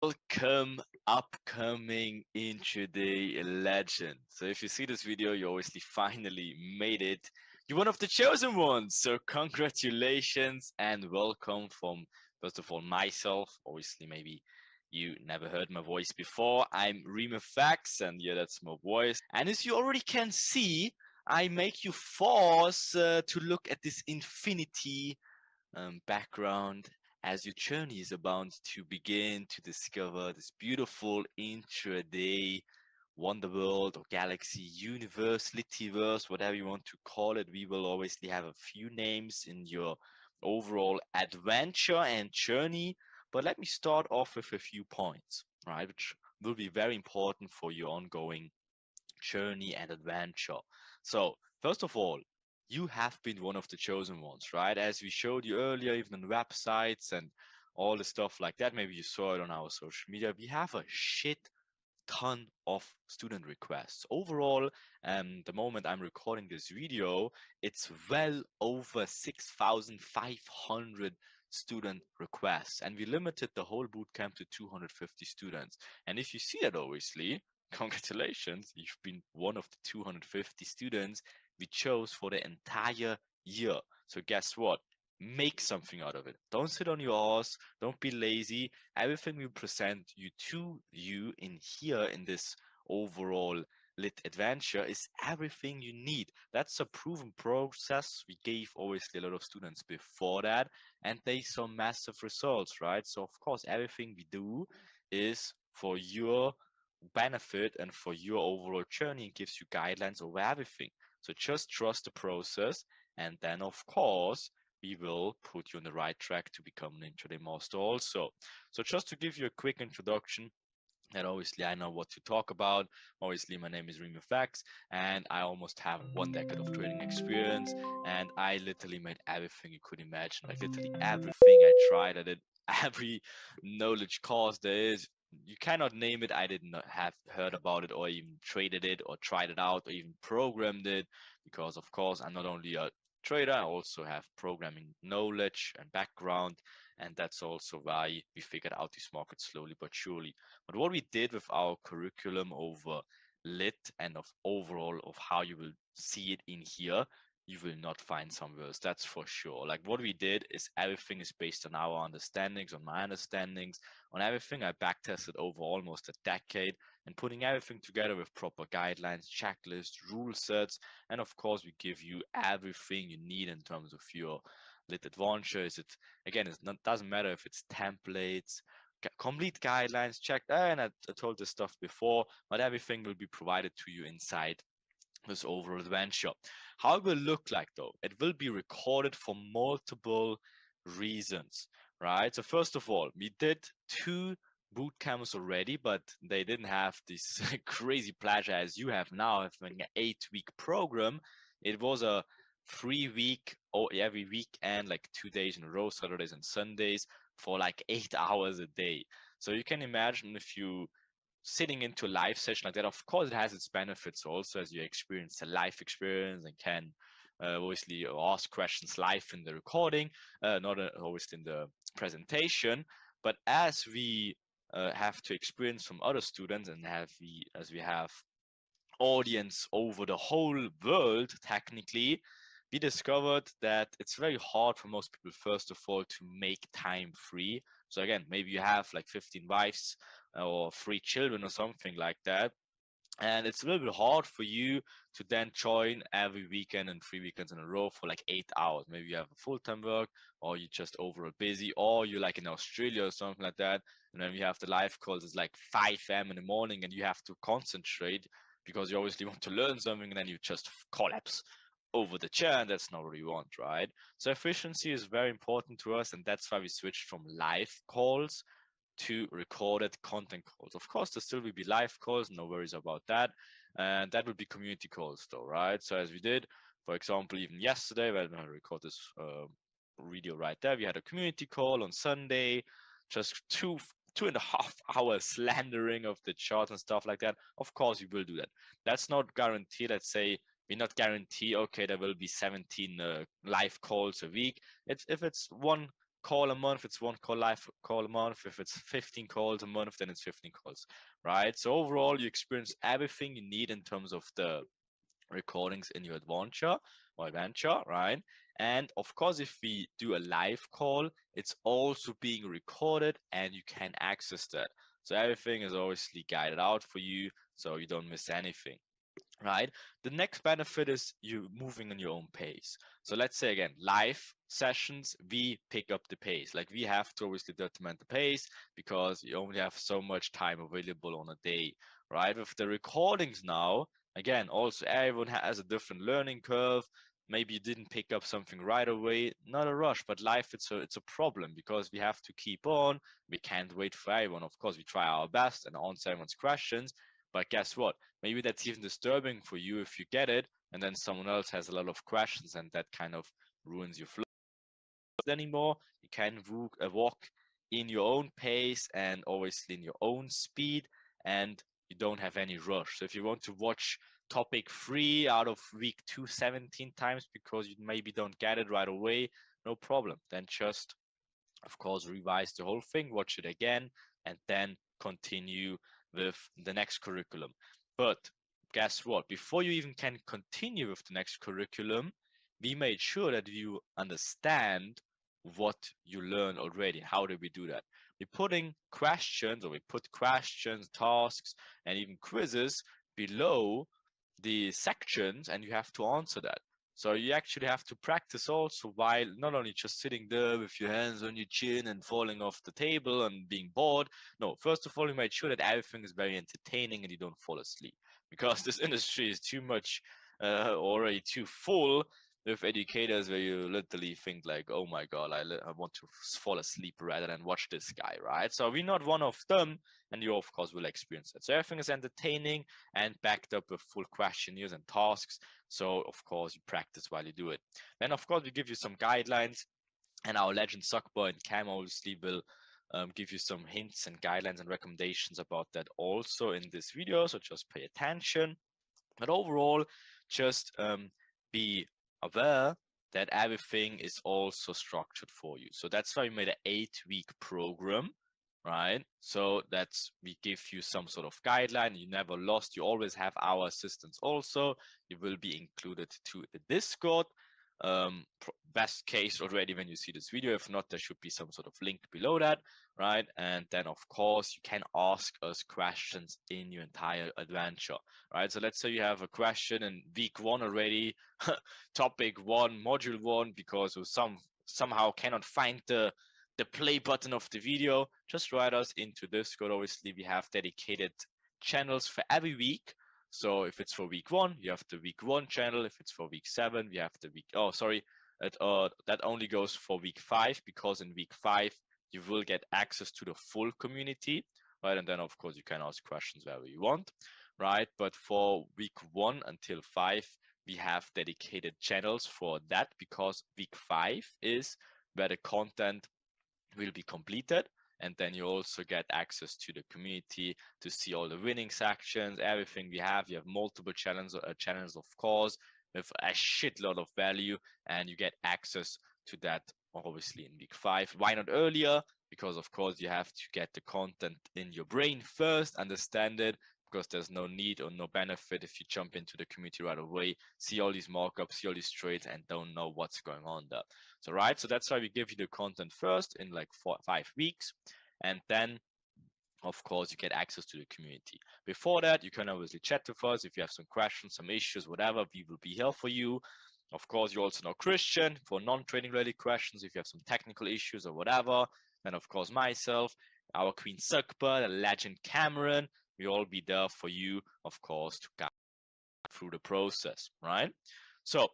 Welcome, upcoming intraday legend. So, if you see this video, you obviously finally made it. You're one of the chosen ones. So, congratulations and welcome from, first of all, myself. Obviously, maybe you never heard my voice before. I'm Rima Fax, and yeah, that's my voice. And as you already can see, I make you force to look at this infinity background as your journey is about to begin to discover this beautiful intraday wonder world or galaxy universe, litiverse, whatever you want to call it. We will obviously have a few names in your overall adventure and journey. But let me start off with a few points, right, which will be very important for your ongoing journey and adventure. So, first of all, you have been one of the chosen ones, right? As we showed you earlier, even on websites and all the stuff like that. Maybe you saw it on our social media. We have a shit ton of student requests. Overall, the moment I'm recording this video, it's well over 6,500 student requests, and we limited the whole bootcamp to 250 students. And if you see that, obviously, congratulations, you've been one of the 250 students we chose for the entire year. So guess what? Make something out of it. Don't sit on your ass. Don't be lazy. Everything we present you to you in here in this overall lit adventure is everything you need. That's a proven process. We gave obviously a lot of students before that, and they saw massive results, right? So of course, everything we do is for your benefit and for your overall journey. It gives you guidelines over everything. So just trust the process, and then of course we will put you on the right track to become an intraday master also. So just to give you a quick introduction, and obviously I know what to talk about. Obviously my name is Remy Fax, and I almost have 1 decade of trading experience, and I literally made everything you could imagine, like literally everything I tried. I did every knowledge course there is. You cannot name it I did not have heard about it or even traded it or tried it out or even programmed it, because of course I'm not only a trader, I also have programming knowledge and background, and that's also why we figured out this market slowly but surely. But what we did with our curriculum over lit and of overall of how you will see it in here, you will not find somewhere else. That's for sure. Like what we did is everything is based on our understandings, on my understandings, on everything. I backtested over almost a decade and putting everything together with proper guidelines, checklists, rule sets, and of course we give you everything you need in terms of your lit adventure. Is it again? It doesn't matter if it's templates, complete guidelines checked, and I told this stuff before, but everything will be provided to you inside this overall adventure. How it will look like though, it will be recorded for multiple reasons, right? So first of all, we did two boot camps already, but they didn't have this crazy pleasure as you have now having an 8-week program. It was a 3 week or every weekend, like 2 days in a row, Saturdays and Sundays, for like 8 hours a day. So you can imagine if you sitting into a live session like that, of course it has its benefits also, as you experience a live experience and can obviously ask questions live in the recording, not always in the presentation. But as we have to experience from other students, and as we have audience over the whole world, technically, we discovered that it's very hard for most people, first of all, to make time free. So again, maybe you have like 15 wives or 3 children or something like that, and it's a little bit hard for you to then join every weekend and 3 weekends in a row for like 8 hours. Maybe you have a full-time work, or you just overall busy, or you're like in Australia or something like that, and then we have the live calls. It's like 5 a.m. in the morning, and you have to concentrate because you obviously want to learn something, and then you just collapse over the chair, and that's not what we want, right? So efficiency is very important to us, and that's why we switched from live calls to recorded content calls. Of course, there still will be live calls, no worries about that. And that will be community calls though, right? So as we did, for example, even yesterday, when I record this video right there, we had a community call on Sunday, just two and a half hours slandering of the chart and stuff like that. Of course, we will do that. That's not guaranteed. Let's say we not guarantee, okay, there will be 17 live calls a week. If it's one call a month, it's one live call a month. If it's 15 calls a month, then it's 15 calls, right? So overall, you experience everything you need in terms of the recordings in your adventure, right? And of course, if we do a live call, it's also being recorded and you can access that. So everything is obviously guided out for you, so you don't miss anything, right? The next benefit is you moving on your own pace. So let's say again, live sessions, we pick up the pace. Like we have to obviously determine the pace because you only have so much time available on a day, right? With the recordings now, again, also everyone has a different learning curve. Maybe you didn't pick up something right away, not a rush, but life it's a problem because we have to keep on. We can't wait for everyone. Of course, we try our best and answer everyone's questions, but guess what? Maybe that's even disturbing for you if you get it and then someone else has a lot of questions and that kind of ruins your flow anymore. You can walk in your own pace and obviously in your own speed, and you don't have any rush. So if you want to watch topic 3 out of week 2 17 times because you maybe don't get it right away, no problem. Then just, of course, revise the whole thing, watch it again, and then continue with the next curriculum. But guess what? Before you even can continue with the next curriculum, we made sure that you understand what you learned already. How did we do that? We're putting questions, or we put questions, tasks, and even quizzes below the sections, and you have to answer that. So you actually have to practice also while not only just sitting there with your hands on your chin and falling off the table and being bored. No, first of all, you made sure that everything is very entertaining and you don't fall asleep, because this industry is too much already too full with educators where you literally think like, oh my god, I want to fall asleep rather than watch this guy, right? So we're not one of them, and you of course will experience that. So everything is entertaining and backed up with full questionnaires and tasks. So of course you practice while you do it. Then of course we give you some guidelines, and our legend Sokbo and Cam obviously will give you some hints and guidelines and recommendations about that also in this video. So just pay attention. But overall, just be aware that everything is also structured for you. So that's why we made an 8-week program, right? So that's, we give you some sort of guideline. You never lost. You always have our assistance also. You will be included to the Discord. Best case already when you see this video. If not, there should be some sort of link below that, right? And then of course you can ask us questions in your entire adventure, right? So let's say you have a question in week 1 already, topic 1, module 1, because you somehow cannot find the play button of the video. Just write us into Discord. Obviously we have dedicated channels for every week. So if it's for week 1, you have the week 1 channel. If it's for week 7, we have the week, oh sorry, that only goes for week 5, because in week 5 you will get access to the full community, right? And then of course you can ask questions wherever you want, right? But for week 1 until 5, we have dedicated channels for that, because week 5 is where the content will be completed, and then you also get access to the community to see all the winning sections, everything we have. You have multiple channels of course with a shitload of value, and you get access to that obviously in week 5. Why not earlier? Because of course you have to get the content in your brain first, understand it, because there's no need or no benefit if you jump into the community right away, see all these markups, see all these trades, and don't know what's going on there. So right, so that's why we give you the content first in like 5 weeks, and then of course you get access to the community. Before that, you can obviously chat with us if you have some questions, some issues, whatever. We will be here for you. Of course, you also know Christian for non-trading related questions. If you have some technical issues or whatever, then of course myself, our Queen Sukba, the legend Cameron, we all be there for you, of course, to guide through the process, right? So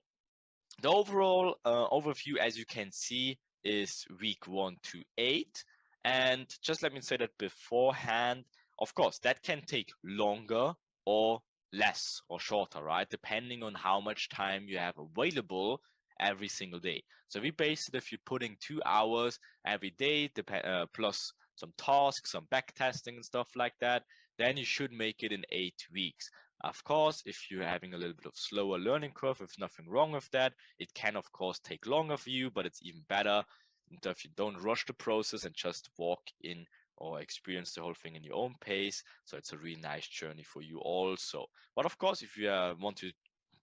the overall overview, as you can see, is week 1 to 8. And just let me say that beforehand, of course, that can take longer or less or shorter, right? Depending on how much time you have available every single day. So we base it if you're putting 2 hours every day, plus some tasks, some back testing and stuff like that, then you should make it in 8 weeks. Of course, if you're having a little bit of slower learning curve, if nothing wrong with that, it can of course take longer for you, but it's even better If you don't rush the process and just walk in or experience the whole thing in your own pace. So it's a really nice journey for you also. But of course, if you want to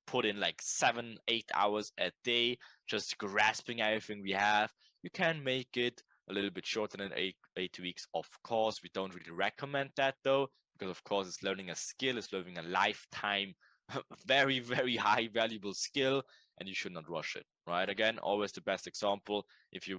put in like 7, 8 hours a day, just grasping everything we have, you can make it a little bit shorter than 8 weeks. Of course, we don't really recommend that though, because of course it's learning a skill, it's learning a lifetime, very, very high valuable skill, and you should not rush it, right? Again, always the best example. If you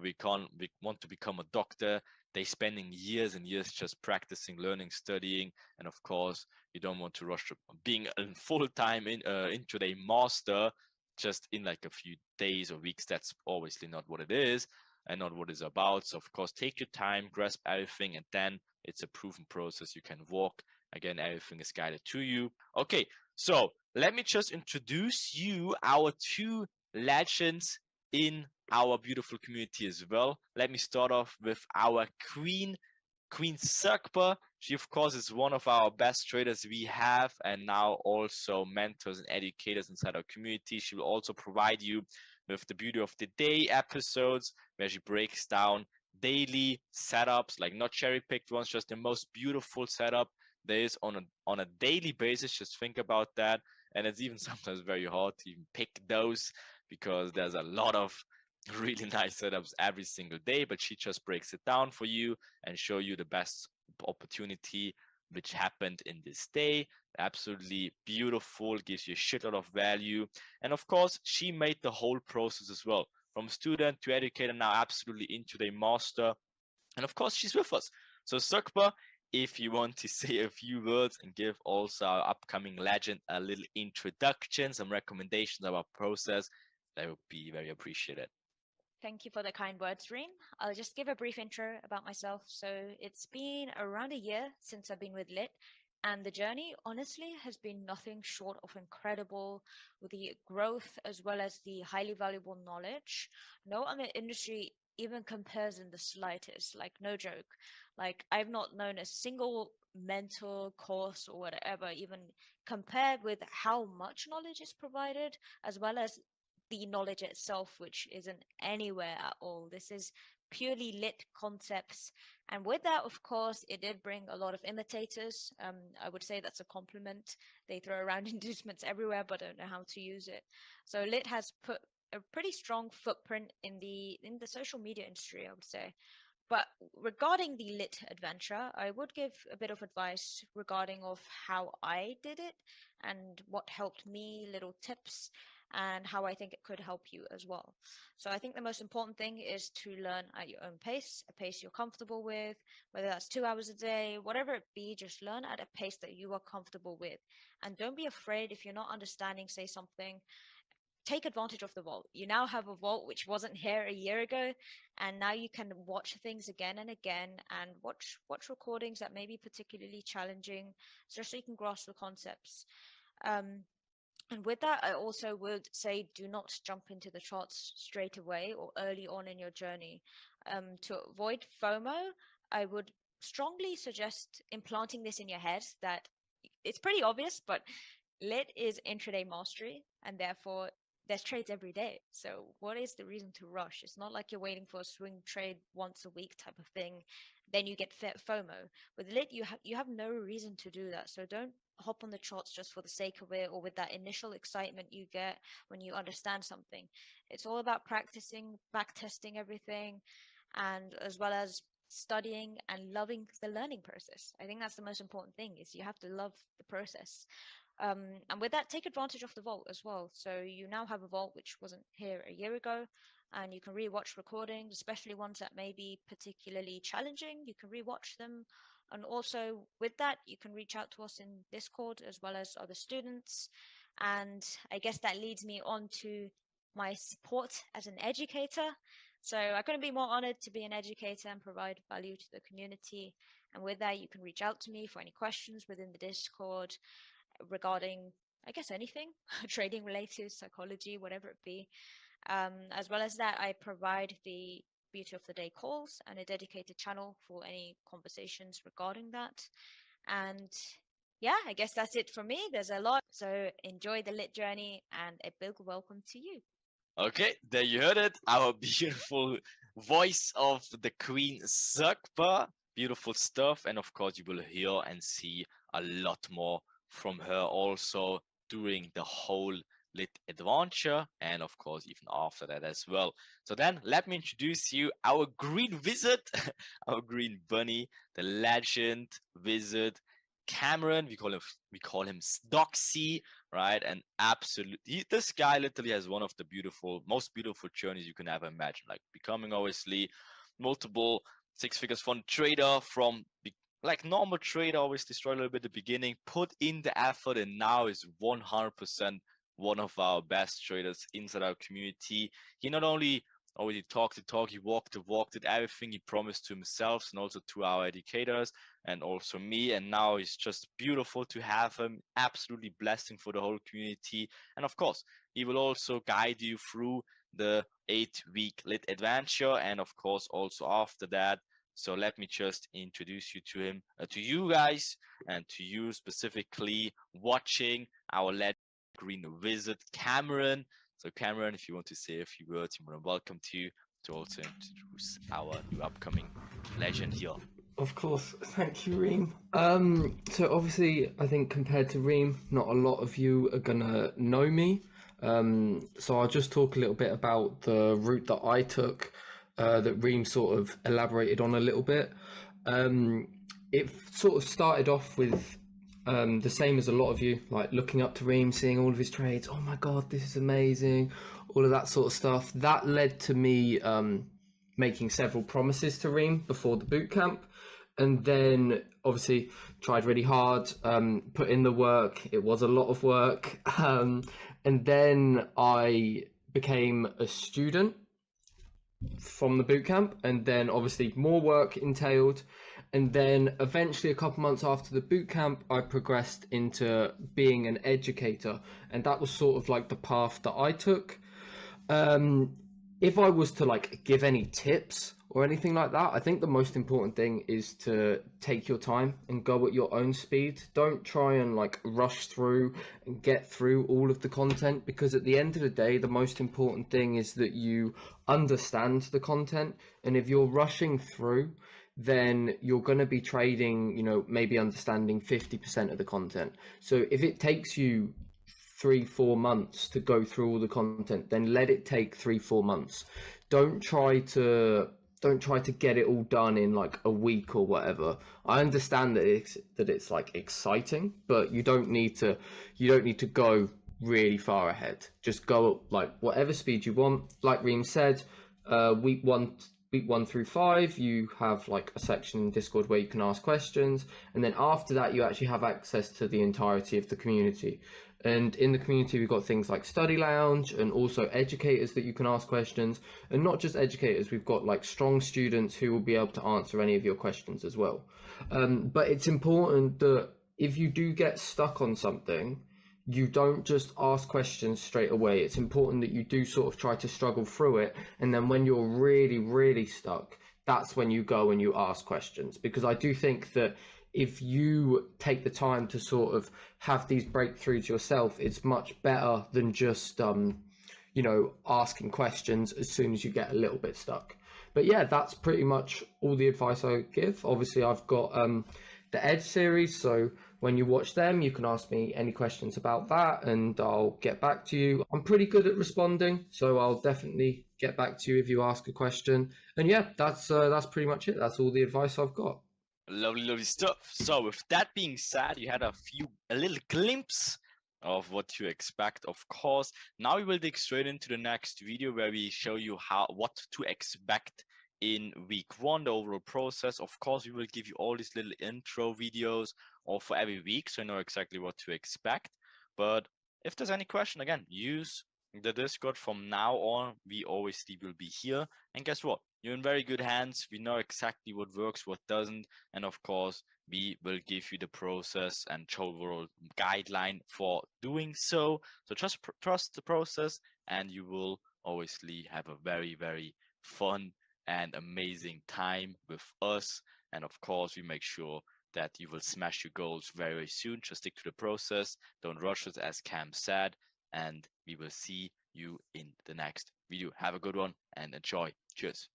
want to become a doctor, they spending years and years just practicing, learning, studying, and of course, you don't want to rush being a full time into a master just in like a few days or weeks. That's obviously not what it is and not what it's about. So of course, take your time, grasp everything, and then it's a proven process. You can walk. Again, everything is guided to you. Okay, so let me just introduce you our two legends in our beautiful community as well. Let me start off with our Queen Sakpa. She, of course, is one of our best traders we have, and now also mentors and educators inside our community. She will also provide you with the Beauty of the Day episodes, where she breaks down daily setups, like not cherry-picked ones, just the most beautiful setup there is on a daily basis. Just think about that. And it's even sometimes very hard to even pick those because there's a lot of really nice setups every single day, but she just breaks it down for you and show you the best opportunity which happened in this day. Absolutely beautiful, gives you a shitload of value. And of course, she made the whole process as well, from student to educator, now absolutely into the master. And of course, she's with us. So Sukba, if you want to say a few words and give also our upcoming legend a little introduction, some recommendations about process, that would be very appreciated. Thank you for the kind words, Reen. I'll just give a brief intro about myself. So, it's been around a year since I've been with Lit, and the journey, honestly, has been nothing short of incredible with the growth as well as the highly valuable knowledge. No other industry even compares in the slightest, like, no joke. Like, I've not known a single mentor course or whatever even compared with how much knowledge is provided as well as the knowledge itself, which isn't anywhere at all. This is purely lit concepts. And with that, of course, it did bring a lot of imitators. I would say that's a compliment. They throw around inducements everywhere, but don't know how to use it. So lit has put a pretty strong footprint in the social media industry, I would say. But regarding the lit adventure, I would give a bit of advice regarding of how I did it and what helped me, little tips, and how I think it could help you as well. So I think the most important thing is to learn at your own pace, a pace you're comfortable with, whether that's 2 hours a day, whatever it be, just learn at a pace that you are comfortable with. And don't be afraid if you're not understanding, say something, take advantage of the vault. You now have a vault which wasn't here a year ago, and now you can watch things again and again and watch recordings that may be particularly challenging, just so you can grasp the concepts. Um, and with that, I also would say do not jump into the charts straight away or early on in your journey. To avoid FOMO, I would strongly suggest implanting this in your head that it's pretty obvious, but lit is intraday mastery, and therefore there's trades every day. So what is the reason to rush? It's not like you're waiting for a swing trade once a week type of thing. Then you get FOMO. With lit, you have no reason to do that. So don't hop on the charts just for the sake of it or with that initial excitement you get when you understand something. It's all about practicing, back testing everything, and as well as studying and loving the learning process. I think that's the most important thing is you have to love the process. And with that, take advantage of the vault as well. So you now have a vault which wasn't here a year ago, and you can rewatch recordings, especially ones that may be particularly challenging. You can rewatch them. And also with that, you can reach out to us in Discord as well as other students. And I guess that leads me on to my support as an educator. So I couldn't be more honored to be an educator and provide value to the community. And with that, you can reach out to me for any questions within the Discord regarding, I guess, anything trading related, psychology, whatever it be. As well as that, I provide the Beauty of the Day calls and a dedicated channel for any conversations regarding that. And yeah, I guess that's it for me. There's a lot. So enjoy the lit journey and a big welcome to you. Okay, there you heard it. Our beautiful voice of the Queen Zugba. Beautiful stuff. And of course, you will hear and see a lot more from her also during the whole lit adventure, and of course even after that as well. So then let me introduce you our green wizard, our green bunny, the legend wizard Cameron. We call him Stocksy, right? And absolutely, this guy literally has one of the most beautiful journeys you can ever imagine. Like becoming obviously multiple six figures fund trader from like normal trader, always destroy a little bit at the beginning, put in the effort, and now is 100% one of our best traders inside our community. He not only already talked the talk, he walked the walk, did everything he promised to himself and also to our educators and also me. And now it's just beautiful to have him. Absolutely blessing for the whole community. And of course, he will also guide you through the 8-week lit adventure. And of course, also after that. So let me just introduce you to him, to you guys, and to you specifically watching our legend green wizard Cameron. So Cameron, if you want to say a few words, you're more than welcome to also introduce our new upcoming legend here. Of course, thank you, Reem. So obviously, I think compared to Reem, not a lot of you are gonna know me. So I'll just talk a little bit about the route that I took, that Reem sort of elaborated on a little bit. It sort of started off with the same as a lot of you, like looking up to Reem, seeing all of his trades. Oh my God, this is amazing! All of that sort of stuff. That led to me making several promises to Reem before the boot camp, and then obviously tried really hard, put in the work. It was a lot of work, and then I became a student from the boot camp, and then obviously more work entailed, and then eventually a couple months after the boot camp I progressed into being an educator, and that was sort of like the path that I took. um if I was to like give any tips or anything like that, I think the most important thing is to take your time and go at your own speed. Don't try and like rush through and get through all of the content, because at the end of the day, the most important thing is that you understand the content. And if you're rushing through, then you're going to be trading, maybe understanding 50% of the content. So if it takes you 3-4 months to go through all the content, then let it take 3-4 months. don't try to don't try to get it all done in like a week or whatever. I understand that it's like exciting, but you don't need to go really far ahead. Just go like whatever speed you want. Like Reem said, week 1 through 5 you have like a section in Discord where you can ask questions, and then after that you actually have access to the entirety of the community. And in the community we've got things like study lounge and also educators that you can ask questions. And not just educators, we've got like strong students who will be able to answer any of your questions as well. But it's important that if you do get stuck on something, you don't just ask questions straight away. It's important that you do sort of try to struggle through it, and then when you're really really stuck, that's when you go and you ask questions. Because I do think that if you take the time to sort of have these breakthroughs yourself, it's much better than just asking questions as soon as you get a little bit stuck. But yeah, that's pretty much all the advice I give. Obviously I've got the Edge series, so when you watch them you can ask me any questions about that and I'll get back to you. I'm pretty good at responding, so I'll definitely get back to you if you ask a question. And yeah, that's pretty much it. That's all the advice I've got. Lovely, lovely stuff. So with that being said, you had a little glimpse of what to expect, of course. Now we will dig straight into the next video where we show you what to expect in week 1, the overall process. Of course, we will give you all these little intro videos or for every week, so you know exactly what to expect. But if there's any question, again, use the Discord. From now on, we obviously will be here. And guess what? You're in very good hands. We know exactly what works, what doesn't. And of course, we will give you the process and overall guideline for doing so. So just trust the process and you will obviously have a very, very fun and amazing time with us. And of course, we make sure that you will smash your goals very, very soon. Just stick to the process. Don't rush it, as Cam said. And we will see you in the next video. Have a good one and enjoy. Cheers.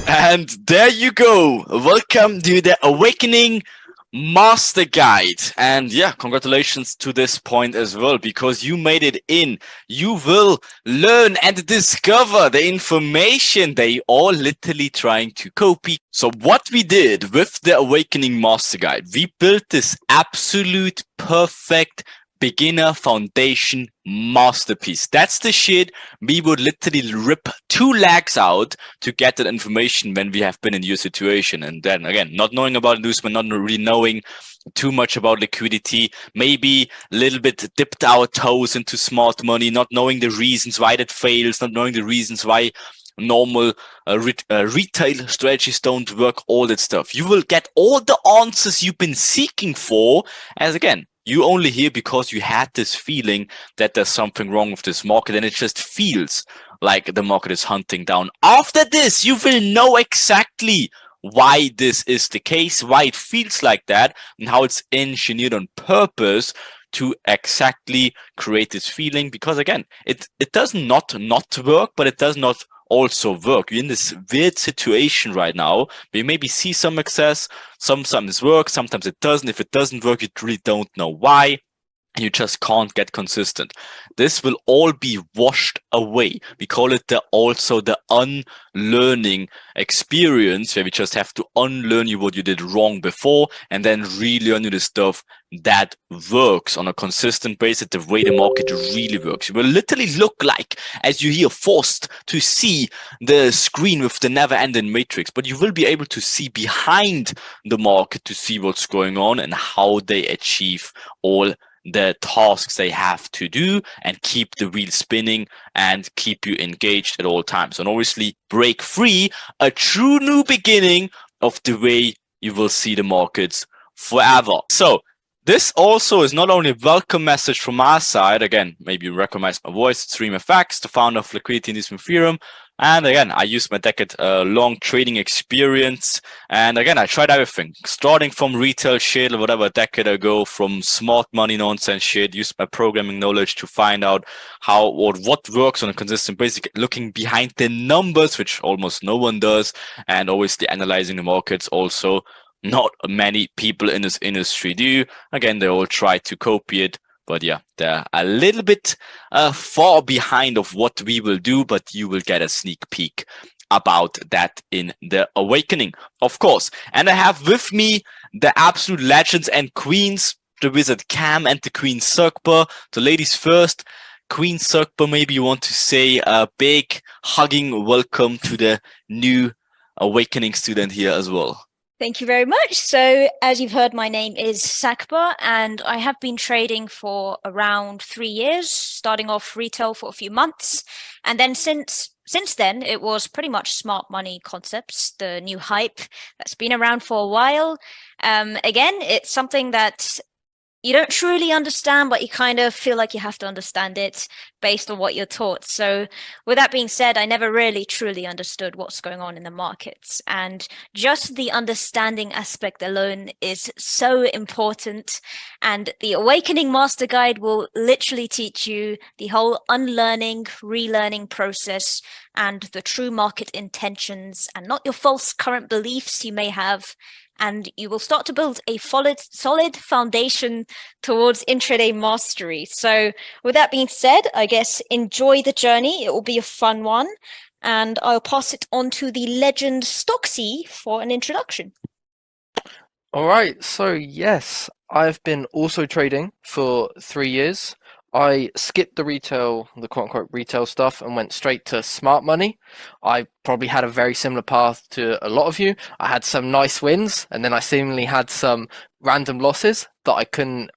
And there you go. Welcome to the Awakening Master Guide. And yeah, congratulations to this point as well, because you made it in. You will learn and discover the information they all literally trying to copy. So what we did with the Awakening Master Guide, we built this absolute perfect beginner foundation masterpiece. That's the shit we would literally rip 2 legs out to get that information when we have been in your situation. And then again, not knowing about inducement, not really knowing too much about liquidity, maybe a little bit dipped our toes into smart money, not knowing the reasons why that fails, not knowing the reasons why normal retail strategies don't work, all that stuff. You will get all the answers you've been seeking for, as again, you only here because you had this feeling that there's something wrong with this market, and it just feels like the market is hunting down. After this, you will know exactly why this is the case, why it feels like that, and how it's engineered on purpose to exactly create this feeling. Because again, it does not work, but it does not also work. You're in this weird situation right now. We maybe see some success, sometimes it works, sometimes it doesn't. If it doesn't work, you really don't know why. You just can't get consistent. This will all be washed away. We call it the unlearning experience, where we just have to unlearn you what you did wrong before and then relearn you the stuff that works on a consistent basis, the way the market really works. It will literally look like, as you here, forced to see the screen with the never-ending matrix, but you will be able to see behind the market to see what's going on and how they achieve all the tasks they have to do and keep the wheel spinning and keep you engaged at all times. And obviously break free, a true new beginning of the way you will see the markets forever. So this also is not only a welcome message from our side. Again, maybe you recognize my voice. It's Stream FX, the founder of Liquidity Inducement Theorem. And again, I use my decade-long trading experience. And again, I tried everything, starting from retail shit, whatever, a decade ago, from smart money nonsense shit, used my programming knowledge to find out how or what works on a consistent basis, looking behind the numbers, which almost no one does, and obviously analyzing the markets also. Not many people in this industry do. Again, they all try to copy it. But yeah, they're a little bit far behind of what we will do, but you will get a sneak peek about that in the Awakening, of course. And I have with me the absolute legends and queens, the wizard Cam and the queen Sukba. The ladies first. Queen Sukba, maybe you want to say a big hugging welcome to the new Awakening student here as well. Thank you very much. So as you've heard, my name is Sakba, and I have been trading for around 3 years, starting off retail for a few months. And then since then, it was pretty much smart money concepts, the new hype that's been around for a while. Again, it's something that you don't truly understand, but you kind of feel like you have to understand it based on what you're taught. So with that being said, I never really truly understood what's going on in the markets. And just the understanding aspect alone is so important. And the Awakening Master Guide will literally teach you the whole unlearning, relearning process and the true market intentions and not your false current beliefs you may have. And you will start to build a solid foundation towards intraday mastery. So with that being said, I guess enjoy the journey. It will be a fun one. And I'll pass it on to the legend Stocksy for an introduction. All right, so yes, I've been also trading for 3 years. I skipped the quote-unquote retail stuff and went straight to smart money. I probably had a very similar path to a lot of you. I had some nice wins, and then I seemingly had some random losses that I couldn't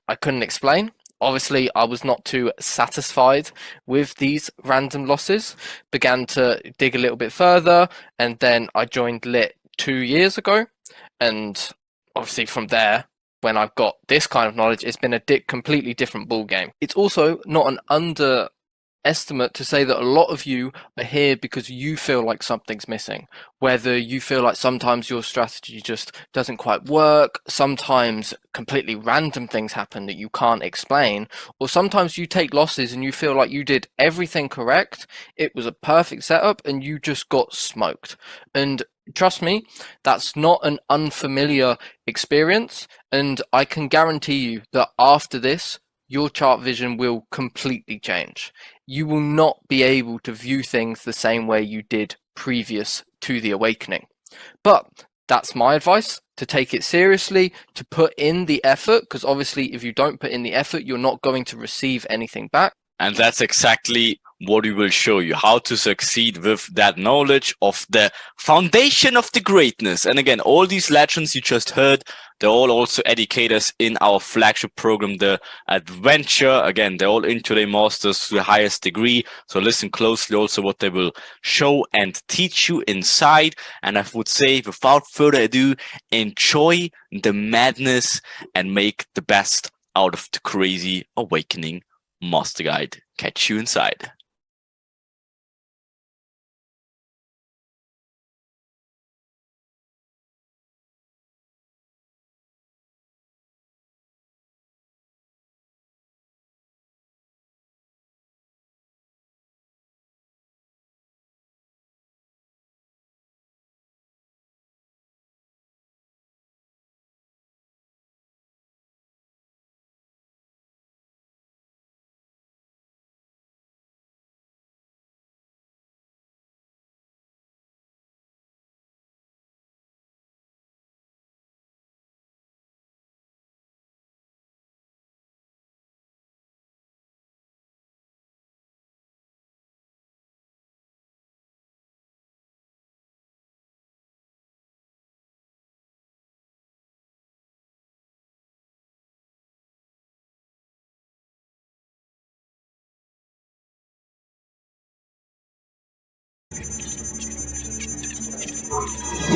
explain. Obviously, I was not too satisfied with these random losses, began to dig a little bit further, and then I joined Lit 2 years ago, and obviously from there, when I've got this kind of knowledge, it's been a completely different ball game. It's also not an underestimate to say that a lot of you are here because you feel like something's missing. Whether you feel like sometimes your strategy just doesn't quite work, sometimes completely random things happen that you can't explain, or sometimes you take losses and you feel like you did everything correct, it was a perfect setup, and you just got smoked. And trust me, that's not an unfamiliar experience, and I can guarantee you that after this, your chart vision will completely change. You will not be able to view things the same way you did previous to the awakening. But that's my advice, to take it seriously, to put in the effort, because obviously if you don't put in the effort, you're not going to receive anything back. And that's exactly what we will show you, how to succeed with that knowledge of the foundation of the greatness. And again, all these legends you just heard, they're all also educators in our flagship program, the Adventure. Again, they're all intraday masters to the highest degree. So listen closely also what they will show and teach you inside. And I would say, without further ado, enjoy the madness and make the best out of the crazy awakening master guide. Catch you inside.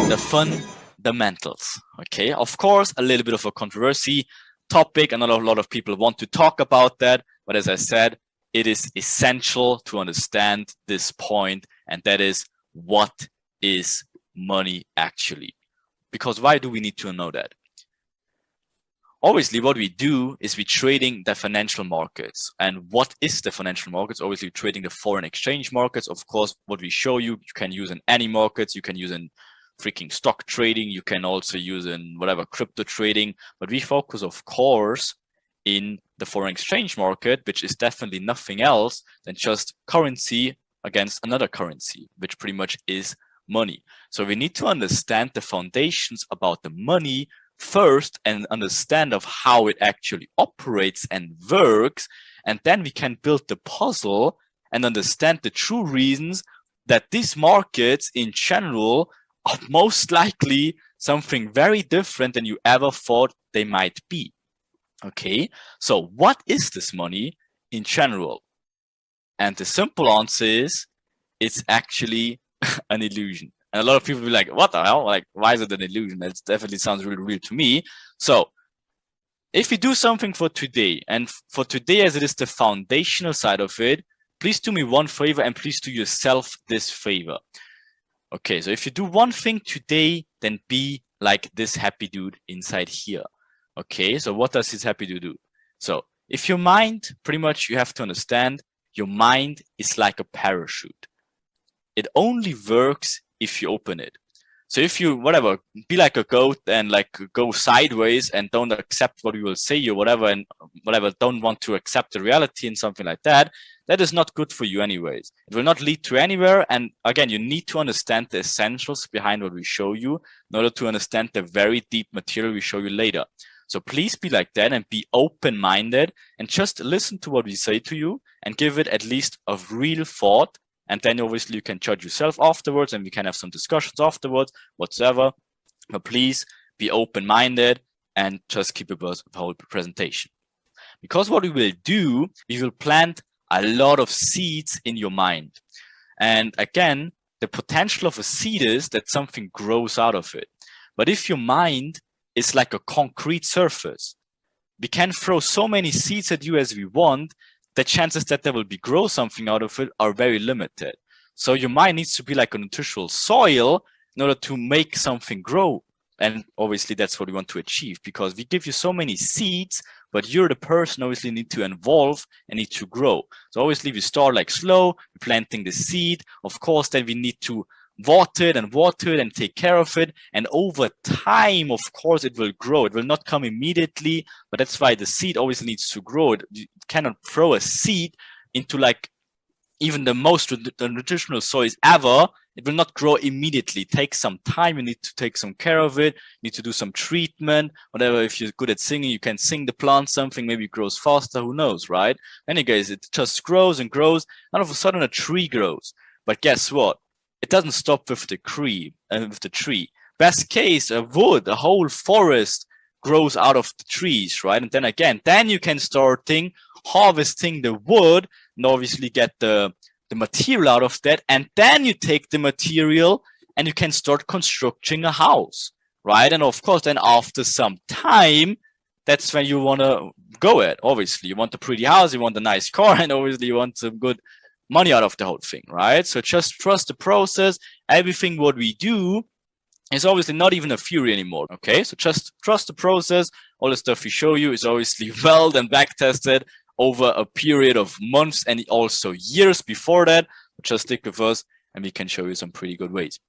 The fundamentals. Okay, of course, a little bit of a controversy topic, and a lot of people want to talk about that. But as I said, it is essential to understand this point, and that is, what is money actually? Because why do we need to know that? Obviously, what we do is we're trading the financial markets. And what is the financial markets? Obviously, we're trading the foreign exchange markets. Of course, what we show you, you can use in any markets. You can use in freaking stock trading. You can also use in whatever crypto trading. But we focus, of course, in the foreign exchange market, which is definitely nothing else than just currency against another currency, which pretty much is money. So we need to understand the foundations about the money first and understand of how it actually operates and works, and then we can build the puzzle and understand the true reasons that these markets in general are most likely something very different than you ever thought they might be. Okay, so what is this money in general? And the simple answer is, it's actually an illusion. And a lot of people will be like, what the hell? Like, why is it an illusion? That definitely sounds really real to me. So if you do something for today, and for today as it is the foundational side of it, please do me one favor and please do yourself this favor. Okay, so if you do one thing today, then be like this happy dude inside here. Okay, so what does this happy dude do? So if your mind, pretty much you have to understand, your mind is like a parachute. It only works if you open it. So if you, whatever, be like a goat and like go sideways and don't accept what we will say or whatever, and whatever, don't want to accept the reality and something like that, that is not good for you anyways. It will not lead to anywhere. And again, you need to understand the essentials behind what we show you in order to understand the very deep material we show you later. So please be like that and be open-minded and just listen to what we say to you and give it at least a real thought. And then obviously you can judge yourself afterwards and we can have some discussions afterwards, whatsoever. But please be open-minded and just keep it with the whole presentation. Because what we will do, we will plant a lot of seeds in your mind. And again, the potential of a seed is that something grows out of it. But if your mind is like a concrete surface, we can throw so many seeds at you as we want, the chances that there will be grow something out of it are very limited. So your mind needs to be like a nutritional soil in order to make something grow. And obviously that's what we want to achieve, because we give you so many seeds, but you're the person obviously need to evolve and need to grow. So obviously we start like slow, planting the seed. Of course, then we need to water it and take care of it. And over time, of course, it will grow. It will not come immediately, but that's why the seed always needs to grow. You cannot throw a seed into like even the most traditional soils ever. It will not grow immediately. It takes some time. You need to take some care of it. You need to do some treatment, whatever. If you're good at singing, you can sing the plant something, maybe it grows faster, who knows, right? Anyways, it just grows and grows, and all of a sudden a tree grows. But guess what? It doesn't stop with the tree. Best case, a wood, a whole forest grows out of the trees, right? And then again, then you can start harvesting the wood and obviously get the material out of that, and then you take the material and you can start constructing a house, right? And of course, then after some time, that's when you want to go at. Obviously, you want a pretty house, you want a nice car, and obviously you want some good money out of the whole thing, right? So just trust the process. Everything what we do is obviously not even a theory anymore, okay? So just trust the process. All the stuff we show you is obviously well and back tested over a period of months and also years before that. Just stick with us and we can show you some pretty good ways.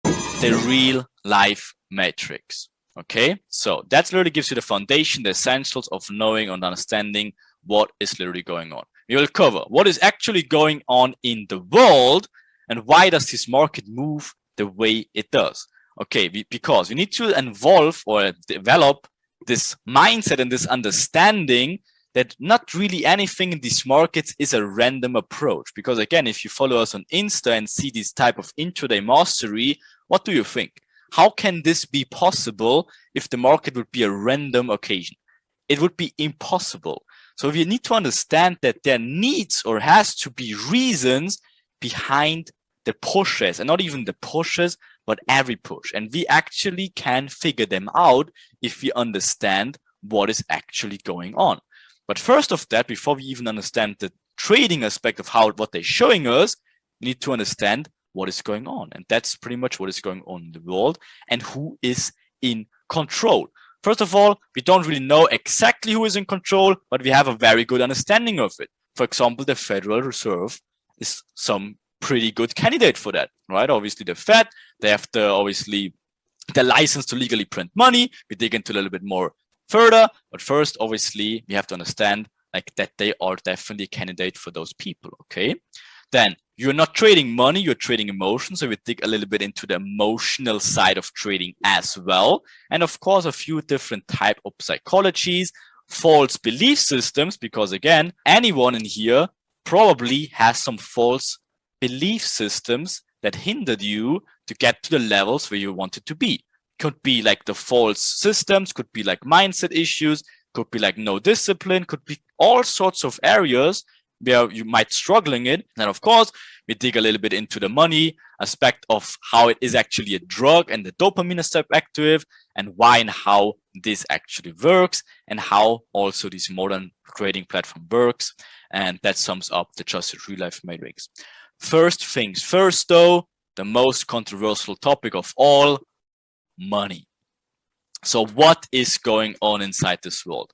The real life matrix. Okay, so that literally gives you the foundation, the essentials of knowing and understanding what is literally going on. We will cover what is actually going on in the world and why does this market move the way it does. Okay, because we need to involve or develop this mindset and this understanding that not really anything in these markets is a random approach. Because again, if you follow us on Insta and see this type of intraday mastery, what do you think? How can this be possible if the market would be a random occasion? It would be impossible. So we need to understand that there needs or has to be reasons behind the pushes, and not even the pushes, but every push. And we actually can figure them out if we understand what is actually going on. But first of that, before we even understand the trading aspect of what they're showing us, we need to understand what is going on. And that's pretty much what is going on in the world and who is in control. First of all, we don't really know exactly who is in control, but we have a very good understanding of it. For example, the Federal Reserve is some pretty good candidate for that, right? Obviously, the Fed, they have the license to legally print money. We dig into a little bit more further, but first, obviously, we have to understand like that they are definitely a candidate for those people, okay? Then you're not trading money, you're trading emotions. So we dig a little bit into the emotional side of trading as well. And of course, a few different types of psychologies, false belief systems, because again, anyone in here probably has some false belief systems that hindered you to get to the levels where you wanted to be. Could be like the false systems, could be like mindset issues, could be like no discipline, could be all sorts of areas where you might struggling it. And of course, we dig a little bit into the money aspect of how it is actually a drug and the dopamine aspect to it, and why and how this actually works, and how also this modern trading platform works. And that sums up the Trusted Real Life Matrix. First things first, though, the most controversial topic of all, money. So what is going on inside this world?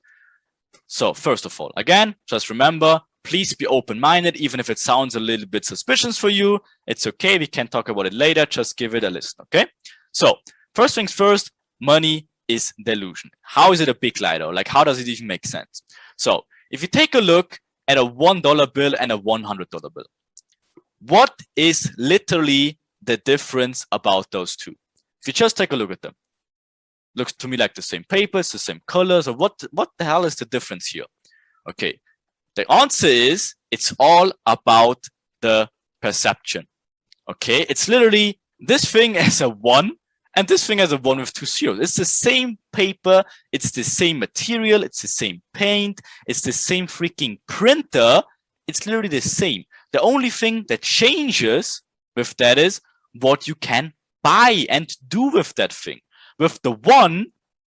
So first of all, again, just remember, please be open-minded, even if it sounds a little bit suspicious for you. It's okay. We can talk about it later. Just give it a listen, okay? So first things first, money is delusion. How is it a big lie, though? Like, how does it even make sense? So if you take a look at a $1 bill and a $100 bill, what is literally the difference about those two? If you just take a look at them, looks to me like the same papers, the same colors, or what the hell is the difference here? Okay. The answer is it's all about the perception. Okay, it's literally this thing as a 1 and this thing as a 1 with 2 zeros. It's the same paper, it's the same material, it's the same paint, it's the same freaking printer. It's literally the same. The only thing that changes with that is what you can buy and do with that thing. With the 1,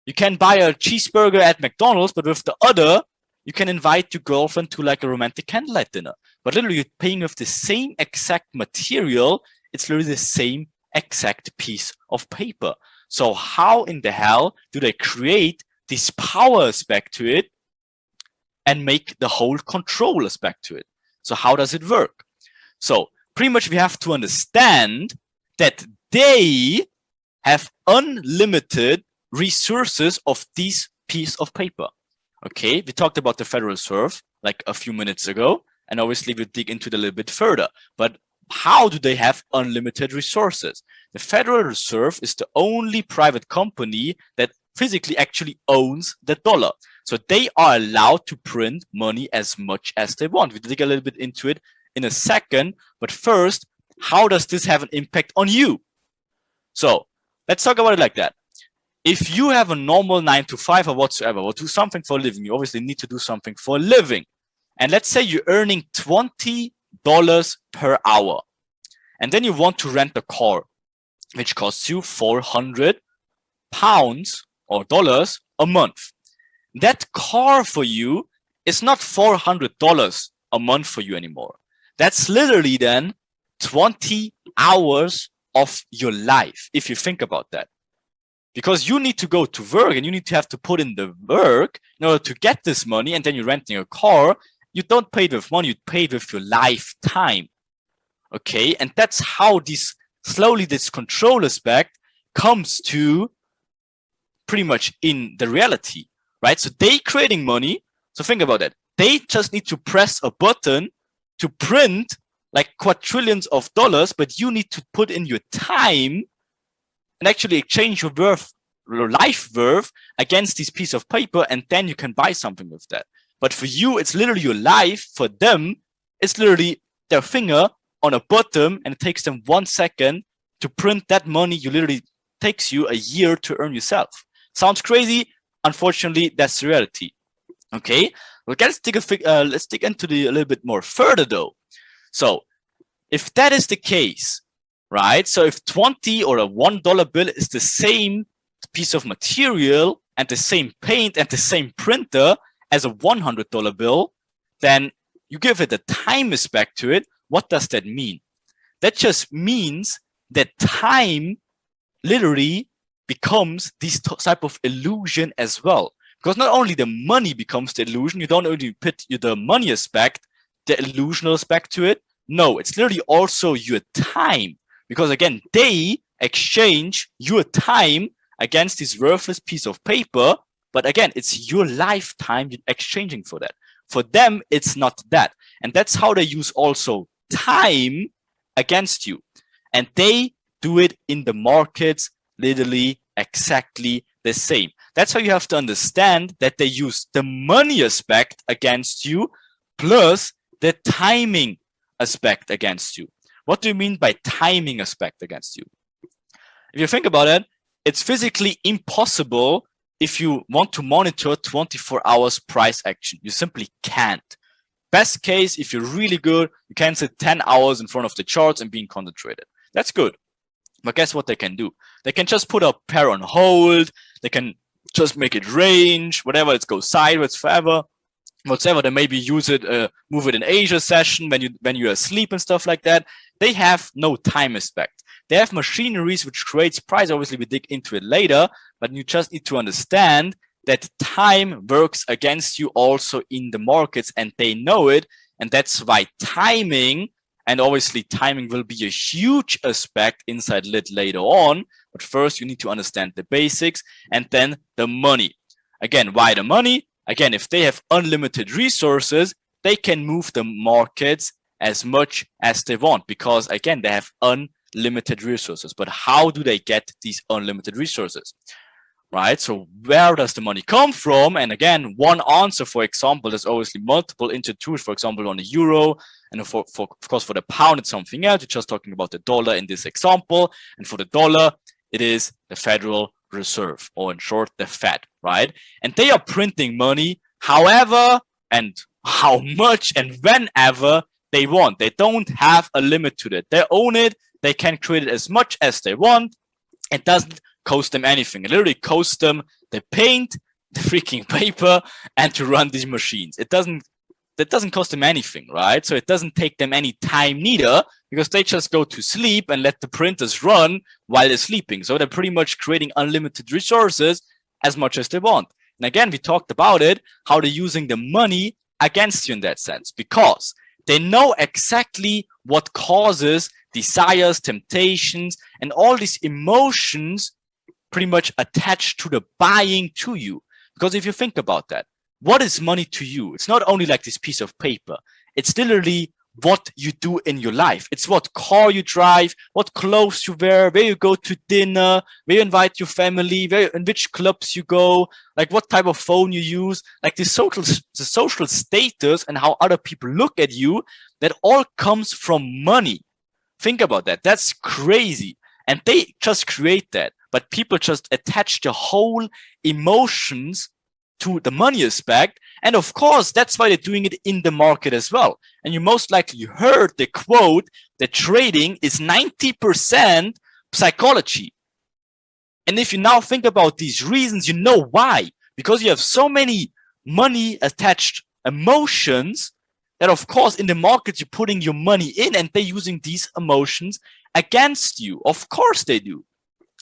you can buy a cheeseburger at McDonald's, but with the other, you can invite your girlfriend to like a romantic candlelight dinner. But literally you're paying with the same exact material. It's literally the same exact piece of paper. So how in the hell do they create this power aspect to it and make the whole control aspect to it. So how does it work? So pretty much we have to understand that they have unlimited resources of this piece of paper. Okay, we talked about the Federal Reserve like a few minutes ago, and obviously we'll dig into it a little bit further. But how do they have unlimited resources? The Federal Reserve is the only private company that physically actually owns the dollar. So they are allowed to print money as much as they want. We'll dig a little bit into it in a second. But first, how does this have an impact on you? So let's talk about it like that. If you have a normal 9 to 5 or whatsoever, or do something for a living, you obviously need to do something for a living. And let's say you're earning $20 per hour. And then you want to rent a car, which costs you 400 pounds or dollars a month. That car for you is not $400 a month for you anymore. That's literally then 20 hours of your life, if you think about that. Because you need to go to work and you need to have to put in the work in order to get this money, and then you're renting a car. You don't pay it with money, you pay it with your lifetime. Okay, and that's how this slowly this control aspect comes to pretty much in the reality, right? So they creating money. So think about that. They just need to press a button to print like quadrillions of dollars, but you need to put in your time and actually exchange your worth, your life worth against this piece of paper, and then you can buy something with that. But for you, it's literally your life. For them, it's literally their finger on a button, and it takes them 1 second to print that money. You literally takes you a year to earn yourself. Sounds crazy. Unfortunately, that's the reality. Okay, well, let's dig into a little bit more further though. So if that is the case, right? So if 20 or a $1 bill is the same piece of material and the same paint and the same printer as a $100 bill, then you give it a time aspect to it. What does that mean? That just means that time literally becomes this type of illusion as well. Because not only the money becomes the illusion, you don't only put the money aspect, the illusional aspect to it. No, it's literally also your time. Because again, they exchange your time against this worthless piece of paper. But again, it's your lifetime you're exchanging for that. For them, it's not that. And that's how they use also time against you. And they do it in the markets literally exactly the same. That's how you have to understand that they use the money aspect against you plus the timing aspect against you. What do you mean by timing aspect against you? If you think about it, it's physically impossible if you want to monitor 24 hours price action. You simply can't. Best case, if you're really good, you can sit 10 hours in front of the charts and being concentrated. That's good. But guess what they can do? They can just put a pair on hold. They can just make it range, whatever, it goes sideways forever. Whatever, they maybe use it, move it in Asia session when you're asleep and stuff like that. They have no time aspect. They have machineries which creates price. Obviously, we dig into it later, but you just need to understand that time works against you also in the markets, and they know it. And that's why timing, and obviously timing will be a huge aspect inside lit later on. But first, you need to understand the basics, and then the money. Again, why the money? Again, if they have unlimited resources, they can move the markets as much as they want because, again, they have unlimited resources. But how do they get these unlimited resources? Right? So where does the money come from? And again, one answer, for example, there's obviously multiple institutes, for example, on the euro, and of course, for the pound, it's something else. You're just talking about the dollar in this example. And for the dollar, it is the Federal Reserve, or in short, the Fed, right? And they are printing money however and how much and whenever they want. They don't have a limit to it. They own it. They can create it as much as they want. It doesn't cost them anything. It literally costs them the paint, the freaking paper, and to run these machines. That doesn't cost them anything, right? So it doesn't take them any time neither, because they just go to sleep and let the printers run while they're sleeping. So they're pretty much creating unlimited resources as much as they want. And again, we talked about it, how they're using the money against you in that sense, because they know exactly what causes desires, temptations, and all these emotions pretty much attached to the buying to you. Because if you think about that, what is money to you? It's not only like this piece of paper. It's literally what you do in your life. It's what car you drive, what clothes you wear, where you go to dinner, where you invite your family, in which clubs you go, like what type of phone you use, like the social status and how other people look at you. That all comes from money. Think about that. That's crazy. And they just create that. But people just attach the whole emotions to the money aspect. And of course, that's why they're doing it in the market as well. And you most likely heard the quote that trading is 90% psychology. And if you now think about these reasons, you know why. Because you have so many money attached emotions that, of course, in the market, you're putting your money in and they're using these emotions against you. Of course they do.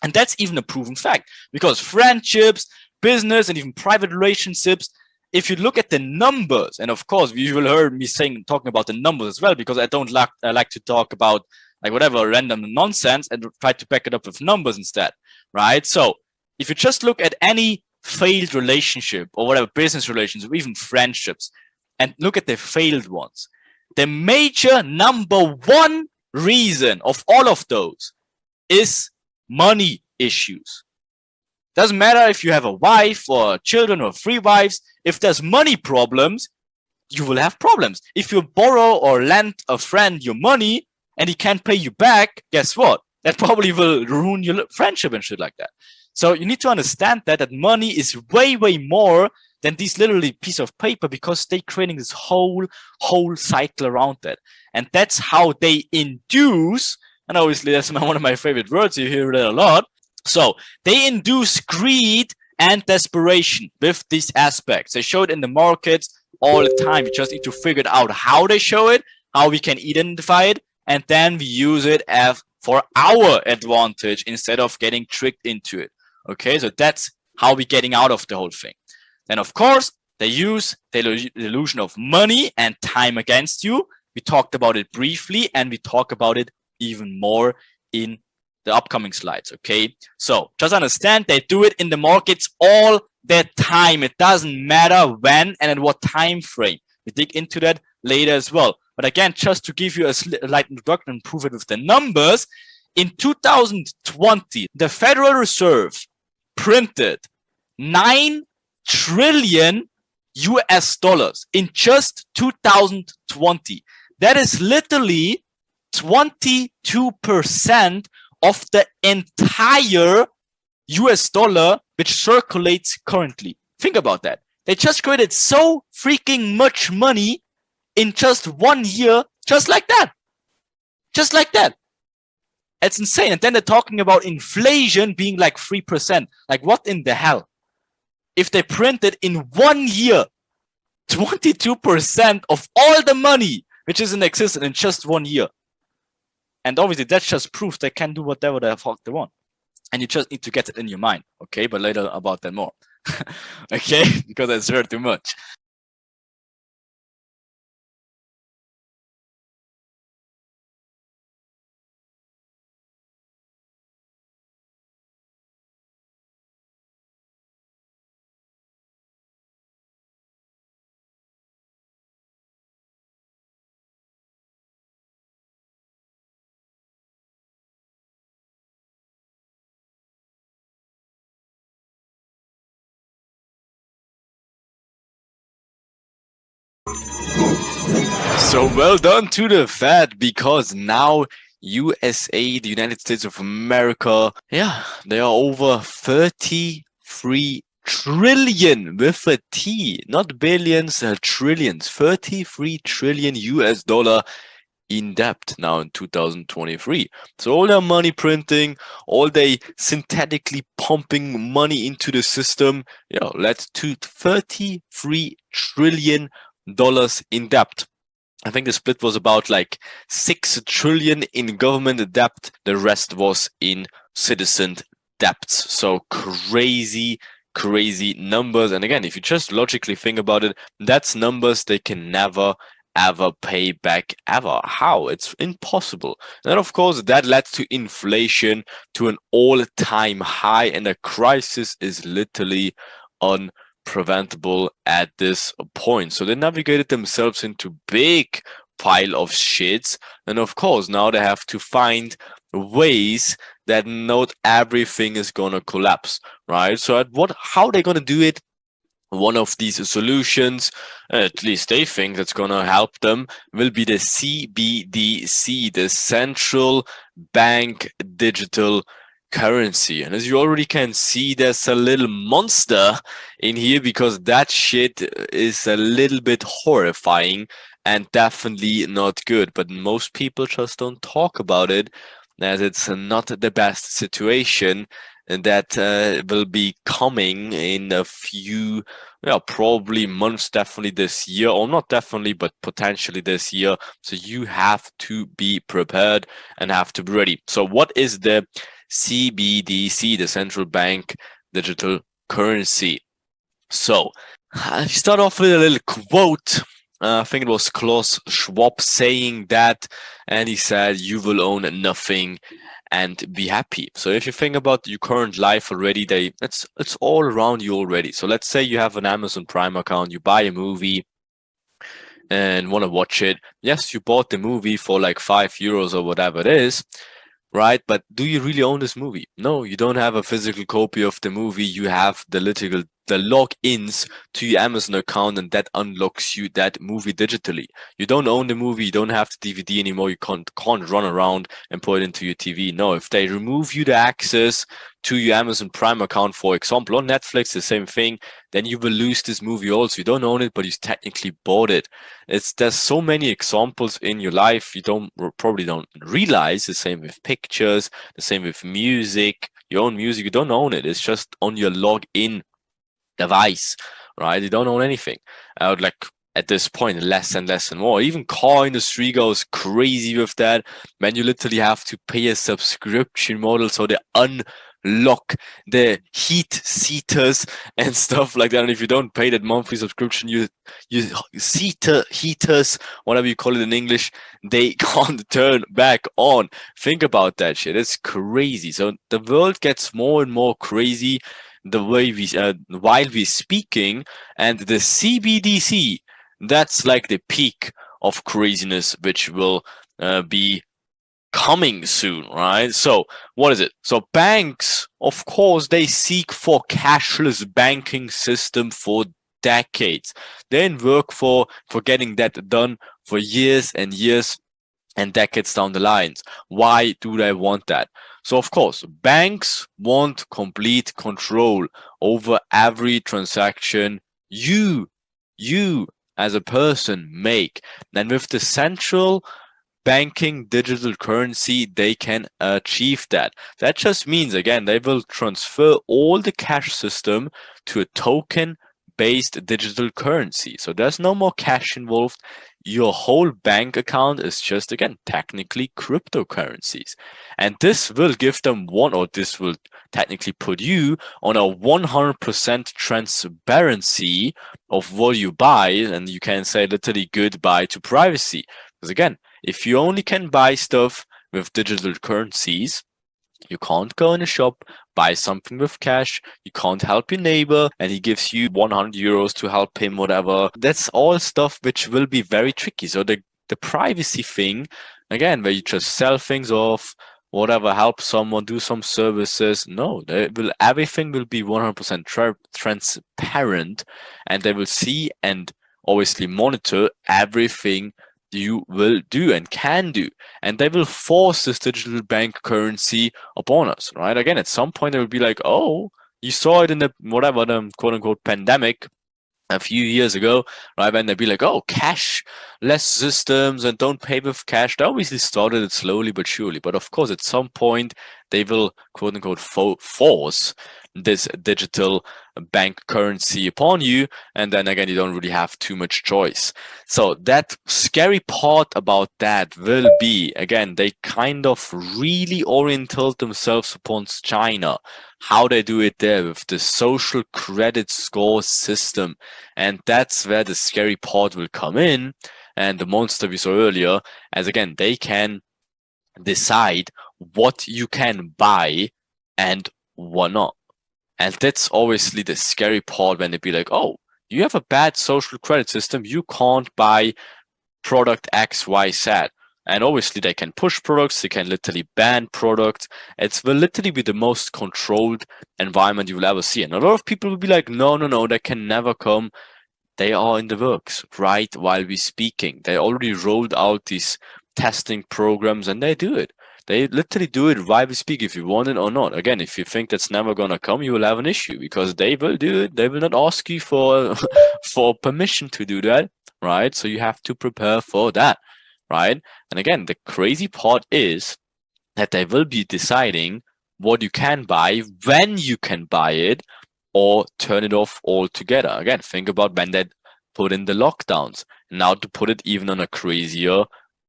And that's even a proven fact, because friendships, business, and even private relationships, if you look at the numbers, and of course, you will hear me talking about the numbers as well, because I don't like to talk about like whatever random nonsense and try to back it up with numbers instead, right? So if you just look at any failed relationship or whatever, business relations or even friendships, and look at the failed ones, the major number one reason of all of those is money issues. Doesn't matter if you have a wife or children or 3 wives. If there's money problems, you will have problems. If you borrow or lend a friend your money and he can't pay you back, guess what? That probably will ruin your friendship and shit like that. So you need to understand that money is way, way more than these literally piece of paper, because they're creating this whole cycle around that. And that's how they induce, and obviously that's one of my favorite words, you hear it a lot. So they induce greed and desperation with these aspects. They show it in the markets all the time. You just need to figure out how they show it, how we can identify it, and then we use it as for our advantage instead of getting tricked into it. Okay, so that's how we're getting out of the whole thing. Then, of course, they use the illusion of money and time against you. We talked about it briefly, and we talk about it even more in the upcoming slides. Okay, so just understand they do it in the markets all the time. It doesn't matter when and at what time frame. We dig into that later as well. But again, just to give you a light introduction and prove it with the numbers, in 2020, the Federal Reserve printed 9 trillion US dollars in just 2020. That is literally 22% of the entire US dollar which circulates currently. Think about that. They just created so freaking much money in just 1 year, just like that. Just like that. It's insane. And then they're talking about inflation being like 3%. Like, what in the hell? If they printed in 1 year 22% of all the money which is in existence in just 1 year. And obviously that's just proof they can do whatever the fuck they want. And you just need to get it in your mind. Okay, but later about that more. Okay, because I swear too much. So well done to the Fed, because now USA, the United States of America, yeah, they are over 33 trillion with a T, not billions, trillions, 33 trillion US dollar in debt now in 2023. So all their money printing, all they synthetically pumping money into the system, led to 33 trillion dollars in debt. I think the split was about like 6 trillion in government debt. The rest was in citizen debts. So crazy crazy numbers. And again, if you just logically think about it, that's numbers they can never ever pay back ever. How? It's impossible. And then of course that led to inflation to an all-time high, and a crisis is literally unpreventable at this point. So they navigated themselves into big pile of shits, and of course now they have to find ways that not everything is gonna collapse, right? So how they gonna do it? One of these solutions, at least they think that's gonna help them, will be the CBDC, the central bank digital currency. And as you already can see, there's a little monster in here, because that shit is a little bit horrifying and definitely not good. But most people just don't talk about it, as it's not the best situation that will be coming in a few, probably months, definitely this year, or not definitely, but potentially this year. So you have to be prepared and have to be ready. So what is the CBDC, the central bank digital currency? So I start off with a little quote. I think it was Klaus Schwab saying that, and he said, "You will own nothing and be happy." So if you think about your current life already, it's all around you already. So let's say you have an Amazon Prime account, you buy a movie and want to watch it. Yes, you bought the movie for like €5 or whatever it is, right? But do you really own this movie? No, you don't have a physical copy of the movie. You have the logins to your Amazon account, and that unlocks you that movie digitally. You don't own the movie. You don't have the DVD anymore. You can't run around and put it into your TV. No, if they remove you the access to your Amazon Prime account, for example, on Netflix, the same thing, then you will lose this movie also. You don't own it, but you technically bought it. There's so many examples in your life you probably don't realize. The same with pictures, the same with music. Your own music, you don't own it. It's just on your login device, right? You don't own anything. I would like at this point less and less and more. Even car industry goes crazy with that. Man, you literally have to pay a subscription model, so they unlock the heat seaters and stuff like that. And if you don't pay that monthly subscription, you heaters, whatever you call it in English, they can't turn back on. Think about that shit. It's crazy. So the world gets more and more crazy the way we while we're speaking, and the CBDC, that's like the peak of craziness, which will be coming soon, right? So what is it? So banks, of course, they seek for cashless banking system for decades. They work for getting that done for years and years and decades down the lines. Why do they want that? So of course, banks want complete control over every transaction you as a person make. And with the central banking digital currency, they can achieve that. That just means, again, they will transfer all the cash system to a token-based digital currency. So there's no more cash involved. Your whole bank account is just, again, technically cryptocurrencies. And this will give them this will technically put you on a 100% transparency of what you buy, and you can say literally goodbye to privacy. Because again, if you only can buy stuff with digital currencies, you can't go in a shop, buy something with cash, you can't help your neighbor, and he gives you €100 to help him, whatever. That's all stuff which will be very tricky. So the privacy thing, again, where you just sell things off, whatever, help someone do some services. No, everything will be 100% transparent, and they will see and obviously monitor everything you will do and can do. And they will force this digital bank currency upon us, right? Again, at some point, they will be like, oh, you saw it in the quote unquote pandemic a few years ago, right? And they'd be like, oh, cashless systems and don't pay with cash. They obviously started it slowly but surely. But of course, at some point, they will quote unquote force this digital bank currency upon you, and then again you don't really have too much choice. So that scary part about that will be, again, they kind of really orientate themselves upon China, how they do it there with the social credit score system, and that's where the scary part will come in. And the monster we saw earlier, as again they can decide what you can buy and what not. And that's obviously the scary part, when they be like, oh, you have a bad social credit system, you can't buy product X, Y, Z. And obviously they can push products, they can literally ban products. It will literally be the most controlled environment you will ever see. And a lot of people will be like, no, that can never come. They are in the works right while we're speaking. They already rolled out these testing programs, and they do it. They literally do it while we speak, if you want it or not. Again, if you think that's never gonna come, you will have an issue, because they will do it. They will not ask you for for permission to do that, right? So you have to prepare for that, right? And again, the crazy part is that they will be deciding what you can buy, when you can buy it, or turn it off altogether. Again, think about when they put in the lockdowns. Now to put it even on a crazier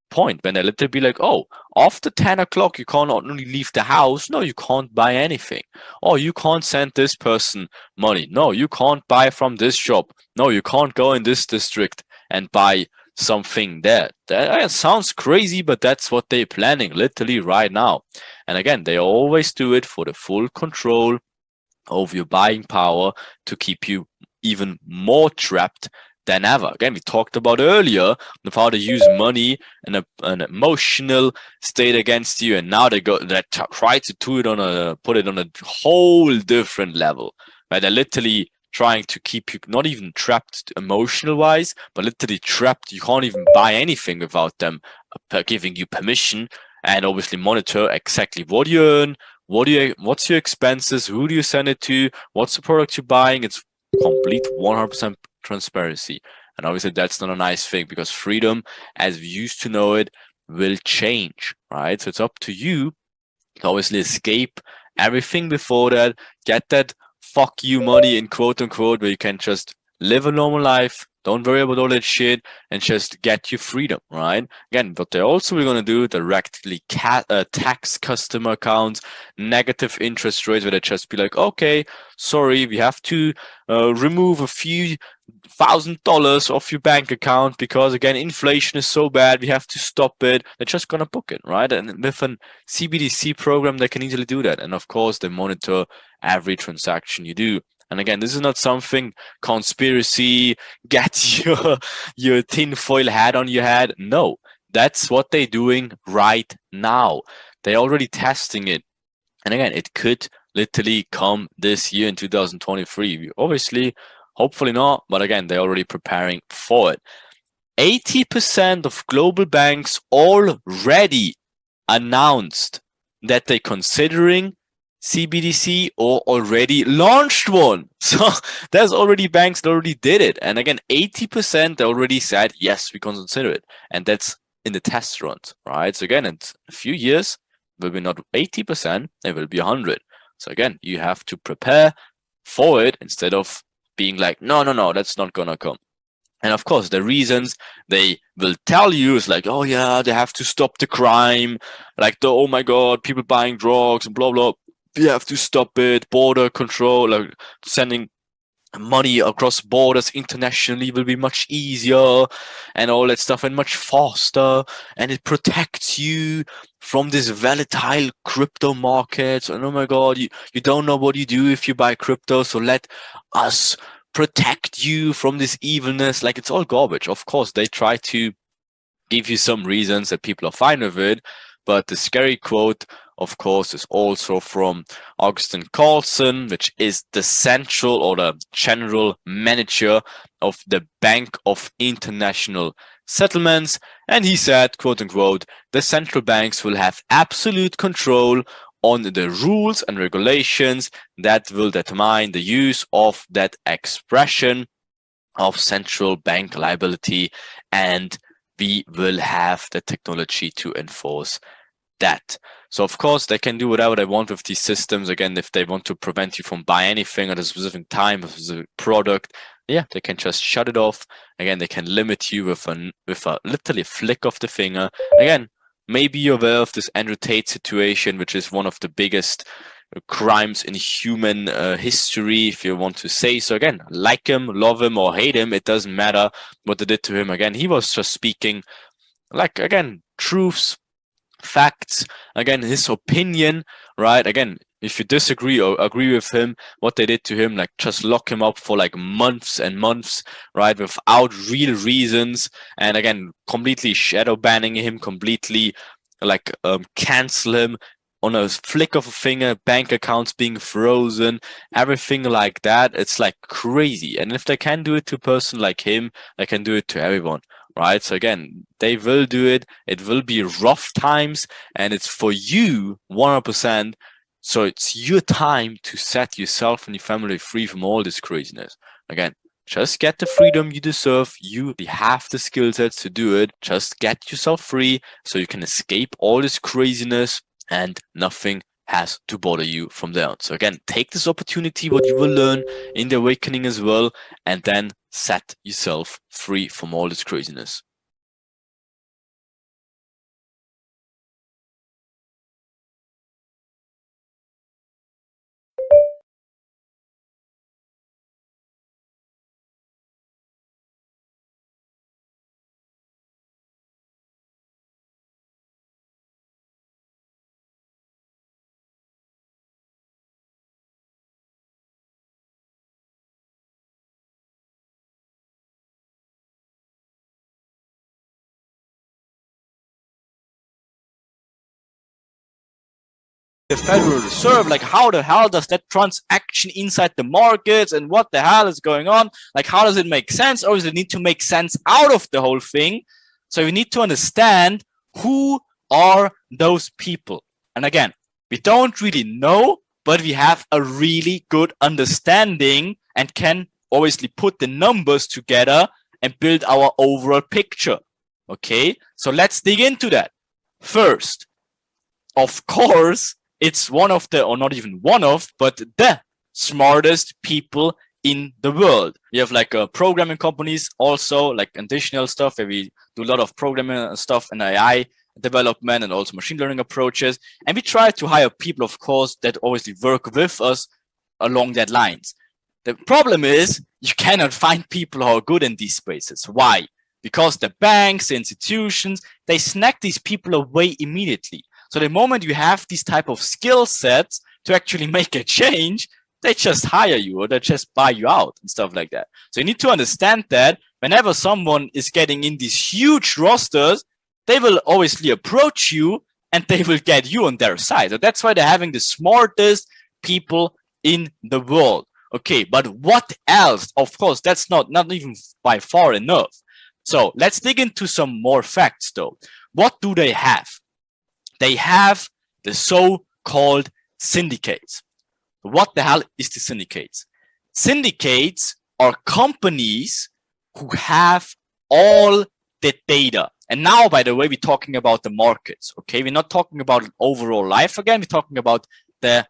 point, when they literally be like, oh, after 10 o'clock you can't not only leave the house, no, you can't buy anything. Oh, you can't send this person money. No, you can't buy from this shop. No, you can't go in this district and buy something there. That sounds crazy, but that's what they're planning literally right now. And again, they always do it for the full control of your buying power, to keep you even more trapped than ever. Again, we talked about earlier of how they use money and an emotional state against you, and now they try to put it on a whole different level, where they're literally trying to keep you not even trapped emotional wise, but literally trapped. You can't even buy anything without them giving you permission, and obviously monitor exactly what you earn, what's your expenses, who do you send it to, what's the product you're buying. It's complete 100% transparency. And obviously that's not a nice thing, because freedom as we used to know it will change, right? So it's up to you to obviously escape everything before that, get that fuck you money in quote unquote, where you can just live a normal life, don't worry about all that shit, and just get your freedom, right? Again, what they're also going to do, directly tax customer accounts, negative interest rates, where they just be like, okay, sorry, we have to remove a few $1,000 off your bank account, because again, inflation is so bad, we have to stop it. They're just going to book it, right? And with a CBDC program, they can easily do that. And of course, they monitor every transaction you do. And again, this is not something conspiracy, get your tinfoil hat on your head. No, that's what they're doing right now. They're already testing it. And again, it could literally come this year in 2023. Obviously, hopefully not, but again, they're already preparing for it. 80% of global banks already announced that they're considering CBDC or already launched one. So there's already banks that already did it. And again, 80% already said, yes, we can consider it. And that's in the test runs, right? So again, in a few years, it will be not 80%, it will be 100. So again, you have to prepare for it instead of being like, no, that's not gonna come. And of course, the reasons they will tell you is like, oh yeah, they have to stop the crime, like oh my god, people buying drugs and blah blah. We have to stop it. Border control, like sending money across borders internationally will be much easier and all that stuff, and much faster, and it protects you from this volatile crypto markets. And oh my god, you don't know what you do if you buy crypto, so let us protect you from this evilness. Like, it's all garbage. Of course, they try to give you some reasons that people are fine with it, but the scary quote, of course, is also from Augustin Carlson, which is the central or the general manager of the Bank of International Settlements. And he said, quote unquote, the central banks will have absolute control on the rules and regulations that will determine the use of that expression of central bank liability, and we will have the technology to enforce that. So of course they can do whatever they want with these systems. Again, if they want to prevent you from buying anything at a specific time, a specific product, yeah, they can just shut it off. Again, they can limit you with a literally flick of the finger. Again, maybe you're aware of this Andrew Tate situation, which is one of the biggest crimes in human history, if you want to say so. Again, like him, love him, or hate him, it doesn't matter what they did to him. Again, he was just speaking, like, again, truths, facts, again, his opinion, right? Again, if you disagree or agree with him, what they did to him, like just lock him up for like months and months, right, without real reasons, and again, completely shadow banning him, completely like cancel him on a flick of a finger, bank accounts being frozen, everything like that. It's like crazy. And if they can do it to a person like him, they can do it to everyone, right? So again, they will do it. It will be rough times, and it's for you 100%. So it's your time to set yourself and your family free from all this craziness. Again, just get the freedom you deserve. You have the skill sets to do it. Just get yourself free so you can escape all this craziness, and nothing has to bother you from there on. So again, take this opportunity, what you will learn in the awakening as well, and then set yourself free from all this craziness. The Federal Reserve, like how the hell does that transaction inside the markets, and what the hell is going on? Like, how does it make sense, or does it need to make sense out of the whole thing? So we need to understand who are those people. And again, we don't really know, but we have a really good understanding and can obviously put the numbers together and build our overall picture. Okay, so let's dig into that. First, of course, it's one of the, or not even one of, but the smartest people in the world. We have like programming companies also, like additional stuff where we do a lot of programming stuff and AI development and also machine learning approaches. And we try to hire people, of course, that obviously work with us along that lines. The problem is you cannot find people who are good in these spaces. Why? Because the banks, the institutions, they snag these people away immediately. So the moment you have these type of skill sets to actually make a change, they just hire you or they just buy you out and stuff like that. So you need to understand that whenever someone is getting in these huge rosters, they will obviously approach you and they will get you on their side. So that's why they're having the smartest people in the world. Okay, but what else? Of course, that's not even by far enough. So let's dig into some more facts though. What do they have? They have the so-called syndicates. What the hell is the syndicates? Syndicates are companies who have all the data. And now, by the way, we're talking about the markets. Okay, we're not talking about overall life again. We're talking about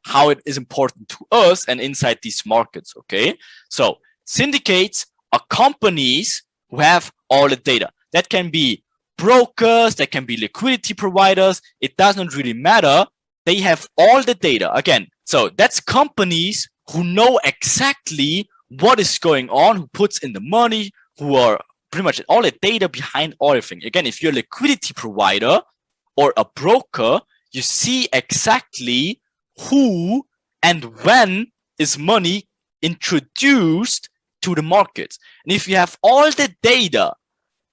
how it is important to us and inside these markets. Okay, so syndicates are companies who have all the data. That can be brokers, that can be liquidity providers. It doesn't really matter. They have all the data. Again, so that's companies who know exactly what is going on, who puts in the money, who are pretty much all the data behind everything. Again, if you're a liquidity provider or a broker, you see exactly who and when is money introduced to the markets. And if you have all the data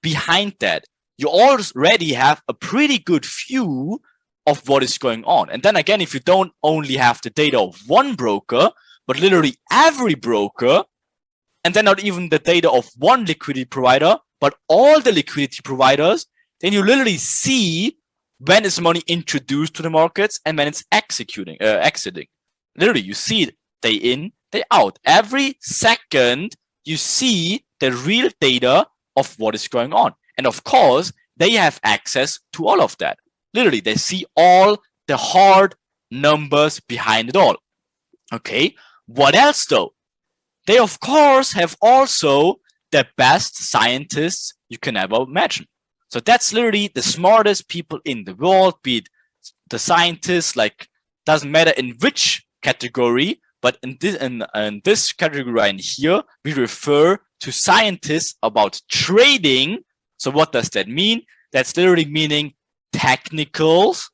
behind that, you already have a pretty good view of what is going on. And then again, if you don't only have the data of one broker, but literally every broker, and then not even the data of one liquidity provider, but all the liquidity providers, then you literally see when is money introduced to the markets and when it's exiting. Literally, you see it day in, day out. Every second, you see the real data of what is going on. And of course, they have access to all of that. Literally, they see all the hard numbers behind it all. Okay, what else though? They of course have also the best scientists you can ever imagine. So that's literally the smartest people in the world, be it the scientists, like doesn't matter in which category, but in this category right here, we refer to scientists about trading. So what does that mean? That's literally meaning technicals,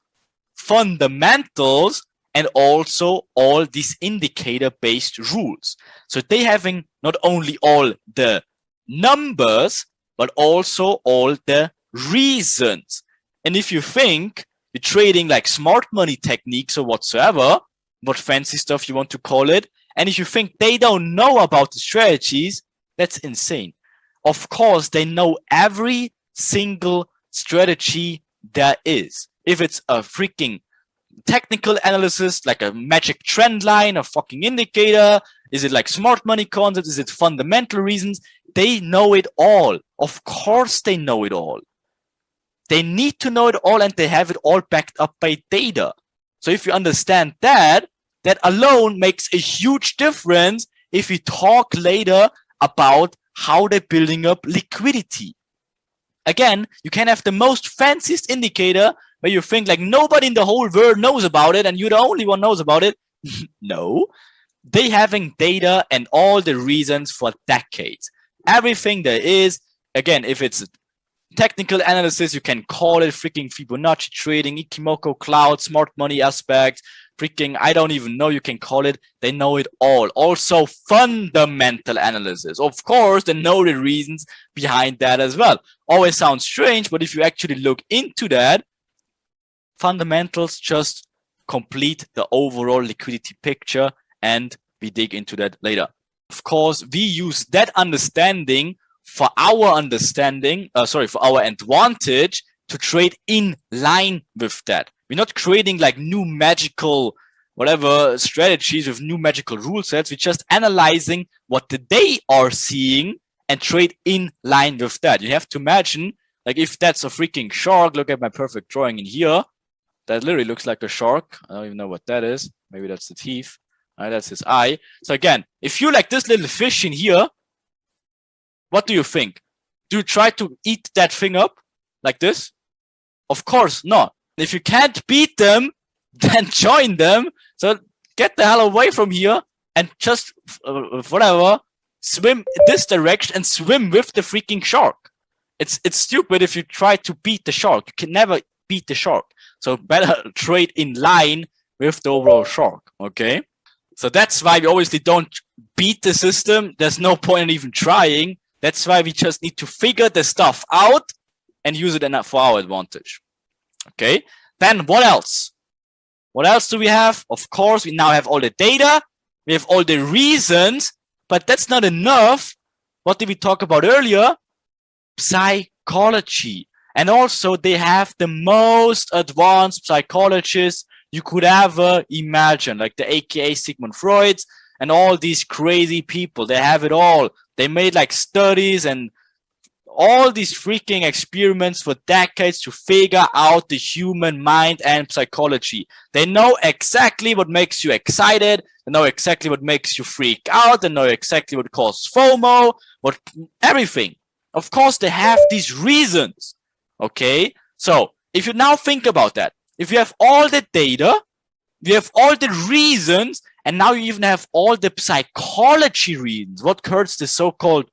fundamentals, and also all these indicator-based rules. So they having not only all the numbers, but also all the reasons. And if you think you're trading like smart money techniques or whatsoever, what fancy stuff you want to call it, and if you think they don't know about the strategies, that's insane. Of course, they know every single strategy there is. If it's a freaking technical analysis, like a magic trend line, a fucking indicator, is it like smart money concepts, is it fundamental reasons? They know it all. Of course they know it all. They need to know it all, and they have it all backed up by data. So if you understand that, that alone makes a huge difference if we talk later about how they're building up liquidity. Again, you can have the most fanciest indicator where you think like nobody in the whole world knows about it and you're the only one knows about it. No, they having data and all the reasons for decades. Everything there is, again, if it's technical analysis, you can call it freaking Fibonacci trading, Ichimoku cloud, smart money aspect, freaking, I don't even know, you can call it, they know it all. Also fundamental analysis. Of course, they know the reasons behind that as well. Always sounds strange, but if you actually look into that, fundamentals just complete the overall liquidity picture, and we dig into that later. Of course, we use that understanding for our understanding, for our advantage to trade in line with that. We're not creating like new magical whatever strategies with new magical rule sets. We're just analyzing what they are seeing and trade in line with that. You have to imagine, like, if that's a freaking shark, look at my perfect drawing in here. That literally looks like a shark. I don't even know what that is. Maybe that's the teeth. That's his eye. So again, if you like this little fish in here, what do you think? Do you try to eat that thing up like this? Of course not. If you can't beat them, then join them. So get the hell away from here and just whatever, swim this direction and swim with the freaking shark. It's stupid if you try to beat the shark. You can never beat the shark. So better trade in line with the overall shark. Okay. So that's why we obviously don't beat the system. There's no point in even trying. That's why we just need to figure the stuff out and use it for our advantage. Okay, then what else? What else do we have? Of course, we now have all the data. We have all the reasons, but that's not enough. What did we talk about earlier? Psychology. And also they have the most advanced psychologists you could ever imagine, like the AKA Sigmund Freud's and all these crazy people. They have it all. They made like studies and all these freaking experiments for decades to figure out the human mind and psychology. They know exactly what makes you excited. They know exactly what makes you freak out. They know exactly what causes FOMO, what everything. Of course, they have these reasons. Okay, so if you now think about that, if you have all the data, you have all the reasons, and now you even have all the psychology reasons. What hurts the so-called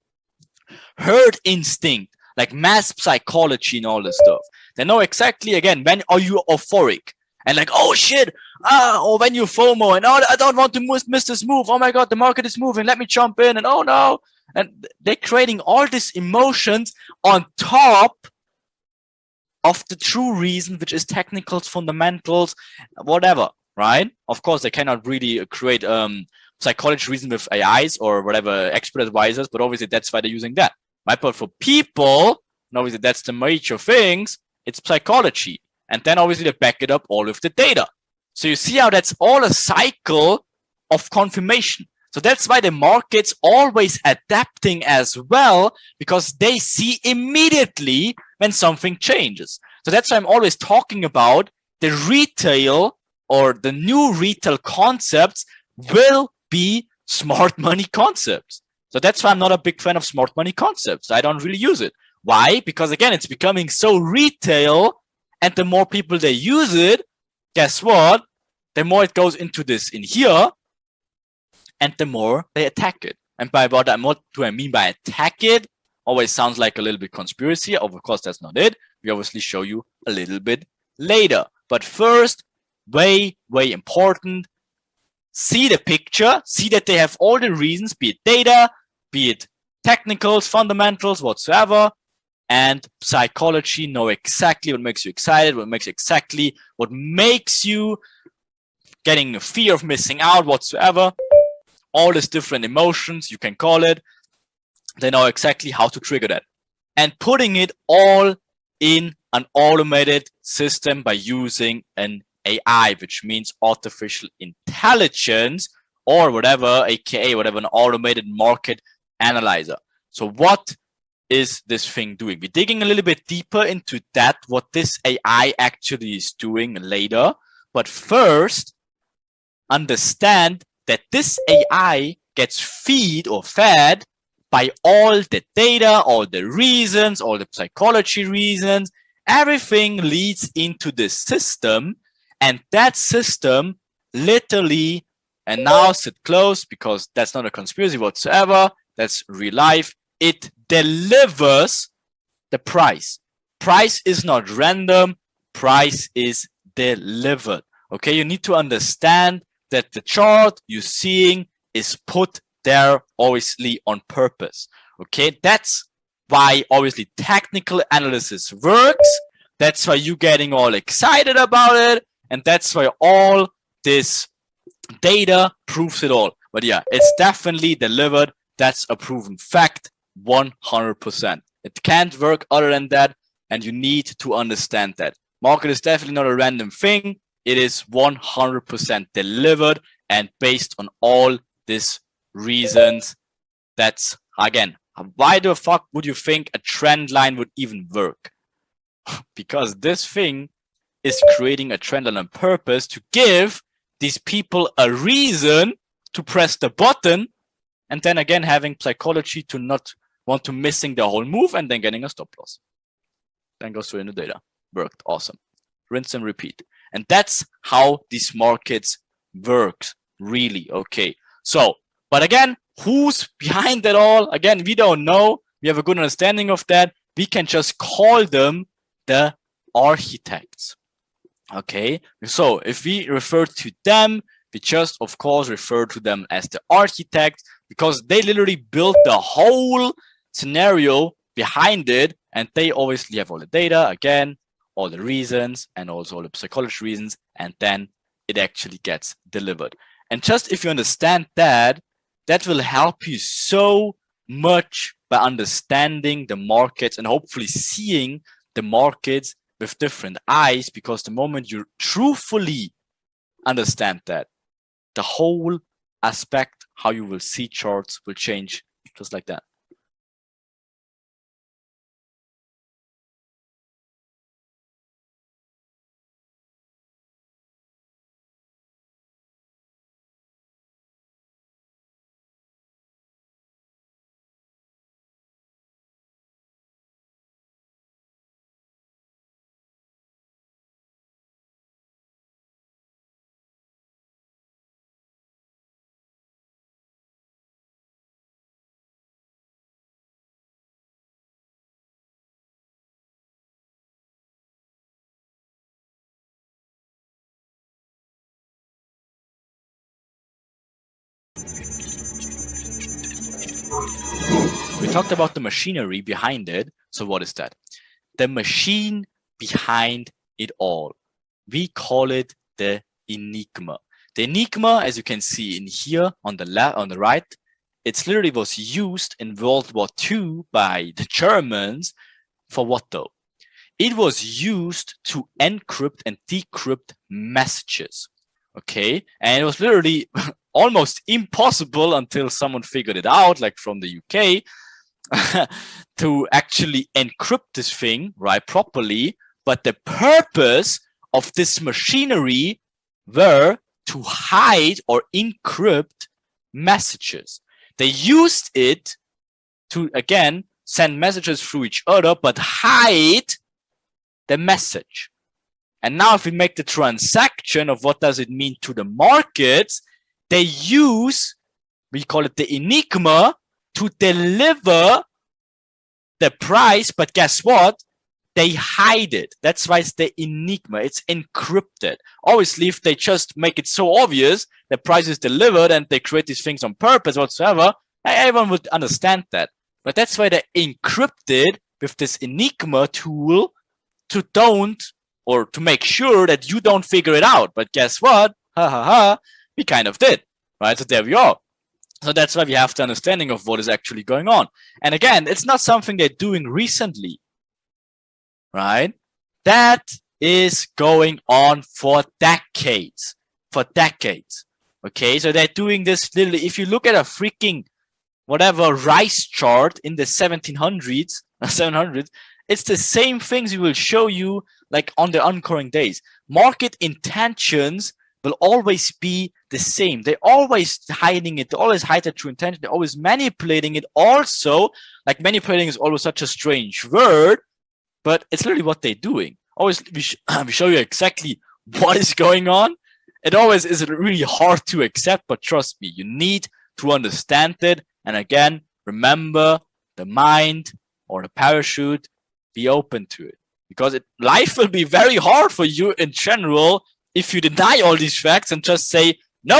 herd instinct, like mass psychology and all this stuff. They know exactly, again, when are you euphoric and like, oh shit, or when you FOMO and oh, I don't want to miss this move. Oh my God, the market is moving. Let me jump in and oh no. And they're creating all these emotions on top of the true reason, which is technicals, fundamentals, whatever, right? Of course, they cannot really create psychology reason with AIs or whatever expert advisors, but obviously that's why they're using that. Right? But for people, and obviously that's the major things, it's psychology. And then obviously they back it up all with the data. So you see how that's all a cycle of confirmation. So that's why the market's always adapting as well, because they see immediately when something changes. So that's why I'm always talking about the retail or the new retail concepts will be smart money concepts. So that's why I'm not a big fan of smart money concepts. I don't really use it. Why? Because again, it's becoming so retail, and the more people they use it, guess what? The more it goes into this in here, and the more they attack it. And by what do I mean by attack it? Always sounds like a little bit conspiracy. Of course, that's not it. We obviously show you a little bit later. But first, way important, see the picture, see that they have all the reasons, be it data, be it technicals, fundamentals, whatsoever, and psychology, know exactly what makes you excited, what makes you getting a fear of missing out, whatsoever. All these different emotions, you can call it. They know exactly how to trigger that. And putting it all in an automated system by using an AI, which means artificial intelligence, or whatever, aka whatever, an automated market analyzer. So what is this thing doing? We're digging a little bit deeper into that, what this AI actually is doing later. But first, understand that this AI gets fed by all the data, all the reasons, all the psychology reasons. Everything leads into this system, and that system literally, and now sit close because that's not a conspiracy whatsoever, that's real life, it delivers the price. Price is not random, price is delivered. Okay, you need to understand that the chart you're seeing is put there obviously on purpose. Okay, that's why obviously technical analysis works. That's why you're getting all excited about it, and that's why all this data proves it all. But yeah, it's definitely delivered. That's a proven fact, 100%. It can't work other than that, and you need to understand that. Market is definitely not a random thing. It is 100% delivered and based on all these reasons. That's, again, why the fuck would you think a trend line would even work? Because this thing is creating a trend line on purpose to give these people a reason to press the button, and then again having psychology to not want to missing the whole move and then getting a stop loss. Then goes straight into data. Worked. Awesome. Rinse and repeat. And that's how these markets work, really. Okay. So, but again, who's behind that all? Again, we don't know. We have a good understanding of that. We can just call them the architects. Okay. So if we refer to them, we just, of course, refer to them as the architects because they literally built the whole scenario behind it, and they obviously have all the data, again, all the reasons, and also all the psychology reasons, and then it actually gets delivered. And just if you understand that, that will help you so much by understanding the markets and hopefully seeing the markets with different eyes, because the moment you truthfully understand that, the whole aspect, how you will see charts will change just like that. We talked about the machinery behind it. So what is that? The machine behind it all. We call it the enigma. The enigma, as you can see in here on the left, on the right, it literally was used in World War II by the Germans for what though? It was used to encrypt and decrypt messages. Okay, and it was literally almost impossible until someone figured it out, like from the UK, to actually encrypt this thing, right, properly, but the purpose of this machinery were to hide or encrypt messages. They used it to, again, send messages through each other, but hide the message. And now if we make the transaction of what does it mean to the markets, they use, we call it the enigma, to deliver the price, but guess what? They hide it. That's why it's the enigma. It's encrypted. Obviously, if they just make it so obvious, the price is delivered and they create these things on purpose whatsoever, everyone would understand that. But that's why they encrypted with this enigma tool to to make sure that you don't figure it out. But guess what? We kind of did, right? So there we are. So that's why we have the understanding of what is actually going on. And again, it's not something they're doing recently, right? That is going on for decades, okay? So they're doing this literally, if you look at a freaking whatever rice chart in the 1700s, 700s, it's the same things we will show you like on the oncurring days. Market intentions will always be the same. They're always hiding it. They always hide their true intention. They're always manipulating it also. Like manipulating is always such a strange word, but it's literally what they're doing. Always we show you exactly what is going on. It always is really hard to accept, but trust me, you need to understand it. And again, remember the mind or the parachute, be open to it. Because life will be very hard for you in general if you deny all these facts and just say, no,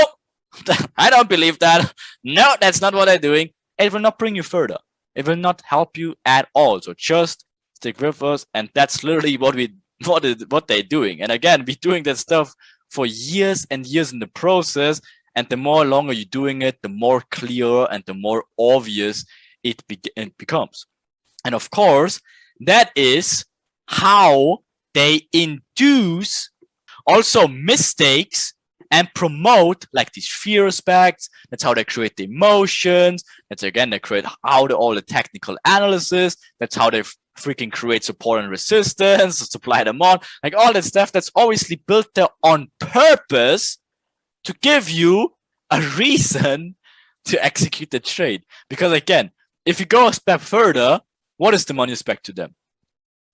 I don't believe that. No, that's not what I'm doing. It will not bring you further. It will not help you at all. So just stick with us. And that's literally what they're doing. And again, we're doing that stuff for years and years in the process. And the more longer you're doing it, the more clear and the more obvious it becomes. And of course, that is how they induce also mistakes and promote like these fear aspects. That's how they create the emotions. That's again, they create all the technical analysis. That's how they freaking create support and resistance, supply them on, like all that stuff that's obviously built there on purpose to give you a reason to execute the trade. Because again, if you go a step further, what is the money aspect to them?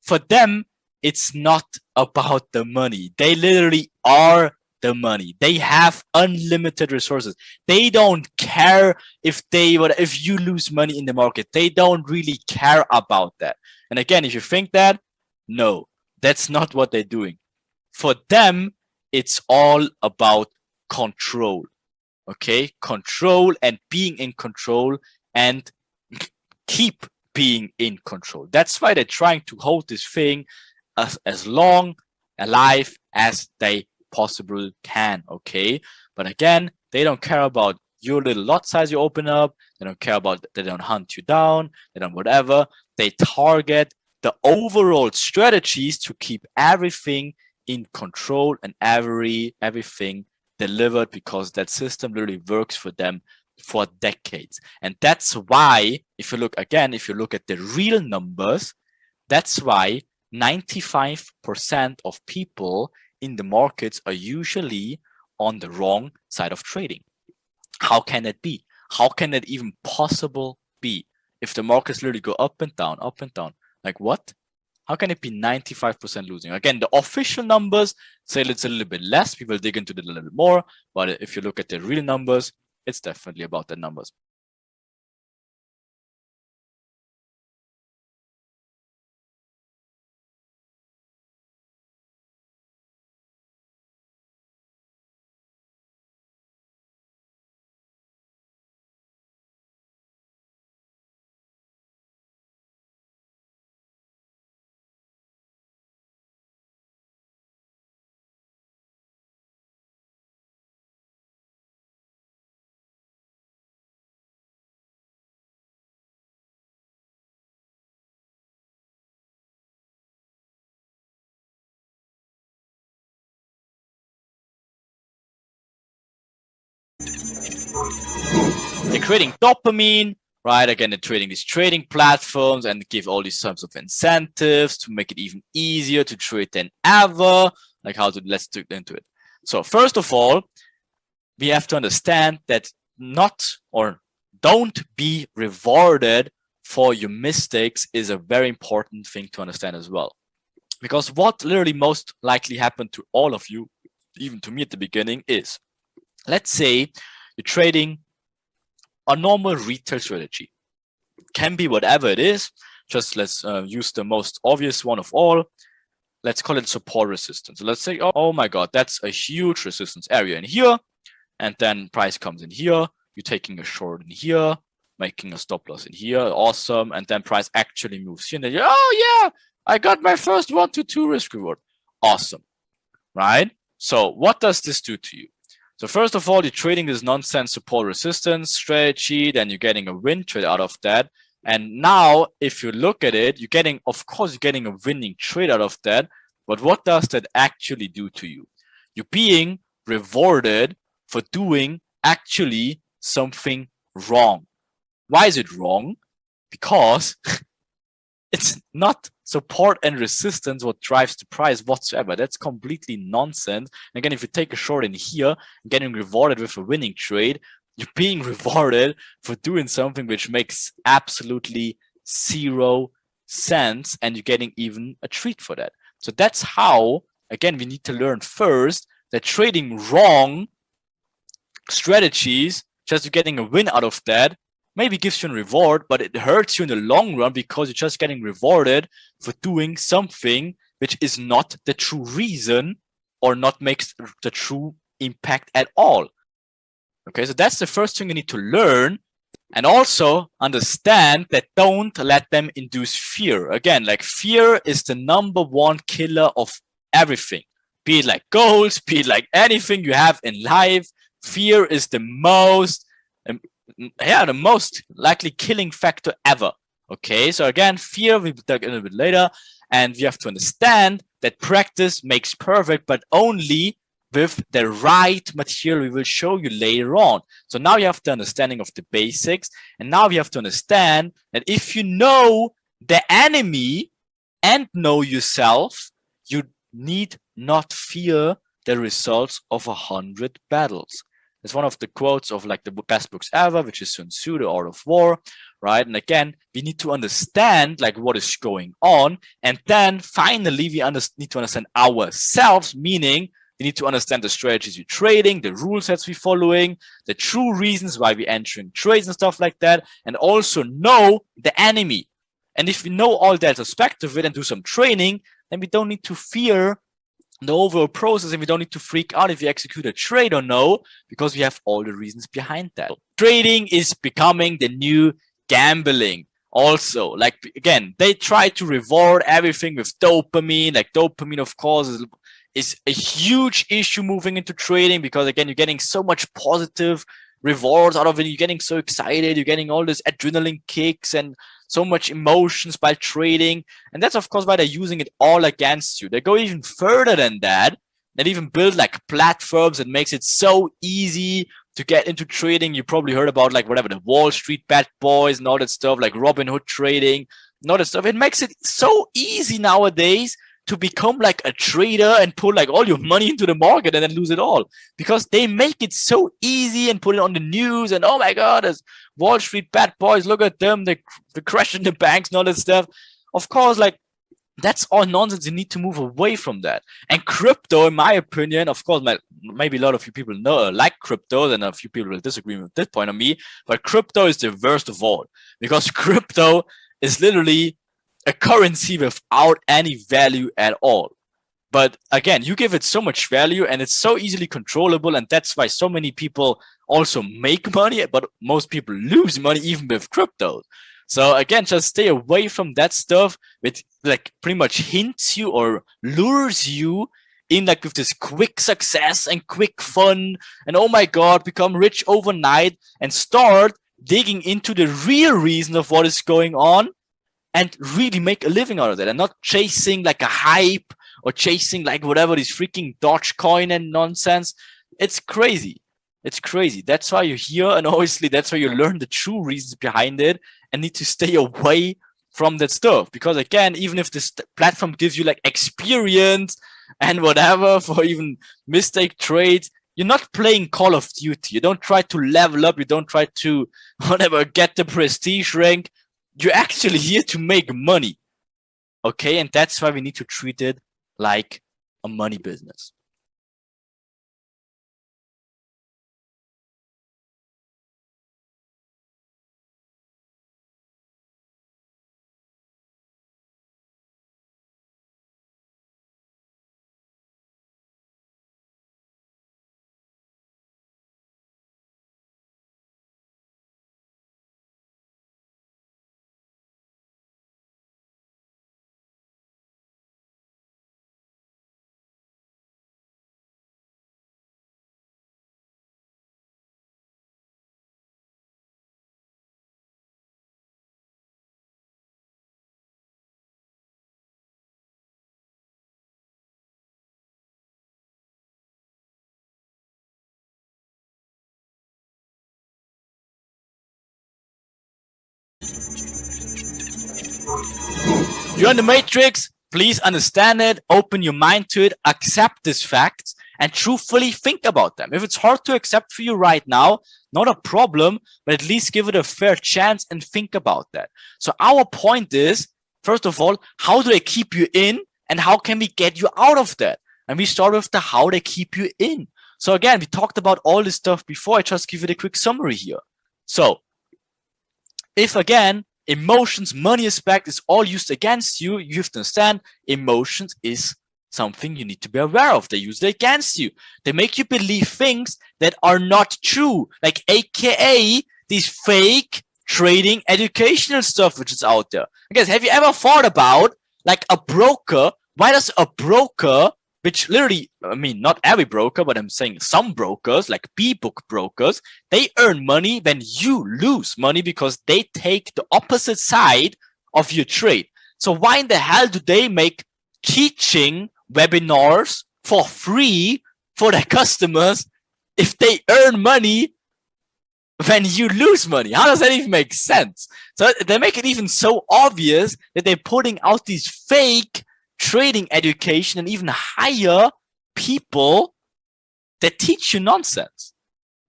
For them, it's not about the money. They literally are the money. They have unlimited resources. They don't care if you lose money in the market. They don't really care about that. And again, if you think that, no, that's not what they're doing. For them, it's all about control. Okay, control and being in control and keep being in control. That's why they're trying to hold this thing as long alive as they possibly can. Okay, but again, they don't care about your little lot size you open up. They don't care about, they don't hunt you down. They don't whatever. They target the overall strategies to keep everything in control and everything delivered, because that system literally works for them for decades. And that's why, if you look at the real numbers, that's why 95% of people in the markets are usually on the wrong side of trading. How can it be? How can it even possible be? If the markets literally go up and down, like what? How can it be 95% losing? Again, the official numbers say it's a little bit less. People dig into it a little bit more. But if you look at the real numbers, it's definitely about the numbers. They're creating dopamine, right? Again, they're trading these trading platforms and give all these types of incentives to make it even easier to trade than ever. Like how to, let's dig into it. So first of all, we have to understand that not or don't be rewarded for your mistakes is a very important thing to understand as well. Because what literally most likely happened to all of you, even to me at the beginning, is, let's say you're trading a normal retail strategy. Can be whatever it is. Just let's use the most obvious one of all. Let's call it support resistance. So let's say, oh my God, that's a huge resistance area in here. And then price comes in here. You're taking a short in here, making a stop loss in here. Awesome. And then price actually moves here. And then oh yeah, I got my first 1 to 2 risk reward. Awesome. Right? So what does this do to you? So first of all, you're trading this nonsense support resistance strategy, then you're getting a win trade out of that. And now if you look at it, you're getting, of course, you're getting a winning trade out of that. But what does that actually do to you? You're being rewarded for doing actually something wrong. Why is it wrong? Because it's not support and resistance what drives the price whatsoever. That's completely nonsense. And again, if you take a short in here, getting rewarded with a winning trade, you're being rewarded for doing something which makes absolutely zero sense, and you're getting even a treat for that. So that's how, again, we need to learn first that trading wrong strategies, just getting a win out of that, maybe gives you a reward, but it hurts you in the long run because you're just getting rewarded for doing something which is not the true reason or not makes the true impact at all. Okay, so that's the first thing you need to learn. And also understand that don't let them induce fear. Again, like fear is the #1 killer of everything. Be it like goals, be it like anything you have in life. Fear is the most likely killing factor ever. Okay, so again, fear, we'll talk a little bit later, and we have to understand that practice makes perfect, but only with the right material we will show you later on. So now you have the understanding of the basics, and now you have to understand that if you know the enemy and know yourself, you need not fear the results of 100 battles. It's one of the quotes of like the best books ever, which is Sun Tzu, The Art of War, right? And again, we need to understand like what is going on. And then finally, we need to understand ourselves, meaning we need to understand the strategies we're trading, the rule sets we're following, the true reasons why we're entering trades and stuff like that, and also know the enemy. And if we know all that aspect of it and do some training, then we don't need to fear the overall process, and we don't need to freak out if you execute a trade or no, because we have all the reasons behind that. Trading is becoming the new gambling. Also, like again, they try to reward everything with dopamine. Like dopamine, of course, is a huge issue moving into trading, because again, you're getting so much positive rewards out of it. You're getting so excited. You're getting all this adrenaline kicks and so much emotions by trading. And that's, of course, why they're using it all against you. They go even further than that. They even build like platforms that makes it so easy to get into trading. You probably heard about like whatever, the Wall Street bad boys and all that stuff, like Robinhood trading and all that stuff. It makes it so easy nowadays to become like a trader and put like all your money into the market and then lose it all, because they make it so easy and put it on the news. And oh my God, there's Wall Street bad boys, look at them, they're crashing the banks and all that stuff. Of course, like that's all nonsense. You need to move away from that. And crypto, in my opinion, of course, maybe a lot of you people know like crypto, and a few people will disagree with this point on me, but crypto is the worst of all, because crypto is literally a currency without any value at all. But again, you give it so much value and it's so easily controllable, and that's why so many people also make money, but most people lose money even with crypto. So again, just stay away from that stuff, which like pretty much hints you or lures you in like with this quick success and quick fun and oh my God, become rich overnight, and start digging into the real reason of what is going on and really make a living out of that, and not chasing like a hype or chasing like whatever this freaking Dogecoin and nonsense. It's crazy. It's crazy. That's why you're here, and obviously that's why you learn the true reasons behind it and need to stay away from that stuff. Because again, even if this platform gives you like experience and whatever for even mistake trades, you're not playing Call of Duty. You don't try to level up. You don't try to whatever get the prestige rank. You're actually here to make money. Okay, and that's why we need to treat it like a money business. You're in the matrix. Please understand it, open your mind to it, accept these facts, and truthfully think about them. If it's hard to accept for you right now, not a problem, but at least give it a fair chance and think about that. So our point is, first of all, how do they keep you in, and how can we get you out of that? And we start with the how they keep you in. So again, we talked about all this stuff before. I just give it a quick summary here. So if again, emotions, money aspect is all used against you, you have to understand emotions is something you need to be aware of. They use it against you. They make you believe things that are not true, like AKA these fake trading educational stuff which is out there. Guys, have you ever thought about like a broker? Why does a broker, which literally, I mean, not every broker, but I'm saying some brokers, like B-book brokers, they earn money when you lose money because they take the opposite side of your trade. So why in the hell do they make teaching webinars for free for their customers if they earn money when you lose money? How does that even make sense? So they make it even so obvious that they're putting out these fake trading education and even hire people that teach you nonsense,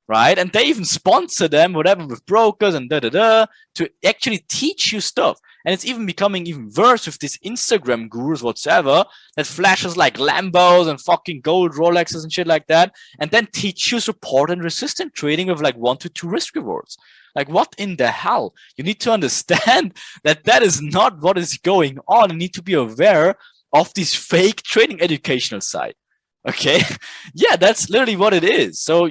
right? And they even sponsor them, whatever, with brokers and to actually teach you stuff. And it's even becoming even worse with these Instagram gurus whatsoever that flashes like Lambos and fucking gold Rolexes and shit like that, and then teach you support and resistant trading with like 1 to 2 risk rewards. Like, what in the hell? You need to understand that that is not what is going on. You need to be aware of this fake trading educational side. Okay? Yeah, that's literally what it is. So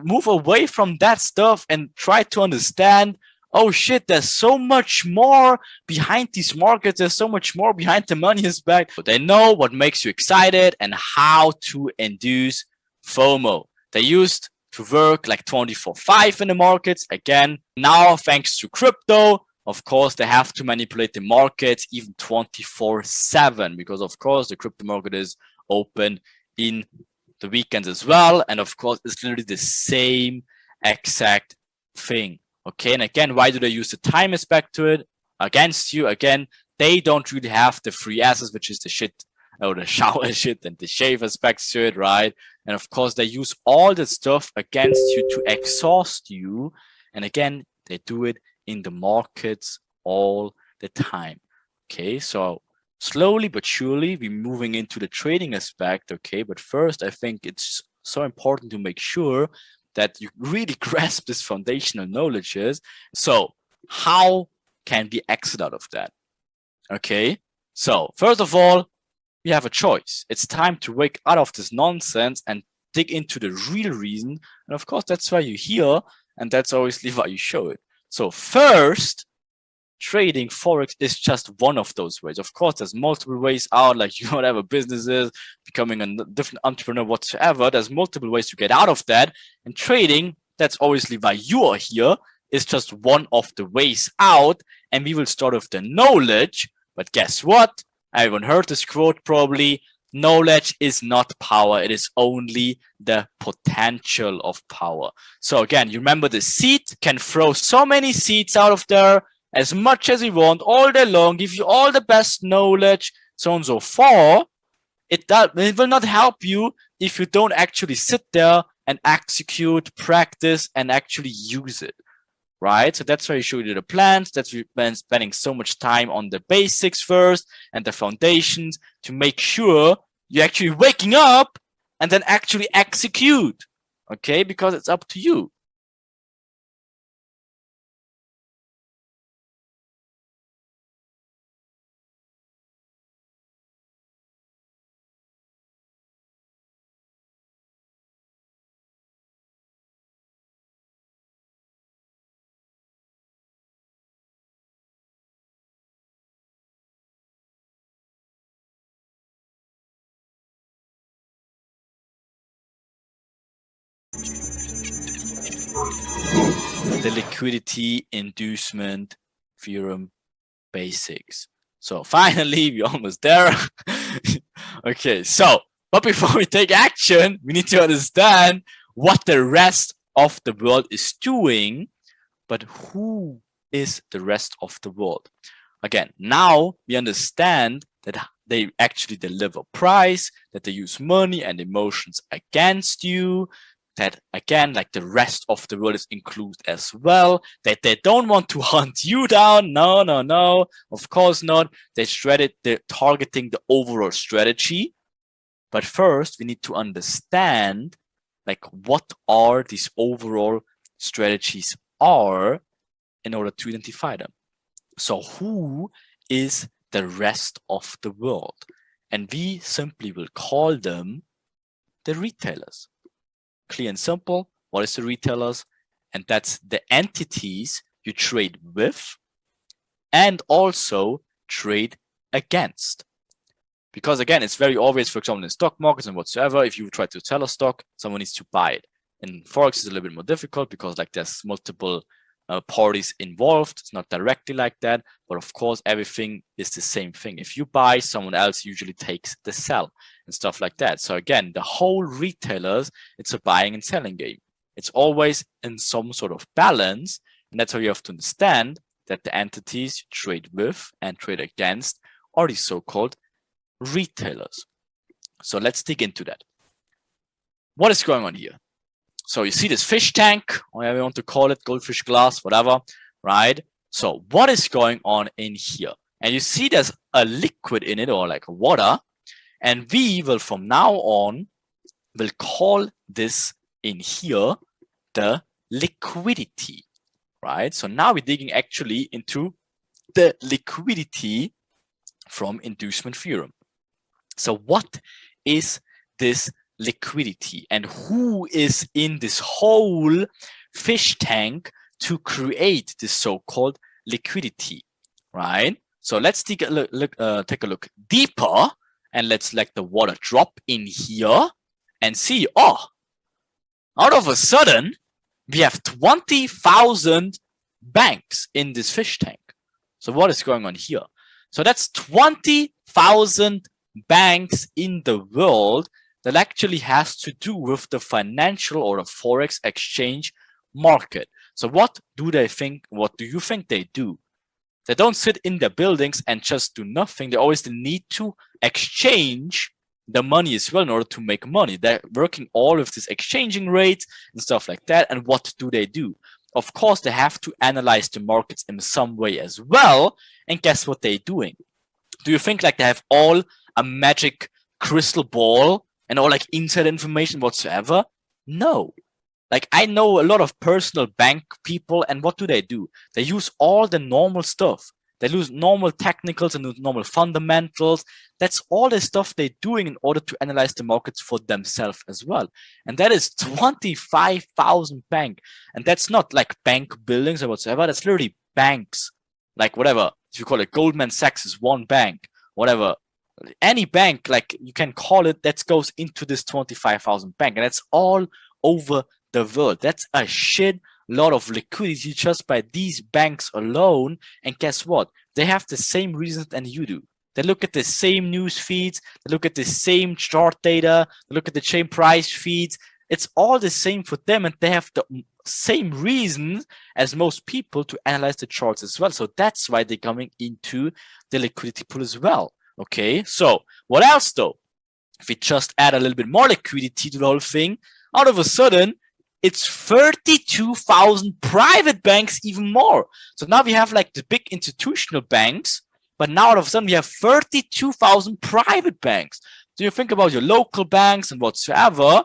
move away from that stuff and try to understand, oh shit, there's so much more behind these markets. There's so much more behind the money aspect. But they know what makes you excited and how to induce FOMO. They used to work like 24/5 in the markets. Again, now thanks to crypto, of course, they have to manipulate the markets even 24/7 because, of course, the crypto market is open in the weekends as well. And, of course, it's literally the same exact thing. Okay, and again, why do they use the time aspect to it against you? Again, they don't really have the free assets, which is the shit or the shower shit and the shave aspects to it, right? And, of course, they use all that stuff against you to exhaust you. And, again, they do it in the markets all the time. Okay, so slowly but surely we're moving into the trading aspect. Okay, but first I think it's so important to make sure that you really grasp this foundational knowledges. So how can we exit out of that? Okay, so first of all, we have a choice. It's time to wake out of this nonsense and dig into the real reason. And of course, that's why you're here, and that's obviously why you show it. So first, trading Forex is just one of those ways. Of course, there's multiple ways out, like you whatever businesses, becoming a different entrepreneur whatsoever. There's multiple ways to get out of that. And trading, that's obviously why you are here, is just one of the ways out. And we will start with the knowledge. But guess what? Everyone heard this quote probably. knowledge is not power. It is only the potential of power. So again, you remember the seed can throw so many seeds out of there as much as we want all day long, give you all the best knowledge, so on and so forth. It will not help you if you don't actually sit there and execute, practice, and actually use it. Right? So that's why you show you the plans. That's why we've been spending so much time on the basics first and the foundations to make sure you're actually waking up and then actually execute. Okay? Because it's up to you. The liquidity inducement theorem basics. So finally, we're almost there. Okay, so, but before we take action, we need to understand what the rest of the world is doing, but who is the rest of the world? Again, now we understand that they actually deliver price, that they use money and emotions against you, that again, like the rest of the world is included as well, that they don't want to hunt you down. No, of course not. They're targeting the overall strategy. But first, we need to understand like what are these overall strategies are in order to identify them. So who is the rest of the world? And we simply will call them the retailers. Clear and simple. What is the retailers? And that's the entities you trade with and also trade against. Because again, it's very obvious, for example, in stock markets and whatsoever, if you try to sell a stock, someone needs to buy it. In Forex, it's a little bit more difficult because like there's multiple parties involved. It's not directly like that, but of course, everything is the same thing. If you buy, someone else usually takes the sell and stuff like that. So again, the whole retailers, it's a buying and selling game. It's always in some sort of balance. And that's how you have to understand that the entities you trade with and trade against are the so-called retailers. So let's dig into that. What is going on here? So you see this fish tank, or whatever you want to call it, goldfish glass, whatever, right? So what is going on in here? And you see there's a liquid in it, or like water. And we will from now on, will call this in here the liquidity, right? So now we're digging actually into the liquidity from inducement theorem. So what is this liquidity and who is in this whole fish tank to create this so-called liquidity, right? So let's take a look deeper and let's let the water drop in here and see, oh, out of a sudden, we have 20,000 banks in this fish tank. So what is going on here? So that's 20,000 banks in the world that actually has to do with the financial or the Forex exchange market. So what do they think? What do you think they do? They don't sit in their buildings and just do nothing. They always need to exchange the money as well in order to make money. They're working all of this exchanging rates and stuff like that. And what do? Of course, they have to analyze the markets in some way as well. And guess what they're doing? Do you think like they have all a magic crystal ball and all like inside information whatsoever? No. Like I know a lot of personal bank people, and what do? They use all the normal stuff. They use normal technicals and normal fundamentals. That's all the stuff they're doing in order to analyze the markets for themselves as well. And that is 25,000 bank. And that's not like bank buildings or whatsoever. That's literally banks. Like whatever, if you call it Goldman Sachs is one bank, whatever. Any bank, like you can call it, that goes into this 25,000 bank. And that's all over the world. That's a shit lot of liquidity just by these banks alone. And guess what? They have the same reasons than you do. They look at the same news feeds, they look at the same chart data, they look at the same price feeds. It's all the same for them, and they have the same reasons as most people to analyze the charts as well. So that's why they're coming into the liquidity pool as well. Okay, so what else though? If we just add a little bit more liquidity to the whole thing, out of a sudden, it's 32,000 private banks, even more. So now we have like the big institutional banks, but now all of a sudden we have 32,000 private banks. So you think about your local banks and whatsoever,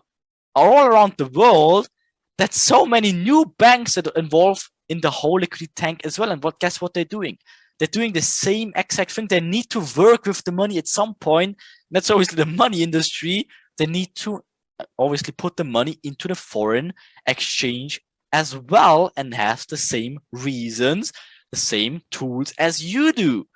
all around the world, that's so many new banks that are involved in the whole liquidity tank as well. And guess what they're doing? They're doing the same exact thing. They need to work with the money at some point. That's obviously the money industry. They need to obviously put the money into the foreign exchange as well, and has the same reasons, the same tools as you do.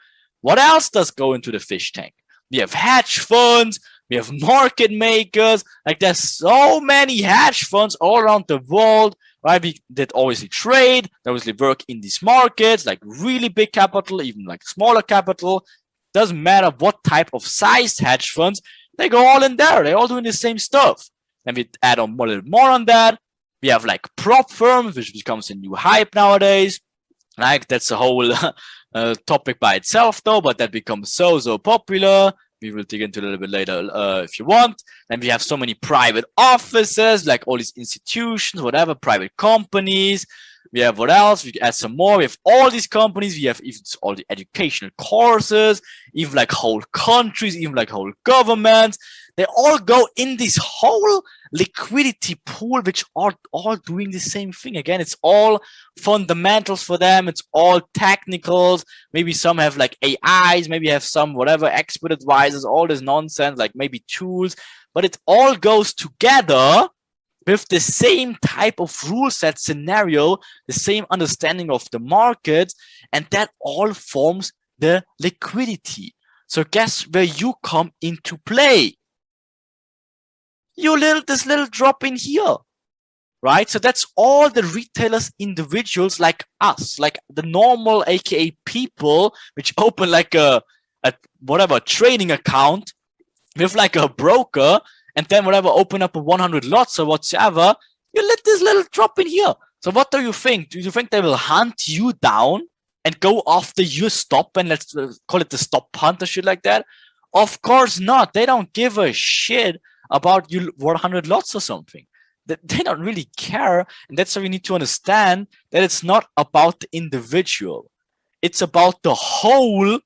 What else does go into the fish tank? We have hedge funds, we have market makers. Like there's so many hedge funds all around the world, right? That obviously trade, they obviously work in these markets, like really big capital, even like smaller capital. Doesn't matter what type of sized hedge funds, they go all in there. They're all doing the same stuff. And we add on a little more on that. We have like prop firms, which becomes a new hype nowadays. Like that's a whole topic by itself though, but that becomes so popular. We will dig into a little bit later if you want. And we have so many private offices, like all these institutions, whatever, private companies. We have what else? We add some more. We have all these companies. We have even all the educational courses, even like whole countries, even like whole governments. They all go in this whole liquidity pool, which are all doing the same thing. Again, it's all fundamentals for them. It's all technicals. Maybe some have like AIs, maybe have some whatever expert advisors, all this nonsense, like maybe tools, but it all goes together with the same type of rule set scenario, the same understanding of the markets, and that all forms the liquidity. So guess where you come into play? This little drop in here, right? So that's all the retailers, individuals like us, like the normal, aka people, which open like a whatever trading account with like a broker, and then whatever open up a 100 lots or whatsoever. You let this little drop in here. So what do you think? Do you think they will hunt you down and go after your stop, and let's call it the stop hunt or shit like that? Of course not. They don't give a shit about you 100 lots or something. They don't really care. And that's why we need to understand that it's not about the individual. It's about the whole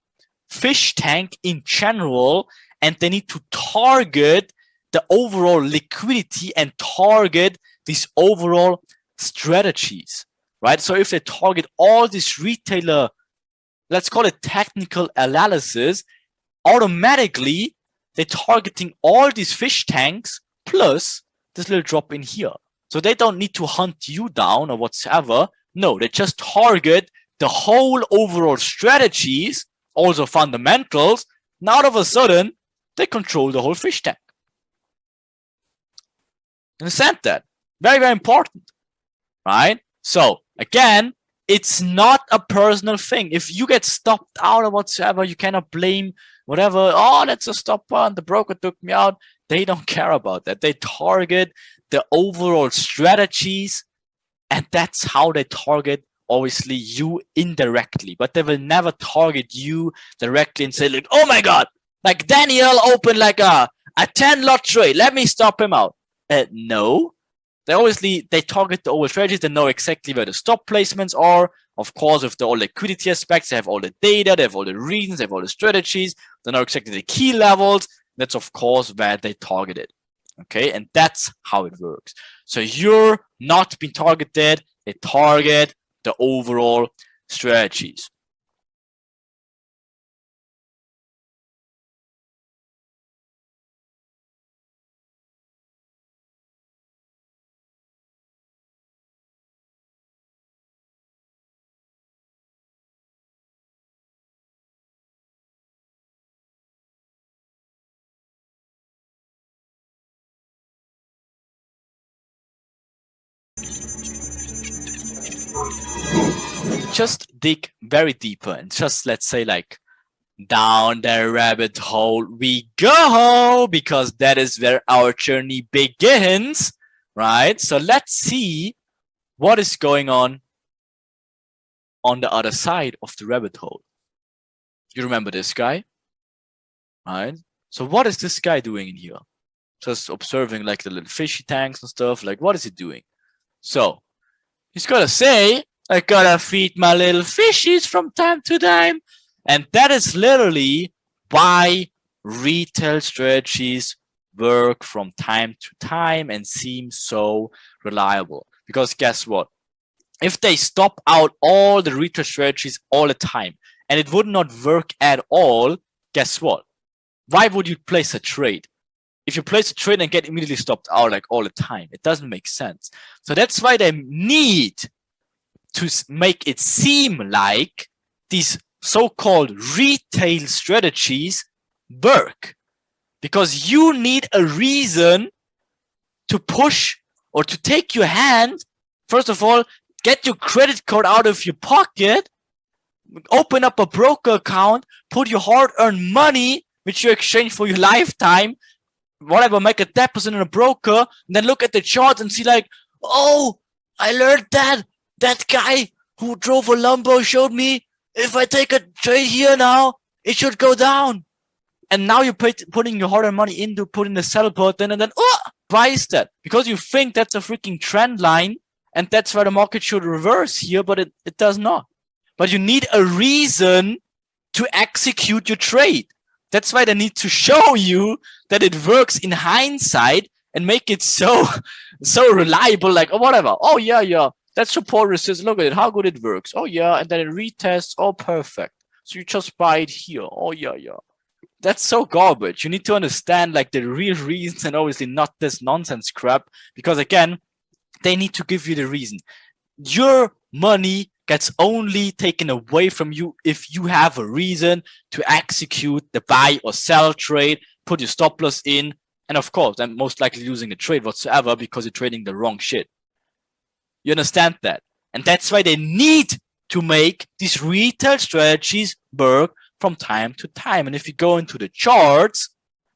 fish tank in general, and they need to target the overall liquidity and target these overall strategies, right? So if they target all this retailer, let's call it technical analysis, automatically they're targeting all these fish tanks plus this little drop in here. So they don't need to hunt you down or whatsoever. No, they just target the whole overall strategies, also fundamentals. Now all of a sudden, they control the whole fish tank. Understand that? Very, very important, right? So again, it's not a personal thing. If you get stopped out or whatsoever, you cannot blame whatever. Oh, that's a stop on. The broker took me out. They don't care about that. They target the overall strategies, and that's how they target, obviously, you indirectly. But they will never target you directly and say, like, oh my God, like Daniel opened like a 10 lot trade. Let me stop him out. No. They target the overall strategies. They know exactly where the stop placements are. Of course, with the all liquidity aspects, they have all the data, they have all the reasons, they have all the strategies. They know exactly the key levels. That's, of course, where they target it. Okay, and that's how it works. So you're not being targeted. They target the overall strategies. Just dig very deeper and just, let's say, like, Down the rabbit hole we go, because that is where our journey begins, right? So let's see what is going on the other side of the rabbit hole. You remember this guy, right? So what is this guy doing in here? Just observing like the little fishy tanks and stuff. Like, what is he doing? So he's gonna say, I gotta feed my little fishies from time to time. And that is literally why retail strategies work from time to time and seem so reliable. Because guess what? If they stop out all the retail strategies all the time and it would not work at all, guess what? Why would you place a trade? If you place a trade and get immediately stopped out like all the time, it doesn't make sense. So that's why they need to make it seem like these so-called retail strategies work, because you need a reason to push or to take your hand. First of all, get your credit card out of your pocket, open up a broker account, put your hard-earned money, which you exchange for your lifetime, whatever, make a deposit in a broker, and then look at the chart and see like, oh, I learned that guy who drove a Lambo showed me if I take a trade here now, it should go down. And now you're putting your hard-earned money into putting the sell button, and then why is that? Because you think that's a freaking trend line and that's where the market should reverse here, but it does not. But you need a reason to execute your trade. That's why they need to show you that it works in hindsight and make it so reliable, like, oh, whatever. Oh, yeah. That support resist, look at it, how good it works. Oh, yeah, and then it retests. Oh, perfect. So you just buy it here. Oh, yeah. That's so garbage. You need to understand like the real reasons and obviously not this nonsense crap, because again, they need to give you the reason. Your money gets only taken away from you if you have a reason to execute the buy or sell trade, put your stop loss in, and of course, then most likely losing the trade whatsoever because you're trading the wrong shit. You understand that? And that's why they need to make these retail strategies work from time to time. And if you go into the charts,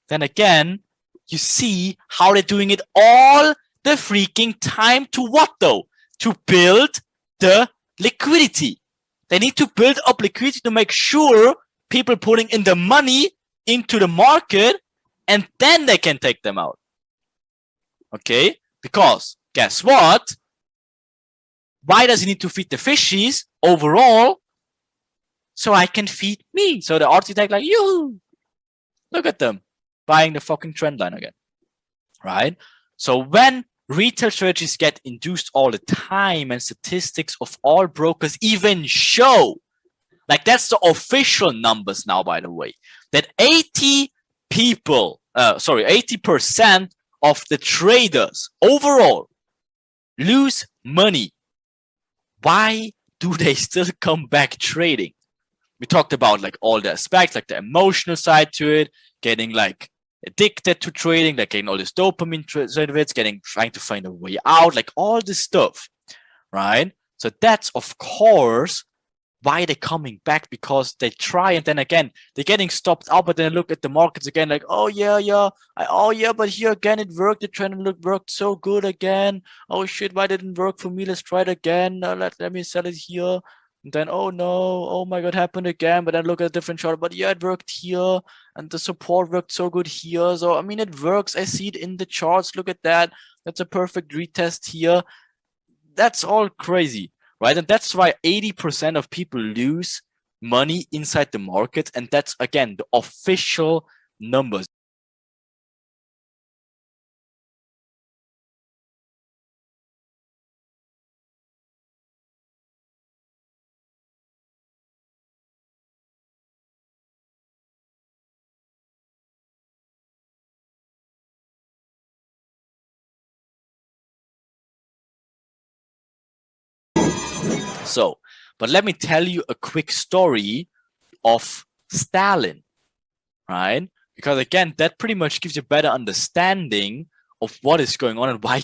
then again, you see how they're doing it all the freaking time. To what though? To build the liquidity. They need to build up liquidity to make sure people putting in the money into the market, and then they can take them out. Okay? Because guess what? Why does he need to feed the fishies overall? So I can feed me. So the architect like, you look at them buying the fucking trend line again, right? So when retail strategies get induced all the time and statistics of all brokers even show, like that's the official numbers now, by the way, that 80% of the traders overall lose money. Why do they still come back trading? We talked about like all the aspects, like the emotional side to it, getting like addicted to trading, like getting all this dopamine certificates, trying to find a way out, like all this stuff, right? So that's of course why they're coming back, because they try and then again they're getting stopped out, but then look at the markets again, like, oh yeah, but here again it worked. The trend worked so good again. Oh shit, why didn't it work for me? Let's try it again. Let me sell it here. And then, oh no, oh my god, happened again. But then look at a different chart. But yeah, it worked here, and the support worked so good here. So I mean, it works. I see it in the charts. Look at that. That's a perfect retest here. That's all crazy, right? And that's why 80% of people lose money inside the market. And that's again the official numbers. So, but let me tell you a quick story of Stalin, right? Because again, that pretty much gives you a better understanding of what is going on and why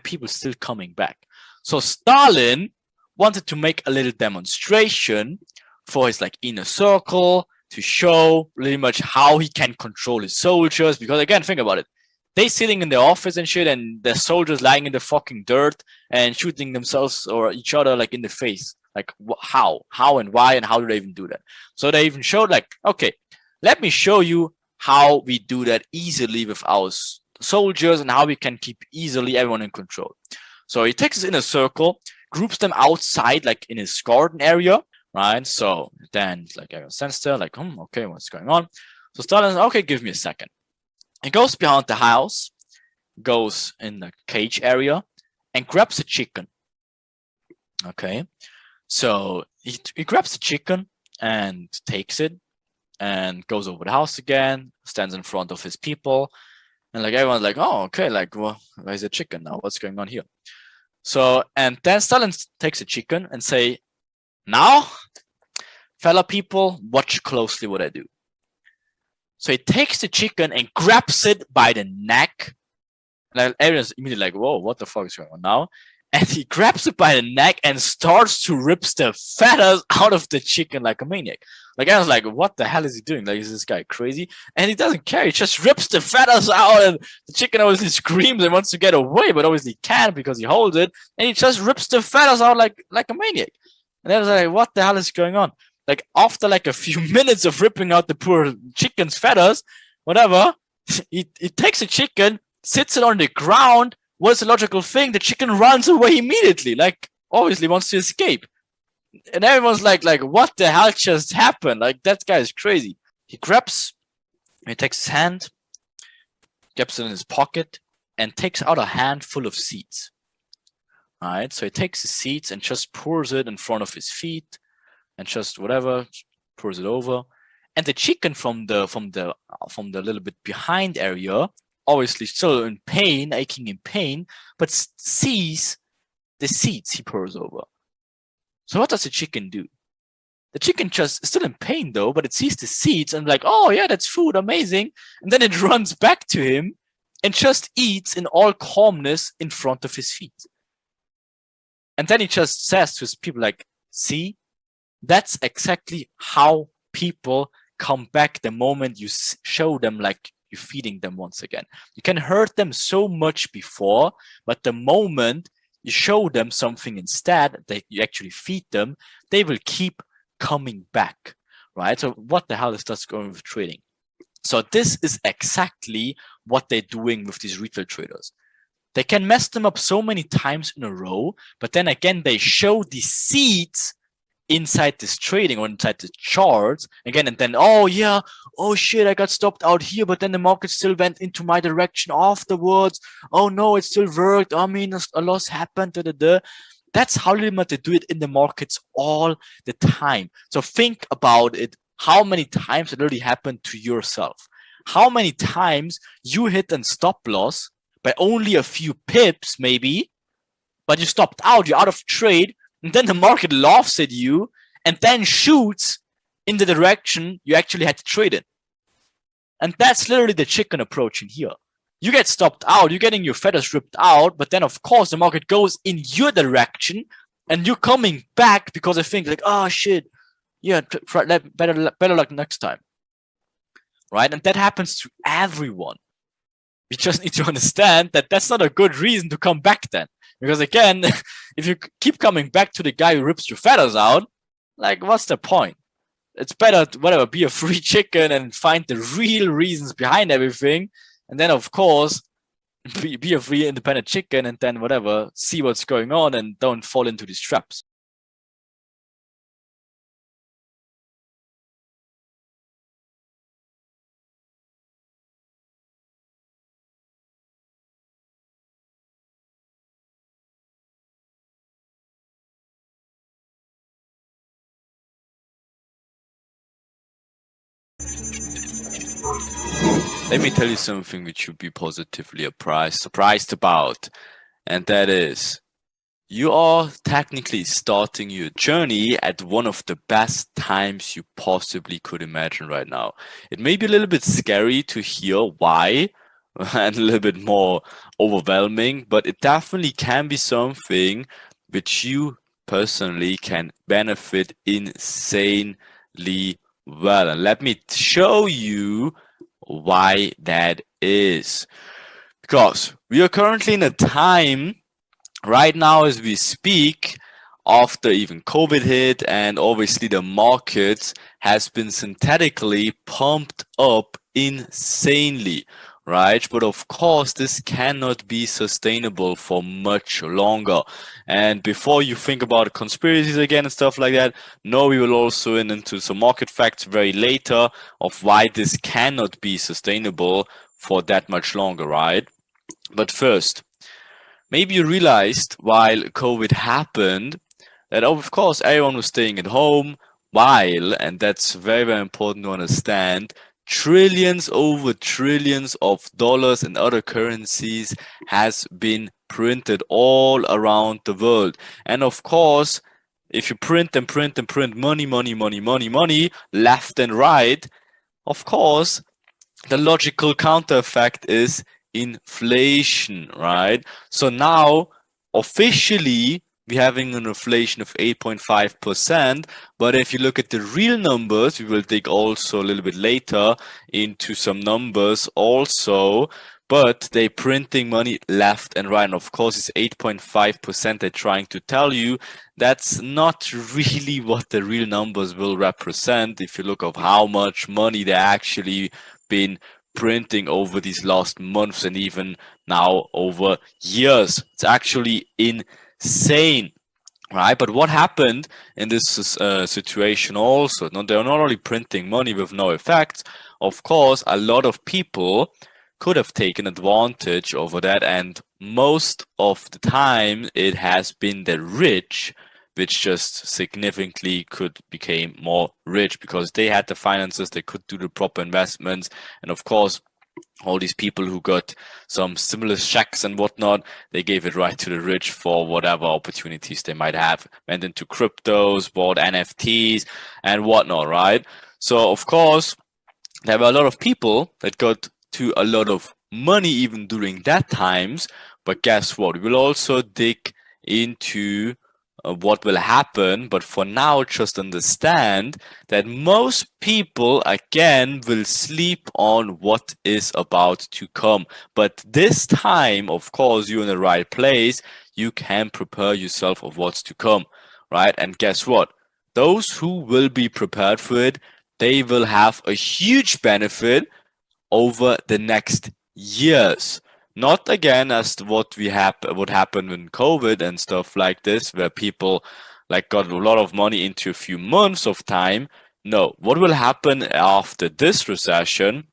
people still coming back. So Stalin wanted to make a little demonstration for his like inner circle to show pretty much how he can control his soldiers. Because again, think about it. They sitting in the office and shit, and the soldiers lying in the fucking dirt and shooting themselves or each other like in the face. Like how and why and how do they even do that? So they even showed like, okay, let me show you how we do that easily with our soldiers and how we can keep easily everyone in control. So he takes us in a circle, groups them outside like in his garden area, right? So then like everyone stands there like, okay, what's going on? So Stalin, okay, give me a second. He goes behind the house, goes in the cage area, and grabs a chicken. Okay, so he grabs the chicken and takes it and goes over the house again, stands in front of his people, and like everyone's like, oh, okay, like, well, where's the chicken now? What's going on here? So, and then Stalin takes the chicken and say, now, fella people, watch closely what I do. So he takes the chicken and grabs it by the neck. And everyone's immediately like, whoa, what the fuck is going on now? And he grabs it by the neck and starts to rip the feathers out of the chicken like a maniac. Like, I was like, what the hell is he doing? Like, is this guy crazy? And he doesn't care. He just rips the feathers out, and the chicken obviously screams and wants to get away, but obviously can't because he holds it. And he just rips the feathers out like a maniac. And I was like, what the hell is going on? Like, after like a few minutes of ripping out the poor chicken's feathers, whatever, he takes the chicken, sits it on the ground. What's the logical thing? The chicken runs away immediately, like obviously wants to escape. And everyone's like, what the hell just happened? Like, that guy is crazy. He takes his hand, grabs it in his pocket, and takes out a handful of seeds. All right, so he takes the seeds and just pours it in front of his feet, and just whatever, pours it over. And the chicken from the little bit behind area, obviously still in pain, aching in pain, but sees the seeds he pours over. So what does the chicken do? The chicken just is still in pain though, but it sees the seeds and like, oh yeah, that's food, amazing. And then it runs back to him and just eats in all calmness in front of his feet. And then he just says to his people like, see, that's exactly how people come back the moment you show them like you're feeding them once again. You can hurt them so much before, but the moment you show them something instead, that you actually feed them, they will keep coming back, right? So what the hell is that going with trading? So this is exactly what they're doing with these retail traders. They can mess them up so many times in a row, but then again, they show the seeds inside this trading or inside the charts again, and then, oh yeah, oh shit, I got stopped out here, but then the market still went into my direction afterwards. Oh no, it still worked. I mean, a loss happened. That's how they do it in the markets all the time. So think about it. How many times it already happened to yourself? How many times you hit a stop loss by only a few pips, maybe, but you stopped out, you're out of trade, and then the market laughs at you and then shoots in the direction you actually had to trade in. And that's literally the chicken approach in here. You get stopped out, you're getting your feathers ripped out, but then of course the market goes in your direction and you're coming back because I think like, oh shit, yeah, better luck next time. Right? And that happens to everyone. We just need to understand that that's not a good reason to come back then. Because again, if you keep coming back to the guy who rips your feathers out, like, what's the point? It's better to, whatever, be a free chicken and find the real reasons behind everything. And then, of course, be a free independent chicken and then whatever, see what's going on and don't fall into these traps. Let me tell you something which you'll be positively surprised about, and that is, you are technically starting your journey at one of the best times you possibly could imagine right now. It may be a little bit scary to hear why, and a little bit more overwhelming, but it definitely can be something which you personally can benefit insanely well. And let me show you why that is. Because we are currently in a time right now as we speak, after even COVID hit, and obviously the market has been synthetically pumped up insanely, right? But of course, this cannot be sustainable for much longer. And before you think about conspiracies again and stuff like that, no, we will also into some market facts very later of why this cannot be sustainable for that much longer, right? But first, maybe you realized while COVID happened that, of course, everyone was staying at home while, and that's very, very important to understand, trillions over trillions of dollars and other currencies has been printed all around the world. And of course, if you print and print and print money, money, money, money, money, left and right, of course, the logical counter effect is inflation, right? So now officially we're having an inflation of 8.5%, but if you look at the real numbers, we will dig also a little bit later into some numbers also, but they printing money left and right. And of course, it's 8.5% they're trying to tell you. That's not really what the real numbers will represent. If you look at how much money they actually been printing over these last months and even now over years. It's actually insane, right? But what happened in this situation also? No, they're not only printing money with no effects. Of course, a lot of people could have taken advantage over that, and most of the time it has been the rich which just significantly could become more rich because they had the finances, they could do the proper investments, and of course all these people who got some stimulus checks and whatnot, they gave it right to the rich for whatever opportunities they might have. Went into cryptos, bought NFTs and whatnot, right? So of course there were a lot of people that got to a lot of money even during that times. But guess what? We'll also dig into what will happen, but for now just understand that most people again will sleep on what is about to come. But this time, of course, you're in the right place. You can prepare yourself of what's to come, right? And guess what? Those who will be prepared for it, they will have a huge benefit over the next years. Not again as what happened in COVID and stuff like this, where people like got a lot of money into a few months of time. No, what will happen after this recession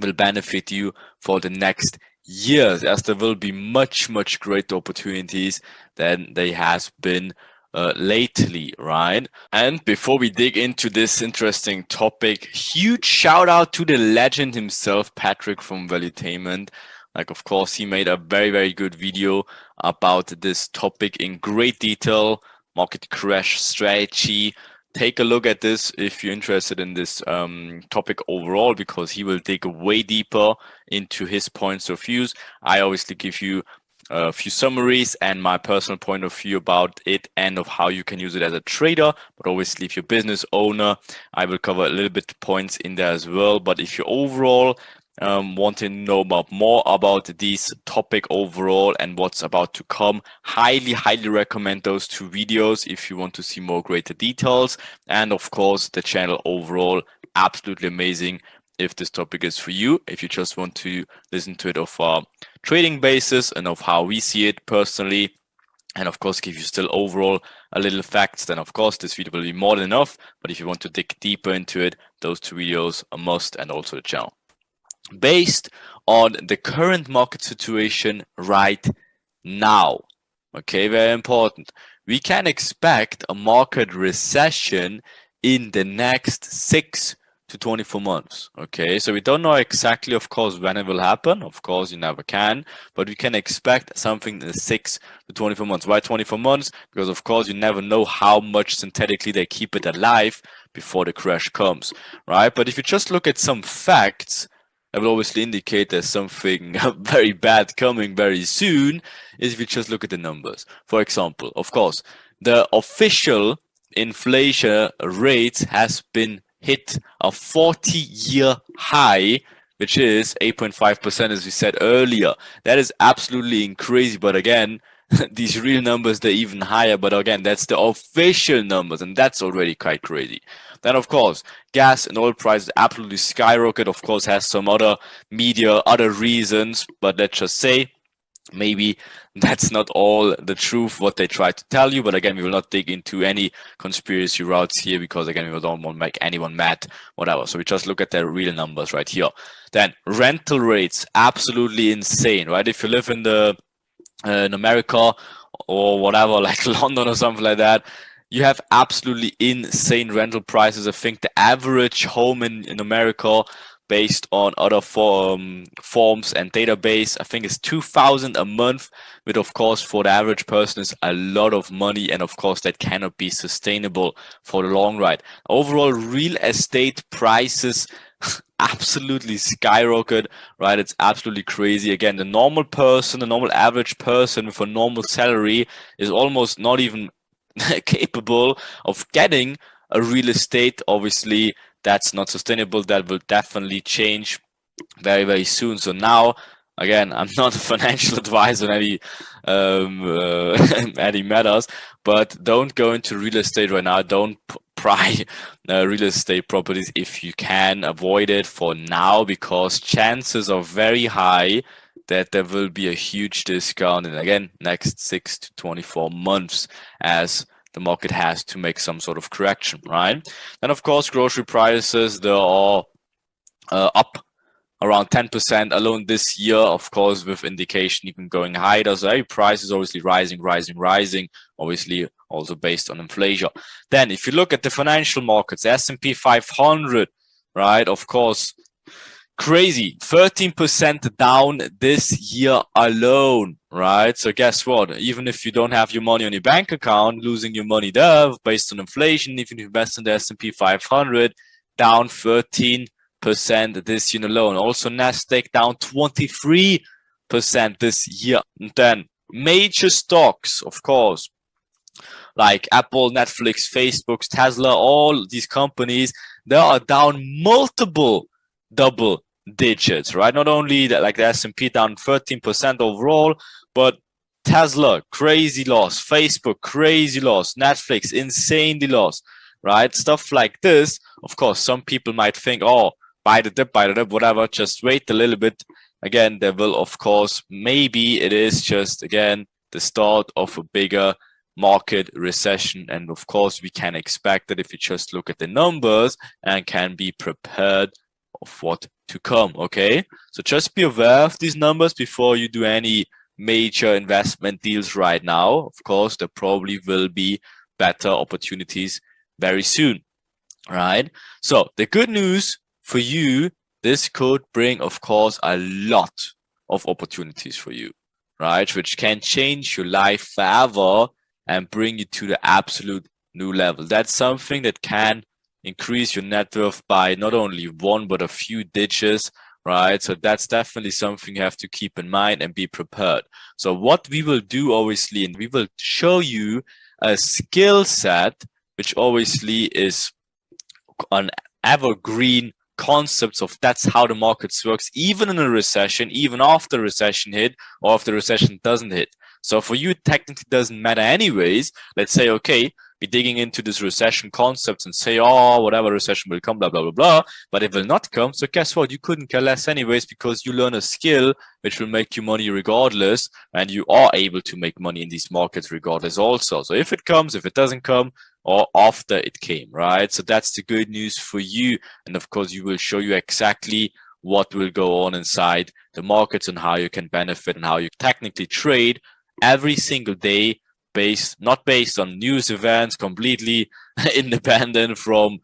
will benefit you for the next years, as there will be much, much greater opportunities than they has been lately, right? And before we dig into this interesting topic, huge shout out to the legend himself, Patrick from Valuetainment. Like, of course, he made a very, very good video about this topic in great detail, market crash strategy. Take a look at this if you're interested in this topic overall, because he will dig way deeper into his points of views. I obviously give you a few summaries and my personal point of view about it and of how you can use it as a trader. But obviously, if you're a business owner, I will cover a little bit points in there as well. But if you're overall want to know more about this topic overall and what's about to come, highly recommend those two videos if you want to see more greater details. And of course, the channel overall, absolutely amazing if this topic is for you. If you just want to listen to it of a trading basis and of how we see it personally, and of course give you still overall a little facts, then of course this video will be more than enough. But if you want to dig deeper into it, those two videos are must, and also the channel. Based on the current market situation right now, okay, very important, we can expect a market recession in the next 6 to 24 months. Okay, so we don't know exactly, of course, when it will happen. Of course, you never can, but we can expect something in the 6 to 24 months. Why 24 months? Because of course you never know how much synthetically they keep it alive before the crash comes, right? But if you just look at some facts, that will obviously indicate there's something very bad coming very soon, is if you just look at the numbers. For example, of course, the official inflation rate has been hit a 40-year high, which is 8.5%, as we said earlier. That is absolutely crazy. But again, these real numbers, they're even higher. But again, that's the official numbers, and that's already quite crazy. Then, of course, gas and oil prices absolutely skyrocket. Of course, has some other media, other reasons. But let's just say, maybe that's not all the truth what they try to tell you. But again, we will not dig into any conspiracy routes here, because again, we don't want to make anyone mad, whatever. So we just look at the real numbers right here. Then rental rates, absolutely insane, right? If you live in America or whatever, like London or something like that, you have absolutely insane rental prices. I think the average home in America, based on other forms and database, I think it's 2,000 a month, which of course for the average person is a lot of money, and of course that cannot be sustainable for the long run. Overall, real estate prices absolutely skyrocket, right? It's absolutely crazy. Again, the normal person, the normal average person with a normal salary is almost not even capable of getting a real estate. Obviously, that's not sustainable. That will definitely change very, very soon. So now, again, I'm not a financial advisor in any matters, but don't go into real estate right now. Don't pry real estate properties if you can. Avoid it for now, because chances are very high that there will be a huge discount in, again, next 6 to 24 months, as the market has to make some sort of correction, right? Then, of course, grocery prices, they are up around 10% alone this year, of course, with indication even going higher. So every price is obviously rising, obviously also based on inflation. Then if you look at the financial markets, S&P 500, right, of course, crazy, 13% down this year alone, right? So guess what? Even if you don't have your money on your bank account, losing your money there based on inflation, if you invest in the S&P 500, down 13% this year alone. Also, Nasdaq down 23% this year. And then major stocks, of course, like Apple, Netflix, Facebook, Tesla, all these companies, they are down multiple double digits, right? Not only that, like the S&P down 13% overall, but Tesla, crazy loss. Facebook, crazy loss. Netflix, insanely lost, right? Stuff like this. Of course, some people might think, oh, buy the dip, whatever. Just wait a little bit. Again, there will, of course, maybe it is just, again, the start of a bigger market recession. And of course, we can expect that if you just look at the numbers and can be prepared of what to come, okay? So just be aware of these numbers before you do any major investment deals right now. Of course, there probably will be better opportunities very soon, right? So the good news for you, this could bring, of course, a lot of opportunities for you, right? Which can change your life forever and bring you to the absolute new level. That's something that can increase your net worth by not only one, but a few digits, right? So that's definitely something you have to keep in mind and be prepared. So what we will do, obviously, and we will show you a skill set, which obviously is an evergreen concepts of that's how the markets works, even in a recession, even after recession hit, or if the recession doesn't hit. So for you, it technically doesn't matter anyways. Let's say, okay, we're digging into this recession concepts and say, oh, whatever, recession will come, blah, blah, blah, blah. But it will not come. So guess what? You couldn't care less anyways, because you learn a skill which will make you money regardless. And you are able to make money in these markets regardless also. So if it comes, if it doesn't come, or after it came, right? So that's the good news for you. And of course, you will show you exactly what will go on inside the markets and how you can benefit and how you technically trade every single day, not based on news events, completely independent from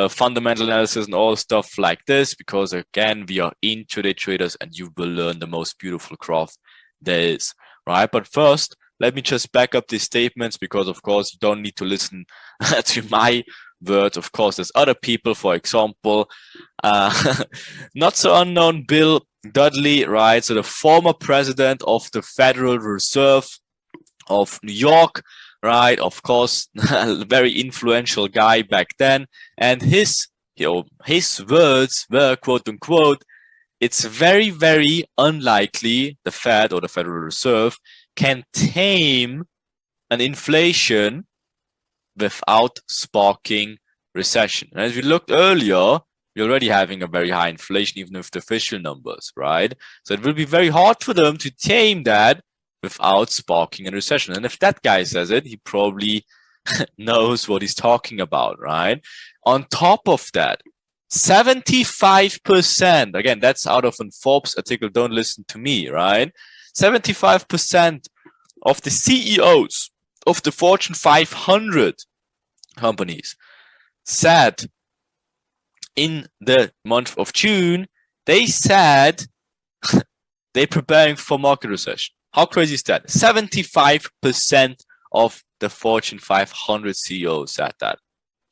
fundamental analysis and all stuff like this, because again, we are intraday traders and you will learn the most beautiful craft there is, right? But first, let me just back up these statements, because of course you don't need to listen to my words. Of course, there's other people, for example, not so unknown Bill Dudley, right? So the former president of the Federal Reserve of New York, right? Of course, a very influential guy back then. And his his words were, quote unquote, it's very, very unlikely the Fed or the Federal Reserve can tame an inflation without sparking recession. And as we looked earlier, we're already having a very high inflation, even with the official numbers, right? So it will be very hard for them to tame that without sparking a recession. And if that guy says it, he probably knows what he's talking about, right? On top of that, 75%, again, that's out of a Forbes article, don't listen to me, right? 75% of the CEOs of the Fortune 500 companies said in the month of June, they said they're preparing for market recession. How crazy is that? 75% of the Fortune 500 CEOs said that.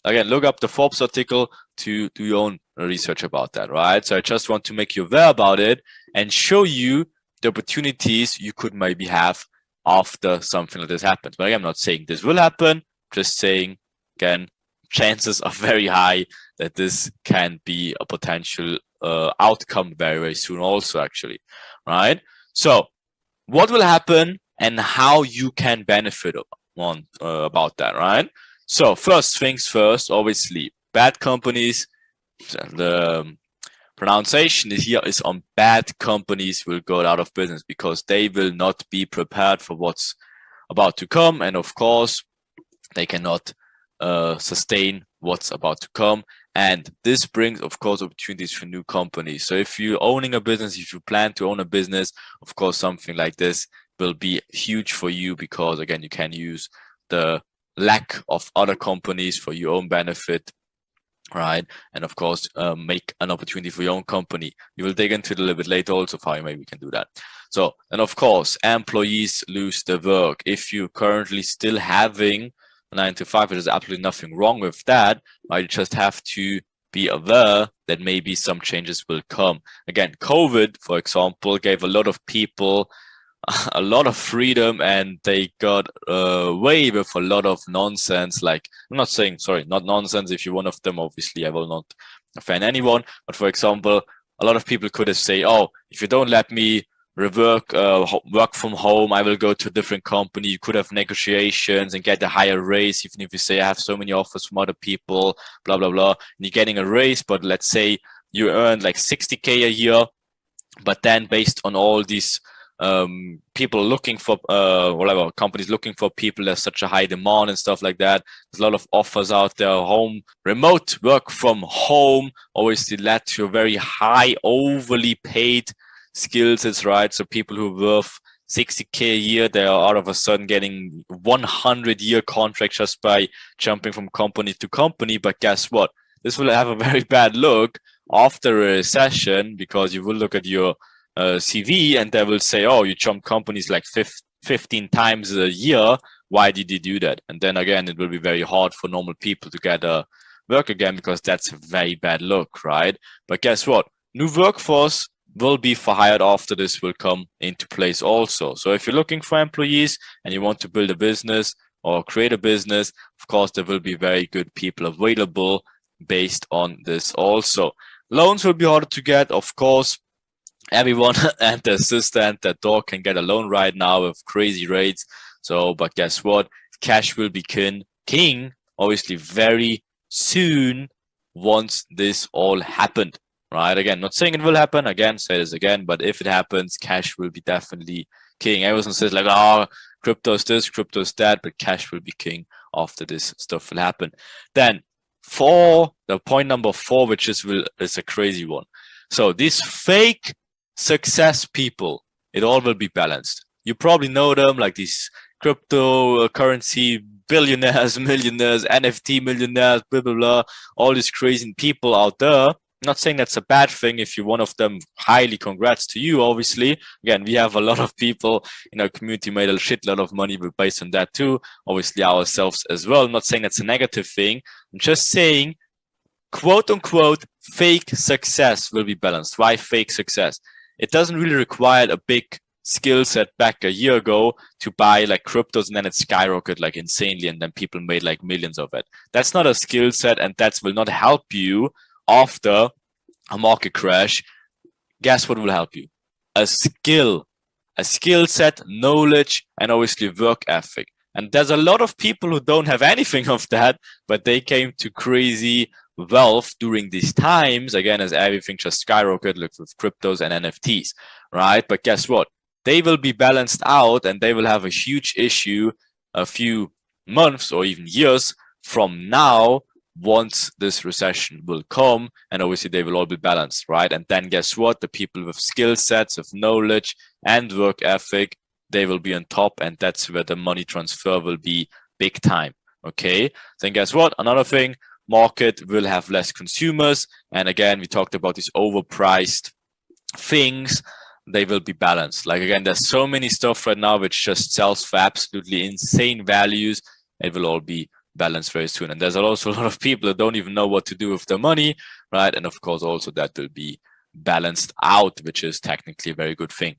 Again, look up the Forbes article to do your own research about that, right? So I just want to make you aware about it and show you the opportunities you could maybe have after something like this happens. But again, I'm not saying this will happen, just saying, again, chances are very high that this can be a potential outcome very, very soon also, actually, right? So what will happen and how you can benefit about that, right? So first things first, obviously, bad companies, the pronunciation here is on bad companies will go out of business because they will not be prepared for what's about to come. And of course, they cannot sustain what's about to come. And this brings, of course, opportunities for new companies. So if you're owning a business, if you plan to own a business, of course, something like this will be huge for you because, again, you can use the lack of other companies for your own benefit, right? And of course, make an opportunity for your own company. We will dig into it a little bit later also of how maybe we can do that. So, and of course, employees lose their work. If you're currently still having 9 to 5, there's absolutely nothing wrong with that. Right? You just have to be aware that maybe some changes will come. Again, COVID, for example, gave a lot of people a lot of freedom and they got away with a lot of nonsense. Like, I'm not saying, sorry, not nonsense. If you're one of them, obviously I will not offend anyone. But for example, a lot of people could have say, oh, if you don't let me work from home, I will go to a different company. You could have negotiations and get a higher raise, even if you say I have so many offers from other people, blah, blah, blah. And you're getting a raise, but let's say you earn like 60K a year, but then based on all these people looking for whatever companies looking for people, there's such a high demand and stuff like that. There's a lot of offers out there. Remote work from home obviously led to a very high, overly paid skills, is right. So people who are worth 60K a year, they are all of a sudden getting 100-year contracts just by jumping from company to company. But guess what? This will have a very bad look after a recession because you will look at your CV and they will say, oh, you jumped companies like 15 times a year. Why did you do that? And then again, it will be very hard for normal people to get work again because that's a very bad look, right? But guess what? New workforce will be for hired after this will come into place also. So if you're looking for employees and you want to build a business or create a business, of course, there will be very good people available based on this also. Loans will be harder to get, of course. Everyone and their sister and their dog can get a loan right now with crazy rates. So, but guess what? Cash will be king, obviously, very soon once this all happened, right? Again, not saying it will happen. Again, say this again, but if it happens, cash will be definitely king. Everyone says like, oh, crypto's this, crypto's that, but cash will be king after this stuff will happen. Then for the point number 4, which is a crazy one. So these fake success people, it all will be balanced. You probably know them, like these cryptocurrency billionaires, millionaires, NFT millionaires, blah, blah, blah, all these crazy people out there. I'm not saying that's a bad thing. If you're one of them, highly congrats to you, obviously. Again, we have a lot of people in our community made a shitload of money based on that too. Obviously ourselves as well. I'm not saying that's a negative thing. I'm just saying, quote unquote, fake success will be balanced. Why fake success? It doesn't really require a big skill set back a year ago to buy like cryptos and then it skyrocketed like insanely and then people made like millions of it. That's not a skill set and that will not help you after a market crash, guess what will help you? A skill set, knowledge, and obviously work ethic. And there's a lot of people who don't have anything of that, but they came to crazy wealth during these times, again, as everything just skyrocketed, like with cryptos and NFTs, right? But guess what? They will be balanced out and they will have a huge issue a few months or even years from now, once this recession will come, and obviously they will all be balanced, right? And then guess what? The people with skill sets, of knowledge and work ethic, they will be on top, and that's where the money transfer will be big time. Okay, then guess what? Another thing, market will have less consumers, and again, we talked about these overpriced things. They will be balanced. Like again, there's so many stuff right now which just sells for absolutely insane values. It will all be balanced very soon. And there's also a lot of people that don't even know what to do with their money, right? And of course, also that will be balanced out, which is technically a very good thing.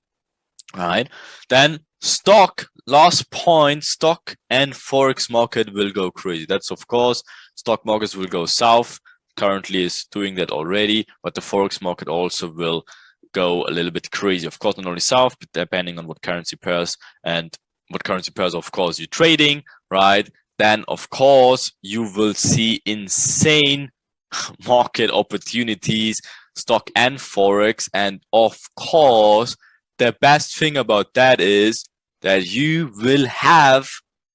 All right. Then stock, last point, stock and forex market will go crazy. That's of course, stock markets will go south. Currently is doing that already, but the forex market also will go a little bit crazy. Of course, not only south, but depending on what currency pairs and what currency pairs, of course, you're trading, right? Then, of course, you will see insane market opportunities, stock and forex. And of course, the best thing about that is that you will have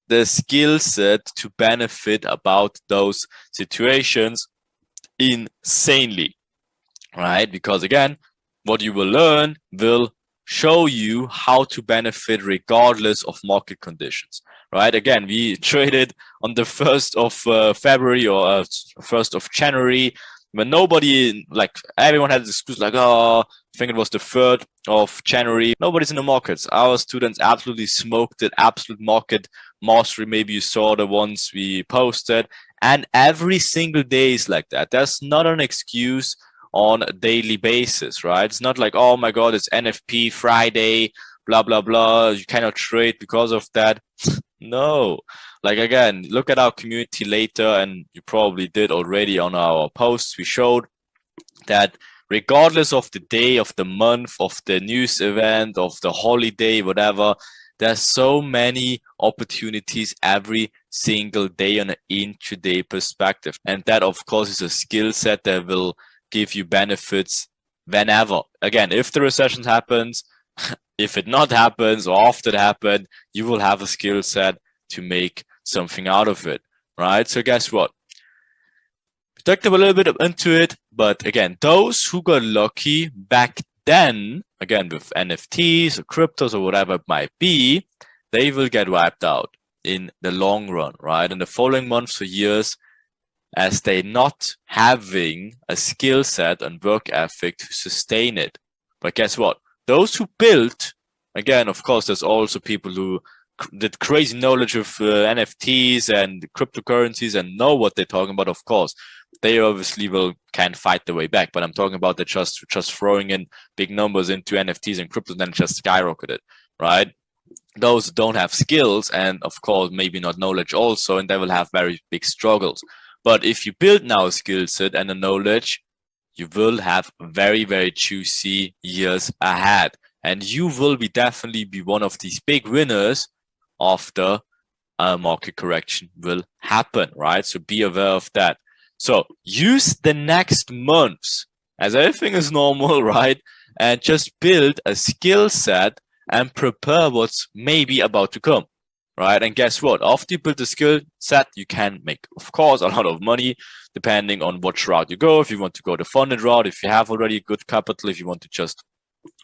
the skill set to benefit about those situations insanely, right? Because again, what you will learn will show you how to benefit regardless of market conditions, right? Again, we traded on the 1st of February or 1st of January, when nobody, like everyone had this excuse like, oh, I think it was the 3rd of January. Nobody's in the markets. Our students absolutely smoked it, absolute market mastery. Maybe you saw the ones we posted, and every single day is like that. There's not an excuse on a daily basis, right? It's not like, oh my God, it's NFP Friday, blah, blah, blah. You cannot trade because of that. No, like again, look at our community later, and you probably did already on our posts. We showed that regardless of the day, of the month, of the news event, of the holiday, whatever, there's so many opportunities every single day on an intraday perspective. And that, of course, is a skill set that will give you benefits whenever. Again, if the recession happens, if it not happens, or after it happened, you will have a skill set to make something out of it, right? So guess what? We talked a little bit into it, but again, those who got lucky back then, again, with NFTs or cryptos or whatever it might be, they will get wiped out in the long run, right? In the following months or years, as they not having a skill set and work ethic to sustain it. But guess what? Those who built, again, of course, there's also people who did crazy knowledge of NFTs and cryptocurrencies and know what they're talking about. Of course, they obviously can fight their way back. But I'm talking about that just throwing in big numbers into NFTs and crypto, then just skyrocketed, right? Those who don't have skills and, of course, maybe not knowledge also, and they will have very big struggles. But if you build now a skill set and a knowledge, you will have very, very juicy years ahead. And you will definitely be one of these big winners after a market correction will happen, right? So be aware of that. So use the next months as everything is normal, right? And just build a skill set and prepare what's maybe about to come. Right, and guess what? After you build the skill set, you can make, of course, a lot of money, depending on which route you go. If you want to go the funded route, if you have already good capital, if you want to just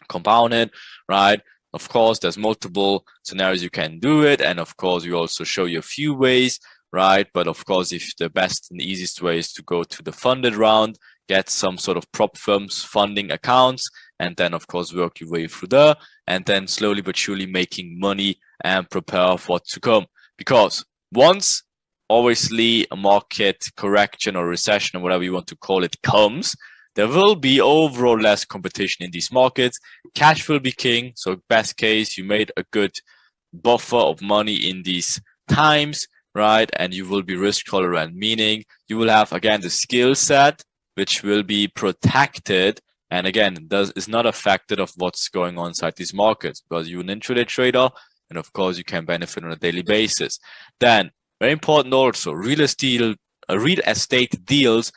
compound it, right? Of course, there's multiple scenarios you can do it, and of course, we also show you a few ways, right? But of course, if the best and easiest way is to go to the funded round, get some sort of prop firms funding accounts, and then of course work your way through there, and then slowly but surely making money and prepare for what's to come. Because once obviously a market correction or recession or whatever you want to call it comes, there will be overall less competition in these markets. Cash will be king. So best case, you made a good buffer of money in these times, right? And you will be risk tolerant, meaning you will have, again, the skill set which will be protected. And again, is not affected of what's going on inside these markets, because you're an intraday trader, and of course you can benefit on a daily basis. Then, very important also, real estate deals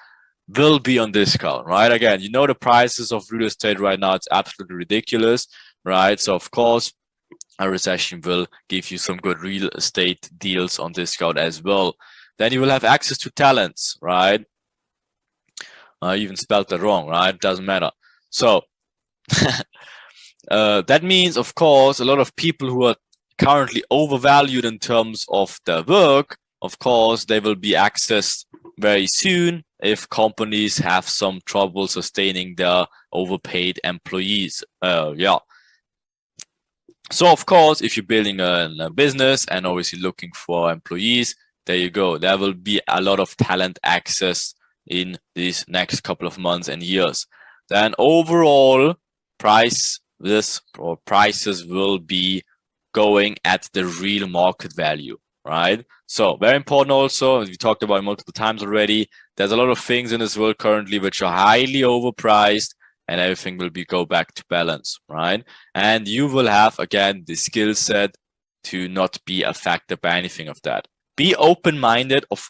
will be on discount, right? Again, you know the prices of real estate right now, it's absolutely ridiculous, right? So of course, a recession will give you some good real estate deals on discount as well. Then you will have access to talents, right? I even spelled that wrong, right? Doesn't matter. So that means, of course, a lot of people who are currently overvalued in terms of their work, of course, they will be accessed very soon if companies have some trouble sustaining their overpaid employees. So, of course, if you're building a business and obviously looking for employees, there you go. There will be a lot of talent access in these next couple of months and years. Then overall prices will be going at the real market value, right? So very important also, as we talked about multiple times already, there's a lot of things in this world currently which are highly overpriced, and everything will go back to balance, right? And you will have, again, the skill set to not be affected by anything of that. Be open-minded of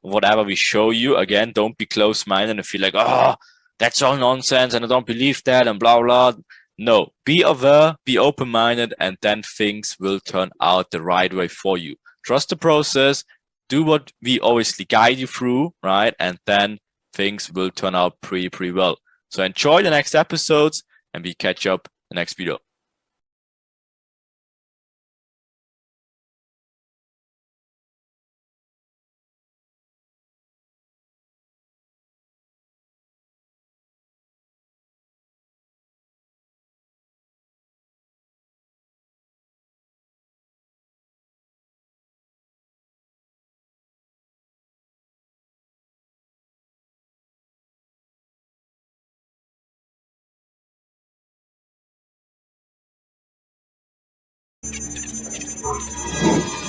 whatever we show you. Again, don't be close-minded and feel like, oh, that's all nonsense and I don't believe that and blah, blah. No, be aware, be open-minded, and then things will turn out the right way for you. Trust the process, do what we obviously guide you through, right? And then things will turn out pretty well. So enjoy the next episodes, and we catch up in the next video.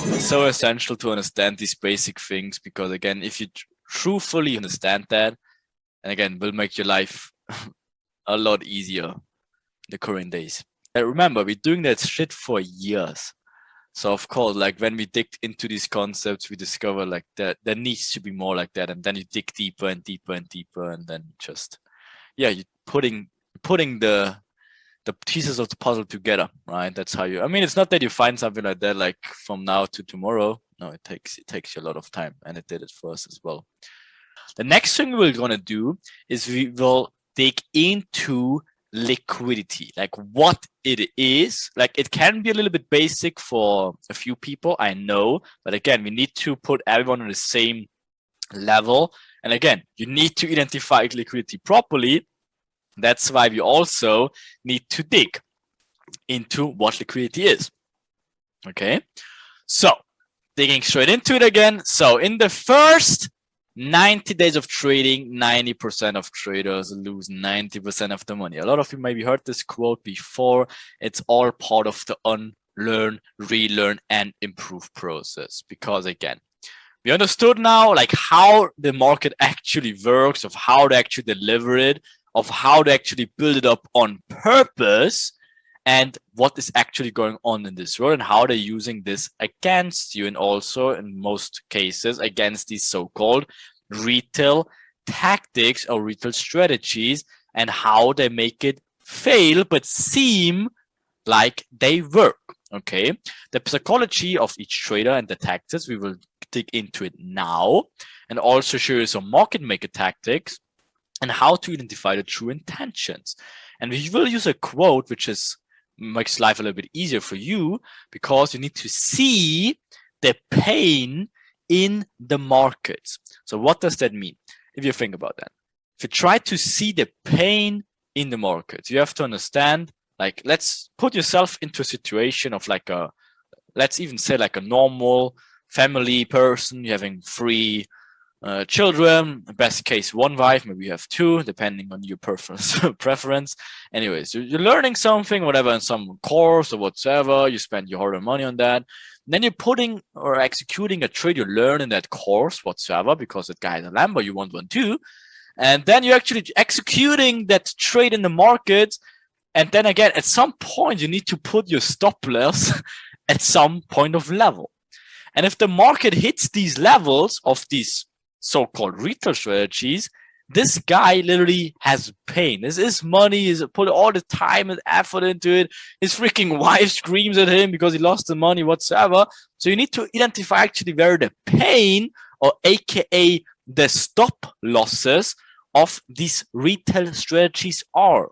It's so essential to understand these basic things, because again, if you truthfully understand that, and again, will make your life a lot easier in the current days. And remember, we're doing that shit for years. So of course, like when we dig into these concepts, we discover like that there needs to be more like that, and then you dig deeper and deeper and deeper, and then just, yeah, you're putting the pieces of the puzzle together, right? That's how I mean, it's not that you find something like that like from now to tomorrow. No, it takes you a lot of time, and it did it for us as well. The next thing we're gonna do is we will dig into liquidity, like what it is. Like it can be a little bit basic for a few people, I know, but again, we need to put everyone on the same level. And again, you need to identify liquidity properly. That's why we also need to dig into what liquidity is. Okay, so digging straight into it again. So in the first 90 days of trading, 90% of traders lose 90% of the money. A lot of you maybe heard this quote before. It's all part of the unlearn, relearn, and improve process. Because again, we understood now like how the market actually works, of how to actually deliver it, of how to actually build it up on purpose, and what is actually going on in this world, and how they're using this against you, and also in most cases against these so-called retail tactics or retail strategies, and how they make it fail but seem like they work. Okay, the psychology of each trader and the tactics, we will dig into it now, and also show you some market maker tactics and how to identify the true intentions. And we will use a quote which makes life a little bit easier for you, because you need to see the pain in the markets. So what does that mean? If you think about that, if you try to see the pain in the markets, you have to understand, like, let's put yourself into a situation of like let's even say like a normal family person. You're having 3 children, best case 1 wife, maybe you have 2, depending on your preference. Anyways, you're learning something, whatever, in some course or whatsoever. You spend your hard-earned money on that. And then you're putting or executing a trade you learn in that course whatsoever, because that guy has a Lambo, you want one too. And then you're actually executing that trade in the market. And then again, at some point, you need to put your stop loss at some point of level. And if the market hits these levels of these so-called retail strategies, this guy literally has pain. This is money. He's put all the time and effort into it. His freaking wife screams at him because he lost the money whatsoever. So you need to identify actually where the pain, or AKA the stop losses of these retail strategies are.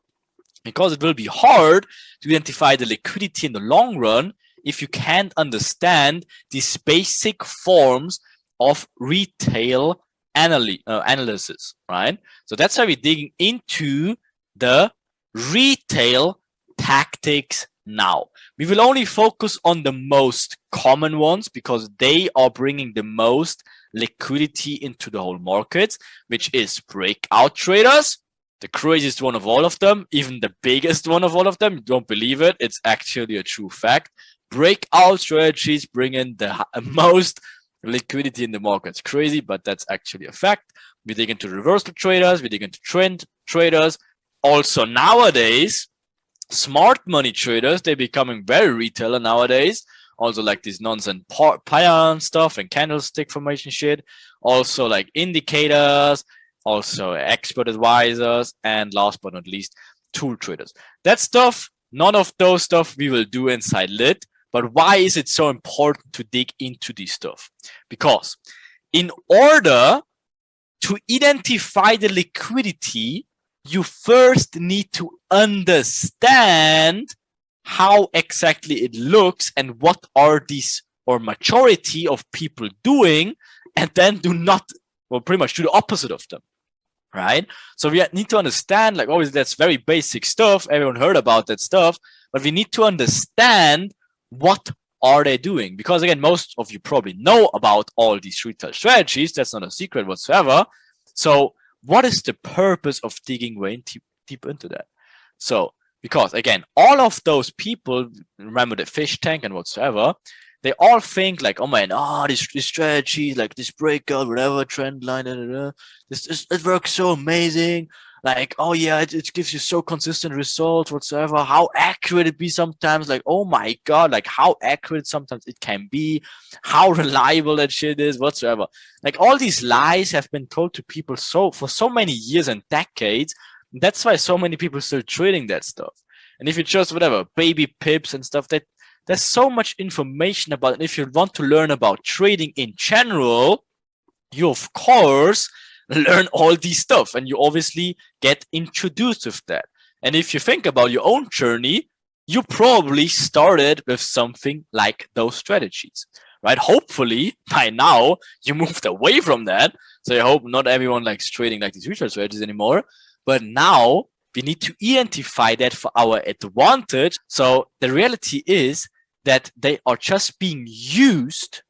Because it will be hard to identify the liquidity in the long run if you can't understand these basic forms of retail analysis, right? So that's why we're digging into the retail tactics now. We will only focus on the most common ones because they are bringing the most liquidity into the whole market, which is breakout traders, the craziest one of all of them, even the biggest one of all of them. You don't believe it. It's actually a true fact. Breakout strategies bring in the most liquidity in the market. It's crazy, but that's actually a fact. We dig into reversal traders. We dig into trend traders. Also nowadays, smart money traders, they're becoming very retailer nowadays. Also like this nonsense pattern stuff and candlestick formation shit. Also like indicators, also expert advisors, and last but not least, tool traders. That stuff, none of those stuff we will do inside Lit. But why is it so important to dig into this stuff? Because in order to identify the liquidity, you first need to understand how exactly it looks and what are these, or majority of people doing, and then pretty much do the opposite of them, right? So we need to understand, like, obviously that's very basic stuff. Everyone heard about that stuff, but we need to understand what are they doing? Because again, most of you probably know about all these retail strategies. That's not a secret whatsoever. So what is the purpose of digging way deep into that? So, because again, all of those people, remember the fish tank and whatsoever, they all think like, oh man, this strategy, like this breakout, whatever, trend line, it works so amazing. Like, oh yeah, it gives you so consistent results whatsoever. How accurate it be sometimes. Like, oh my God, like how accurate sometimes it can be. How reliable that shit is whatsoever. Like all these lies have been told to people for so many years and decades. That's why so many people still trading that stuff. And if you just whatever, baby pips and stuff, that there's so much information about it. And if you want to learn about trading in general, you of course learn all these stuff and you obviously get introduced with that. And if you think about your own journey, you probably started with something like those strategies, right? Hopefully by now you moved away from that. So I hope not everyone likes trading like these retail strategies anymore. But now we need to identify that for our advantage. So the reality is that they are just being used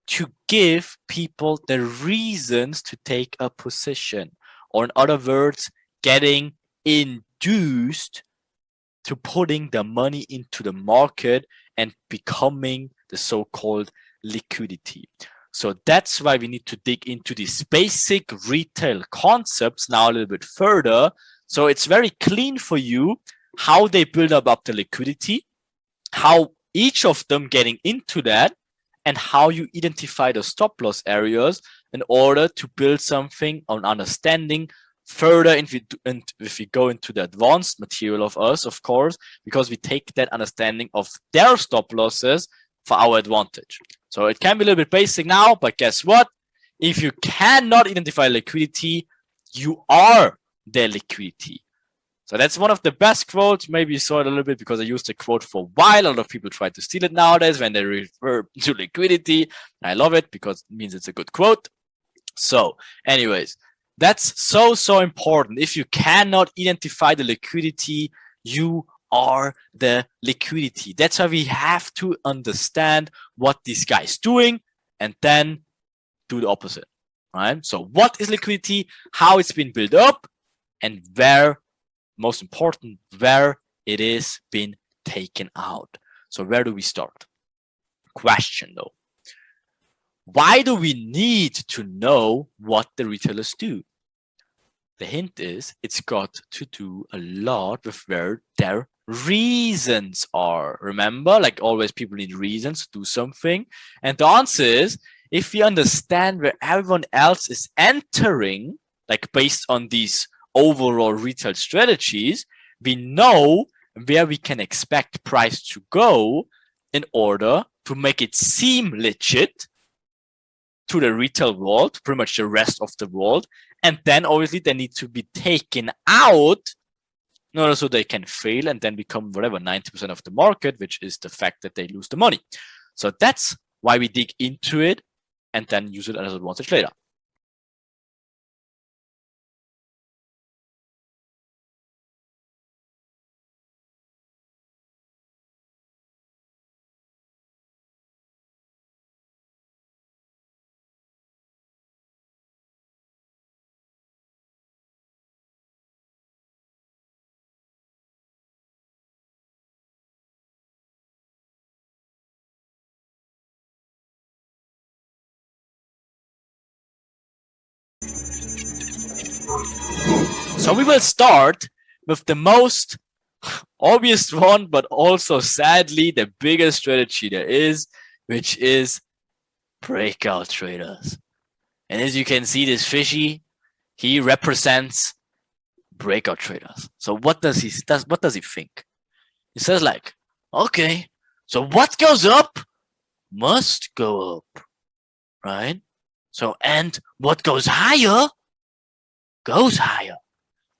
to give people the reasons to take a position, or in other words, getting induced to putting the money into the market and becoming the so-called liquidity. So that's why we need to dig into these basic retail concepts now a little bit further. So it's very clean for you how they build up the liquidity, how each of them getting into that, and how you identify the stop loss areas in order to build something on understanding further. If we go into the advanced material of us, of course, because we take that understanding of their stop losses for our advantage. So it can be a little bit basic now, but guess what? If you cannot identify liquidity, you are the liquidity. So that's one of the best quotes. Maybe you saw it a little bit because I used the quote for a while. A lot of people try to steal it nowadays when they refer to liquidity. I love it because it means it's a good quote. So anyways, that's so important. If you cannot identify the liquidity, you are the liquidity. That's why we have to understand what this guy is doing and then do the opposite, right? So what is liquidity, how it's been built up, and where, most important, where it is been taken out. So where do we start? Question though. Why do we need to know what the retailers do? The hint is it's got to do a lot with where their reasons are. Remember, like always, people need reasons to do something. And the answer is, if we understand where everyone else is entering, like based on these overall retail strategies, we know where we can expect price to go in order to make it seem legit to the retail world, pretty much the rest of the world. And then obviously they need to be taken out in order so they can fail and then become whatever 90% of the market, which is the fact that they lose the money. So that's why we dig into it and then use it as an advantage later. So we will start with the most obvious one, but also sadly the biggest strategy there is, which is breakout traders. And as you can see, this fishy, he represents breakout traders. So what does he think? He says like, okay, so what goes up must go up, right? So, and what goes higher goes higher.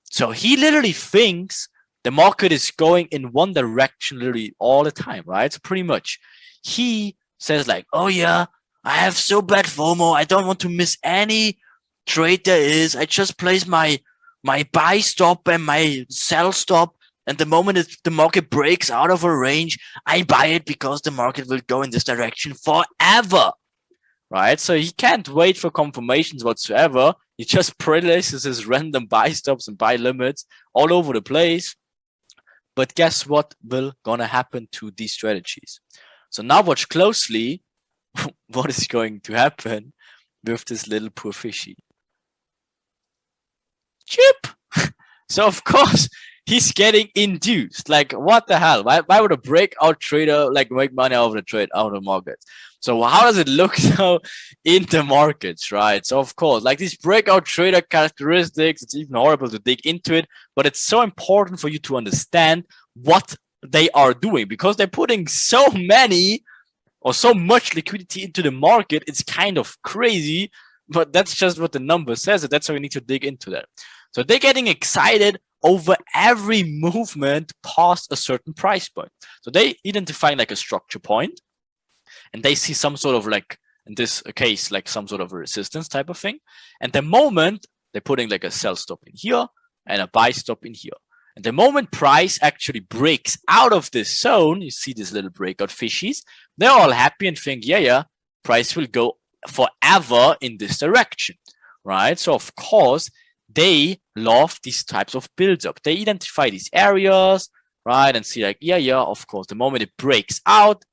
So he literally thinks the market is going in one direction literally all the time, right? So pretty much he says like, oh yeah, I have so bad FOMO. I don't want to miss any trade there is. I just place my buy stop and my sell stop. And the moment the market breaks out of a range, I buy it because the market will go in this direction forever, right? So he can't wait for confirmations whatsoever. He just places his random buy stops and buy limits all over the place. But guess what will gonna happen to these strategies? So now watch closely what is going to happen with this little poor fishy. Chip! So of course, he's getting induced. Like, what the hell? Why would a breakout trader like make money out of the trade, out of the markets? So how does it look so in the markets, right? So of course, like these breakout trader characteristics, it's even horrible to dig into it, but it's so important for you to understand what they are doing because they're putting so many or so much liquidity into the market. It's kind of crazy, but that's just what the number says. And that's why we need to dig into that. So they're getting excited over every movement past a certain price point. So they identify like a structure point and they see some sort of like, in this case, like some sort of a resistance type of thing. And the moment they're putting like a sell stop in here and a buy stop in here. And the moment price actually breaks out of this zone, you see these little breakout fishies, they're all happy and think, yeah, price will go forever in this direction, right? So of course, they love these types of builds up. They identify these areas, right? And see like, yeah, of course, the moment it breaks out,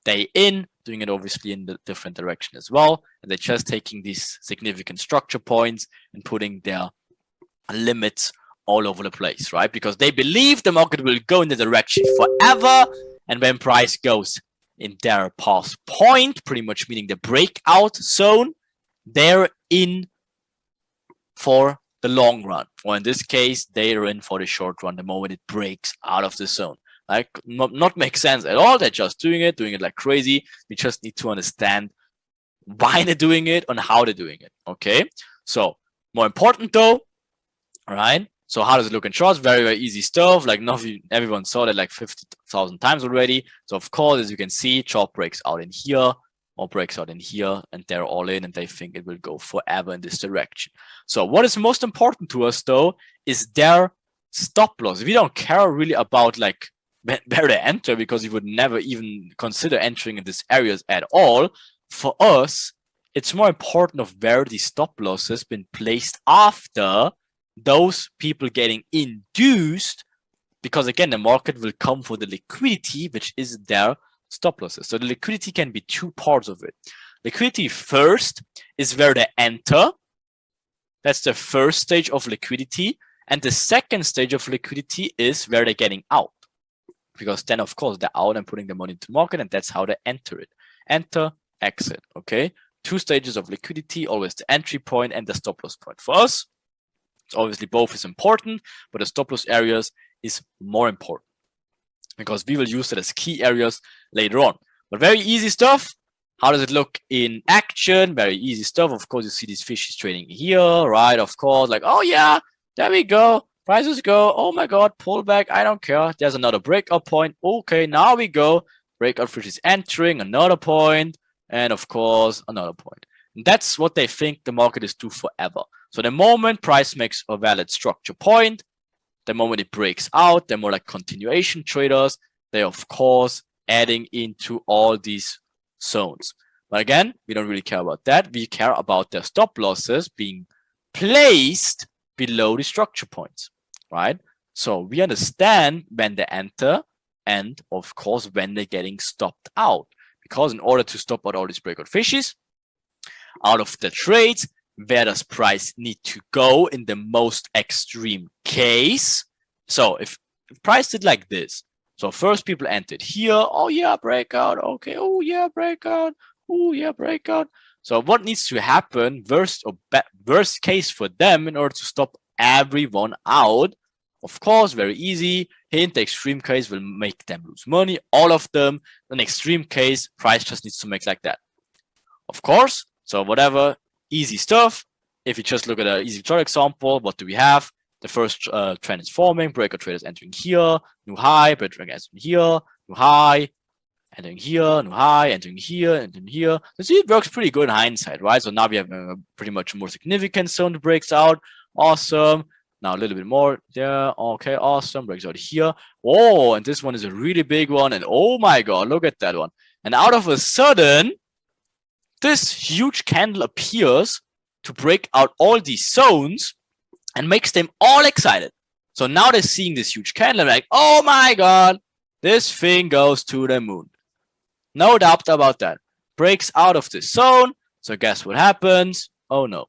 they in, doing it obviously in the different direction as well. And they're just taking these significant structure points and putting their limits all over the place, right? Because they believe the market will go in the direction forever. And when price goes in their past point, pretty much meaning the breakout zone, they're in for the long run, or in this case, they are in for the short run the moment it breaks out of the zone. Like, not make sense at all. They're just doing it like crazy. We just need to understand why they're doing it and how they're doing it. Okay. So more important though, all right. So how does it look in charts? Very, very easy stuff. Like everyone saw that like 50,000 times already. So of course, as you can see, chart breaks out in here or breaks out in here and they're all in and they think it will go forever in this direction. So what is most important to us though is their stop loss. We don't care really about like where they enter because we would never even consider entering in these areas at all. For us, it's more important of where the stop loss has been placed after those people getting induced, because again, the market will come for the liquidity, which is their stop losses. So the liquidity can be two parts of it. Liquidity first is where they enter. That's the first stage of liquidity. And the second stage of liquidity is where they're getting out. Because then, of course, they're out and putting the money into the market, and that's how they enter it. Enter, exit, okay? 2 stages of liquidity, always the entry point and the stop loss point. For us, it's obviously both is important, but the stop loss areas is more important because we will use it as key areas later on. But very easy stuff. How does it look in action? Very easy stuff. Of course, you see these fishes trading here, right? Of course, like, oh yeah, there we go. Prices go. Oh my God, pullback. I don't care. There's another breakout point. Okay, now we go. Breakout fishes entering another point, and of course, another point. And that's what they think the market is due forever. So the moment price makes a valid structure point, the moment it breaks out, they're more like continuation traders. They, of course, adding into all these zones. But again, we don't really care about that. We care about their stop losses being placed below the structure points, right? So we understand when they enter and, of course, when they're getting stopped out. Because in order to stop out all these breakout fishes out of the trades, where does price need to go in the most extreme case? So if price did like this, so first people entered here, oh yeah, breakout, okay, oh yeah, breakout, oh yeah, breakout. So what needs to happen, worst case for them in order to stop everyone out? Of course, very easy. Hint, the extreme case will make them lose money, all of them. An extreme case, price just needs to make like that. Of course, so whatever, easy stuff. If you just look at an easy chart example, what do we have? The first trend is forming, breakout traders entering here, new high, breakout traders entering here, new high, entering here, new high, entering here, entering here. So see, it works pretty good in hindsight, right? So now we have pretty much a more significant zone that breaks out. Awesome. Now a little bit more there. Okay, awesome. Breaks out here. Oh, and this one is a really big one. And oh my God, look at that one. And out of a sudden, this huge candle appears to break out all these zones and makes them all excited. So now they're seeing this huge candle and like, oh my God, this thing goes to the moon. No doubt about that. Breaks out of this zone. So guess what happens? Oh no.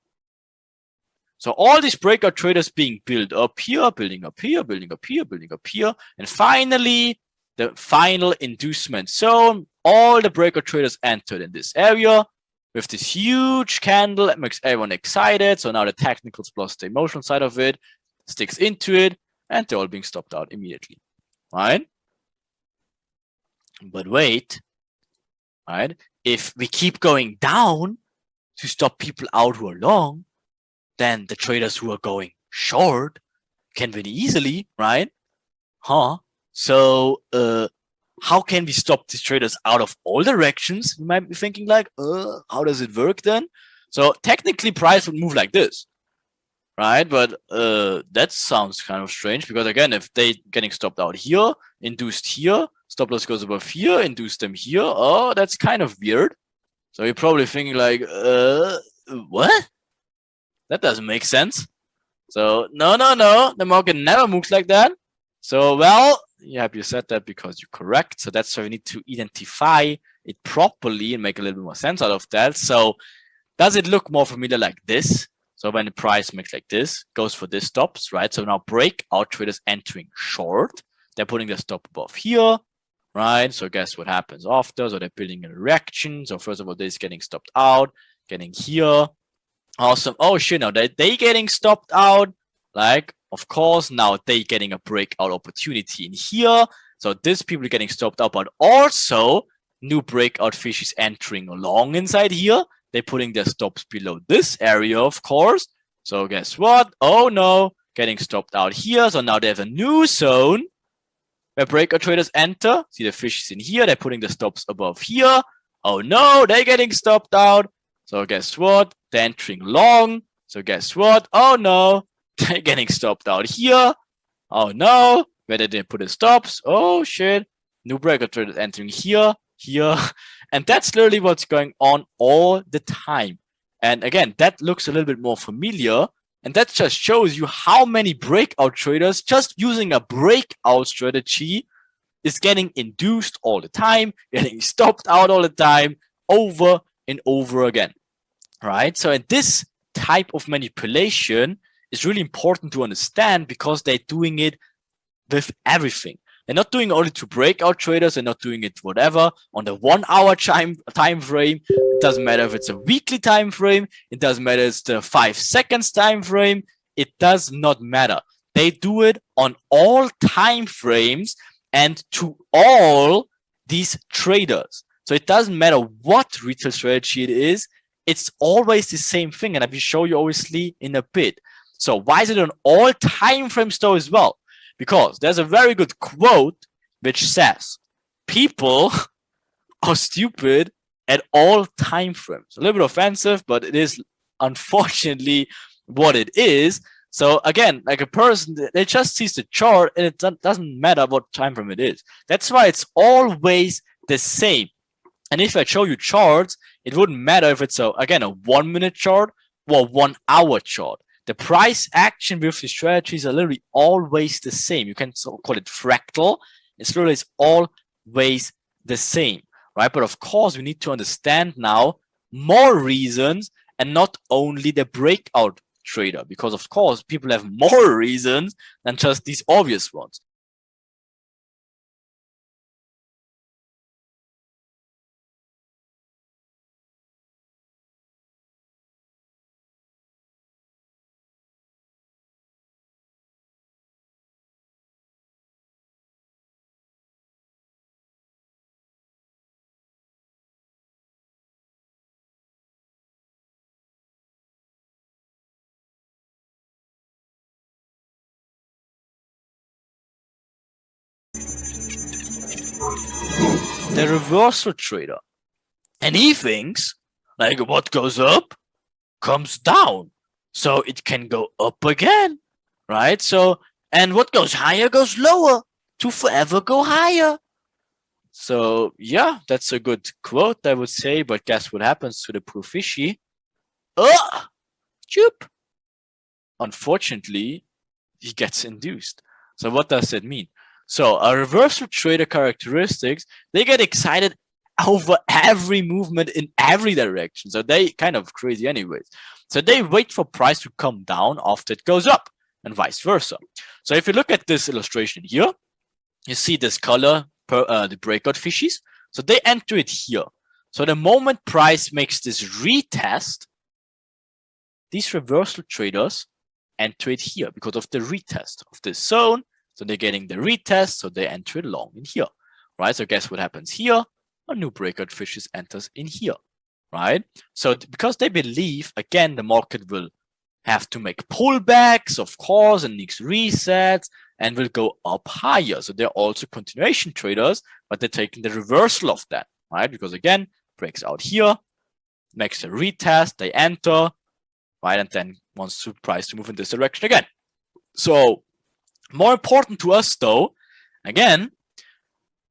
So all these breakout traders being built up here, building up here, building up here, building up here. And finally, the final inducement zone, all the breakout traders entered in this area with this huge candle that makes everyone excited. So now the technicals plus the emotional side of it sticks into it, and they're all being stopped out immediately, right? But wait, right? If we keep going down to stop people out who are long, then the traders who are going short can win easily, right? So how can we stop these traders out of all directions? You might be thinking like, how does it work then? So technically price would move like this, right? But that sounds kind of strange because again, if they getting stopped out here, induced here, stop loss goes above here, induced them here. Oh, that's kind of weird. So you're probably thinking like, what? That doesn't make sense. So no, the market never moves like that. So well, you happy you said that because you're correct. So that's why we need to identify it properly and make a little bit more sense out of that. So does it look more familiar like this? So when the price makes like this, goes for this stops, right? So now breakout traders entering short. They're putting their stop above here, right? So guess what happens after? So they're building a reaction. So first of all, this is getting stopped out, getting here. Awesome. Oh shit, now they getting stopped out. Like, of course, now they getting a breakout opportunity in here. So this people are getting stopped out, but also new breakout fish is entering along inside here. They're putting their stops below this area, of course. So guess what? Oh no, getting stopped out here. So now they have a new zone where breakout traders enter. See the fish is in here. They're putting the stops above here. Oh no, they're getting stopped out. So guess what? They're entering long. So guess what? Oh no, they're getting stopped out here. Oh no, where did they put the stops? Oh shit, new breakout traders entering here, here. And that's literally what's going on all the time. And again, that looks a little bit more familiar. And that just shows you how many breakout traders just using a breakout strategy is getting induced all the time, getting stopped out all the time, over and over again, right? So in this type of manipulation is really important to understand because they're doing it with everything. They're not doing only to breakout traders. They're not doing it whatever on the 1 hour time frame. It doesn't matter if it's a weekly time frame. It doesn't matter if it's the 5 seconds time frame. It does not matter. They do it on all time frames and to all these traders. So it doesn't matter what retail strategy it is. It's always the same thing. And I will show you obviously in a bit. So why is it on all time frames though as well? Because there's a very good quote which says, people are stupid at all time frames. A little bit offensive, but it is unfortunately what it is. So again, like a person, they just sees the chart and it doesn't matter what time frame it is. That's why it's always the same. And if I show you charts, it wouldn't matter if it's again a 1 minute chart or 1 hour chart. The price action with the strategies are literally always the same. You can call it fractal. It's literally always the same, right? But of course, we need to understand now more reasons and not only the breakout trader, because of course, people have more reasons than just these obvious ones. The reversal trader, and he thinks like what goes up comes down, so it can go up again, right? So, and what goes higher goes lower to forever go higher. So yeah, that's a good quote, I would say. But guess what happens to the poor fishy? Choop. Unfortunately, he gets induced. So what does that mean? So a reversal trader characteristics, they get excited over every movement in every direction. So they kind of crazy anyways. So they wait for price to come down after it goes up and vice versa. So if you look at this illustration here, you see this color, the breakout fishies. So they enter it here. So the moment price makes this retest, these reversal traders enter it here because of the retest of this zone. So they're getting the retest, so they enter it long in here, right? So guess what happens here? A new breakout fishes enters in here, right? So because they believe, again, the market will have to make pullbacks, of course, and next resets, and will go up higher. So they're also continuation traders, but they're taking the reversal of that, right? Because again, breaks out here, makes a retest, they enter, right? And then wants to price to move in this direction again. So more important to us though, again,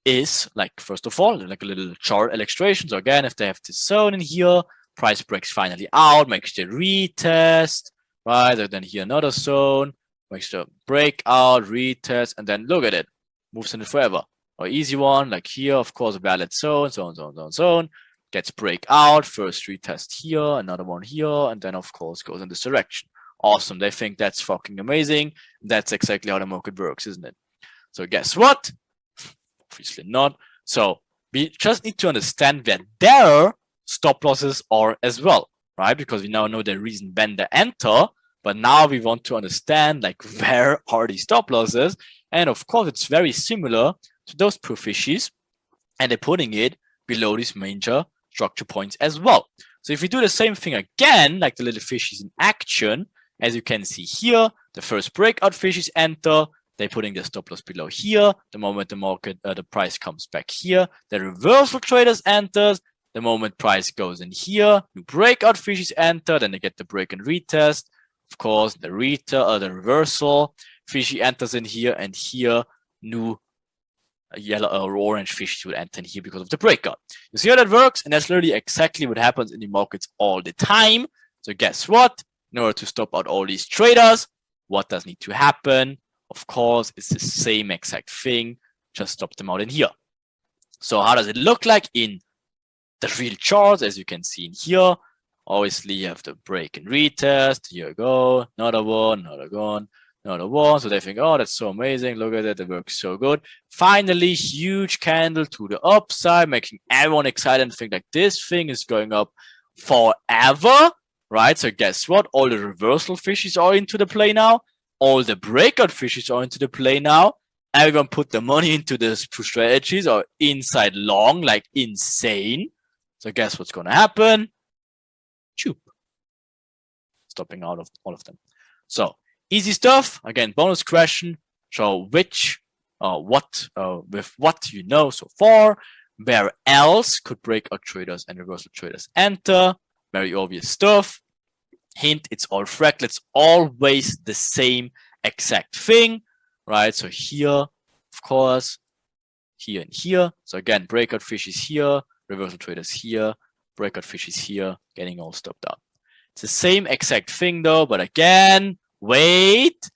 is like, first of all, like a little chart illustration. So again, if they have this zone in here, price breaks finally out, makes the retest, right? And then here another zone, makes the breakout, retest, and then look at it, moves in it forever. Or easy one, like here, of course, a valid zone, zone, gets breakout, first retest here, another one here, and then of course goes in this direction. Awesome. They think that's fucking amazing. That's exactly how the market works, isn't it? So guess what? Obviously not. So we just need to understand that their stop losses are as well, right? Because we now know the reason when they enter, but now we want to understand like where are these stop losses? And of course, it's very similar to those poor fishies, and they're putting it below these major structure points as well. So if we do the same thing again, like the little fishies in action, as you can see here, the first breakout fishes enter, they're putting the stop loss below here. The moment the market, the price comes back here, the reversal traders enters. The moment price goes in here, new breakout fishes enter, then they get the break and retest. Of course, the reversal fishy enters in here, and here new yellow or orange fish would enter in here because of the breakout. You see how that works? And that's literally exactly what happens in the markets all the time. So guess what? In order to stop out all these traders, what does need to happen? Of course, it's the same exact thing, just stop them out in here. So how does it look like in the real charts? As you can see in here, Obviously, you have the break and retest. Here you go. Another one, another one, another one. So they think, oh, that's so amazing. Look at it. It works so good. Finally, huge candle to the upside, making everyone excited and think like this thing is going up forever, right? So guess what? All the reversal fishes are into the play now. All the breakout fishes are into the play now. Everyone put the money into these strategies or inside long, like insane. So guess what's going to happen? Choop. Stopping out of all of them. So easy stuff. Again, bonus question. So which, with what you know so far, where else could breakout traders and reversal traders enter? Very obvious stuff. Hint, it's all fractal. It's always the same exact thing, right? So here, of course, here and here. So again, breakout fish is here, reversal traders here, breakout fish is here, getting all stopped out. It's the same exact thing though, but again, wait.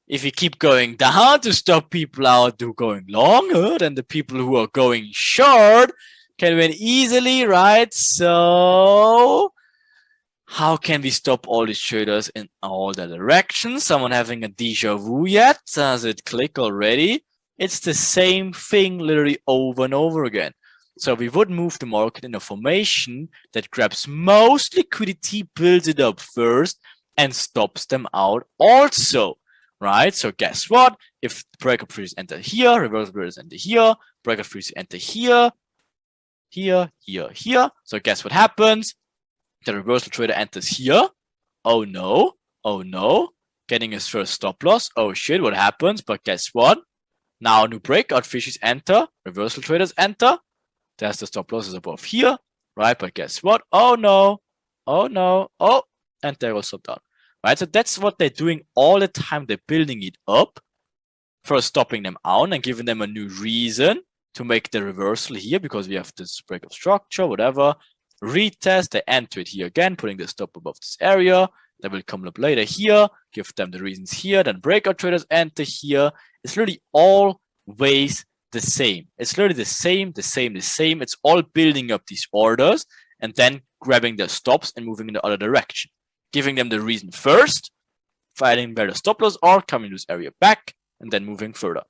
If you keep going down to stop people out who are going longer, then the people who are going short can win easily, right? So how can we stop all these traders in all the directions? Someone having a deja vu yet? Does it click already? It's the same thing literally over and over again. So we would move the market in a formation that grabs most liquidity, builds it up first, and stops them out also, right? So guess what? If breakout freezes enter here, reversal freezes enter here, breakout freezes enter here, here, here, here. So guess what happens? The reversal trader enters here. Oh no, oh no. Getting his first stop loss. Oh shit, what happens? But guess what? Now new breakout fishes enter, reversal traders enter. There's the stop losses above here, right? But guess what? Oh no, oh no, oh, and they will stop down, right? So that's what they're doing all the time. They're building it up, first stopping them out and giving them a new reason to make the reversal here because we have this break of structure, whatever. Retest, they enter it here again, putting the stop above this area. They will come up later here, give them the reasons here, then breakout traders enter here. It's literally always the same. It's literally the same. It's all building up these orders and then grabbing their stops and moving in the other direction. Giving them the reason first, finding where the stop loss are, coming to this area back, and then moving further.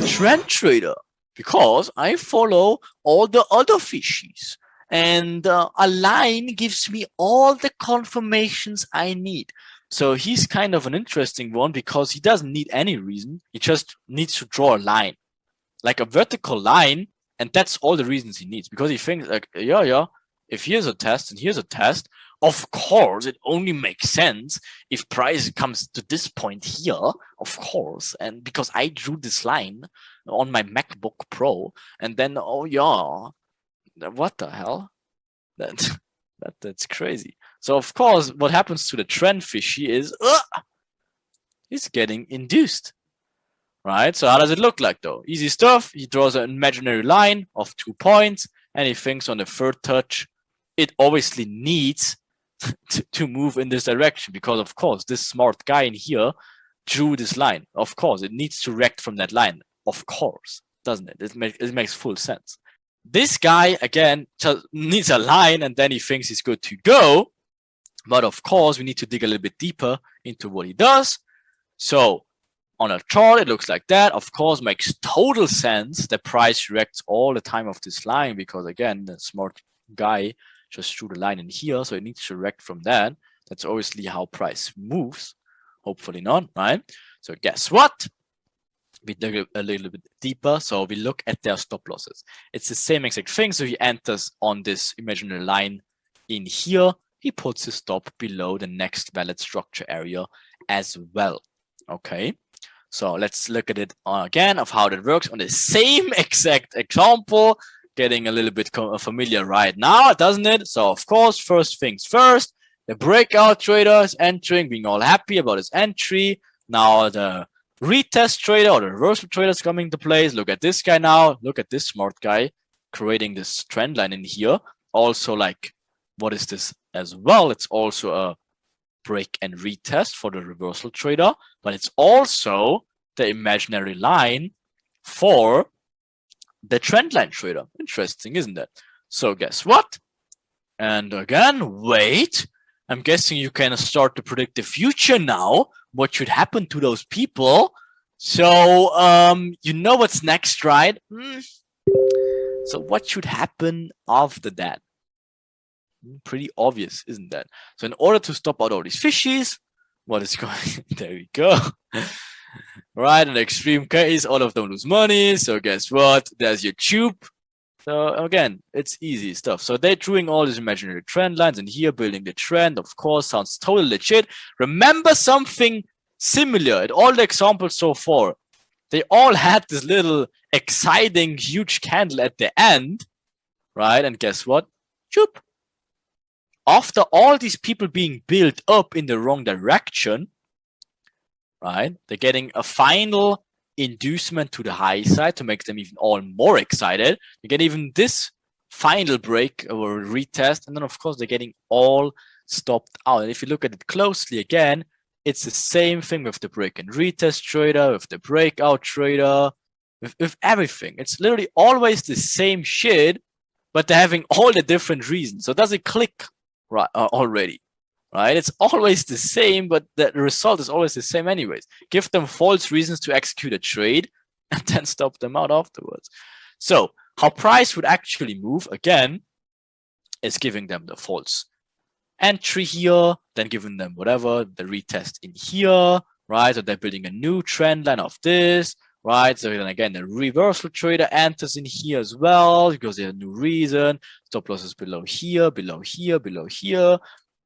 Trend trader, because I follow all the other fishes and a line gives me all the confirmations I need. So he's kind of an interesting one because he doesn't need any reason. He just needs to draw a line, like a vertical line, and that's all the reasons he needs because he thinks like, yeah, if here's a test and here's a test, of course, it only makes sense if price comes to this point here, of course, and because I drew this line on my MacBook Pro, and then, oh yeah, what the hell? That's crazy. So of course, what happens to the trend fishy is, it's getting induced, right? So how does it look like though? Easy stuff. He draws an imaginary line of 2 points, and he thinks on the third touch, it obviously needs to move in this direction because of course this smart guy in here drew this line. Of course it needs to react from that line, of course, doesn't it? It makes full sense. This guy again just needs a line and then he thinks he's good to go, but of course we need to dig a little bit deeper into what he does. So on a chart it looks like that. Of course makes total sense. The price reacts all the time of this line because again the smart guy just drew the line in here, so it needs to react from that. That's obviously how price moves. Hopefully not, right? So guess what? We dig a little bit deeper, so we look at their stop losses. It's the same exact thing. So he enters on this imaginary line in here. He puts his stop below the next valid structure area as well. Okay. So let's look at it again of how that works on the same exact example. Getting a little bit familiar right now, doesn't it? So of course, first things first, the breakout trader is entering, being all happy about his entry. Now the retest trader or the reversal trader is coming to place. Look at this guy now. Look at this smart guy creating this trend line in here. Also, like, what is this as well? It's also a break and retest for the reversal trader, but it's also the imaginary line for the trend line trader. Interesting, isn't it? So guess what? And again, wait. I'm guessing you can start to predict the future now. What should happen to those people? So you know what's next, right? So what should happen after that? Pretty obvious, isn't that? So in order to stop out all these fishies, what is going? There we go. Right, in the extreme case, all of them lose money. So guess what? There's your tube. So again, it's easy stuff. So they're drawing all these imaginary trend lines and here building the trend, of course, sounds totally legit. Remember something similar at all the examples so far. They all had this little exciting, huge candle at the end, right? And guess what? Choop. After all these people being built up in the wrong direction, right? They're getting a final inducement to the high side to make them even all more excited. You get even this final break or retest, and then of course they're getting all stopped out. And if you look at it closely again, it's the same thing with the break and retest trader, with the breakout trader, with everything. It's literally always the same shit, but they're having all the different reasons. So does it click right already? Right? It's always the same, but the result is always the same anyways. Give them false reasons to execute a trade and then stop them out afterwards. So how price would actually move, again, is giving them the false entry here, then giving them whatever, the retest in here, right? So they're building a new trend line of this, right? So then again, the reversal trader enters in here as well because there's a new reason. Stop loss is below here, below here, below here.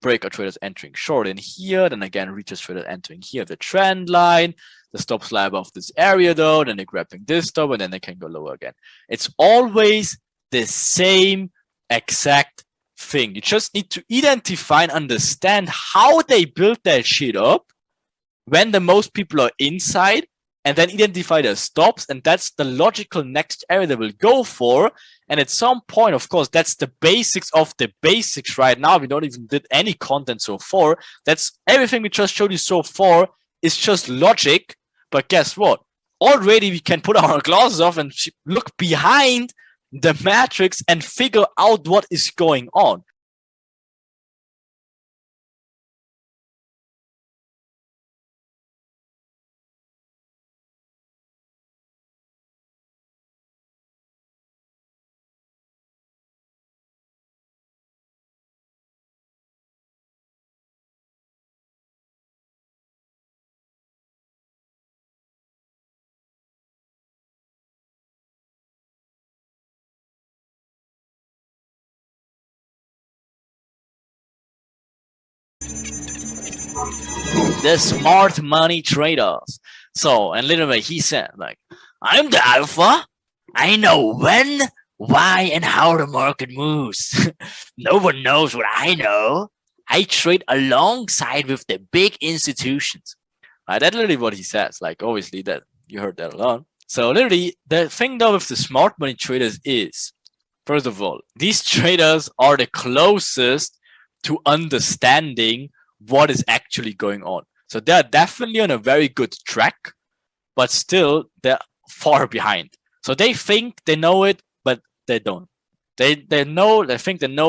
Breakout traders entering short in here, then again retest traders entering here, the trend line, the stops lie above this area though, then they're grabbing this stop and then they can go lower again. It's always the same exact thing. You just need to identify and understand how they build that shit up when the most people are inside, and then identify their stops, and that's the logical next area they will go for. And at some point, of course, that's the basics of the basics right now. We don't even did any content so far. That's everything we just showed you so far is just logic. But guess what? Already we can put our glasses off and look behind the matrix and figure out what is going on. The smart money traders. So, and literally he said, like, I'm the alpha. I know when, why, and how the market moves. No one knows what I know. I trade alongside with the big institutions. That's literally what he says. Like, obviously, that you heard that a lot. So, literally, the thing though with the smart money traders is, first of all, these traders are the closest to understanding what is actually going on. So they're definitely on a very good track, but still they're far behind. So they think they know it, but they don't. They think they know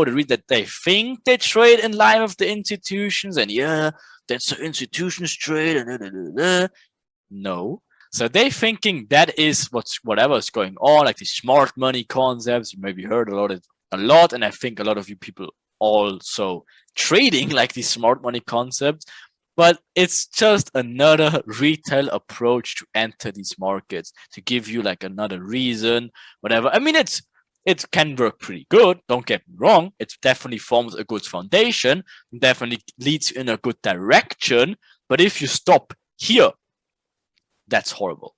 the read that they think they trade in line with the institutions, and yeah, that's the institutions trade. And no. So they're thinking that is whatever is going on, like the smart money concepts. You maybe heard a lot, and I think a lot of you people also trading like these smart money concepts, but it's just another retail approach to enter these markets, to give you like another reason, whatever. I mean, it can work pretty good, don't get me wrong. It definitely forms a good foundation, definitely leads you in a good direction. But if you stop here, that's horrible.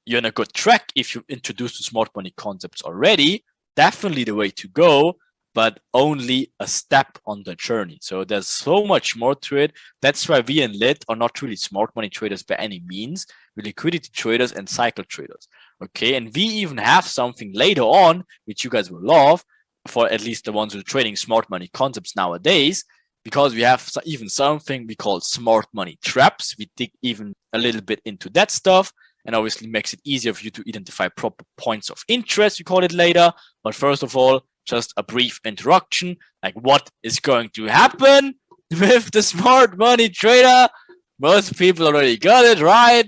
You're on a good track if you introduce the smart money concepts already. Definitely the way to go, but only a step on the journey. So there's so much more to it. That's why we in Lit are not really smart money traders by any means. We're liquidity traders and cycle traders. Okay, and we even have something later on, which you guys will love, for at least the ones who are trading smart money concepts nowadays, because we have even something we call smart money traps. We dig even a little bit into that stuff, and obviously makes it easier for you to identify proper points of interest, you call it later. But first of all, just a brief introduction, like what is going to happen with the smart money trader. Most people already got it, right?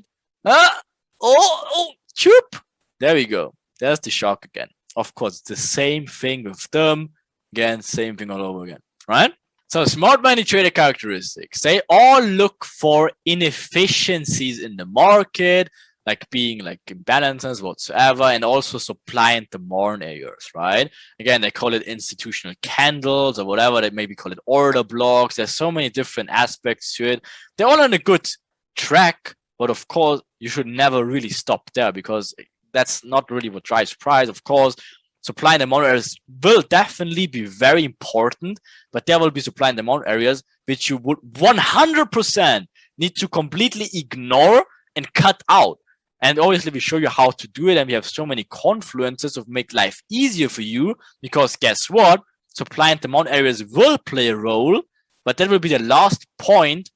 Choop. There we go. There's the shock again. Of course, it's the same thing with them. Again, same thing all over again, right? So smart money trader characteristics. They all look for inefficiencies in the market, like being like imbalances whatsoever, and also supply and demand areas, right? Again, they call it institutional candles or whatever. They maybe call it order blocks. There's so many different aspects to it. They're all on a good track, but of course, you should never really stop there, because that's not really what drives price. Of course, supply and demand areas will definitely be very important, but there will be supply and demand areas which you would 100% need to completely ignore and cut out. And obviously we show you how to do it, and we have so many confluences of make life easier for you, because guess what? Supply and demand areas will play a role, but that will be the last point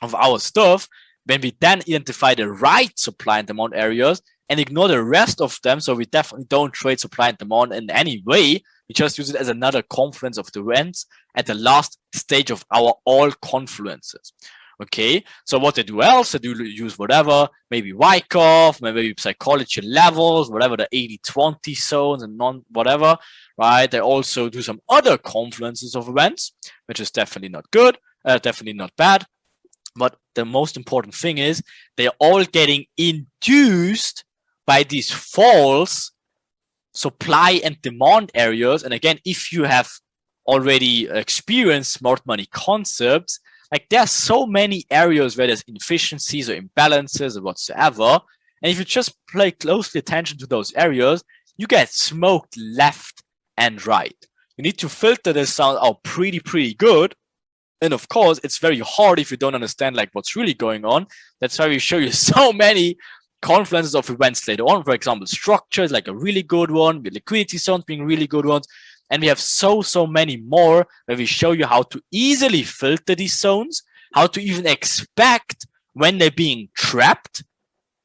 of our stuff when we then identify the right supply and demand areas and ignore the rest of them. So we definitely don't trade supply and demand in any way. We just use it as another confluence of the events at the last stage of our all confluences. Okay, so what they do else, they do use whatever, maybe Wyckoff, maybe psychology levels, whatever, the 80-20 zones and whatever, right? They also do some other confluences of events, which is definitely not good, definitely not bad. But the most important thing is they're all getting induced by these false supply and demand areas. And again, if you have already experienced smart money concepts, like there's so many areas where there's inefficiencies or imbalances or whatsoever. And if you just pay closely attention to those areas, you get smoked left and right. You need to filter this out pretty good. And of course, it's very hard if you don't understand like what's really going on. That's why we show you so many confluences of events later on. For example, structures like a really good one, with liquidity zones being really good ones. And we have so many more where we show you how to easily filter these zones, how to even expect when they're being trapped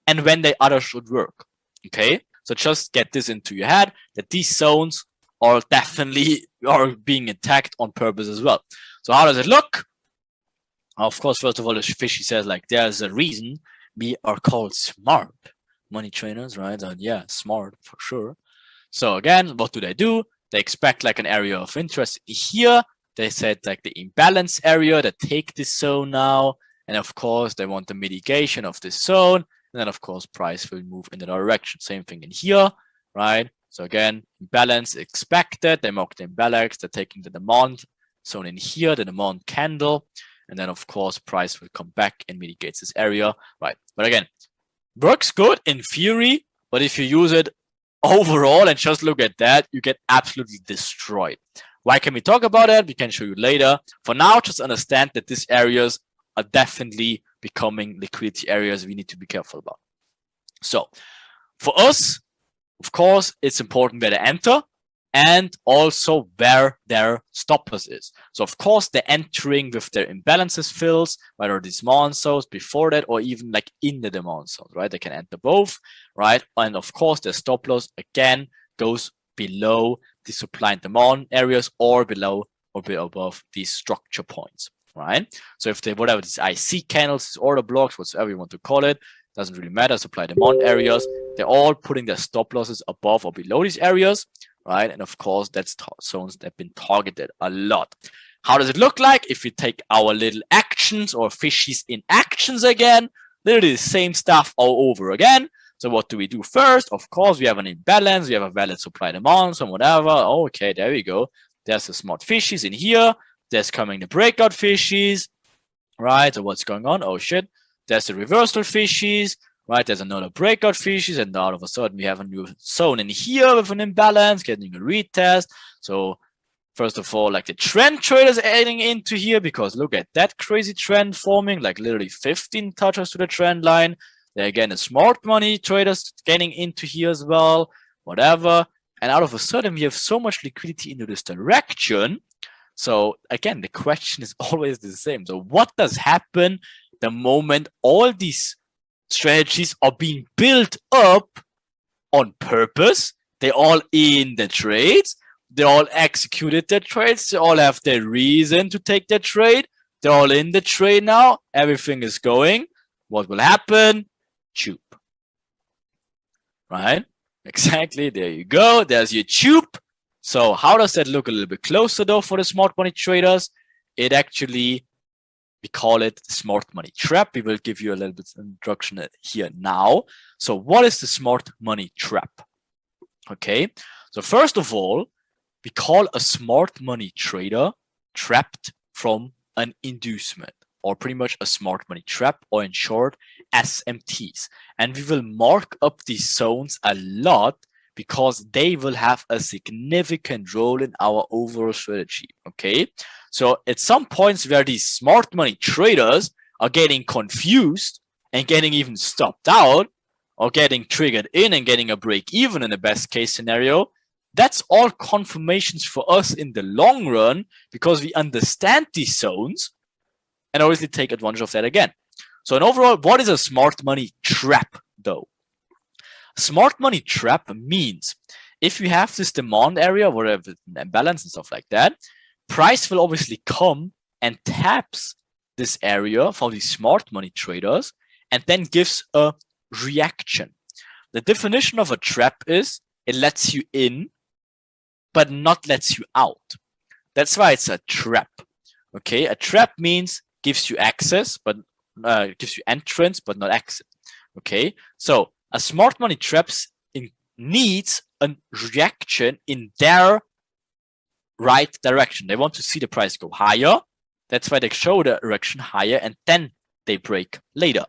and when they others should work. Okay, so just get this into your head that these zones are definitely being attacked on purpose as well. So how does it look? Of course, first of all, the fishy says like there's a reason we are called smart money trainers, right? And yeah, smart for sure. So again, what do? They expect like an area of interest here. They said like the imbalance area, they take this zone now. And of course, they want the mitigation of this zone. And then of course, price will move in the direction. Same thing in here, right? So again, imbalance expected. They mark the imbalance. They're taking the demand zone in here, the demand candle. And then of course, price will come back and mitigates this area, right? But again, works good in theory, but if you use it overall and just look at that, you get absolutely destroyed. Why can we talk about that? We can show you later. For now, just understand that these areas are definitely becoming liquidity areas we need to be careful about. So for us, of course, it's important where they enter and also where their stop loss is. So of course, they're entering with their imbalances fills, whether these demand zones before that or even like in the demand zones, right? They can enter both, right? And of course, their stop loss again goes below the supply and demand areas or below or above these structure points, right? So if they whatever these IC candles, these order blocks, whatever you want to call it, doesn't really matter. Supply demand areas, they're all putting their stop losses above or below these areas, right? And of course, that's zones that have been targeted a lot. How does it look like if we take our little actions or fishies in actions again? Literally the same stuff all over again. So what do we do first? Of course, we have an imbalance. We have a valid supply demand, so whatever. Okay, there we go. There's the smart fishies in here. There's coming the breakout fishies, right? So what's going on? Oh shit. There's the reversal fishies, right? There's another breakout species, and all of a sudden we have a new zone in here with an imbalance, getting a retest. So first of all, like the trend traders adding into here, because look at that crazy trend forming, like literally 15 touches to the trend line. There again, the smart money traders getting into here as well, whatever. And out of a sudden, we have so much liquidity into this direction. So again, the question is always the same. So what does happen the moment all these strategies are being built up on purpose? They're all in the trades. They all executed their trades. They all have their reason to take their trade. They're all in the trade now. Everything is going. What will happen? Tube. Right? Exactly. There you go. There's your tube. So how does that look a little bit closer though for the smart money traders? It actually, we call it smart money trap. We will give you a little bit of introduction here now. So what is the smart money trap? Okay. So first of all, we call a smart money trader trapped from an inducement, or pretty much a smart money trap, or in short, SMTs. And we will mark up these zones a lot because they will have a significant role in our overall strategy. Okay. So at some points where these smart money traders are getting confused and getting even stopped out, or getting triggered in and getting a break even in the best case scenario, that's all confirmations for us in the long run, because we understand these zones and obviously take advantage of that again. So in overall, what is a smart money trap though? Smart money trap means if you have this demand area, whatever, imbalance and stuff like that, price will obviously come and taps this area for these smart money traders and then gives a reaction. The definition of a trap is it lets you in but not lets you out. That's why it's a trap. Okay, a trap means gives you access, but gives you entrance, but not exit. Okay, so a smart money traps needs a reaction in their right direction. They want to see the price go higher. That's why they show the direction higher and then they break later.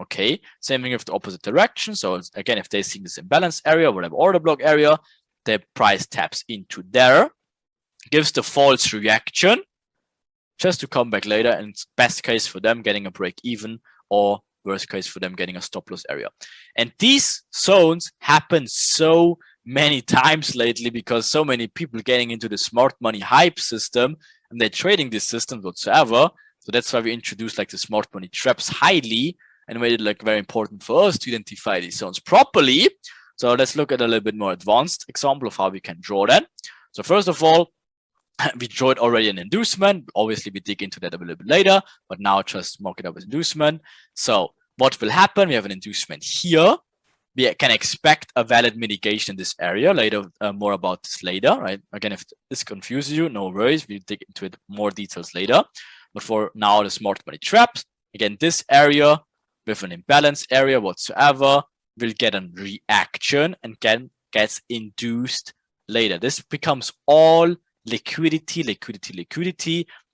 Okay, same thing with the opposite direction. So again, if they see this imbalance area, whatever order block area, the price taps into there, gives the false reaction, just to come back later, and best case for them getting a break even, or worst case for them getting a stop loss area. And these zones happen so many times lately because so many people getting into the smart money hype system and they're trading this system whatsoever. So that's why we introduced like the smart money traps highly and made it like very important for us to identify these zones properly. So let's look at a little bit more advanced example of how we can draw that. So first of all, we drew it already an inducement. Obviously, we dig into that a little bit later, but now just mark it up as inducement. So what will happen? We have an inducement here. We can expect a valid mitigation in this area later. More about this later, right? Again, if this confuses you, no worries. We'll dig into it more details later. But for now, the smart money traps. Again, this area with an imbalance area whatsoever will get a reaction and gets induced later. This becomes all liquidity.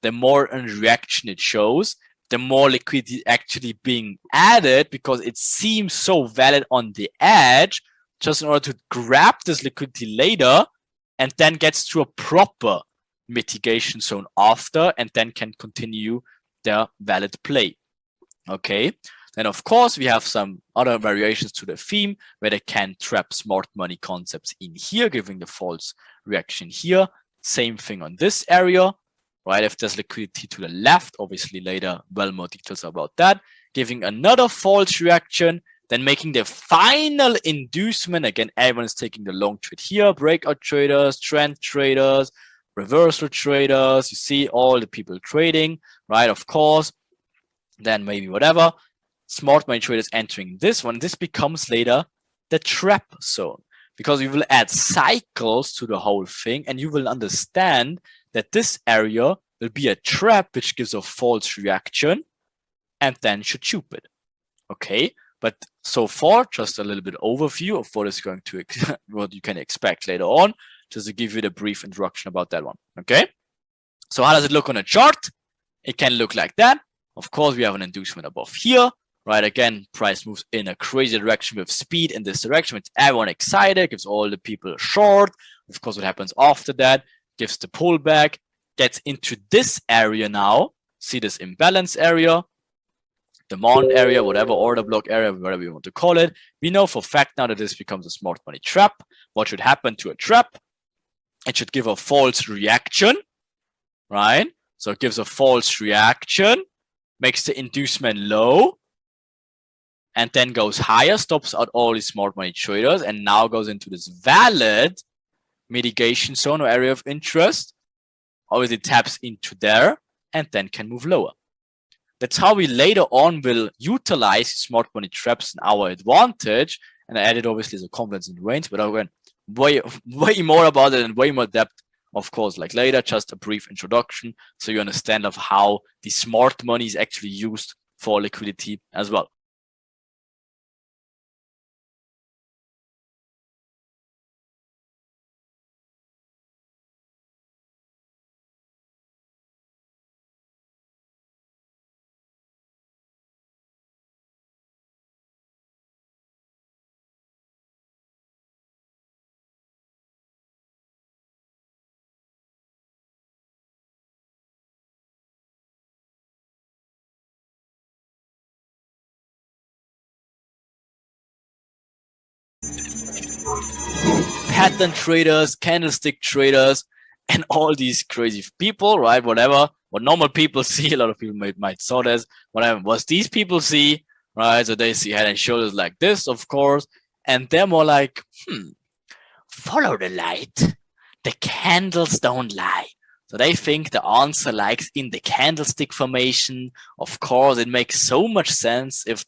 The more a reaction it shows, the more liquidity actually being added because it seems so valid on the edge, just in order to grab this liquidity later and then gets to a proper mitigation zone after and then can continue their valid play. Okay. Then of course we have some other variations to the theme where they can trap smart money concepts in here, giving the false reaction here. Same thing on this area, right? If there's liquidity to the left, obviously later, well, more details about that, giving another false reaction, then making the final inducement. Again, everyone is taking the long trade here, breakout traders, trend traders, reversal traders. You see all the people trading, right? Of course, then maybe whatever. Smart money traders entering this one. This becomes later the trap zone because we will add cycles to the whole thing and you will understand that this area will be a trap which gives a false reaction and then should tube it. Okay, but so far, just a little bit overview of what is going to what you can expect later on, just to give you the brief introduction about that one. Okay, so how does it look on a chart? It can look like that. Of course, we have an inducement above here. right? Again, price moves in a crazy direction with speed in this direction, with everyone excited, gives all the people a short. Of course, what happens after that gives the pullback, gets into this area now. See this imbalance area, demand area, whatever, order block area, whatever you want to call it. We know for fact now that this becomes a smart money trap. What should happen to a trap? It should give a false reaction, right? So it gives a false reaction, makes the inducement low, and then goes higher, stops out all these smart money traders, and now goes into this valid mitigation zone or area of interest. Obviously taps into there and then can move lower. That's how we later on will utilize smart money traps in our advantage. And I added obviously the confidence in the range, but I went way more about it and way more depth, of course, like later. Just a brief introduction so you understand of how the smart money is actually used for liquidity as well. Pattern traders, candlestick traders, and all these crazy people, right? Whatever, what normal people see, a lot of people might saw this, whatever, what these people see, right? So they see head and shoulders like this, of course, and they're more like, follow the light. The candles don't lie. So they think the answer lies in the candlestick formation. Of course, it makes so much sense if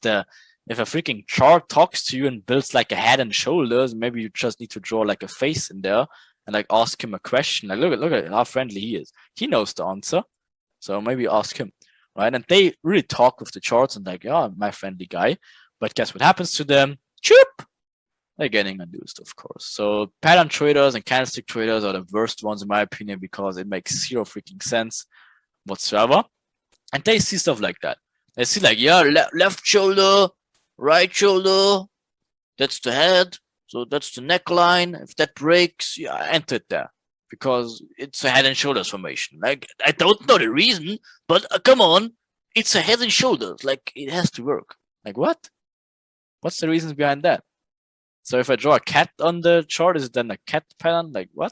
a freaking chart talks to you and builds like a head and shoulders, maybe you just need to draw like a face in there and like ask him a question. Like, look at how friendly he is. He knows the answer. So maybe ask him, right? And they really talk with the charts and like, yeah, my friendly guy. But guess what happens to them? Choop! They're getting induced, of course. So pattern traders and candlestick traders are the worst ones in my opinion because it makes zero freaking sense whatsoever. And they see stuff like that. They see like, yeah, left shoulder, right shoulder, that's the head, so that's the neckline. If that breaks, yeah, I entered there because it's a head and shoulders formation. Like, I don't know the reason, but come on, it's a head and shoulders. Like, it has to work. Like, what? What's the reasons behind that? So if I draw a cat on the chart, is it then a cat pattern? Like, what?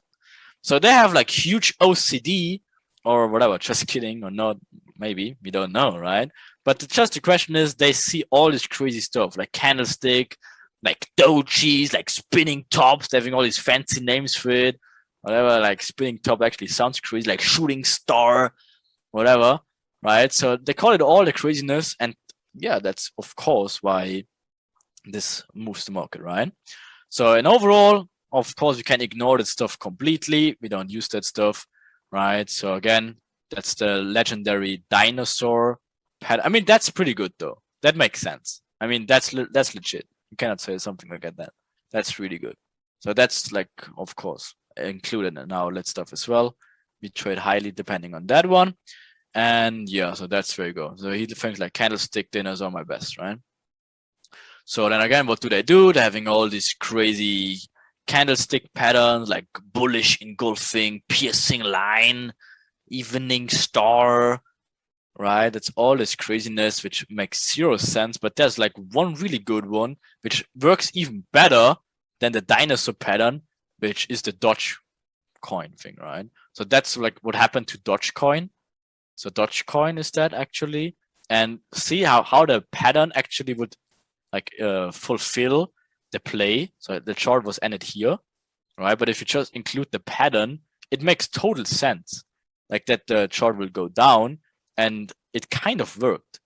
So they have like huge OCD or whatever. Just kidding, or not? Maybe we don't know, right? But just the question is, they see all this crazy stuff, like candlestick, like dojis, like spinning tops, having all these fancy names for it. Whatever, like spinning top actually sounds crazy, like shooting star, whatever, right? So they call it all the craziness. And yeah, that's of course why this moves the market, right? So in overall, of course, we can ignore that stuff completely. We don't use that stuff, right? So again, that's the legendary dinosaur pattern. I mean, that's pretty good though. That makes sense. I mean, that's legit. You cannot say something like that. That's really good. So that's like, of course, included in our lit stuff as well. We trade highly depending on that one. And yeah, so that's very good. So he thinks like candlestick dinners are my best, right? So then again, what do? They're having all these crazy candlestick patterns like bullish engulfing, piercing line, evening star, right? That's all this craziness, which makes zero sense. But there's like one really good one, which works even better than the dinosaur pattern, which is the Dogecoin thing, right? So that's like what happened to Dogecoin. So Dogecoin is that actually, and see how the pattern actually would like fulfill the play. So the chart was ended here, right? But if you just include the pattern, it makes total sense. Like that the chart will go down, and it kind of worked.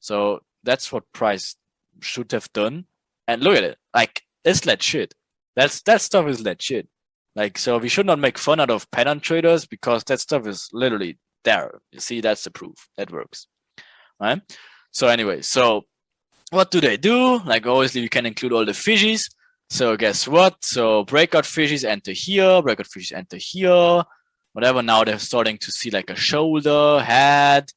So that's what price should have done. And look at it, like it's legit. That stuff is legit. Like, so we should not make fun out of pattern traders because that stuff is literally there. You see, that's the proof that works, right? So anyway, so what do? Like, obviously we can include all the fishies. So guess what? So breakout fishies enter here, breakout fishies enter here, whatever. Now they're starting to see like a shoulder, head,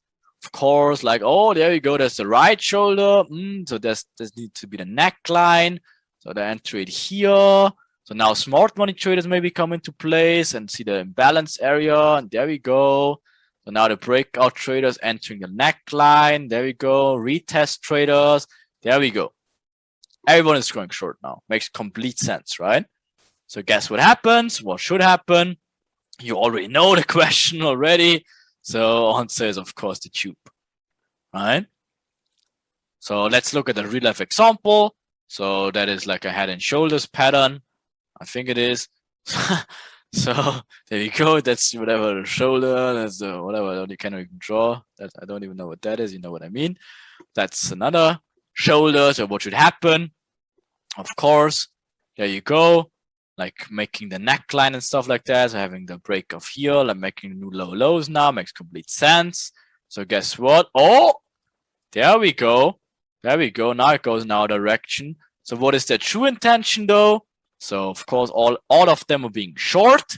of course, like, oh, there you go, there's the right shoulder. So this needs to be the neckline. So they enter it here. So now smart money traders maybe come into place and see the imbalance area, and there we go. So now the breakout traders entering the neckline. There we go. Retest traders. There we go. Everyone is going short now. Makes complete sense, right? So guess what happens? What should happen? You already know the question already. So answer is, of course, the tube, right? So let's look at a real life example. So that is like a head and shoulders pattern. I think it is. So there you go. That's whatever the shoulder, that's the whatever, you cannot even draw. That, I don't even know what that is. You know what I mean? That's another shoulder. So what should happen? Of course, there you go. Like making the neckline and stuff like that. So having the break of here, like making new low lows now makes complete sense. So guess what? Oh, there we go. There we go. Now it goes in our direction. So what is their true intention though? So of course, all of them are being short.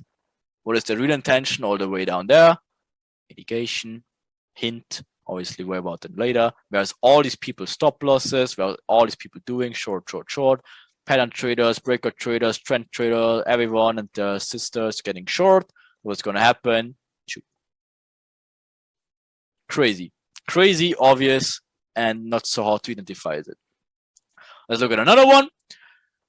What is the real intention all the way down there? Mitigation, hint, obviously worry about that later. Whereas all these people stop losses, whereas all these people doing short, short, short. Pattern traders, breakout traders, trend traders, everyone and their sisters getting short. What's going to happen? Crazy. Crazy, obvious, and not so hard to identify, is it? Let's look at another one.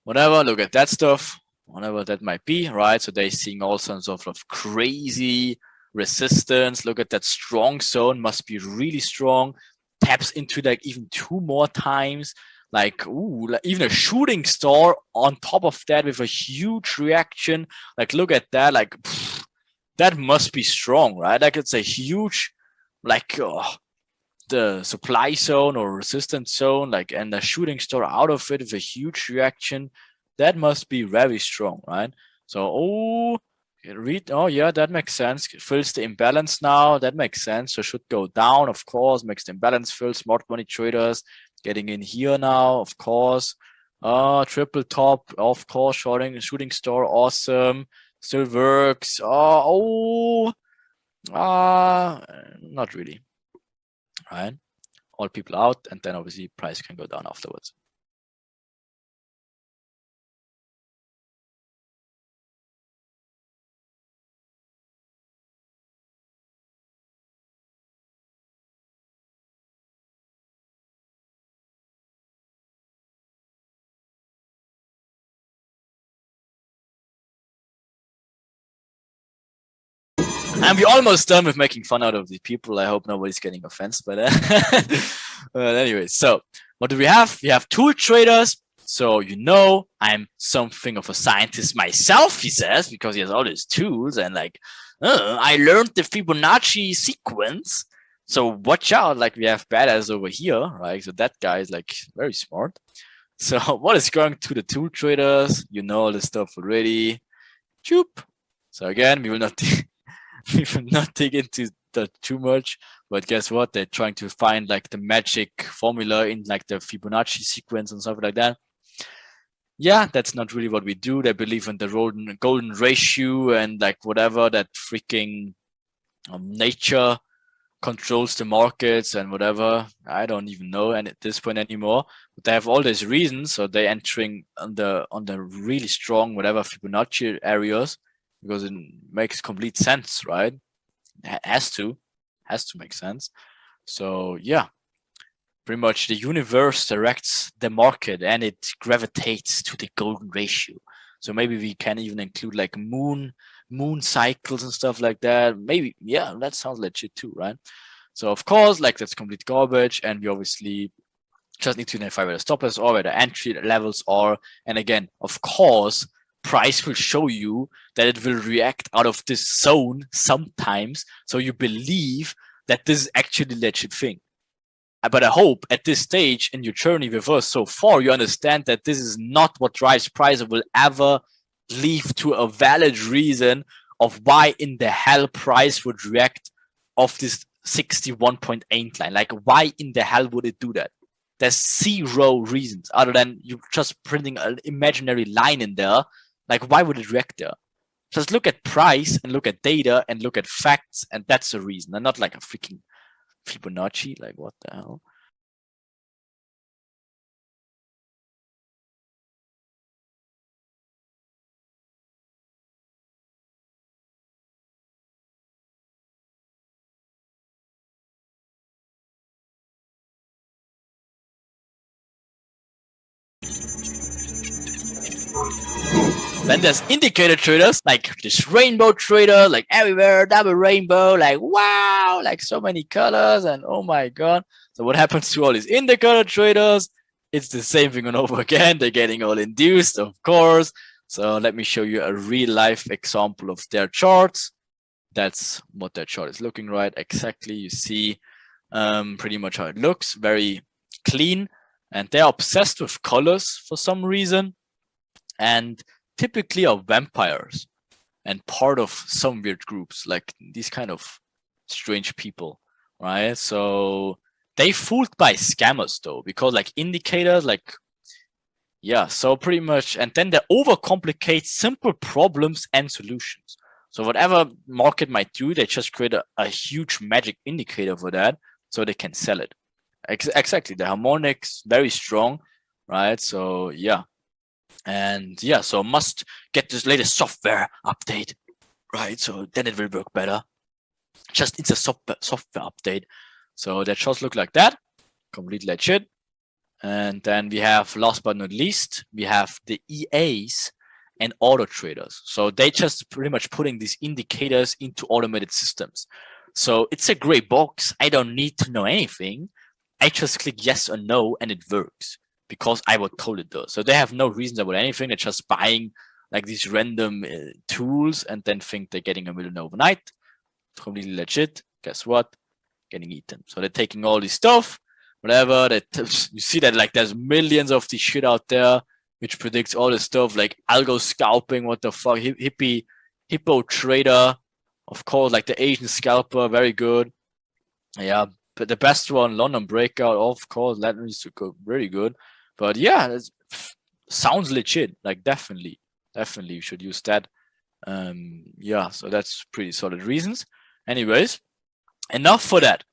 Whatever, look at that stuff, whatever that might be, right? So they're seeing all sorts of crazy resistance. Look at that strong zone, must be really strong. Taps into like even 2 more times. Like, ooh, like even a shooting star on top of that with a huge reaction. Like, look at that. Like, pff, that must be strong, right? Like, it's a huge, like, the supply zone or resistance zone, like, and a shooting star out of it with a huge reaction. That must be very strong, right? So, oh, yeah, that makes sense. It fills the imbalance now. That makes sense. So, should go down, of course, makes the imbalance fill. Smart money traders getting in here now, of course. Triple top, of course, shooting star, awesome. Still works. Not really. Right? All people out, and then obviously price can go down afterwards. And we're almost done with making fun out of these people. I hope nobody's getting offended by that. But anyway, so what do we have? We have tool traders. So, you know, I'm something of a scientist myself, he says, because he has all these tools. And like, I learned the Fibonacci sequence. So watch out. Like, we have badass over here, right? So that guy is like very smart. So what is going to the tool traders? You know all this stuff already. Choop. So again, we will not we will not dig into that too much, but guess what? They're trying to find like the magic formula in like the Fibonacci sequence and stuff like that. Yeah, that's not really what we do. They believe in the golden ratio and like whatever, that freaking nature controls the markets and whatever. I don't even know and at this point anymore. But they have all these reasons, so they're entering on the really strong whatever Fibonacci areas, because it makes complete sense, right? It has to make sense. So yeah, pretty much the universe directs the market and it gravitates to the golden ratio. So maybe we can even include like moon cycles and stuff like that. Maybe, yeah, that sounds legit too, right? So of course, like that's complete garbage, and we obviously just need to identify where the stop loss are, where the entry levels are, and again, of course, price will show you that it will react out of this zone sometimes, so you believe that this is actually a legit thing. But I hope at this stage in your journey with us so far, you understand that this is not what drives price. It will ever lead to a valid reason of why in the hell price would react off this 61.8 line. Like, why in the hell would it do that? There's 0 reasons other than you just printing an imaginary line in there. Like, why would it react there? Just look at price and look at data and look at facts, and that's the reason, and not like a freaking Fibonacci, like what the hell? Then there's indicator traders, like this rainbow trader, like everywhere, double rainbow, like wow, like so many colors, and oh my god. So what happens to all these indicator traders? It's the same thing on over again. They're getting all induced, of course. So let me show you a real life example of their charts. That's what that chart is looking right. Exactly. You see pretty much how it looks, very clean. And they're obsessed with colors for some reason. And typically are vampires and part of some weird groups, like these kind of strange people, right? So they fooled by scammers though, because like indicators, like yeah, so pretty much, and then they overcomplicate simple problems and solutions. So whatever market might do, they just create a huge magic indicator for that, so they can sell it. Exactly, the harmonics very strong, right? So yeah. And yeah, so must get this latest software update, right? So then it will work better. Just it's a software update. So that shots look like that, completely legit. And then we have, last but not least, we have the EAs and auto traders. So they just pretty much putting these indicators into automated systems. So it's a gray box. I don't need to know anything. I just click yes or no and it works, because I was told it does. So they have no reasons about anything. They're just buying like these random tools and then think they're getting a million overnight. Completely legit. Guess what? Getting eaten. So they're taking all this stuff, whatever. You see that like there's millions of this shit out there which predicts all this stuff, like algo scalping. What the fuck? Hippo trader, of course, like the Asian scalper, very good. Yeah, but the best one, London breakout, of course, that is very good. But yeah, it sounds legit. Like definitely you should use that. Yeah, so that's pretty solid reasons. Anyways, enough for that.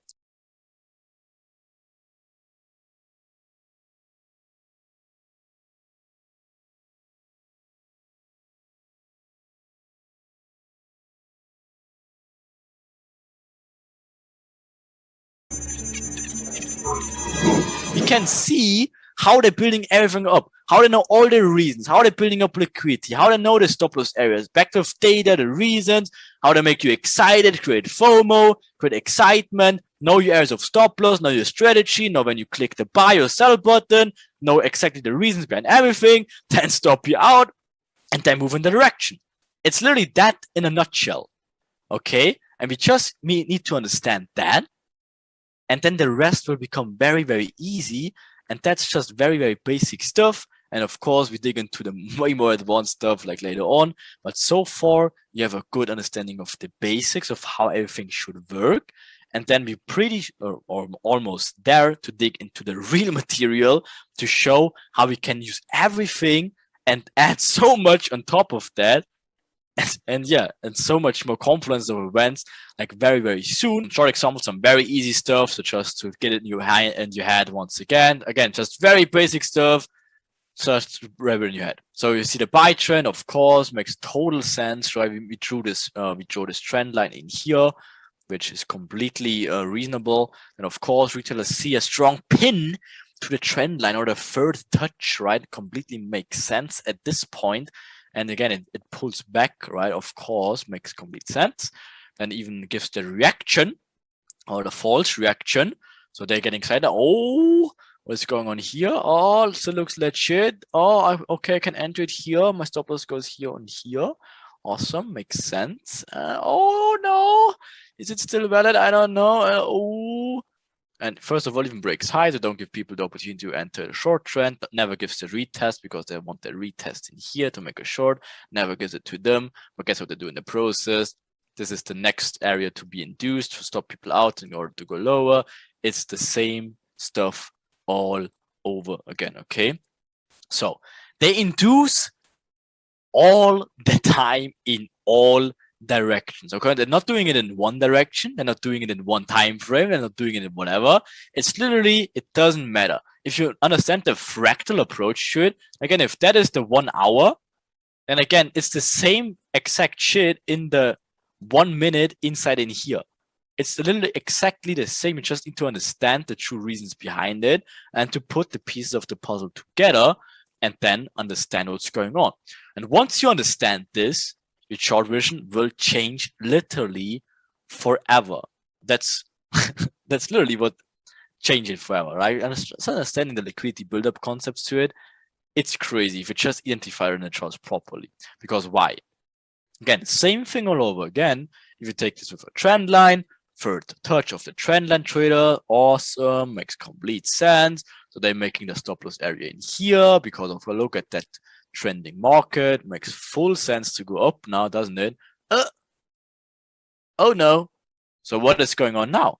We can see how they're building everything up, how they know all the reasons, how they're building up liquidity, how they know the stop loss areas, back with data, the reasons, how they make you excited, create FOMO, create excitement, know your areas of stop loss, know your strategy, know when you click the buy or sell button, know exactly the reasons behind everything, then stop you out, and then move in the direction. It's literally that in a nutshell, okay? And we just need to understand that, and then the rest will become very, very easy. And that's just very, very basic stuff. And of course, we dig into the way more advanced stuff like later on. But so far, you have a good understanding of the basics of how everything should work. And then we're pretty or almost there to dig into the real material to show how we can use everything and add so much on top of that. And yeah, and so much more confluence of events, like very, very soon. Short examples, some very easy stuff. So just to get it in your head once again, just very basic stuff. Just grab it in your head. So you see the buy trend, of course, makes total sense, right? We drew this trend line in here, which is completely reasonable. And of course, retailers see a strong pin to the trend line or the third touch, right? Completely makes sense at this point. And again, it pulls back, right? Of course, makes complete sense. Then even gives the reaction or the false reaction. So they're getting excited. Oh, what's going on here? Oh, still looks legit. Oh, okay, I can enter it here. My stop loss goes here and here. Awesome, makes sense. Oh no, is it still valid? I don't know. Oh. And first of all, even breaks high, so don't give people the opportunity to enter the short trend, but never gives the retest because they want the retest in here to make a short, never gives it to them. But guess what they do in the process? This is the next area to be induced to stop people out in order to go lower. It's the same stuff all over again, okay? So they induce all the time in all directions. Okay, they're not doing it in one direction, they're not doing it in one time frame, they're not doing it in whatever. It's literally, it doesn't matter. If you understand the fractal approach to it, again, if that is the 1 hour, then again, it's the same exact shit in the 1 minute inside in here. It's literally exactly the same. You just need to understand the true reasons behind it and to put the pieces of the puzzle together and then understand what's going on. And once you understand this, your chart vision will change literally forever. That's that's literally what changes it forever, right? Understanding the liquidity buildup concepts to it, it's crazy if you just identify it in the charts properly. Because why? Again, same thing all over again. If you take this with a trend line, third touch of the trend line trader, awesome, makes complete sense. So they're making the stop loss area in here because of a look at that trending market. Makes full sense to go up now, doesn't it? Oh no. So what is going on now?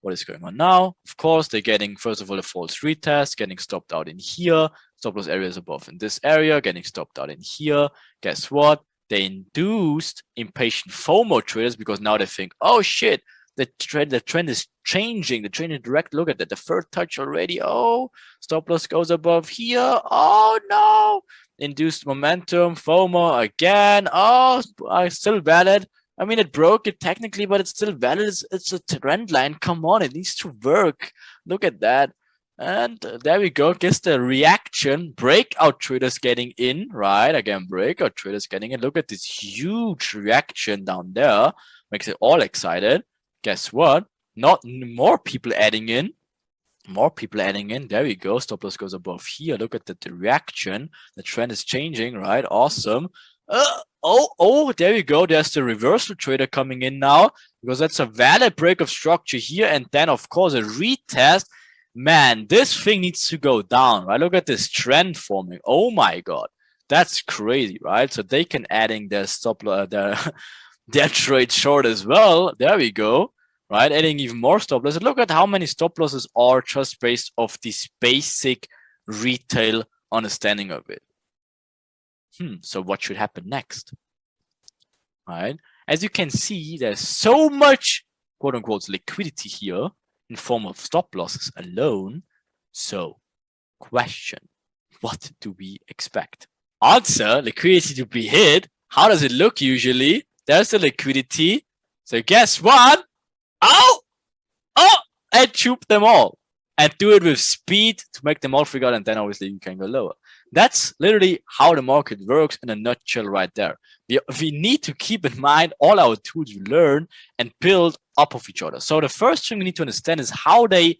What is going on now? Of course, they're getting, first of all, a false retest, getting stopped out in here. Stop loss areas above in this area, getting stopped out in here. Guess what? They induced impatient FOMO traders because now they think, oh shit, the trend is changing. The trend is direct. Look at that. The third touch already. Oh, stop loss goes above here. Oh no. Induced momentum. FOMO again. Oh, still valid. I mean, it broke it technically, but it's still valid. It's a trend line. Come on, it needs to work. Look at that. And there we go. Guess the reaction. Breakout traders getting in, right? Again, breakout traders getting in. Look at this huge reaction down there. Makes it all excited. Guess what? Not more people adding in. More people adding in. There we go. Stop loss goes above here. Look at the reaction. The trend is changing, right? Awesome. Oh, there we go. There's the reversal trader coming in now because that's a valid break of structure here. And then, of course, a retest. Man, this thing needs to go down, right? Look at this trend forming. Oh my God. That's crazy, right? So they can adding their stop loss, their trade short as well. There we go. Right, adding even more stop losses. Look at how many stop losses are just based off this basic retail understanding of it. So what should happen next? Right, as you can see, there's so much quote unquote liquidity here in form of stop losses alone. So, question: what do we expect? Answer: liquidity to be hit. How does it look usually? There's the liquidity. So guess what? Oh, and chup them all and do it with speed to make them all figure out, and then obviously you can go lower. That's literally how the market works in a nutshell right there. We need to keep in mind all our tools we learn and build up of each other. So the first thing we need to understand is how they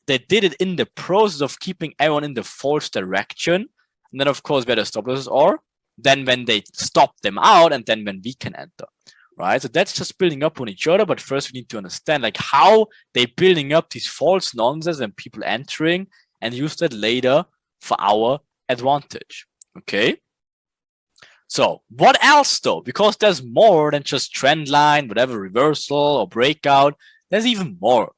did it in the process of keeping everyone in the false direction. And then of course where the stop losses are, then when they stop them out, and then when we can enter. Right, so that's just building up on each other. But first, we need to understand like how they're building up these false nonsense and people entering, and use that later for our advantage. Okay. So what else though? Because there's more than just trend line, whatever reversal or breakout. There's even more.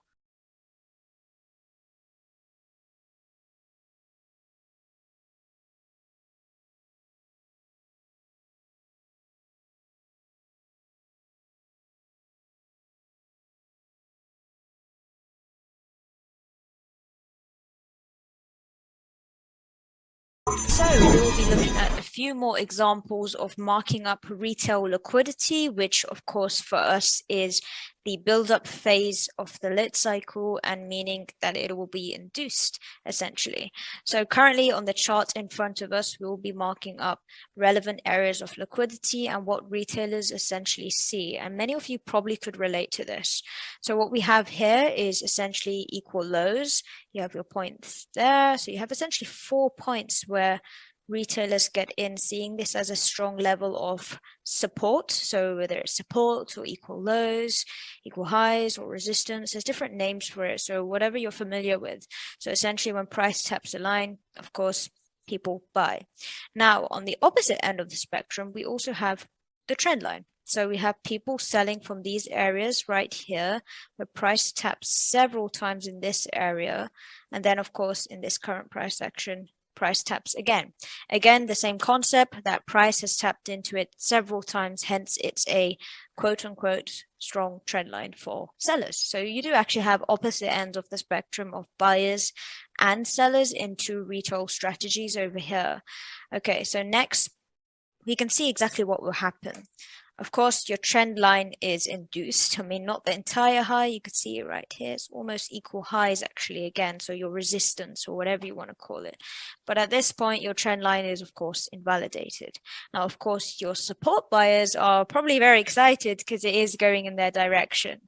So we will be looking at a few more examples of marking up retail liquidity, which of course for us is the build-up phase of the lit cycle, and meaning that it will be induced essentially. So currently on the chart in front of us, we will be marking up relevant areas of liquidity and what retailers essentially see. And many of you probably could relate to this. So what we have here is essentially equal lows. You have your points there. So you have essentially 4 points where retailers get in, seeing this as a strong level of support. So whether it's support or equal lows, equal highs, or resistance, there's different names for it. So whatever you're familiar with. So essentially when price taps a line, of course, people buy. Now on the opposite end of the spectrum, we also have the trend line. So we have people selling from these areas right here, where price taps several times in this area. And then of course, in this current price action, price taps again. Again, the same concept that price has tapped into it several times, hence it's a quote-unquote strong trend line for sellers. So you do actually have opposite ends of the spectrum of buyers and sellers into retail strategies over here. Okay, so next we can see exactly what will happen. Of course, your trend line is induced. I mean, not the entire high. You could see it right here. It's almost equal highs actually again. So your resistance or whatever you want to call it. But at this point, your trend line is, of course, invalidated. Now, of course, your support buyers are probably very excited because it is going in their direction.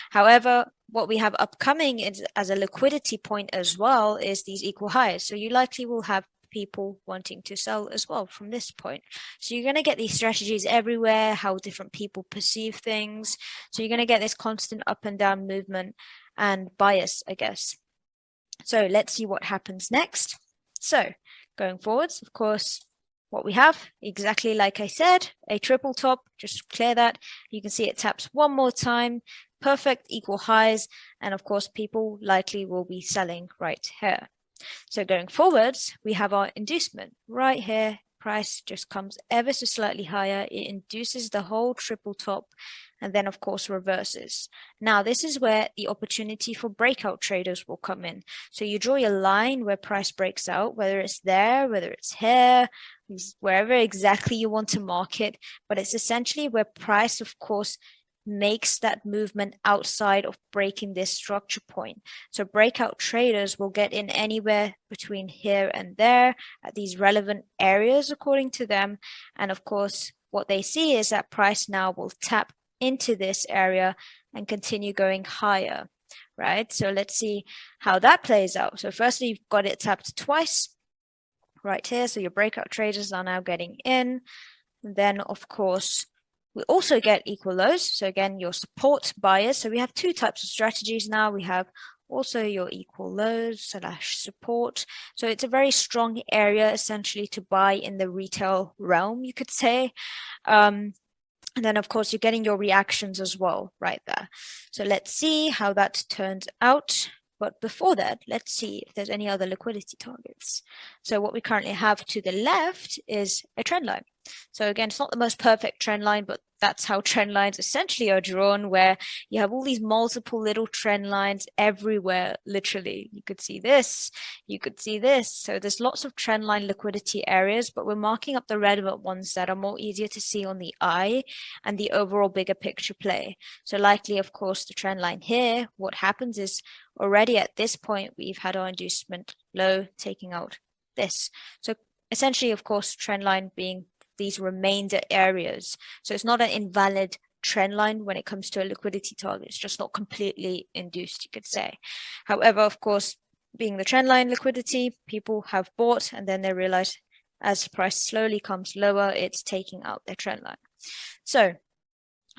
However, what we have upcoming is, as a liquidity point as well, is these equal highs. So you likely will have people wanting to sell as well from this point. So you're going to get these strategies everywhere, how different people perceive things. So you're going to get this constant up and down movement and bias, I guess. So let's see what happens next. So going forwards, of course, what we have, exactly like I said, a triple top, just clear that. You can see it taps one more time, perfect equal highs. And of course, people likely will be selling right here. So going forwards, we have our inducement right here. Price just comes ever so slightly higher. It induces the whole triple top and then of course reverses. Now this is where the opportunity for breakout traders will come in. So you draw your line where price breaks out, whether it's there, whether it's here, wherever exactly you want to mark it, but it's essentially where price of course makes that movement outside of breaking this structure point. So breakout traders will get in anywhere between here and there at these relevant areas according to them. And of course, what they see is that price now will tap into this area and continue going higher, right? So let's see how that plays out. So firstly, you've got it tapped twice right here. So your breakout traders are now getting in. And then of course, we also get equal lows. So again, your support buyers. So we have two types of strategies now. We have also your equal lows / support. So it's a very strong area essentially to buy in the retail realm, you could say. And then of course, you're getting your reactions as well right there. So let's see how that turns out. But before that, let's see if there's any other liquidity targets. So what we currently have to the left is a trend line. So again, it's not the most perfect trend line, but that's how trend lines essentially are drawn, where you have all these multiple little trend lines everywhere, literally. You could see this, you could see this. So there's lots of trend line liquidity areas, but we're marking up the relevant ones that are more easier to see on the eye and the overall bigger picture play. So likely, of course, the trend line here, what happens is already at this point, we've had our inducement low taking out this. So essentially, of course, trend line being these remainder areas. So it's not an invalid trend line when it comes to a liquidity target. It's just not completely induced, you could say. However, of course, being the trend line liquidity, people have bought and then they realize as price slowly comes lower, it's taking out their trend line. So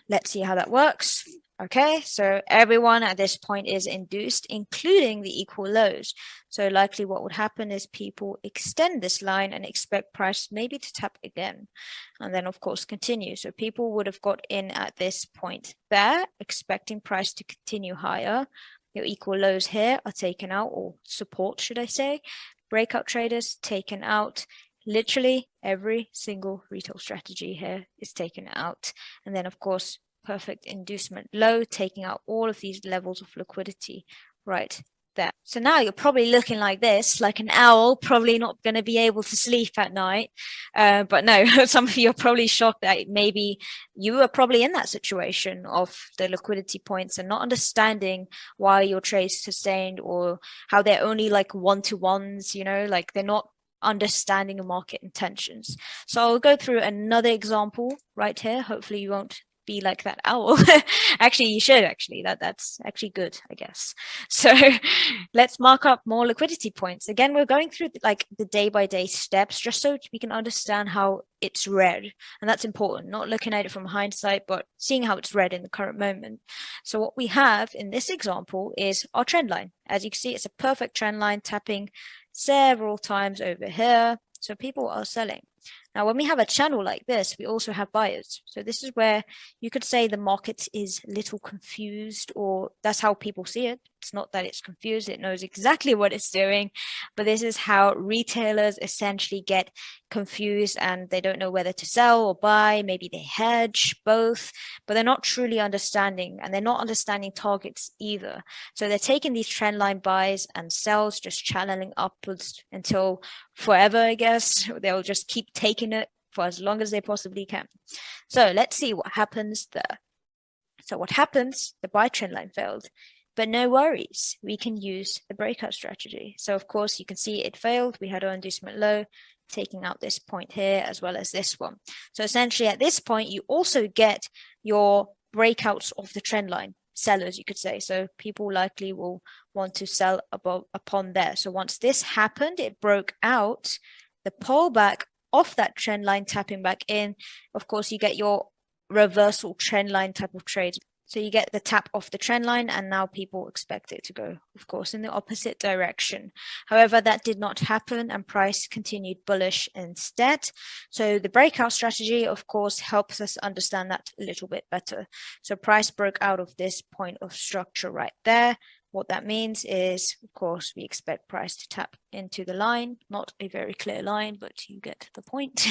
let's see how that works. Okay, so everyone at this point is induced, including the equal lows. So likely what would happen is people extend this line and expect price maybe to tap again. And then of course continue. So people would have got in at this point there, expecting price to continue higher. Your equal lows here are taken out, or support should I say. Breakout traders taken out. Literally every single retail strategy here is taken out. And then of course, perfect inducement low, taking out all of these levels of liquidity right there. So now you're probably looking like this, like an owl, probably not going to be able to sleep at night. But no, some of you are probably shocked that maybe you are probably in that situation of the liquidity points and not understanding why your trades sustained, or how they're only like one-to-ones, you know, like they're not understanding the market intentions. So I'll go through another example right here. Hopefully you won't be like that owl. Actually, you should actually. That's actually good, I guess. So let's mark up more liquidity points. Again, we're going through like the day-by-day steps just so we can understand how it's read. And that's important, not looking at it from hindsight, but seeing how it's read in the current moment. So what we have in this example is our trend line. As you can see, it's a perfect trend line tapping several times over here. So people are selling. Now, when we have a channel like this, we also have buyers. So this is where you could say the market is a little confused, or that's how people see it. It's not that it's confused, it knows exactly what it's doing, but this is how retailers essentially get confused and they don't know whether to sell or buy. Maybe they hedge both, but they're not truly understanding, and they're not understanding targets either. So they're taking these trend line buys and sells, just channeling upwards until forever, I guess. They'll just keep taking it for as long as they possibly can. So let's see what happens there. So what happens? The buy trend line failed. But no worries, we can use the breakout strategy. So of course you can see it failed. We had our inducement low, taking out this point here as well as this one. So essentially at this point, you also get your breakouts of the trend line, sellers, you could say. So people likely will want to sell above upon there. So once this happened, it broke out, the pullback off that trend line, tapping back in. Of course, you get your reversal trend line type of trade. So you get the tap off the trend line, and now people expect it to go, of course, in the opposite direction. However, that did not happen, and price continued bullish instead. So the breakout strategy, of course, helps us understand that a little bit better. So price broke out of this point of structure right there. What that means is, of course, we expect price to tap into the line, not a very clear line, but you get the point.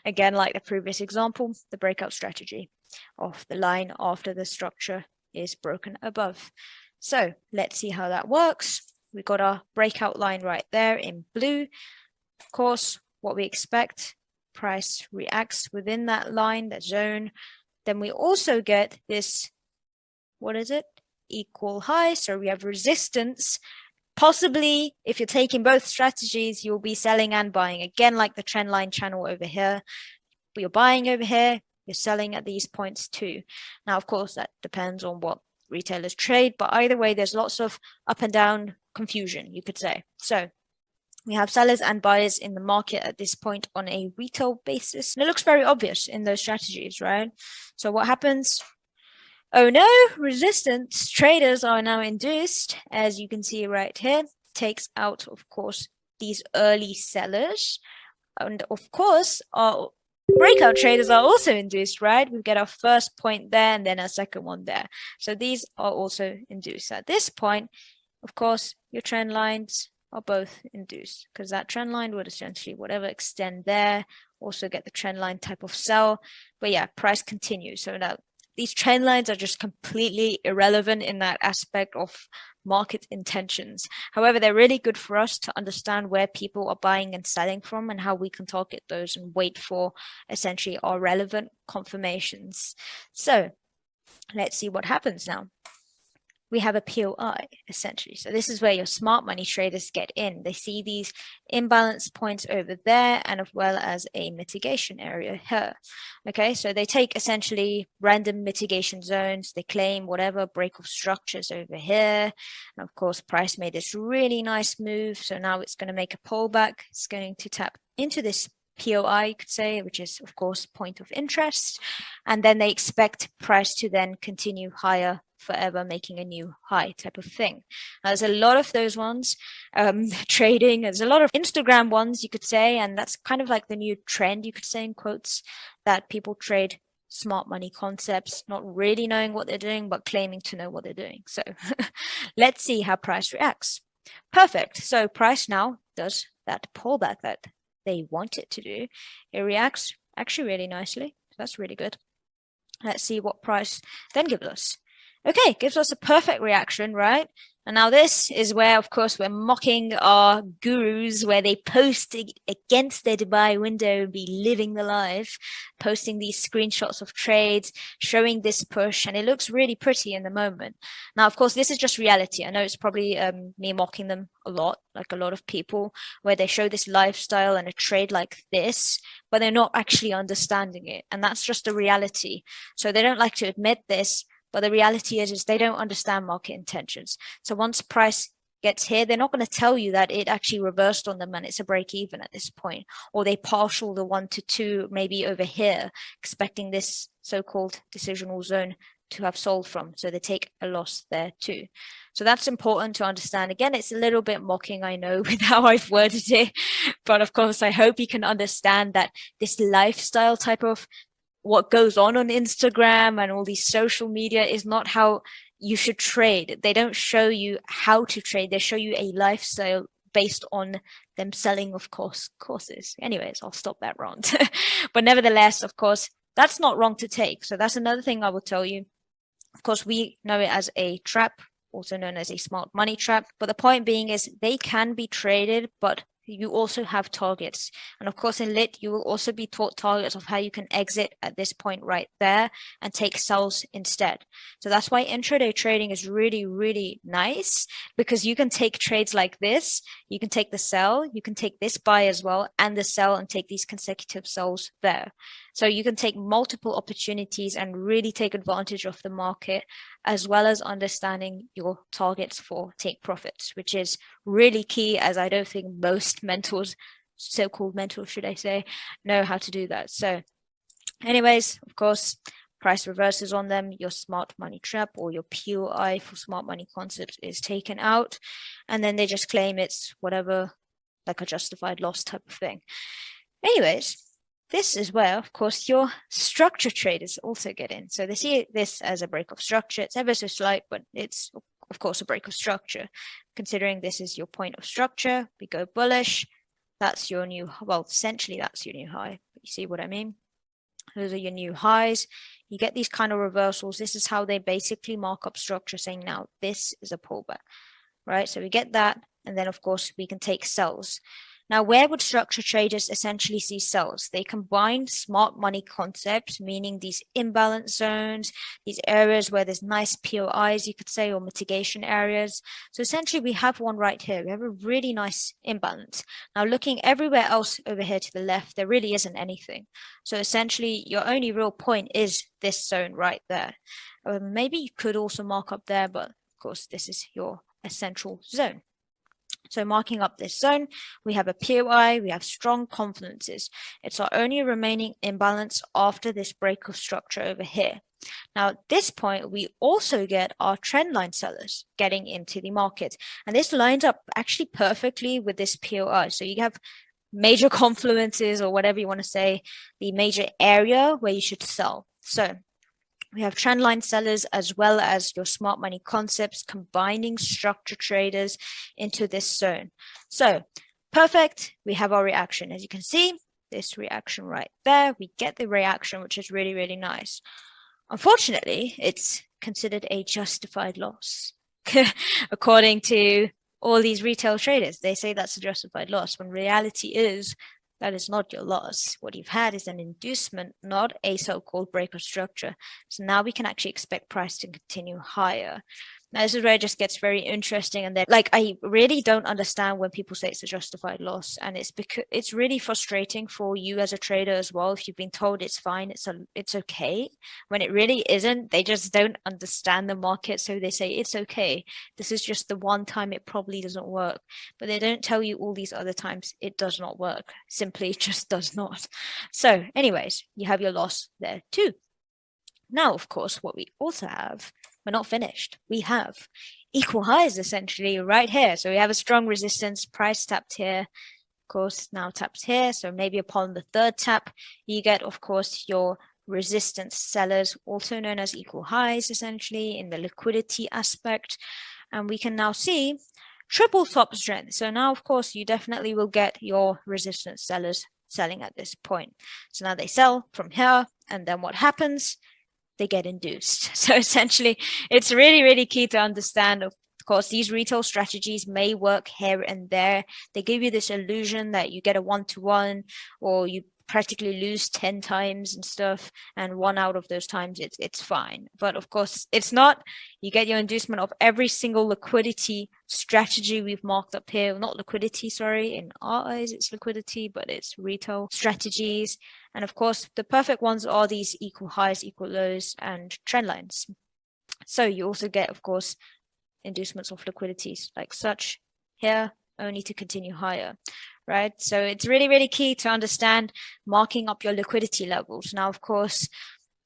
Again, like the previous example, the breakout strategy of the line after the structure is broken above. So let's see how that works. We got our breakout line right there in blue. Of course, what we expect, price reacts within that line, that zone. Then we also get this, what is it? Equal high. So we have resistance. Possibly, if you're taking both strategies, you'll be selling and buying. Again, like the trend line channel over here. But you're buying over here, you're selling at these points too. Now, of course, that depends on what retailers trade, but either way, there's lots of up and down confusion, you could say. So we have sellers and buyers in the market at this point on a retail basis. And it looks very obvious in those strategies, right? So what happens? Oh no, resistance traders are now induced, as you can see right here, takes out, of course, these early sellers. And of course, our breakout traders are also induced, right? We get our first point there and then our second one there. So these are also induced. At this point, of course, your trend lines are both induced, because that trend line would essentially, whatever, extend there, also get the trend line type of sell. But yeah, price continues. So now these trend lines are just completely irrelevant in that aspect of market intentions. However, they're really good for us to understand where people are buying and selling from and how we can target those and wait for essentially our relevant confirmations. So let's see what happens now. We have a POI essentially. So this is where your smart money traders get in. They see these imbalance points over there and as well as a mitigation area here. Okay, so they take essentially random mitigation zones. They claim whatever break of structures over here. And of course, price made this really nice move. So now it's going to make a pullback. It's going to tap into this POI, you could say, which is of course point of interest. And then they expect price to then continue higher forever, making a new high type of thing. Now, there's a lot of those ones trading. There's a lot of Instagram ones, you could say, and that's kind of like the new trend, you could say, in quotes, that people trade smart money concepts, not really knowing what they're doing, but claiming to know what they're doing. So let's see how price reacts. Perfect. So price now does that pullback that they want it to do. It reacts actually really nicely. So that's really good. Let's see what price then gives us. Okay, gives us a perfect reaction, right? And now this is where, of course, we're mocking our gurus, where they post against their Dubai window and be living the life, posting these screenshots of trades, showing this push, and it looks really pretty in the moment. Now, of course, this is just reality. I know it's probably me mocking them a lot, like a lot of people, where they show this lifestyle and a trade like this, but they're not actually understanding it. And that's just a reality. So they don't like to admit this. But the reality is they don't understand market intentions. So once price gets here, they're not going to tell you that it actually reversed on them and it's a break even at this point, or they partial the 1 to 2 maybe over here, expecting this so-called decisional zone to have sold from. So they take a loss there too. So that's important to understand. Again, it's a little bit mocking, I know, with how I've worded it. But of course, I hope you can understand that this lifestyle type of what goes on Instagram and all these social media is not how you should trade. They don't show you how to trade. They show you a lifestyle based on them selling, of course, courses. Anyways, I'll stop that rant. But nevertheless, of course, that's not wrong to take. So that's another thing I will tell you. Of course, we know it as a trap, also known as a smart money trap. But the point being is they can be traded, but you also have targets. And of course, in lit, you will also be taught targets of how you can exit at this point right there and take sells instead. So that's why intraday trading is really, really nice, because you can take trades like this. You can take the sell, you can take this buy as well, and the sell, and take these consecutive sells there. So you can take multiple opportunities and really take advantage of the market, as well as understanding your targets for take profits, which is really key, as I don't think most mentors, so-called mentors, should I say, know how to do that. So anyways, of course, price reverses on them, your smart money trap or your POI for smart money concepts is taken out, and then they just claim it's whatever, like a justified loss type of thing. Anyways, this is where, of course, your structure traders also get in. So they see this as a break of structure. It's ever so slight, but it's, of course, a break of structure. Considering this is your point of structure, we go bullish. That's your new, well, essentially that's your new high. You see what I mean? Those are your new highs. You get these kind of reversals. This is how they basically mark up structure, saying now this is a pullback, right? So we get that. And then, of course, we can take sells. Now, where would structure traders essentially see sells? They combine smart money concepts, meaning these imbalance zones, these areas where there's nice POIs, you could say, or mitigation areas. So essentially, we have one right here. We have a really nice imbalance. Now, looking everywhere else over here to the left, there really isn't anything. So essentially, your only real point is this zone right there. Maybe you could also mark up there, but of course, this is your essential zone. So marking up this zone, we have a POI, we have strong confidences. It's our only remaining imbalance after this break of structure over here. Now, at this point, we also get our trend line sellers getting into the market. And this lines up actually perfectly with this POI. So you have major confluences, or whatever you want to say, the major area where you should sell. So we have trendline sellers as well as your smart money concepts combining structure traders into this zone. So perfect. We have our reaction. As you can see, this reaction right there, we get the reaction, which is really, really nice. Unfortunately, it's considered a justified loss. According to all these retail traders, they say that's a justified loss, when reality is that is not your loss. What you've had is an inducement, not a so-called break of structure. So now we can actually expect price to continue higher. Now, this is where it just gets very interesting. And then, like, I really don't understand when people say it's a justified loss. And it's because it's really frustrating for you as a trader as well. If you've been told it's fine, it's okay, when it really isn't. They just don't understand the market. So they say it's okay. This is just the one time it probably doesn't work. But they don't tell you all these other times it does not work. Simply it just does not. So anyways, you have your loss there too. Now, of course, what we also have, we're not finished. We have equal highs essentially right here. So we have a strong resistance, price tapped here, of course, now taps here. So maybe upon the third tap, you get, of course, your resistance sellers, also known as equal highs, essentially in the liquidity aspect. And we can now see triple top strength. So now, of course, you definitely will get your resistance sellers selling at this point. So now they sell from here, and then what happens? They get induced. So essentially, it's really, really key to understand. Of course, these retail strategies may work here and there. They give you this illusion that you get a 1-to-1, or you practically lose 10 times and stuff, and one out of those times it's fine. But of course, it's not. You get your inducement of every single liquidity strategy we've marked up here. Not liquidity, sorry. In our eyes, it's liquidity, but it's retail strategies. And of course, the perfect ones are these equal highs, equal lows, and trend lines. So you also get, of course, inducements of liquidities like such here, only to continue higher, right? So it's really, really key to understand marking up your liquidity levels. Now, of course,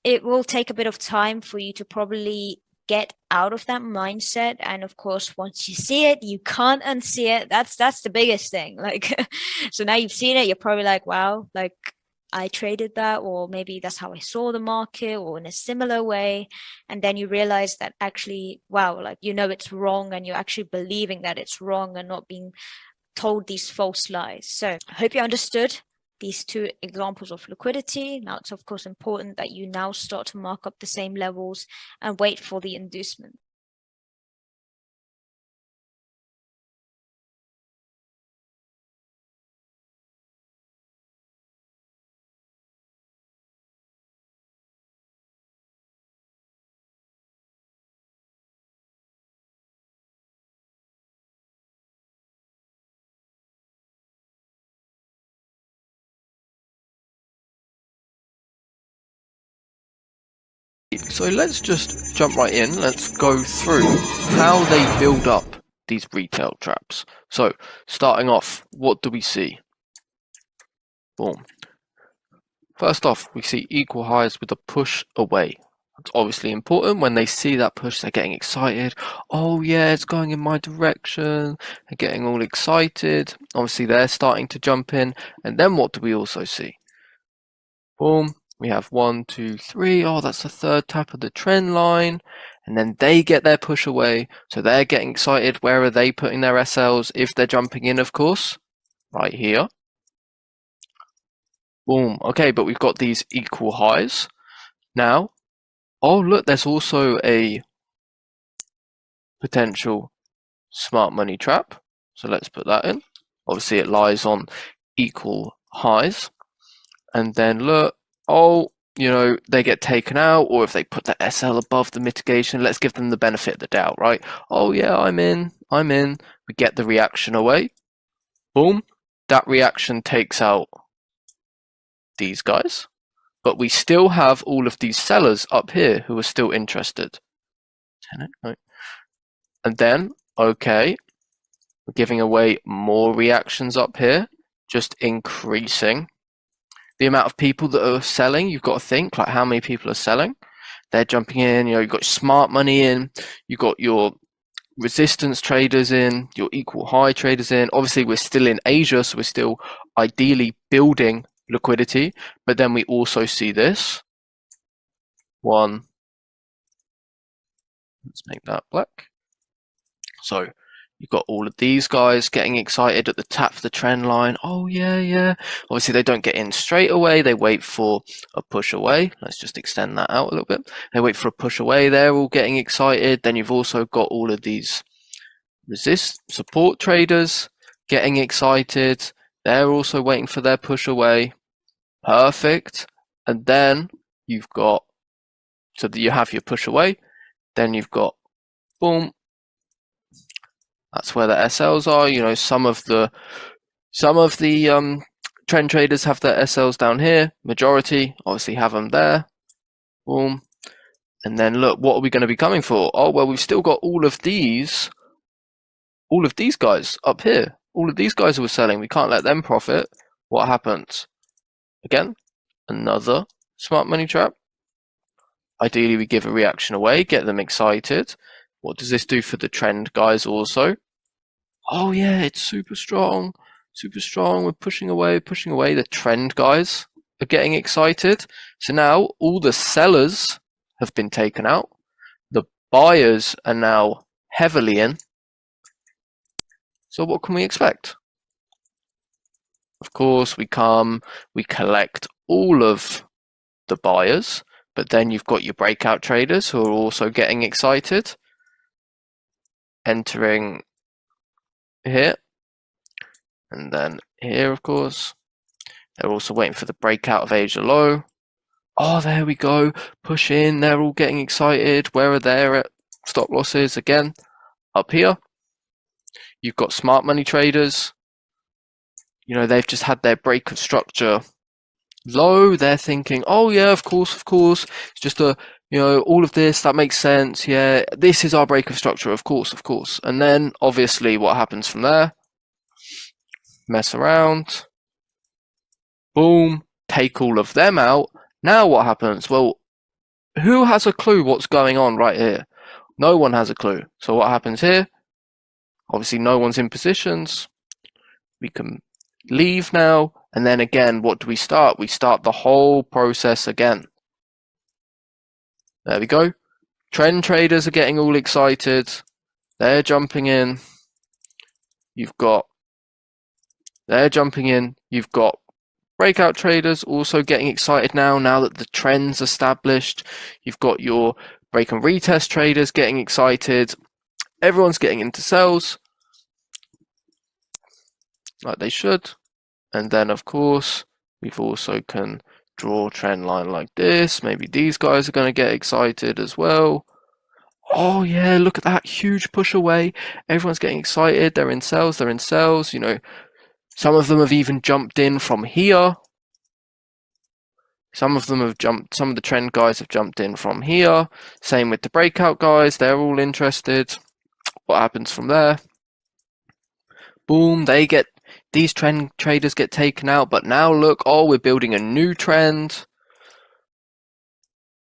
it will take a bit of time for you to probably get out of that mindset. And of course, once you see it, you can't unsee it. That's the biggest thing. Like, so now you've seen it, you're probably like, wow, like I traded that, or maybe that's how I saw the market, or in a similar way. And then you realize that actually, wow, like, you know, it's wrong, and you're actually believing that it's wrong and not being told these false lies. So I hope you understood these two examples of liquidity. Now, it's of course important that you now start to mark up the same levels and wait for the inducement. So let's just jump right in. Let's go through how they build up these retail traps. So starting off, what do we see? Boom. First off, we see equal highs with a push away. It's obviously important. When they see that push, they're getting excited. Oh yeah, it's going in my direction. They're getting all excited. Obviously, they're starting to jump in. And then what do we also see? Boom. We have 1, 2, 3. Oh, that's the third tap of the trend line. And then they get their push away. So they're getting excited. Where are they putting their SLs? If they're jumping in, of course, right here. Boom. Okay, but we've got these equal highs. Now, oh, look, there's also a potential smart money trap. So let's put that in. Obviously, it lies on equal highs. And then look, oh, you know, they get taken out, or if they put the SL above the mitigation, let's give them the benefit of the doubt, right? Oh yeah, I'm in. We get the reaction away. Boom. That reaction takes out these guys. But we still have all of these sellers up here who are still interested. And then, okay, we're giving away more reactions up here, just increasing the amount of people that are selling. You've got to think, like, how many people are selling? They're jumping in, you know, you've got smart money in, you've got your resistance traders in, your equal high traders in. Obviously, we're still in Asia, so we're still ideally building liquidity, but then we also see this. One, let's make that black. So you've got all of these guys getting excited at the tap of the trend line. Oh yeah. Obviously they don't get in straight away. They wait for a push away. Let's just extend that out a little bit. They wait for a push away. They're all getting excited. Then you've also got all of these support traders getting excited. They're also waiting for their push away. Perfect. And then you've got, so that you have your push away. Then you've got, boom. That's where the SLs are. You know, some of the trend traders have their SLs down here. Majority obviously have them there. Boom. And then look, what are we going to be coming for? Oh well, we've still got all of these guys up here. All of these guys who are selling. We can't let them profit. What happens? Again, another smart money trap. Ideally, we give a reaction away, get them excited. What does this do for the trend guys also? Oh yeah, it's super strong. We're pushing away. The trend guys are getting excited. So now all the sellers have been taken out. The buyers are now heavily in. So what can we expect? Of course, we collect all of the buyers, but then you've got your breakout traders who are also getting excited, entering here, and then here, of course. They're also waiting for the breakout of Asia low. Oh, there we go. Push in. They're all getting excited. Where are their stop losses? Again, up here. You've got smart money traders. You know, they've just had their break of structure low. They're thinking, oh yeah, of course. It's just a, you know, all of this, that makes sense. Yeah, this is our break of structure, of course. And then obviously what happens from there? Mess around. Boom. Take all of them out. Now what happens? Well, Who has a clue what's going on right here? No one has a clue. So what happens here? Obviously, no one's in positions. We can leave now. And then again, what do we start? We start the whole process again. There we go. Trend traders are getting all excited. They're jumping in. They're jumping in. You've got breakout traders also getting excited now that the trend's established. You've got your break and retest traders getting excited. Everyone's getting into sells like they should. And then, of course, we've also can draw a trend line like this. Maybe these guys are going to get excited as well. Oh, yeah, look at that huge push away. Everyone's getting excited. They're in sells. You know, some of them have even jumped in from here. Some of the trend guys have jumped in from here. Same with the breakout guys. They're all interested. What happens from there? Boom, these trend traders get taken out. But now look, oh, we're building a new trend.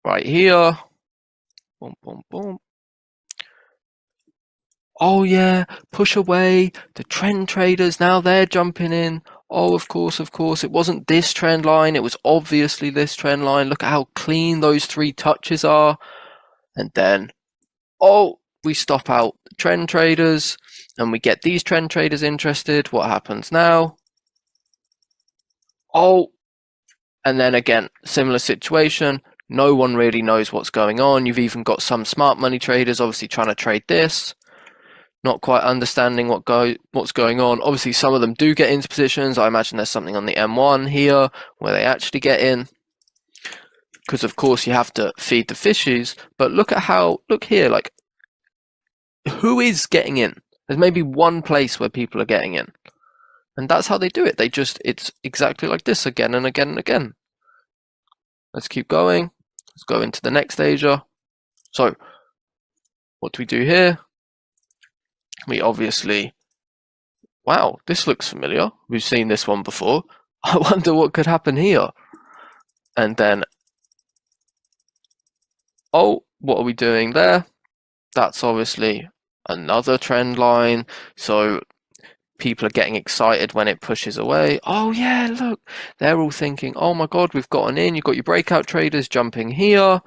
Right here. Boom, boom, boom. Oh yeah, push away. The trend traders, now they're jumping in. Oh, of course. It wasn't this trend line. It was obviously this trend line. Look at how clean those 3 touches are. And then, oh, we stop out the trend traders and we get these trend traders interested. What happens now? Oh, and then again, similar situation. No one really knows what's going on. You've even got some smart money traders obviously trying to trade this. Not quite understanding what's going on. Obviously, some of them do get into positions. I imagine there's something on the M1 here where they actually get in. Because, of course, you have to feed the fishes. But look here, like, who is getting in? There's maybe one place where people are getting in. And that's how they do it. It's exactly like this again and again and again. Let's keep going. Let's go into the next Asia. So, what do we do here? We obviously, wow, this looks familiar. We've seen this one before. I wonder what could happen here. And then, oh, what are we doing there? That's obviously another trend line. So people are getting excited when it pushes away. Oh yeah, look, they're all thinking, oh my God, we've gotten in. You've got your breakout traders jumping here.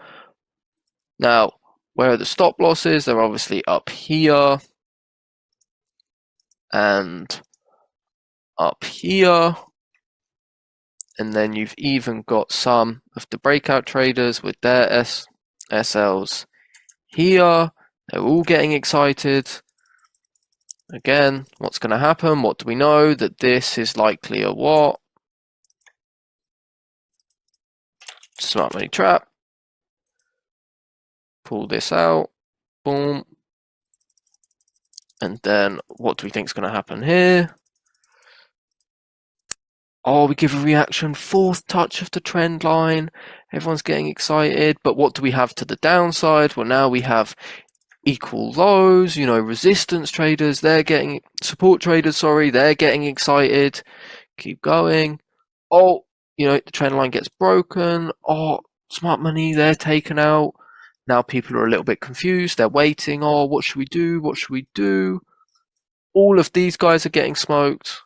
Now, where are the stop losses? They're obviously up here. And up here, and then you've even got some of the breakout traders with their SLs here. They're all getting excited. Again, what's going to happen? What do we know? That this is likely a what? Smart money trap. Pull this out. Boom. And then what do we think is going to happen here? Oh, we give a reaction, 4th touch of the trend line. Everyone's getting excited. But what do we have to the downside? Well, now we have equal lows, you know, resistance traders, support traders, they're getting excited. Keep going. Oh, you know, the trend line gets broken. Oh, smart money, they're taken out. Now people are a little bit confused. They're waiting. Oh, what should we do? What should we do? All of these guys are getting smoked.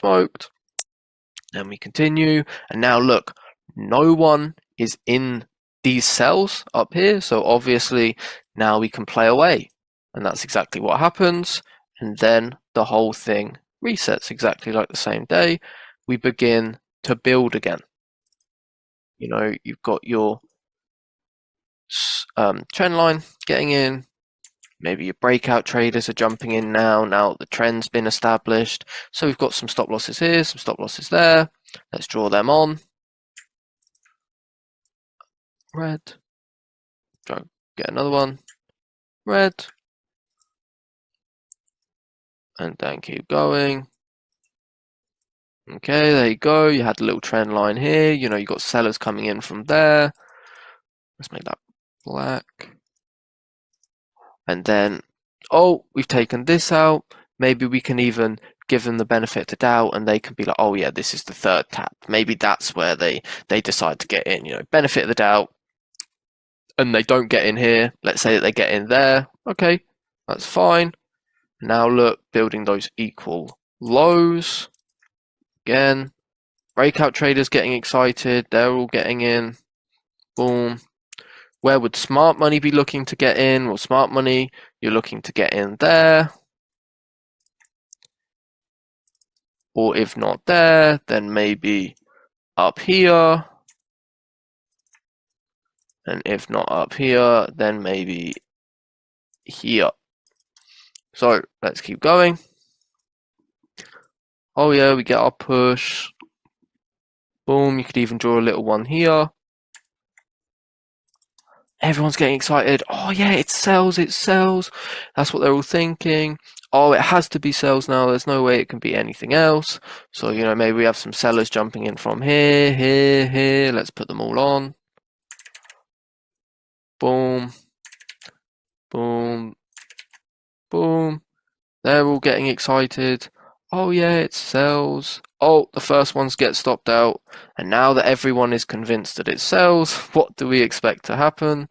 Then we continue. And now look, no one is in these cells up here. So obviously now we can play away. And that's exactly what happens. And then the whole thing resets exactly like the same day. We begin to build again. You know, you've got your trend line getting in. Maybe your breakout traders are jumping in now the trend's been established. So we've got some stop losses here, some stop losses there. Let's draw them on. Red. Try get another one. Red. And then keep going. Okay, there you go. You had a little trend line here. You know, you got sellers coming in from there. Let's make that black. And then, oh, we've taken this out. Maybe we can even give them the benefit of the doubt and they can be like, oh yeah, this is the 3rd tap. Maybe that's where they decide to get in, you know, benefit of the doubt. and they don't get in here, let's say that they get in there, okay, that's fine. Now look, building those equal lows. Again, breakout traders getting excited, they're all getting in. Boom. Where would smart money be looking to get in? Well, smart money, you're looking to get in there. Or if not there, then maybe up here. And if not up here, then maybe here. So let's keep going. Oh yeah, we get our push. Boom, you could even draw a little one here. Everyone's getting excited. Oh yeah, it sells, it sells. That's what they're all thinking. Oh, it has to be sells now. There's no way it can be anything else. So, you know, maybe we have some sellers jumping in from here, here, here. Let's put them all on. Boom. Boom. Boom. They're all getting excited. Oh yeah, it sells. Oh, the first ones get stopped out. And now that everyone is convinced that it sells, what do we expect to happen?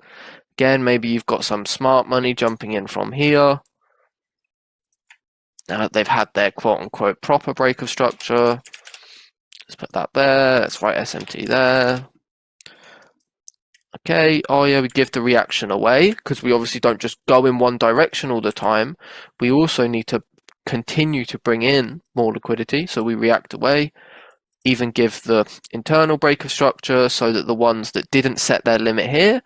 Again, maybe you've got some smart money jumping in from here. Now that they've had their quote-unquote proper break of structure. Let's put that there. Let's write SMT there. Okay, oh yeah, we give the reaction away because we obviously don't just go in one direction all the time. We also need to continue to bring in more liquidity, so we react away. Even give the internal break of structure so that the ones that didn't set their limit here,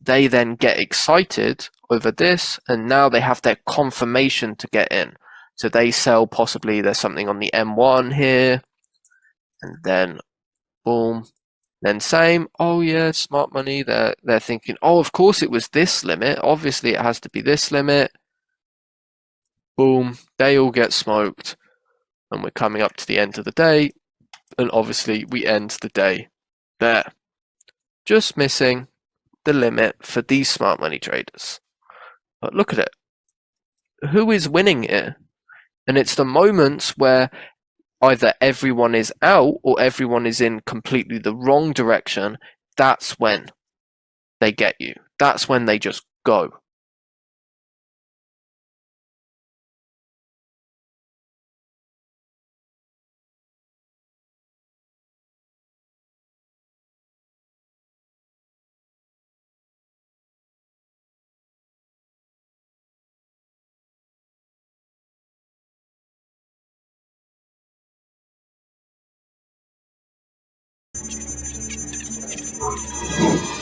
they then get excited over this, and now they have their confirmation to get in. So they sell, possibly there's something on the M1 here, and then boom. Then same, oh yeah, smart money, they're thinking, oh, of course it was this limit, obviously it has to be this limit. Boom, they all get smoked, and we're coming up to the end of the day, and obviously we end the day there. Just missing the limit for these smart money traders. But look at it. Who is winning here? And it's the moments where either everyone is out or everyone is in completely the wrong direction. That's when they get you. That's when they just go.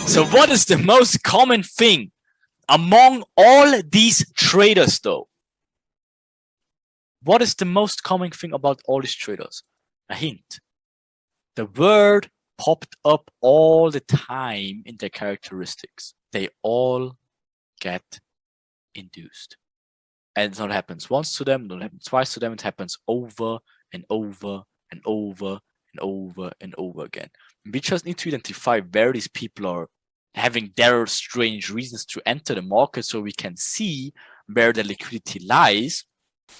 So what is the most common thing among all these traders though? What is the most common thing about all these traders? A hint. The word popped up all the time in their characteristics. They all get induced. And it not happens once to them, it don't happen twice to them, it happens over and over and over and over and over again. We just need to identify where these people are having their strange reasons to enter the market so we can see where the liquidity lies.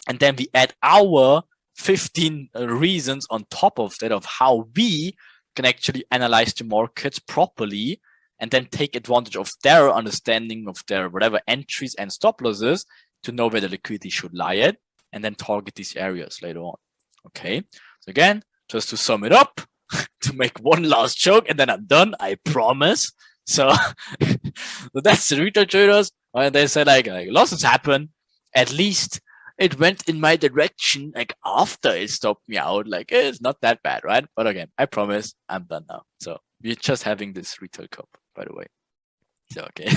And then we add our 15 reasons on top of that of how we can actually analyze the markets properly and then take advantage of their understanding of their whatever entries and stop losses to know where the liquidity should lie at and then target these areas later on. Okay, so again, just to sum it up, to make one last joke and then I'm done, I promise. So, so that's the retail traders. And they say like losses happen. At least it went in my direction. Like after it stopped me out, like it's not that bad, right? But again, I promise I'm done now. So we're just having this retail cup, by the way. So okay,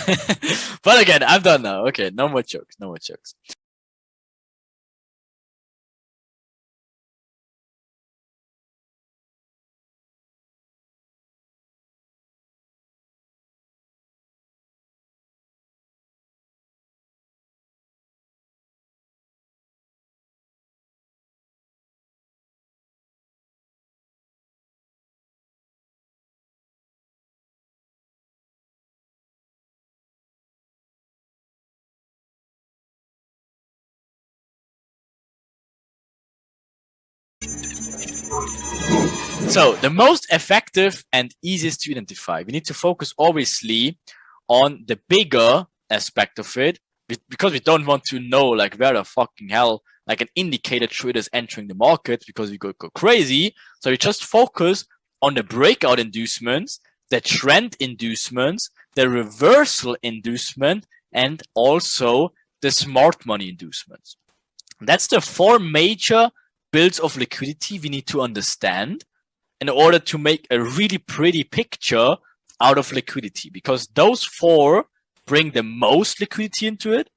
but again, I'm done now. Okay, no more jokes. No more jokes. So the most effective and easiest to identify, we need to focus obviously on the bigger aspect of it, because we don't want to know like where the fucking hell like an indicator trader is entering the market, because we go crazy. So we just focus on the breakout inducements, the trend inducements, the reversal inducement, and also the smart money inducements. That's the 4 major builds of liquidity we need to understand in order to make a really pretty picture out of liquidity, because those 4 bring the most liquidity into it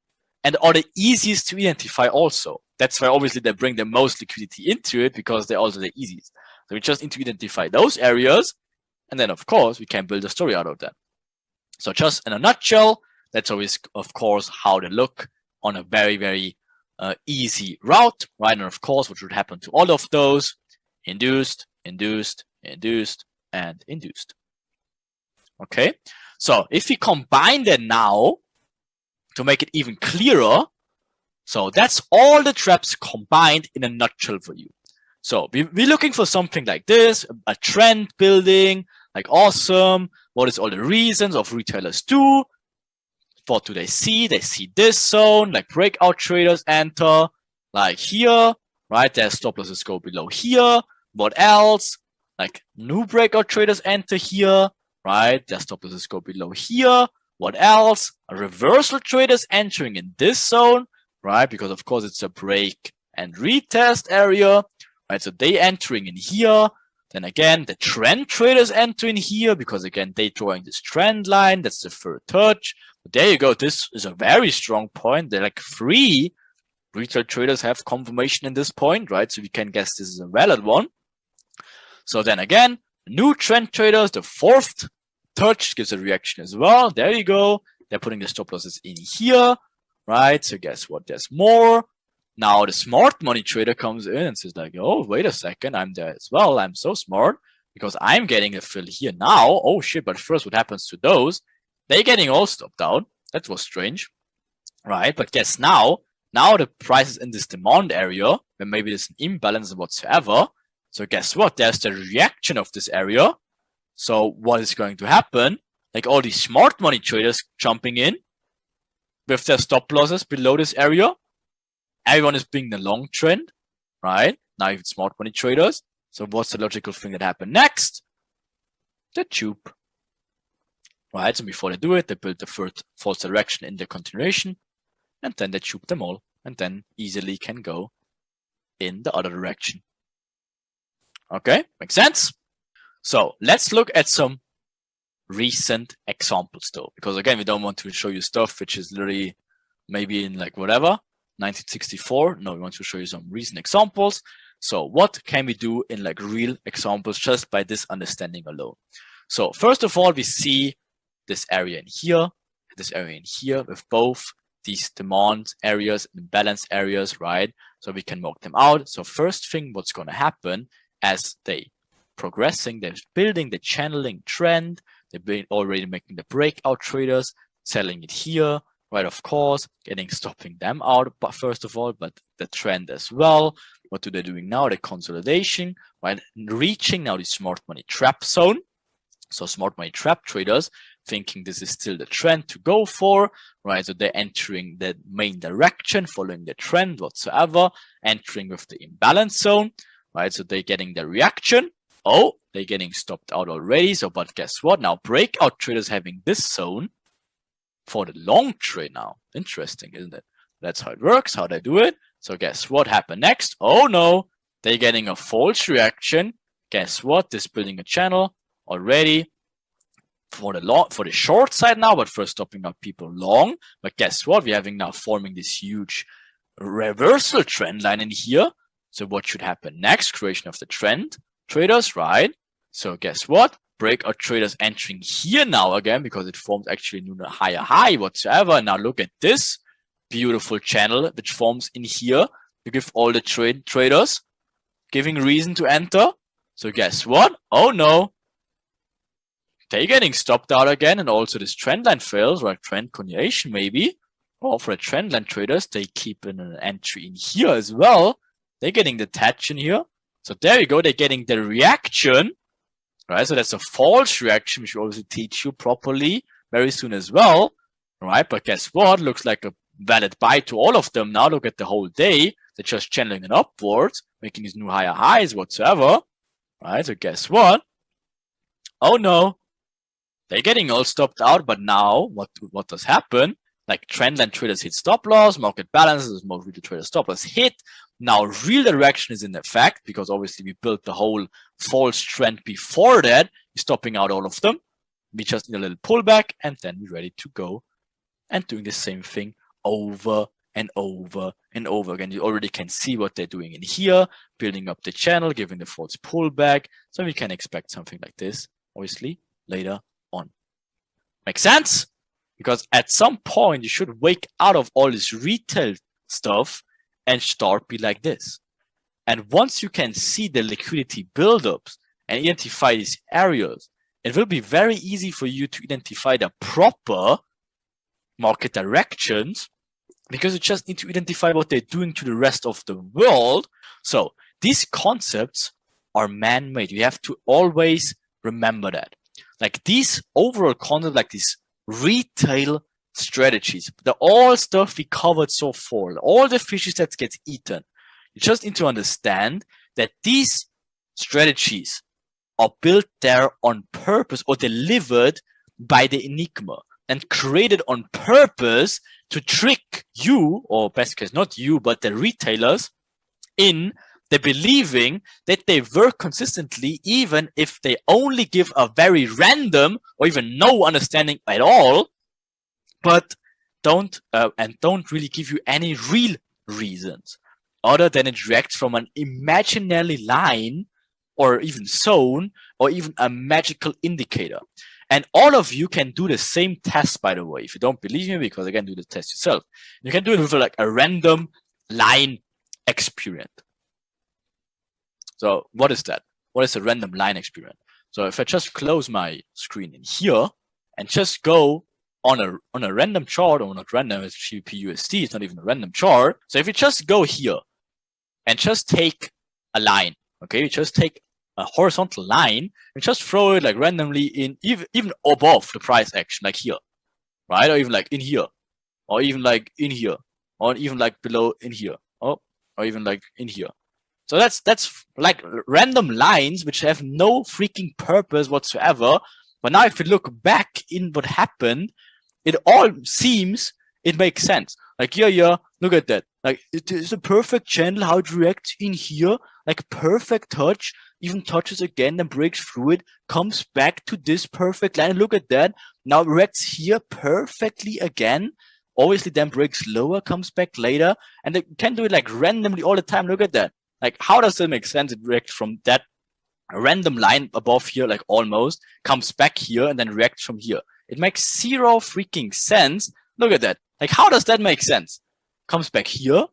and are the easiest to identify also. That's why obviously they bring the most liquidity into it, because they're also the easiest. So we just need to identify those areas, and then of course we can build a story out of them. So just in a nutshell, that's always of course how they look on a very, very easy route, right? And of course what should happen to all of those: induced, induced, induced, and induced. Okay, so if we combine that now to make it even clearer, so that's all the traps combined in a nutshell for you. So we're looking for something like this, a trend building, like awesome. What is all the reasons of retailers do? What do they see? They see this zone, like breakout traders enter, like here, right? Their stop losses go below here. What else? Like new breakout traders enter here, right? Their stop losses go below here. What else? A reversal traders entering in this zone, right? Because of course it's a break and retest area, right? So they entering in here. Then again, the trend traders enter in here, because again, they drawing this trend line. That's the third touch. But there you go. This is a very strong point. They're like 3 retail traders have confirmation in this point, right? So we can guess this is a valid one. So then again, new trend traders, the 4th touch gives a reaction as well. There you go. They're putting the stop losses in here, right? So guess what? There's more. Now the smart money trader comes in and says like, oh, wait a second, I'm there as well. I'm so smart because I'm getting a fill here now. Oh shit, but first what happens to those? They're getting all stopped out. That was strange, right? But guess now the price is in this demand area where maybe there's an imbalance whatsoever. So guess what? There's the reaction of this area. So what is going to happen? Like all these smart money traders jumping in with their stop losses below this area. Everyone is being the long trend, right? Now even smart money traders. So what's the logical thing that happened next? The tube, right? So before they do it, they build the third false direction in the continuation, and then they tube them all, and then easily can go in the other direction. Okay, makes sense? So let's look at some recent examples though, because again, we don't want to show you stuff which is literally maybe in like whatever, 1964. No, we want to show you some recent examples. So what can we do in like real examples just by this understanding alone? So first of all, we see this area in here, this area in here with both these demand areas and balance areas, right? So we can mark them out. So first thing, what's going to happen as they progressing, they're building the channeling trend. They're already making the breakout traders, selling it here, right? Of course, stopping them out, but first of all, but the trend as well. What do they doing now? The consolidation, right? Reaching now the smart money trap zone. So smart money trap traders thinking this is still the trend to go for, right? So they're entering the main direction, following the trend whatsoever, entering with the imbalance zone, right? So they're getting the reaction. Oh, they're getting stopped out already. So, but guess what? Now breakout traders having this zone for the long trade now. Interesting, isn't it? That's how it works, how they do it. So guess what happened next? Oh no, they're getting a false reaction. Guess what? This building a channel already for the short side now, but first stopping out people long. But guess what? We're having now forming this huge reversal trend line in here. So what should happen next? Creation of the trend traders, right? So guess what? Breakout traders entering here now again, because it forms actually a new higher high whatsoever. Now look at this beautiful channel which forms in here to give all the traders giving reason to enter. So guess what? Oh no, they're getting stopped out again, and also this trend line fails, right? Trend continuation maybe. Or for the trend line traders, they keep an entry in here as well. They're getting the touch in here. So there you go, they're getting the reaction, right? So that's a false reaction, which we also teach you properly, very soon as well, right? But guess what? Looks like a valid buy to all of them now. Look at the whole day. They're just channeling it upwards, making these new higher highs whatsoever, right? So guess what? Oh no, they're getting all stopped out. But now what does happen? Like trendline traders hit stop loss, market balances, most retail traders stop loss hit. Now real direction is in effect because obviously we built the whole false trend before that, stopping out all of them. We just need a little pullback and then we're ready to go and doing the same thing over and over and over again. You already can see what they're doing in here, building up the channel, giving the false pullback. So we can expect something like this, obviously, later on. Make sense? Because at some point you should wake out of all this retail stuff and start be like this. And once you can see the liquidity buildups and identify these areas, it will be very easy for you to identify the proper market directions because you just need to identify what they're doing to the rest of the world. So these concepts are man-made. You have to always remember that. Like these overall concepts, like these retail strategies, the all stuff we covered so far, all the fishes that gets eaten. You just need to understand that these strategies are built there on purpose or delivered by the Enigma and created on purpose to trick you, or best case not you, but the retailers in the believing that they work consistently even if they only give a very random or even no understanding at all, but don't really give you any real reasons other than it reacts from an imaginary line or even zone or even a magical indicator. And all of you can do the same test, by the way, if you don't believe me, because again, do the test yourself. You can do it with like a random line experiment. So what is that? What is a random line experiment? So if I just close my screen in here and just go on a random chart, or not random, it's GBP/USD, it's not even a random chart. So if you just go here and just take a line, okay, you just take a horizontal line and just throw it like randomly in even above the price action, like here, right? Or even like in here, or even like in here, or even like below in here, or even like in here. So that's like random lines which have no freaking purpose whatsoever. But now if you look back in what happened, it all seems, it makes sense. Like, yeah, look at that. Like, it is a perfect channel, how it reacts in here, like perfect touch, even touches again, then breaks through it, comes back to this perfect line. Look at that. Now reacts here perfectly again. Obviously then breaks lower, comes back later, and they can do it like randomly all the time. Look at that. Like, how does that make sense? It reacts from that random line above here, like almost, comes back here, and then reacts from here. It makes zero freaking sense. Look at that. Like, how does that make sense? Comes back here,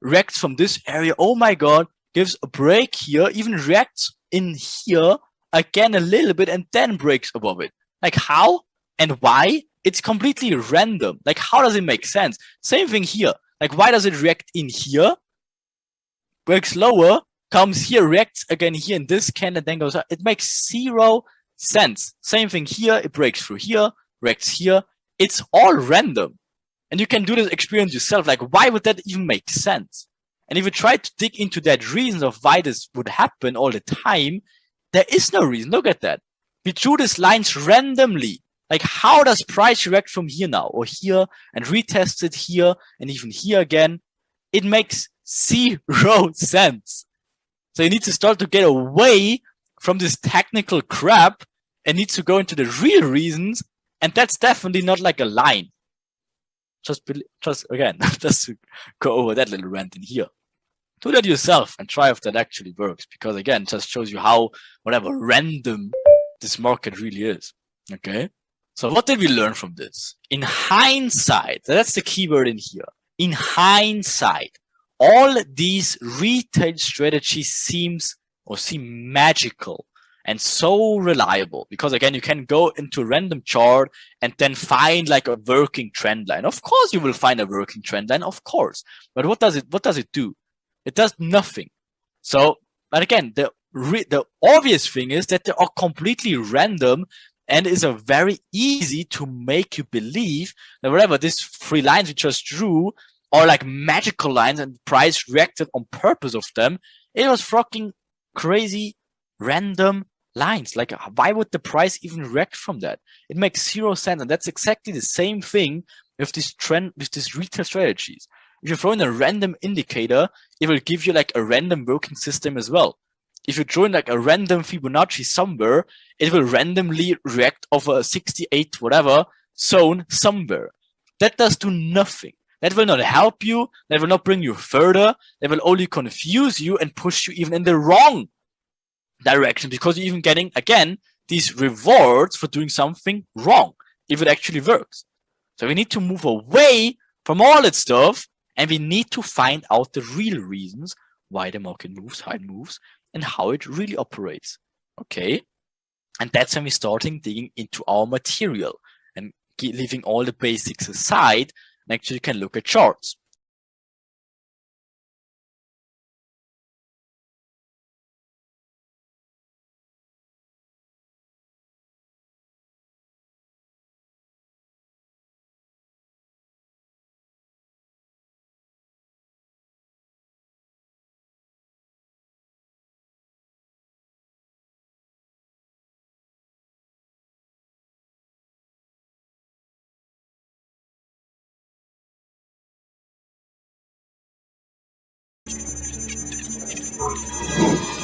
reacts from this area. Oh my God, gives a break here, even reacts in here again a little bit, and then breaks above it. Like, how and why? It's completely random. Like, how does it make sense? Same thing here. Like, why does it react in here? Breaks lower, comes here, reacts again here in this candle, and then goes up. It makes zero sense. Same thing here. It breaks through here, reacts here. It's all random. And you can do this experience yourself. Like, why would that even make sense? And if you try to dig into that reason of why this would happen all the time, there is no reason. Look at that. We drew these lines randomly. Like, how does price react from here now or here and retest it here and even here again? It makes zero sense. So you need to start to get away from this technical crap and need to go into the real reasons. And that's definitely not like a line. Just again, just to go over that little rant in here. Do that yourself and try if that actually works. Because again, it just shows you how whatever random this market really is. Okay. So what did we learn from this? In hindsight, that's the keyword in here. In hindsight, all these retail strategies seem magical and so reliable, because again, you can go into a random chart and then find like a working trend line. Of course, you will find a working trend line, of course. But what does it do? It does nothing. So, but again, the obvious thing is that they are completely random and is a very easy to make you believe that whatever these 3 lines we just drew are like magical lines and price reacted on purpose of them. It was fucking crazy random lines. Like, why would the price even react from that? It makes 0 sense. And that's exactly the same thing with this trend, with these retail strategies. If you throw in a random indicator, it will give you like a random working system as well. If you throw in like a random Fibonacci somewhere, it will randomly react of a 68 whatever zone somewhere. That does do nothing. That will not help you. That will not bring you further. That will only confuse you and push you even in the wrong direction, because you're even getting, again, these rewards for doing something wrong if it actually works. So we need to move away from all that stuff, and we need to find out the real reasons why the market moves, how it moves, and how it really operates. Okay? And that's when we're starting digging into our material and leaving all the basics aside and actually can look at charts.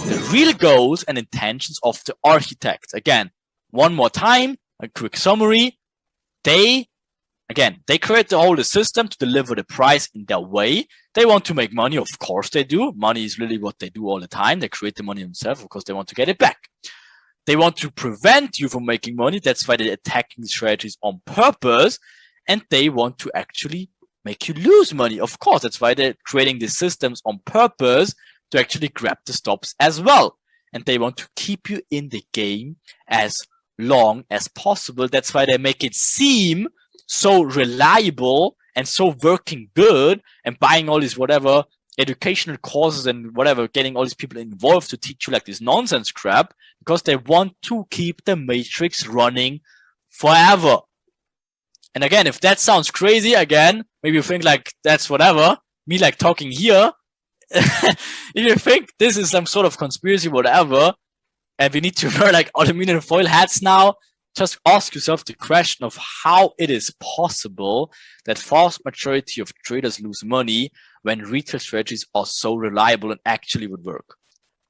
The real goals and intentions of the architect. Again, one more time, a quick summary. They create the whole system to deliver the price in their way. They want to make money, of course they do. Money is really what they do all the time. They create the money themselves because they want to get it back. They want to prevent you from making money. That's why they're attacking the strategies on purpose. And they want to actually make you lose money. Of course, that's why they're creating these systems on purpose, to actually grab the stops as well. And they want to keep you in the game as long as possible. That's why they make it seem so reliable and so working good, and buying all these whatever educational courses and whatever, getting all these people involved to teach you like this nonsense crap, because they want to keep the matrix running forever. And again, if that sounds crazy, again, maybe you think like that's whatever, me like talking here. If you think this is some sort of conspiracy, whatever, and we need to wear like aluminum foil hats now, just ask yourself the question of how it is possible that vast majority of traders lose money when retail strategies are so reliable and actually would work.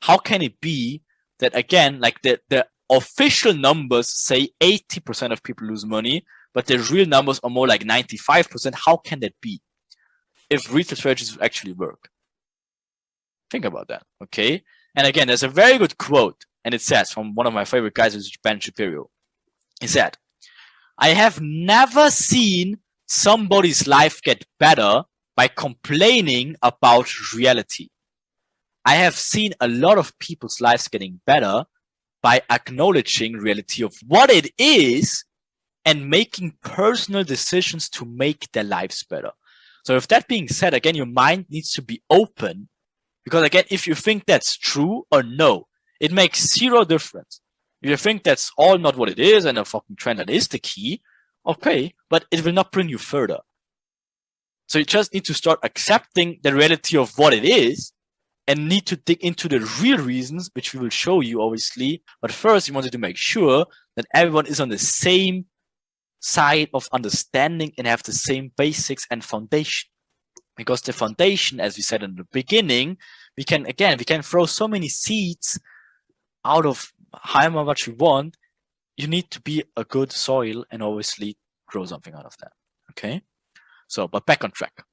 How can it be that, again, like the official numbers say 80% of people lose money, but the real numbers are more like 95%? How can that be if retail strategies actually work? Think about that, okay? And again, there's a very good quote, and it says from one of my favorite guys, is Ben Shapiro. He said, "I have never seen somebody's life get better by complaining about reality. I have seen a lot of people's lives getting better by acknowledging reality of what it is and making personal decisions to make their lives better." So with that being said, again, your mind needs to be open. Because again, if you think that's true or no, it makes 0 difference. If you think that's all not what it is and a fucking trend that is the key, okay, but it will not bring you further. So you just need to start accepting the reality of what it is and need to dig into the real reasons, which we will show you, obviously. But first, you wanted to make sure that everyone is on the same side of understanding and have the same basics and foundation. Because the foundation, as we said in the beginning, we can throw so many seeds out of however much we want. You need to be a good soil and obviously grow something out of that. Okay? So, but back on track.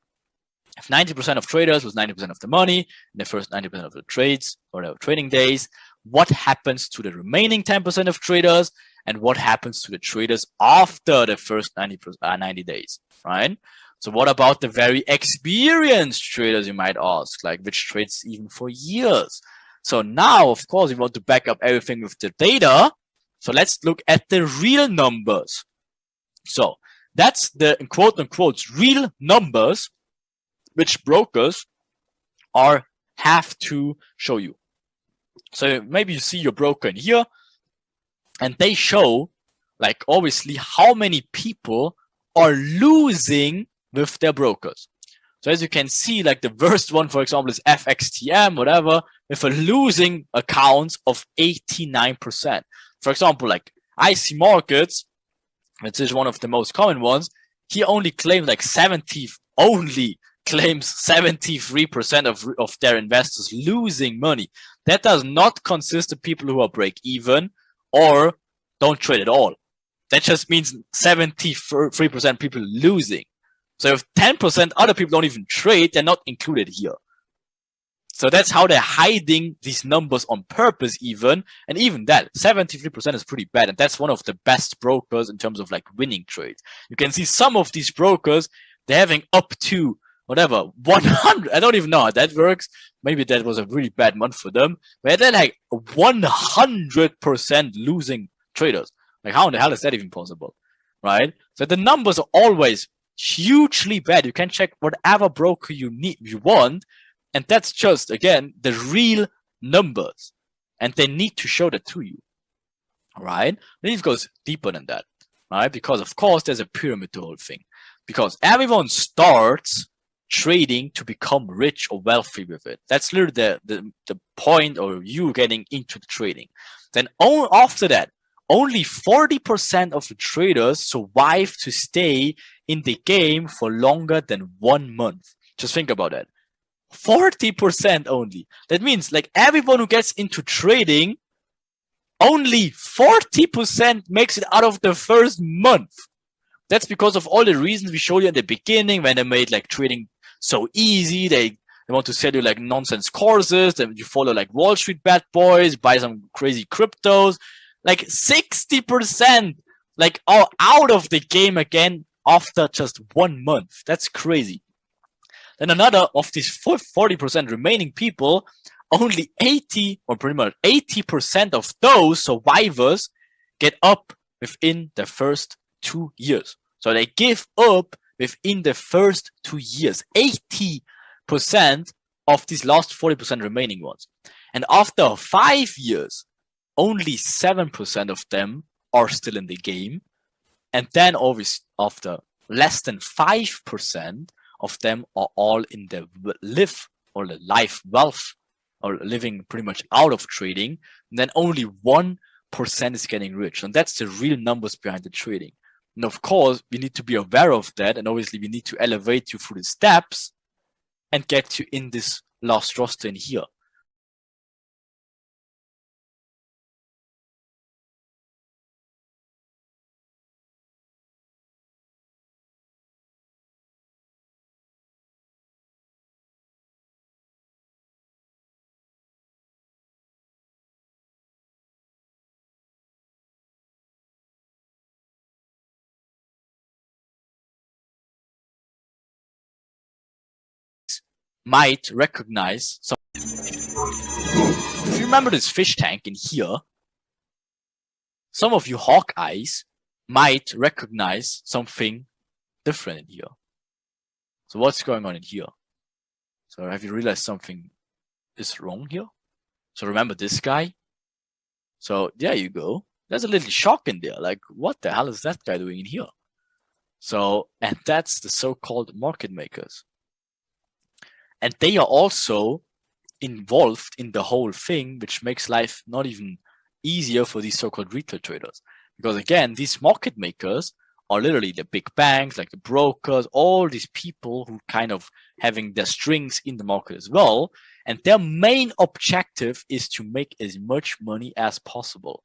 If 90% of traders was 90% of the money in the first 90% of the trades or the trading days, what happens to the remaining 10% of traders, and what happens to the traders after the first 90 days, right? So what about the very experienced traders, you might ask, like which trades even for years? So now, of course, we want to back up everything with the data. So let's look at the real numbers. So that's the quote unquote real numbers which brokers have to show you. So maybe you see your broker in here and they show like obviously how many people are losing with their brokers. So as you can see, like the worst one, for example, is FXTM, whatever, with a losing accounts of 89%. For example, like IC Markets, which is one of the most common ones, he only claims like 73% of their investors losing money. That does not consist of people who are break even or don't trade at all. That just means 73% people losing. So if 10% other people don't even trade, they're not included here. So that's how they're hiding these numbers on purpose even. And even that, 73% is pretty bad. And that's one of the best brokers in terms of like winning trades. You can see some of these brokers, they're having up to whatever, 100. I don't even know how that works. Maybe that was a really bad month for them. But they're like 100% losing traders. Like how in the hell is that even possible? Right? So the numbers are always hugely bad. You can check whatever broker you want. And that's just, again, the real numbers. And they need to show that to you. Right? Then it goes deeper than that. Right? Because, of course, there's a pyramid to the whole thing. Because everyone starts trading to become rich or wealthy with it. That's literally the point of you getting into the trading. Then after that, only 40% of the traders survive to stay in the game for longer than 1 month. Just think about that. 40% only. That means like everyone who gets into trading, only 40% makes it out of the first month. That's because of all the reasons we showed you in the beginning when they made like trading so easy. They want to sell you like nonsense courses. Then you follow like Wall Street bad boys, buy some crazy cryptos. Like 60% like are out of the game again after just 1 month. That's crazy. Then another of these 40% remaining people, only 80 or pretty much 80% of those survivors get up within the first 2 years. So they give up within the first 2 years. 80% of these last 40% remaining ones. And after 5 years, only 7% of them are still in the game. And then obviously after less than 5% of them are all in the life wealth or living pretty much out of trading. And then only 1% is getting rich. And that's the real numbers behind the trading. And of course, we need to be aware of that. And obviously we need to elevate you through the steps and get you in this last roster in here. Might recognize some. If you remember this fish tank in here, some of you Hawkeyes might recognize something different in here. So what's going on in here? So have you realized something is wrong here? So remember this guy? So there you go. There's a little shock in there. Like, what the hell is that guy doing in here? So, and that's the so-called market makers. And they are also involved in the whole thing, which makes life not even easier for these so-called retail traders. Because again, these market makers are literally the big banks, like the brokers, all these people who kind of having their strings in the market as well. And their main objective is to make as much money as possible.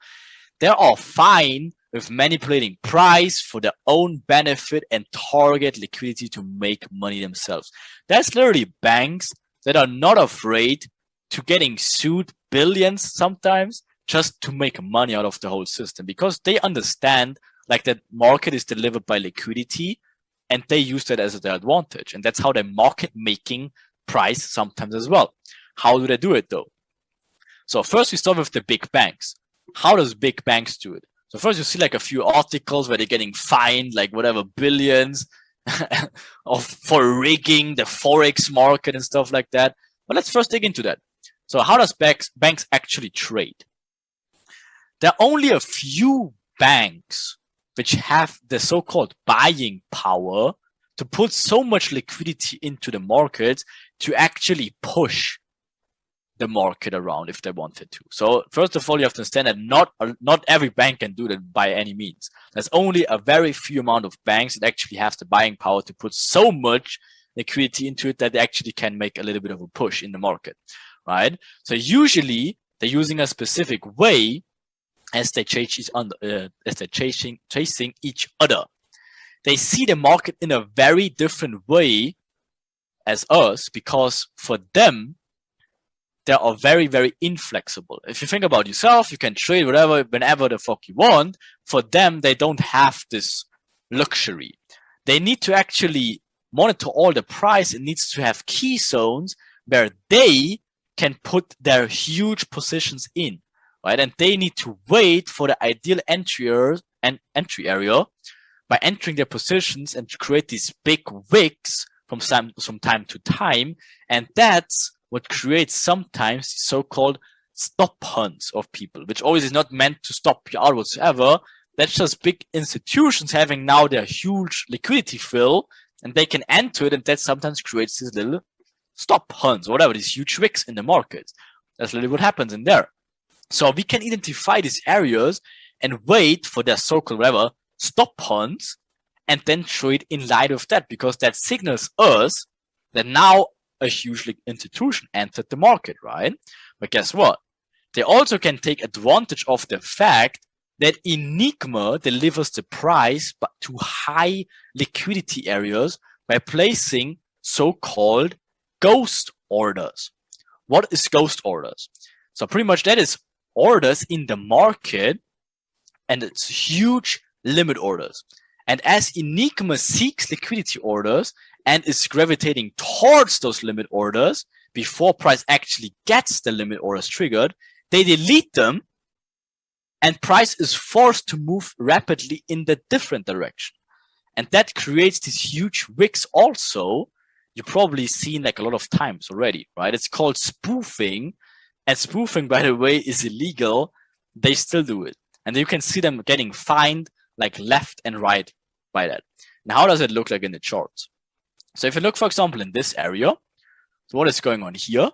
They are fine with manipulating price for their own benefit and target liquidity to make money themselves. That's literally banks that are not afraid to getting sued billions sometimes just to make money out of the whole system, because they understand like that market is delivered by liquidity and they use that as their advantage. And that's how they're market making price sometimes as well. How do they do it though? So first we start with the big banks. How does big banks do it? So first you see like a few articles where they're getting fined like whatever billions for rigging the Forex market and stuff like that. But let's first dig into that. So how does banks actually trade? There are only a few banks which have the so-called buying power to put so much liquidity into the market to actually push the market around if they wanted to. So first of all, you have to understand that not every bank can do that by any means. There's only a very few amount of banks that actually have the buying power to put so much liquidity into it that they actually can make a little bit of a push in the market, right? So usually they're using a specific way as they chase as they're chasing each other. They see the market in a very different way as us, because for them, they are very, very inflexible. If you think about yourself, you can trade whatever, whenever the fuck you want. For them, they don't have this luxury. They need to actually monitor all the price. It needs to have key zones where they can put their huge positions in, right? And they need to wait for the ideal entry area by entering their positions and to create these big wicks from time to time. And that's what creates sometimes so-called stop hunts of people, which always is not meant to stop you out whatsoever. That's just big institutions having now their huge liquidity fill, and they can enter it, and that sometimes creates these little stop hunts or whatever, these huge wicks in the market. That's really what happens in there. So we can identify these areas and wait for their so-called whatever stop hunts, and then trade in light of that, because that signals us that now a huge institution entered the market, right? But guess what? They also can take advantage of the fact that Enigma delivers the price but to high liquidity areas by placing so-called ghost orders. What is ghost orders? So pretty much that is orders in the market, and it's huge limit orders. And as Enigma seeks liquidity orders and is gravitating towards those limit orders before price actually gets the limit orders triggered, they delete them, and price is forced to move rapidly in the different direction. And that creates these huge wicks also. You've probably seen like a lot of times already, right? It's called spoofing. And spoofing, by the way, is illegal. They still do it. And you can see them getting fined like left and right by that. Now, how does it look like in the charts? So if you look, for example, in this area, so what is going on here?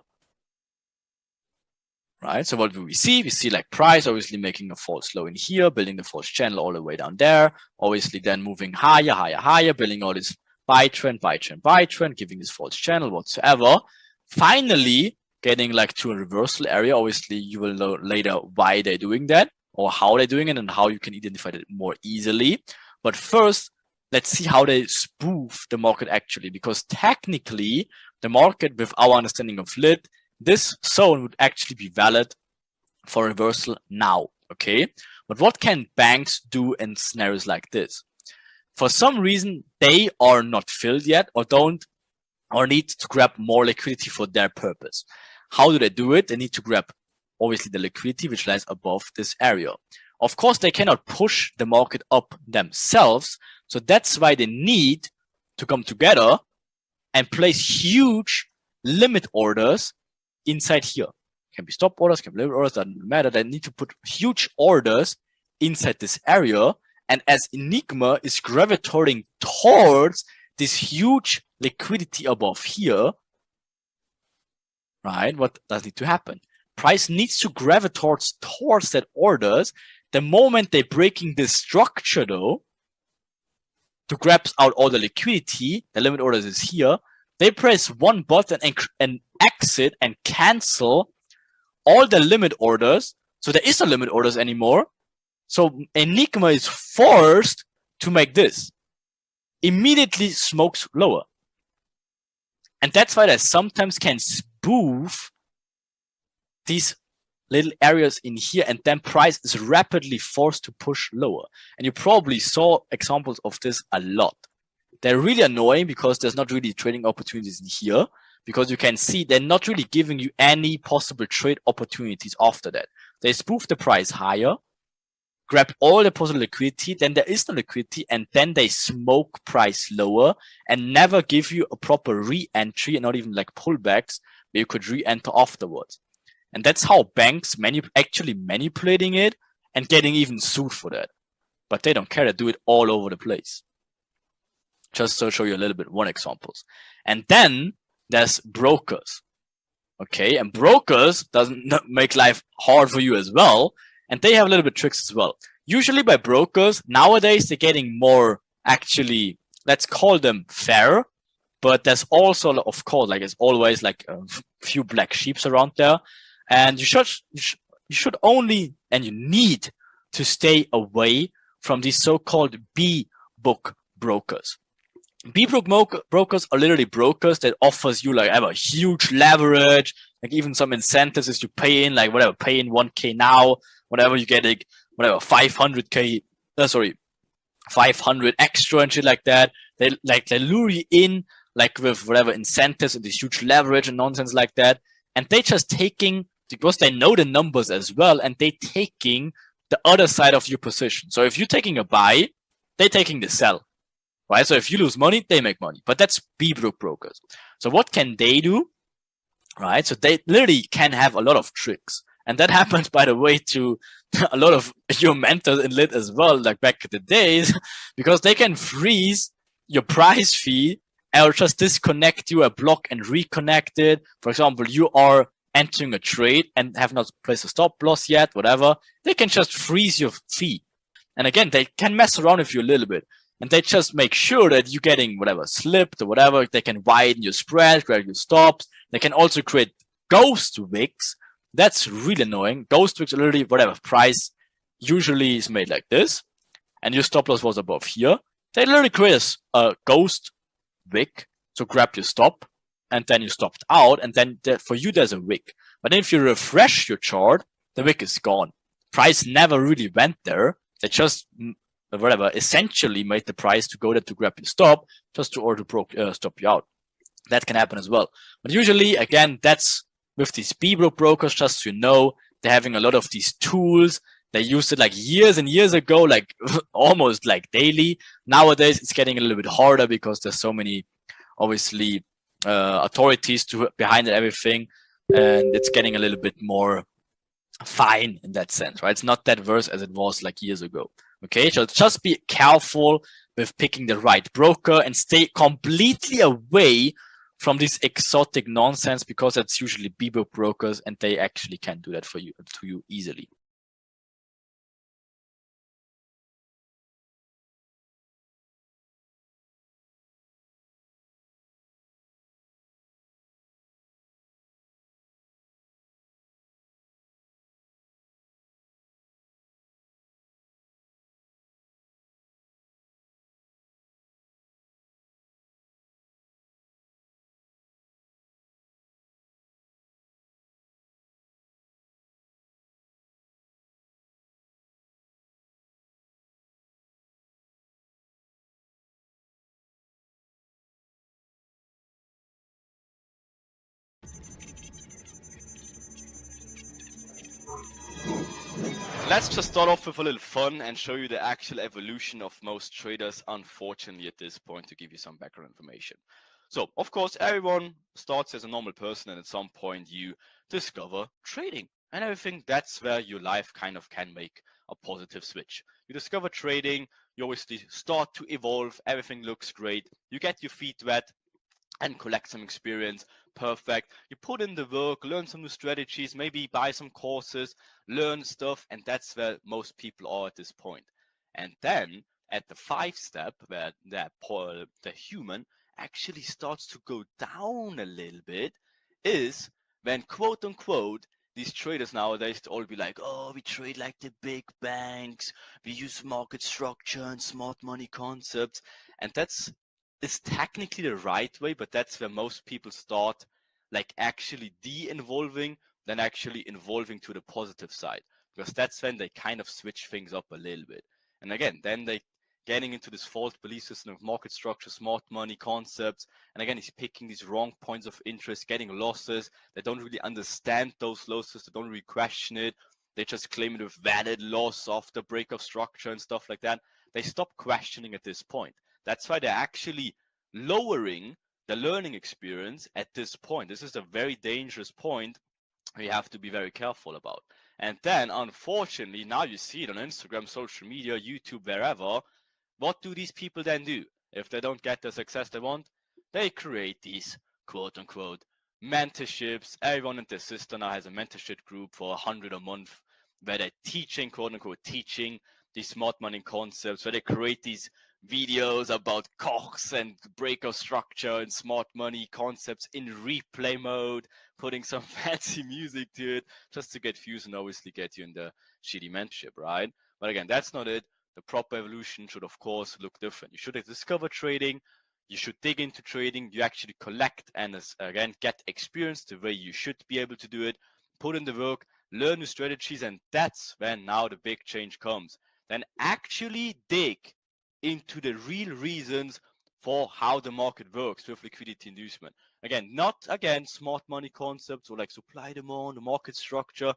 Right, so what do we see? We see like price obviously making a false low in here, building the false channel all the way down there, obviously then moving higher, higher, higher, building all this buy trend, buy trend, buy trend, giving this false channel whatsoever. Finally, getting like to a reversal area. Obviously, you will know later why they're doing that or how they're doing it and how you can identify it more easily. But first, let's see how they spoof the market actually, because technically the market, with our understanding of lit, this zone would actually be valid for reversal now, okay? But what can banks do in scenarios like this? For some reason, they are not filled yet or need to grab more liquidity for their purpose. How do they do it? They need to grab, obviously, the liquidity which lies above this area. Of course, they cannot push the market up themselves, so that's why they need to come together and place huge limit orders inside here. Can be stop orders, can be limit orders, doesn't matter. They need to put huge orders inside this area. And as Enigma is gravitating towards this huge liquidity above here, right, what does need to happen? Price needs to gravitate towards that orders. The moment they're breaking this structure, though, to grab out all the liquidity, the limit orders is here, they press one button and exit and cancel all the limit orders. So there is no limit orders anymore. So Enigma is forced to make this. Immediately smokes lower. And that's why they sometimes can spoof these little areas in here, and then price is rapidly forced to push lower. And you probably saw examples of this a lot. They're really annoying because there's not really trading opportunities in here, because you can see they're not really giving you any possible trade opportunities after that. They spoof the price higher, grab all the possible liquidity, then there is no liquidity, and then they smoke price lower and never give you a proper re-entry and not even like pullbacks where you could re-enter afterwards. And that's how banks actually manipulating it and getting even sued for that. but they don't care. They do it all over the place. Just to show you a little bit one examples. And then there's brokers. Okay, and brokers doesn't make life hard for you as well, and they have a little bit tricks as well. Usually by brokers, nowadays they're getting more actually, let's call them fair, but there's also, of course, like it's always like a few black sheeps around there, and you should only, and you need to stay away from these so-called B-book brokers. B-book brokers are literally brokers that offers you like a huge leverage, like even some incentives is you pay in like whatever, pay in 1K now, whatever you get like whatever 500K, 500 extra and shit like that. They lure you in like with whatever incentives and this huge leverage and nonsense like that, and they just taking, because they know the numbers as well, and they taking the other side of your position. So if you're taking a buy, they're taking the sell. Right? So if you lose money, they make money. But that's B-book brokers. So what can they do? Right? So they literally can have a lot of tricks. And that happens, by the way, to a lot of your mentors in Lit as well, like back in the days, because they can freeze your price fee or just disconnect you, a block and reconnect it. For example, you are entering a trade and have not placed a stop loss yet, whatever. They can just freeze your fee. And again, they can mess around with you a little bit. And they just make sure that you're getting whatever slipped or whatever. They can widen your spread, create your stops. They can also create ghost wicks. That's really annoying. Ghost wicks are literally whatever price usually is made like this, and your stop loss was above here. They literally create a ghost wick to grab your stop, and then you stopped out, and then for you there's a wick. But then if you refresh your chart, the wick is gone. Price never really went there. They just whatever essentially made the price to go there to grab your stop, just to order stop you out. That can happen as well. But usually, again, that's with these B-book brokers, just so you know, they're having a lot of these tools. They used it like years and years ago, like almost like daily. Nowadays, it's getting a little bit harder because there's so many, obviously, authorities behind everything, and it's getting a little bit more fine in that sense, right? It's not that worse as it was like years ago. Okay, so just be careful with picking the right broker and stay completely away from this exotic nonsense, because that's usually B-book brokers and they actually can do that for you, to you easily. Let's just start off with a little fun and show you the actual evolution of most traders, unfortunately, at this point, to give you some background information. So, of course, everyone starts as a normal person, and at some point you discover trading and everything. That's where your life kind of can make a positive switch. You discover trading, you obviously start to evolve, everything looks great, you get your feet wet and collect some experience. Perfect. You put in the work, learn some new strategies, maybe buy some courses, learn stuff, and that's where most people are at this point. And then at the 5 step, where the human actually starts to go down a little bit, is when, quote unquote, these traders nowadays all be like, oh, we trade like the big banks, we use market structure and smart money concepts. And that's is technically the right way, but that's where most people start like actually de-involving than actually involving to the positive side, because that's when they kind of switch things up a little bit. And again, then they getting into this false belief system of market structure, smart money concepts, and again, he's picking these wrong points of interest, getting losses. They don't really understand those losses, they don't really question it, they just claim it with valid loss after break of structure and stuff like that. They stop questioning at this point. That's why they're actually lowering the learning experience at this point. This is a very dangerous point we have to be very careful about. And then, unfortunately, now you see it on Instagram, social media, YouTube, wherever. What do these people then do? If they don't get the success they want, they create these quote unquote mentorships. Everyone in the system now has a mentorship group for 100 a month where they're teaching, quote unquote, teaching these smart money concepts, where they create these videos about Kochs and breakout structure and smart money concepts in replay mode, putting some fancy music to it just to get views and obviously get you in the shitty mentorship, right? But again, that's not it. The proper evolution should, of course, look different. You should have discovered trading. You should dig into trading. You actually collect and, again, get experience the way you should be able to do it. Put in the work, learn new strategies, and that's when now the big change comes. Then actually dig into the real reasons for how the market works with liquidity inducement. Again, not smart money concepts or like supply demand, the market structure.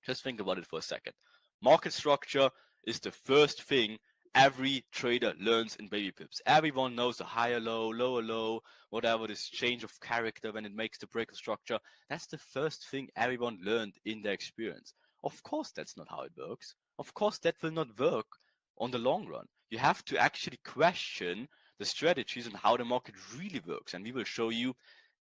Just think about it for a second. Market structure is the first thing every trader learns in baby pips. Everyone knows the higher low, lower low, whatever, this change of character when it makes the breaker structure. That's the first thing everyone learned in their experience. Of course, that's not how it works. Of course, that will not work on the long run. You have to actually question the strategies and how the market really works. And we will show you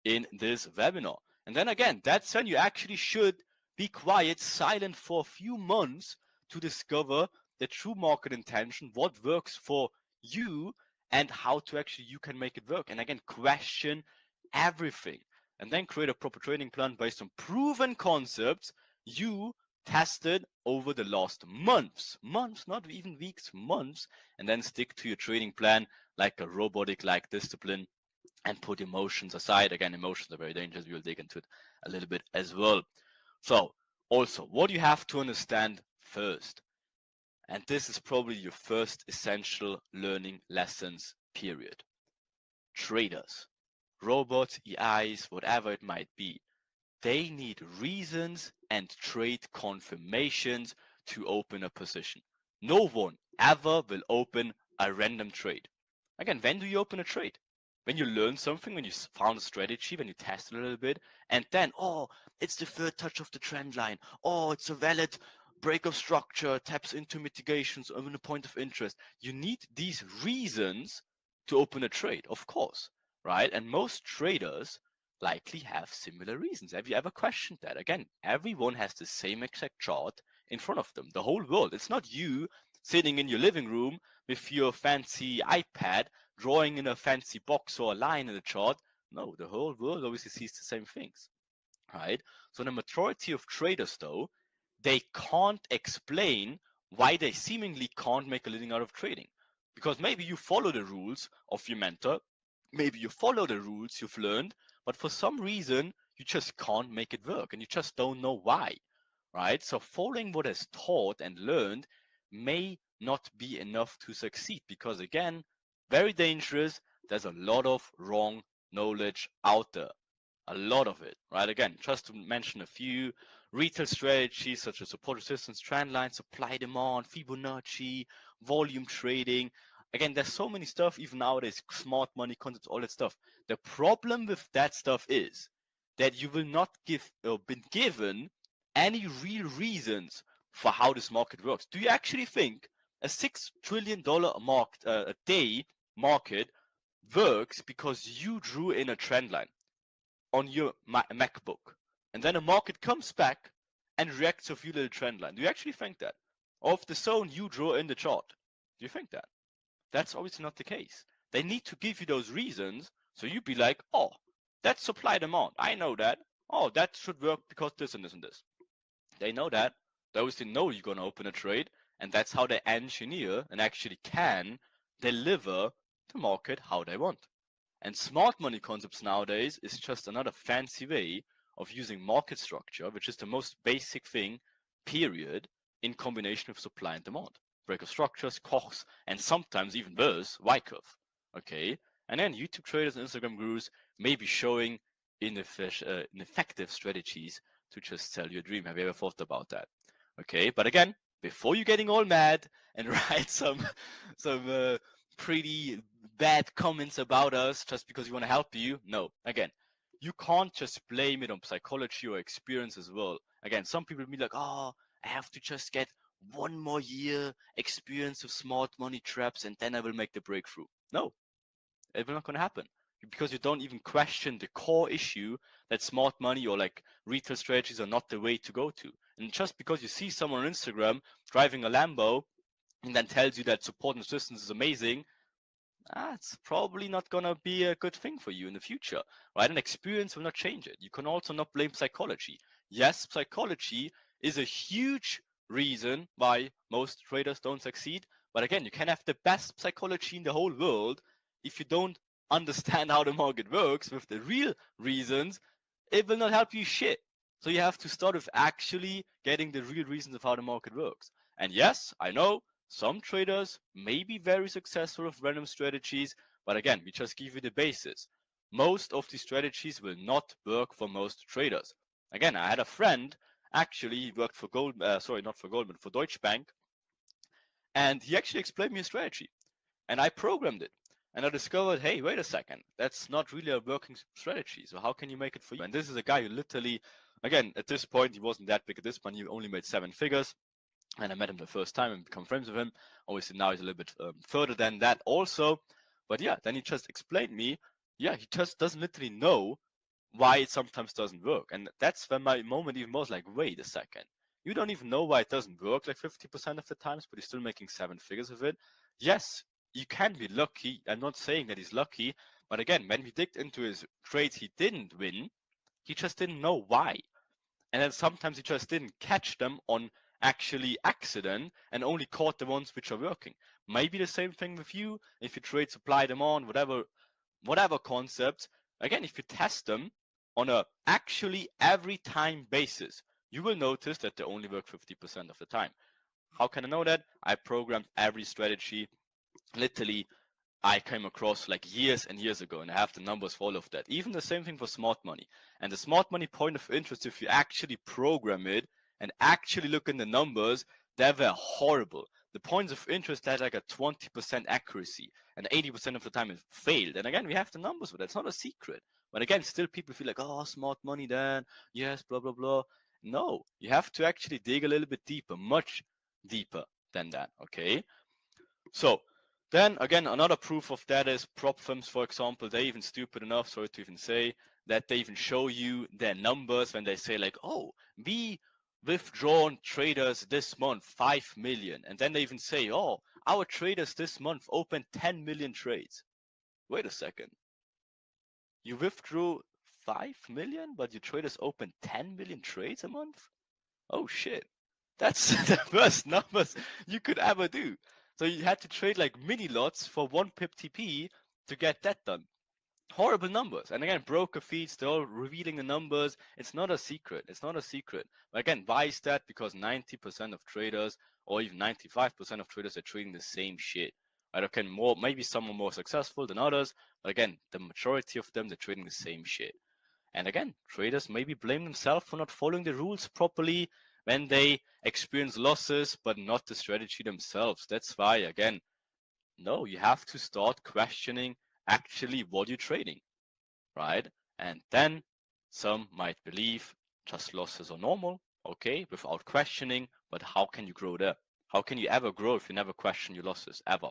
in this webinar. And then again, that's when you actually should be quiet, silent for a few months to discover the true market intention, what works for you, and how to actually you can make it work. And again, question everything. And then create a proper trading plan based on proven concepts you tested over the last months, not even weeks, months, and then stick to your trading plan like a robotic-like discipline and put emotions aside. Again, emotions are very dangerous. We will dig into it a little bit as well. So also, what you have to understand first, and this is probably your first essential learning lessons period. Traders, robots, EIs, whatever it might be, they need reasons and trade confirmations to open a position. No one ever will open a random trade. Again, when do you open a trade? When you learn something, when you found a strategy, when you test it a little bit, and then, oh, it's the third touch of the trend line. Oh, it's a valid break of structure, taps into mitigations, open a point of interest. You need these reasons to open a trade, of course, right? And most traders likely have similar reasons. Have you ever questioned that? Again, everyone has the same exact chart in front of them. The whole world. It's not you sitting in your living room with your fancy iPad drawing in a fancy box or a line in the chart. No, the whole world obviously sees the same things, right? So the majority of traders, though, they can't explain why they seemingly can't make a living out of trading. Because maybe you follow the rules of your mentor, maybe you follow the rules you've learned, but for some reason, you just can't make it work and you just don't know why, right? So following what is taught and learned may not be enough to succeed because, again, very dangerous. There's a lot of wrong knowledge out there. A lot of it, right? Again, just to mention a few retail strategies such as support resistance, trend line, supply demand, Fibonacci, volume trading. Again, there's so many stuff, even nowadays, smart money concepts, all that stuff. The problem with that stuff is that you will not been given any real reasons for how this market works. Do you actually think a $6 trillion a day market works because you drew in a trend line on your MacBook and then a market comes back and reacts to your little trend line? Do you actually think that? Or if the zone you draw in the chart, do you think that? That's obviously not the case. They need to give you those reasons so you'd be like, oh, that's supply demand. I know that. Oh, that should work because this and this and this. They know that. They obviously know you're going to open a trade, and that's how they engineer and actually can deliver the market how they want. And smart money concepts nowadays is just another fancy way of using market structure, which is the most basic thing, period, in combination with supply and demand. Breaker structures, Kochs, and sometimes even worse, Y-curve. Okay, and then YouTube traders and Instagram gurus may be showing ineffective strategies to just sell your dream. Have you ever thought about that? Okay, but again, before you getting all mad and write some pretty bad comments about us just because we want to help you, no. Again, you can't just blame it on psychology or experience as well. Again, some people will be like, oh, I have to just get one more year experience of smart money traps and then I will make the breakthrough. No, it's not going to happen because you don't even question the core issue that smart money or like retail strategies are not the way to go to. And just because you see someone on Instagram driving a Lambo and then tells you that support and assistance is amazing, it's probably not going to be a good thing for you in the future, right? And experience will not change it. You can also not blame psychology. Yes, psychology is a huge reason why most traders don't succeed. But again, you can have the best psychology in the whole world. If you don't understand how the market works with the real reasons, it will not help you shit. So you have to start with actually getting the real reasons of how the market works. And yes, I know some traders may be very successful with random strategies, but again, we just give you the basis. Most of these strategies will not work for most traders. Again, I had a friend, actually, he worked for not for Goldman, for Deutsche Bank, and he actually explained me a strategy, and I programmed it. And I discovered, hey, wait a second, that's not really a working strategy. So how can you make it for you? And this is a guy who literally, again, at this point, he wasn't that big at this point. He only made 7 figures. And I met him the first time and become friends with him. Obviously now he's a little bit further than that also. But yeah, then he just explained me, yeah, he just doesn't literally know why it sometimes doesn't work. And that's when my moment even was like, wait a second. You don't even know why it doesn't work like 50% of the times, but you're still making 7 figures of it. Yes, you can be lucky. I'm not saying that he's lucky. But again, when we digged into his trades he didn't win, he just didn't know why. And then sometimes he just didn't catch them on actually accident and only caught the ones which are working. Maybe the same thing with you if you trade supply demand, whatever concept. Again, if you test them on a actually every time basis, you will notice that they only work 50% of the time. How can I know that? I programmed every strategy literally I came across like years and years ago, and I have the numbers for all of that. Even the same thing for smart money. And the smart money point of interest, if you actually program it and actually look in the numbers, they were horrible. The points of interest had like a 20% accuracy, and 80% of the time it failed. And again, we have the numbers for that. It's not a secret. But again, still people feel like, oh, smart money then, yes, blah, blah, blah. No, you have to actually dig a little bit deeper, much deeper than that, okay? So, then again, another proof of that is prop firms, for example, they're even stupid enough, sorry to even say, that they even show you their numbers when they say like, oh, we withdrawn traders this month 5 million. And then they even say, oh, our traders this month opened 10 million trades. Wait a second. You withdrew 5 million, but your traders opened 10 million trades a month? Oh shit. That's the worst numbers you could ever do. So you had to trade like mini lots for 1 pip TP to get that done. Horrible numbers. And again, broker feeds, they're all revealing the numbers. It's not a secret. It's not a secret. But again, why is that? Because 90% of traders, or even 95% of traders, are trading the same shit. Right? Okay, maybe some are more successful than others, but again, the majority of them, they're trading the same shit. And again, traders maybe blame themselves for not following the rules properly when they experience losses, but not the strategy themselves. That's why, again, no, you have to start questioning actually what you're trading, right? And then some might believe just losses are normal, okay, without questioning, but how can you grow there? How can you ever grow if you never question your losses, ever?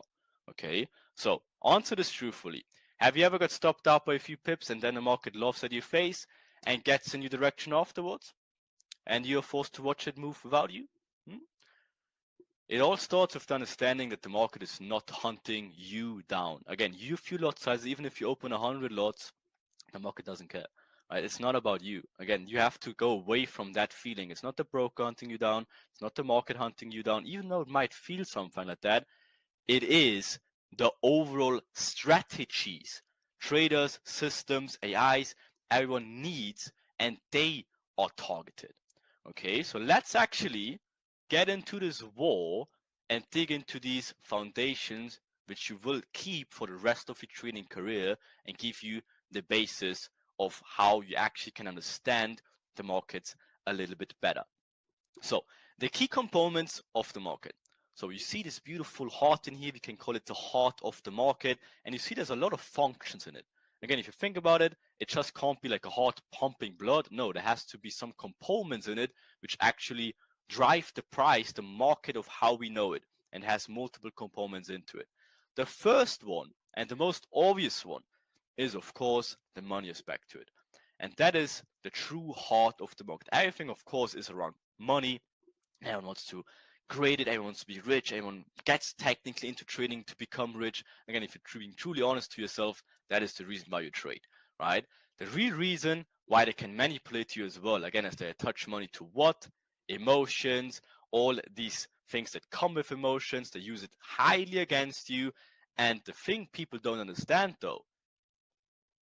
Okay, so answer this truthfully. Have you ever got stopped out by a few pips and then the market laughs at your face and gets in your direction afterwards? And you're forced to watch it move without you? Hmm? It all starts with the understanding that the market is not hunting you down. Again, you few lot sizes, even if you open 100 lots, the market doesn't care. Right? It's not about you. Again, you have to go away from that feeling. It's not the broker hunting you down. It's not the market hunting you down, even though it might feel something like that. It is the overall strategies, traders, systems, AIs, everyone needs, and they are targeted. Okay, so let's actually get into this war and dig into these foundations which you will keep for the rest of your trading career and give you the basis of how you actually can understand the markets a little bit better. So the key components of the market. So you see this beautiful heart in here, we can call it the heart of the market. And you see there's a lot of functions in it. Again, if you think about it, it just can't be like a heart pumping blood. No, there has to be some components in it which actually drive the price, the market of how we know it, and has multiple components into it. The first one, and the most obvious one, is of course the money aspect to it. And that is the true heart of the market. Everything, of course, is around money. Everyone wants to create it, everyone wants to be rich, everyone gets technically into trading to become rich. Again, if you're being truly honest to yourself, that is the reason why you trade, right? The real reason why they can manipulate you as well, again, as they attach money to what? Emotions, all these things that come with emotions, they use it highly against you. And the thing people don't understand though,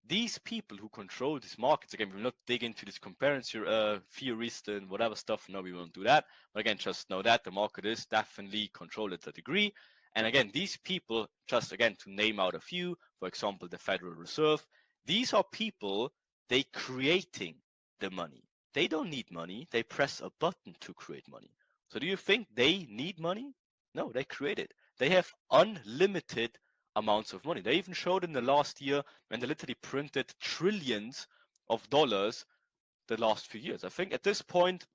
these people who control these markets, again, we will not dig into this comparison theorist and whatever stuff. No, we won't do that. But again, just know that the market is definitely controlled at a degree. And again, these people, just again to name out a few, for example, the Federal Reserve, these are people, they creating the money. They don't need money. They press a button to create money. So do you think they need money? No, they create it. They have unlimited amounts of money. They even showed in the last year when they literally printed trillions of dollars the last few years. I think at this point,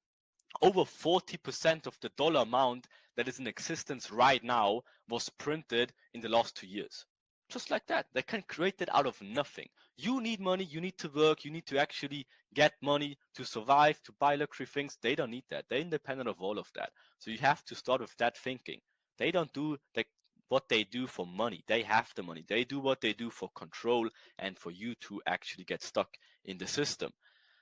over 40% of the dollar amount that is in existence right now was printed in the last 2 years. Just like that. They can create it out of nothing. You need money, you need to work, you need to actually get money to survive, to buy luxury things. They don't need that. They're independent of all of that. So you have to start with that thinking. They don't do what they do for money. They have the money. They do what they do for control and for you to actually get stuck in the system.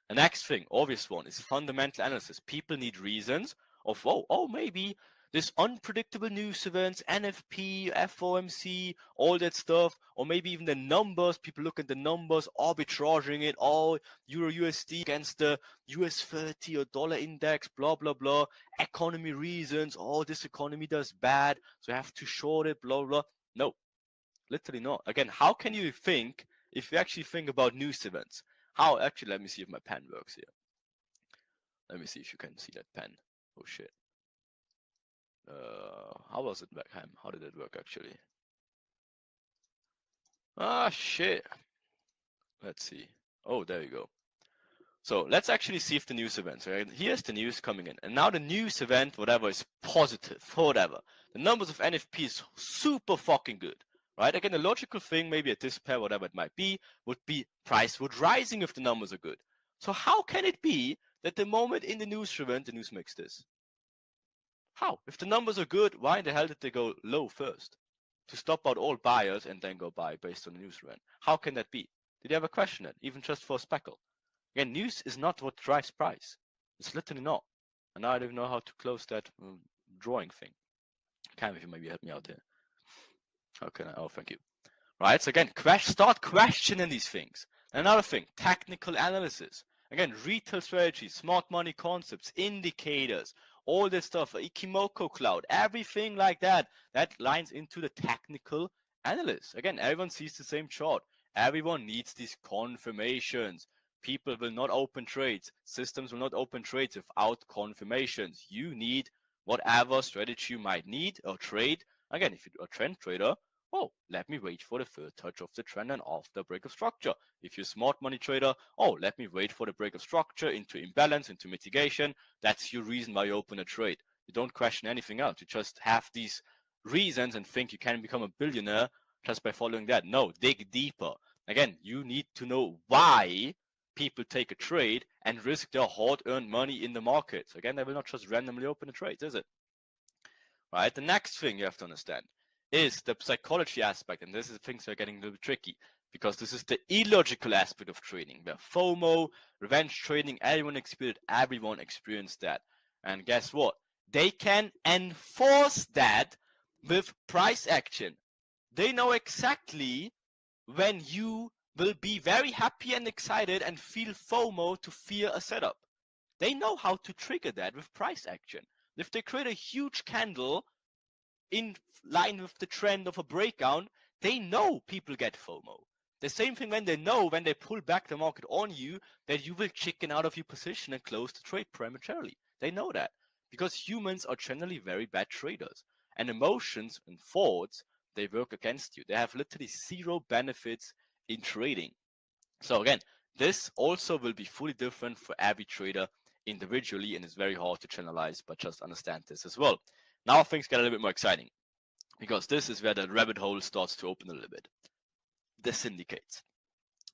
The next thing, obvious one, is fundamental analysis. People need reasons of, maybe this unpredictable news events, NFP, FOMC, all that stuff, or maybe even the numbers. People look at the numbers, arbitraging it, Euro USD against the US 30 or dollar index, blah, blah, blah. Economy reasons, this economy does bad, so I have to short it, blah, blah. No, literally not. Again, how can you think if you actually think about news events? How? Actually, let me see if my pen works here. Let me see if you can see that pen. Oh shit. How was it back? How did it work actually? Ah shit. Let's see. Oh, there you go. So let's actually see if the news events, right? Here's the news coming in. And now the news event, whatever, is positive, whatever. The numbers of NFP is super fucking good, right? Again, the logical thing, maybe at this pair, whatever it might be, would be price would rising if the numbers are good. So how can it be that the moment in the news event, the news makes this? How? If the numbers are good, why in the hell did they go low first? To stop out all buyers and then go buy based on the news event. How can that be? Did you ever question it, even just for a speckle? Again, news is not what drives price. It's literally not. And now I don't even know how to close that drawing thing. Cam, if you maybe help me out here. How can I? Oh, thank you. Right, so again, start questioning these things. Another thing, technical analysis. Again, retail strategy, smart money concepts, indicators, all this stuff, Ikimoku cloud, everything like that, that lines into the technical analysis. Again, everyone sees the same chart. Everyone needs these confirmations. People will not open trades. Systems will not open trades without confirmations. You need whatever strategy you might need or trade. Again, if you're a trend trader, let me wait for the third touch of the trend and after break of structure. If you're a smart money trader, let me wait for the break of structure into imbalance, into mitigation. That's your reason why you open a trade. You don't question anything else. You just have these reasons and think you can become a billionaire just by following that. No, dig deeper. Again, you need to know why people take a trade and risk their hard-earned money in the markets. Again, they will not just randomly open a trade, is it? Right. The next thing you have to understand is the psychology aspect, and this is things that are getting a little bit tricky because this is the illogical aspect of trading, where FOMO, revenge trading, everyone experienced that. And guess what? They can enforce that with price action. They know exactly when you will be very happy and excited and feel FOMO to fear a setup. They know how to trigger that with price action. If they create a huge candle in line with the trend of a breakdown, they know people get FOMO. The same thing when they know when they pull back the market on you that you will chicken out of your position and close the trade prematurely. They know that because humans are generally very bad traders, and emotions and thoughts, they work against you. They have literally zero benefits in trading. So again, this also will be fully different for every trader individually, and it's very hard to generalize, but just understand this as well. Now things get a little bit more exciting, because this is where the rabbit hole starts to open a little bit. The syndicates.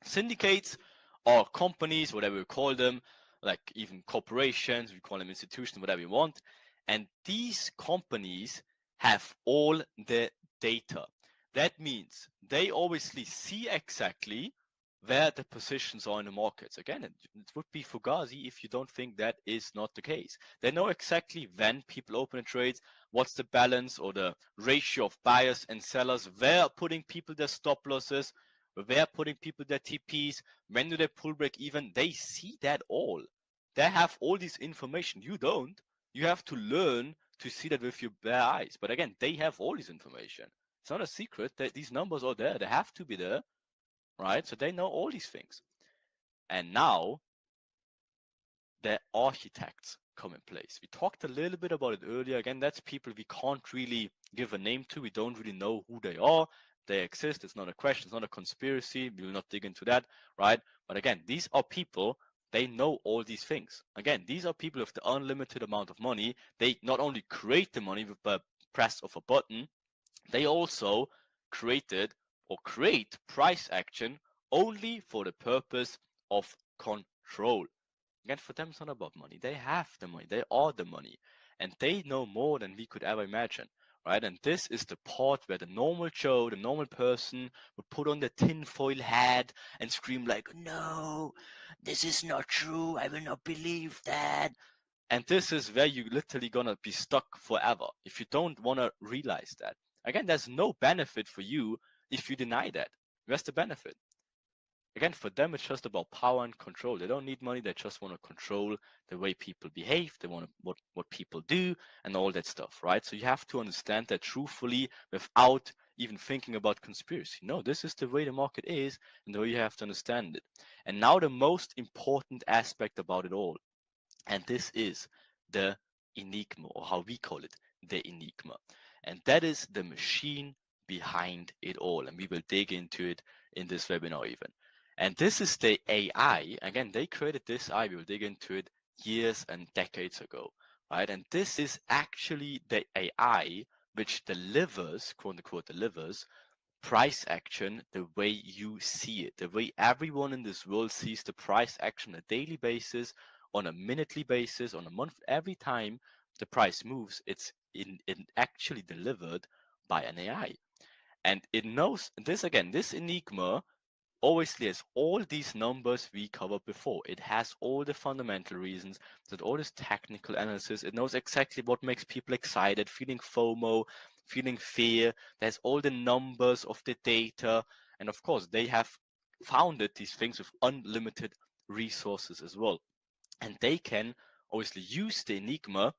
Syndicates are companies, whatever we call them, like even corporations, we call them institutions, whatever you want. And these companies have all the data. That means they obviously see exactly where the positions are in the markets. Again, it would be fugazi if you don't think that is not the case. They know exactly when people open the trades, what's the balance or the ratio of buyers and sellers, where putting people their stop losses, where putting people their TPs, when do they pull break even. They see that all. They have all this information. You don't. You have to learn to see that with your bare eyes. But again, they have all this information. It's not a secret that these numbers are there. They have to be there, right? So they know all these things. And now the architects come in place. We talked a little bit about it earlier. Again, that's people we can't really give a name to. We don't really know who they are. They exist. It's not a question. It's not a conspiracy. We will not dig into that, right? But again, these are people. They know all these things. Again, these are people with the unlimited amount of money. They not only create the money with the press of a button, they also created or create price action only for the purpose of control. Again, for them, it's not about money. They have the money. They are the money. And they know more than we could ever imagine, right? And this is the part where the normal Joe, the normal person, would put on the tinfoil hat and scream like, no, this is not true. I will not believe that. And this is where you're literally gonna be stuck forever if you don't wanna realize that. Again, there's no benefit for you if you deny that. Where's the benefit? Again, for them, it's just about power and control. They don't need money. They just want to control the way people behave. They want what people do and all that stuff, right? So you have to understand that truthfully without even thinking about conspiracy. No, this is the way the market is and the way you have to understand it. And now the most important aspect about it all, and this is the enigma, or how we call it, the enigma. And that is the machine behind it all. And we will dig into it in this webinar even. And this is the AI. Again, they created this AI. We will dig into it years and decades ago, right? And this is actually the AI which delivers, quote unquote, delivers price action the way you see it, the way everyone in this world sees the price action on a daily basis, on a minutely basis, on a month. Every time the price moves, it's actually delivered by an AI. And it knows this again, this enigma obviously has all these numbers we covered before. It has all the fundamental reasons, that all this technical analysis. It knows exactly what makes people excited, feeling FOMO, feeling fear. There's all the numbers of the data. And of course, they have founded these things with unlimited resources as well. And they can obviously use the enigma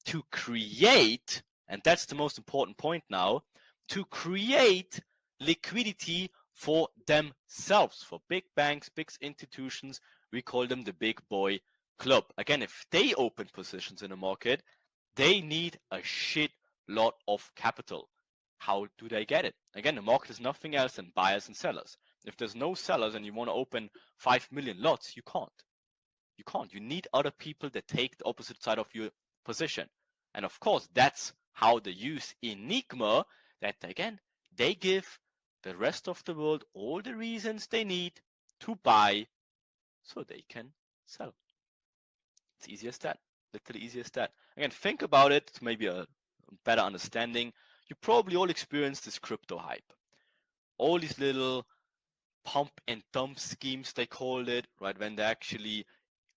to create, and that's the most important point now, to create liquidity for themselves, for big banks, big institutions. We call them the big boy club. Again, if they open positions in the market, they need a shit lot of capital. How do they get it? Again, the market is nothing else than buyers and sellers. If there's no sellers and you want to open 5 million lots, you can't. You can't. You need other people that take the opposite side of your position. And of course, that's how they use Enigma, that again, they give the rest of the world all the reasons they need to buy so they can sell. It's easy as that. Literally easy as that. Again, think about it to maybe a better understanding. You probably all experienced this crypto hype. All these little pump and dump schemes, they called it, right? When they actually,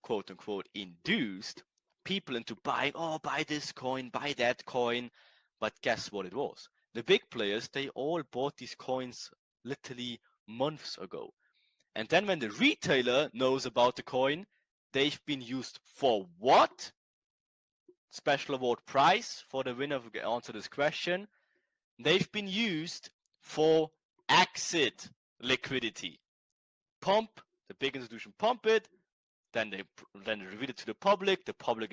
quote unquote, induced people into buying, oh, buy this coin, buy that coin. But guess what it was? The big players, they all bought these coins literally months ago. And then when the retailer knows about the coin, they've been used for what? Special award prize for the winner who answer this question. They've been used for exit liquidity. Pump, the big institution pump it, then they reveal it to the public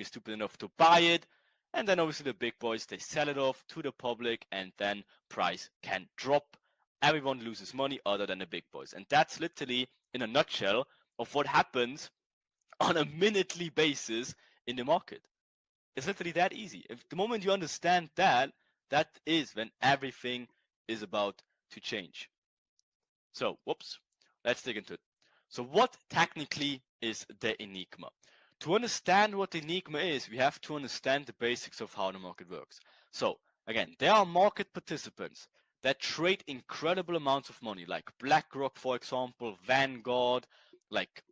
is stupid enough to buy it, and then obviously the big boys, they sell it off to the public, and then price can drop. Everyone loses money other than the big boys. And that's literally in a nutshell of what happens on a minutely basis in the market. It's literally that easy. If the moment you understand that, that is when everything is about to change. So, whoops, let's dig into it. So what technically is the enigma? To understand what the enigma is, we have to understand the basics of how the market works. So again, there are market participants that trade incredible amounts of money, like BlackRock, for example, Vanguard, like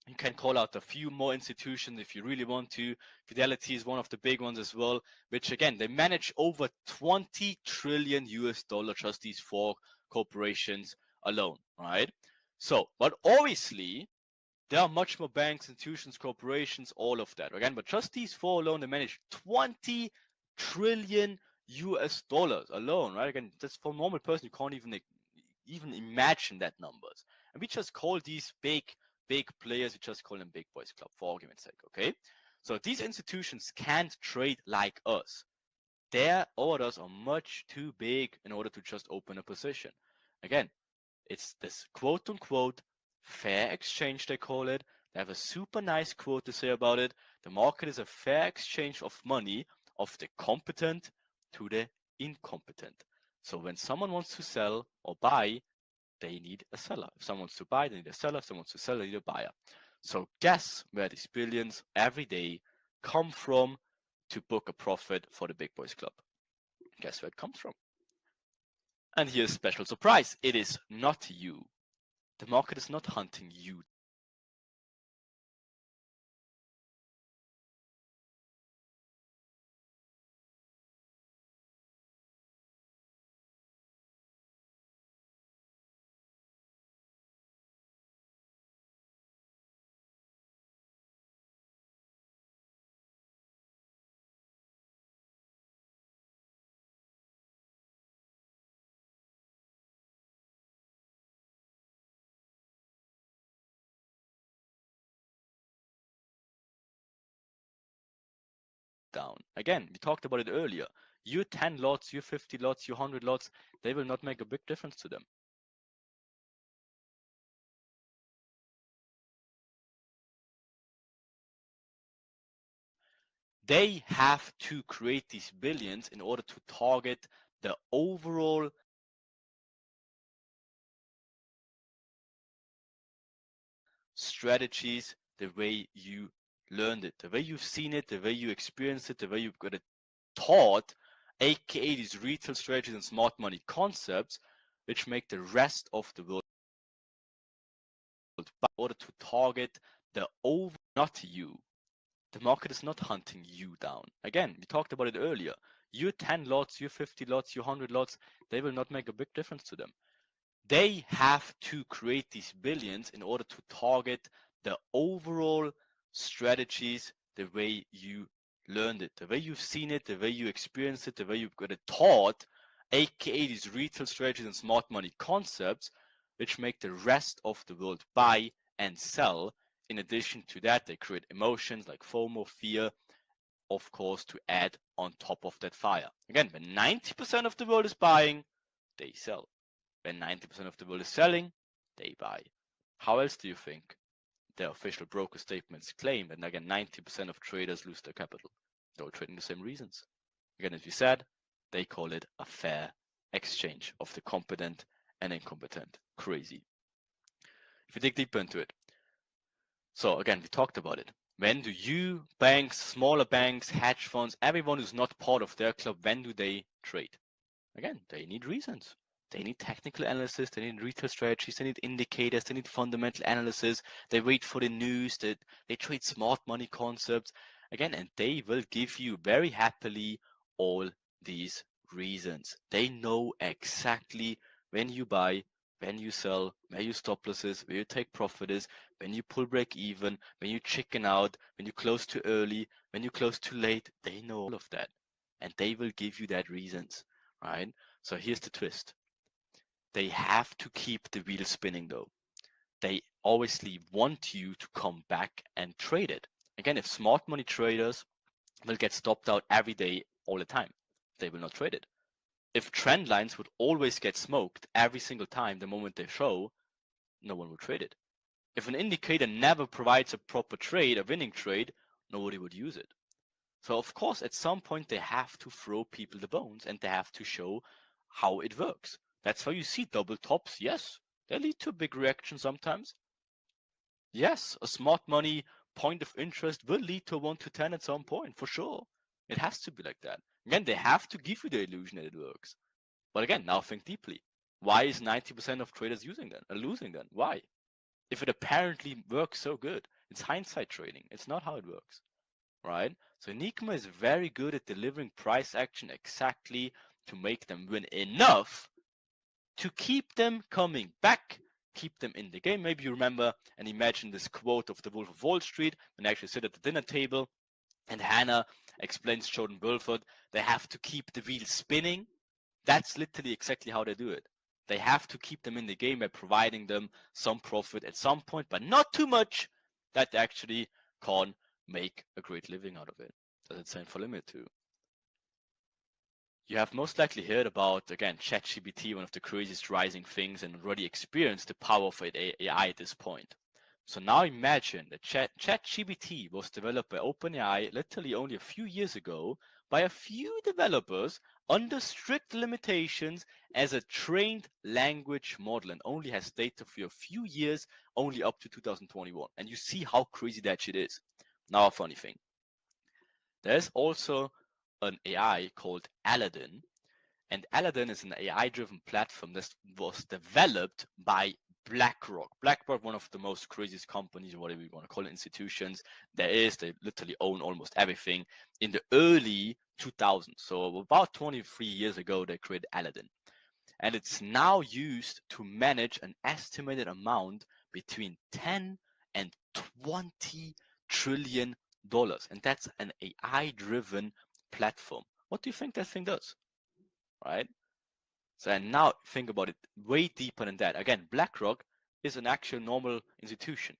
you can call out a few more institutions if you really want to. Fidelity is one of the big ones as well, which again, they manage over 20 trillion US dollar, just these four corporations alone, right? So, but obviously, there are much more banks, institutions, corporations, all of that, again, but just these four alone, they manage 20 trillion US dollars alone, right? Again, that's for a normal person, you can't even imagine that numbers. And we just call these big players, we just call them big boys club for argument's sake, okay? So these institutions can't trade like us. Their orders are much too big in order to just open a position. Again, it's this quote unquote fair exchange, they call it. They have a super nice quote to say about it. The market is a fair exchange of money of the competent to the incompetent. So when someone wants to sell or buy, they need a seller. If someone wants to buy, they need a seller. If someone wants to sell, they need a buyer. So guess where these billions every day come from to book a profit for the Big Boys Club? Guess where it comes from? And here's a special surprise. It is not you. The market is not hunting you. Down. Again, we talked about it earlier. Your 10 lots, your 50 lots, your 100 lots, they will not make a big difference to them. They have to create these billions in order to target the overall strategies the way you learned it, the way you've seen it, the way you experienced it, the way you've got it taught, aka these retail strategies and smart money concepts, which make the rest of the world in order to target the over, not you. The market is not hunting you down. Again, we talked about it earlier. Your 10 lots, your 50 lots, your 100 lots, they will not make a big difference to them. They have to create these billions in order to target the overall strategies the way you learned it, the way you've seen it, the way you experienced it, the way you've got it taught, aka these retail strategies and smart money concepts, which make the rest of the world buy and sell. In addition to that, they create emotions like FOMO, fear, of course, to add on top of that fire. Again, when 90% of the world is buying, they sell. When 90% of the world is selling, they buy. How else do you think the official broker statements claim? And again, 90% of traders lose their capital. They're trading the same reasons. Again, as we said, they call it a fair exchange of the competent and incompetent. Crazy. If you dig deeper into it. So again, we talked about it. When do you, banks, smaller banks, hedge funds, everyone who's not part of their club, when do they trade? Again, they need reasons. They need technical analysis, they need retail strategies, they need indicators, they need fundamental analysis, they wait for the news, they trade smart money concepts. Again, and they will give you very happily all these reasons. They know exactly when you buy, when you sell, where your stop loss is, where you take profit is, when you pull break even, when you chicken out, when you close too early, when you close too late. They know all of that. And they will give you that reasons, right? So here's the twist. They have to keep the wheel spinning though. They obviously want you to come back and trade it. Again, if smart money traders will get stopped out every day, all the time, they will not trade it. If trend lines would always get smoked every single time the moment they show, no one will trade it. If an indicator never provides a proper trade, a winning trade, nobody would use it. So of course, at some point, they have to throw people the bones and they have to show how it works. That's why you see double tops. Yes, they lead to a big reaction sometimes. Yes, a smart money point of interest will lead to a 1 to 10 at some point, for sure. It has to be like that. Again, they have to give you the illusion that it works. But again, now think deeply. Why is 90% of traders using them, losing them? Why? If it apparently works so good, it's hindsight trading. It's not how it works, right? So Enigma is very good at delivering price action exactly to make them win enough to keep them coming back, keep them in the game. Maybe you remember and imagine this quote of the Wolf of Wall Street when they actually sit at the dinner table and Hannah explains Jordan Belfort they have to keep the wheel spinning. That's literally exactly how they do it. They have to keep them in the game by providing them some profit at some point, but not too much that they actually can make a great living out of it. That's the same for Limit too. You have most likely heard about, again, ChatGPT, one of the craziest rising things, and already experienced the power of AI at this point. So now imagine that ChatGPT was developed by OpenAI literally only a few years ago by a few developers under strict limitations as a trained language model and only has data for a few years, only up to 2021. And you see how crazy that shit is. Now a funny thing. There's also an AI called Aladdin, and Aladdin is an AI-driven platform that was developed by BlackRock. BlackRock, one of the most craziest companies, whatever you want to call it, institutions there is. They literally own almost everything. In the early 2000s, so about 23 years ago, they created Aladdin. And it's now used to manage an estimated amount between 10 and 20 trillion dollars. And that's an AI-driven platform. What do you think that thing does? Right? So and now think about it way deeper than that. Again, BlackRock is an actual normal institution,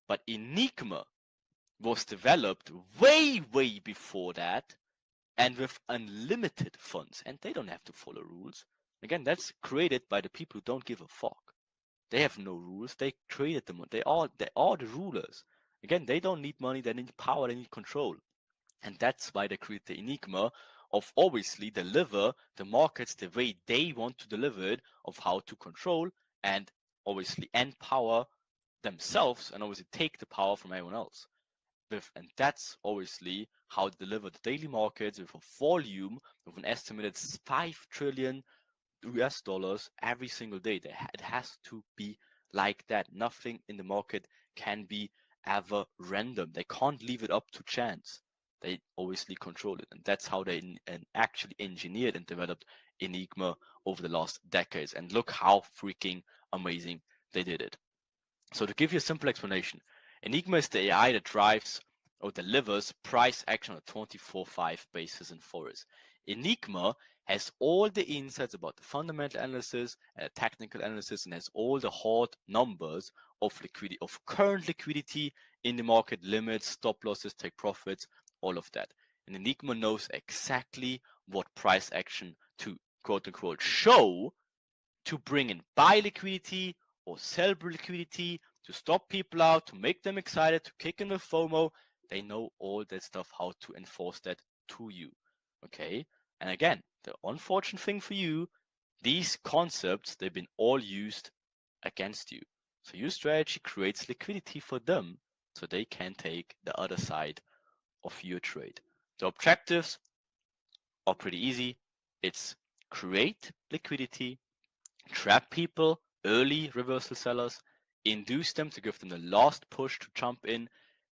but Enigma was developed way, way before that and with unlimited funds, and they don't have to follow rules. Again, that's created by the people who don't give a fuck. They have no rules. They created them. They are the rulers. Again, they don't need money. They need power. They need control. And that's why they create the Enigma of obviously deliver the markets the way they want to deliver it, of how to control and obviously empower themselves and obviously take the power from everyone else. And that's obviously how they deliver the daily markets with a volume of an estimated 5 trillion US dollars every single day. It has to be like that. Nothing in the market can be ever random. They can't leave it up to chance. They obviously control it. And that's how they actually engineered and developed Enigma over the last decades. And look how freaking amazing they did it. So to give you a simple explanation, Enigma is the AI that drives or delivers price action on a 24/5 basis in Forex. Enigma has all the insights about the fundamental analysis and the technical analysis and has all the hard numbers of liquidity, of current liquidity in the market, limits, stop losses, take profits, all of that. And Enigma knows exactly what price action to quote unquote show to bring in buy liquidity or sell liquidity, to stop people out, to make them excited, to kick in the FOMO. They know all that stuff, how to enforce that to you. Okay. And again, the unfortunate thing for you, these concepts, they've been all used against you. So your strategy creates liquidity for them so they can take the other side of your trade. The objectives are pretty easy. It's create liquidity, trap people, early reversal sellers, induce them to give them the last push to jump in,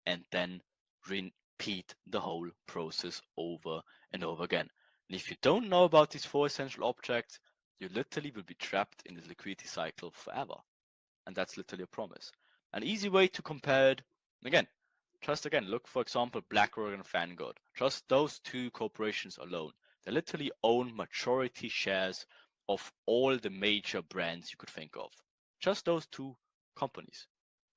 and then repeat the whole process over and over again. And if you don't know about these 4 essential objects, you literally will be trapped in this liquidity cycle forever. And that's literally a promise. An easy way to compare it, again, look for example BlackRock and Vanguard. Just those 2 corporations alone. They literally own majority shares of all the major brands you could think of. Just those 2 companies,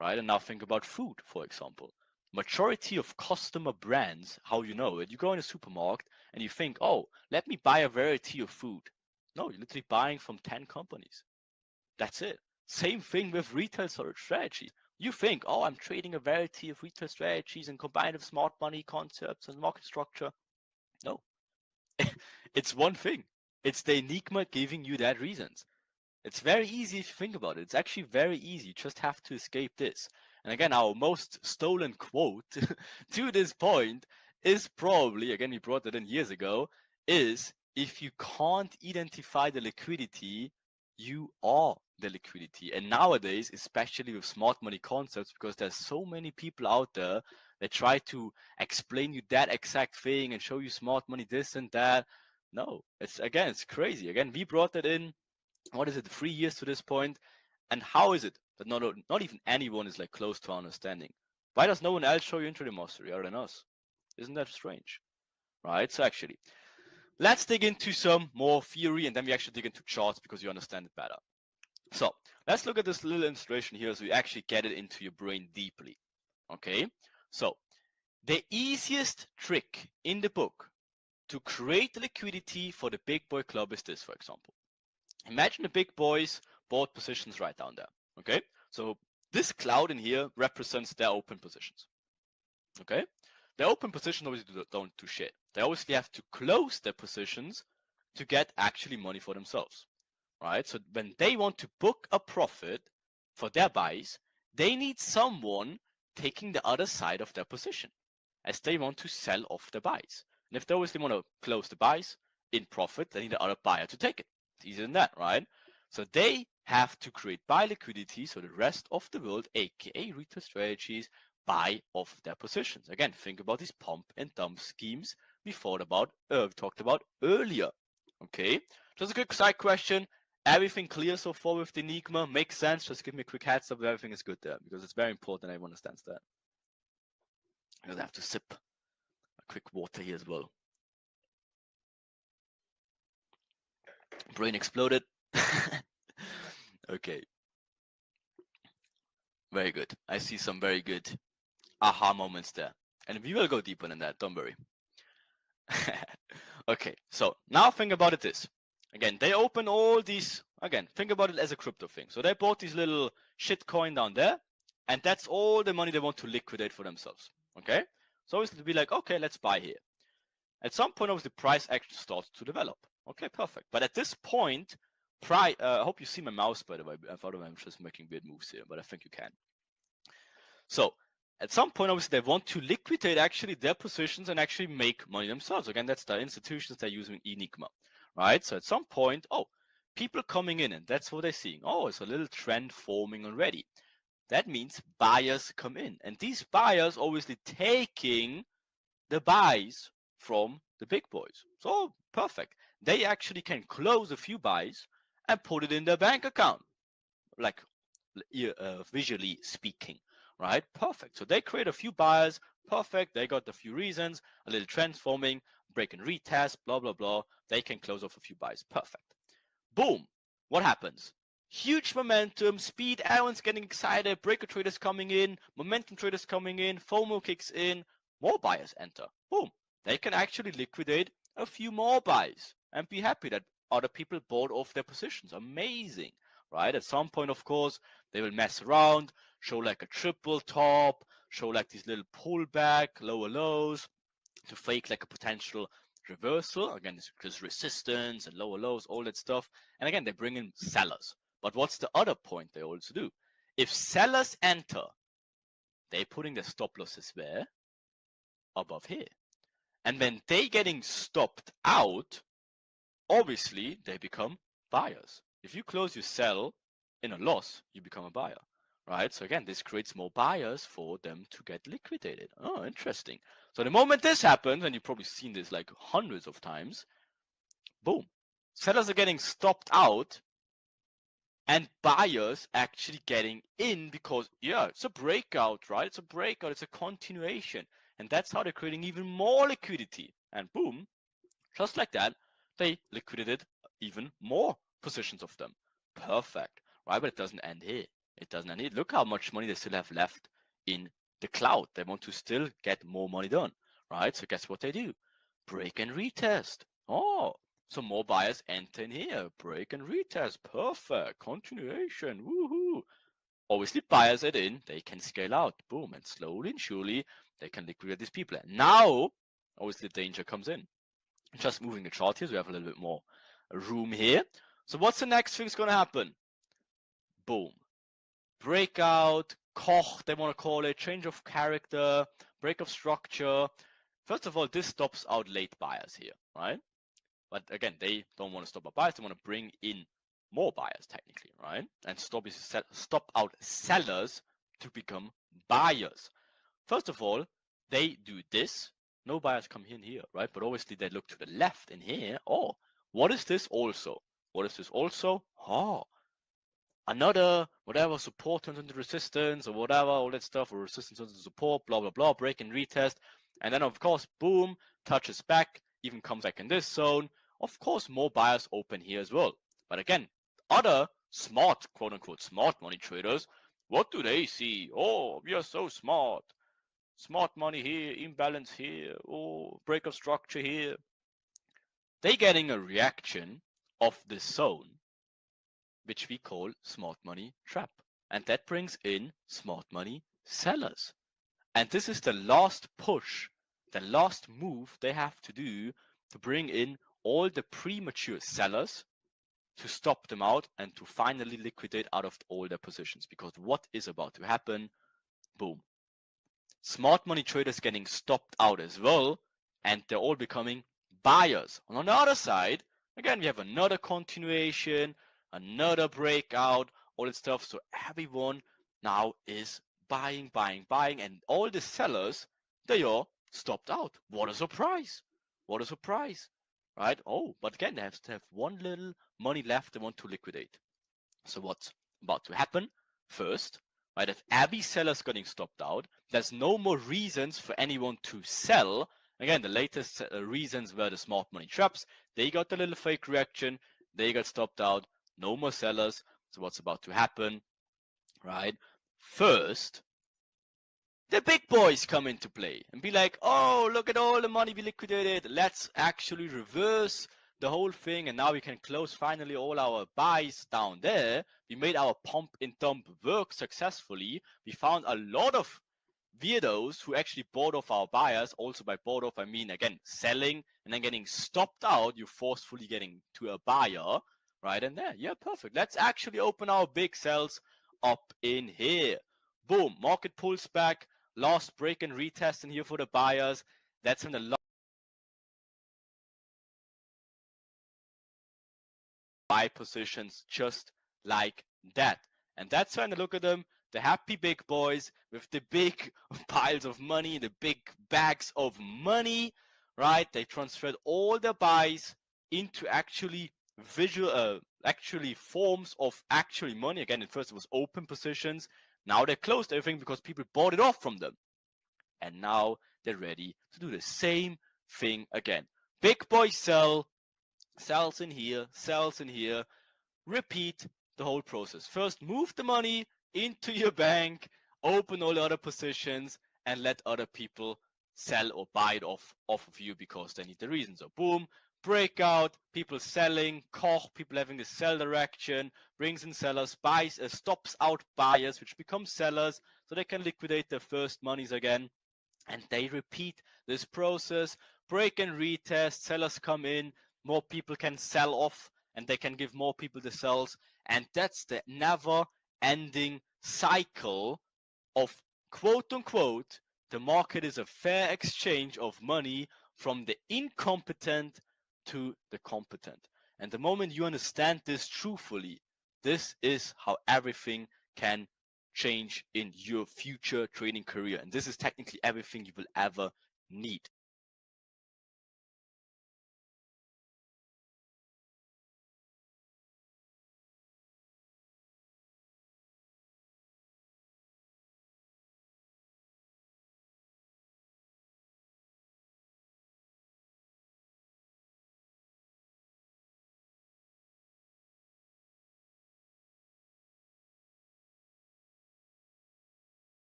right? And now think about food, for example. Majority of customer brands, how you know it, you go in a supermarket and you think, oh, let me buy a variety of food. No, you're literally buying from 10 companies. That's it. Same thing with retail strategy. You think, oh, I'm trading a variety of retail strategies and combined with smart money concepts and market structure. No, it's one thing. It's the Enigma giving you that reasons. It's very easy if you think about it. It's actually very easy. You just have to escape this. And again, our most stolen quote to this point is probably, again, we brought that in years ago, is if you can't identify the liquidity, you are the liquidity. And nowadays, especially with smart money concepts, because there's so many people out there that try to explain you that exact thing and show you smart money this and that. No, it's crazy. Again, we brought that in, what is it, 3 years to this point, and how is it that not even anyone is like close to understanding? Why does no one else show you intraday mastery other than us? Isn't that strange? Right? So actually, let's dig into some more theory, and then we actually dig into charts because you understand it better. So let's look at this little illustration here so you actually get it into your brain deeply. Okay, so the easiest trick in the book to create liquidity for the big boy club is this, for example. Imagine the big boys bought positions right down there. Okay, so this cloud in here represents their open positions. Okay, their open positions obviously don't do shit. They obviously have to close their positions to get actually money for themselves, right? So when they want to book a profit for their buys, they need someone taking the other side of their position, as they want to sell off the buys. And if they obviously want to close the buys in profit, they need the other buyer to take it. It's easier than that, right? So they have to create buy liquidity so the rest of the world, aka retail strategies, buy off their positions. Again, think about these pump and dump schemes we talked about earlier. Okay, just a quick side question. Everything clear so far with the Enigma? Makes sense? Just give me a quick heads up if everything is good there, because it's very important everyone understands that. Because I have to sip a quick water here as well. Brain exploded. Okay. Very good. I see some very good aha moments there. And we will go deeper than that, don't worry. Okay, so now think about it this. Again, they open all these, again, think about it as a crypto thing. So they bought these little shit coin down there, and that's all the money they want to liquidate for themselves. Okay? So obviously to be like, okay, let's buy here. At some point, obviously, the price actually starts to develop. Okay, perfect. But at this point, I hope you see my mouse, by the way. I thought I'm just making weird moves here, but I think you can. So at some point, obviously, they want to liquidate actually their positions and actually make money themselves. Again, that's the institutions they're using Enigma, right? So at some point, oh, people coming in, and that's what they're seeing. Oh, it's a little trend forming already. That means buyers come in, and these buyers obviously taking the buys from the big boys. So perfect. They actually can close a few buys and put it in their bank account, like visually speaking, right? Perfect. So they create a few buyers. Perfect. They got a few reasons, a little transforming, break and retest, blah, blah, blah. They can close off a few buys. Perfect. Boom. What happens? Huge momentum, speed, everyone's getting excited, breaker traders coming in, momentum traders coming in, FOMO kicks in, more buyers enter. Boom. They can actually liquidate a few more buys and be happy that other people bought off their positions. Amazing, right? At some point, of course, they will mess around, show like a triple top, show like these little pullback, lower lows to fake like a potential reversal. Again, it's just resistance and lower lows, all that stuff. And again, they bring in sellers. But what's the other point they also do? If sellers enter, they're putting their stop losses where? Above here. And when they getting stopped out, obviously they become buyers. If you close your sell in a loss, you become a buyer, right? So again, this creates more buyers for them to get liquidated. Oh, interesting. So the moment this happens, and you've probably seen this like hundreds of times, boom, sellers are getting stopped out and buyers actually getting in because, yeah, it's a breakout, right? It's a breakout, it's a continuation. And that's how they're creating even more liquidity. And boom, just like that, they liquidated even more positions of them. Perfect, right? But it doesn't end here. It doesn't end here. Look how much money they still have left in the cloud. They want to still get more money done, right? So guess what they do? Break and retest. Oh, so more buyers enter in here. Break and retest. Perfect. Continuation. Woohoo. obviously buyers it in, they can scale out, boom, and slowly and surely they can liquidate these people. And now, obviously, the danger comes in. Just moving the chart here, so we have a little bit more room here. So what's the next thing's gonna happen? Boom. Breakout, Koch, they want to call it, change of character, break of structure. First of all, this stops out late buyers here, right? But again, they don't want to stop out buyers, they want to bring in more buyers technically, right? And stop out sellers to become buyers. First of all, they do this. No buyers come in here, right? But obviously they look to the left in here. Oh, what is this also? What is this also? Oh, another whatever support turns into resistance or whatever, all that stuff, or resistance turns into support, blah blah blah, break and retest. And then of course, boom, touches back, even comes back in this zone. Of course, more buyers open here as well. But again, other smart, quote unquote, smart money traders, what do they see? Oh, we are so smart. Smart money here, imbalance here, oh, break of structure here. They getting a reaction of this zone, which we call smart money trap. And that brings in smart money sellers. And this is the last push, the last move they have to do to bring in all the premature sellers to stop them out and to finally liquidate out of all their positions. Because what is about to happen? Boom. Smart money traders getting stopped out as well, and they're all becoming buyers. And on the other side, again, we have another continuation, another breakout, all that stuff. So everyone now is buying, and all the sellers, they are stopped out. What a surprise! What a surprise, right? Oh, but again, they have to have one little money left they want to liquidate. So what's about to happen? First, right, if every seller's getting stopped out, there's no more reasons for anyone to sell. Again, the latest reasons were the smart money traps. They got the little fake reaction. They got stopped out. No more sellers. So what's about to happen? Right? First, the big boys come into play and be like, oh, look at all the money we liquidated. Let's actually reverse the whole thing, and now we can close finally all our buys down there. We made our pump and dump work successfully. We found a lot of weirdos who actually bought off our buyers. Also by bought off, I mean, again, selling and then getting stopped out. You're forcefully getting to a buyer, right? And there, yeah, perfect. Let's actually open our big sells up in here. Boom, market pulls back. Last break and retest in here for the buyers. That's when the buy positions just like that. And that's when I look at them, the happy big boys with the big piles of money, the big bags of money, right? They transferred all their buys into actually actually forms of actually money. Again, at first it was open positions. Now they closed everything because people bought it off from them. And now they're ready to do the same thing again. Big boys sell, sells in here, repeat the whole process. First, move the money into your bank, open all the other positions, and let other people sell or buy it off of you because they need the reason. So boom, breakout, people selling, Koch, people having the sell direction, brings in sellers, buys, stops out buyers, which become sellers, so they can liquidate their first monies again. And they repeat this process, break and retest, sellers come in, more people can sell off, and they can give more people the sells. And that's the never ending cycle of, quote unquote, the market is a fair exchange of money from the incompetent to the competent. And the moment you understand this truthfully, this is how everything can change in your future trading career. And this is technically everything you will ever need.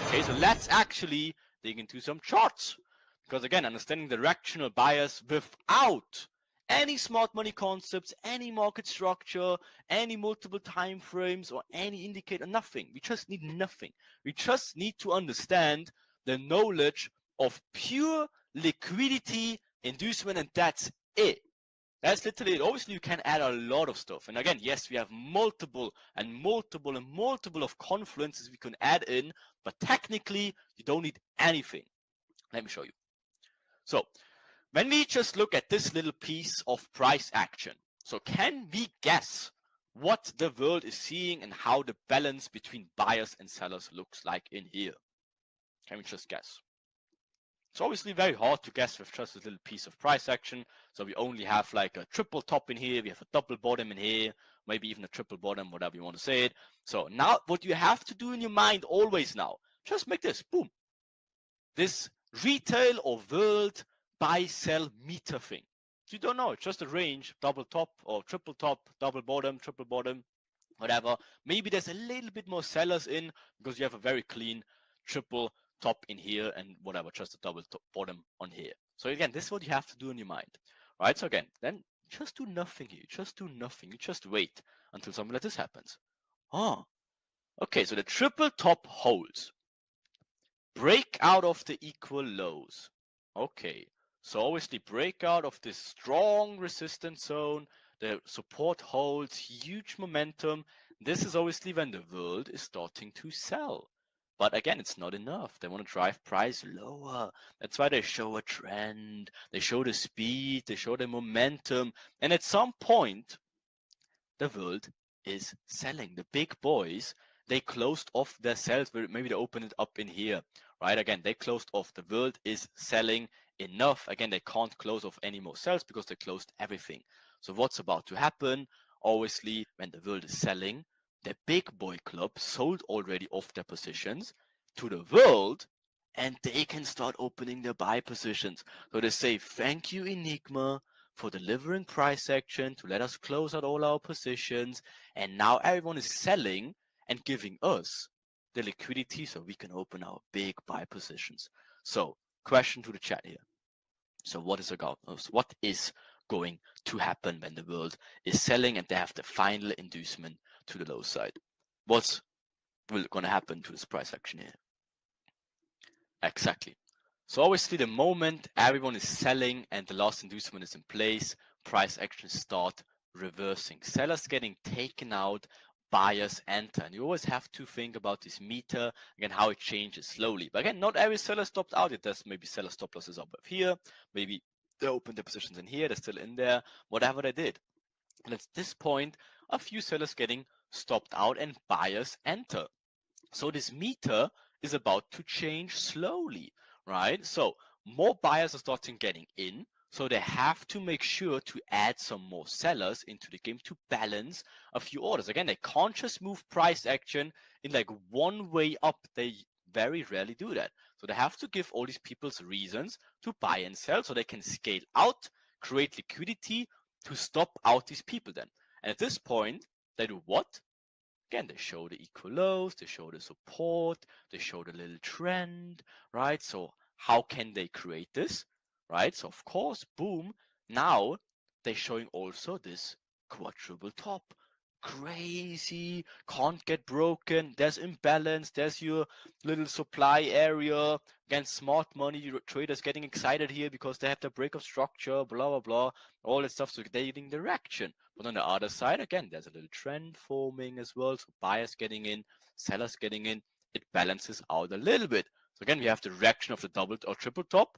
Okay, so let's actually dig into some charts. Because again, understanding directional bias without any smart money concepts, any market structure, any multiple time frames, or any indicator, nothing. We just need nothing. We just need to understand the knowledge of pure liquidity inducement, and that's it. That's literally it. Obviously, you can add a lot of stuff. And again, yes, we have multiple of confluences we can add in, but technically, you don't need anything. Let me show you. So, when we just look at this little piece of price action, so can we guess what the world is seeing and how the balance between buyers and sellers looks like in here? Can we just guess? It's obviously very hard to guess with just a little piece of price action. So we only have like a triple top in here, we have a double bottom in here, maybe even a triple bottom, whatever you want to say it. So now what you have to do in your mind always now, just make this, boom. This retail or world buy sell meter thing. So you don't know, it's just a range, double top or triple top, double bottom, triple bottom, whatever. Maybe there's a little bit more sellers in because you have a very clean triple top in here and whatever, just a double top bottom on here. So again, this is what you have to do in your mind, right? So again, then just do nothing here, just do nothing. You just wait until something like this happens. Oh, okay, so the triple top holds. Break out of the equal lows. Okay, so obviously break out of this strong resistance zone. The support holds, huge momentum. This is obviously when the world is starting to sell. But again, it's not enough. They want to drive price lower. That's why they show a trend. They show the speed. They show the momentum. And at some point, the world is selling. The big boys, they closed off their sales. Maybe they opened it up in here, right? Again, they closed off. The world is selling enough. Again, they can't close off any more sales because they closed everything. So what's about to happen? Obviously, when the world is selling, the big boy club sold already off their positions to the world, and they can start opening their buy positions. So they say, thank you, Enigma, for delivering price action to let us close out all our positions. And now everyone is selling and giving us the liquidity so we can open our big buy positions. So question to the chat here. So what is going to happen when the world is selling and they have the final inducement to the low side? What's going to happen to this price action here? Exactly. So obviously the moment everyone is selling and the last inducement is in place, price actions start reversing. Sellers getting taken out, buyers enter. And you always have to think about this meter, again, how it changes slowly. But again, not every seller stopped out. It does maybe seller stop losses up here. Maybe they opened their positions in here. They're still in there, whatever they did. And at this point, a few sellers getting stopped out and buyers enter. So this meter is about to change slowly, right? So more buyers are starting getting in. So they have to make sure to add some more sellers into the game to balance a few orders. Again, they can't just move price action in like one way up. They very rarely do that. So they have to give all these people reasons to buy and sell so they can scale out, create liquidity to stop out these people then. And at this point, they do what? Again, they show the equal lows, they show the support, they show the little trend, right? So how can they create this, right? So of course, boom, now they're showing also this quadruple top. Crazy, can't get broken, there's imbalance, there's your little supply area. Again, smart money traders getting excited here because they have the break of structure, blah, blah, blah, all that stuff, so they're getting direction. But on the other side, again, there's a little trend forming as well. So buyers getting in, sellers getting in. It balances out a little bit. So again, we have the reaction of the double or triple top,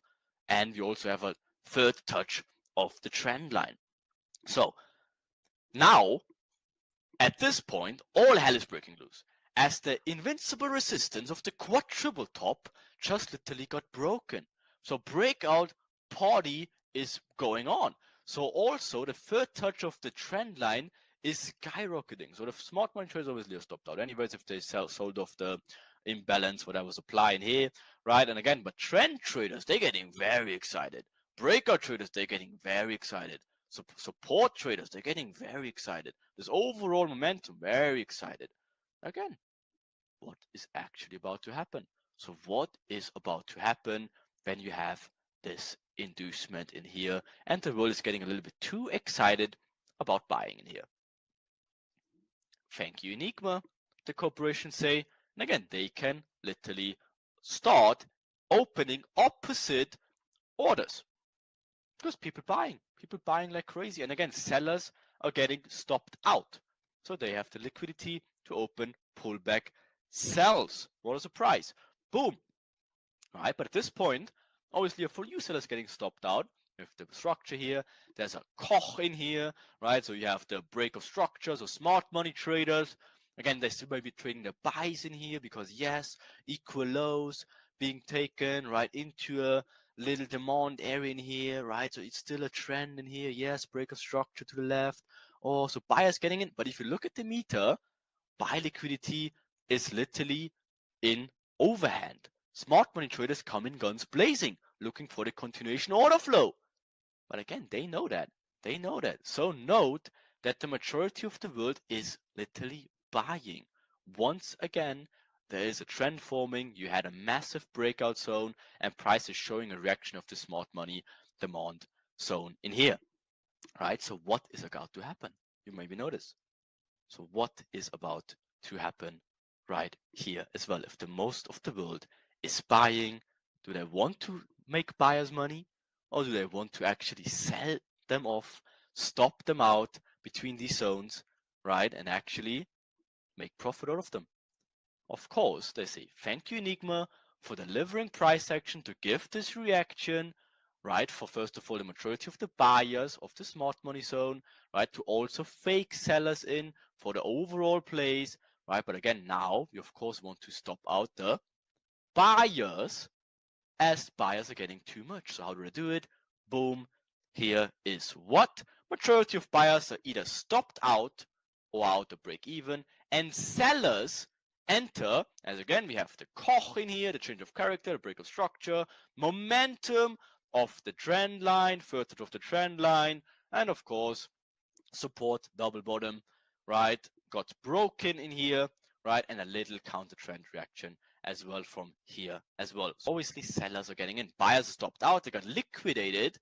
and we also have a third touch of the trend line. So now, at this point, all hell is breaking loose, as the invincible resistance of the quadruple top just literally got broken. So breakout party is going on. So also the third touch of the trend line is skyrocketing. So the smart money traders obviously are stopped out anyways if they sold off the imbalance, whatever supply in here, right? And again, but trend traders, they're getting very excited. Breakout traders, they're getting very excited. Support traders, they're getting very excited. This overall momentum, very excited. Again, what is actually about to happen? So what is about to happen when you have this inducement in here, and the world is getting a little bit too excited about buying in here. Thank you, Enigma, the corporations say, and again, they can literally start opening opposite orders because people buying like crazy, and again, sellers are getting stopped out, so they have the liquidity to open pullback sells. What a surprise! Boom! All right, but at this point, obviously, a full seller is getting stopped out. With the structure here, there's a Koch in here, right? So you have the break of structures, so smart money traders. Again, they still might be trading the buys in here because yes, equal lows being taken right into a little demand area in here, right? So it's still a trend in here. Yes, break of structure to the left. Oh, so buyers getting in. But if you look at the meter, buy liquidity is literally in overhand. Smart money traders come in guns blazing, looking for the continuation order flow. But again, they know that. They know that. So note that the majority of the world is literally buying. Once again, there is a trend forming. You had a massive breakout zone, and price is showing a reaction of the smart money demand zone in here. Right? So what is about to happen? You maybe notice. So what is about to happen right here as well? If the most of the world is buying, do they want to make buyers money, or do they want to actually sell them off, stop them out between these zones, right, and actually make profit out of them? Of course, they say, thank you, Enigma, for delivering price action to give this reaction, right, for first of all, the majority of the buyers of the smart money zone, right, to also fake sellers in for the overall plays, right? But again, now we of course want to stop out the buyers as buyers are getting too much. So how do I do it? Boom. Here is what? Majority of buyers are either stopped out or out of break even, and sellers enter, as again we have the Koch in here, the change of character, the break of structure, momentum of the trend line, third of the trend line, and of course support double bottom, right? Got broken in here, right? And a little counter trend reaction as well from here as well. So obviously sellers are getting in. Buyers stopped out, they got liquidated.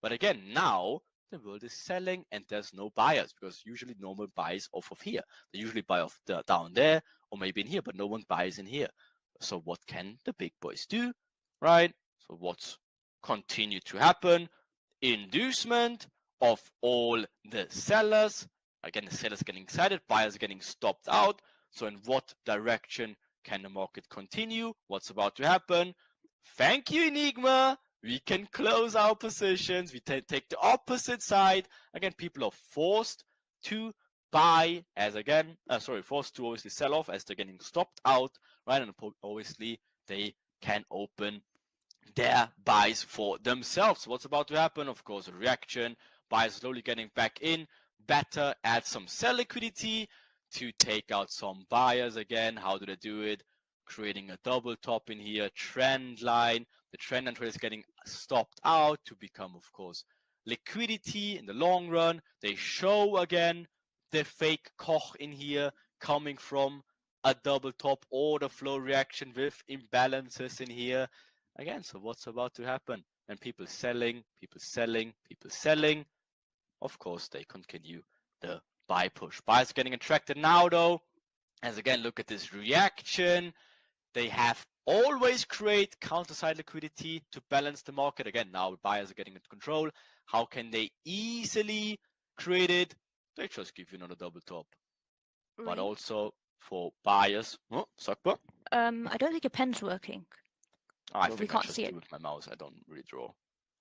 But again, now the world is selling and there's no buyers because usually normal buys off of here. They usually buy off down there or maybe in here, but no one buys in here. So what can the big boys do, right? So what's continue to happen? Inducement of all the sellers. Again, the sellers getting excited, buyers getting stopped out. So in what direction can the market continue? What's about to happen? Thank you, Enigma. We can close our positions. We take the opposite side. Again, people are forced to buy as again, forced to obviously sell off as they're getting stopped out, right? And obviously they can open their buys for themselves. What's about to happen? Of course, a reaction. Buyers slowly getting back in. Better add some sell liquidity to take out some buyers again. How do they do it? Creating a double top in here, trend line. The trend line trade is getting stopped out to become, of course, liquidity in the long run. They show again the fake Koch in here coming from a double top order flow reaction with imbalances in here. Again, so what's about to happen? And people selling, of course, they continue the buy push. Buyers getting attracted now, though. As again, look at this reaction. They have always create counter side liquidity to balance the market. Again, now buyers are getting into control. How can they easily create it? They just give you another double top. But also for buyers. Oh, Sakba? I don't think your pen's working. I We think I can't just see do it. with my mouse. I don't really draw.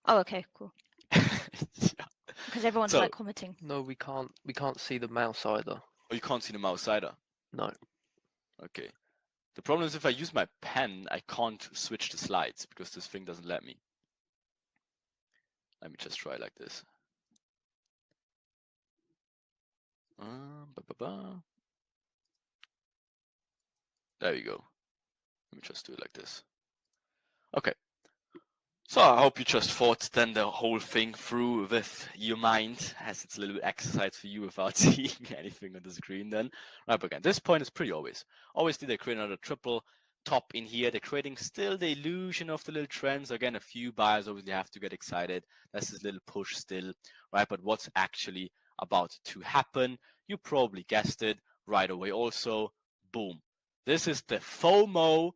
Oh, okay, cool. Yeah. Because everyone's So- like commenting. No, we can't see the mouse either. Oh, you can't see the mouse either. No. Okay. The problem is if I use my pen, I can't switch the slides because this thing doesn't let me. Let me just try like this. There we go. Let me just do it like this. Okay. So I hope you just thought then the whole thing through with your mind, as it's a little exercise for you without seeing anything on the screen then. Right, but again, this point is pretty obvious. Obviously they create another triple top in here. They're creating still the illusion of the little trends. Again, a few buyers obviously have to get excited. That's this little push still, right? But what's actually about to happen? You probably guessed it right away also. Boom. This is the FOMO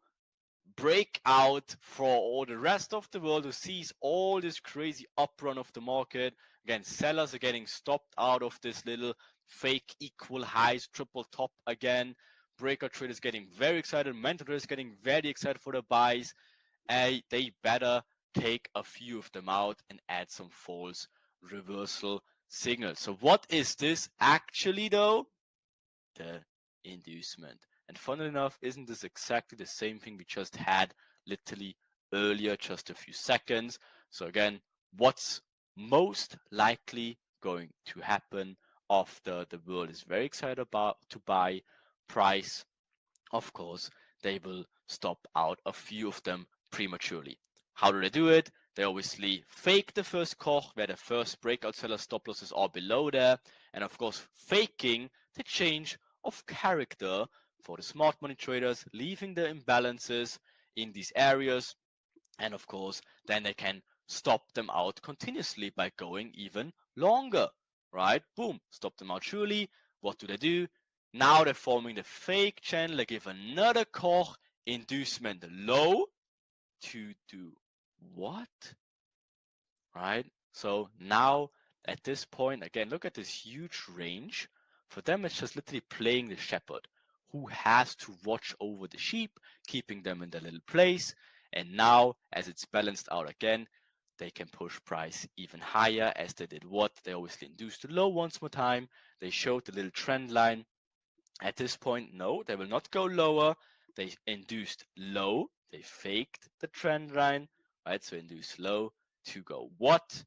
breakout for all the rest of the world who sees all this crazy uprun of the market. Again, sellers are getting stopped out of this little fake equal highs, triple top again. Breakout traders getting very excited. Mental traders getting very excited for the buys. They better take a few of them out and add some false reversal signals. So what is this actually though? The inducement. And funnily enough, isn't this exactly the same thing we just had literally earlier, just a few seconds? So again, what's most likely going to happen after the world is very excited about to buy price? Of course, they will stop out a few of them prematurely. How do they do it? They obviously fake the first Koch, where the first breakout seller stop losses are below there, and of course faking the change of character for the smart money traders, leaving the imbalances in these areas, and of course then they can stop them out continuously by going even longer, right? Boom, stop them out surely. What do? Now they're forming the fake channel. They give another Koch inducement low to do what? Right? So now at this point, again, look at this huge range. For them, it's just literally playing the shepherd who has to watch over the sheep, keeping them in their little place. And now, as it's balanced out again, they can push price even higher as they did what? They obviously induced the low once more time. They showed the little trend line. At this point, no, they will not go lower. They induced low. They faked the trend line, right? So induced low to go what?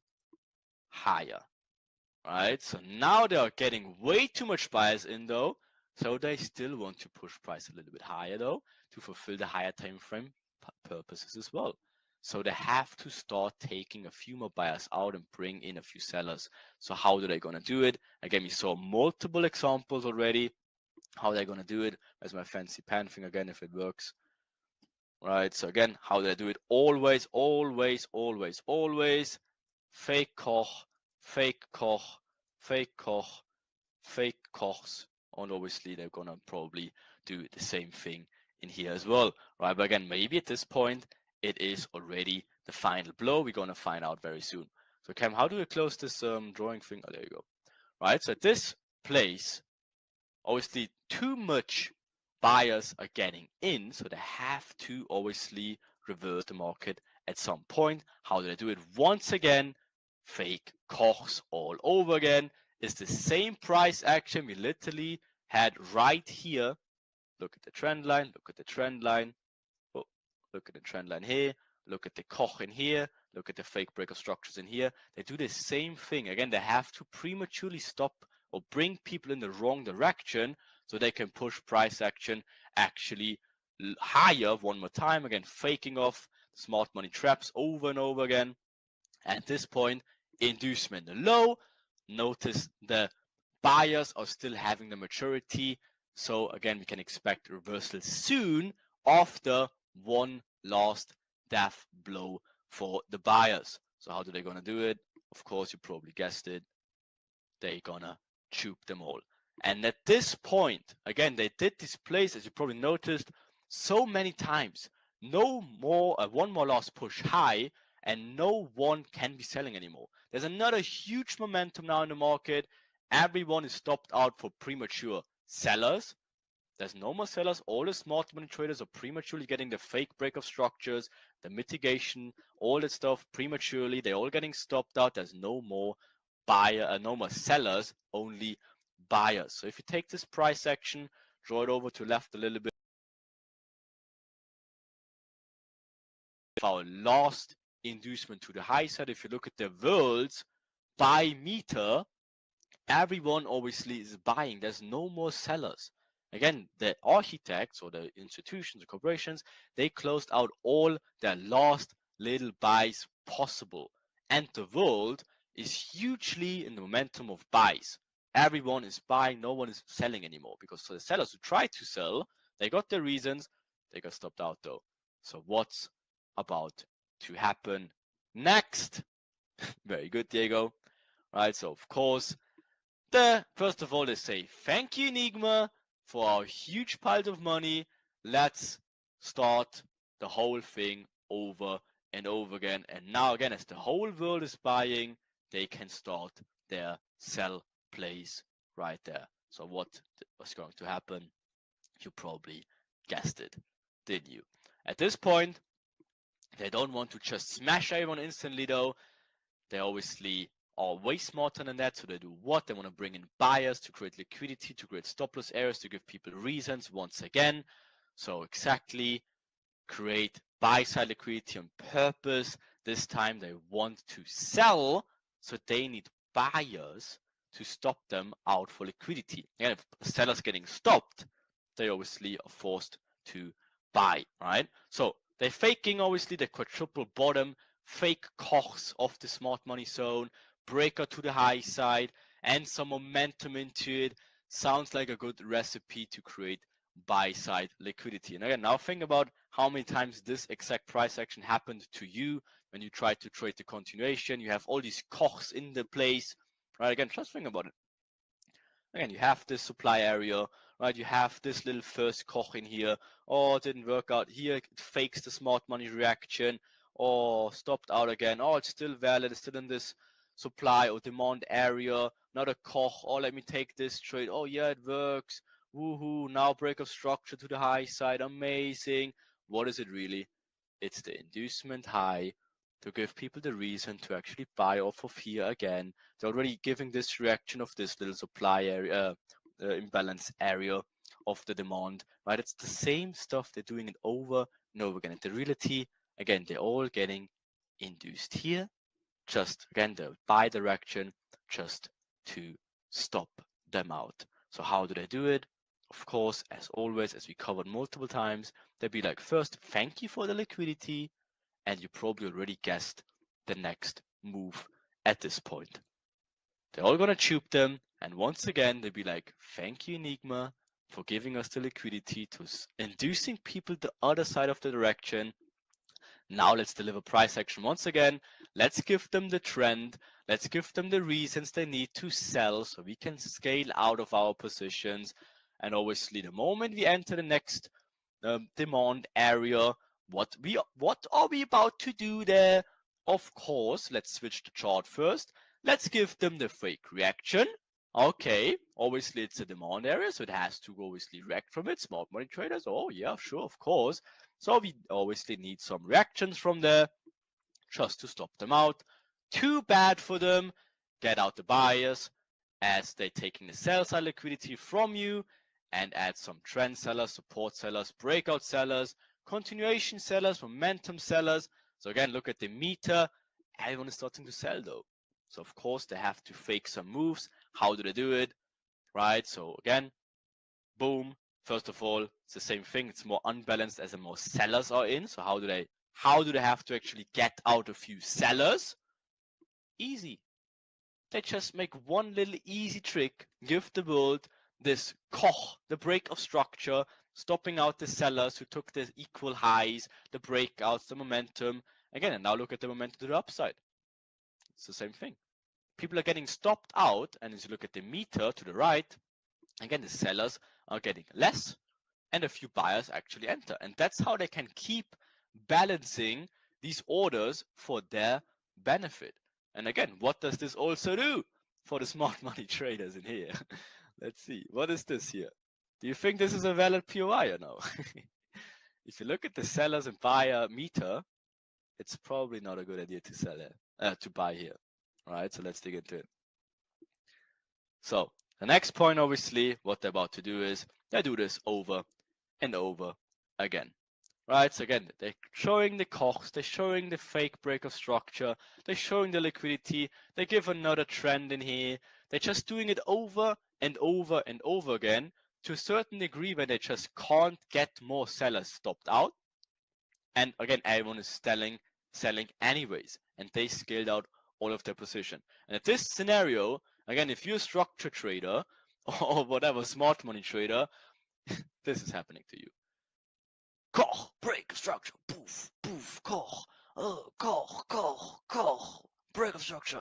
Higher, right? So now they are getting way too much buyers in though. So they still want to push price a little bit higher though to fulfill the higher time frame purposes as well. So they have to start taking a few more buyers out and bring in a few sellers. So how do they gonna do it? Again, we saw multiple examples already. How they're gonna do it? There's my fancy pen thing again if it works. Right, so again, how do they do it? Always, always, always, always fake Koch, fake Koch, fake Koch, fake Kochs, and obviously they're gonna probably do the same thing in here as well, right? But again, maybe at this point it is already the final blow. We're gonna find out very soon. So Cam, how do we close this drawing thing? Oh, there you go. Right, so at this place, obviously too much buyers are getting in, so they have to obviously reverse the market at some point. How do they do it? Once again, fake Kochs all over again. It's the same price action we literally had right here. Look at the trend line, look at the trend line. Oh, look at the trend line here. Look at the Koch in here. Look at the fake breaker structures in here. They do the same thing. Again, they have to prematurely stop or bring people in the wrong direction so they can push price action actually higher one more time. Again, faking off smart money traps over and over again. At this point, inducement low. Notice the buyers are still having the maturity. So again, we can expect reversal soon after one last death blow for the buyers. So how do they gonna do it? Of course, you probably guessed it. They're gonna juke them all. And at this point, again, they did this place, as you probably noticed, so many times. No more, one more last push high, and no one can be selling anymore. There's another huge momentum now in the market. Everyone is stopped out for premature sellers. There's no more sellers. All the smart money traders are prematurely getting the fake break of structures, the mitigation, all that stuff prematurely. They're all getting stopped out. There's no more no more sellers, only buyers. So if you take this price action, draw it over to left a little bit. Our last inducement to the high side, if you look at the world's buy meter, everyone obviously is buying. There's no more sellers. Again, the architects or the institutions or corporations, they closed out all their last little buys possible. And the world is hugely in the momentum of buys. Everyone is buying, no one is selling anymore, because the sellers who tried to sell, they got their reasons, they got stopped out though. So what's about to happen next? Very good, Diego. Right, so of course, first of all, they say, thank you, Enigma, for our huge pile of money. Let's start the whole thing over and over again. And now again, as the whole world is buying, they can start their sell plays right there. So what was going to happen? You probably guessed it, didn't you? At this point, they don't want to just smash everyone instantly though. They obviously are way smarter than that. So they do what? They want to bring in buyers to create liquidity, to create stop loss areas, to give people reasons once again. So exactly, create buy side liquidity on purpose. This time they want to sell, so they need buyers to stop them out for liquidity. And if sellers getting stopped, they obviously are forced to buy, right? So they're faking obviously the quadruple bottom, fake Kochs of the smart money zone, breaker to the high side, and some momentum into it. Sounds like a good recipe to create buy side liquidity. And again, now think about how many times this exact price action happened to you when you tried to trade the continuation. You have all these Kochs in the place, right? Again, just think about it. Again, you have this supply area, right? You have this little first Koch in here. Oh, it didn't work out here. It fakes the smart money reaction. Or stopped out again. Oh, it's still valid. It's still in this supply or demand area. Another Koch. Oh, let me take this trade. Oh, yeah, it works. Woohoo. Now break of structure to the high side. Amazing. What is it really? It's the inducement high to give people the reason to actually buy off of here again. They're already giving this reaction of this little supply area, imbalance area of the demand, right? It's the same stuff. They're doing it over and over again. And the reality, again, they're all getting induced here. Just again, the buy direction, just to stop them out. So how do they do it? Of course, as always, as we covered multiple times, they'd be like, first, thank you for the liquidity. And you probably already guessed the next move at this point. They're all gonna tube them, and once again, they'll be like, thank you, Enigma, for giving us the liquidity to inducing people the other side of the direction. Now let's deliver price action once again. Let's give them the trend. Let's give them the reasons they need to sell so we can scale out of our positions. And obviously, the moment we enter the next demand area, what are we about to do there? Of course, let's switch the chart first. Let's give them the fake reaction. Okay, obviously it's a demand area, so it has to obviously react from it. Smart money traders, oh yeah, sure, of course. So we obviously need some reactions from there just to stop them out. Too bad for them. Get out the buyers as they're taking the sell side liquidity from you, and add some trend sellers, support sellers, breakout sellers, continuation sellers, momentum sellers. So again, look at the meter. Everyone is starting to sell though. So of course they have to fake some moves. How do they do it? Right? So again, boom. First of all, it's the same thing. It's more unbalanced as the more sellers are in. So how do they have to actually get out a few sellers? Easy. They just make one little easy trick, give the world this Koch, the break of structure, stopping out the sellers who took the equal highs, the breakouts, the momentum. Again, and now look at the momentum to the upside. It's the same thing. People are getting stopped out, and as you look at the meter to the right, again, the sellers are getting less, and a few buyers actually enter. And that's how they can keep balancing these orders for their benefit. And again, what does this also do for the smart money traders in here? Let's see. What is this here? Do you think this is a valid POI or no? If you look at the sellers and buyer meter, it's probably not a good idea to sell it, to buy here. All right, so let's dig into it. So the next point, obviously, what they're about to do is they do this over and over again. Right, so again, they're showing the Kochs, they're showing the fake break of structure, they're showing the liquidity, they give another trend in here, they're just doing it over and over and over again to a certain degree where they just can't get more sellers stopped out. And again, everyone is selling anyways, and they scaled out all of their position. And at this scenario, again, if you're a structure trader or whatever, smart money trader, this is happening to you. Koch, break of structure, poof, poof, Koch, Koch, Koch, Koch, break of structure.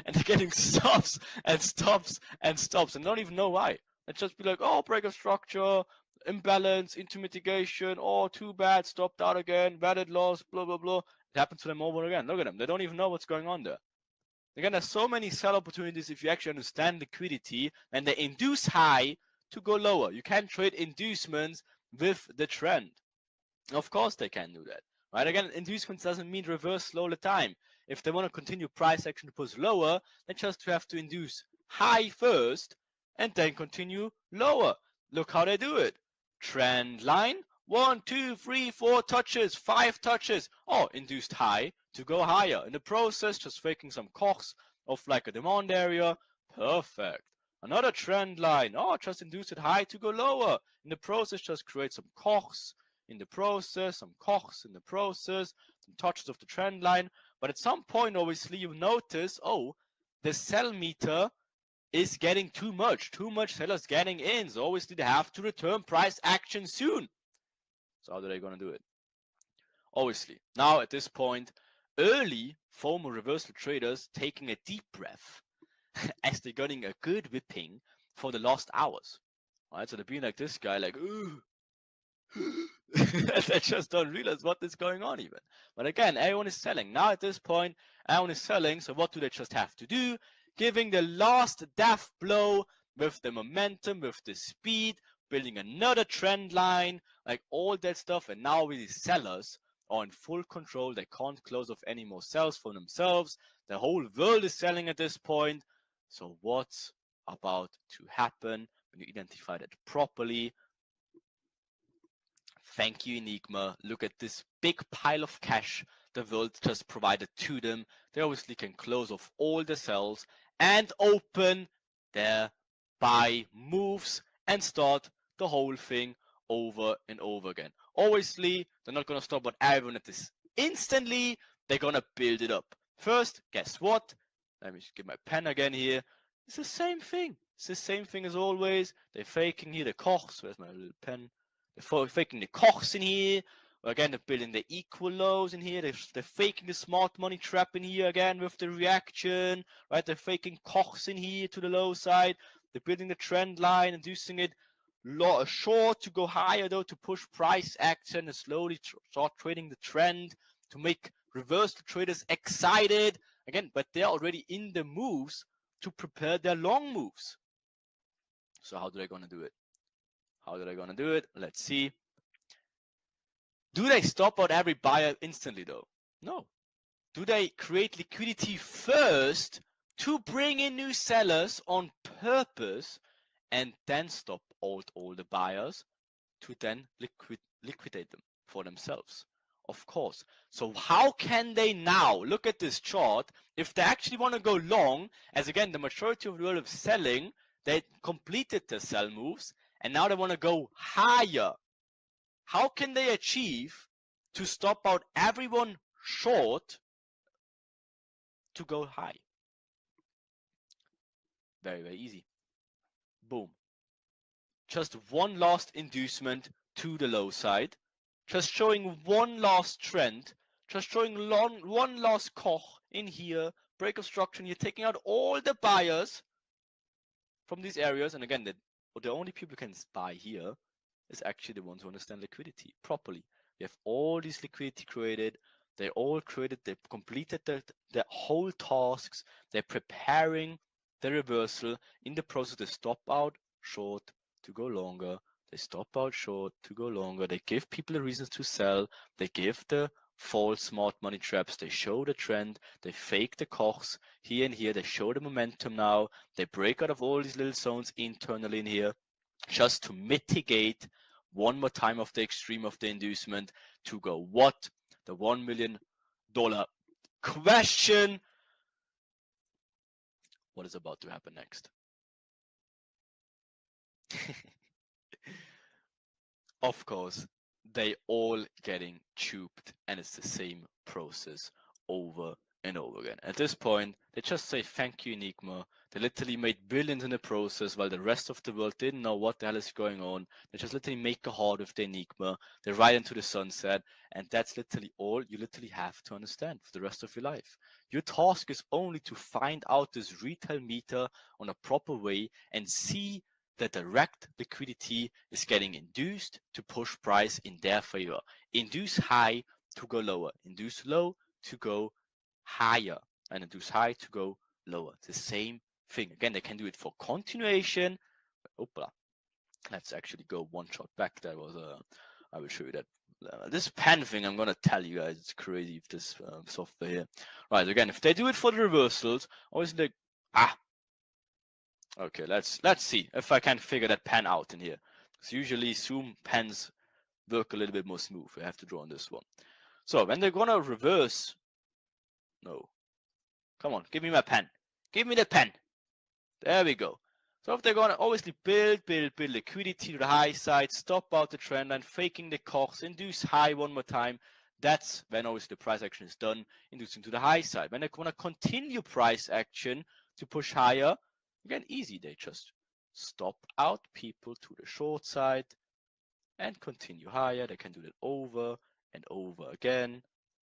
And they're getting stops and stops and stops and don't even know why. They just be like, oh, break of structure, imbalance, into mitigation, oh, too bad, stopped out again, valid loss, blah, blah, blah. It happens to them over again. Look at them. They don't even know what's going on there. Again, there's so many sell opportunities if you actually understand liquidity, and they induce high to go lower. You can trade inducements with the trend. Of course they can do that, right? Again, inducements doesn't mean reversal all the time. If they want to continue price action to push lower, they just have to induce high first and then continue lower. Look how they do it. Trend line, 1, 2, 3, 4 touches, 5 touches. Oh, induced high to go higher. In the process, just faking some Kochs of like a demand area. Perfect. Another trend line. Oh, just induced it high to go lower. In the process, just create some Kochs in the process, some Kochs in the process, some touches of the trend line. But at some point, obviously, you notice, oh, the sell meter is getting too much sellers getting in. So obviously, they have to return price action soon. So how are they going to do it? Obviously, now at this point, early FOMO reversal traders taking a deep breath as they're getting a good whipping for the last hours. Right, so they're being like this guy, like, ooh. They just don't realize what is going on even. But again, everyone is selling. Now at this point, everyone is selling. So what do they just have to do? Giving the last death blow with the momentum, with the speed, building another trend line, like all that stuff. And now really sellers are in full control. They can't close off any more sells for themselves. The whole world is selling at this point. So what's about to happen when you identify that properly? Thank you, Enigma. Look at this big pile of cash the world just provided to them. They obviously can close off all the cells and open their buy moves and start the whole thing over and over again. Obviously, they're not going to stop at everyone at this instantly. They're going to build it up. First, guess what? Let me just get my pen again here. It's the same thing. It's the same thing as always. They're faking here the Kochs. Where's my little pen? They're faking the Kochs in here. Again, they're building the equal lows in here. They're faking the smart money trap in here again with the reaction. Right? They're faking Kochs in here to the low side. They're building the trend line, inducing it short to go higher though to push price action and slowly start trading the trend to make reversal traders excited. Again, but they're already in the moves to prepare their long moves. So how are they going to do it? How are they going to do it? Let's see. Do they stop out every buyer instantly though? No. Do they create liquidity first to bring in new sellers on purpose and then stop out all the buyers to then liquidate them for themselves? Of course. So how can they now look at this chart if they actually want to go long, as again the majority of the world is selling, they completed their sell moves and now they want to go higher? How can they achieve to stop out everyone short to go high? Very, very easy. Boom. Just one last inducement to the low side. Just showing one last trend. Just showing one last Koch in here. Break of structure. You're taking out all the buyers from these areas. And again, the only people who can buy here is actually the ones who understand liquidity properly. We have all these liquidity created. They all created, they completed their whole tasks. They're preparing the reversal. In the process, they stop out short to go longer. They stop out short to go longer. They give people the reasons to sell. They give the false smart money traps. They show the trend. They fake the Kochs here and here. They show the momentum now. They break out of all these little zones internally in here just to mitigate one more time of the extreme of the inducement to go what? The $1 million question. What is about to happen next? Of course, they all getting tubed and it's the same process over and over again. At this point, they just say thank you, Enigma. They literally made billions in the process while the rest of the world didn't know what the hell is going on. They just literally make a heart with the Enigma. They ride into the sunset, and that's literally all you literally have to understand for the rest of your life. Your task is only to find out this retail meter on a proper way and see that direct liquidity is getting induced to push price in their favor. Induce high to go lower, induce low to go higher, and induce high to go lower. It's the same thing. Again, they can do it for continuation. Opa. Let's actually go one shot back. That was I will show you that. This pen thing, I'm gonna tell you guys, it's crazy with this software here. Right, again, if they do it for the reversals, obviously okay, let's see if I can figure that pen out in here. Because usually Zoom pens work a little bit more smooth. I have to draw on this one. So when they're gonna reverse, no, come on, give me my pen. Give me the pen. There we go. So if they're gonna obviously build liquidity to the high side, stop out the trend line, faking the cost, induce high one more time, that's when obviously the price action is done, inducing to the high side. When they're gonna continue price action to push higher, again, easy, they just stop out people to the short side and continue higher. They can do that over and over again,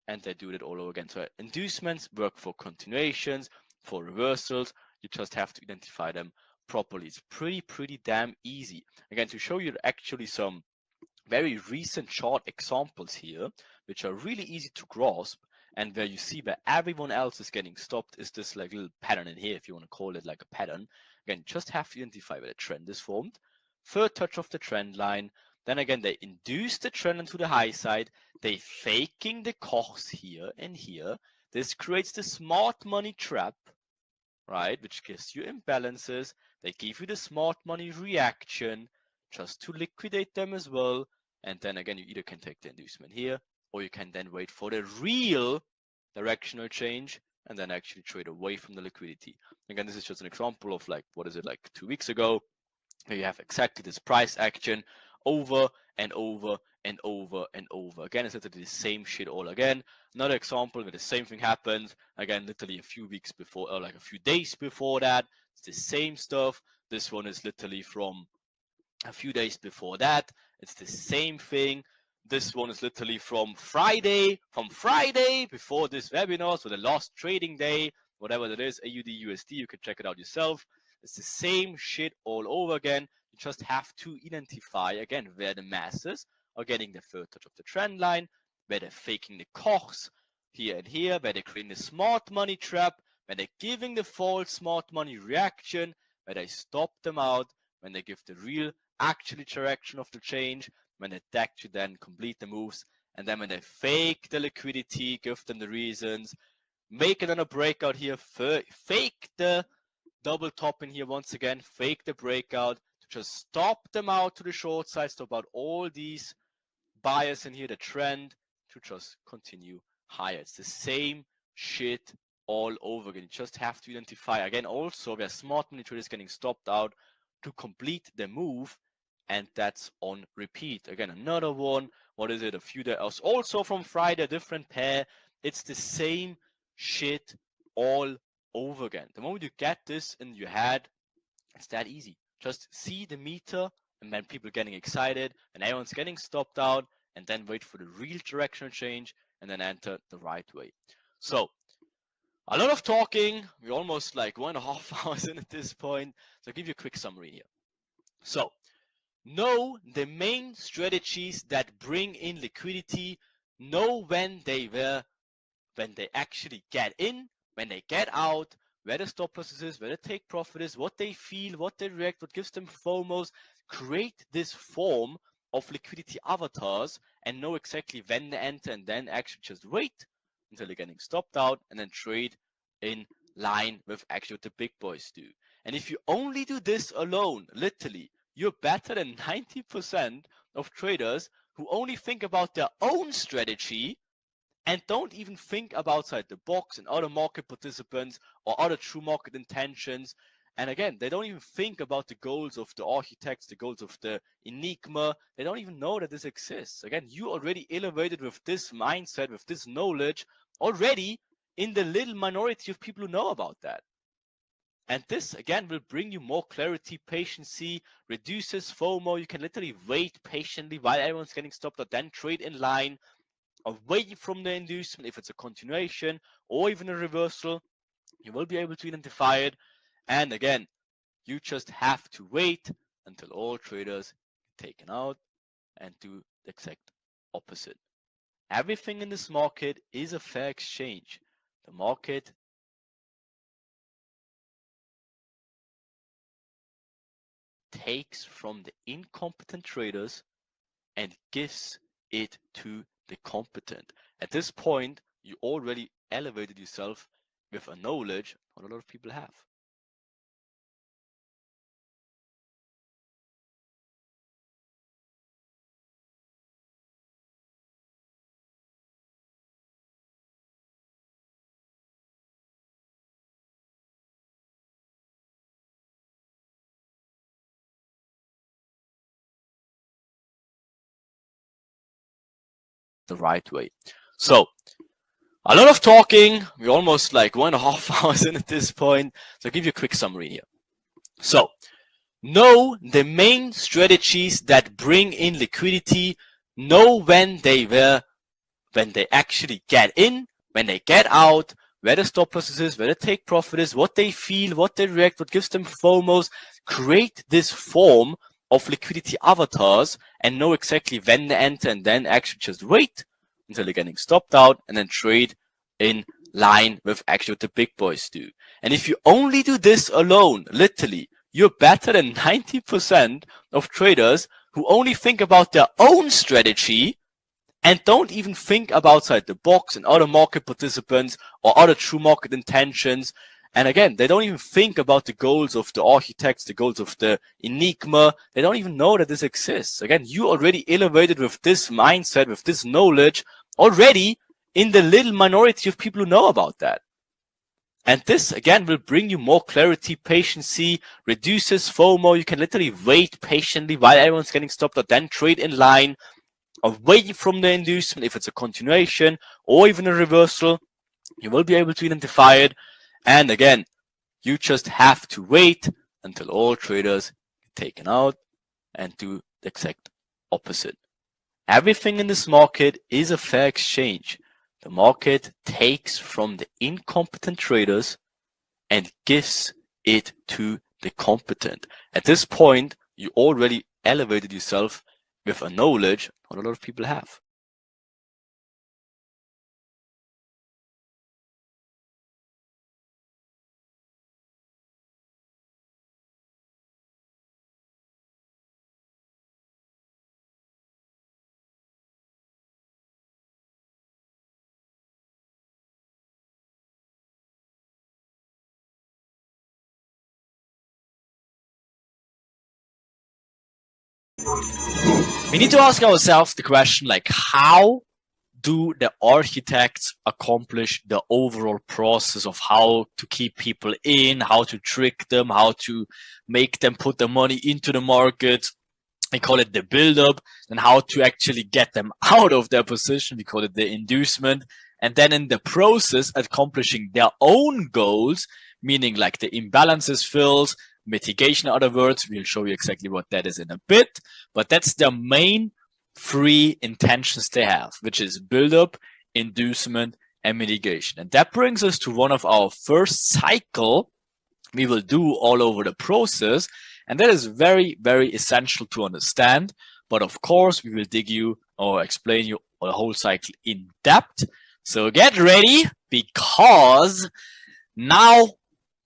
and they do it all over again. So inducements work for continuations, for reversals. You just have to identify them properly. It's pretty damn easy. Again, to show you actually some very recent chart examples here, which are really easy to grasp, and where you see where everyone else is getting stopped is this like little pattern in here, if you want to call it like a pattern. Again, just have to identify where the trend is formed. Third touch of the trend line. Then again, they induce the trend into the high side. They faking the course here and here. This creates the smart money trap, right? Which gives you imbalances. They give you the smart money reaction just to liquidate them as well. And then again, you either can take the inducement here, or you can then wait for the real directional change and then actually trade away from the liquidity. Again, this is just an example of like, what is it, like 2 weeks ago, where you have exactly this price action over and over and over and over again. It's literally the same shit all again. Another example where the same thing happens again, literally a few weeks before, or like a few days before that. It's the same stuff. This one is literally from a few days before that. It's the same thing. This one is literally from Friday before this webinar, so the last trading day, whatever that is, AUD USD. You can check it out yourself. It's the same shit all over again. You just have to identify again where the masses are getting the third touch of the trend line, where they're faking the course here and here, where they're creating the smart money trap, where they're giving the false smart money reaction, where they stop them out, when they give the real actually direction of the change, when they actually then complete the moves, and then when they fake the liquidity, give them the reasons, make another breakout here, fake the double top in here once again, fake the breakout to just stop them out to the short side, stop out all these buyers in here, the trend to just continue higher. It's the same shit all over again. You just have to identify again also where smart money traders getting stopped out to complete the move, and that's on repeat. Again, another one. What is it? A few days also from Friday, a different pair. It's the same shit all over again. The moment you get this in your head, it's that easy. Just see the meter, and then people getting excited, and everyone's getting stopped out, and then wait for the real directional change, and then enter the right way. So a lot of talking. We're almost like 1.5 hours in at this point. So I'll give you a quick summary here. So know the main strategies that bring in liquidity. Know when they actually get in, when they get out, where the stop losses is, where the take profit is, what they feel, what they react, what gives them FOMOs. Create this form of liquidity avatars and know exactly when they enter, and then actually just wait until they're getting stopped out and then trade in line with actually what the big boys do. And if you only do this alone, literally, you're better than 90% of traders who only think about their own strategy and don't even think about outside the box and other market participants or other true market intentions. And again, they don't even think about the goals of the architects, the goals of the Enigma. They don't even know that this exists. Again, you already elevated with this mindset, with this knowledge already in the little minority of people who know about that. And this, again, will bring you more clarity, patience, reduces FOMO. You can literally wait patiently while everyone's getting stopped out, then trade in line, away from the inducement if it's a continuation or even a reversal. You will be able to identify it. And again, you just have to wait until all traders get taken out and do the exact opposite. Everything in this market is a fair exchange. The market takes from the incompetent traders and gives it to the competent. At this point, you already elevated yourself with a knowledge not a lot of people have. The right way. So a lot of talking. We're almost like 1.5 hours in at this point. So I'll give you a quick summary here. So know the main strategies that bring in liquidity. Know when they actually get in, when they get out, where the stop losses is, where the take profit is, what they feel, what they react, what gives them FOMOs. Create this form of liquidity avatars and know exactly when they enter, and then actually just wait until they're getting stopped out and then trade in line with actually what the big boys do. And if you only do this alone, literally, you're better than 90% of traders who only think about their own strategy and don't even think about outside the box and other market participants or other true market intentions. And again, they don't even think about the goals of the architects, the goals of the enigma. They don't even know that this exists. Again, you already elevated with this mindset, with this knowledge already in the little minority of people who know about that. And this, again, will bring you more clarity, patience, reduces FOMO. You can literally wait patiently while everyone's getting stopped out, then trade in line, away from the inducement if it's a continuation or even a reversal. You will be able to identify it. And again, you just have to wait until all traders get taken out and do the exact opposite. Everything in this market is a fair exchange. The market takes from the incompetent traders and gives it to the competent. At this point, you already elevated yourself with a knowledge not a lot of people have. We need to ask ourselves the question, like, how do the architects accomplish the overall process of how to keep people in, how to trick them, how to make them put their money into the market? We call it the build-up. And how to actually get them out of their position. We call it the inducement. And then in the process, accomplishing their own goals, meaning like the imbalances fills, mitigation, in other words. We'll show you exactly what that is in a bit. But that's the main three intentions they have, which is build-up, inducement, and mitigation. And that brings us to one of our first cycle we will do all over the process. And that is very, very essential to understand. But of course, we will dig you or explain you the whole cycle in depth. So get ready, because now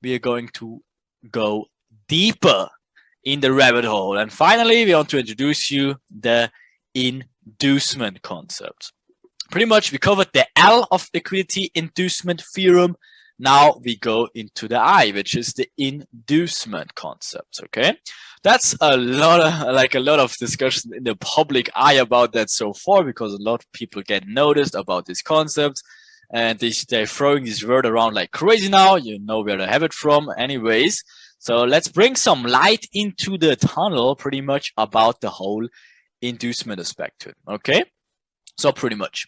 we are going to go deeper in the rabbit hole. And finally, we want to introduce you the inducement concept. Pretty much we covered the L of liquidity inducement theorem. Now we go into the I, which is the inducement concept. Okay, that's a lot of discussion in the public eye about that so far, because a lot of people get noticed about this concept, and they're throwing this word around like crazy now. You know where to have it from, anyways. So let's bring some light into the tunnel, pretty much about the whole inducement aspect to it. Okay, so pretty much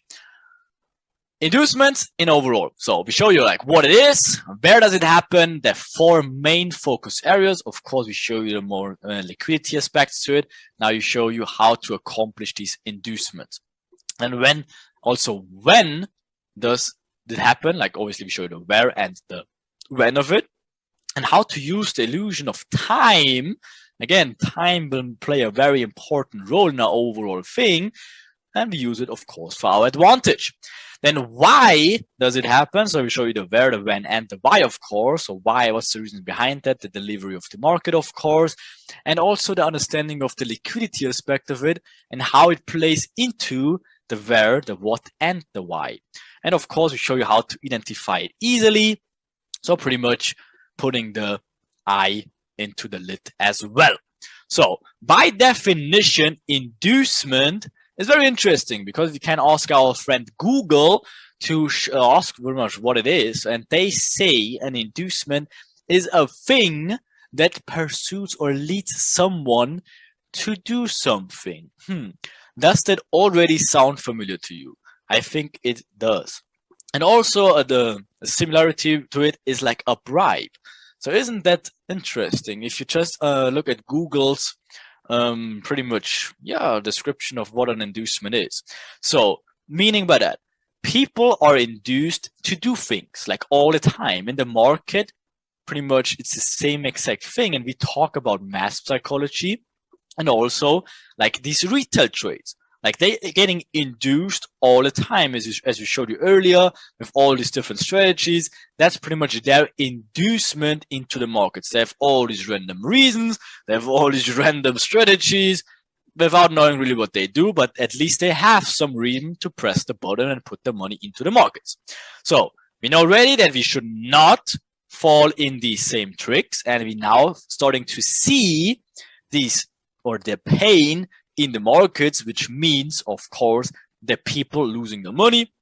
Inducements in overall. So we show you like what it is, where does it happen, the 4 main focus areas. Of course, we show you the more liquidity aspects to it. Now you show you how to accomplish these inducements. And when does it happen? Like obviously we show you the where and the when of it, and how to use the illusion of time. Again, time will play a very important role in our overall thing, and we use it, of course, for our advantage. Then why does it happen? So we show you the where, the when, and the why, of course. So why, what's the reason behind that? The delivery of the market, of course, and also the understanding of the liquidity aspect of it and how it plays into the where, the what, and the why. And of course, we show you how to identify it easily. So pretty much putting the eye into the lid as well. So by definition, inducement is very interesting because we can ask our friend Google to ask very much what it is. And they say an inducement is a thing that pursues or leads someone to do something. Does that already sound familiar to you? I think it does. And also the similarity to it is like a bribe. So isn't that interesting? If you just look at Google's pretty much, description of what an inducement is. So meaning by that, people are induced to do things like all the time in the market. Pretty much it's the same exact thing. And we talk about mass psychology and also like these retail trades. Like they are getting induced all the time, as we showed you earlier, with all these different strategies. That's pretty much their inducement into the markets. They have all these random reasons. They have all these random strategies without knowing really what they do, but at least they have some reason to press the button and put the money into the markets. So we know already that we should not fall in these same tricks, and we now starting to see these or the pain in the markets, which means, of course, the people losing the money.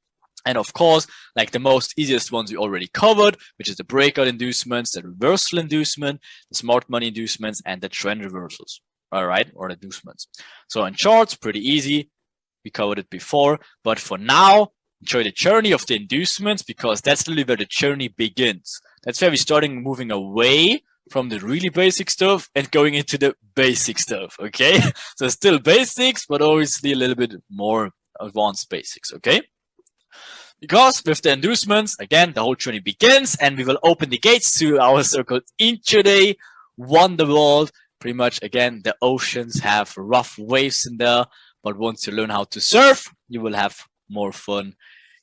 And of course, like the most easiest ones we already covered, which is the breakout inducements, the reversal inducement, the smart money inducements, and the trend reversals. All right, or the inducements. So in charts, pretty easy. We covered it before, but for now, enjoy the journey of the inducements because that's really where the journey begins. That's where we're starting moving away from the really basic stuff and going into the basic stuff, okay? So still basics, but obviously a little bit more advanced basics, okay? Because with the inducements, again, the whole journey begins and we will open the gates to our so-called intraday wonder world. Pretty much, again, the oceans have rough waves in there, but once you learn how to surf, you will have more fun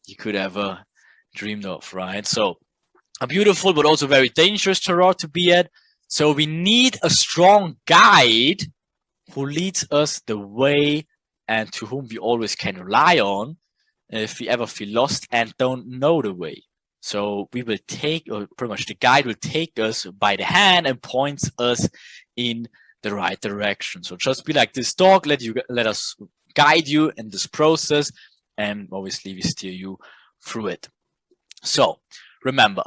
you could ever dreamed of, right? So a beautiful but also very dangerous terrain to be at. So we need a strong guide who leads us the way and to whom we always can rely on if we ever feel lost and don't know the way. So we will take, or pretty much the guide will take us by the hand and points us in the right direction. So just be like this dog, let us guide you in this process, and obviously we steer you through it. So remember,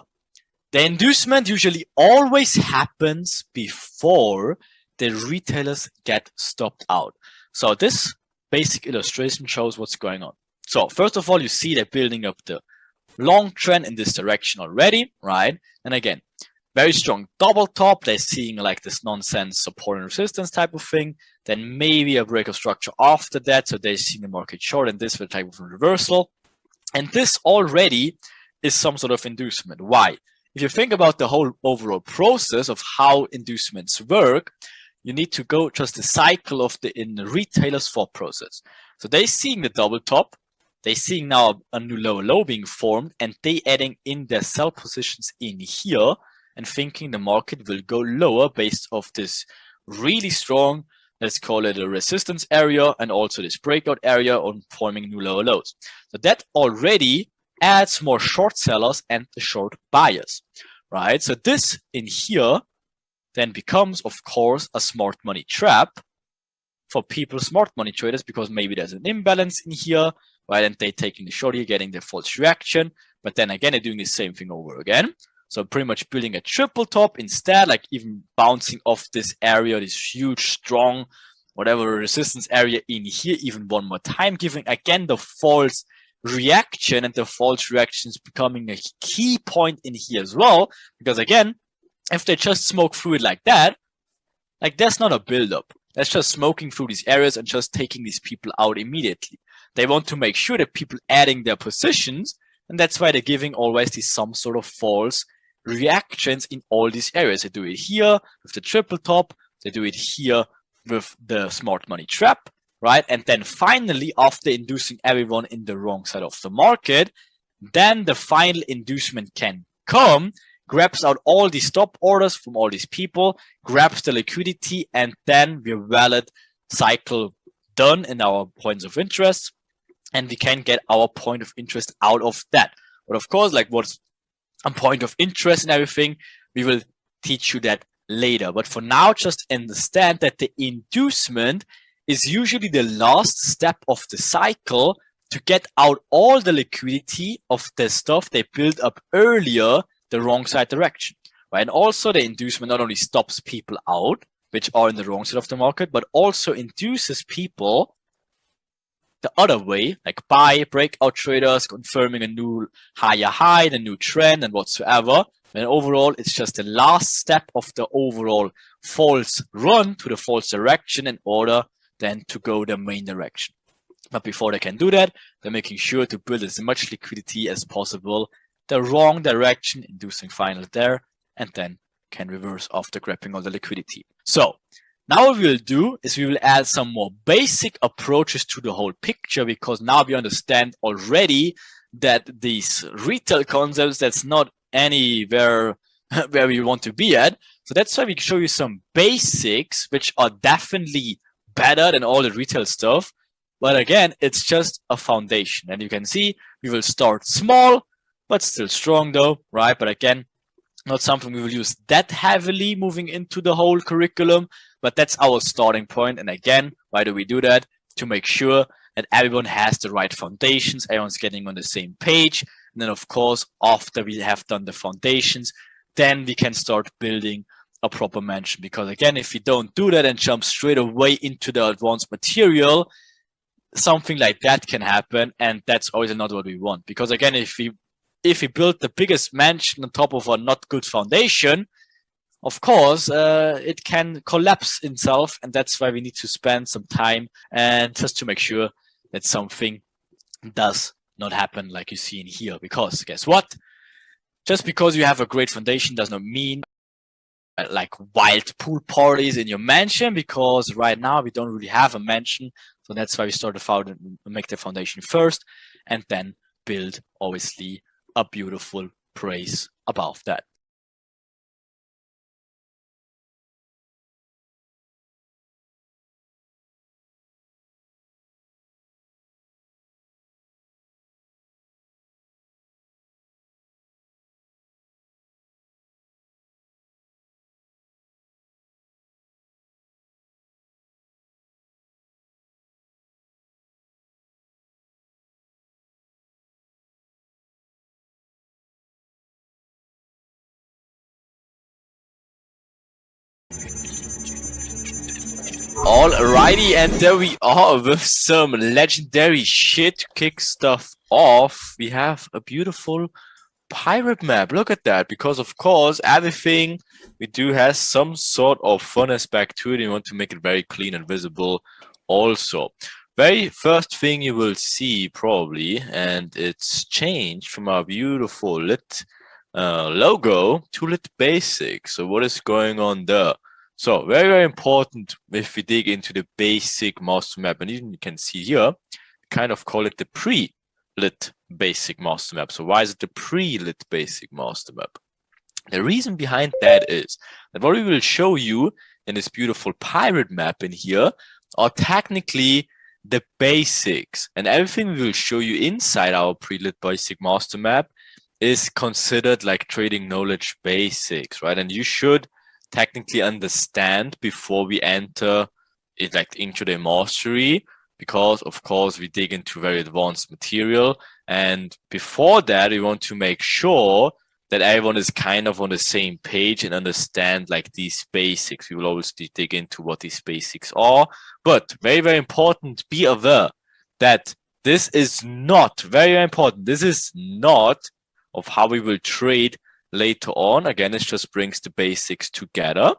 the inducement usually always happens before the retailers get stopped out. So this basic illustration shows what's going on. So first of all, you see they're building up the long trend in this direction already, right? And again, very strong double top. They're seeing like this nonsense support and resistance type of thing. Then maybe a break of structure after that. So they're seeing the market short and this for type of reversal. And this already is some sort of inducement. Why? If you think about the whole overall process of how inducements work, you need to go just the cycle of the retailer's thought process. So they're seeing the double top. They're seeing now a new lower low being formed, and they adding in their sell positions in here and thinking the market will go lower based off this really strong, let's call it a resistance area, and also this breakout area on forming new lower lows. So that already adds more short sellers and the short buyers, right? So this in here then becomes, of course, a smart money trap for people, smart money traders, because maybe there's an imbalance in here, right? And they're taking the short here, getting the false reaction, but then again, they're doing the same thing over again. So pretty much building a triple top instead, like even bouncing off this area, this huge, strong, whatever resistance area in here, even one more time, giving again the false reaction and the false reactions becoming a key point in here as well. Because again, if they just smoke through it like that, like that's not a build-up. That's just smoking through these areas and just taking these people out immediately. They want to make sure that people adding their positions, and that's why they're giving always these some sort of false reactions in all these areas. They do it here with the triple top, they do it here with the smart money trap, right? And then finally, after inducing everyone in the wrong side of the market, then the final inducement can come, grabs out all these stop orders from all these people, grabs the liquidity, and then we're valid cycle done in our points of interest, and we can get our point of interest out of that. But of course, like what's a point of interest and everything, we will teach you that later. But for now, just understand that the inducement is usually the last step of the cycle to get out all the liquidity of the stuff they built up earlier the wrong side direction, right? And also the inducement not only stops people out, which are in the wrong side of the market, but also induces people the other way, like buy, breakout traders, confirming a new higher high, the new trend and whatsoever. And overall, it's just the last step of the overall false run to the false direction in order then to go the main direction. But before they can do that, they're making sure to build as much liquidity as possible, the wrong direction, inducing final there, and then can reverse after grabbing all the liquidity. So now what we'll do is we will add some more basic approaches to the whole picture, because now we understand already that these retail concepts, that's not anywhere where we want to be at. So that's why we show you some basics, which are definitely better than all the retail stuff. But again, it's just a foundation. And you can see we will start small, but still strong though, right? But again, not something we will use that heavily moving into the whole curriculum, but that's our starting point. And again, why do we do that? To make sure that everyone has the right foundations, everyone's getting on the same page. And then of course, after we have done the foundations, then we can start building a proper mention. Because again, if we don't do that and jump straight away into the advanced material, something like that can happen. And that's always not what we want. Because again, if we build the biggest mansion on top of a not good foundation, of course, it can collapse itself. And that's why we need to spend some time and just to make sure that something does not happen like you see in here. Because guess what? Just because you have a great foundation does not mean like wild pool parties in your mansion, because right now we don't really have a mansion. So that's why we start make the foundation first and then build obviously a beautiful praise above that. Alrighty, and there we are with some legendary shit to kick stuff off. We have a beautiful pirate map. Look at that, because of course everything we do has some sort of fun aspect to it. You want to make it very clean and visible also. Very first thing you will see probably, and it's changed from our beautiful lit logo to lit basic. So what is going on there? So very, very important if we dig into the basic master map, and even you can see here, kind of call it the pre-lit basic master map. So why is it the pre-lit basic master map? The reason behind that is that what we will show you in this beautiful pirate map in here are technically the basics, and everything we will show you inside our pre-lit basic master map is considered like trading knowledge basics, right? And you should technically understand before we enter it like into the mastery, because of course we dig into very advanced material, and before that we want to make sure that everyone is kind of on the same page and understand like these basics. We will always dig into what these basics are, but very, very important, be aware that this is not, very important, this is not of how we will trade later on. Again, it just brings the basics together,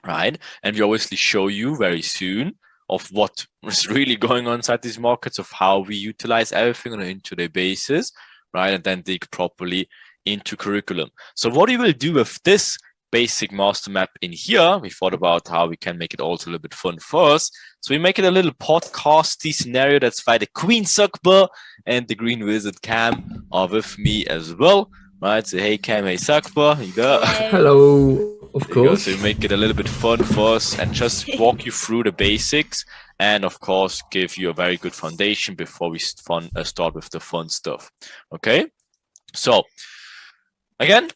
right? And we obviously show you very soon of what is really going on inside these markets, of how we utilize everything on an intraday basis, right? And then dig properly into curriculum. So what we will do with this basic master map in here, we thought about how we can make it also a little bit fun first. So we make it a little podcasty scenario. That's why the Queen Suckber and the Green Wizard Cam are with me as well, right? So hey Cam, hey Suckber, you go. Hello. Of course. So we make it a little bit fun for us and just walk you through the basics, and of course give you a very good foundation before we start with the fun stuff. Okay, so again,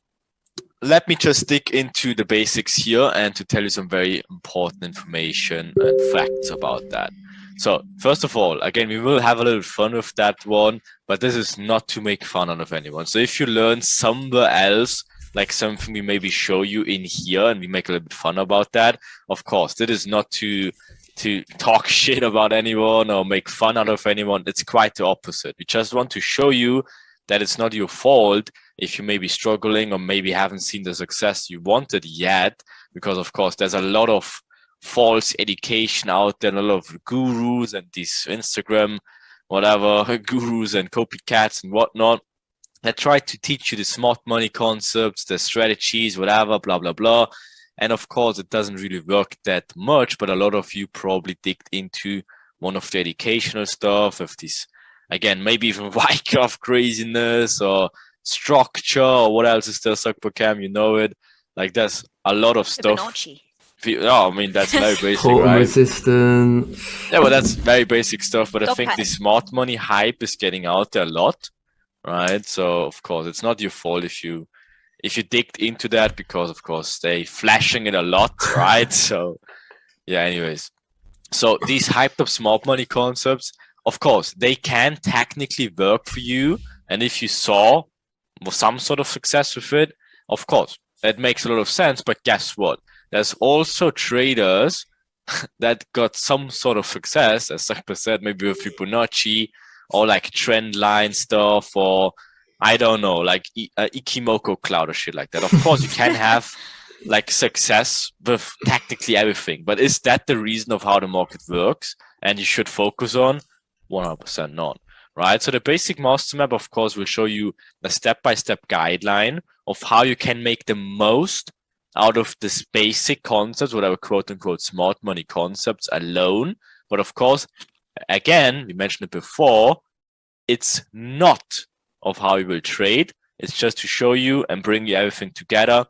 let me just dig into the basics here and to tell you some very important information and facts about that. So first of all, again, we will have a little fun with that one, but this is not to make fun out of anyone. So if you learn somewhere else, like something we maybe show you in here and we make a little bit fun about that, of course, that is not to talk shit about anyone or make fun out of anyone. It's quite the opposite. We just want to show you that it's not your fault if you may be struggling or maybe haven't seen the success you wanted yet, because of course there's a lot of false education out there and a lot of gurus and these Instagram whatever gurus and copycats and whatnot that try to teach you the smart money concepts, the strategies, whatever, blah blah blah. And of course it doesn't really work that much, but a lot of you probably digged into one of the educational stuff of this, again, maybe even Wyckoff craziness or structure or what else is there, Suckber Cam, you know it. Like there's a lot of stuff. Oh, I mean, that's very basic, right? Resistant. Yeah, well, that's very basic stuff, but I think the smart money hype is getting out there a lot, right? So of course it's not your fault if you digged into that, because of course they flashing it a lot, right? So yeah, anyways. So these hyped up smart money concepts, of course, they can technically work for you. And if you saw some sort of success with it, of course, that makes a lot of sense. But guess what? There's also traders that got some sort of success, as Suckber said, maybe with Fibonacci or like trend line stuff, or I don't know, like Ikimoku cloud or shit like that. Of course, you can have like success with tactically everything, but is that the reason of how the market works and you should focus on? 100% not, right? So the basic master map, of course, will show you a step-by-step guideline of how you can make the most out of this basic concepts, whatever quote-unquote smart money concepts alone. But of course, again, we mentioned it before, it's not of how you will trade. It's just to show you and bring you everything together.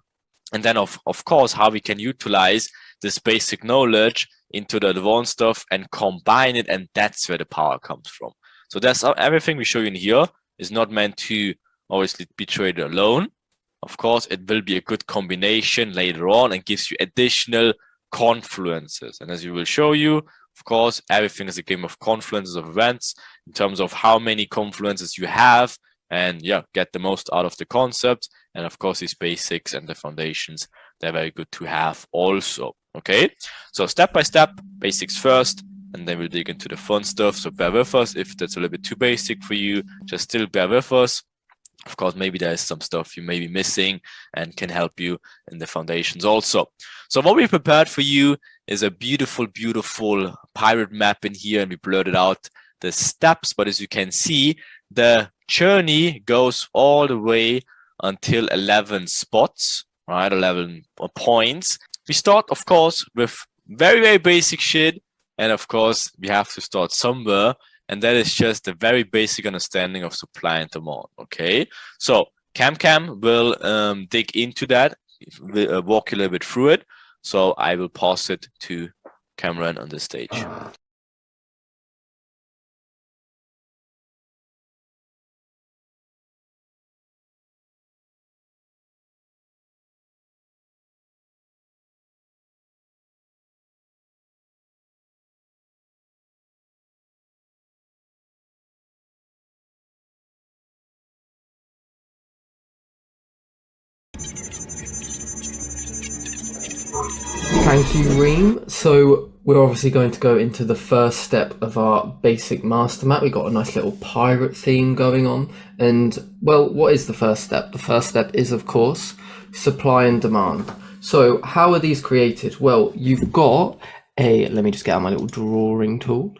And then, of course, how we can utilize this basic knowledge into the advanced stuff and combine it. And that's where the power comes from. So that's everything we show you in here is not meant to obviously be traded alone. Of course, it will be a good combination later on and gives you additional confluences. And as we will show you, of course, everything is a game of confluences of events in terms of how many confluences you have and yeah, get the most out of the concept. And of course, these basics and the foundations, they're very good to have also. Okay, so step by step, basics first, and then we'll dig into the fun stuff. So bear with us. If that's a little bit too basic for you, just still bear with us. Of course, maybe there's some stuff you may be missing and can help you in the foundations also. So what we prepared for you is a beautiful, beautiful pirate map in here, and we blurred out the steps. But as you can see, the journey goes all the way until 11 spots, right? 11 points. We start, of course, with very, very basic shit. And of course, we have to start somewhere. And that is just a very basic understanding of supply and demand, okay? So Cam will dig into that, walk you a little bit through it. So I will pass it to Cameron on the stage. Thank you, Reem. So we're obviously going to go into the first step of our basic master map. We've got a nice little pirate theme going on. And, well, what is the first step? The first step is, of course, supply and demand. So how are these created? Well, you've got let me just get out my little drawing tool.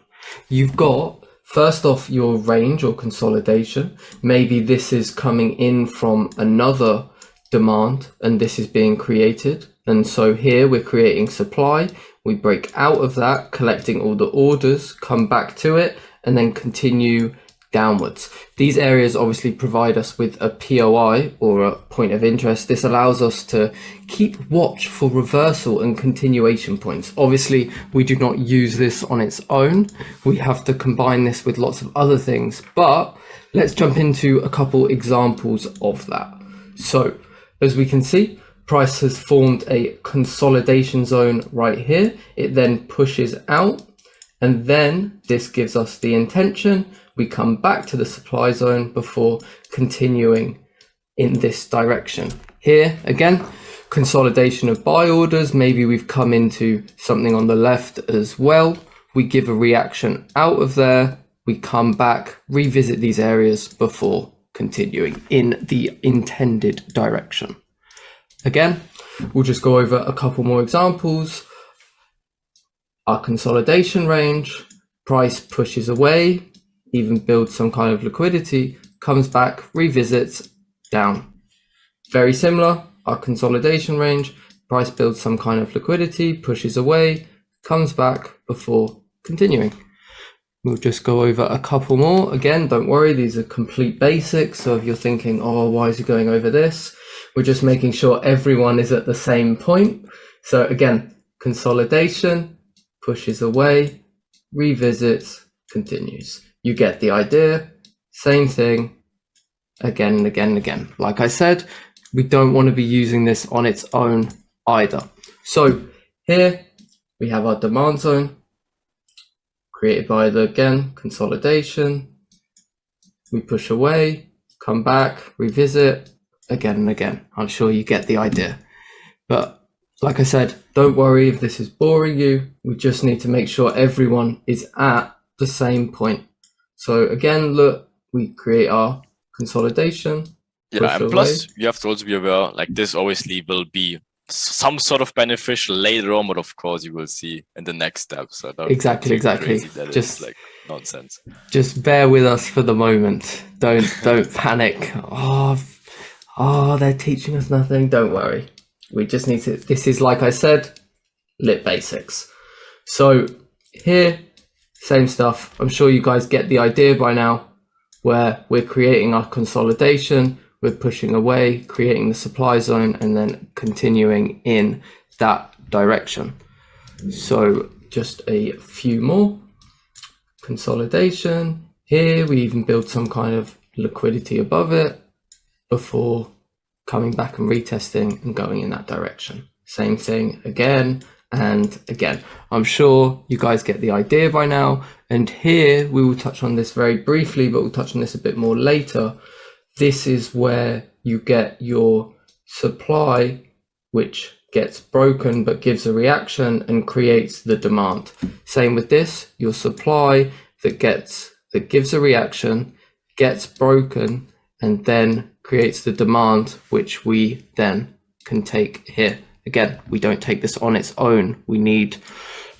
You've got, first off, your range or consolidation. Maybe this is coming in from another demand and this is being created. And so here we're creating supply. We break out of that, collecting all the orders, come back to it, and then continue downwards. These areas obviously provide us with a POI or a point of interest. This allows us to keep watch for reversal and continuation points. Obviously, we do not use this on its own. We have to combine this with lots of other things, but let's jump into a couple examples of that. So as we can see, price has formed a consolidation zone right here. It then pushes out, and then this gives us the intention. We come back to the supply zone before continuing in this direction. Here, again, consolidation of buy orders. Maybe we've come into something on the left as well. We give a reaction out of there. We come back, revisit these areas before continuing in the intended direction. Again, we'll just go over a couple more examples. Our consolidation range, price pushes away, even builds some kind of liquidity, comes back, revisits, down. Very similar, our consolidation range, price builds some kind of liquidity, pushes away, comes back before continuing. We'll just go over a couple more. Again, don't worry, these are complete basics. So if you're thinking, oh, why is he going over this? We're just making sure everyone is at the same point. So again, consolidation, pushes away, revisits, continues. You get the idea. Same thing again and again and again. Like I said, we don't want to be using this on its own either. So here we have our demand zone created by the, again, consolidation. We push away, come back, revisit again and again. I'm sure you get the idea. But like I said, don't worry if this is boring you. We just need to make sure everyone is at the same point. So again, look, we create our consolidation. Yeah, and plus you have to also be aware, like this obviously will be some sort of beneficial later on, but of course you will see in the next step. So don't exactly. that just like nonsense. Just bear with us for the moment. Don't panic. Oh, they're teaching us nothing. Don't worry. We just need to. This is, like I said, lit basics. So here, same stuff. I'm sure you guys get the idea by now, where we're creating our consolidation. We're pushing away, creating the supply zone, and then continuing in that direction. So just a few more. Consolidation. Here we even build some kind of liquidity above it before coming back and retesting and going in that direction. Same thing again and again. I'm sure you guys get the idea by now. And here we will touch on this very briefly, but we'll touch on this a bit more later. This is where you get your supply, which gets broken but gives a reaction and creates the demand. Same with this, your supply that gives a reaction, gets broken, and then creates the demand, which we then can take here. Again, we don't take this on its own. We need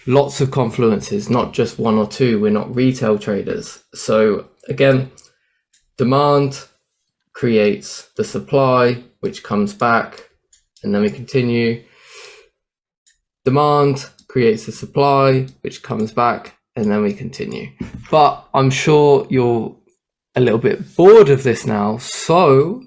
lots of confluences, not just one or two. We're not retail traders. So again, demand creates the supply, which comes back, and then we continue. Demand creates the supply, which comes back, and then we continue. But I'm sure you're a little bit bored of this now, so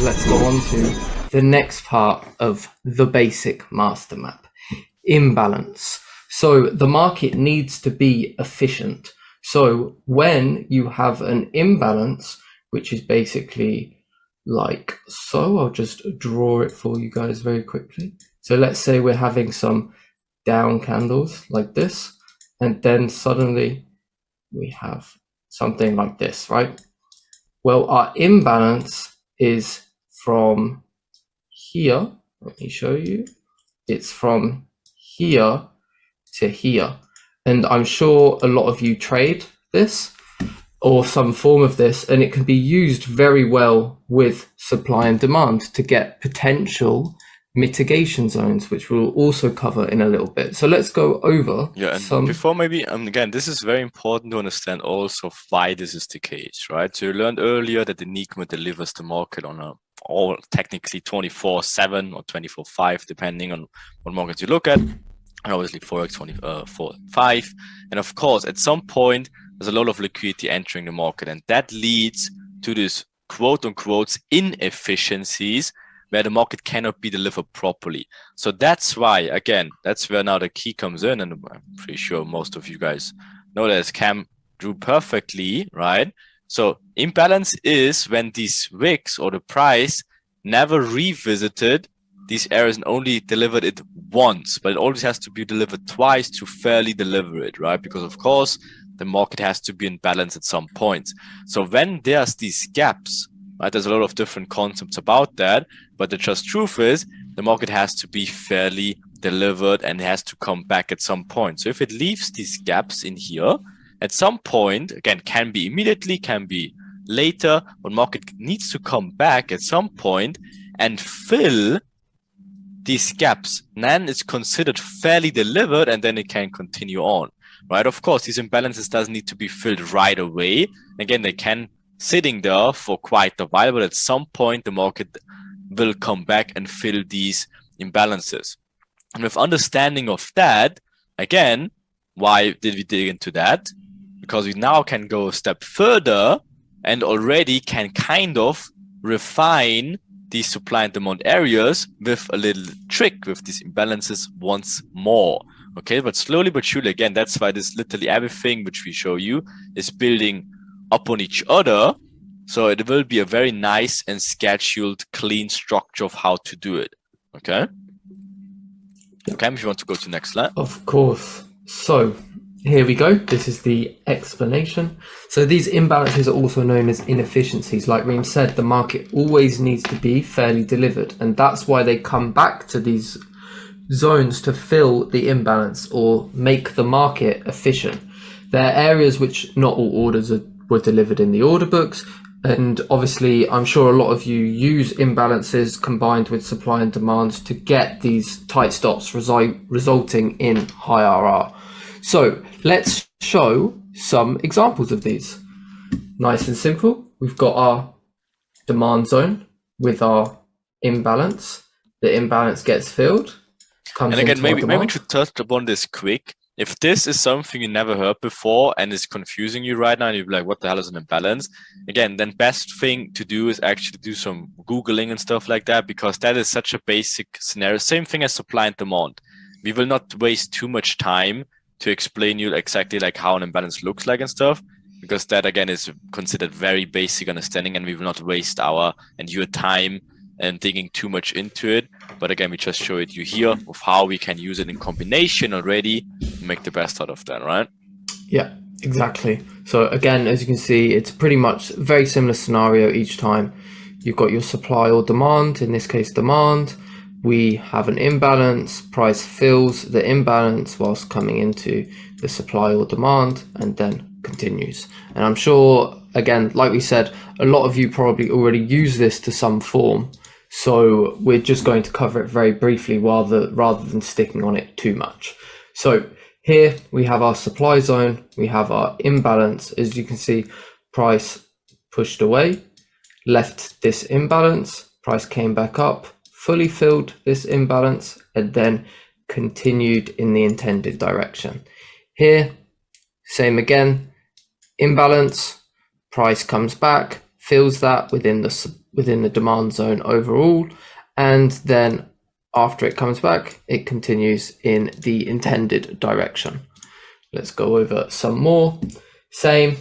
let's go on to the next part of the basic master map, imbalance. So the market needs to be efficient. So when you have an imbalance, which is basically like so, I'll just draw it for you guys very quickly. So let's say we're having some down candles like this, and then suddenly we have something like this, right? Well, our imbalance is from here. Let me show you. It's from here to here. And I'm sure a lot of you trade this or some form of this, and it can be used very well with supply and demand to get potential mitigation zones, which we'll also cover in a little bit. So let's go over and before maybe, again, this is very important to understand also why this is the case, right? So you learned earlier that Enigma delivers the market on all technically 24/7 or 24/5, depending on what markets you look at. And obviously Forex 24/5. And of course, at some point, there's a lot of liquidity entering the market, and that leads to this quote unquote inefficiencies where the market cannot be delivered properly. So that's why, again, that's where now the key comes in, and I'm pretty sure most of you guys know that, as Cam drew perfectly, right? So imbalance is when these wicks or the price never revisited these areas and only delivered it once, but it always has to be delivered twice to fairly deliver it, right? Because of course, the market has to be in balance at some point. So when there's these gaps, right, there's a lot of different concepts about that, but the just truth is the market has to be fairly delivered and has to come back at some point. So if it leaves these gaps in here, at some point, again, can be immediately, can be later, but market needs to come back at some point and fill these gaps. Then it's considered fairly delivered, and then it can continue on, right? Of course, these imbalances doesn't need to be filled right away. Again, they can sitting there for quite a while, but at some point the market will come back and fill these imbalances. And with understanding of that, again, why did we dig into that? Because we now can go a step further and already can kind of refine these supply and demand areas with a little trick with these imbalances once more. Okay, but slowly but surely, again, that's why this literally everything which we show you is building up on each other. So it will be a very nice and scheduled, clean structure of how to do it. Okay? Okay, if you want to go to the next slide. Of course. So here we go. This is the explanation. So these imbalances are also known as inefficiencies. Like Reem said, the market always needs to be fairly delivered. And that's why they come back to these zones to fill the imbalance or make the market efficient. There are areas which not all orders were delivered in the order books. And obviously, I'm sure a lot of you use imbalances combined with supply and demand to get these tight stops resulting in high RR. So let's show some examples of these. Nice and simple. We've got our demand zone with our imbalance. The imbalance gets filled. And again, maybe we should touch upon this quick. If this is something you never heard before and is confusing you right now, and you're like, what the hell is an imbalance? Again, then best thing to do is actually do some Googling and stuff like that, because that is such a basic scenario. Same thing as supply and demand. We will not waste too much time to explain you exactly like how an imbalance looks like and stuff, because that again is considered very basic understanding, and we will not waste our and your time and digging too much into it. But again, we just show it you here of how we can use it in combination already to make the best out of that, right? Yeah, exactly. So again, as you can see, it's pretty much a very similar scenario each time. You've got your supply or demand, in this case demand. We have an imbalance, price fills the imbalance whilst coming into the supply or demand, and then continues. And I'm sure, again, like we said, a lot of you probably already use this to some form. So we're just going to cover it very briefly rather than sticking on it too much. So here we have our supply zone, we have our imbalance. As you can see, price pushed away, left this imbalance, price came back up, fully filled this imbalance, and then continued in the intended direction. Here, same again, imbalance, price comes back, fills that within within the demand zone overall, and then after it comes back, it continues in the intended direction. Let's go over some more. Same,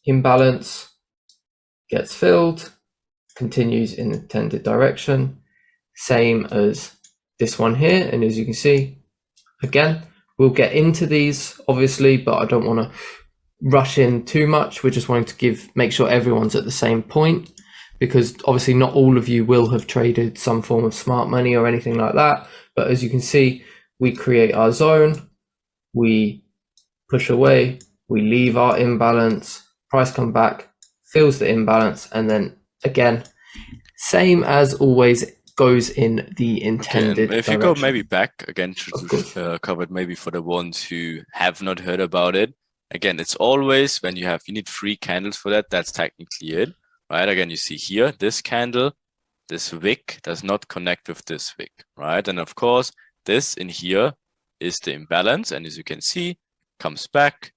imbalance gets filled, continues in the intended direction. Same as this one here, and as you can see, again, we'll get into these obviously, but I don't want to rush in too much. We're just wanting to make sure everyone's at the same point, because obviously not all of you will have traded some form of smart money or anything like that. But as you can see, we create our zone, we push away, we leave our imbalance, price come back, fills the imbalance, and then again, same as always, goes in the intended if direction. you go maybe back again to cover it, maybe for the ones who have not heard about it. Again, it's always when you need 3 candles for that. That's technically it, right? Again, you see here, this candle, this wick does not connect with this wick, right? And of course, this in here is the imbalance. And as you can see, comes back,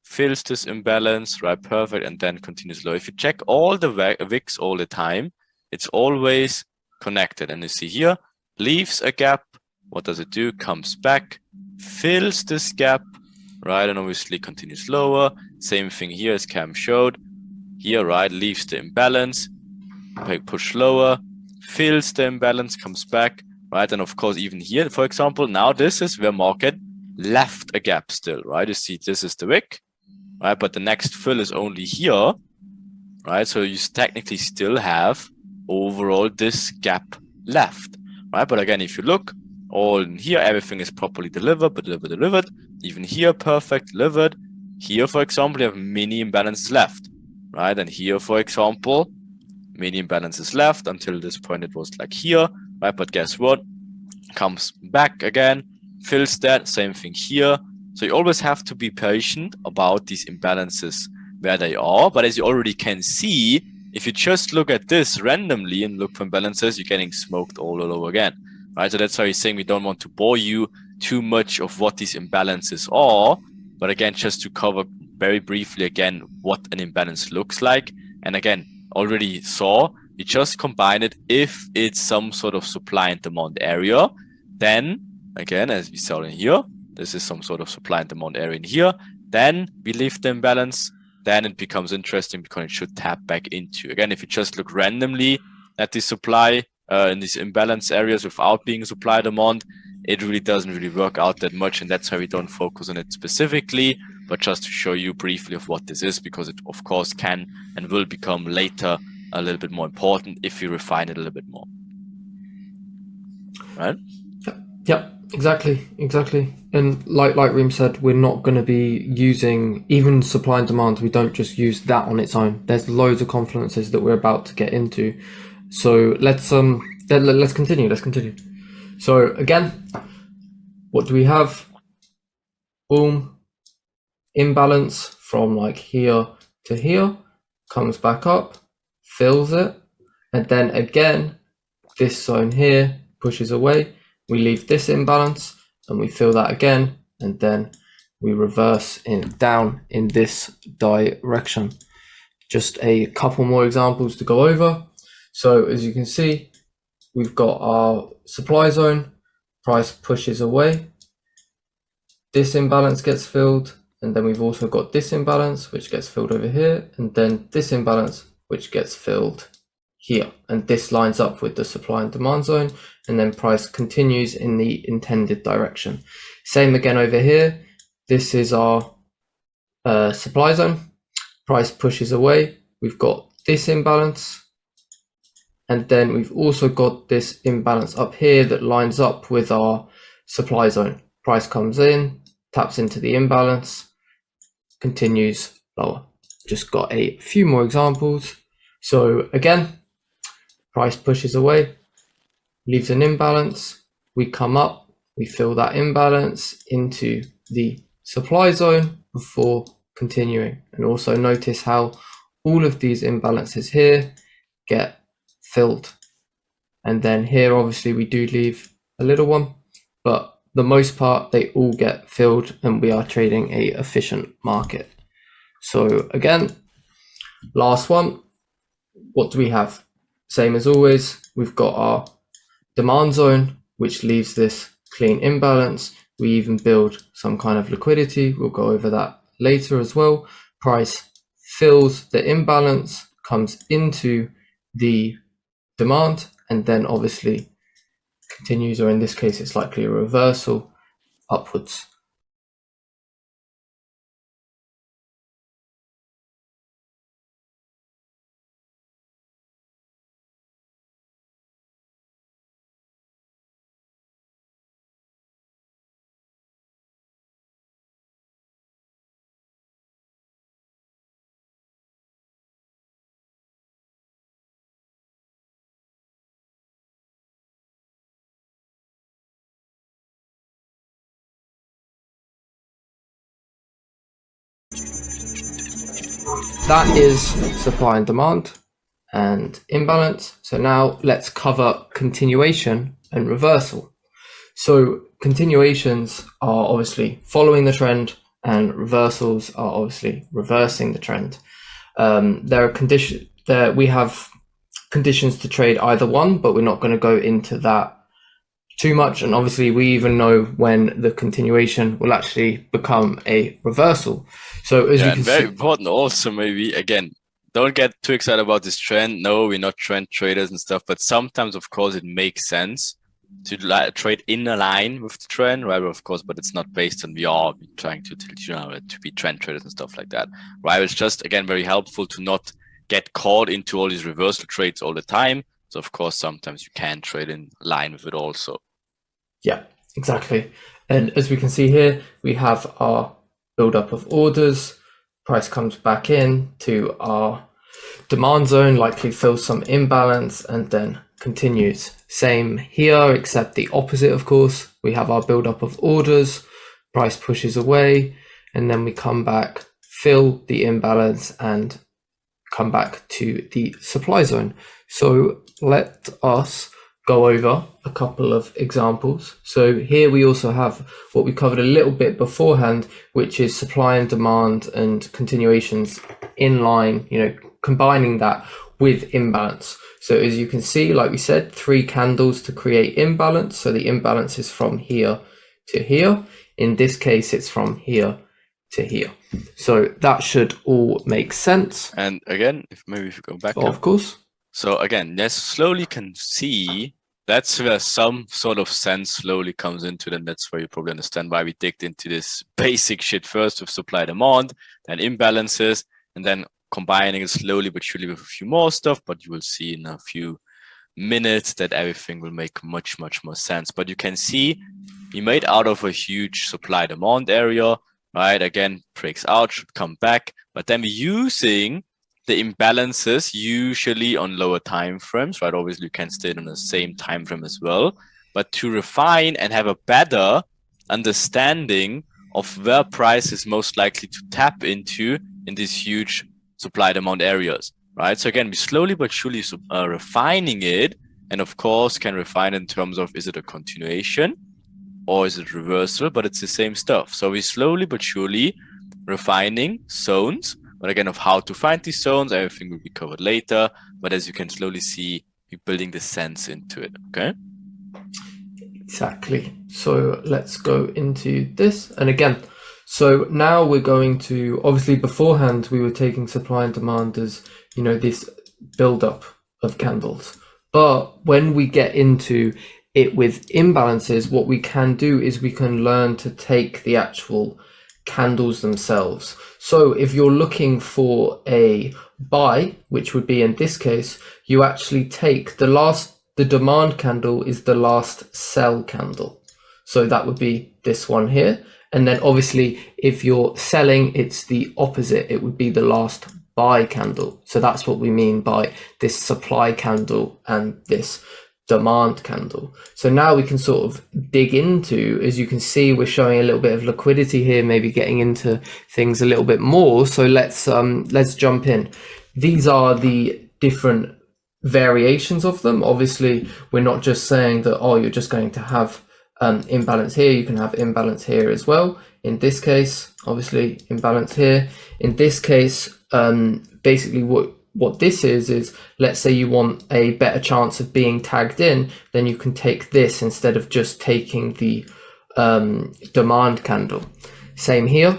fills this imbalance, right? Perfect. And then continues low. If you check all the wicks all the time, it's always connected. And you see here, leaves a gap. What does it do? Comes back, fills this gap, right? And obviously continues lower. Same thing here as Cam showed. Here, right? Leaves the imbalance, push lower, fills the imbalance, comes back, right? And of course, even here, for example, now this is where market left a gap still, right? You see, this is the wick, right? But the next fill is only here, right? So you technically still have overall this gap left, right? But again, if you look, all in here, everything is properly delivered, but delivered. Even here, perfect, delivered. Here, for example, you have mini imbalances left, right? And here, for example, mini imbalances left until this point. It was like here, right? But guess what? Comes back again, fills that. Same thing here. So you always have to be patient about these imbalances where they are. But as you already can see, if you just look at this randomly and look for imbalances, you're getting smoked all over again, right? So that's why he's saying we don't want to bore you too much of what these imbalances are. But again, just to cover very briefly again what an imbalance looks like. And again, already saw, we just combine it if it's some sort of supply and demand area. Then, again, as we saw in here, this is some sort of supply and demand area in here. Then we leave the imbalance. Then it becomes interesting because it should tap back into. Again, if you just look randomly at the supply in these imbalance areas without being supply demand, it really doesn't really work out that much. And that's why we don't focus on it specifically, but just to show you briefly of what this is, because it of course can and will become later a little bit more important if you refine it a little bit more. Right? Yep, exactly. And like Reem said, we're not going to be using even supply and demand. We don't just use that on its own. There's loads of confluences that we're about to get into. So let's continue. So again, what do we have? Boom, imbalance from like here to here, comes back up, fills it, and then again, this zone here pushes away. We leave this imbalance and we fill that again, and then we reverse down in this direction. Just a couple more examples to go over. So as you can see, we've got our supply zone, price pushes away, this imbalance gets filled, and then we've also got this imbalance which gets filled over here, and then this imbalance which gets filled here, and this lines up with the supply and demand zone, and then price continues in the intended direction. Same again over here. This is our supply zone, price pushes away, we've got this imbalance, and then we've also got this imbalance up here that lines up with our supply zone. Price comes in, taps into the imbalance, continues lower. Just got a few more examples. So again, price pushes away, leaves an imbalance, we come up, we fill that imbalance into the supply zone before continuing. And also notice how all of these imbalances here get filled. And then here, obviously, we do leave a little one, but the most part, they all get filled, and we are trading a efficient market. So again, last one, what do we have? Same as always, we've got our demand zone, which leaves this clean imbalance. We even build some kind of liquidity. We'll go over that later as well. Price fills the imbalance, comes into the demand, and then obviously continues, or in this case, it's likely a reversal upwards. That is supply and demand and imbalance. So now let's cover continuation and reversal. So continuations are obviously following the trend, and reversals are obviously reversing the trend. There are conditions that we have conditions to trade either one, but we're not going to go into that too much. And obviously we even know when the continuation will actually become a reversal. So as you can very see, important also, maybe again, don't get too excited about this trend. No, we're not trend traders and stuff, but sometimes of course it makes sense to trade in a line with the trend, right? Of course, but it's not based on we are trying to be trend traders and stuff like that, right? It's just again very helpful to not get caught into all these reversal trades all the time. So of course, sometimes you can trade in line with it also. Yeah, exactly. And as we can see here, we have our build-up of orders. Price comes back in to our demand zone, likely fills some imbalance, and then continues. Same here, except the opposite, of course. We have our build-up of orders. Price pushes away, and then we come back, fill the imbalance, and come back to the supply zone. So let us go over a couple of examples. So here we also have what we covered a little bit beforehand, which is supply and demand and continuations in line, combining that with imbalance. So as you can see, like we said, 3 candles to create imbalance. So the imbalance is from here to here. In this case, it's from here to here. So that should all make sense. And again, if you go back. Of course. So again, yes, slowly can see that's where some sort of sense slowly comes into it, and that's where you probably understand why we digged into this basic shit first with supply demand, then imbalances, and then combining it slowly but surely with a few more stuff. But you will see in a few minutes that everything will make much more sense. But you can see we made out of a huge supply demand area, right? Again, breaks out, should come back, but then we're using the imbalances usually on lower time frames, right? Obviously, you can stay on the same time frame as well, but to refine and have a better understanding of where price is most likely to tap into in these huge supply demand areas, right? So again, we slowly but surely refining it, and of course can refine in terms of is it a continuation or is it reversal, but it's the same stuff. So we slowly but surely refining zones. But again, of how to find these zones, everything will be covered later. But as you can slowly see, we're building the sense into it, okay? Exactly. So let's go into this. And again, so now we're going to, obviously beforehand, we were taking supply and demand as, this build-up of candles. But when we get into it with imbalances, what we can do is we can learn to take the actual candles themselves. So if you're looking for a buy, which would be in this case, you actually take the demand candle is the last sell candle. So that would be this one here. And then obviously if you're selling, it's the opposite. It would be the last buy candle. So that's what we mean by this supply candle and this demand candle. So now we can sort of dig into, as you can see, we're showing a little bit of liquidity here, maybe getting into things a little bit more. So let's jump in. These are the different variations of them. Obviously, we're not just saying that, oh, you're just going to have imbalance here. You can have imbalance here as well. In this case, obviously, imbalance here. In this case, basically what what this is let's say you want a better chance of being tagged in, then you can take this instead of just taking the demand candle. Same here,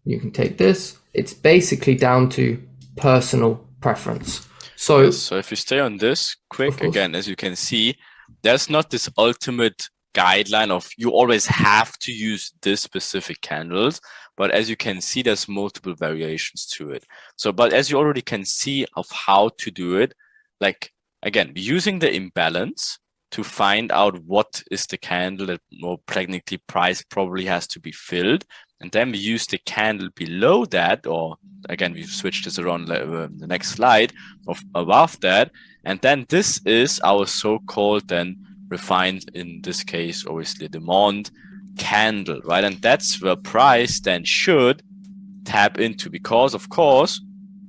you can take this. It's basically down to personal preference. So, yes, so if you stay on this quick, again, as you can see, there's not this ultimate guideline of you always have to use this specific candles, but as you can see, there's multiple variations to it. So, but as you already can see of how to do it, like, again, using the imbalance to find out what is the candle that more technically price probably has to be filled. And then we use the candle below that, or again, we've switched this around the next slide of above that. And then this is our so-called then refined, in this case, obviously demand candle, right? And that's where price then should tap into, because of course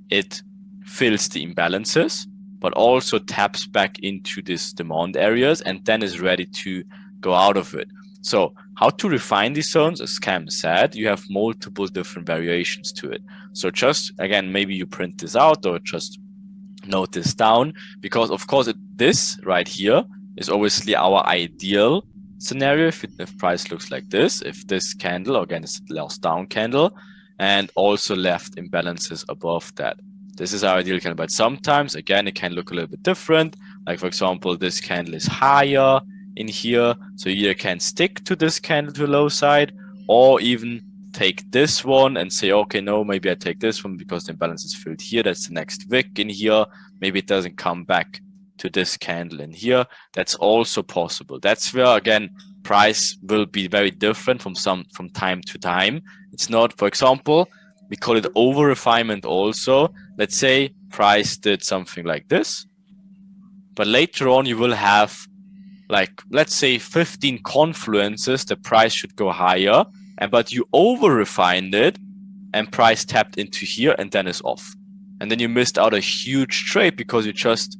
it fills the imbalances, but also taps back into these demand areas and then is ready to go out of it. So how to refine these zones, as Cam said, you have multiple different variations to it. So just, again, maybe you print this out or just note this down, because of course this right here is obviously our ideal scenario if price looks like this, if this candle, again, is the last down candle, and also left imbalances above that. This is our ideal candle, but sometimes, again, it can look a little bit different. Like, for example, this candle is higher in here, so you either can stick to this candle to the low side, or even take this one and say, okay, no, maybe I take this one because the imbalance is filled here. That's the next wick in here. Maybe it doesn't come back to this candle in here. That's also possible. That's where, again, price will be very different from time to time. It's not, for example, we call it over refinement also. Let's say price did something like this, but later on you will have, like, let's say 15 confluences, the price should go higher, but you over refined it and price tapped into here and then is off. And then you missed out a huge trade because you just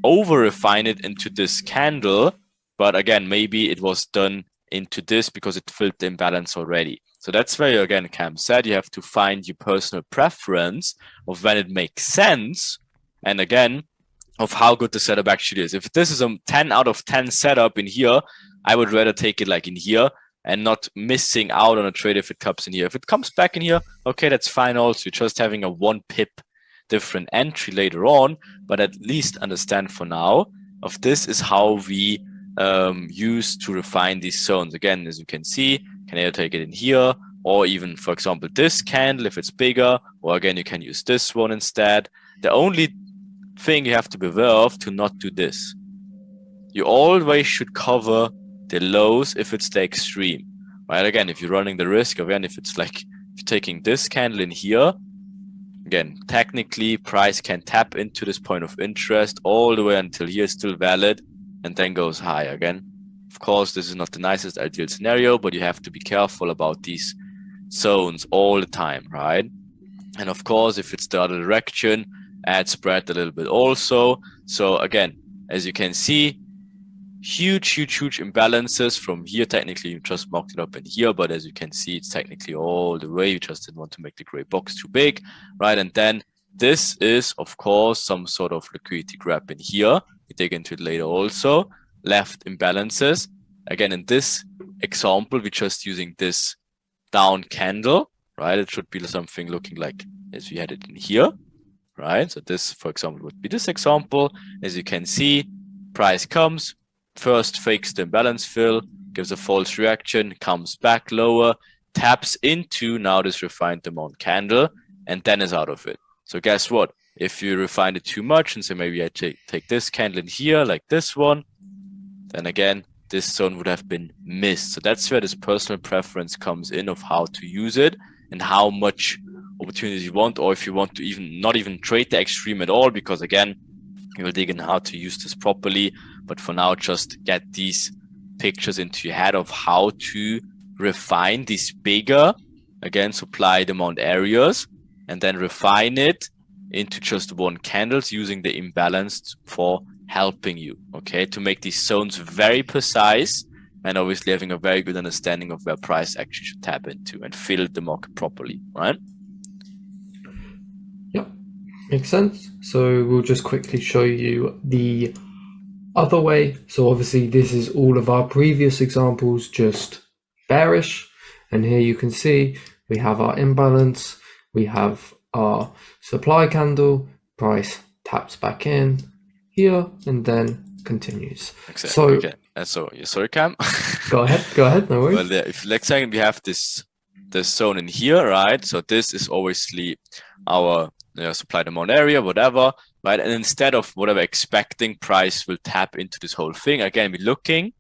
over refined it into this candle. But again, maybe it was done into this because it filled the imbalance already. So that's where, again, Cam said, you have to find your personal preference of when it makes sense. And again, of how good the setup actually is. If this is a 10 out of 10 setup in here, I would rather take it like in here and not missing out on a trade if it comes in here. If it comes back in here, okay, that's fine also. You're just having a 1 pip different entry later on, but at least understand for now of this is how we use to refine these zones. Again, as you can see, can either take it in here, or even, for example, this candle if it's bigger, or again, you can use this one instead. The only thing you have to be aware of to not do this. You always should cover the lows if it's the extreme, right? Again, if you're running the risk of, if it's like, if you're taking this candle in here, again, technically price can tap into this point of interest all the way until here is still valid and then goes high again. Of course, this is not the nicest ideal scenario, but you have to be careful about these zones all the time, right? And of course, if it's the other direction, add spread a little bit also. So again, as you can see, huge imbalances from here. Technically, you just marked it up in here, but as you can see, it's technically all the way. You just didn't want to make the gray box too big, right? And then this is, of course, some sort of liquidity grab in here. We dig into it later also. Left imbalances. Again, in this example, we're just using this down candle, right? It should be something looking like as we had it in here, right? So this, for example, would be this example. As you can see, price comes, first fakes the imbalance fill, gives a false reaction, comes back lower, taps into now this refined demand candle, and then is out of it. So guess what? If you refine it too much and say maybe I take this candle in here, like this one, then again, this zone would have been missed. So that's where this personal preference comes in of how to use it and how much opportunities you want, or if you want to not even trade the extreme at all, because again, you will dig in how to use this properly. But for now, just get these pictures into your head of how to refine these bigger, again, supply demand areas, and then refine it into just one candles using the imbalance for helping you, okay, to make these zones very precise and obviously having a very good understanding of where price actually should tap into and fill the market properly, right? Yep. Makes sense. So we'll just quickly show you the other way. So obviously this is all of our previous examples, just bearish. And here you can see we have our imbalance, we have our supply candle, price taps back in here and then continues. Exactly. So okay. So sorry, Cam. go ahead, no worries. Well, if let's say we have this zone in here, right? So this is obviously our supply demand area, whatever, right? And instead of whatever expecting, price will tap into this whole thing. Again, we're looking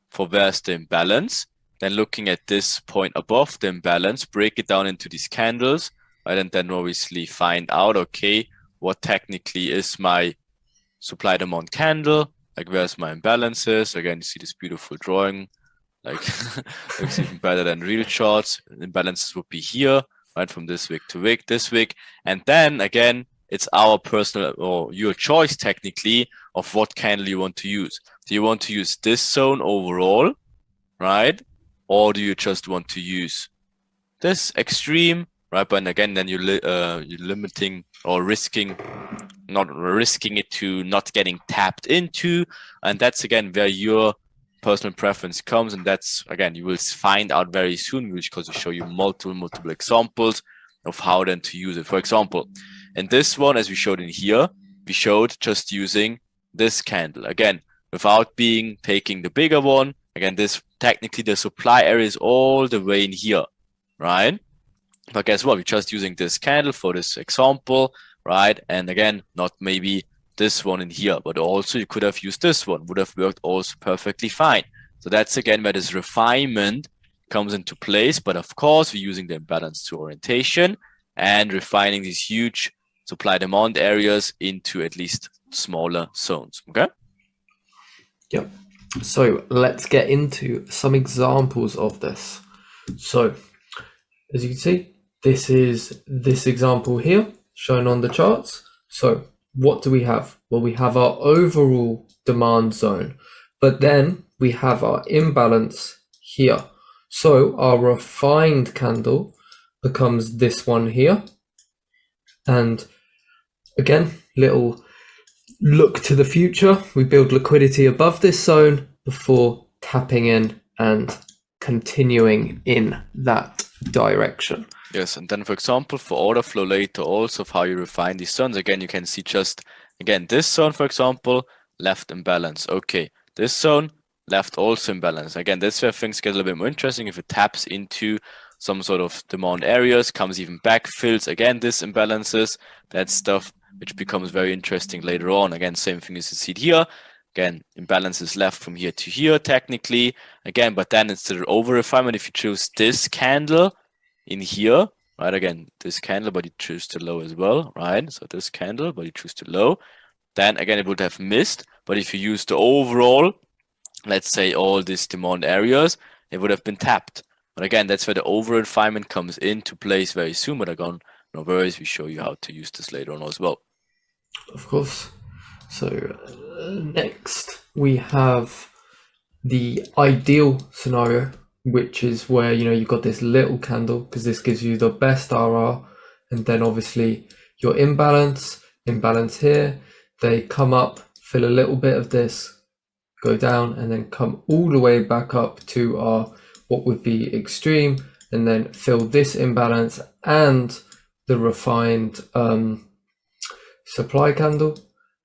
for where's the imbalance, then looking at this point above the imbalance, break it down into these candles, right? And then obviously find out, okay, what technically is my supply demand candle, like where's my imbalances. Again, you see this beautiful drawing, like looks even better than real charts. Imbalances would be here, right, from this wick to wick, this wick. And then again, it's our personal or your choice technically of what candle you want to use. Do you want to use this zone overall, right? Or do you just want to use this extreme, right? But again, then you're limiting or not risking it to not getting tapped into. And that's again where your personal preference comes. And that's again, you will find out very soon, because we show you multiple examples of how then to use it. For example, in this one, as we showed in here, we showed just using this candle. Again, without taking the bigger one. Again, this technically the supply area is all the way in here, right? But guess what? We're just using this candle for this example, right? And again, not maybe this one in here, but also you could have used this one, would have worked also perfectly fine. So that's again where this refinement comes into place. But of course, we're using the imbalance to orientation and refining these huge supply demand areas into at least smaller zones. Okay. Yep. So let's get into some examples of this. So as you can see, this is this example here shown on the charts. So what do we have? Well, we have our overall demand zone, but then we have our imbalance here. So our refined candle becomes this one here. And again, little look to the future. We build liquidity above this zone before tapping in and continuing in that direction. Yes, and then for example, for order flow later also of how you refine these zones, again, you can see just, again, this zone, for example, left imbalance. Okay, this zone, left also imbalance. Again, that's where things get a little bit more interesting. If it taps into some sort of demand areas, comes even back, fills again this imbalances, that's stuff which becomes very interesting later on. Again, same thing as you see here. Again, imbalance is left from here to here technically. Again, but then it's the over refinement if you choose this candle in here, right? Again, this candle, but you choose the low as well, right? So this candle, but you choose the low. Then again, it would have missed. But if you use the overall, let's say all these demand areas, it would have been tapped. But again, that's where the over refinement comes into place very soon. But again, no worries, we show you how to use this later on as well. Of course. So next we have the ideal scenario, which is where you've got this little candle because this gives you the best RR, and then obviously your imbalance here, they come up, fill a little bit of this, go down, and then come all the way back up to our what would be extreme, and then fill this imbalance and the refined supply candle,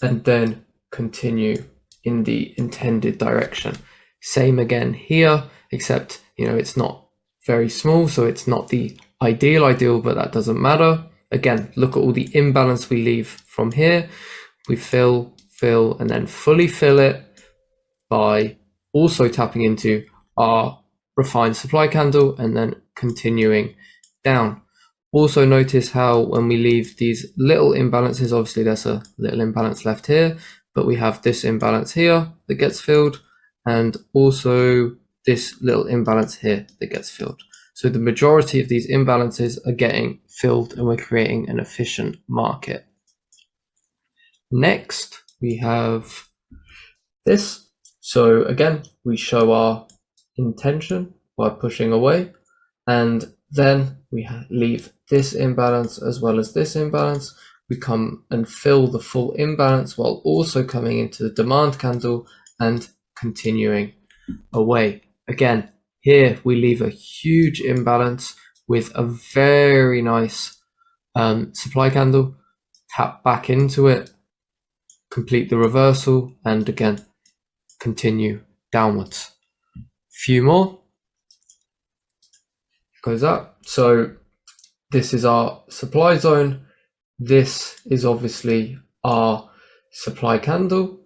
and then continue in the intended direction. Same again here, except it's not very small, so it's not the ideal, but that doesn't matter. Again, look at all the imbalance we leave from here. We fill, and then fully fill it by also tapping into our refined supply candle and then continuing down. Also notice how when we leave these little imbalances, obviously there's a little imbalance left here, but we have this imbalance here that gets filled, and also this little imbalance here that gets filled. So the majority of these imbalances are getting filled and we're creating an efficient market. Next, we have this. So again, we show our intention by pushing away, and then we leave this imbalance as well as this imbalance. we come and fill the full imbalance while also coming into the demand candle and continuing away. Again, here we leave a huge imbalance with a very nice supply candle, tap back into it, complete the reversal, and again continue downwards. Few more, goes up. So this is our supply zone, this is obviously our supply candle,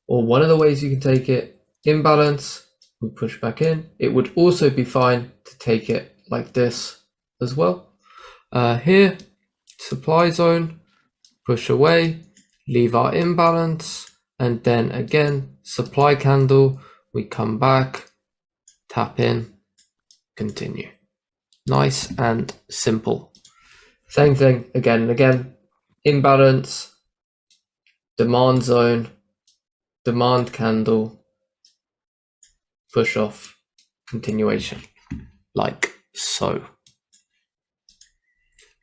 or one of the ways you can take it. Imbalance, we push back in. It would also be fine to take it like this as well. Here, supply zone, push away, leave our imbalance, and then again, supply candle, we come back, tap in, continue. Nice and simple. Same thing again and again. Imbalance, demand zone, demand candle, push off, continuation, like so.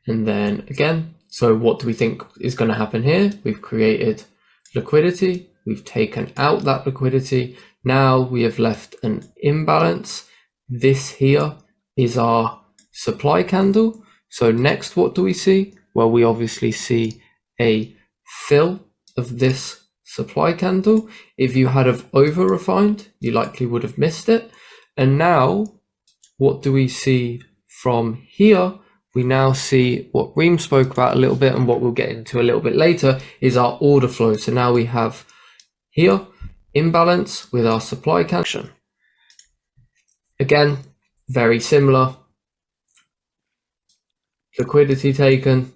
And then again, so what do we think is going to happen here? We've created liquidity, we've taken out that liquidity, now we have left an imbalance. This here is our supply candle. So next, what do we see? Well, we obviously see a fill of this supply candle. If you had have over refined, you likely would have missed it. And now what do we see from here? We now see what Reem spoke about a little bit, and what we'll get into a little bit later is our order flow. So now we have here imbalance with our supply candle. Again, very similar. Liquidity taken,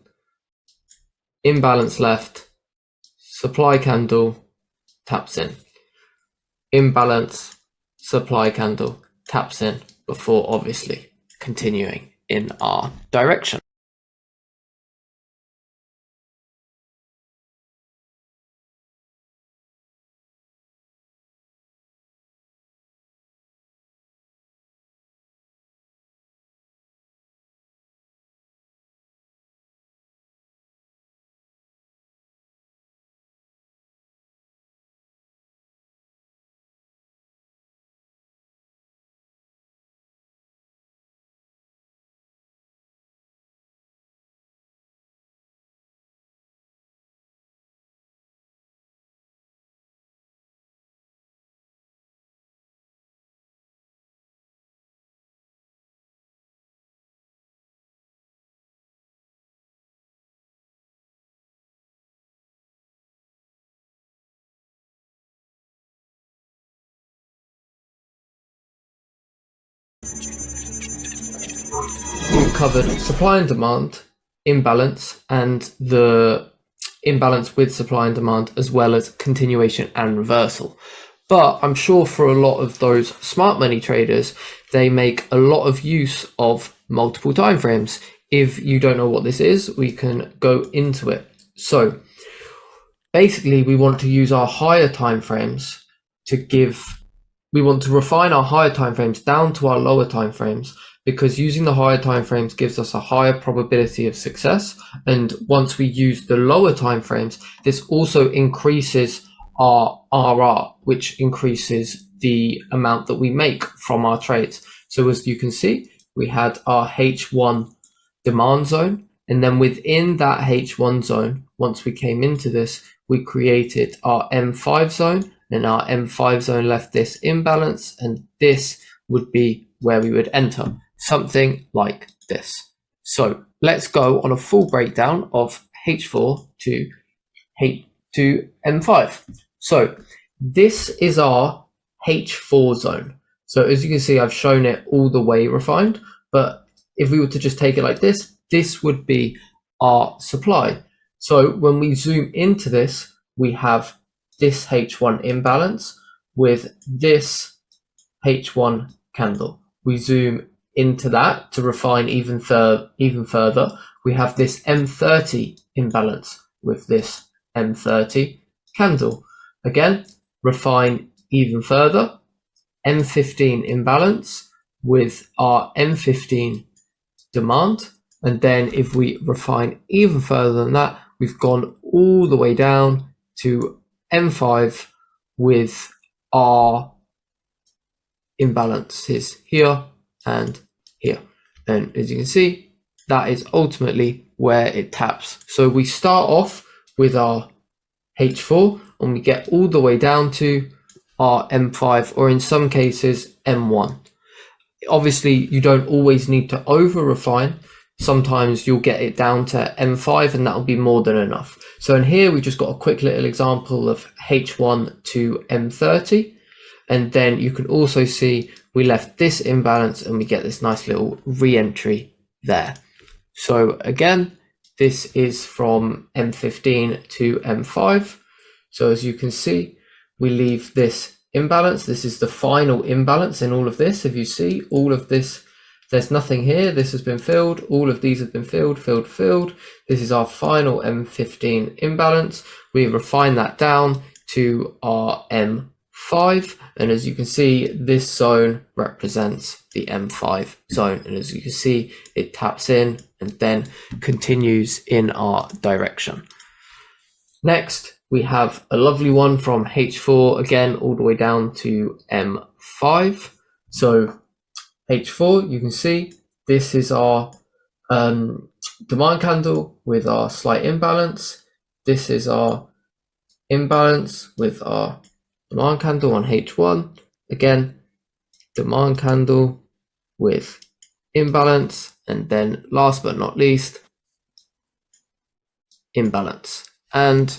imbalance left, supply candle, taps in. Imbalance, supply candle, taps in, before obviously continuing in our direction. We've covered supply and demand, imbalance, and the imbalance with supply and demand, as well as continuation and reversal. But I'm sure for a lot of those smart money traders, they make a lot of use of multiple timeframes. If you don't know what this is, we can go into it. So basically, we want to use our higher timeframes we want to refine our higher timeframes down to our lower timeframes, because using the higher timeframes gives us a higher probability of success. And once we use the lower timeframes, this also increases our RR, which increases the amount that we make from our trades. So as you can see, we had our H1 demand zone, and then within that H1 zone, once we came into this, we created our M5 zone, and our M5 zone left this imbalance, and this would be where we would enter, something like this. So let's go on a full breakdown of H4 to M5. So this is our H4 zone. So as you can see, I've shown it all the way refined, but if we were to just take it like this, this would be our supply. So when we zoom into this, we have this H1 imbalance with this H1 candle. We zoom into that to refine even further. We have this M30 imbalance with this M30 candle. Again, refine even further. M15 imbalance with our M15 demand. And then if we refine even further than that, we've gone all the way down to M5 with our imbalances here and here. And as you can see, that is ultimately where it taps. So we start off with our H4 and we get all the way down to our M5, or in some cases M1. Obviously, you don't always need to over refine. Sometimes you'll get it down to M5 and that'll be more than enough. So in here, we just got a quick little example of H1 to M30. And then you can also see we left this imbalance and we get this nice little re-entry there. So again, this is from M15 to M5. So as you can see, we leave this imbalance. This is the final imbalance in all of this. If you see all of this, there's nothing here. This has been filled. All of these have been filled, filled. This is our final M15 imbalance. We refine that down to our M5. And as you can see, this zone represents the M5 zone. And as you can see, it taps in and then continues in our direction. Next, we have a lovely one from H4, again, all the way down to M5. So H4, you can see this is our demand candle with our slight imbalance. This is our imbalance with our demand candle on H1. Again, demand candle with imbalance. And then last but not least, imbalance. And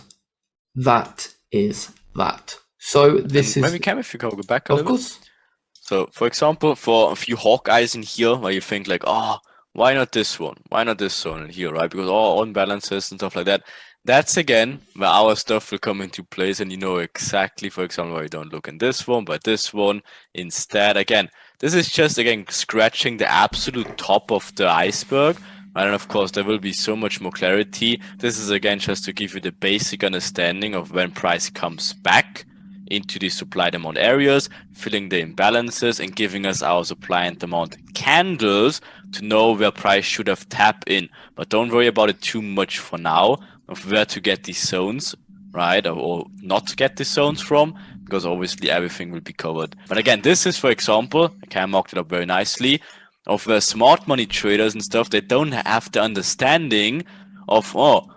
that is that. So this is... Maybe if you go back a of little course. bit. So, for example, for a few Hawkeyes in here, where you think like, oh, why not this one? Why not this one in here, right? Because all imbalances and stuff like that. That's, again, where our stuff will come into place, and you know exactly, for example, why you don't look in this one, but this one instead. Again, this is just, again, scratching the absolute top of the iceberg. And of course, there will be so much more clarity. This is, again, just to give you the basic understanding of when price comes back into the supply demand areas, filling the imbalances and giving us our supply and demand candles to know where price should have tapped in. But don't worry about it too much for now of where to get these zones, right? Or not to get these zones from, because obviously everything will be covered. But again, this is, for example, I kind of marked it up very nicely, of where smart money traders and stuff, they don't have the understanding of, oh,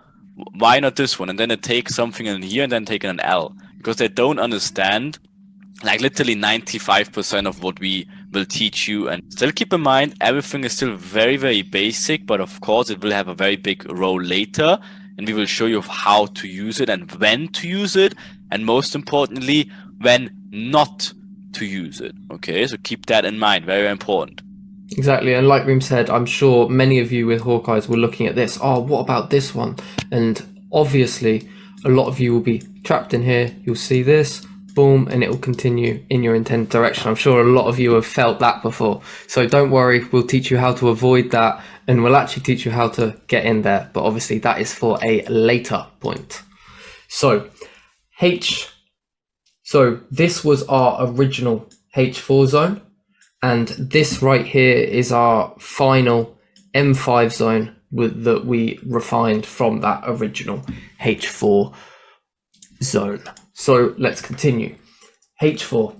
why not this one? And then they take something in here and then take an L. Because they don't understand, like literally 95% of what we will teach you. And still keep in mind, everything is still very, very basic, but of course it will have a very big role later. And we will show you how to use it and when to use it. And most importantly, when not to use it. Okay, so keep that in mind, very, very important. Exactly, and like Reem said, I'm sure many of you with Hawkeyes were looking at this. Oh, what about this one? And obviously, a lot of you will be trapped in here. You'll see this, boom, and it will continue in your intended direction. I'm sure a lot of you have felt that before. So don't worry, we'll teach you how to avoid that, and we'll actually teach you how to get in there. But obviously, that is for a later point. So this was our original H4 zone. And this right here is our final M5 zone that we refined from that original H4 zone. So let's continue. H4,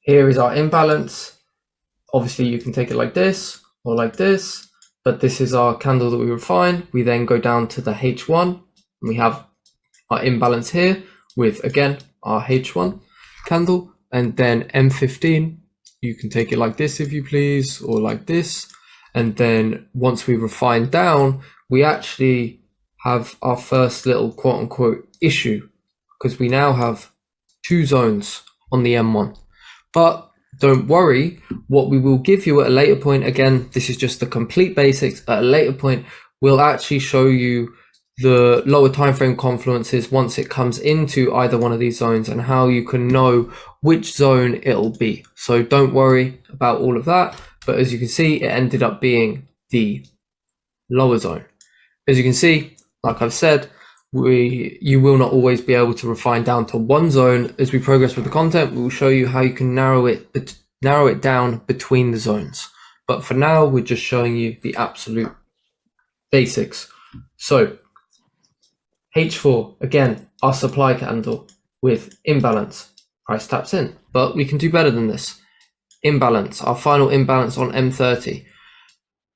here is our imbalance. Obviously you can take it like this or like this, but this is our candle that we refine. We then go down to the H1 and we have our imbalance here with, again, our H1 candle, and then M15. You can take it like this if you please, or like this. And then once we refine down, we actually have our first little quote unquote issue, because we now have two zones on the M1. But don't worry, what we will give you at a later point, again, this is just the complete basics. At a later point, we'll actually show you the lower time frame confluences once it comes into either one of these zones and how you can know which zone it'll be. So don't worry about all of that. But as you can see, it ended up being the lower zone. As you can see, like I've said, you will not always be able to refine down to one zone. As we progress with the content, we will show you how you can narrow it down between the zones. But for now, we're just showing you the absolute basics. So H4, again, our supply candle with imbalance. Price taps in, but we can do better than this. Imbalance, our final imbalance on M30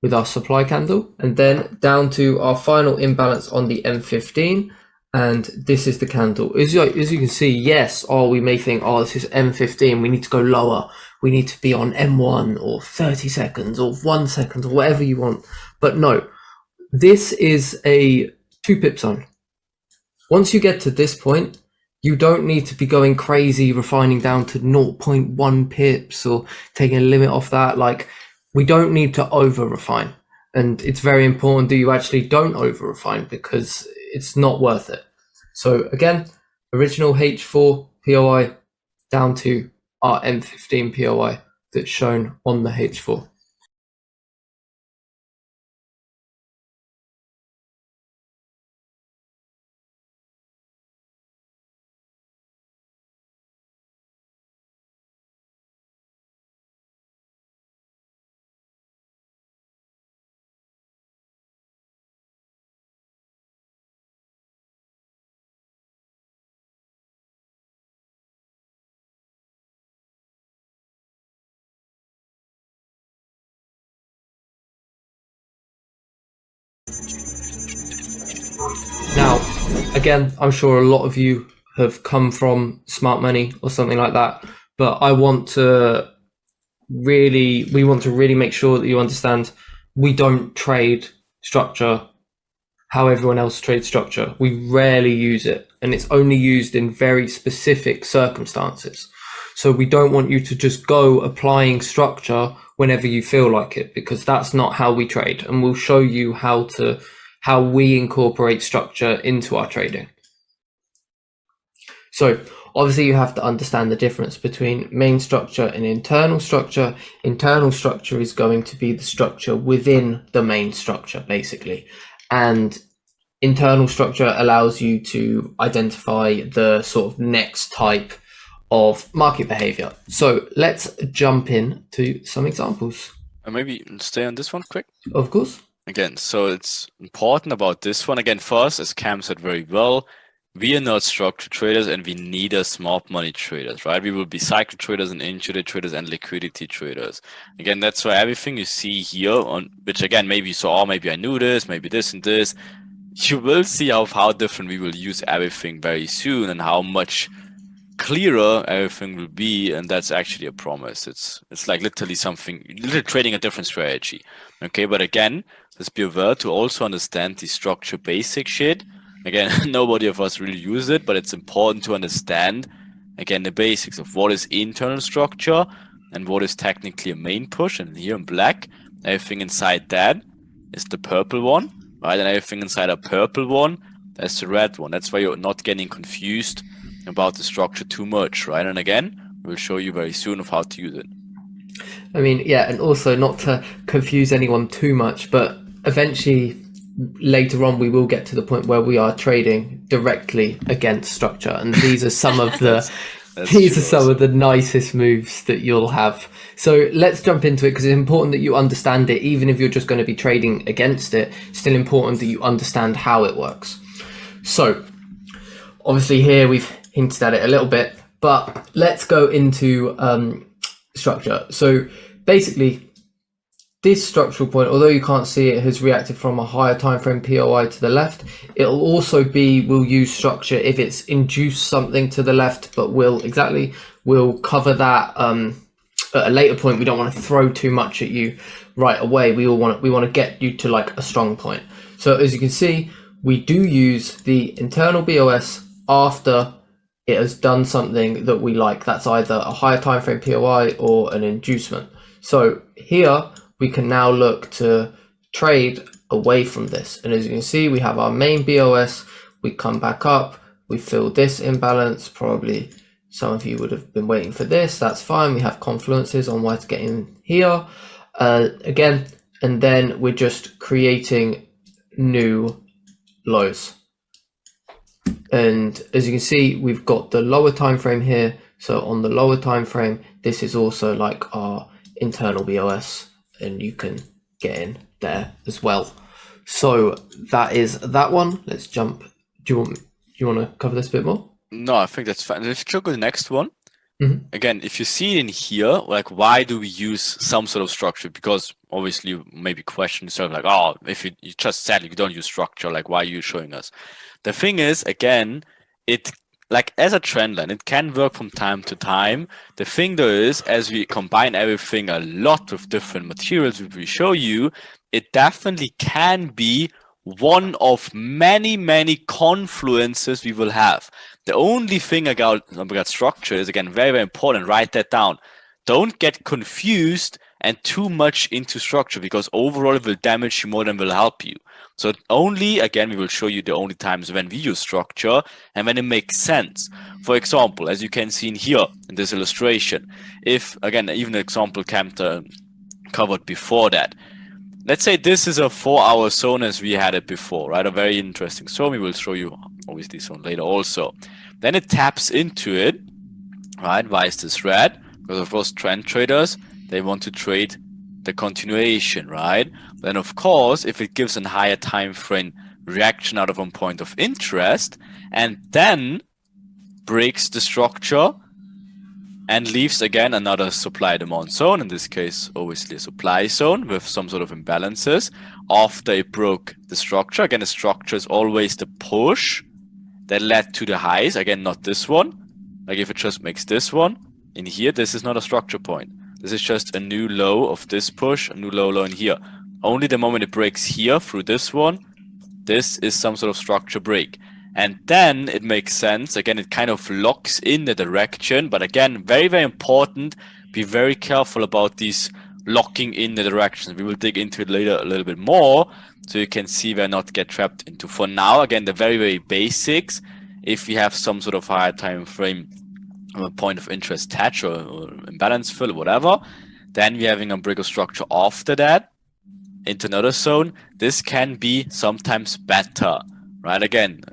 with our supply candle, and then down to our final imbalance on the M15, and this is the candle. As you can see, yes, we may think, this is M15, we need to go lower, we need to be on M1 or 30 seconds or 1 second or whatever you want, but no, this is a 2-pip zone. Once you get to this point, you don't need to be going crazy refining down to 0.1 pips or taking a limit off that. Like, we don't need to over refine, and it's very important that you actually don't over refine because it's not worth it. So again, original H4 POI down to our M15 POI that's shown on the H4. Now, again, I'm sure a lot of you have come from smart money or something like that, but we want to really make sure that you understand we don't trade structure how everyone else trades structure. We rarely use it, and it's only used in very specific circumstances. So we don't want you to just go applying structure whenever you feel like it, because that's not how we trade, and we'll show you how we incorporate structure into our trading. So obviously you have to understand the difference between main structure and internal structure. Internal structure is going to be the structure within the main structure, basically. And internal structure allows you to identify the sort of next type of market behavior. So let's jump in to some examples. Maybe stay on this one quick. Of course. Again, so it's important about this one. Again, first, as Cam said very well, we are not structure traders and we neither smart money traders, right? We will be cycle traders and intraday traders and liquidity traders. Again, that's why everything you see here, on which again, maybe you saw, maybe I knew this, maybe this and this, you will see how different we will use everything very soon and how much clearer everything will be, and that's actually a promise. It's like literally trading a different strategy. Okay, but again, let's be aware to also understand the structure basic shit. Again, nobody of us really use it, but it's important to understand again the basics of what is internal structure and what is technically a main push. And here in black, everything inside that is the purple one, right? And everything inside a purple one, that's the red one. That's why you're not getting confused about the structure too much, right? And again, we'll show you very soon of how to use it. I mean, yeah, and also not to confuse anyone too much, but eventually later on we will get to the point where we are trading directly against structure, and these are some of the some of the nicest moves that you'll have. So let's jump into it, because it's important that you understand it. Even if you're just going to be trading against it, it's still important that you understand how it works. So obviously here we've hinted at it a little bit, but let's go into structure. So basically, this structural point, although you can't see it, has reacted from a higher time frame POI to the left. It'll also we'll use structure if it's induced something to the left, but we'll cover that at a later point. We don't want to throw too much at you right away. We want to get you to like a strong point. So as you can see, we do use the internal BOS after it has done something that we like. That's either a higher time frame POI or an inducement. So here we can now look to trade away from this. And as you can see, we have our main BOS. We come back up, we fill this imbalance. Probably some of you would have been waiting for this. That's fine. We have confluences on where to get in here again, and then we're just creating new lows. And as you can see, we've got the lower time frame here. So on the lower time frame, this is also like our internal BOS, and you can get in there as well. So that is that one. Let's jump Do you want to cover this a bit more? No, I think that's fine. If you go to the next one, Mm-hmm. again, if you see in here, like, why do we use some sort of structure? Because obviously you maybe question yourself, like, oh, if you just said you don't use structure, like, why are you showing us? The thing is, again, it, like, as a trend line, it can work from time to time. The thing though is, as we combine everything a lot with different materials which we show you, it definitely can be one of many, many confluences we will have. The only thing about structure is, again, very, very important. Write that down. Don't get confused and too much into structure, because overall it will damage you more than will help you. So only, again, we will show you the only times when we use structure and when it makes sense. For example, as you can see in here in this illustration, if, again, even an example covered before that, let's say this is a 4-hour zone as we had it before, right? A very interesting zone. We will show you obviously zone later also. Then it taps into it, right? Why is this red? Because of course trend traders, they want to trade the continuation, right? Then of course, if it gives a higher time frame reaction out of one point of interest and then breaks the structure and leaves again another supply demand zone, in this case obviously a supply zone with some sort of imbalances after it broke the structure. Again, the structure is always the push that led to the highs. Again, not this one. Like if it just makes this one in here, this is not a structure point. This is just a new low of this push, a new low in here. Only the moment it breaks here through this one, this is some sort of structure break. And then it makes sense. Again, it kind of locks in the direction. But again, very, very important. Be very careful about these locking in the directions. We will dig into it later a little bit more, so you can see where not get trapped into. For now, again, the very, very basics. If we have some sort of higher time frame, a point of interest touch or imbalance fill or whatever, then we're having a break of structure after that into another zone. This can be sometimes better, right? Again,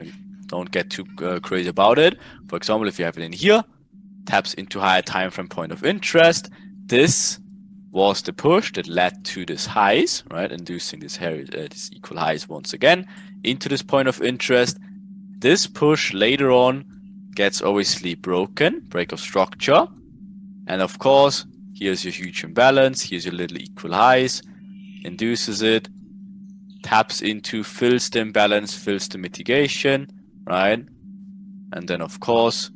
don't get too crazy about it. For example, if you have it in here, taps into higher time frame point of interest, this was the push that led to this highs, right? Inducing this equal highs once again into this point of interest. This push later on gets obviously broken, break of structure. And of course, here's your huge imbalance. Here's your little equal highs, induces it, taps into, fills the imbalance, fills the mitigation, right? And then of course,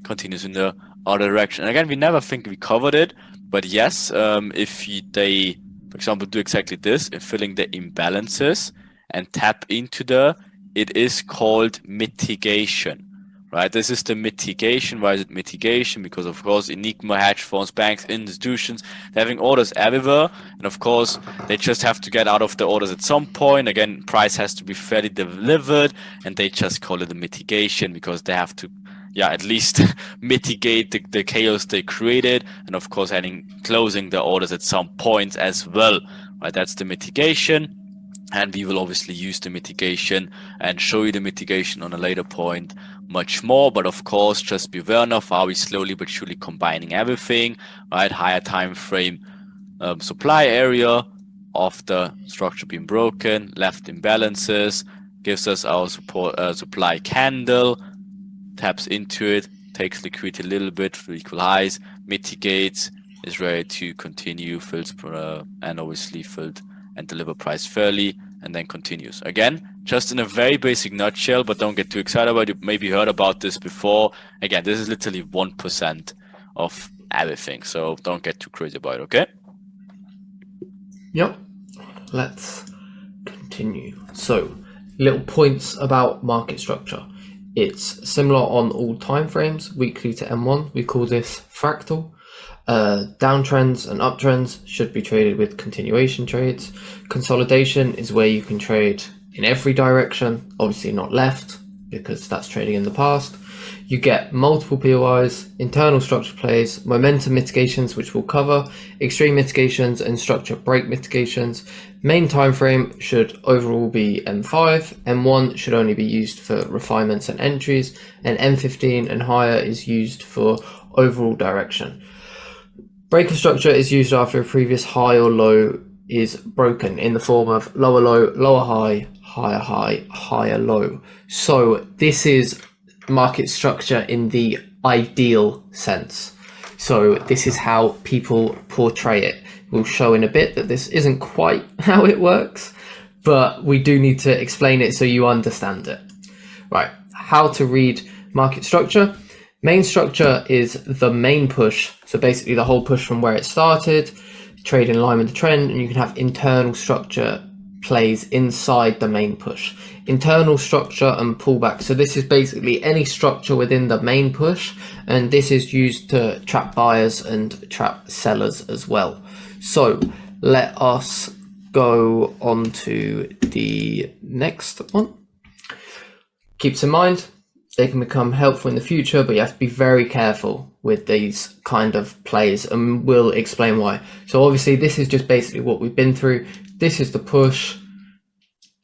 continues in the other direction. And again, we never think we covered it, but yes, if they, for example, do exactly this, in filling the imbalances and tap into it is called mitigation, right? This is the mitigation. Why is it mitigation? Because of course, Enigma, hedge funds, banks, institutions, they're having orders everywhere. And of course, they just have to get out of the orders at some point. Again, price has to be fairly delivered, and they just call it a mitigation because they have to, at least mitigate the chaos they created, and of course closing the orders at some point as well, right? That's the mitigation, and we will obviously use the mitigation and show you the mitigation on a later point much more. But of course, just be aware of how we slowly but surely combining everything, right? Higher time frame supply area of the structure being broken, left imbalances, gives us our supply candle, taps into it, takes liquidity a little bit for equal highs, mitigates, is ready to continue, fills and obviously filled and deliver price fairly, and then continues. Again, just in a very basic nutshell, but don't get too excited about it. You maybe heard about this before. Again, this is literally 1% of everything, so don't get too crazy about it, okay? Yep. Let's continue. So, little points about market structure. It's similar on all time frames, weekly to M1. We call this fractal. Downtrends and uptrends should be traded with continuation trades. Consolidation is where you can trade in every direction, obviously not left because that's trading in the past. You get multiple POIs, internal structure plays, momentum mitigations, which we'll cover, extreme mitigations and structure break mitigations. Main time frame should overall be M5. M1 should only be used for refinements and entries, and M15 and higher is used for overall direction. Breaker structure is used after a previous high or low is broken in the form of lower low, lower high, higher high, higher low. So this is market structure in the ideal sense. So this is how people portray it. We'll show in a bit that this isn't quite how it works, but we do need to explain it so you understand it. Right, how to read market structure. Main structure is the main push. So basically the whole push from where it started, trade in line with the trend, and you can have internal structure plays inside the main push. Internal structure and pullback. So this is basically any structure within the main push, and this is used to trap buyers and trap sellers as well. So let us go on to the next one. Keeps in mind, they can become helpful in the future, but you have to be very careful with these kind of plays, and we'll explain why. So obviously this is just basically what we've been through. This is the push.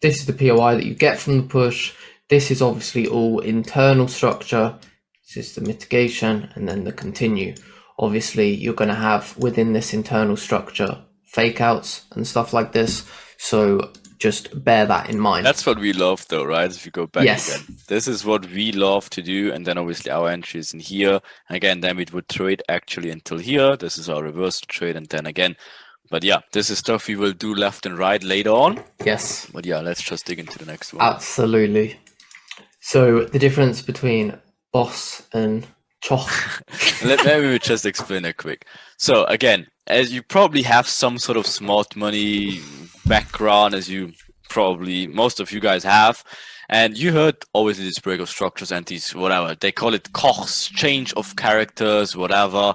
This is the POI that you get from the push. This is obviously all internal structure. This is the mitigation, and then the continue. Obviously you're going to have within this internal structure fake outs and stuff like this. So just bear that in mind. That's what we love though, right? If you go back Yes. again, this is what we love to do. And then obviously our entry is in here. Again, then we would trade actually until here. This is our reversal trade. And then again, but yeah, this is stuff we will do left and right later on. Yes. But yeah, let's just dig into the next one. Absolutely. So the difference between boss and choch. Let me just explain it quick. So again, as you probably have some sort of smart money background, as you probably most of you guys have, and you heard obviously this break of structures and these whatever they call it Kochs, change of characters, whatever,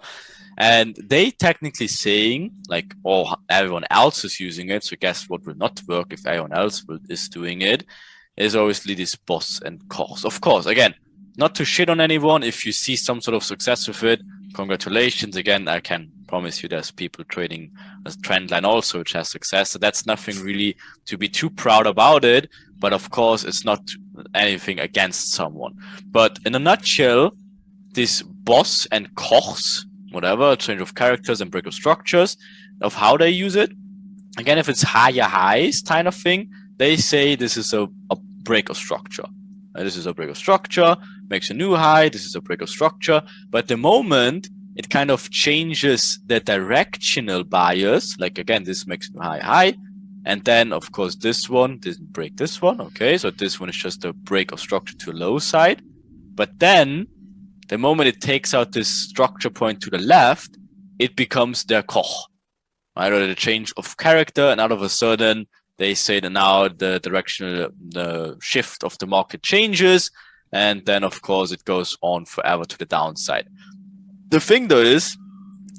and they technically saying like, oh, everyone else is using it, so guess what will not work if everyone else is doing it, is obviously this boss and Kochs. Of course, again, not to shit on anyone. If you see some sort of success with it, congratulations. Again, I can promise you there's people trading a trend line also which has success. So that's nothing really to be too proud about it. But of course, it's not anything against someone. But in a nutshell, this boss and Kochs, whatever, change of characters and break of structures, of how they use it. Again, if it's higher highs kind of thing, they say this is a break of structure. This is a break of structure, makes a new high. This is a break of structure. But the moment it kind of changes the directional bias, like again, this makes a new high. And then, of course, this one didn't break this one. Okay, so this one is just a break of structure to a low side. But then the moment it takes out this structure point to the left, it becomes their Koch, right? Or the change of character. And out of a sudden, they say that now the shift of the market changes, and then of course it goes on forever to the downside. The thing though is,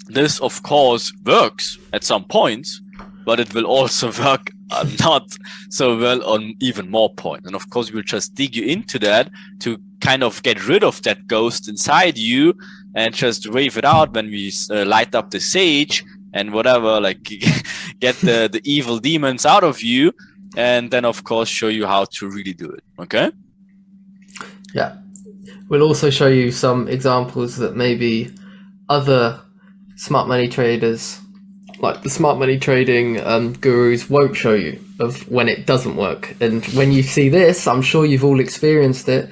this of course works at some points, but it will also work not so well on even more points. And of course we'll just dig you into that to kind of get rid of that ghost inside you and just wave it out when we light up the sage and whatever, like get the evil demons out of you, and then of course show you how to really do it. Okay? Yeah. We'll also show you some examples that maybe other smart money traders, like the smart money trading gurus, won't show you of when it doesn't work. And when you see this, I'm sure you've all experienced it.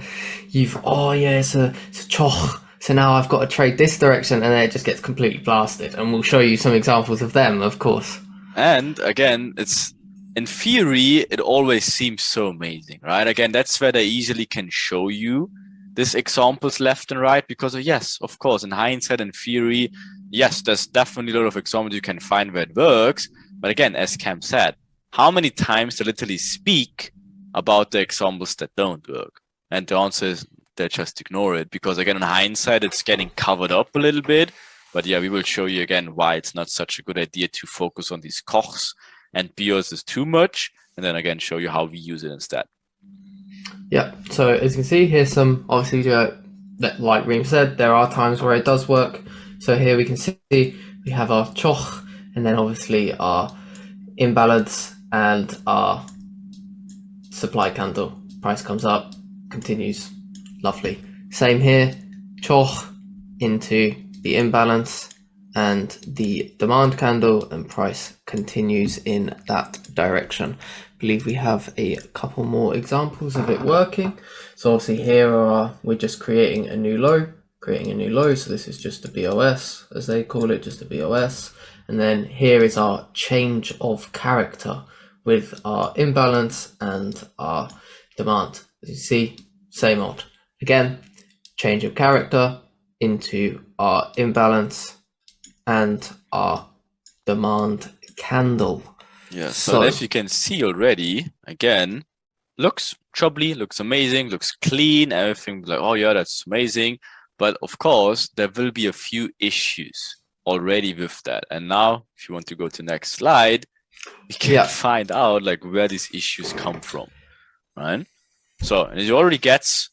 Oh yeah, it's a choch. So now I've got to trade this direction, and then it just gets completely blasted. And we'll show you some examples of them, of course. And again, it's in theory, it always seems so amazing, right? Again, that's where they easily can show you these examples left and right, because yes, of course, in hindsight and theory, yes, there's definitely a lot of examples you can find where it works. But again, as Cam said, how many times they literally speak about the examples that don't work? And the answer is they just ignore it, because again, in hindsight, it's getting covered up a little bit. But yeah, we will show you again why it's not such a good idea to focus on these Kochs and BIOS is too much, and then again show you how we use it instead. Yeah, so as you can see, here's some, obviously, like Reem said, there are times where it does work. So here we can see we have our choch, and then obviously our imbalance and our supply candle. Price comes up, continues. Lovely. Same here, choch into the imbalance, and the demand candle, and price continues in that direction. I believe we have a couple more examples of it working. So obviously here we're just creating a new low. So this is just a BOS, as they call it, just a BOS. And then here is our change of character with our imbalance and our demand. As you see, same old. Again, change of character into our imbalance and our demand candle. Yeah, so as you can see already, again, looks troubly, looks amazing, looks clean, everything like, oh yeah, that's amazing. But of course, there will be a few issues already with that. And now, if you want to go to the next slide, we can find out like where these issues come from, right? So, and it already gets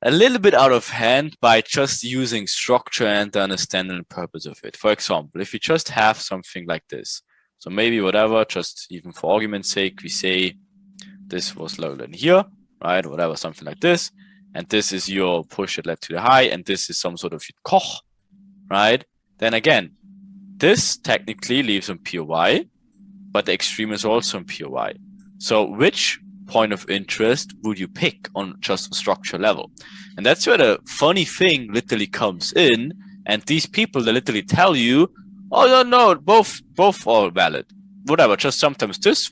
a little bit out of hand by just using structure and understanding the purpose of it. For example, if you just have something like this, so maybe whatever, just even for argument's sake, we say this was lower than here, right? Whatever, something like this. And this is your push that led to the high, and this is some sort of Koch, right? Then again, this technically leaves on POY, but the extreme is also on POY. So which point of interest would you pick on just a structure level? And that's where the funny thing literally comes in. And these people, they literally tell you, oh, no, both are valid. Whatever, just sometimes this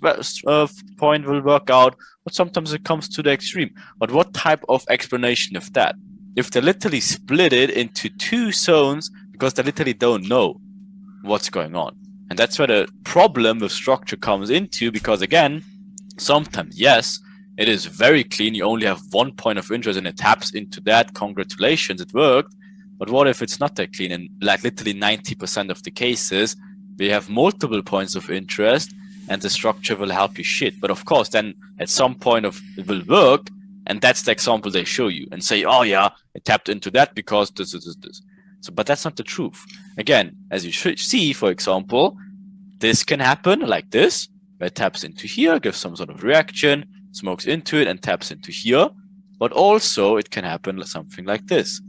point will work out, but sometimes it comes to the extreme. But what type of explanation of that? If they literally split it into two zones because they literally don't know what's going on. And that's where the problem with structure comes into, because again, sometimes, yes, it is very clean. You only have one point of interest and it taps into that. Congratulations, it worked. But what if it's not that clean? And like literally 90% of the cases, we have multiple points of interest and the structure will help you shit. But of course, then at some point it will work. And that's the example they show you and say, oh yeah, it tapped into that because this. So, but that's not the truth. Again, as you should see, for example, this can happen like this, where it taps into here, gives some sort of reaction, smokes into it and taps into here. But also it can happen something like this.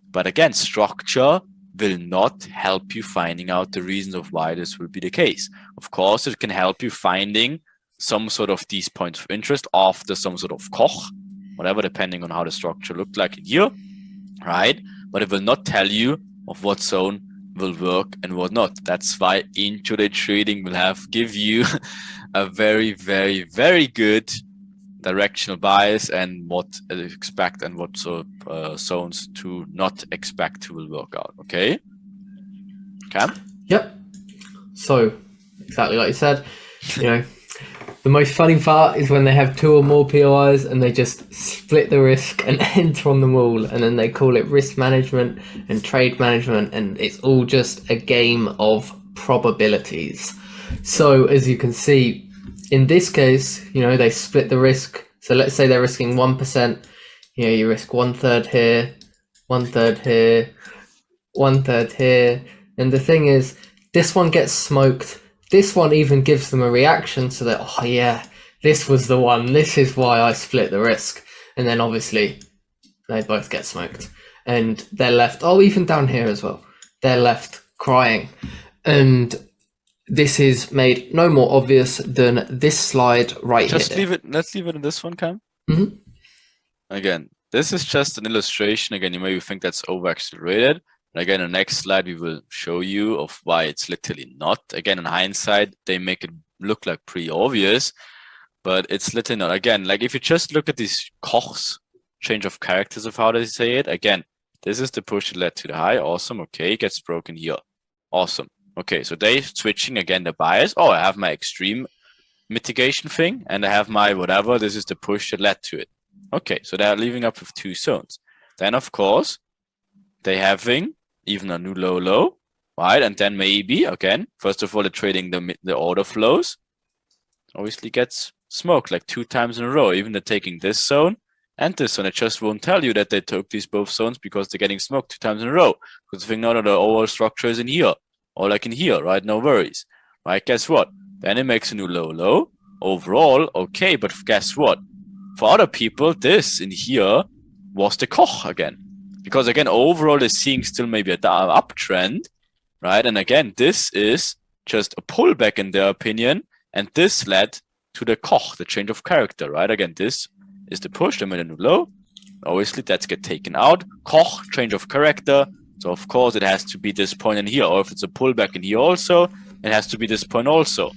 But again, structure will not help you finding out the reasons of why this will be the case. Of course, it can help you finding some sort of these points of interest after some sort of Koch, whatever, depending on how the structure looked like in here, right? But it will not tell you of what zone will work and what not. That's why intraday trading will give you a very, very, very good directional bias and what to expect and what sort of zones to not expect will work out. Okay? Cam? Yep. So, exactly like you said, you know, the most funny part is when they have two or more POIs and they just split the risk and enter on them all, and then they call it risk management and trade management, and it's all just a game of probabilities. So, as you can see, in this case, you know, they split the risk. So let's say they're risking 1%. You know, you risk 1/3 here, 1/3 here, 1/3 here. And the thing is, this one gets smoked. This one even gives them a reaction so that, oh yeah, this was the one. This is why I split the risk. And then obviously they both get smoked. And they're left, oh, even down here as well, they're left crying. And this is made no more obvious than this slide right here. Just leave it. Let's leave it in this one, Cam. Mm-hmm. Again, this is just an illustration. Again, you maybe think that's over-accelerated. And again, the next slide, we will show you of why it's literally not. Again, in hindsight, they make it look like pretty obvious, but it's literally not. Again, like if you just look at these Kochs, change of characters of how they say it. Again, this is the push that led to the high. Awesome. Okay, gets broken here. Awesome. Okay, so they switching again the bias. Oh, I have my extreme mitigation thing and I have my whatever. This is the push that led to it. Okay, so they're leaving up with two zones. Then, of course, they having even a new low, right? And then maybe, again, first of all, they're trading the order flows. Obviously gets smoked like 2 times in a row. Even they're taking this zone and this zone. It just won't tell you that they took these both zones because they're getting smoked 2 times in a row. Because they think, no, the overall structure is in here. Or like in here, right? No worries. Right? Guess what? Then it makes a new low. Overall, okay, but guess what? For other people, this in here was the Koch again. Because again, overall, they're seeing still maybe an uptrend, right? And again, this is just a pullback in their opinion, and this led to the Koch, the change of character, right? Again, this is the push, the minute low. Obviously, that's get taken out. Koch, change of character. So of course, it has to be this point in here, or if it's a pullback in here also, it has to be this point also.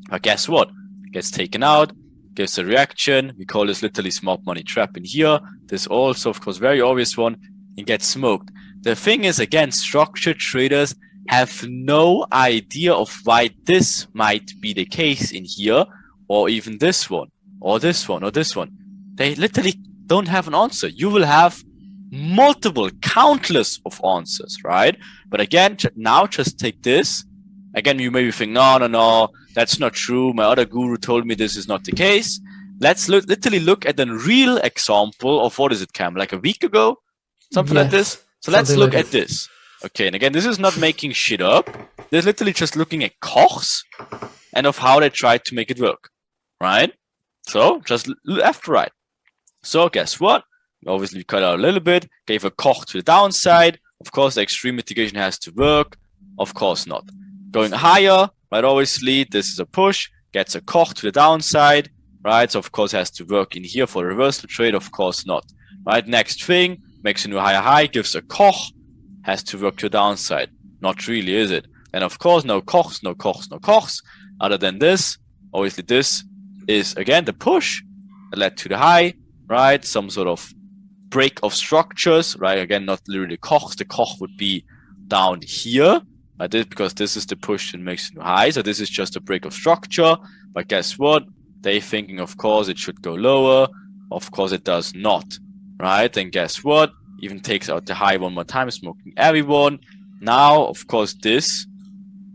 But guess what? It gets taken out, gives a reaction. We call this literally smart money trap in here. This also, of course, very obvious one, and gets smoked. The thing is, again, structured traders have no idea of why this might be the case in here, or even this one, or this one, or this one. They literally don't have an answer. You will have multiple, countless of answers, right? But again, now just take this. Again, you maybe think, no, that's not true. My other guru told me this is not the case. Let's literally look at a real example of, what is it, Cam? Like a week ago? Something like this? So let's look at this. Okay, and again, this is not making shit up. This is literally just looking at Kochs and of how they tried to make it work, right? So just left to right. So guess what? Obviously, we cut out a little bit, gave a Koch to the downside. Of course, the extreme mitigation has to work. Of course not. Going higher, right? Obviously, this is a push, gets a Koch to the downside, right? So of course, it has to work in here for a reversal trade. Of course not, right? Next thing, makes a new higher high, gives a Koch, has to work to the downside. Not really, is it? And of course, no Kochs, no Kochs, no Kochs. Other than this, obviously, this is again the push that led to the high, right? Some sort of break of structures, right? Again, not literally Kochs. The Koch would be down here, right? Because this is the push and makes a new high. So this is just a break of structure. But guess what? They thinking, of course, it should go lower. Of course, it does not, right? Then guess what? Even takes out the high one more time, smoking everyone. Now, of course, this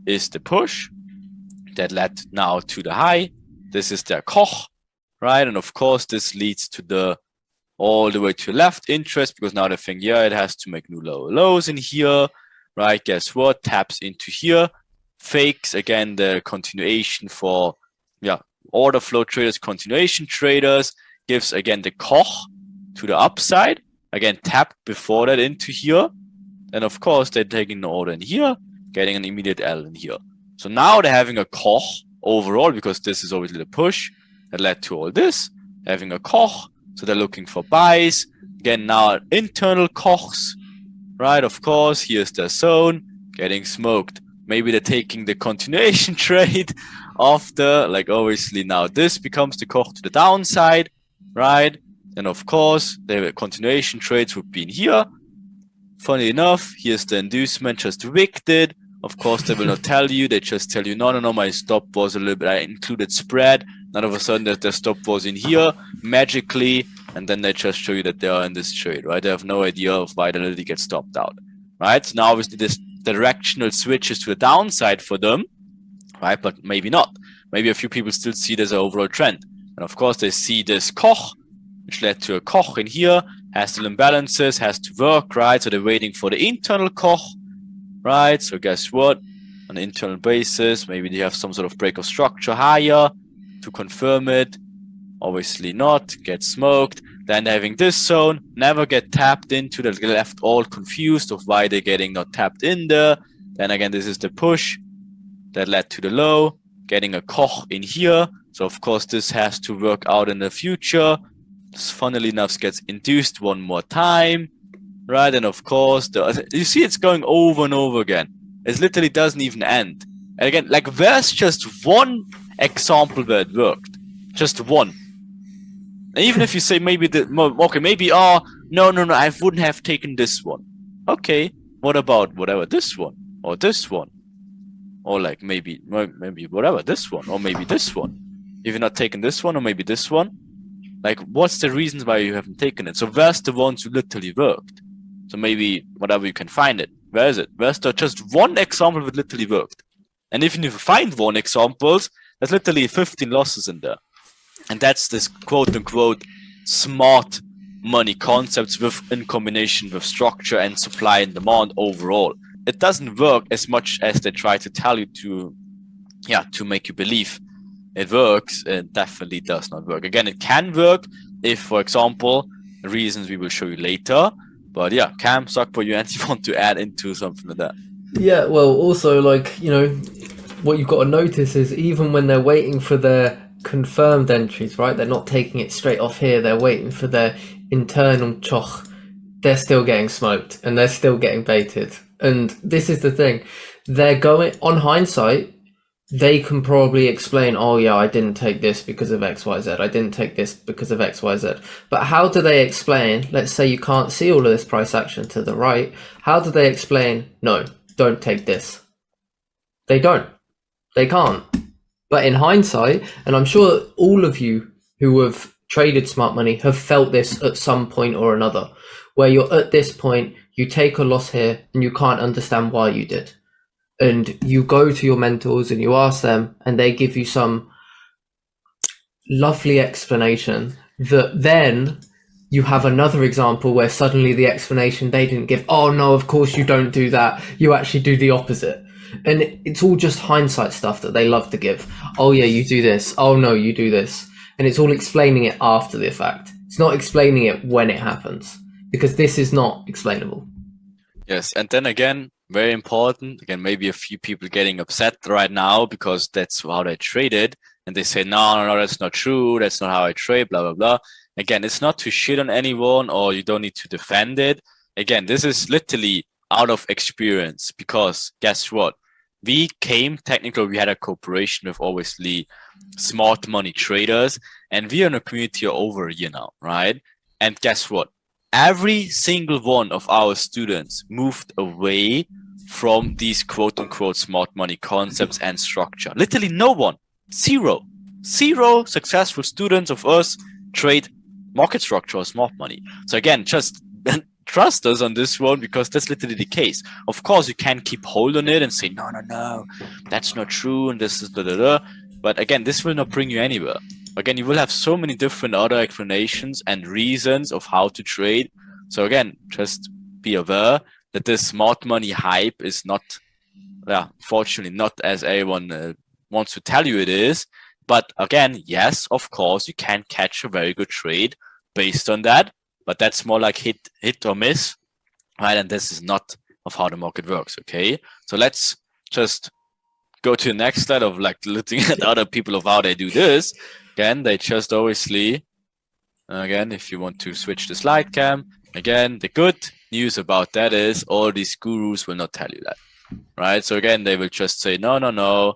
is the push that led now to the high. This is their Koch, right? And of course, this leads to the all the way to left interest, because now they think, yeah, it has to make new lower lows in here, right? Guess what? Taps into here, fakes again the continuation for, yeah, order flow traders, continuation traders, gives again the Koch to the upside. Again, tapped before that into here. And of course, they're taking the order in here, getting an immediate L in here. So now they're having a Koch overall, because this is obviously the push that led to all this, having a Koch. So they're looking for buys. Again, now internal Kochs, right? Of course, here's their zone, getting smoked. Maybe they're taking the continuation trade after, like obviously now this becomes the Koch to the downside, right? And of course, the continuation trades would be in here. Funny enough, here's the inducement just wicked it. Of course, they will not tell you. They just tell you, no, my stop was a little bit, I included spread. Then all of a sudden, their stop was in here magically. And then they just show you that they are in this trade, right? They have no idea of why they literally get stopped out, right? So now, obviously, this directional switch is to the downside for them, right? But maybe not. Maybe a few people still see this as an overall trend. And of course, they see this Koch, which led to a Koch in here, has still imbalances, has to work, right? So they're waiting for the internal Koch, right? So guess what? On an internal basis, maybe they have some sort of break of structure higher to confirm it. Obviously not, get smoked. Then they're having this zone, never get tapped into, they're left all confused of why they're getting not tapped in there. Then again, this is the push that led to the low, getting a Koch in here. So of course, this has to work out in the future. Funnily enough, gets induced one more time, right? And of course, you see it's going over and over again. It literally doesn't even end. And again, like there's just one example where it worked, just one. And even if you say maybe maybe no, I wouldn't have taken this one. Okay, what about whatever this one or this one, or like maybe whatever this one or maybe this one. If you're not taking this one or maybe this one. Like, what's the reasons why you haven't taken it? So where's the ones who literally worked? So maybe whatever you can find it. Where is it? Where's the just one example that literally worked? And even if you find one example, there's literally 15 losses in there. And that's this quote-unquote smart money concepts in combination with structure and supply and demand overall. It doesn't work as much as they try to tell you to make you believe. It works, it definitely does not work. Again, it can work if, for example, reasons we will show you later. But yeah, Cam, Sakpo, you want to add into something like that? Yeah, well, also, like, you know, what you've got to notice is even when they're waiting for their confirmed entries, right? They're not taking it straight off here. They're waiting for their internal choch. They're still getting smoked and they're still getting baited. And this is the thing. They're going, on hindsight, they can probably explain, oh yeah, I didn't take this because of XYZ. I didn't take this because of XYZ. But how do they explain, let's say you can't see all of this price action to the right. How do they explain, no, don't take this? They don't. They can't. But in hindsight, and I'm sure all of you who have traded smart money have felt this at some point or another, where you're at this point, you take a loss here and you can't understand why you did. And you go to your mentors and you ask them and they give you some lovely explanation that then you have another example where suddenly the explanation they didn't give, oh no, of course you don't do that. You actually do the opposite. And it's all just hindsight stuff that they love to give. Oh yeah, you do this. Oh no, you do this. And it's all explaining it after the fact. It's not explaining it when it happens, because this is not explainable. Yes, and then again, very important, again, maybe a few people getting upset right now because that's how they traded. And they say, no, that's not true. That's not how I trade, blah, blah, blah. Again, it's not to shit on anyone or you don't need to defend it. Again, this is literally out of experience because guess what? We had a cooperation with obviously smart money traders and we are in a community over a year now, right? And guess what? Every single one of our students moved away from these quote unquote smart money concepts and structure. Literally no one, zero successful students of us trade market structure or smart money. So again, just trust us on this one because that's literally the case. Of course, you can keep hold on it and say, no, that's not true. And this is da da da. But again, this will not bring you anywhere. Again, you will have so many different other explanations and reasons of how to trade. So again, just be aware that this smart money hype is not, fortunately not as everyone wants to tell you it is. But again, yes, of course, you can catch a very good trade based on that. But that's more like hit or miss, right? And this is not of how the market works, okay? So let's just go to the next slide of like looking at other people of how they do this. Again, they just obviously, again, if you want to switch the slide cam, again, the good news about that is all these gurus will not tell you that, right? So again, they will just say, no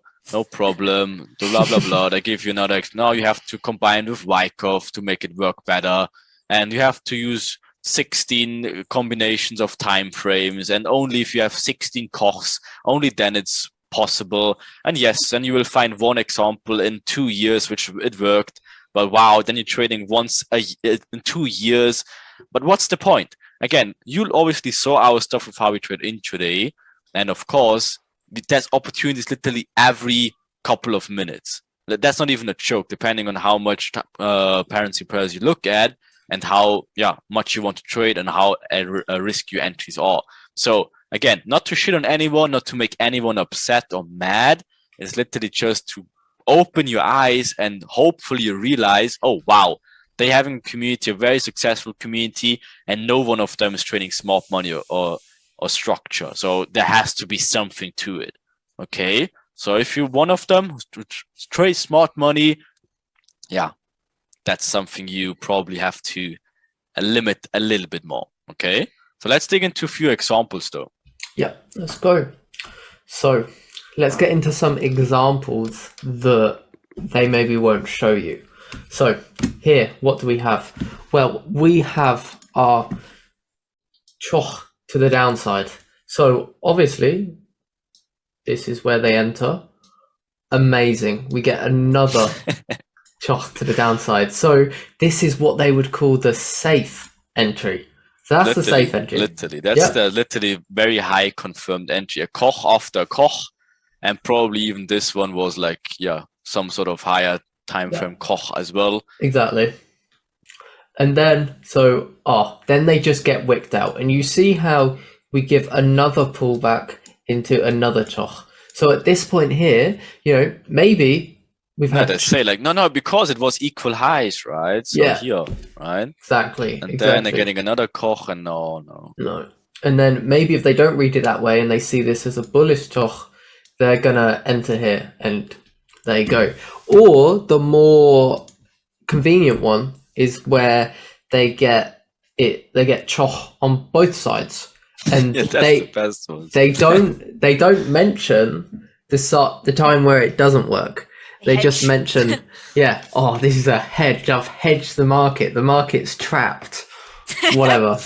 problem, blah, blah, blah. They give you another, now you have to combine with Wyckoff to make it work better. And you have to use 16 combinations of time frames. And only if you have 16 Kochs, only then it's possible. And yes, and you will find one example in 2 years, which it worked. But wow, then you're trading once in 2 years. But what's the point? Again, you obviously saw our stuff of how we trade intraday. And of course, there's opportunities literally every couple of minutes. That's not even a joke, depending on how much parity pairs you look at and how much you want to trade and how risky your entries are. So again, not to shit on anyone, not to make anyone upset or mad. It's literally just to open your eyes and hopefully you realize, oh wow, they have a community, a very successful community, and no one of them is trading smart money or structure. So there has to be something to it. Okay. So if you're one of them who trades smart money, that's something you probably have to limit a little bit more. Okay. So let's dig into a few examples though. Yeah, let's go. So let's get into some examples that they maybe won't show you. So here, what do we have? Well, we have our choch to the downside. So obviously, this is where they enter. Amazing. We get another choch to the downside. So this is what they would call the safe entry. So that's the safe entry. Literally, that's the literally very high confirmed entry. A Koch after a Koch, and probably even this one was like some sort of higher time frame Koch as well. Exactly. And then then they just get wicked out, and you see how we give another pullback into another choch. So at this point here, maybe we've had to say like no, because it was equal highs, right? So here, right? Exactly. And then they're getting another Koch, and no. And then maybe if they don't read it that way and they see this as a bullish choch, they're gonna enter here, and there you go. Or the more convenient one is where they get choch on both sides, and Yeah, that's the best one. they don't mention the time where it doesn't work. They just Hedge. mention, yeah, oh, this is a hedge. I've hedged the market. The market's trapped. Whatever.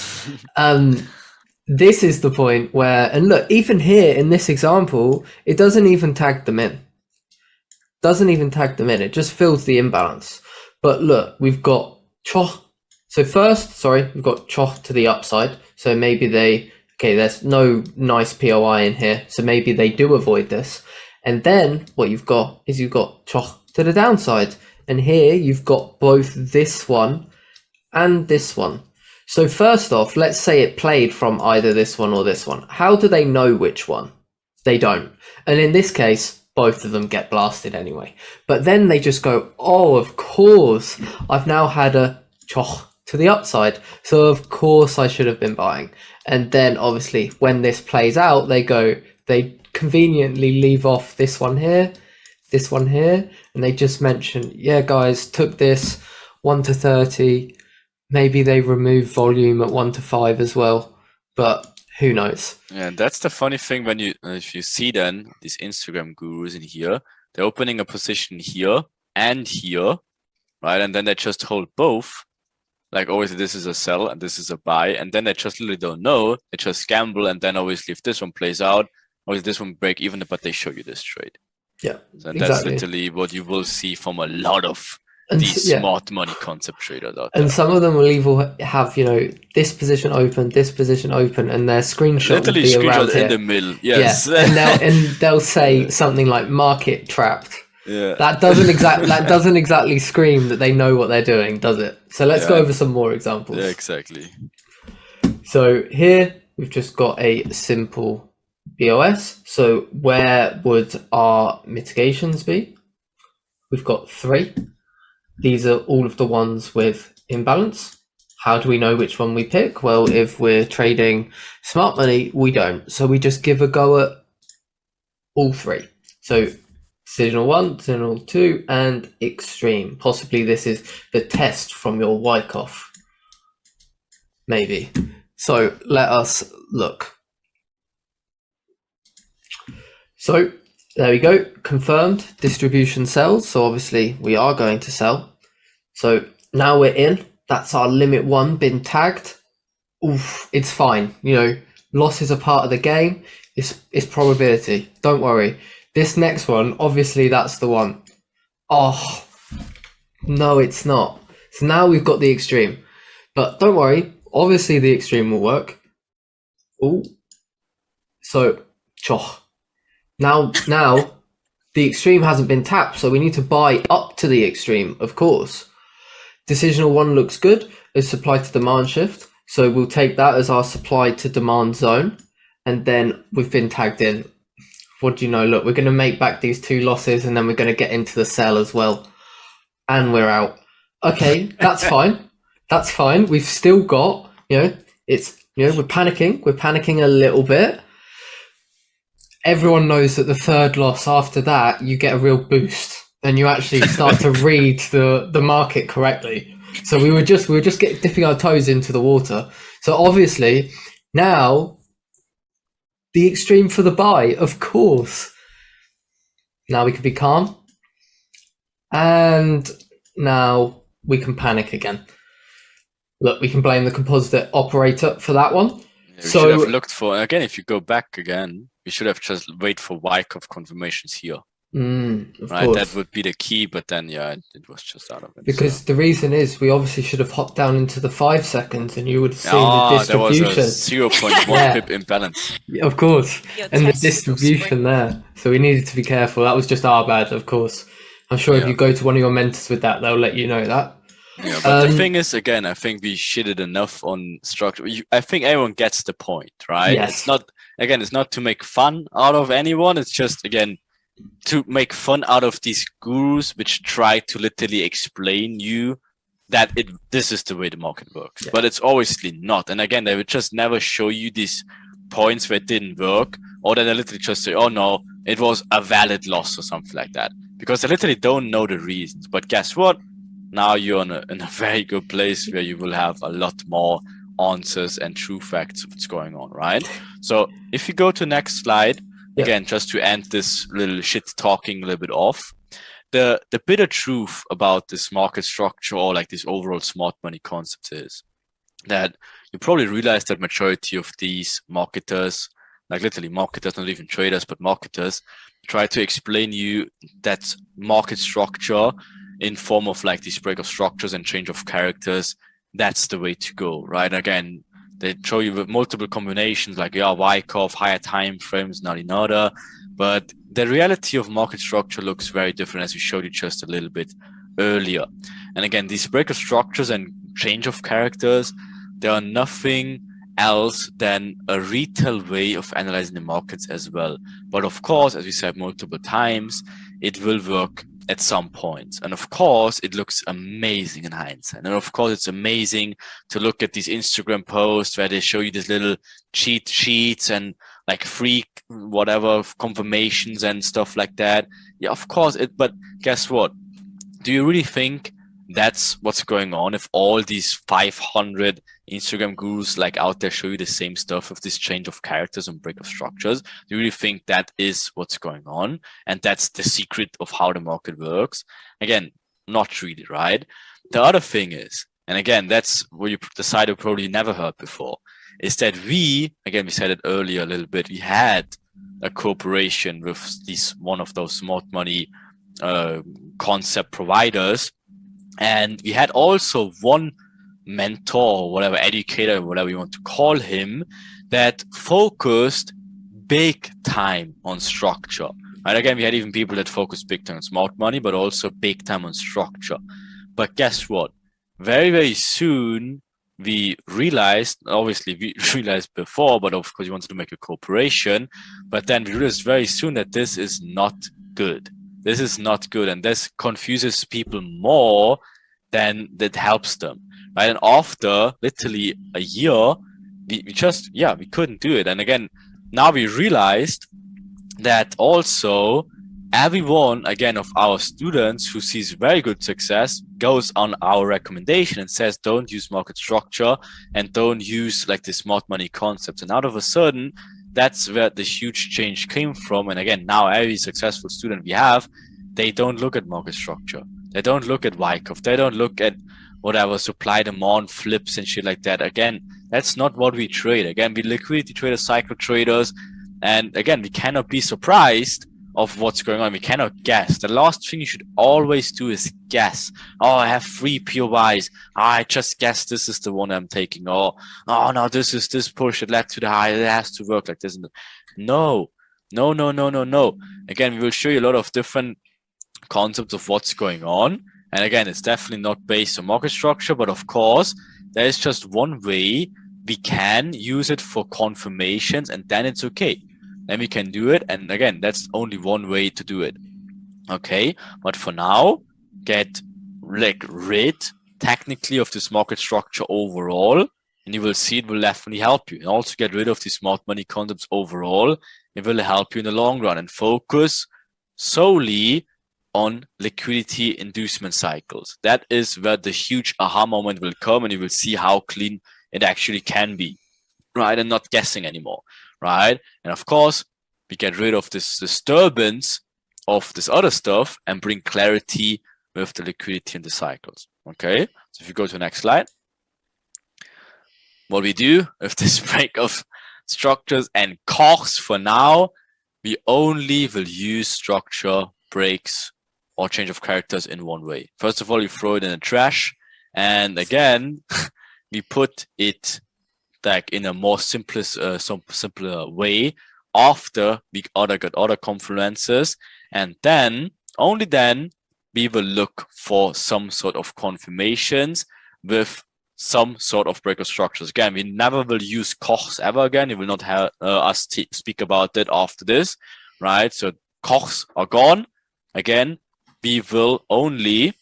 This is the point where, and look, even here in this example, it doesn't even tag them in. It just fills the imbalance. But look, we've got choch. So first, we've got choch to the upside. So maybe there's no nice POI in here. So maybe they do avoid this. And then what you've got choch to the downside. And here you've got both this one and this one. So first off, let's say it played from either this one or this one. How do they know which one? They don't. And in this case, both of them get blasted anyway. But then they just go, oh, of course, I've now had a choch to the upside. So of course I should have been buying. And then obviously when this plays out, they conveniently leave off this one here, and they just mention, yeah, guys, took this 1 to 30. Maybe they remove volume at 1 to 5 as well, but who knows? Yeah, that's the funny thing when if you see then these Instagram gurus in here, they're opening a position here and here, right? And then they just hold both. Like always, this is a sell and this is a buy, and then they just literally don't know. They just gamble, and then obviously if this one plays out, obviously this one break even, but they show you this trade. Yeah, so that's literally what you will see from a lot of these smart money concept traders out there. And some of them will even have, this position open, and their screenshot will be around here. In the middle. Yes. Yeah. And they'll say something like market trapped. Yeah. That doesn't exactly scream that they know what they're doing, does it? So let's go over some more examples. Yeah, exactly. So here we've just got a simple BOS. So where would our mitigations be? We've got 3. These are all of the ones with imbalance. How do we know which one we pick? Well, if we're trading smart money, we don't. So we just give a go at all 3. So decisional 1, decisional 2, and extreme. Possibly this is the test from your Wyckoff. Maybe. So let us look. So there we go. Confirmed distribution sells. So obviously we are going to sell. So now we're in. That's our limit 1 been tagged. Oof, it's fine. Losses are part of the game. It's probability. Don't worry. This next one, obviously that's the one. Oh, no, it's not. So now we've got the extreme. But don't worry. Obviously the extreme will work. Ooh. So, choch. Now the extreme hasn't been tapped, so we need to buy up to the extreme, of course. Decisional 1 looks good as supply to demand shift. So we'll take that as our supply to demand zone. And then we've been tagged in. What do you know? Look, we're going to make back these 2 losses, and then we're going to get into the sell as well. And we're out. Okay, that's fine. That's fine. We've still got, we're panicking. We're panicking a little bit. Everyone knows that the 3rd loss after that, you get a real boost and you actually start to read the market correctly. So we were just dipping our toes into the water. So obviously now the extreme for the buy, of course. Now we can be calm. And now we can panic again. Look, we can blame the composite operator for that one. Yeah, we should have looked for, again, if you go back again, we should have just wait for Wyckoff confirmations here. Of right, course. that would be the key, but then it was just out of it. Because the reason is we obviously should have hopped down into the 5 seconds, and you would have seen the distribution. There was a 0.1 pip imbalance. Of course, and the distribution there. So we needed to be careful. That was just our bad, of course. I'm sure if you go to one of your mentors with that, they'll let you know that. Yeah, but the thing is, again, I think we shitted enough on structure. I think everyone gets the point, right? Yes. It's not to make fun out of anyone. It's just, again, to make fun out of these gurus which try to literally explain you that this is the way the market works. Yeah. But it's obviously not. And again, they would just never show you these points where it didn't work, or then they literally just say, oh no, it was a valid loss or something like that, because they literally don't know the reasons. But guess what? Now you're in a very good place where you will have a lot more answers and true facts of what's going on, right? So if you go to next slide, Yeah. again, just to end this little shit talking a little bit off, the bitter truth about this market structure, or like this overall smart money concept, is that you probably realize that majority of these marketers, like literally marketers, not even traders, but marketers, try to explain you that market structure in form of like these break of structures and change of characters. That's the way to go, right? Again, they show you with multiple combinations, like Wyckoff, higher time frames, nada. But the reality of market structure looks very different, as we showed you just a little bit earlier. And again, these break of structures and change of characters, they are nothing else than a retail way of analyzing the markets as well. But of course, as we said multiple times, it will work at some points. And of course, it looks amazing in hindsight. And of course, it's amazing to look at these Instagram posts where they show you these little cheat sheets and like free whatever confirmations and stuff like that. Yeah, of course. But guess what? Do you really think that's what's going on if all these 500 Instagram gurus like out there show you the same stuff with this change of characters and break of structures? Do you really think that is what's going on? And that's the secret of how the market works? Again, not really, right? The other thing is, and again, that's what the side you probably never heard before, is that we said it earlier a little bit, we had a cooperation with one of those smart money concept providers. And we had also one mentor, or whatever, educator, whatever you want to call him, that focused big time on structure. Right? Again, we had even people that focused big time on smart money, but also big time on structure. But guess what? Very, very soon, we realized, obviously we realized before, but of course we wanted to make a cooperation, but then we realized very soon that this is not good. This is not good, and this confuses people more than that helps them, right? And after literally a year, we couldn't do it. And again, now we realized that also everyone, again, of our students who sees very good success goes on our recommendation and says, don't use market structure and don't use like the smart money concepts. And out of a sudden, that's where the huge change came from. And again, now every successful student we have, they don't look at market structure. They don't look at Wyckoff. They don't look at whatever supply demand flips and shit like that. Again, that's not what we trade. Again, we liquidity traders, cycle traders. And again, we cannot be surprised of what's going on. We cannot guess. The last thing you should always do is guess. Oh, I have 3 POIs. I just guess this is the one I'm taking. Or, oh no, this is this push. It led to the high. It has to work like this. No. Again, we will show you a lot of different concepts of what's going on. And again, it's definitely not based on market structure, but of course, there is just one way we can use it for confirmations, and then it's okay. Then we can do it. And again, that's only one way to do it. Okay. But for now, get like rid technically of this market structure overall, and you will see it will definitely help you. And also get rid of the smart money concepts overall. It will help you in the long run, and focus solely on liquidity inducement cycles. That is where the huge aha moment will come, and you will see how clean it actually can be, right? And not guessing anymore, right? And of course, we get rid of this disturbance of this other stuff and bring clarity with the liquidity and the cycles. Okay, so if you go to the next slide, what we do with this break of structures and costs for now, we only will use structure breaks or change of characters in one way. First of all, you throw it in the trash, and again, we put it like in a more simpler way after we got other confluences, and then only then we will look for some sort of confirmations with some sort of break of structures. Again, we never will use Kochs ever again. You will not have us speak about that after this, right? So Kochs are gone. Again, we will only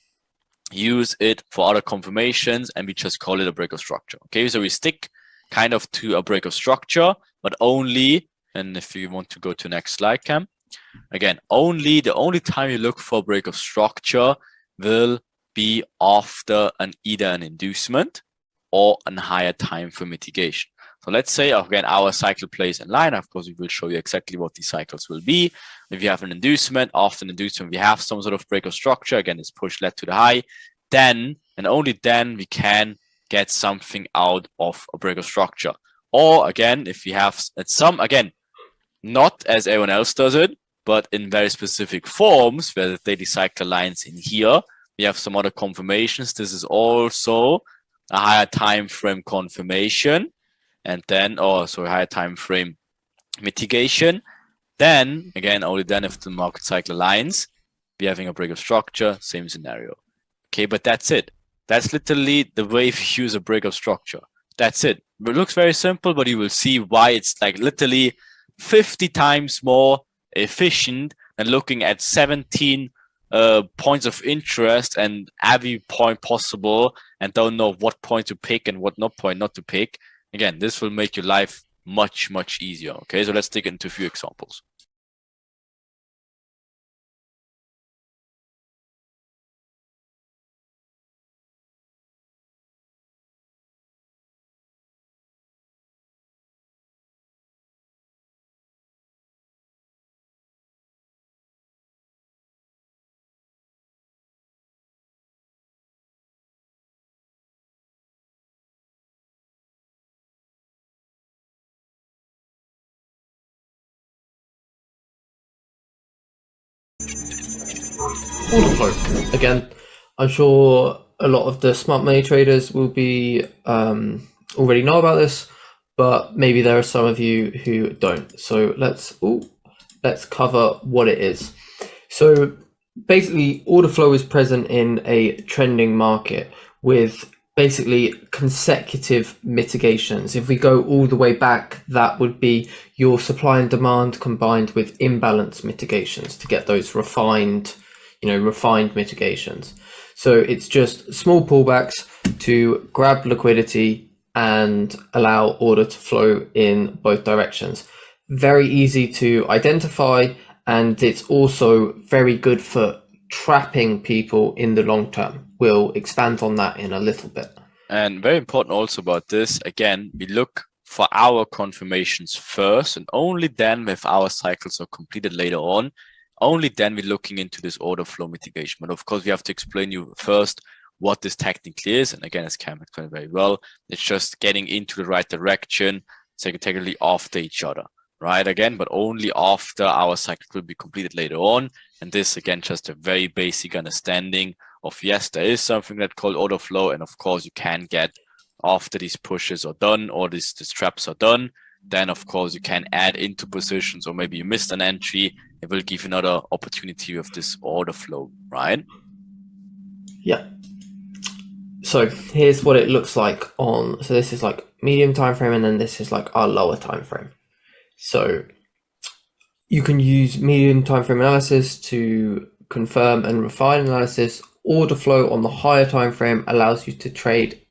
use it for other confirmations, and we just call it a break of structure. Okay, so we stick kind of to a break of structure, but only, and if you want to go to next slide, Cam, again, the only time you look for a break of structure will be after either an inducement or a higher time for mitigation. So let's say, again, our cycle plays in line. Of course, we will show you exactly what these cycles will be. If you have an inducement, after an inducement, we have some sort of break of structure. Again, it's push led to the high. Then, and only then, we can get something out of a break of structure. Or again, if we have some, again, not as everyone else does it, but in very specific forms, where the daily cycle lines in here, we have some other confirmations. This is also a higher time frame confirmation, and then higher time frame mitigation. Then again, only then if the market cycle aligns, we're having a break of structure, same scenario. Okay, but that's it. That's literally the way we use a break of structure. That's it. It looks very simple, but you will see why it's like literally 50 times more efficient than looking at 17 points of interest and every point possible and don't know what point to pick and what point not to pick. Again, this will make your life much, much easier. Okay, so let's dig into a few examples. Order flow. Again, I'm sure a lot of the smart money traders will be already know about this, but maybe there are some of you who don't. So let's cover what it is. So basically, order flow is present in a trending market with basically consecutive mitigations. If we go all the way back, that would be your supply and demand combined with imbalance mitigations to get those refined mitigations. So it's just small pullbacks to grab liquidity and allow order to flow in both directions. Very easy to identify, and it's also very good for trapping people in the long term. We'll expand on that in a little bit. And very important also about this, again, we look for our confirmations first, and only then, if our cycles are completed later on, only then we're looking into this order flow mitigation. But of course, we have to explain you first what this technically is. And again, as Cam explained very well, it's just getting into the right direction, technically after each other, right? Again, but only after our cycle will be completed later on. And this, again, just a very basic understanding of, yes, there is something that's called order flow. And of course, you can get after these pushes are done or these traps are done, then of course you can add into positions, or maybe you missed an entry. It will give you another opportunity of this order flow, right? Yeah. So here's what it looks like so this is like medium time frame, and then this is like our lower time frame. So you can use medium time frame analysis to confirm and refine analysis. Order flow on the higher time frame allows you to trade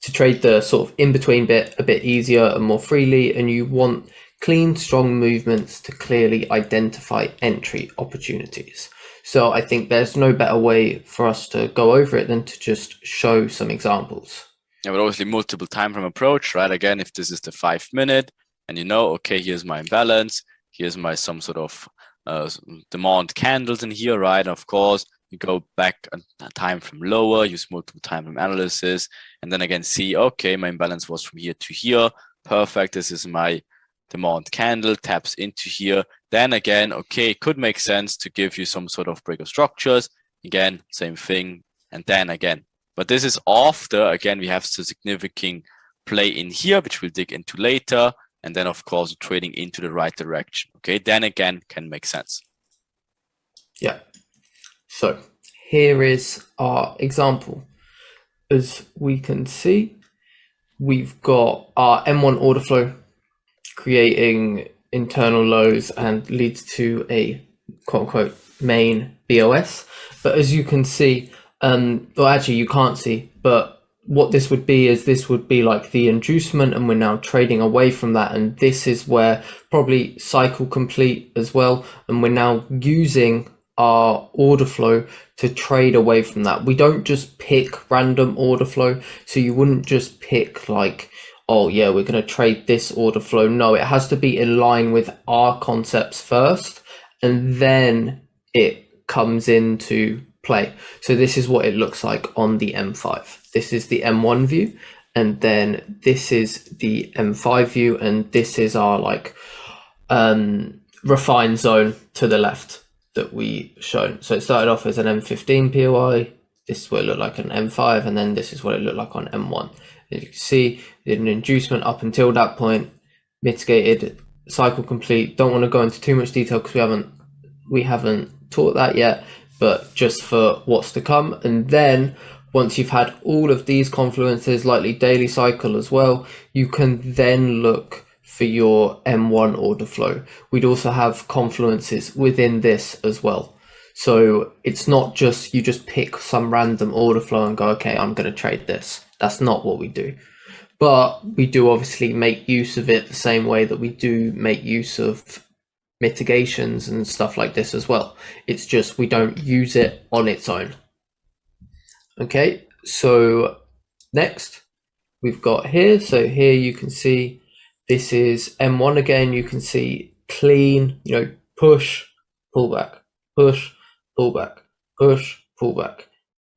to trade the sort of in between bit a bit easier and more freely, and you want clean, strong movements to clearly identify entry opportunities. So I think there's no better way for us to go over it than to just show some examples. Yeah, but obviously multiple time frame approach, right? Again, if this is the 5 minute and okay, here's my imbalance, here's my some sort of demand candles in here, right? And of course, you go back a time from lower, use multiple time frame analysis, and then again see, okay, my imbalance was from here to here. Perfect. This is my demand candle, taps into here. Then again, okay, it could make sense to give you some sort of break of structures. Again, same thing. And then again, but this is after, again, we have the significant play in here, which we'll dig into later. And then of course, trading into the right direction. Okay, then again, can make sense. Yeah. So here is our example. As we can see, we've got our M1 order flow creating internal lows and leads to a quote unquote main BOS. But as you can see, well, actually you can't see, but what this would be is this would be like the inducement, and we're now trading away from that, and this is where probably cycle complete as well, and we're now using our order flow to trade away from that. We don't just pick random order flow, so you wouldn't just pick like, oh yeah, we're going to trade this order flow. No, it has to be in line with our concepts first, and then it comes into play. So this is what it looks like on the M5. This is the M1 view, and then this is the M5 view, and this is our like refined zone to the left that we shown. So it started off as an M15 POI. This is what it looked like on M5, and then this is what it looked like on M1. As you can see, we did an inducement up until that point, mitigated, cycle complete. Don't want to go into too much detail because we haven't taught that yet, but just for what's to come. And then once you've had all of these confluences, likely daily cycle as well, you can then look for your M1 order flow. We'd also have confluences within this as well. So it's not just you just pick some random order flow and go, okay, I'm going to trade this. That's not what we do. But we do obviously make use of it the same way that we do make use of mitigations and stuff like this as well. It's just we don't use it on its own. Okay, so next we've got here. So here you can see this is M1 again. You can see clean, push, pullback, push, pullback, push, pullback.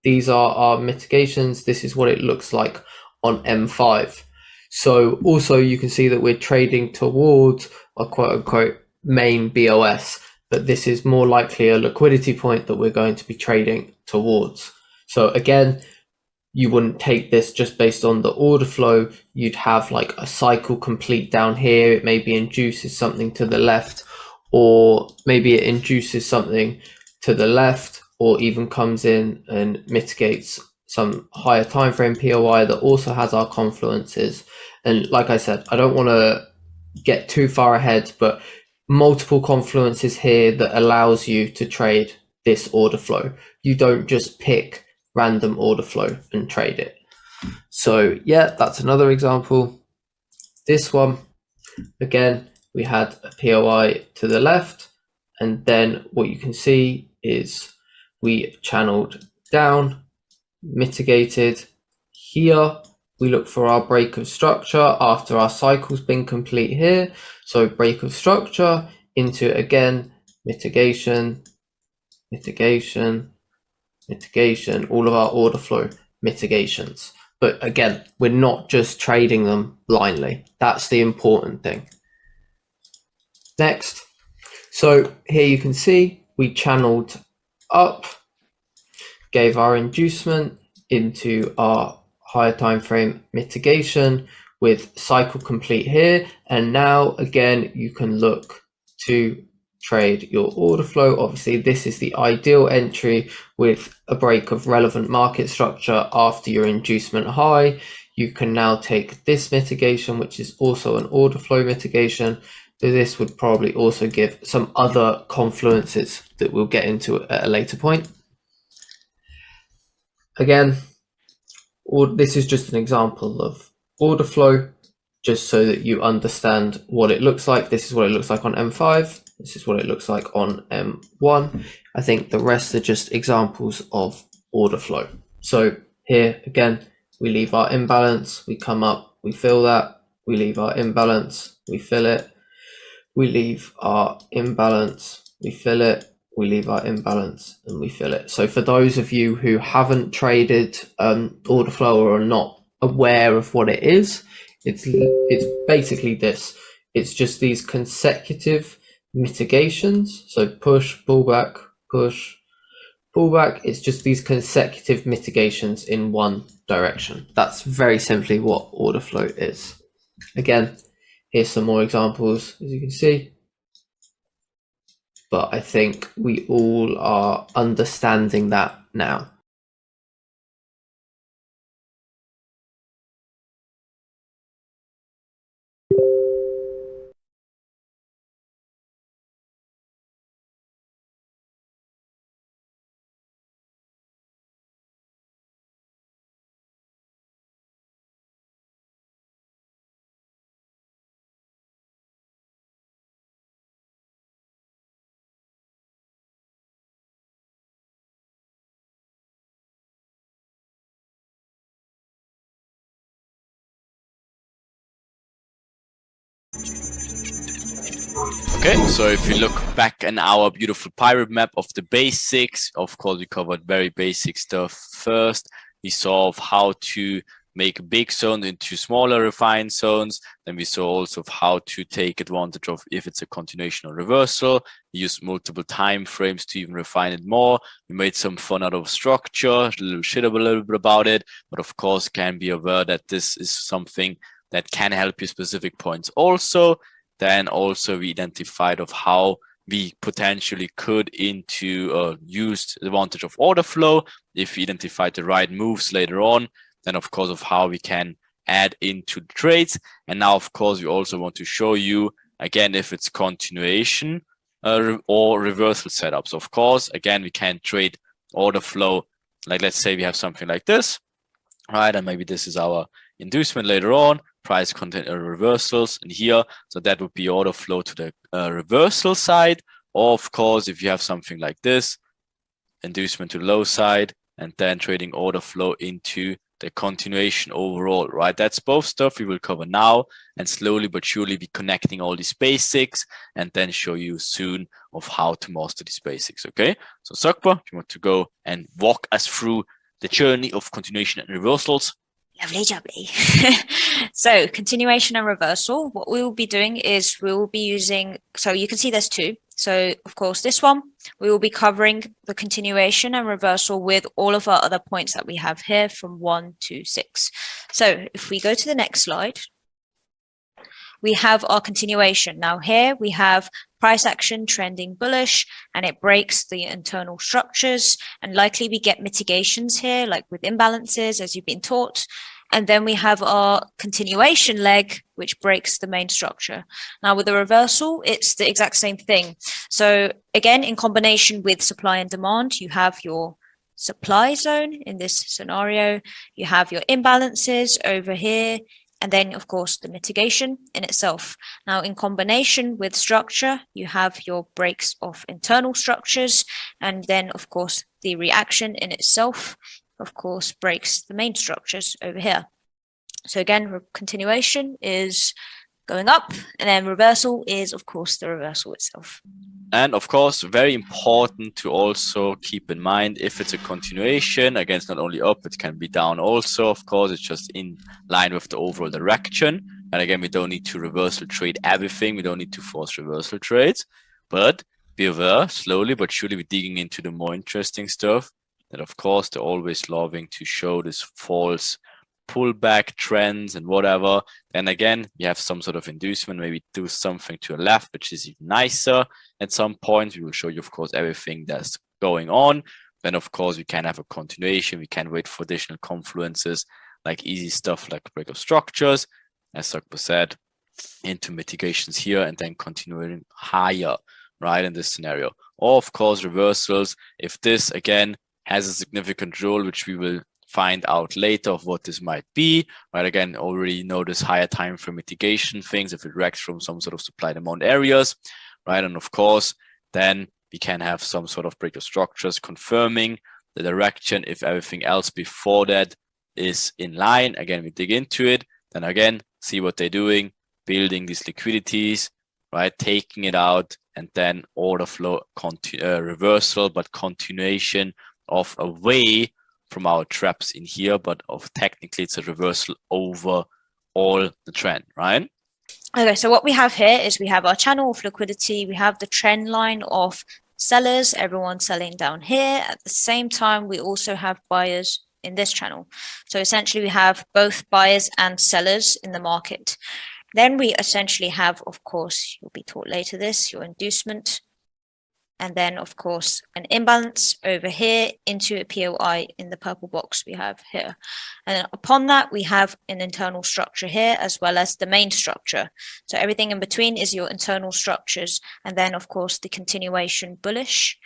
These are our mitigations. This is what it looks like on M5. So also you can see that we're trading towards a quote unquote main BOS, but this is more likely a liquidity point that we're going to be trading towards. So again, you wouldn't take this just based on the order flow. You'd have like a cycle complete down here. It maybe induces something to the left, or maybe it induces something to the left, or even comes in and mitigates some higher time frame POI that also has our confluences. And like I said, I don't want to get too far ahead, but multiple confluences here that allows you to trade this order flow. You don't just pick random order flow and trade it. So yeah, that's another example. This one, again, we had a POI to the left, and then what you can see is we channeled down, mitigated. Here we look for our break of structure after our cycle's been complete here. So break of structure into, again, mitigation, mitigation, mitigation, all of our order flow mitigations. But again, we're not just trading them blindly. That's the important thing. Next, so here you can see we channeled up, gave our inducement into our higher time frame mitigation with cycle complete here, and now again you can look to trade your order flow. Obviously this is the ideal entry with a break of relevant market structure after your inducement high. You can now take this mitigation, which is also an order flow mitigation. So this would probably also give some other confluences that we'll get into at a later point. Again, this is just an example of order flow, just so that you understand what it looks like. This is what it looks like on M5. This is what it looks like on M1. I think the rest are just examples of order flow. So here, again, we leave our imbalance, we come up, we fill that, we leave our imbalance, we fill it, we leave our imbalance, we fill it, we leave our imbalance, and we fill it. So for those of you who haven't traded order flow or are not aware of what it is, it's basically this. It's just these consecutive mitigations. So push, pullback, push, pullback. It's just these consecutive mitigations in one direction. That's very simply what order flow is. Again, here's some more examples, as you can see. But I think we all are understanding that now. Okay, so if you look back in our beautiful pyramid map of the basics, of course, we covered very basic stuff first. We saw of how to make a big zone into smaller refined zones. Then we saw also of how to take advantage of if it's a continuation or reversal. We used multiple time frames to even refine it more. We made some fun out of structure, a little shit a little bit about it, but of course can be aware that this is something that can help you specific points also. Then also we identified of how we potentially could use the advantage of order flow if we identified the right moves later on. Then of course of how we can add into the trades. And now of course we also want to show you again if it's continuation or reversal setups. Of course, again, we can trade order flow. Like let's say we have something like this, right? And maybe this is our inducement later on. Price content reversals in here, so that would be order flow to the reversal side. Or of course, if you have something like this, inducement to the low side, and then trading order flow into the continuation overall, right? That's both stuff we will cover now, and slowly but surely be connecting all these basics, and then show you soon of how to master these basics. Okay, so Sakba, if you want to go and walk us through the journey of continuation and reversals. Lovely jubbly. So continuation and reversal, what we will be doing is we will be using, so you can see there's two. So of course this one, we will be covering the continuation and reversal with all of our other points that we have here from 1 to 6. So if we go to the next slide, we have our continuation. Now here we have price action trending bullish, and it breaks the internal structures, and likely we get mitigations here, like with imbalances, as you've been taught. And then we have our continuation leg, which breaks the main structure. Now with the reversal, it's the exact same thing. So again, in combination with supply and demand, you have your supply zone in this scenario, you have your imbalances over here, and then, of course, the mitigation in itself. Now, in combination with structure, you have your breaks of internal structures, and then, of course, the reaction in itself, of course, breaks the main structures over here. So again, continuation is going up, and then reversal is, of course, the reversal itself. And of course, very important to also keep in mind, if it's a continuation, again, it's not only up, it can be down also. Of course, it's just in line with the overall direction. And again, we don't need to reversal trade everything. We don't need to force reversal trades. But be aware, slowly but surely we're digging into the more interesting stuff. And of course, they're always loving to show this false pullback trends and whatever. Then again, we have some sort of inducement, maybe do something to the left, which is even nicer. At some point, we will show you, of course, everything that's going on. Then, of course, we can have a continuation. We can wait for additional confluences, like easy stuff like break of structures, as Sakba said, into mitigations here, and then continuing higher, right, in this scenario. Or, of course, reversals. If this, again, has a significant role, which we will find out later of what this might be, right? Again, already know this higher time for mitigation things if it reacts from some sort of supply demand areas, right? And of course, then we can have some sort of break of structures confirming the direction if everything else before that is in line. Again, we dig into it, then again, see what they're doing, building these liquidities, right? Taking it out, and then order flow reversal, but continuation of away from our traps in here, but technically it's a reversal over all the trend, right? Okay, so what we have here is we have our channel of liquidity, we have the trend line of sellers, everyone selling down here. At the same time, we also have buyers in this channel. So essentially we have both buyers and sellers in the market. Then we essentially have, of course, you'll be taught later this, your inducement, and then, of course, an imbalance over here into a POI in the purple box we have here. And then upon that, we have an internal structure here, as well as the main structure. So everything in between is your internal structures. And then, of course, the continuation bullish.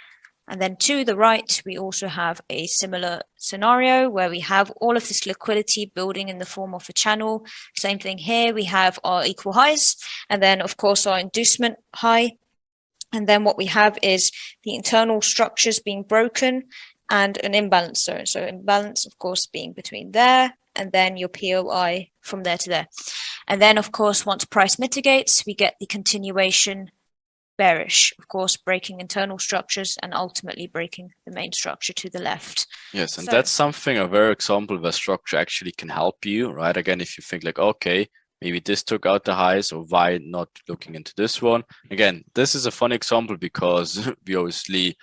And then to the right, we also have a similar scenario where we have all of this liquidity building in the form of a channel. Same thing here, we have our equal highs. And then, of course, our inducement high. And then what we have is the internal structures being broken and an imbalance zone. So imbalance, of course, being between there and then your POI from there to there. And then, of course, once price mitigates, we get the continuation bearish, of course, breaking internal structures and ultimately breaking the main structure to the left. Yes, and So- that's something, a very example where structure actually can help you, right? Again, if you think like, okay, maybe this took out the highs, or why not looking into this one? Again, this is a fun example because we obviously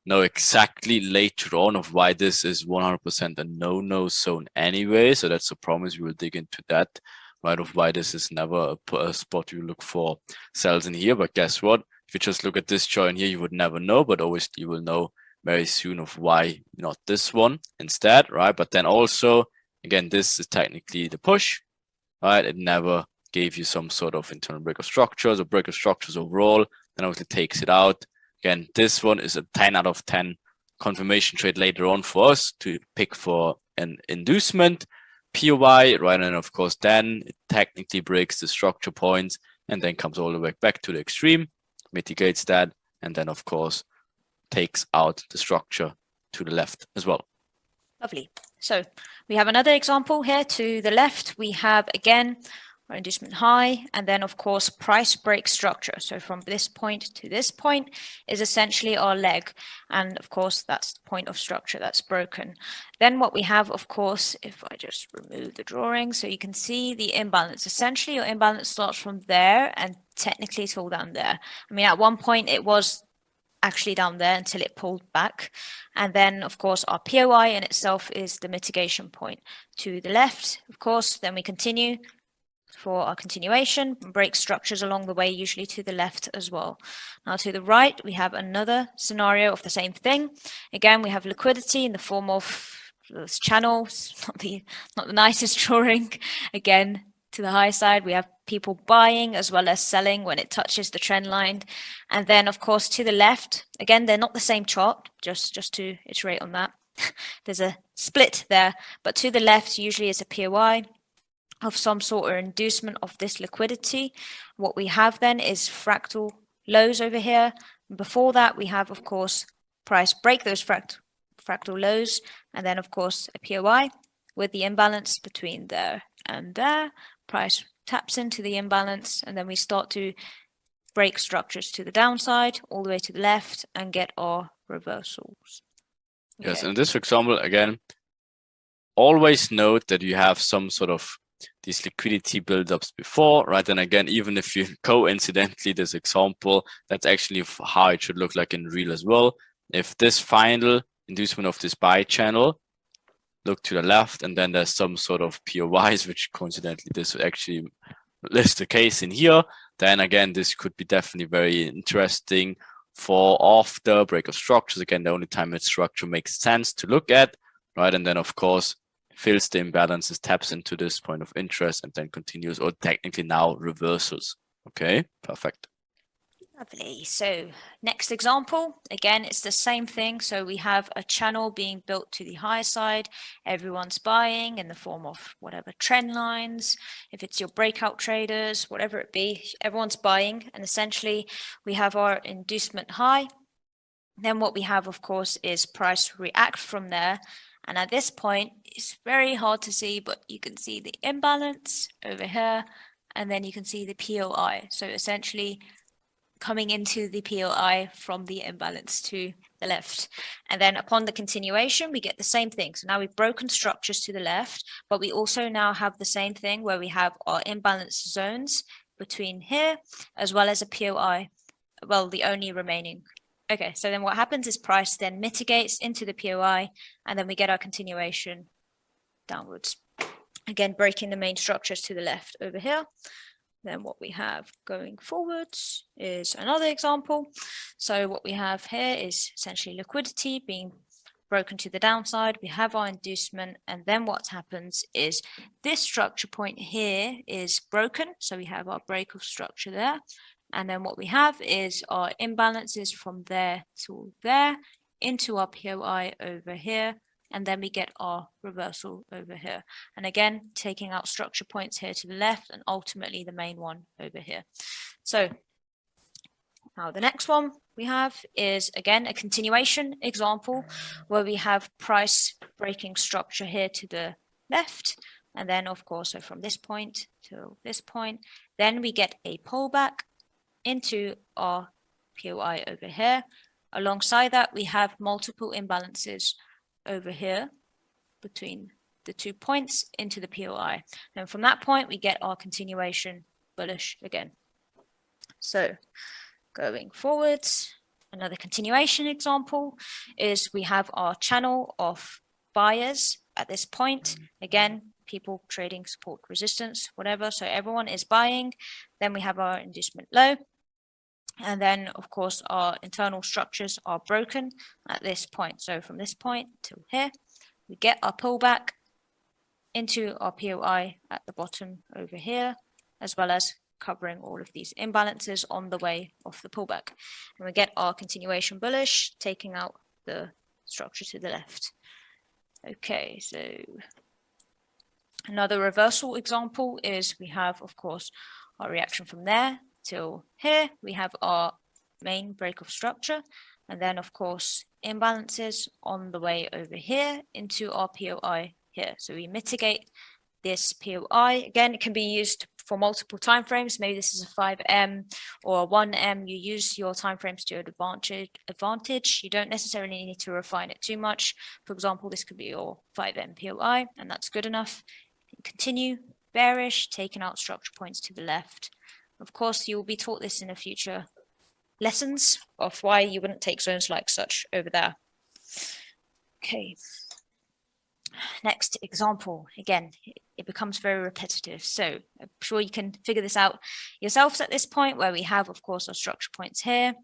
know exactly later on of why this is 100% a no-no zone anyway. So that's a promise. We will dig into that, right? Of why this is never a spot you look for sells in here. But guess what? If you just look at this chart in here, you would never know, but obviously you will know very soon of why not this one instead, right? But then also, again, this is technically the push, right? It never gave you some sort of internal break of structures or break of structures overall, then obviously takes it out. Again, this one is a 10 out of 10 confirmation trade later on for us to pick for an inducement, POI, right? And of course, then it technically breaks the structure points and then comes all the way back to the extreme, mitigates that, and then of course takes out the structure to the left as well. Lovely. So we have another example here to the left. We have again our inducement high, and then of course price break structure. So from this point to this point is essentially our leg, and of course that's the point of structure that's broken. Then what we have, of course, if I just remove the drawing, so you can see the imbalance. Essentially your imbalance starts from there and technically it's all down there. I mean, at one point it was actually down there until it pulled back, and then of course our POI in itself is the mitigation point to the left, of course. Then we continue for our continuation, break structures along the way, usually to the left as well. Now to the right we have another scenario of the same thing. Again, we have liquidity in the form of this channel. It's not the nicest drawing. Again, to the high side we have people buying as well as selling when it touches the trend line. And then of course to the left, again, they're not the same chart, just to iterate on that. There's a split there, but to the left usually is a POI of some sort or inducement of this liquidity. What we have then is fractal lows over here. Before that we have, of course, price break those fractal lows, and then of course a POI with the imbalance between there and there. Price taps into the imbalance, and then we start to break structures to the downside all the way to the left and get our reversals. Yes, and this, for example, again, always note that you have some sort of these liquidity buildups before, right? And again, even if you coincidentally, this example, that's actually how it should look like in real as well. If this final inducement of this buy channel, look to the left, and then there's some sort of POIs, which coincidentally this actually is the case in here, then again, this could be definitely very interesting for after break of structures. Again, the only time that structure makes sense to look at, right? And then of course fills the imbalances, taps into this point of interest, and then continues, or technically now reversals. Okay, perfect. Lovely. So next example, again, it's the same thing. So we have a channel being built to the high side. Everyone's buying in the form of whatever trend lines. If it's your breakout traders, whatever it be, everyone's buying. And essentially we have our inducement high. Then what we have, of course, is price react from there. And at this point, it's very hard to see, but you can see the imbalance over here, and then you can see the POI. So essentially coming into the POI from the imbalance to the left. And then upon the continuation, we get the same thing. So now we've broken structures to the left, but we also now have the same thing where we have our imbalance zones between here, as well as a POI, well, the only remaining. Okay, so then what happens is price then mitigates into the POI, and then we get our continuation downwards. Again, breaking the main structures to the left over here. Then what we have going forwards is another example. So what we have here is essentially liquidity being broken to the downside. We have our inducement, and then what happens is this structure point here is broken. So we have our break of structure there. And then what we have is our imbalances from there to there into our POI over here. And then we get our reversal over here. And again, taking out structure points here to the left, and ultimately the main one over here. So now the next one we have is, again, a continuation example where we have price breaking structure here to the left. And then, of course, so from this point to this point, then we get a pullback into our POI over here. Alongside that, we have multiple imbalances over here between the 2 points into the POI. And from that point, we get our continuation bullish again. So going forwards, another continuation example is we have our channel of buyers at this point. Again, people trading support resistance, whatever. So everyone is buying. Then we have our inducement low. And then, of course, our internal structures are broken at this point. So from this point to here, we get our pullback into our POI at the bottom over here, as well as covering all of these imbalances on the way of the pullback. And we get our continuation bullish, taking out the structure to the left. Okay, so another reversal example is we have, of course, our reaction from there till here. We have our main break of structure, and then, of course, imbalances on the way over here into our POI here. So we mitigate this POI. Again, it can be used for multiple time frames. Maybe this is a 5M or a 1M. You use your time frames to your advantage. You don't necessarily need to refine it too much. For example, this could be your 5M POI, and that's good enough. Continue bearish, taking out structure points to the left. Of course, you will be taught this in the future lessons of why you wouldn't take zones like such over there. Okay. Next example, again, it becomes very repetitive. So I'm sure you can figure this out yourselves at this point, where we have, of course, our structure points here.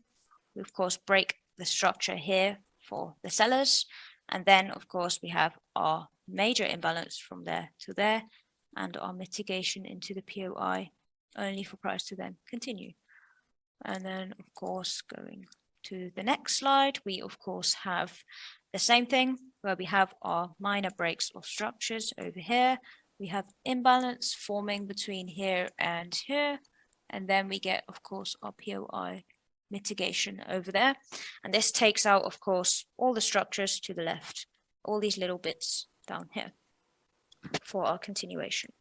We, of course, break the structure here for the sellers. And then, of course, we have our major imbalance from there to there, and our mitigation into the POI only for price to then continue. And then, of course, going to the next slide, we, of course, have the same thing where we have our minor breaks of structures over here. We have imbalance forming between here and here. And then we get, of course, our POI mitigation over there. And this takes out, of course, all the structures to the left, all these little bits down here for our continuation.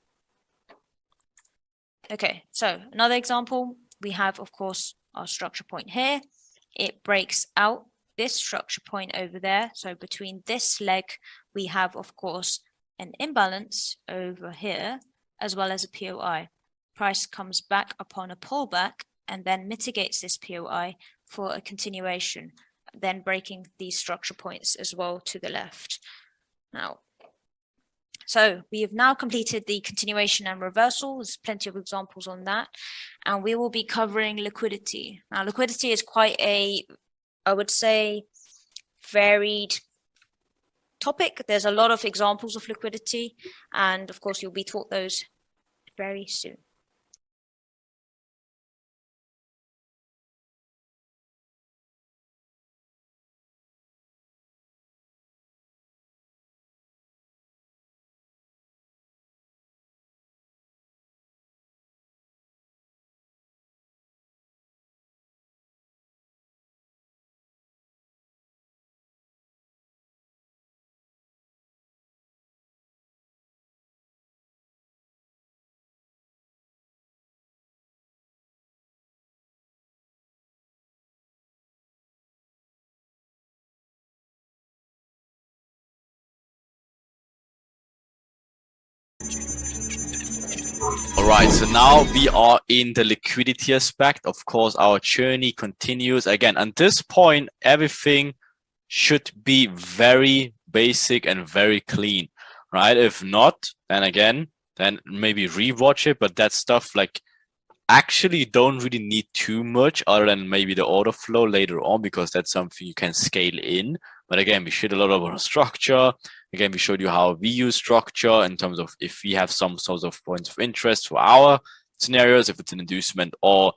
Okay, so another example, we have, of course, our structure point here. It breaks out this structure point over there. So between this leg, we have, of course, an imbalance over here, as well as a POI. Price comes back upon a pullback and then mitigates this POI for a continuation, then breaking these structure points as well to the left. Now, so we have now completed the continuation and reversal. There's plenty of examples on that. And we will be covering liquidity. Now, liquidity is quite a, I would say, varied topic. There's a lot of examples of liquidity. And of course, you'll be taught those very soon. Alright, so now we are in the liquidity aspect. Of course, our journey continues. Again, at this point, everything should be very basic and very clean, right? If not, then again, then maybe rewatch it, but that stuff like actually don't really need too much other than maybe the order flow later on, because that's something you can scale in. But again, we showed a lot about structure. Again, we showed you how we use structure in terms of if we have some sorts of points of interest for our scenarios, if it's an inducement or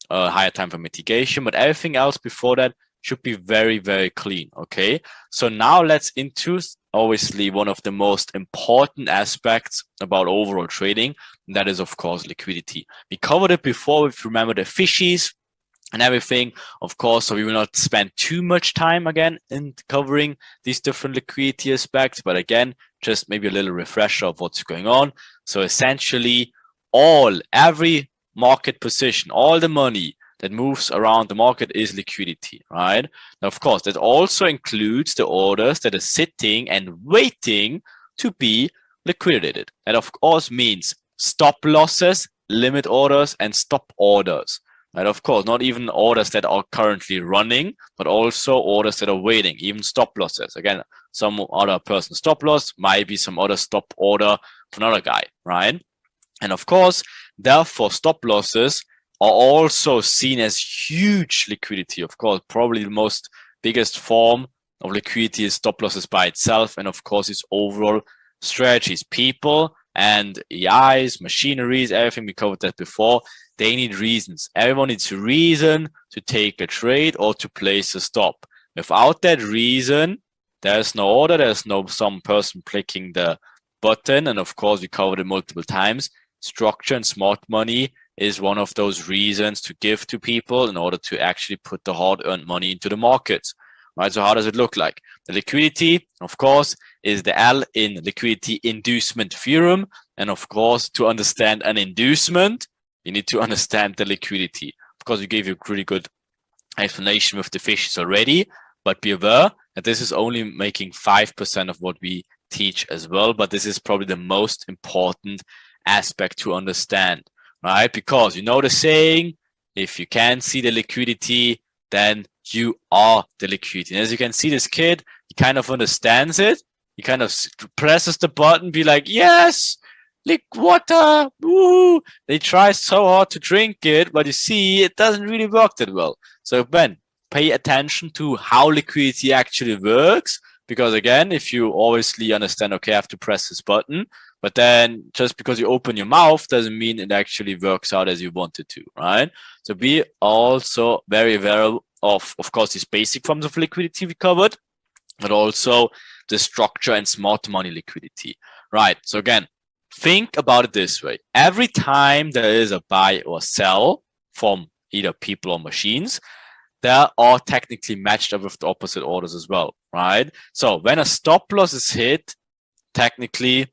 a higher time for mitigation. But everything else before that should be very, very clean. Okay, so now let's into obviously one of the most important aspects about overall trading, and that is, of course, liquidity. We covered it before, if you remember the fishies and everything, of course, so we will not spend too much time again in covering these different liquidity aspects, but again, just maybe a little refresher of what's going on. So essentially, every market position, all the money that moves around the market is liquidity, right? Now, of course, that also includes the orders that are sitting and waiting to be liquidated. And of course means stop losses, limit orders, and stop orders. Right? Of course, not even orders that are currently running, but also orders that are waiting, even stop losses. Again, some other person stop loss might be some other stop order for another guy, right? And of course, therefore, stop losses are also seen as huge liquidity. Of course, probably the most biggest form of liquidity is stop losses by itself. And of course, its overall strategies. People and AIs, machineries, everything, we covered that before. They need reasons. Everyone needs a reason to take a trade or to place a stop. Without that reason, there's no order. There's no some person clicking the button. And of course, we covered it multiple times. Structure and smart money is one of those reasons to give to people in order to actually put the hard-earned money into the markets. Right? So how does it look like? The liquidity, of course, is the L in liquidity inducement theorem. And of course, to understand an inducement, you need to understand the liquidity. Of course, we gave you a pretty good explanation with the fishes already, but be aware that this is only making 5% of what we teach as well. But this is probably the most important aspect to understand, right? Because you know the saying, if you can't see the liquidity, then you are the liquidity. And as you can see, this kid, he kind of understands it. He kind of presses the button, be like, yes, lick water, woo. They try so hard to drink it, but you see, it doesn't really work that well. So Ben, pay attention to how liquidity actually works. Because again, if you obviously understand, okay, I have to press this button, but then just because you open your mouth doesn't mean it actually works out as you want it to, right? So be also very aware of course, these basic forms of liquidity we covered, but also the structure and smart money liquidity, right? So again, think about it this way. Every time there is a buy or sell from either people or machines, there are technically matched up with the opposite orders as well, right? So when a stop loss is hit, technically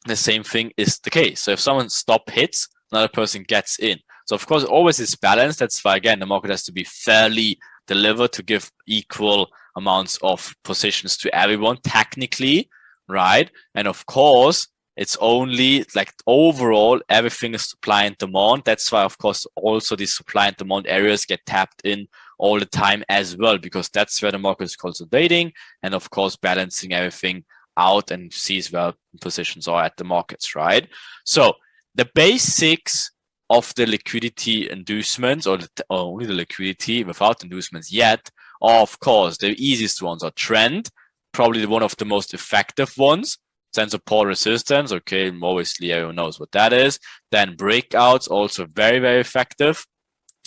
the same thing is the case. So if someone's stop hits, another person gets in. So of course, always is balanced. That's why, again, the market has to be fairly delivered to give equal amounts of positions to everyone, technically, right? And of course, it's only like overall, everything is supply and demand. That's why, of course, also these supply and demand areas get tapped in all the time as well, because that's where the market is consolidating and, of course, balancing everything out and sees where positions are at the markets, right? So the basics of the liquidity inducements, or only the liquidity without inducements yet, are, of course, the easiest ones are trend, probably one of the most effective ones. Then support resistance, okay, obviously everyone knows what that is. Then breakouts, also very, very effective.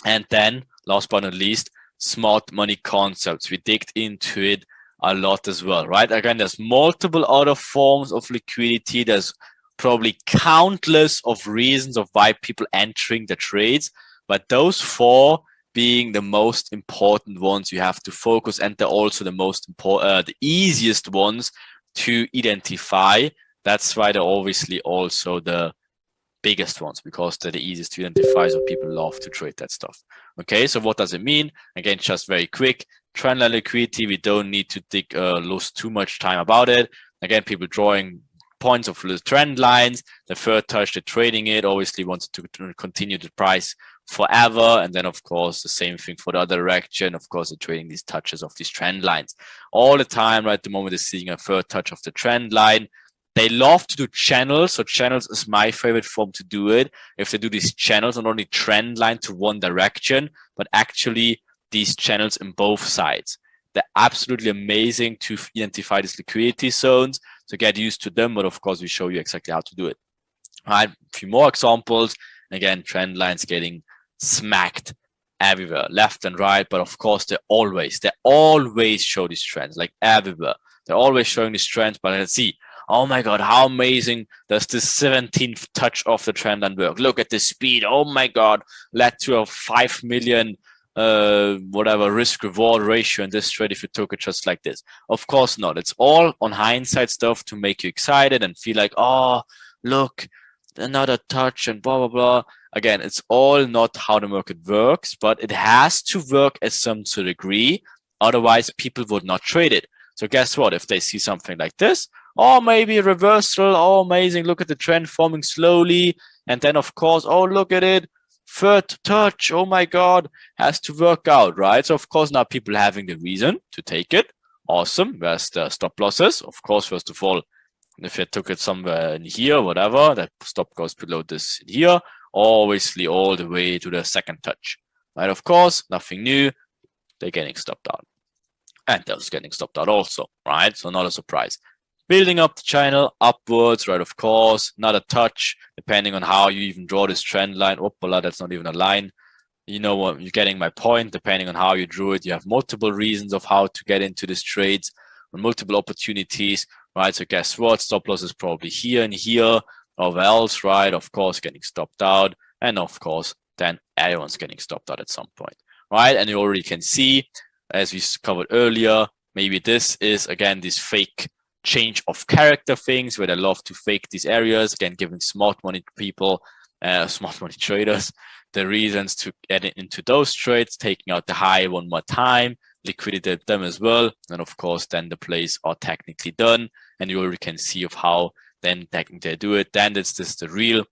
And then, last but not least, smart money concepts. We digged into it a lot as well, right? Again, there's multiple other forms of liquidity. There's probably countless of reasons of why people entering the trades, but those four being the most important ones you have to focus, and they're also the most important, the easiest ones to identify. That's why they're obviously also the biggest ones, because they're the easiest to identify, so people love to trade that stuff. Okay, so what does it mean? Again, just very quick. Trendline liquidity, we don't need to lose too much time about it. Again, people drawing points of the trend lines, the third touch, they're trading it, obviously wants to continue the price forever. And then, of course, the same thing for the other direction. Of course, they're trading these touches of these trend lines all the time. Right at the moment, they're seeing a third touch of the trend line. They love to do channels. So channels is my favorite form to do it. If they do these channels, not only trend line to one direction, but actually these channels in both sides. They're absolutely amazing to identify these liquidity zones, to get used to them. But of course, we show you exactly how to do it. All right, a few more examples. Again, trend lines getting smacked everywhere, left and right. But of course, they always show these trends, like everywhere. They're always showing these trends. But let's see. Oh my God, how amazing does this 17th touch of the trend line work? Look at the speed. Oh my God, led to a 5 million risk reward ratio in this trade if you took it just like this. Of course not. It's all on hindsight stuff to make you excited and feel like, oh, look, another touch and blah, blah, blah. Again, it's all not how the market works, but it has to work at some sort of degree. Otherwise, people would not trade it. So guess what? If they see something like this, or maybe a reversal, oh, amazing, look at the trend forming slowly. And then, of course, oh, look at it. Third touch, oh my God, has to work out, right? So, of course, now people having the reason to take it. Awesome. Where's the stop losses? Of course, first of all, if you took it somewhere in here, whatever, that stop goes below this in here, obviously all the way to the second touch, right? Of course, nothing new. They're getting stopped out. And those getting stopped out also, right? So not a surprise. Building up the channel upwards, right? Of course, not a touch, depending on how you even draw this trend line. Oopala, that's not even a line. You know what? You're getting my point. Depending on how you drew it, you have multiple reasons of how to get into these trades, multiple opportunities, right? So guess what? Stop loss is probably here and here, or else, right? Of course, getting stopped out, and of course, then everyone's getting stopped out at some point, right? And you already can see, as we covered earlier, maybe this is again this fake change of character things where they love to fake these areas, again giving smart money people, smart money traders, the reasons to get into those trades, taking out the high one more time, liquidate them as well, and of course then the plays are technically done, and you already can see of how then technically they do it. Then it's just the real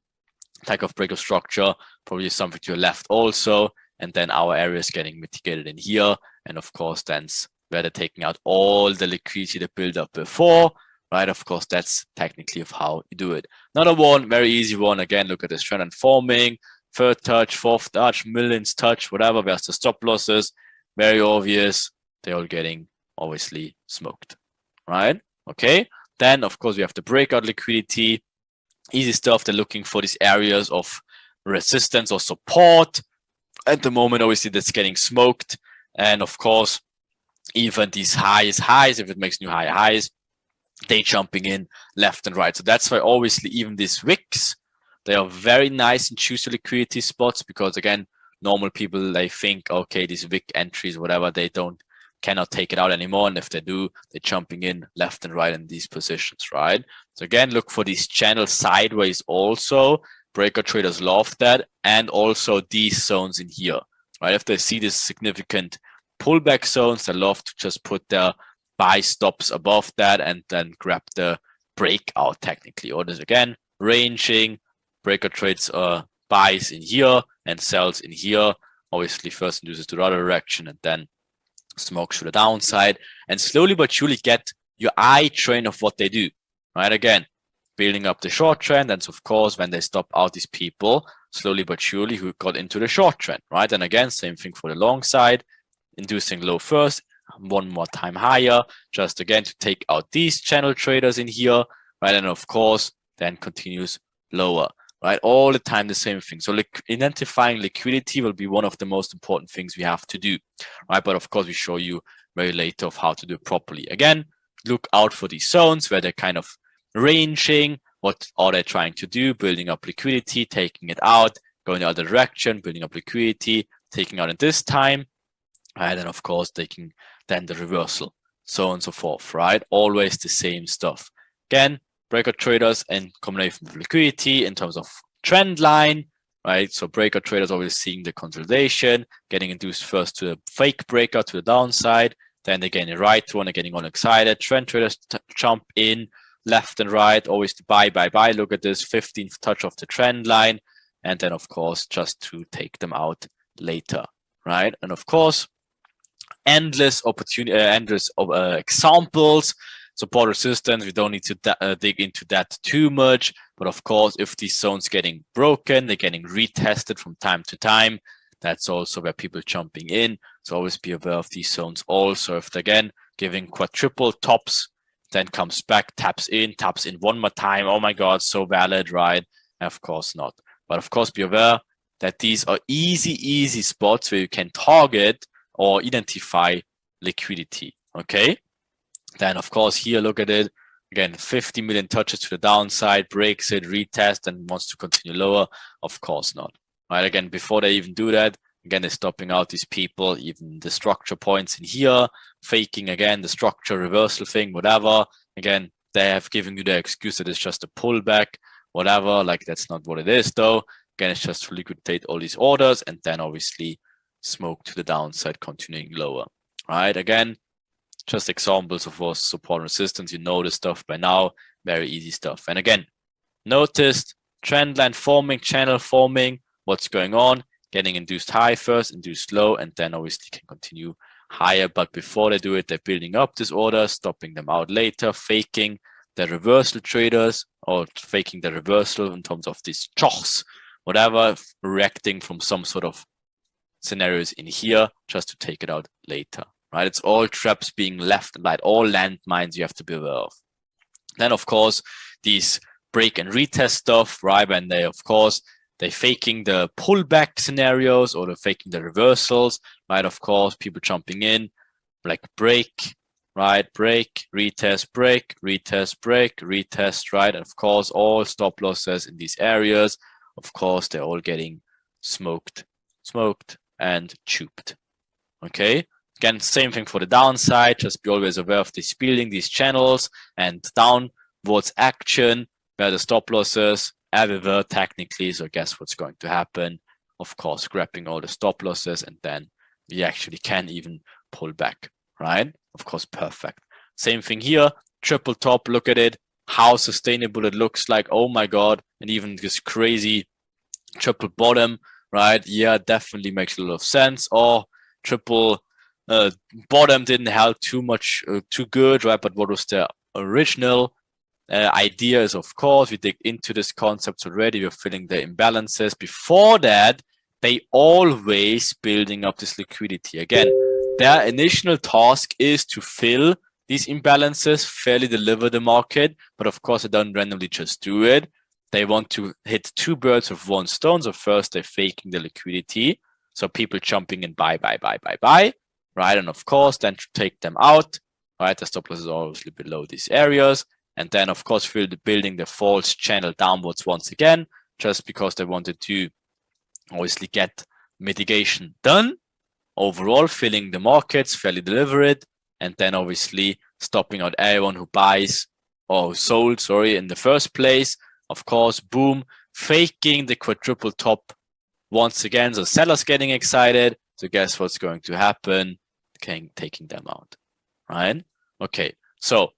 type of break of structure, probably something to your left also, and then our area is getting mitigated in here, and of course then where they're taking out all the liquidity that built up before, right? Of course, that's technically of how you do it. Another one, very easy one. Again, look at this trend forming, third touch, fourth touch, millionth touch, whatever. There's the stop losses, very obvious. They're all getting obviously smoked, right? Okay. Then, of course, we have the breakout liquidity. Easy stuff. They're looking for these areas of resistance or support. At the moment, obviously, that's getting smoked. And of course, even these highs, if it makes new high highs, they jumping in left and right. So that's why obviously even these wicks, they are very nice and choose liquidity spots, because again, normal people, they think, okay, these wick entries, whatever, they cannot take it out anymore. And if they do, they're jumping in left and right in these positions, right? So again, look for these channels sideways also. Breaker traders love that. And also these zones in here, right? If they see this significant pullback zones, they love to just put their buy stops above that and then grab the breakout technically. Or this again, ranging, breaker trades buys in here and sells in here. Obviously first induces to the other direction and then smokes to the downside, and slowly but surely get your eye train of what they do, right? Again, building up the short trend, and of course when they stop out these people slowly but surely who got into the short trend, right? And again, same thing for the long side, inducing low first, one more time higher, just again to take out these channel traders in here, right? And of course then continues lower, right? All the time the same thing. So identifying liquidity will be one of the most important things we have to do, right? But of course we show you very later of how to do it properly. Again, look out for these zones where they're kind of ranging. What are they trying to do? Building up liquidity, taking it out, going the other direction, building up liquidity, taking out at this time, and then of course taking then the reversal, so on and so forth, right? Always the same stuff. Again, breaker traders and combination with liquidity in terms of trend line, right? So breaker traders always seeing the consolidation, getting induced first to a fake breaker to the downside, then they're getting a right one, they're getting all excited. Trend traders jump in left and right, always to buy. Look at this 15th touch of the trend line, and then of course just to take them out later, right? And of course, endless opportunity, examples. Support resistance, we don't need to dig into that too much, but of course if these zones getting broken, they're getting retested from time to time, that's also where people jumping in. So always be aware of these zones also. If they're again giving quadruple tops, then comes back, taps in one more time, oh my god, so valid, right? Of course not. But of course be aware that these are easy spots where you can target or identify liquidity, okay? Then of course here, look at it again, 50 million touches to the downside, breaks it, retest, and wants to continue lower. Of course not, right? Again, before they even do that, again, they're stopping out these people, even the structure points in here, faking again the structure reversal thing, whatever. Again, they have given you the excuse that it's just a pullback whatever. Like that's not what it is though. Again, it's just to liquidate all these orders and then obviously smoke to the downside, continuing lower, right? Again, just examples of what support and resistance. You know the stuff by now, very easy stuff. And again, noticed trend line forming, channel forming, what's going on, getting induced high first, induced low, and then obviously can continue higher. But before they do it, they're building up this order, stopping them out later, faking the reversal traders or faking the reversal in terms of these chops, whatever, reacting from some sort of scenarios in here just to take it out later, right? It's all traps being left and right, all landmines you have to be aware of. Then, of course, these break and retest stuff, right? And they, of course, they're faking the pullback scenarios or they're faking the reversals, right? Of course, people jumping in like break, right? Break, retest, break, retest, break, retest, right? And of course, all stop losses in these areas, of course, they're all getting smoked and tubed. Okay. Again, same thing for the downside. Just be always aware of this building, these channels, and downwards action where the stop losses everywhere technically. So guess what's going to happen? Of course, grabbing all the stop losses, and then we actually can even pull back, right? Of course, perfect. Same thing here. Triple top. Look at it. How sustainable it looks like. Oh my God. And even this crazy triple bottom, right? Yeah, definitely makes a lot of sense. Or triple bottom didn't help too much, too good, right? But what was the original idea is, of course, we dig into this concept already. We're filling the imbalances. Before that, they always building up this liquidity. Again, their initial task is to fill these imbalances, fairly deliver the market. But of course, they don't randomly just do it. They want to hit two birds with one stone. So first, they're faking the liquidity. So people jumping in buy, right? And of course, then to take them out, right? The stop loss is obviously below these areas. And then, of course, building the false channel downwards once again, just because they wanted to obviously get mitigation done. Overall, filling the markets, fairly deliver it. And then obviously stopping out everyone who buys or sold, in the first place. Of course, boom, faking the quadruple top once again. So sellers getting excited. So guess what's going to happen? Taking them out, right? Okay, so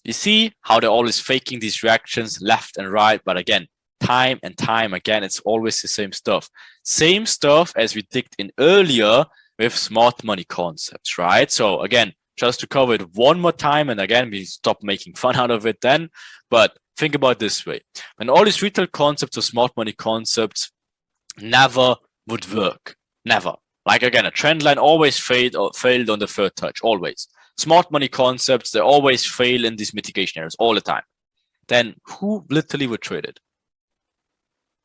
you see how they're always faking these reactions left and right. But again, time and time again, it's always the same stuff. Same stuff as we digged in earlier with smart money concepts, right? So again, just to cover it one more time, and again, we stop making fun out of it then. But think about it this way. When all these retail concepts or smart money concepts never would work. Never. Like again, a trend line always failed on the third touch, always. Smart money concepts, they always fail in these mitigation areas all the time. Then who literally would trade it?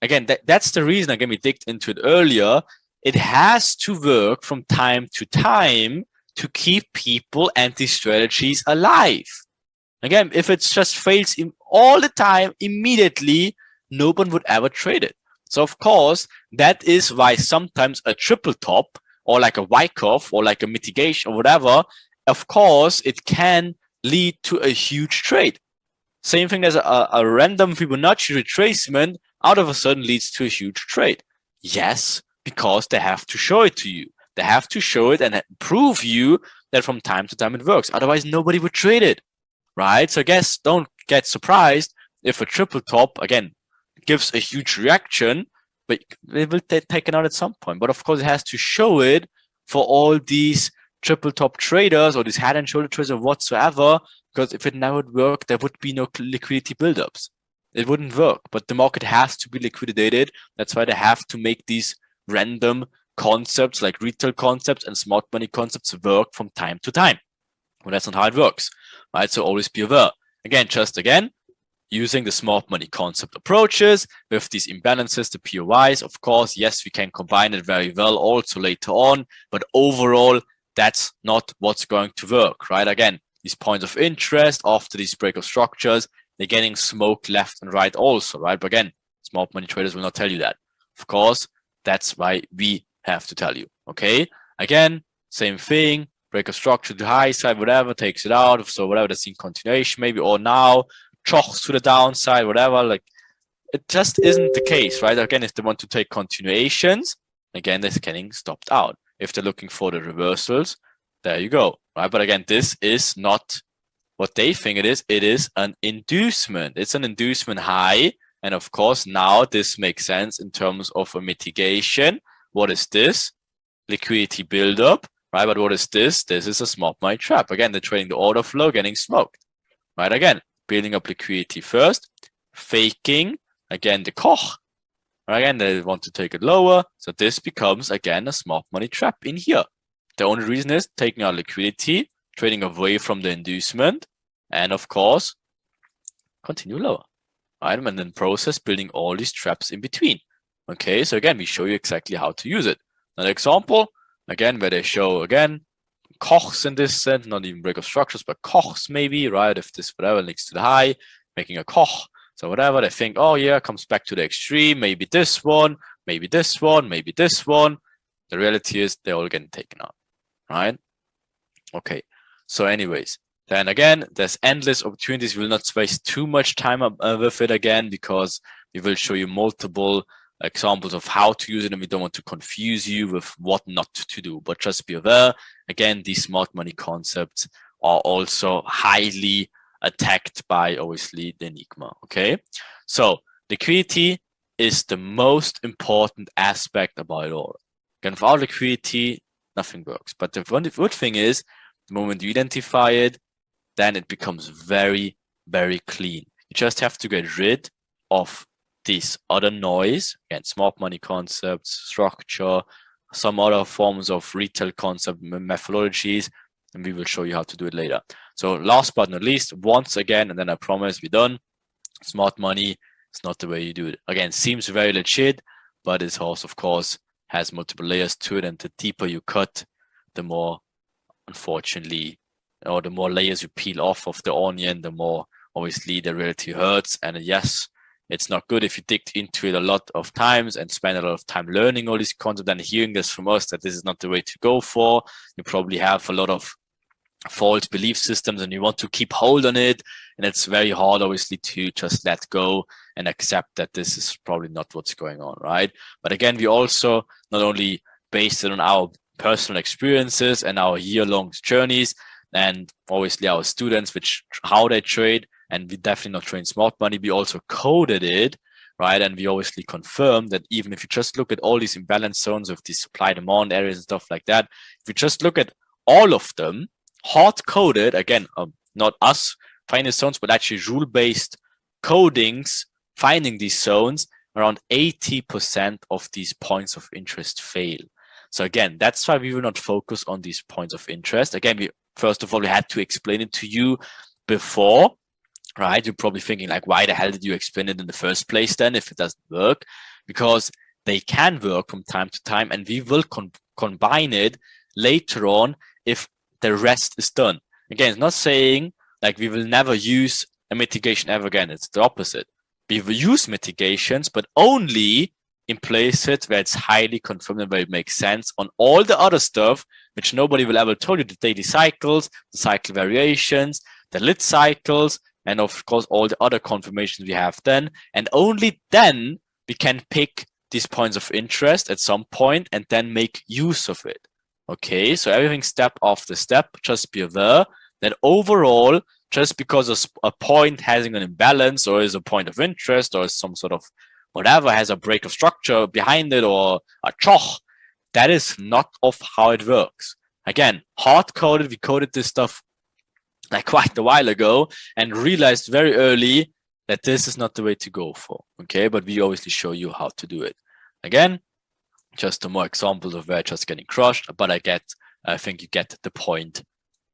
Again, that's the reason, again, we digged into it earlier. It has to work from time to time to keep people and these strategies alive. Again, if it just fails all the time, immediately, no one would ever trade it. So of course, that is why sometimes a triple top or like a Wyckoff or like a mitigation or whatever, of course, it can lead to a huge trade. Same thing as a random Fibonacci retracement out of a sudden leads to a huge trade. Yes, because they have to show it to you. They have to show it and prove you that from time to time it works. Otherwise, nobody would trade it, right? So I guess don't get surprised if a triple top, again, gives a huge reaction, but it will get taken out at some point. But of course, it has to show it for all these triple top traders or these head and shoulder traders or whatsoever, because if it never would work, there would be no liquidity buildups. It wouldn't work, but the market has to be liquidated. That's why they have to make these random concepts like retail concepts and smart money concepts work from time to time. Well, that's not how it works, right? So always be aware. Again, using the smart money concept approaches with these imbalances, the POIs, of course, yes, we can combine it very well also later on, but overall, that's not what's going to work, right? Again, these points of interest after these break of structures, they're getting smoked left and right also, right? But again, smart money traders will not tell you that. Of course, that's why we have to tell you, okay? Again, same thing, break of structure to high side, whatever, takes it out. So whatever, that's in continuation maybe, or now, chocks to the downside, whatever, like it just isn't the case, right? Again, if they want to take continuations, again, they're getting stopped out. If they're looking for the reversals, there you go, right? But again, this is not what they think it is. It is an inducement. It's an inducement high. And of course, now this makes sense in terms of a mitigation. What is this? Liquidity buildup, right? But what is this? This is a smart money trap. Again, they're trading the order flow, getting smoked, right? Again, building up liquidity first, faking, again, the Koch. Right? Again, they want to take it lower. So this becomes, again, a smart money trap in here. The only reason is taking out liquidity, trading away from the inducement, and of course, continue lower. Right? And then process building all these traps in between. Okay, so again, we show you exactly how to use it. Another example, again, where they show, again, Kochs in this sense, not even break of structures, but Kochs maybe, right? If this whatever links to the high, making a Koch. So whatever, they think, oh yeah, comes back to the extreme, maybe this one, maybe this one, maybe this one. The reality is they're all getting taken out, right? Okay, so anyways, then again, there's endless opportunities. We'll not waste too much time with it again, because we will show you multiple examples of how to use it, and we don't want to confuse you with what not to do. But just be aware, again, these smart money concepts are also highly attacked by, obviously, the Enigma. Okay, so liquidity is the most important aspect about it all. Again, without liquidity, nothing works. But the good thing is, the moment you identify it, then it becomes very, very clean. You just have to get rid of this other noise, again, smart money concepts, structure, some other forms of retail concept methodologies, and we will show you how to do it later. So last but not least, once again, and then I promise we're done, smart money is not the way you do it. Again, seems very legit, but it's also, of course, has multiple layers to it, and the deeper you cut, the more, unfortunately, or the more layers you peel off of the onion, the more, obviously, the reality hurts. And yes, it's not good if you dig into it a lot of times and spend a lot of time learning all these concepts and hearing this from us that this is not the way to go for. You probably have a lot of false belief systems and you want to keep hold on it. And it's very hard, obviously, to just let go and accept that this is probably not what's going on, right? But again, we also not only based it on our personal experiences and our year-long journeys, and obviously our students, how they trade, and we definitely not train smart money. We also coded it, right? And we obviously confirmed that even if you just look at all these imbalance zones of these supply-demand areas and stuff like that, if you just look at all of them, hard-coded, again, not us finding zones, but actually rule-based codings finding these zones, around 80% of these points of interest fail. So again, that's why we will not focus on these points of interest. Again, first of all, we had to explain it to you before, right? You're probably thinking like, why the hell did you explain it in the first place then if it doesn't work? Because they can work from time to time, and we will combine it later on if the rest is done. Again, it's not saying like we will never use a mitigation ever again. It's the opposite. We will use mitigations, but only in places where it's highly confirmed and where it makes sense. On all the other stuff, which nobody will ever tell you, the daily cycles, the cycle variations, the lit cycles, and of course, all the other confirmations we have then. And only then we can pick these points of interest at some point and then make use of it. Okay, so everything step after step, just be aware that overall, just because a point having an imbalance or is a point of interest or is some sort of whatever has a break of structure behind it or a choch, that is not of how it works. Again, hard-coded, we coded this stuff like quite a while ago and realized very early that this is not the way to go for, okay? But we obviously show you how to do it. Again, just some more examples of where it's just getting crushed, but I think you get the point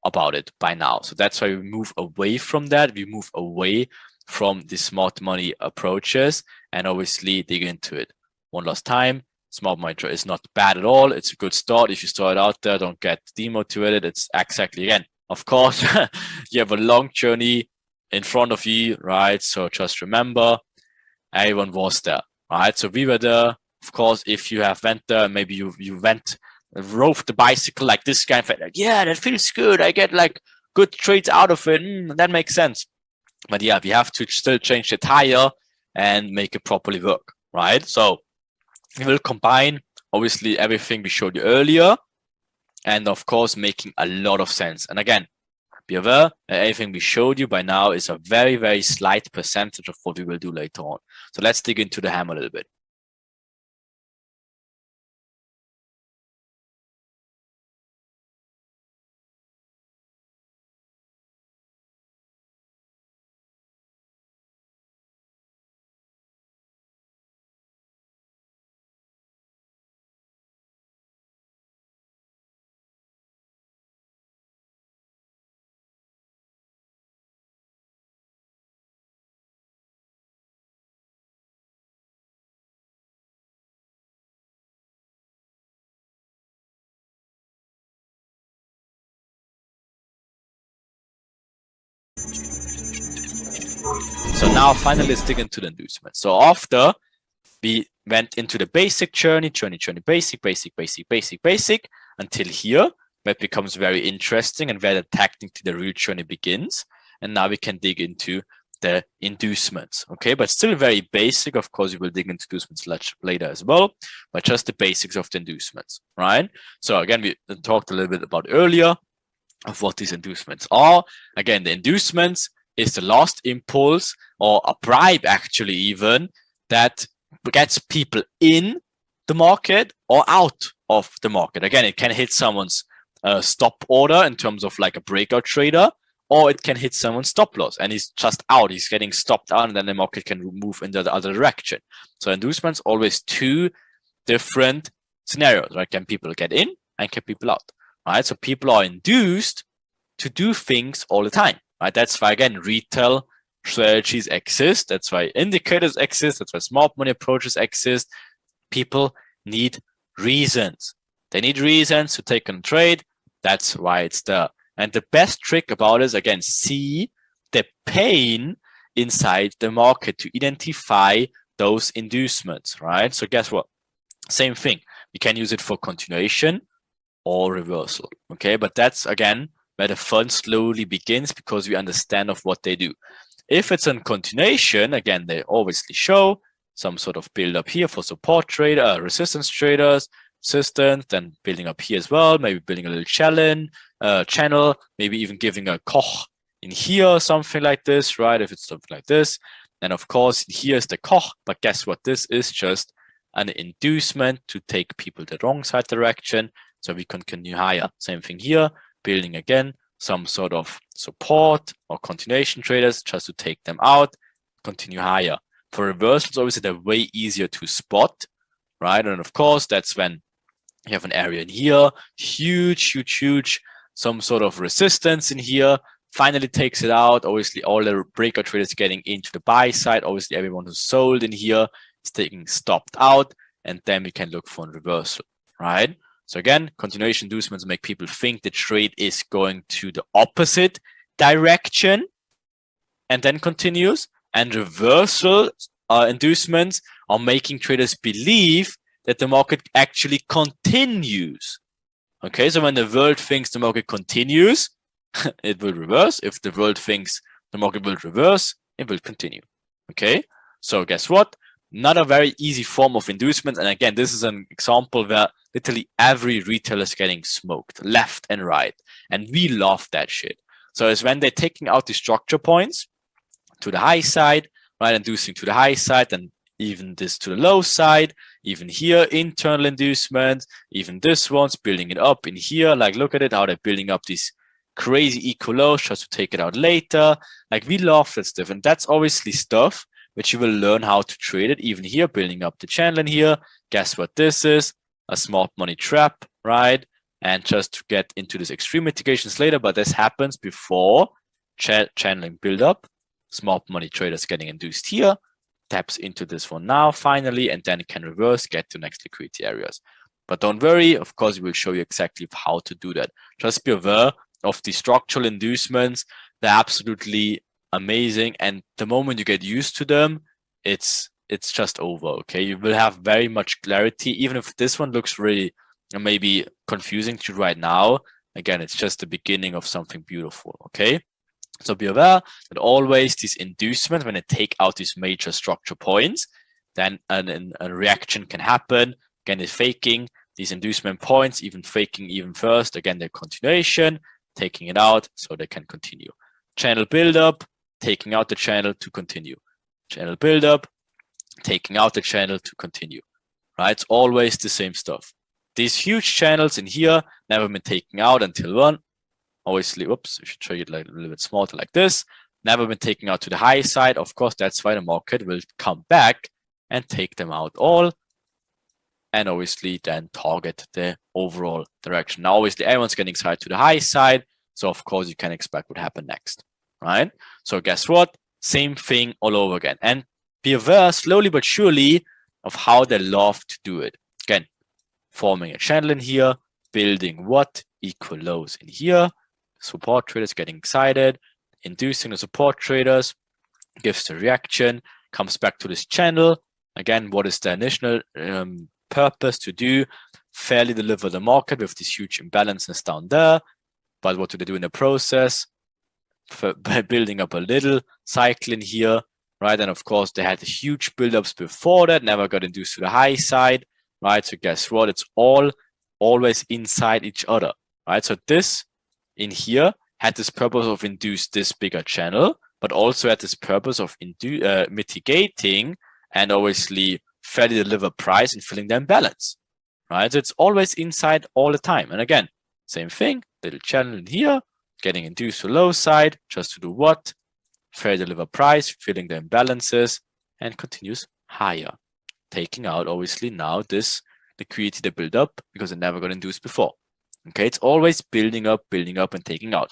about it by now. So that's why we move away from that. We move away from the smart money approaches and obviously dig into it. One last time, smart money is not bad at all. It's a good start. If you start out there, don't get demotivated. It's exactly, again, of course, you have a long journey in front of you, right? So just remember, everyone was there, right? So we were there. Of course, if you have went there, maybe you rode the bicycle like this guy, like, yeah, that feels good. I get like good trades out of it. That makes sense. But yeah, we have to still change the tire and make it properly work, right? So we will combine obviously everything we showed you earlier, and of course making a lot of sense. And again, be aware that everything we showed you by now is a very, very slight percentage of what we will do later on. So let's dig into the hammer a little bit. So now finally let's dig into the inducement. So after we went into the basic journey, basic, until here, where it becomes very interesting and where the technically the real journey begins. And now we can dig into the inducements, okay? But still very basic. Of course, we will dig into inducements later as well, but just the basics of the inducements, right? So again, we talked a little bit about earlier of what these inducements are. Again, the inducements is the last impulse or a bribe actually even that gets people in the market or out of the market. Again, it can hit someone's stop order in terms of like a breakout trader, or it can hit someone's stop loss and he's just out, he's getting stopped out, and then the market can move in the other direction. So inducements always two different scenarios, right? Can people get in and can people out, right? So people are induced to do things all the time, right? That's why, again, retail strategies exist. That's why indicators exist. That's why smart money approaches exist. People need reasons. They need reasons to take on trade. That's why it's there. And the best trick about it is, again, see the pain inside the market to identify those inducements, right? So guess what? Same thing. We can use it for continuation or reversal, okay? But that's, again, where the fun slowly begins because we understand of what they do. If it's in continuation, again, they obviously show some sort of build up here for support trader, resistance traders, resistance, then building up here as well, maybe building a little channel, maybe even giving a Koch in here or something like this, right? If it's something like this. And of course, here's the Koch, but guess what? This is just an inducement to take people the wrong side direction. So we continue higher. Same thing here, building again some sort of support or continuation traders just to take them out, continue higher. For reversals, obviously they're way easier to spot, right? And of course, that's when you have an area in here, huge, some sort of resistance in here, finally takes it out. Obviously, all the breakout traders getting into the buy side. Obviously, everyone who's sold in here is taking stopped out, and then we can look for a reversal, right? So again, continuation inducements make people think the trade is going to the opposite direction and then continues. And reversal inducements are making traders believe that the market actually continues. Okay, so when the world thinks the market continues, it will reverse. If the world thinks the market will reverse, it will continue. Okay, so guess what? Not a very easy form of inducement. And again, this is an example where literally every retailer is getting smoked left and right. And we love that shit. So it's when they're taking out the structure points to the high side, right? Inducing to the high side, and even this to the low side, even here, internal inducement, even this one's building it up in here. Like, look at it, how they're building up these crazy equal lows just to take it out later. Like, we love that stuff. And that's obviously stuff which you will learn how to trade it. Even here, building up the channel in here. Guess what this is? A smart money trap, right? And just to get into this extreme mitigations later, but this happens before channeling build up. Smart money traders getting induced here, taps into this one now finally, and then it can reverse, get to next liquidity areas. But don't worry, of course, we will show you exactly how to do that. Just be aware of the structural inducements. They're absolutely amazing, and the moment you get used to them, it's just over. Okay, you will have very much clarity. Even if this one looks really maybe confusing to you right now, again, it's just the beginning of something beautiful. Okay, So be aware that always this inducement, when they take out these major structure points, then a reaction can happen. Again, it's faking these inducement points, even faking even first. Again, the continuation, taking it out so they can continue. Channel buildup, taking out the channel to continue. Channel buildup, taking out the channel to continue. Right? It's always the same stuff. These huge channels in here never been taken out until one. Obviously, whoops, I should show you like a little bit smaller like this. Never been taken out to the high side. Of course, that's why the market will come back and take them out all. And obviously then target the overall direction. Now, obviously, everyone's getting excited to the high side. So, of course, you can expect what happened next, right? So, guess what? Same thing all over again. And be aware slowly but surely of how they love to do it. Again, forming a channel in here, building what? Equal lows in here. Support traders getting excited, inducing the support traders, gives the reaction, comes back to this channel. Again, what is the initial purpose to do? Fairly deliver the market with this huge imbalances down there. But what do they do in the process? By building up a little cycle in here, right? And of course, they had the huge buildups before that, never got induced to the high side, right? So guess what? It's all always inside each other, right? So this in here had this purpose of induce this bigger channel, but also had this purpose of mitigating and obviously fairly deliver price and filling the imbalance, right? So it's always inside all the time. And again, same thing, little channel in here, getting induced to low side, just to do what? Fair deliver price, filling the imbalances, and continues higher. Taking out, obviously, now this liquidity they build up because it never got induced before. Okay, it's always building up, and taking out.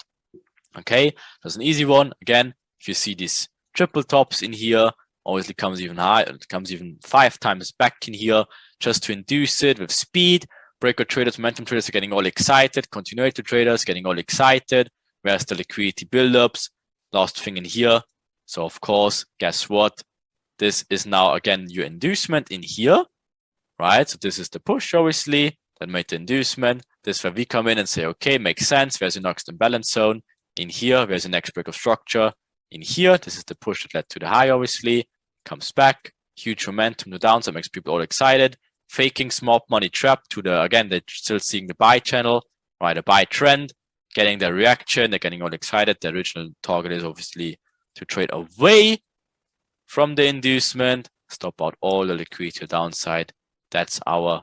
Okay, that's an easy one. Again, if you see these triple tops in here, obviously comes even higher, it comes even 5 times back in here, just to induce it with speed. Breaker traders, momentum traders are getting all excited, continuity traders getting all excited. Where's the liquidity buildups? Last thing in here. So of course, guess what? This is now again your inducement in here, right? So this is the push, obviously, that made the inducement. This is where we come in and say, okay, makes sense. There's your next imbalance zone. In here, there's the next break of structure. In here, this is the push that led to the high, obviously. Comes back, huge momentum to the downside, makes people all excited. Faking small money trap to the, again, they're still seeing the buy channel, right? A buy trend. Getting the reaction, they're getting all excited. The original target is obviously to trade away from the inducement, stop out all the liquidity downside. That's our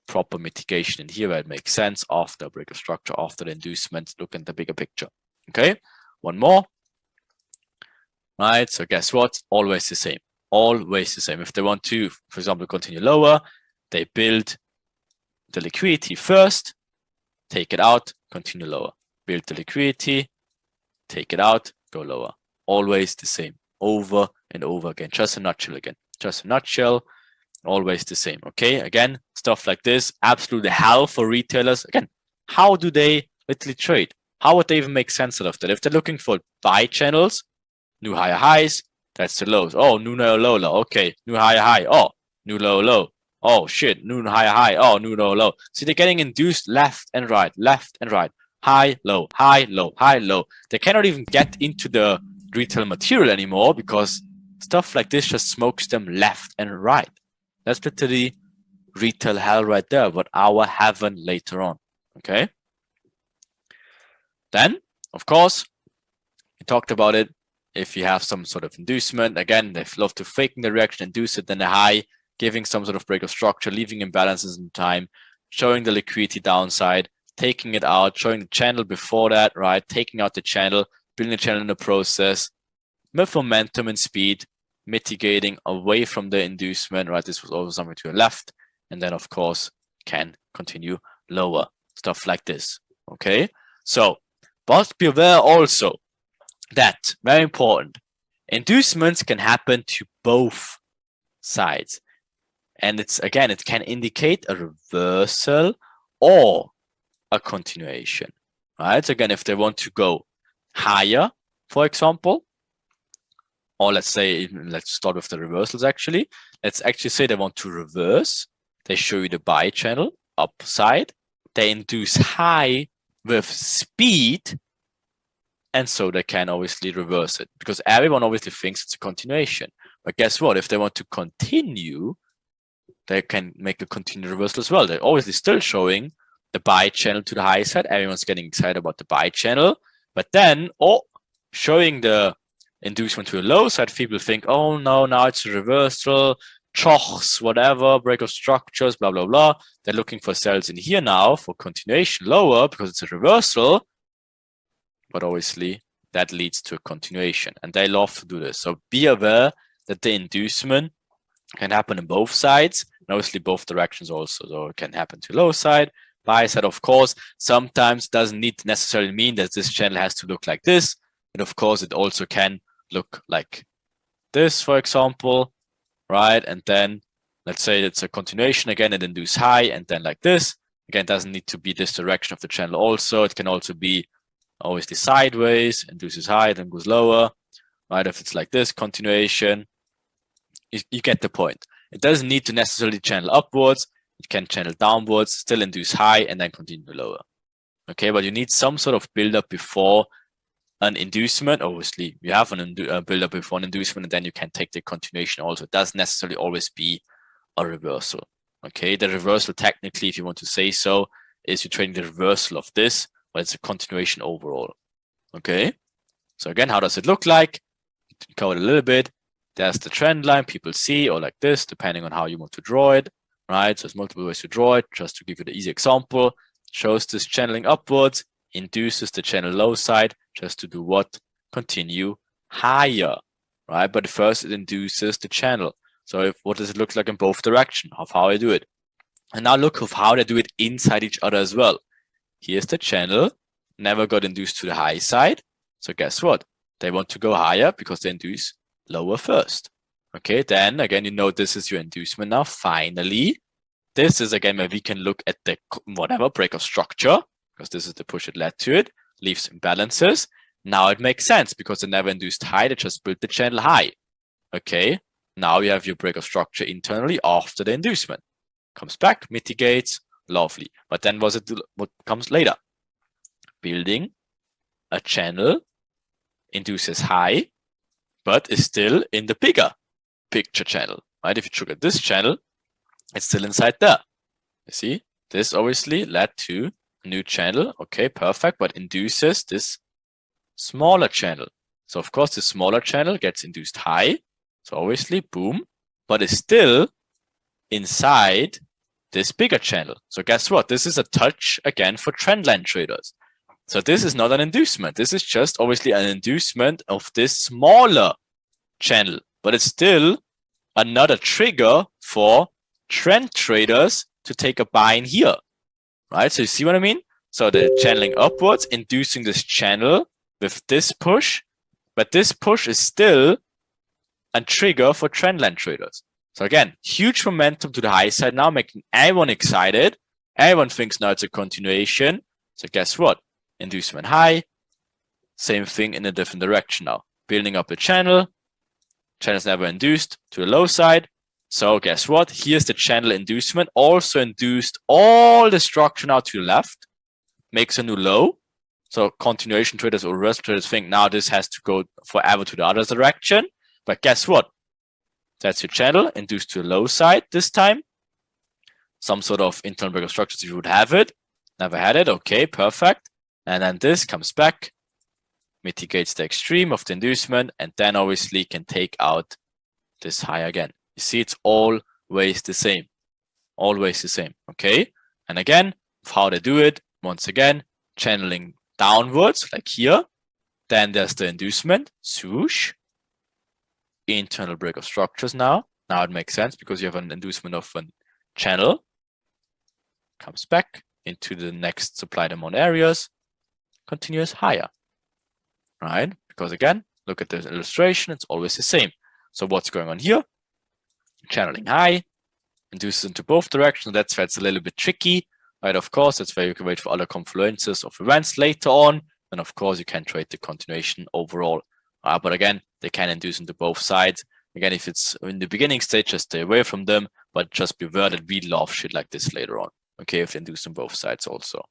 proper mitigation in here where it makes sense after a break of structure, after the inducement. Look at the bigger picture. Okay, one more. Right, so guess what? Always the same. Always the same. If they want to, for example, continue lower, they build the liquidity first, take it out, continue lower. Build the liquidity, take it out, go lower. Always the same, over and over again. Just a nutshell again. Just a nutshell, always the same. Okay, again, stuff like this, absolutely hell for retailers. Again, how do they literally trade? How would they even make sense out of that? If they're looking for buy channels, new higher highs, that's the lows. Oh, new low, low, low. Okay, new higher high. Oh, new low, low. Oh shit, new higher high. Oh, new low, low. See, they're getting induced left and right, left and right. High, low, high, low, high, low. They cannot even get into the retail material anymore because stuff like this just smokes them left and right. That's literally retail hell right there, but our heaven later on. Okay. Then, of course, we talked about it. If you have some sort of inducement, again, they love to fake the reaction, induce it, then the high, giving some sort of break of structure, leaving imbalances in time, showing the liquidity downside, taking it out, showing the channel before that, right? Taking out the channel, building the channel in the process, with momentum and speed, mitigating away from the inducement, right? This was also something to your left. And then, of course, can continue lower. Stuff like this, okay? So, but be aware also that, very important, inducements can happen to both sides. And it's, again, it can indicate a reversal or a continuation, right? So again, if they want to go higher, for example, or let's say, let's start with the reversals actually. Let's actually say they want to reverse. They show you the buy channel upside. They induce high with speed and so they can obviously reverse it, because everyone obviously thinks it's a continuation. But guess what? If they want to continue, they can make a continued reversal as well. They're obviously still showing the buy channel to the high side. Everyone's getting excited about the buy channel, but then showing the inducement to the low side, people think, oh no, now it's a reversal, chochs, whatever, break of structures, blah, blah, blah. They're looking for sells in here now for continuation lower because it's a reversal. But obviously that leads to a continuation, and they love to do this. So be aware that the inducement can happen in both sides, and obviously both directions also. So it can happen to low side, buy side, of course. Sometimes doesn't need to necessarily mean that this channel has to look like this. And of course, it also can look like this, for example, right? And then let's say it's a continuation again, and induce high, and then like this. Again, doesn't need to be this direction of the channel also. It can also be obviously sideways, induces high, then goes lower, right? If it's like this, continuation, you get the point. It doesn't need to necessarily channel upwards. It can channel downwards, still induce high, and then continue lower. Okay, but you need some sort of build-up before an inducement. Obviously, you have a build-up before an inducement, and then you can take the continuation also. It doesn't necessarily always be a reversal. Okay, the reversal technically, if you want to say so, is you're trading the reversal of this, but it's a continuation overall. Okay, so again, how does it look like? Covered a little bit. There's the trend line people see, or like this, depending on how you want to draw it, right? So there's multiple ways to draw it. Just to give you the easy example, shows this channeling upwards, induces the channel low side, just to do what? Continue higher, right? But first it induces the channel. So what does it look like in both directions of how I do it? And now look of how they do it inside each other as well. Here's the channel, never got induced to the high side. So guess what? They want to go higher because they induce lower first. Okay, then again, you know this is your inducement now. Finally, this is again where we can look at the whatever break of structure, because this is the push it led to it, leaves imbalances. Now it makes sense because they never induced high, they just built the channel high. Okay, now you have your break of structure internally after the inducement. Comes back, mitigates, lovely. But then what comes later? Building a channel, induces high, but is still in the bigger picture channel, right? If you look at this channel, it's still inside there. You see, this obviously led to a new channel. Okay, perfect, but induces this smaller channel. So of course, the smaller channel gets induced high. So obviously, boom, but is still inside this bigger channel. So guess what? This is a touch again for trendline traders. So this is not an inducement. This is just obviously an inducement of this smaller channel, but it's still another trigger for trend traders to take a buy in here, right? So you see what I mean? So they're channeling upwards, inducing this channel with this push, but this push is still a trigger for trendline traders. So again, huge momentum to the high side now, making everyone excited. Everyone thinks now it's a continuation. So guess what? Inducement high, same thing in a different direction now. Building up a channel, channel's never induced to the low side. So guess what? Here's the channel inducement, also induced all the structure now to the left, makes a new low. So continuation traders or reverse traders think now this has to go forever to the other direction. But guess what? That's your channel induced to the low side this time. Some sort of internal break of structures, you would have it. Never had it. Okay, perfect. And then this comes back, mitigates the extreme of the inducement, and then obviously can take out this high again. You see, it's always the same. Always the same. Okay. And again, how they do it, once again, channeling downwards, like here. Then there's the inducement, swoosh. Internal break of structures now. Now it makes sense because you have an inducement of a channel. Comes back into the next supply demand areas. Continues higher, right? Because again, look at the illustration, it's always the same. So what's going on here? Channeling high, induces into both directions. That's where it's a little bit tricky, right? Of course, that's where you can wait for other confluences of events later on. And of course, you can trade the continuation overall. But again, they can induce into both sides. Again, if it's in the beginning stage, just stay away from them, but just beware that we love shit like this later on. Okay, if they induce on both sides also.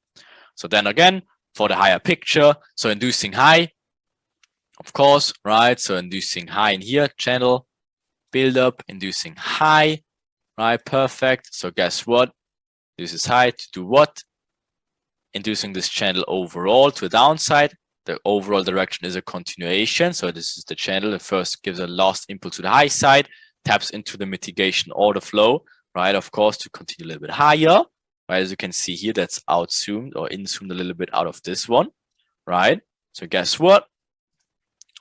So then again, for the higher picture, so inducing high, of course, right? So inducing high in here, channel, build up, inducing high, right? Perfect. So guess what? This is high to do what? Inducing this channel overall to a downside. The overall direction is a continuation. So this is the channel. It first gives a last impulse to the high side, taps into the mitigation order flow, right? Of course, to continue a little bit higher, right? As you can see here, that's outzoomed or inzoomed a little bit out of this one, right? So guess what?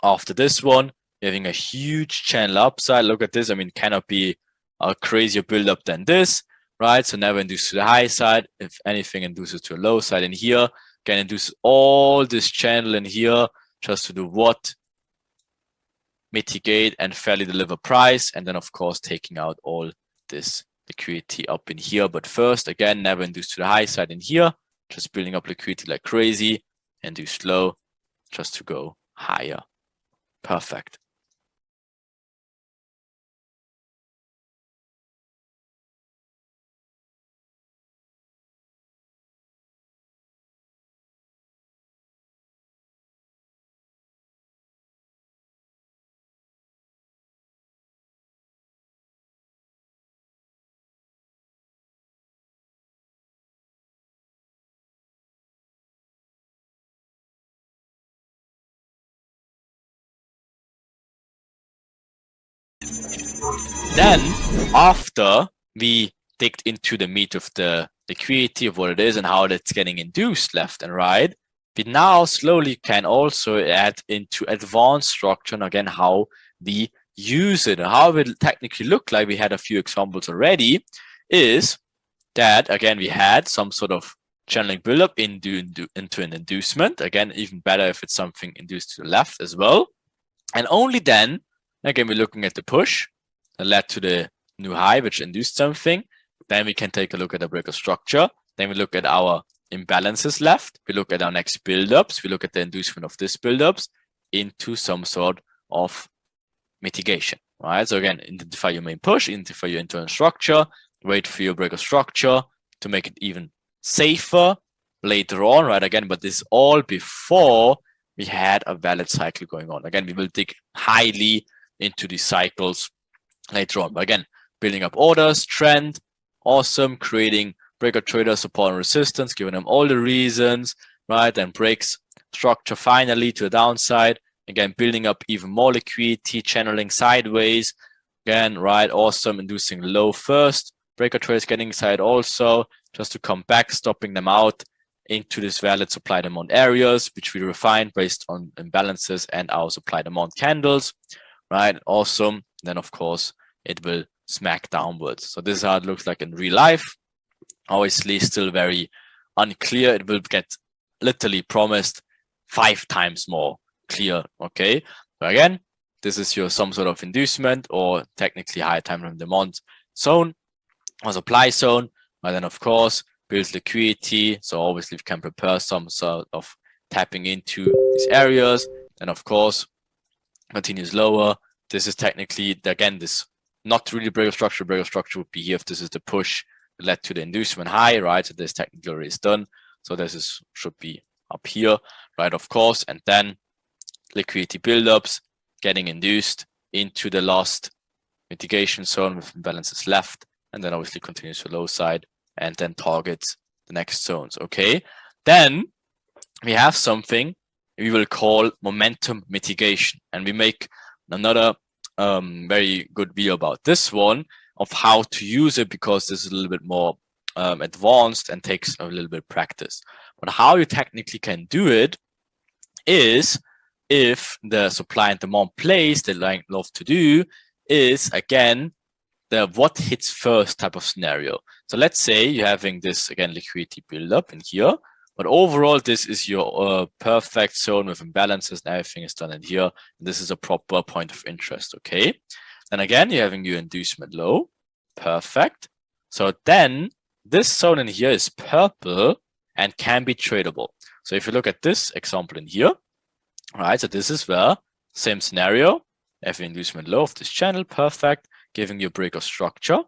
After this one, you're having a huge channel upside. Look at this. I mean, cannot be a crazier build-up than this, right? So never induce to the high side. If anything, induces to a low side in here. Can induce all this channel in here just to do what? Mitigate and fairly deliver price. And then, of course, taking out all this liquidity up in here. But first, again, never induce to the high side in here. Just building up liquidity like crazy. And do slow just to go higher. Perfect. Then, after we digged into the meat of the liquidity of what it is and how it's getting induced left and right, we now slowly can also add into advanced structure and again how we use it and how it will technically look like. We had a few examples already. Is that again we had some sort of channeling buildup into an inducement. Again, even better if it's something induced to the left as well. And only then, again, we're looking at the push that led to the new high, which induced something. Then we can take a look at the breaker structure. Then we look at our imbalances left. We look at our next buildups. We look at the inducement of this buildups into some sort of mitigation, right? So again, identify your main push, identify your internal structure, wait for your breaker structure to make it even safer later on, right? Again, but this is all before we had a valid cycle going on. Again, we will dig highly into these cycles later on. But again, building up orders, trend, awesome, creating breaker trader support and resistance, giving them all the reasons, right? And breaks structure finally to a downside. Again, building up even more liquidity, channeling sideways. Again, right, awesome, inducing low first. Breaker traders getting inside also, just to come back, stopping them out into this valid supply demand areas, which we refine based on imbalances and our supply demand candles, right? Awesome. Then, of course, it will smack downwards. So this is how it looks like in real life. Obviously, still very unclear. It will get literally promised 5 times more clear. Okay. So again, this is your some sort of inducement or technically high time frame demand zone or supply zone. And then, of course, builds liquidity. So obviously, we can prepare some sort of tapping into these areas. And of course, continues lower. This is technically, again, this not really breaker structure. Breaker structure would be here if this is the push that led to the inducement high, right? So this technically already is done. So this is should be up here, right? Of course, and then liquidity buildups getting induced into the last mitigation zone with imbalances left, and then obviously continues to low side and then targets the next zones. Okay, then we have something we will call momentum mitigation, and we make another very good video about this one of how to use it, because this is a little bit more advanced and takes a little bit of practice. But how you technically can do it is, if the supply and demand plays they love to do, is again the what hits first type of scenario. So let's say you're having this again liquidity build up in here, but overall this is your perfect zone with imbalances and everything is done in here. And this is a proper point of interest. Okay, then again you're having your inducement low, perfect. So then this zone in here is purple and can be tradable. So if you look at this example in here, right, so this is where same scenario, every inducement low of this channel, perfect, giving you a break of structure,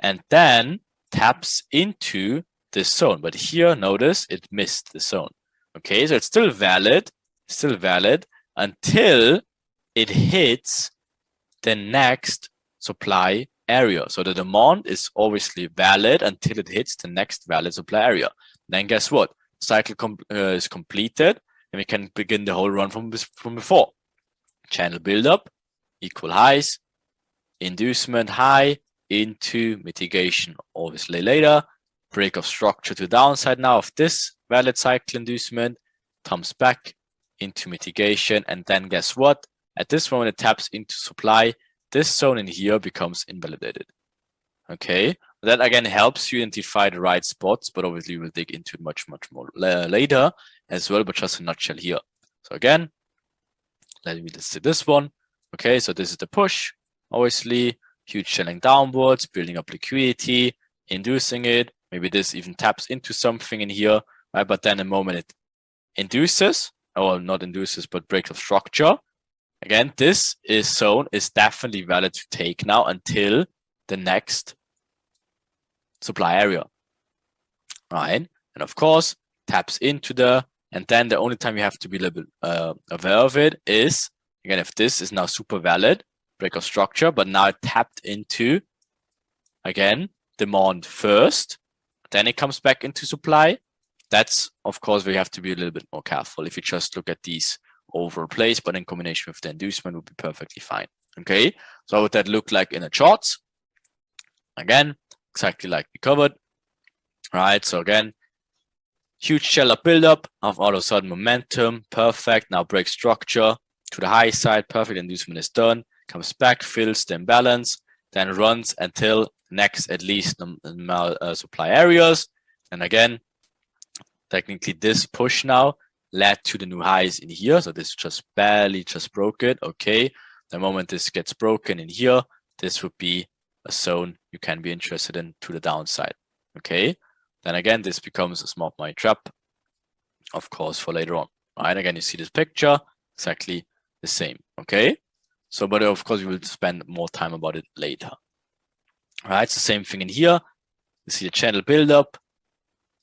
and then taps into this zone. But here, notice it missed the zone. Okay, so it's still valid, until it hits the next supply area. So the demand is obviously valid until it hits the next valid supply area. Then guess what? Cycle is completed, and we can begin the whole run from before. Channel buildup, equal highs, inducement high into mitigation, obviously later. Break of structure to downside now of this valid cycle inducement, comes back into mitigation, and then guess what? At this moment, it taps into supply. This zone in here becomes invalidated. Okay, that again helps you identify the right spots, but obviously we'll dig into it much more later as well, but just a nutshell here. So again, let me just see this one. Okay, so this is the push, obviously, huge selling downwards, building up liquidity, inducing it. Maybe this even taps into something in here, right? But then the moment it induces, or not induces, but breaks of structure, again, this zone is definitely valid to take now until the next supply area, right? And of course, taps into and then the only time you have to be a little bit aware of it is, again, if this is now super valid, break of structure, but now it tapped into, again, demand first, then it comes back into supply. That's, of course, where you have to be a little bit more careful. If you just look at these overall plays, but in combination with the inducement would be perfectly fine. Okay, so how would that look like in the charts? Again, exactly like we covered, right? So again, huge seller buildup of all of a sudden momentum, perfect. Now break structure to the high side, perfect. Inducement is done, comes back, fills the imbalance, then runs until next at least supply areas. And again, technically this push now led to the new highs in here. So this just barely just broke it. Okay, the moment this gets broken in here, this would be a zone you can be interested in to the downside. Okay, then again, this becomes a smart money trap, of course, for later on. Right, again, you see this picture, exactly the same. Okay, so but of course, we will spend more time about it later. Right, it's the same thing in here. You see the channel buildup,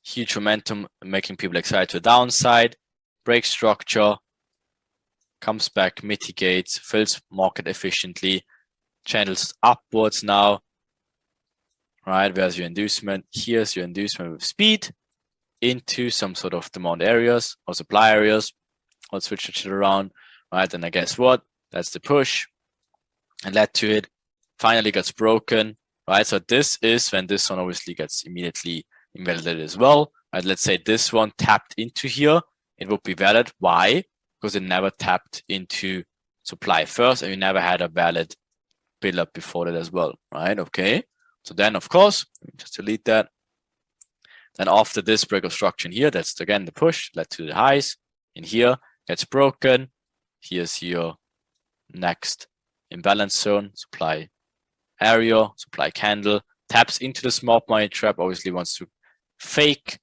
huge momentum, making people excited to the downside, break structure, comes back, mitigates, fills market efficiently, channels upwards now. Right, where's your inducement? Here's your inducement with speed into some sort of demand areas or supply areas. I'll switch it around. Right, and I guess what? That's the push, and led to it. Finally gets broken. Right, so this is when this one obviously gets immediately invalidated as well. Right, let's say this one tapped into here, it would be valid. Why? Because it never tapped into supply first, and you never had a valid build up before that as well. Right, okay. So then, of course, just delete that. Then after this break of structure here, that's again the push, led to the highs. In here, gets broken. Here's your next imbalance zone, supply area, supply candle, taps into the smart money trap, obviously wants to fake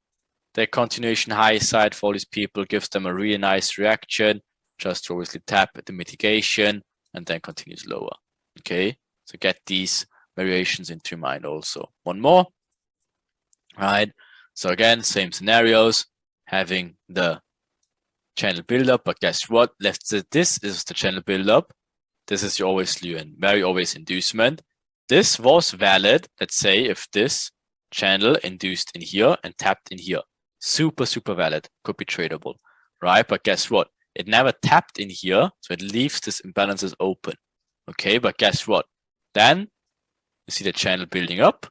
the continuation high side for all these people, gives them a really nice reaction, just to obviously tap at the mitigation, and then continues lower. Okay, so get these variations into mind also. One more, right? So again, same scenarios, having the channel buildup, but guess what? This is the channel buildup. This is your obviously and very obvious inducement. This was valid, let's say, if this channel induced in here and tapped in here. Super, super valid, could be tradable, right? But guess what? It never tapped in here, so it leaves this imbalances open. Okay, but guess what? Then you see the channel building up,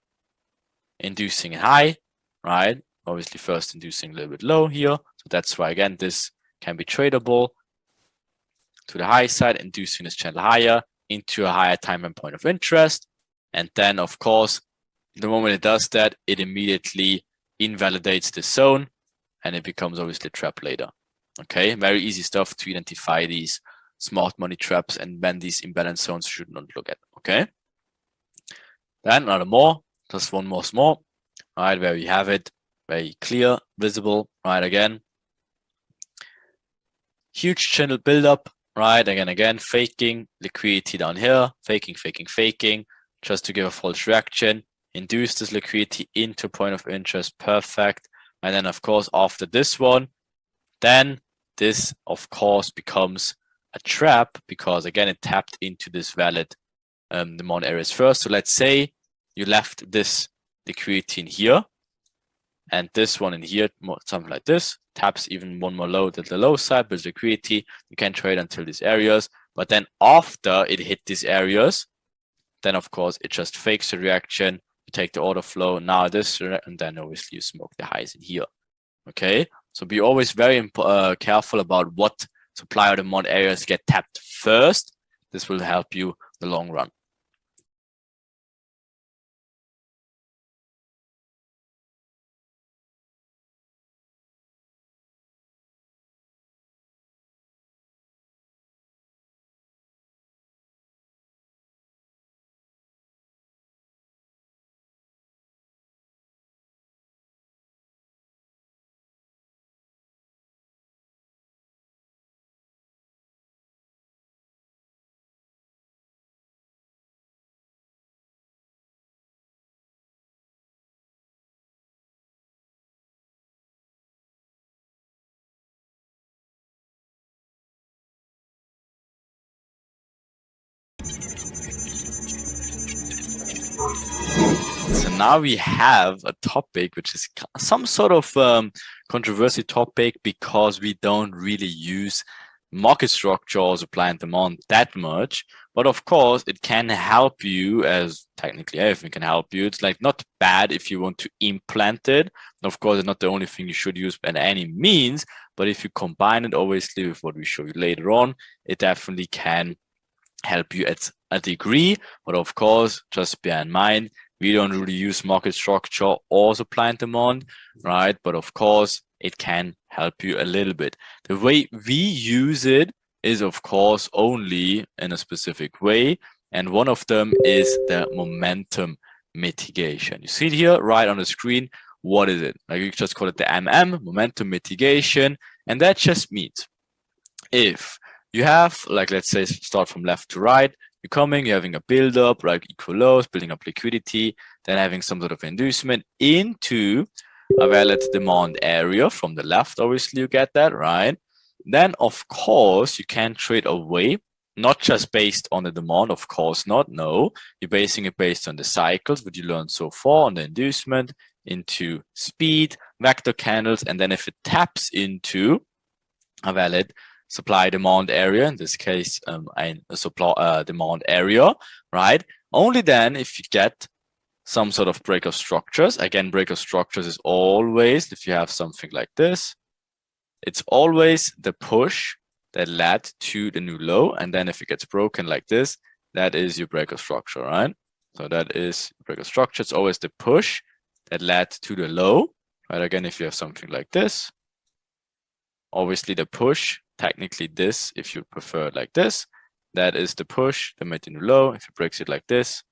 inducing high, right? Obviously first inducing a little bit low here. So that's why, again, this can be tradable to the high side, inducing this channel higher into a higher time and point of interest. And then, of course, the moment it does that, it immediately invalidates the zone and it becomes obviously a trap later. Okay, very easy stuff to identify these smart money traps and when these imbalance zones should not look at. Okay, then another more, just one more small, right, where we have it very clear, visible, right? Again, huge channel buildup, right? Again, faking liquidity down here, faking, just to give a false reaction, induce this liquidity into point of interest, perfect. And then, of course, after this one, then this, of course, becomes a trap because again it tapped into this valid demand areas first. So let's say you left this liquidity in here and this one in here, something like this, taps even one more low at the low side, builds liquidity. You can trade until these areas, but then after it hit these areas, then of course it just fakes the reaction. You take the order flow, now this, and then obviously you smoke the highs in here. Okay, so be always very careful about what supply or demand areas get tapped first. This will help you in the long run. So now we have a topic which is some sort of controversy topic because we don't really use market structure or supply and demand that much. But of course, it can help you, as technically everything can help you. It's like not bad if you want to implant it. Of course, it's not the only thing you should use by any means, but if you combine it obviously with what we show you later on, it definitely can help you at a degree. But of course, just bear in mind, we don't really use market structure or supply and demand, right? But of course, it can help you a little bit. The way we use it is, of course, only in a specific way. And one of them is the momentum mitigation. You see it here right on the screen. What is it? Like you just call it the momentum mitigation. And that just means if you have, like, let's say, start from left to right, you're having a build up, like equal lows, building up liquidity, then having some sort of inducement into a valid demand area from the left. Obviously, you get that, right? Then, of course, you can trade away, not just based on the demand, of course not. No, you're basing it based on the cycles, what you learned so far on the inducement into speed, vector candles, and then if it taps into a valid supply demand area, in this case a supply demand area, right? Only then if you get some sort of break of structures. Again, break of structures is always, if you have something like this, it's always the push that led to the new low, and then if it gets broken like this, that is your break of structure, right? So that is break of structure. It's always the push that led to the low, right? Again, if you have something like this, obviously the push, technically this, if you prefer it like this, that is the push that made the new low. If it breaks it like this,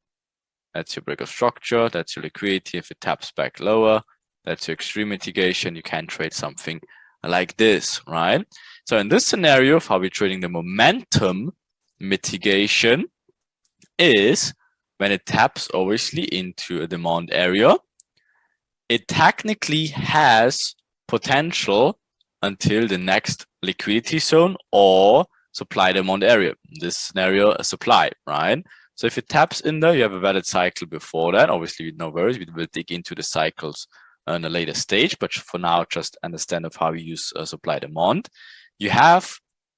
that's your break of structure, that's your liquidity. If it taps back lower, that's your extreme mitigation. You can trade something like this, right? So in this scenario of how we're trading the momentum mitigation is when it taps obviously into a demand area, it technically has potential until the next liquidity zone or supply demand area. In this scenario, a supply, right? So if it taps in there, you have a valid cycle before that. Obviously, no worries, we will dig into the cycles in a later stage, but for now, just understand of how you use supply demand. You have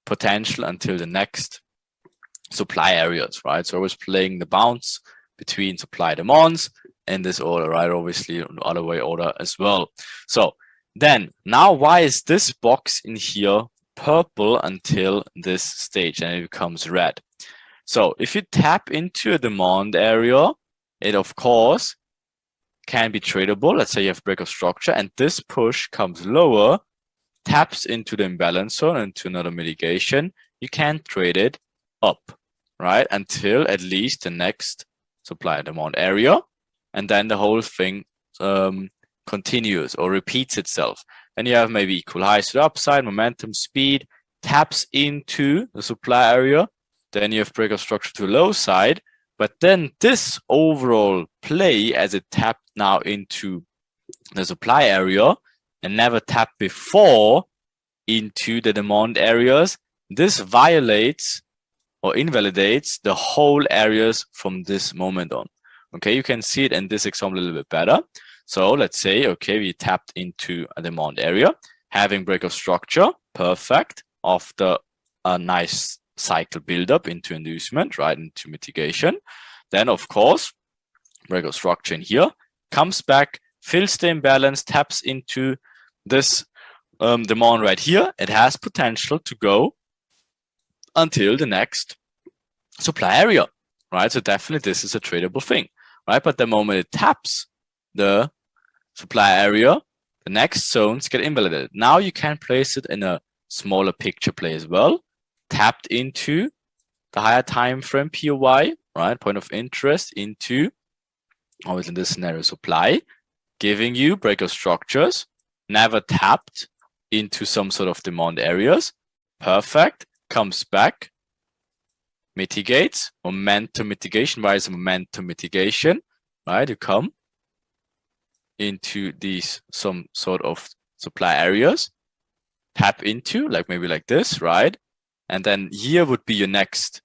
potential until the next supply areas, right? So I was playing the bounce between supply demands in this order, right? Obviously, in the other way order as well. So then now, why is this box in here purple until this stage and it becomes red? So if you tap into a demand area, it of course can be tradable. Let's say you have break of structure and this push comes lower, taps into the imbalance zone, into another mitigation. You can trade it up, right? Until at least the next supply and demand area. And then the whole thing continues or repeats itself. And you have maybe equal highs to the upside, momentum, speed, taps into the supply area. Then you have break of structure to the low side. But then this overall play, as it tapped now into the supply area and never tapped before into the demand areas, this violates or invalidates the whole areas from this moment on. Okay, you can see it in this example a little bit better. So let's say, okay, we tapped into a demand area, having break of structure, perfect, after a nice cycle buildup into inducement, right, into mitigation. Then, of course, break of structure in here, comes back, fills the imbalance, taps into this demand right here. It has potential to go until the next supply area, right? So definitely this is a tradable thing, right? But the moment it taps the supply area, the next zones get invalidated. Now you can place it in a smaller picture play as well. Tapped into the higher time frame POY, right? Point of interest into, always in this scenario, supply, giving you break of structures, never tapped into some sort of demand areas. Perfect, comes back, mitigates, momentum mitigation. Why is momentum mitigation? Right, you come into these some sort of supply areas, tap into, like maybe like this, right? And then here would be your next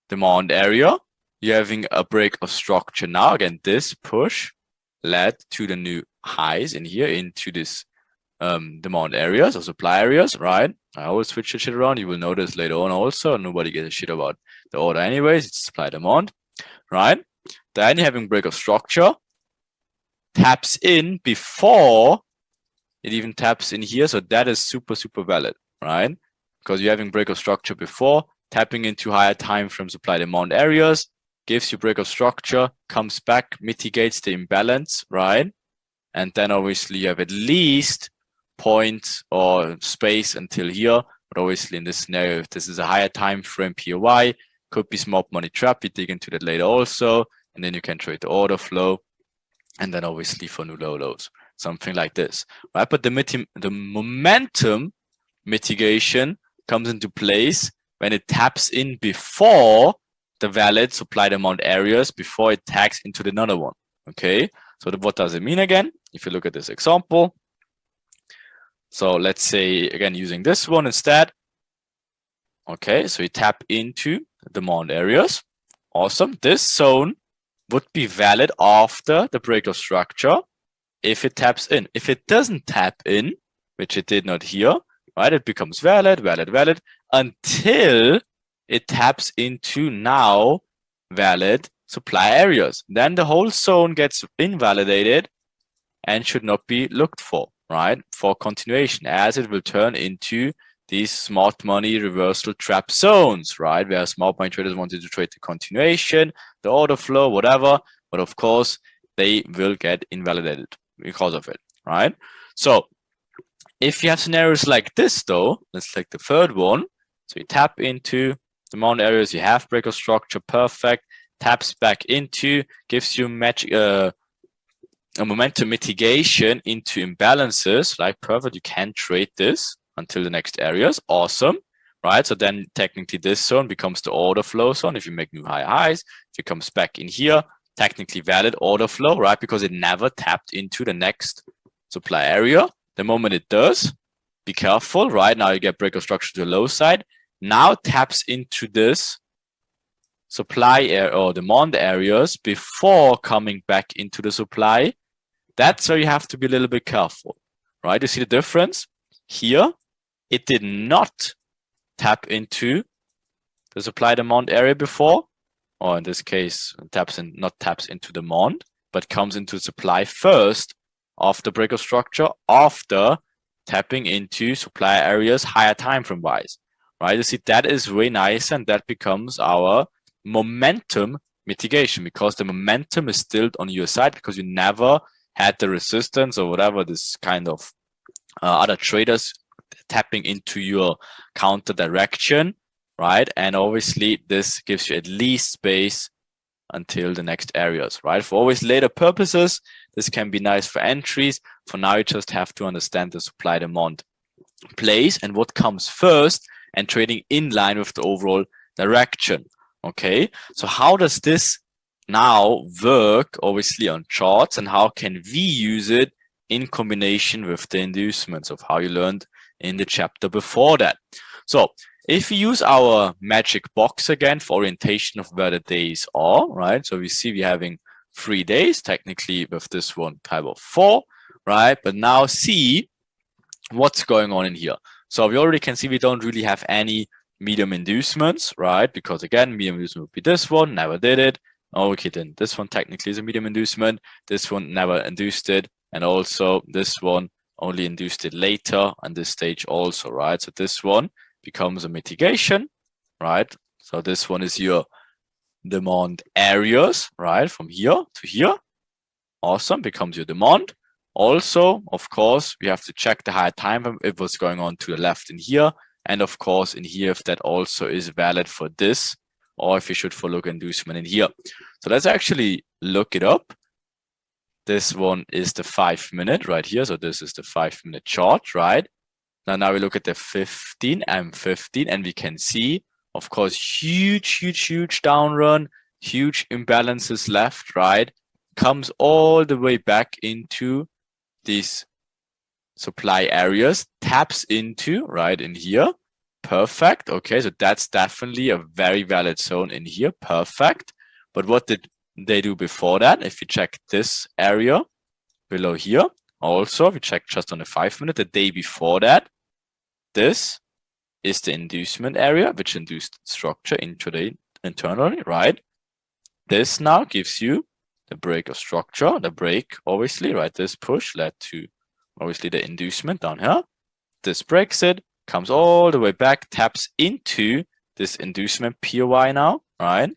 demand area. You're having a break of structure now. Again, this push led to the new highs in here into this demand areas or supply areas, right? I always switch the shit around. You will notice later on also, nobody gives a shit about the order anyways. It's supply demand, right? Then you're having break of structure, taps in before it even taps in here. So that is super, super valid, right? Because you're having break of structure before, tapping into higher time frame supply demand areas, gives you break of structure, comes back, mitigates the imbalance, right? And then obviously you have at least point or space until here. But obviously in this scenario, if this is a higher time frame POY, could be smart money trap. We dig into that later also. And then you can trade the order flow. And then obviously for new low lows, something like this, right? But the momentum mitigation comes into place when it taps in before the valid supply demand areas, before it tags into the another one. Okay, so what does it mean again? If you look at this example, so let's say again using this one instead. Okay, so we tap into demand areas. Awesome. This zone would be valid after the break of structure if it taps in. If it doesn't tap in, which it did not here, right, it becomes valid until it taps into now valid supply areas. Then the whole zone gets invalidated and should not be looked for, right, for continuation, as it will turn into these smart money reversal trap zones, right, where smart money traders wanted to trade the continuation, the order flow, whatever, but of course they will get invalidated because of it, right? So if you have scenarios like this though, let's take the third one. So you tap into demand areas, you have break of structure, perfect, taps back into, gives you a momentum mitigation into imbalances, like perfect, you can trade this until the next areas, awesome, right? So then technically this zone becomes the order flow zone. If you make new high highs, if it comes back in here, technically valid order flow, right? Because it never tapped into the next supply area. The moment it does, be careful, right? Now you get break of structure to the low side. Now taps into this supply area or demand areas before coming back into the supply. That's where you have to be a little bit careful, right? You see the difference? Here, it did not tap into the supply demand area before, or in this case, not taps into demand, but comes into supply first after break of structure, after tapping into supply areas higher time frame wise, right? You see, that is way nice, and that becomes our momentum mitigation, because the momentum is still on your side, because you never had the resistance or whatever, this kind of other traders tapping into your counter direction, right? And obviously this gives you at least space until the next areas, right? For always later purposes, this can be nice for entries. For now, you just have to understand the supply demand plays and what comes first, and trading in line with the overall direction. Okay, so how does this now work obviously on charts, and how can we use it in combination with the inducements of how you learned in the chapter before that? So if we use our magic box again for orientation of where the days are, right? So we see we're having 3 days, technically with this one type of 4, right? But now see what's going on in here. So we already can see we don't really have any medium inducements, right? Because again, medium inducement would be this one, never did it. Okay, then this one technically is a medium inducement. This one never induced it. And also this one only induced it later on this stage also, right? So this one becomes a mitigation, right? So this one is your demand areas, right? From here to here. Awesome, becomes your demand. Also, of course, we have to check the higher time frame if what's going on to the left in here. And of course, in here, if that also is valid for this, or if you should follow inducement in here. So let's actually look it up. This one is the 5-minute right here. So this is the 5-minute chart, right? Now we look at the 15 and 15, and we can see, of course, huge down run, huge imbalances left, right? Comes all the way back into these supply areas, taps into right in here. Perfect. Okay, so that's definitely a very valid zone in here. Perfect. But what did they do before that? If you check this area below here, also, if you check just on the 5-minute, the day before that, this is the inducement area, which induced structure internally, right? This now gives you the break of structure, the break, obviously, right? This push led to, obviously, the inducement down here. This breaks it, comes all the way back, taps into this inducement POI now, right?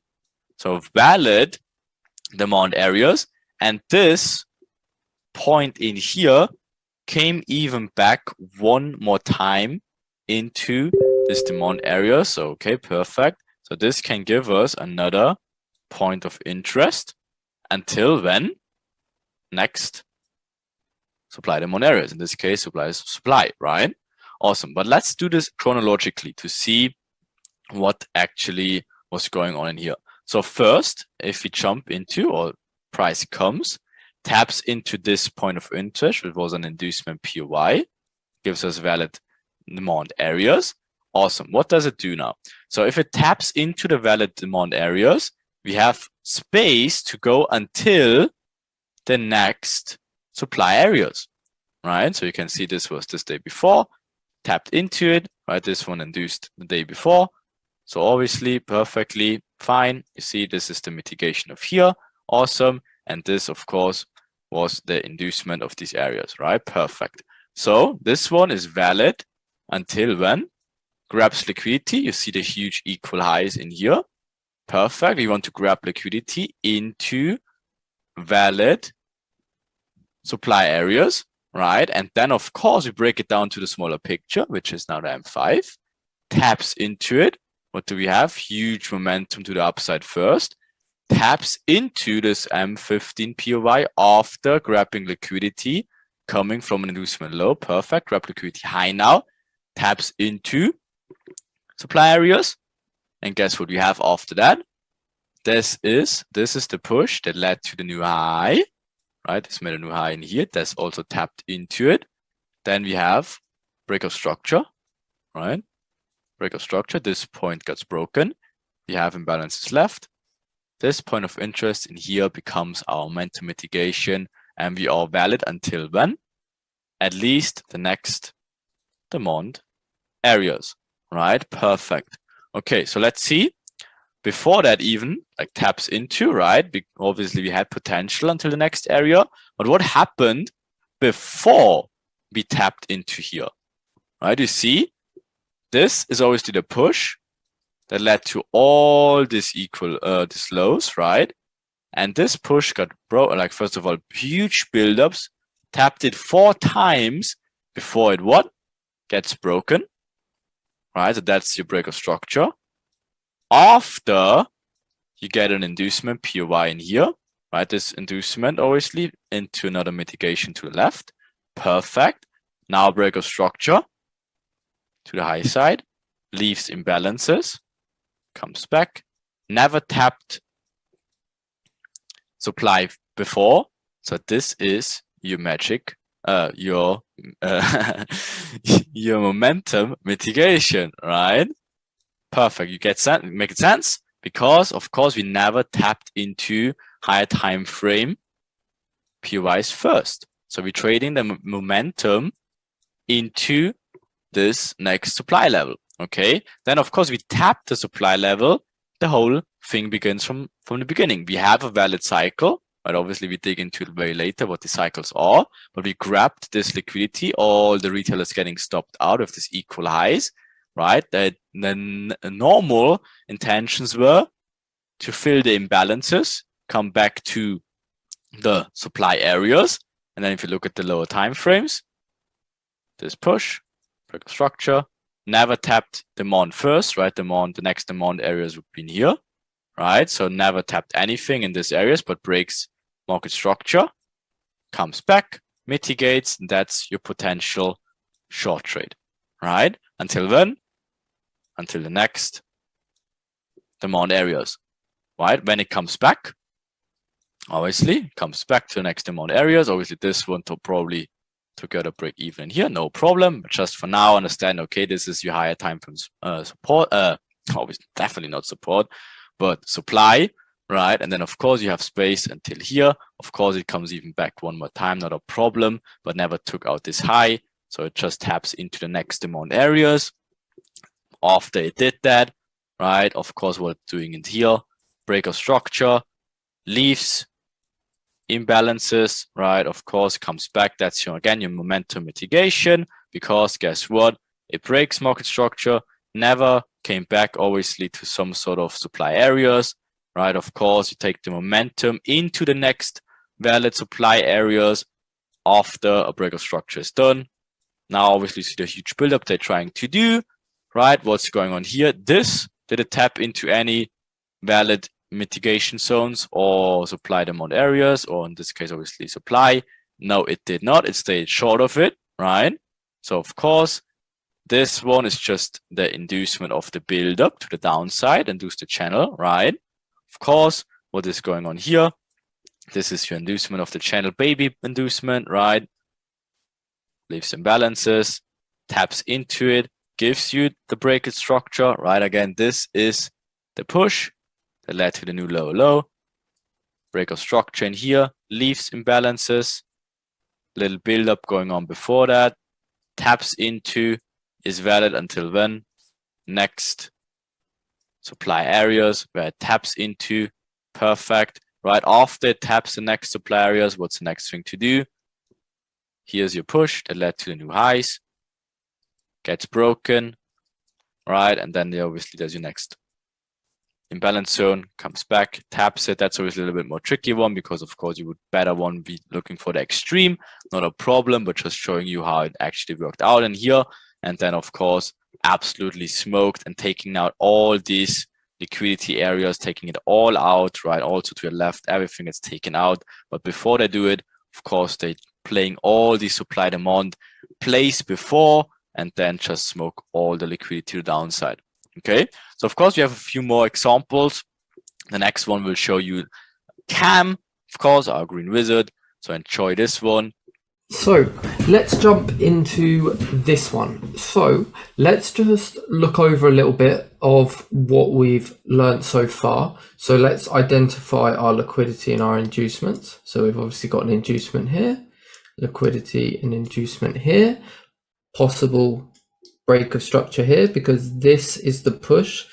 So valid demand areas. And this point in here came even back one more time into this demand area. So, okay, perfect. So this can give us another point of interest until when? Next supply demand areas. In this case, supply is supply, right? Awesome. But let's do this chronologically to see what actually was going on in here. So first, if we jump into, or price comes, taps into this point of interest, which was an inducement POI, gives us valid demand areas. Awesome. What does it do now? So if it taps into the valid demand areas, we have space to go until the next supply areas, right? So you can see this was this day before, tapped into it, right? This one induced the day before. So obviously perfectly fine. You see, this is the mitigation of here. Awesome. And this, of course, was the inducement of these areas, right? Perfect. So this one is valid until when? Grabs liquidity. You see the huge equal highs in here. Perfect. We want to grab liquidity into valid supply areas, right? And then, of course, we break it down to the smaller picture, which is now the M5. Taps into it. What do we have? Huge momentum to the upside first. Taps into this M15 POI after grabbing liquidity coming from an inducement low. Perfect. Grab liquidity high now. Taps into supply areas. And guess what we have after that? This is the push that led to the new high, right? This made a new high in here. That's also tapped into it. Then we have break of structure, right? Break of structure. This point gets broken. We have imbalances left. This point of interest in here becomes our momentum mitigation, and we are valid until when? At least the next demand areas, right? Perfect. Okay, so let's see. Before that even, like taps into, right? Obviously we had potential until the next area, but what happened before we tapped into here, right? You see, this is obviously the push that led to all this this lows, right? And this push got broken, like first of all, huge buildups, tapped it 4 times before it what? Gets broken, right? So that's your break of structure. After you get an inducement POI in here, right? This inducement obviously into another mitigation to the left. Perfect. Now break of structure to the high side, leaves imbalances, comes back, never tapped supply before. So this is your your momentum mitigation, right? Perfect. You get make sense? Because of course we never tapped into higher time frame POIs first. So we're trading the momentum into this next supply level. Okay. Then of course we tap the supply level. The whole thing begins from the beginning. We have a valid cycle, but obviously we dig into it way later what the cycles are. But we grabbed this liquidity, all the retailers getting stopped out of this equal highs, right? That then normal intentions were to fill the imbalances, come back to the supply areas, and then if you look at the lower time frames, this push, break of structure, never tapped demand first, right? The next demand areas would be here, right? So never tapped anything in these areas, but breaks market structure, comes back, mitigates, and that's your potential short trade, right? Until when? Until the next demand areas, right? When it comes back, obviously, it comes back to the next demand areas. Obviously, this one to probably together break even here, no problem. But just for now, understand, okay, this is your higher time frame support. Obviously, definitely not support, but supply, right? And then, of course, you have space until here. Of course, it comes even back one more time, not a problem, but never took out this high. So it just taps into the next demand areas. After it did that, right? Of course, what it's doing in here, break of structure, leaves imbalances, right? Of course, comes back. That's your, again, your momentum mitigation, because guess what? It breaks market structure, never came back, obviously, to some sort of supply areas, right? Of course, you take the momentum into the next valid supply areas after a break of structure is done. Now, obviously, see the huge buildup they're trying to do, right? What's going on here? This, did it tap into any valid mitigation zones or supply demand areas, or in this case, obviously supply? No, it did not. It stayed short of it, right? So of course, this one is just the inducement of the build up to the downside, induce the channel, right? Of course, what is going on here? This is your inducement of the channel, baby inducement, right? Leaves imbalances, taps into it, gives you the breakage structure, right? Again, this is the push that led to the new lower low, break of structure in here, leaves imbalances, little build up going on before that, taps into, is valid until when? Next supply areas where it taps into, perfect, right? After it taps the next supply areas, what's the next thing to do? Here's your push that led to the new highs, gets broken, right? And then obviously there's your next imbalance zone, comes back, taps it. That's always a little bit more tricky one, because of course you would better one be looking for the extreme, not a problem, but just showing you how it actually worked out in here. And then of course, absolutely smoked and taking out all these liquidity areas, taking it all out, right? Also to your left, everything is taken out. But before they do it, of course, they playing all the supply demand plays before, and then just smoke all the liquidity to the downside. Okay, so of course we have a few more examples. The next one will show you Cam, of course, our green wizard. So enjoy this one. So let's jump into this one. So let's just look over a little bit of what we've learned so far. So let's identify our liquidity and our inducements. So we've obviously got an inducement here, liquidity and inducement here, possible break of structure here, because this is the push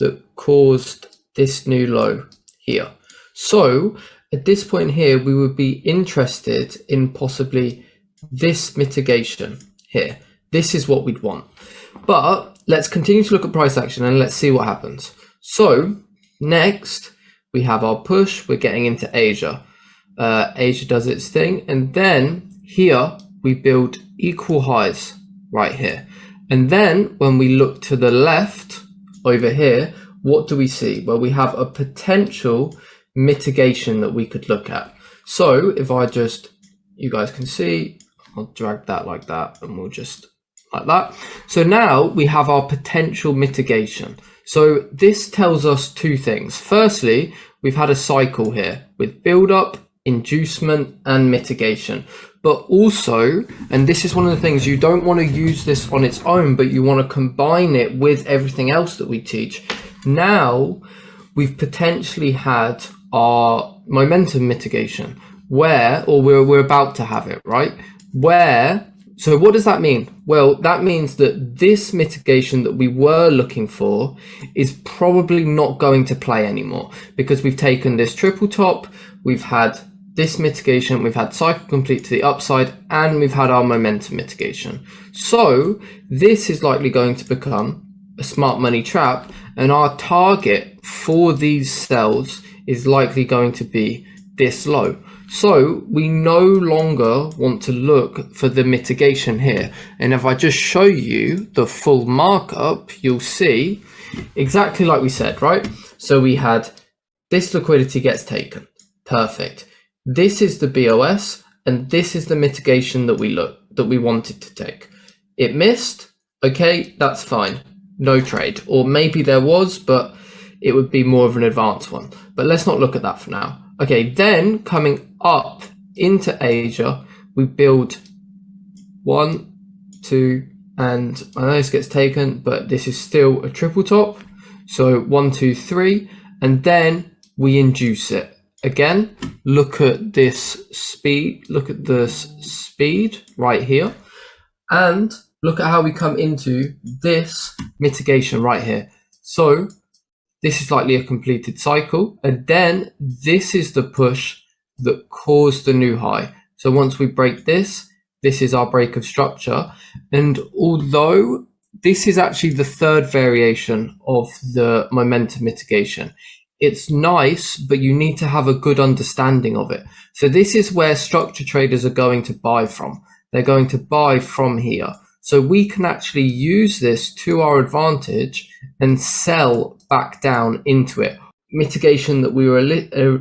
that caused this new low here. So at this point here, we would be interested in possibly this mitigation here. This is what we'd want. But let's continue to look at price action and let's see what happens. So next we have our push. We're getting into Asia. Asia does its thing. And then here we build equal highs right here. And then when we look to the left over here, what do we see? Well, we have a potential mitigation that we could look at. So if I just, you guys can see, I'll drag that like that, and we'll just like that. So now we have our potential mitigation. So this tells us two things. Firstly, we've had a cycle here with build up, inducement, and mitigation. but also, and this is one of the things, you don't want to use this on its own, but you want to combine it with everything else that we teach. Now we've potentially had our momentum mitigation where, or we're about to have it, right? Where, so what does that mean? Well, that means that this mitigation that we were looking for is probably not going to play anymore, because we've taken this triple top, we've had this mitigation, we've had cycle complete to the upside, and we've had our momentum mitigation. So this is likely going to become a smart money trap, and our target for these cells is likely going to be this low. So we no longer want to look for the mitigation here. And if I just show you the full markup, you'll see exactly like we said, right? So we had this liquidity gets taken. Perfect. This is the BOS, and this is the mitigation that we wanted to take. It missed. Okay, that's fine. No trade. Or maybe there was, but it would be more of an advanced one. But let's not look at that for now. Okay, then coming up into Asia, we build 1, 2, and I know this gets taken, but this is still a triple top. So 1, 2, 3, and then we induce it. Again, look at this speed, look at this speed right here, and look at how we come into this mitigation right here. So this is likely a completed cycle, and then this is the push that caused the new high. So once we break this, this is our break of structure. And although this is actually the third variation of the momentum mitigation, it's nice, but you need to have a good understanding of it. So this is where structure traders are going to buy from. They're going to buy from here. So we can actually use this to our advantage and sell back down into it. Mitigation that we were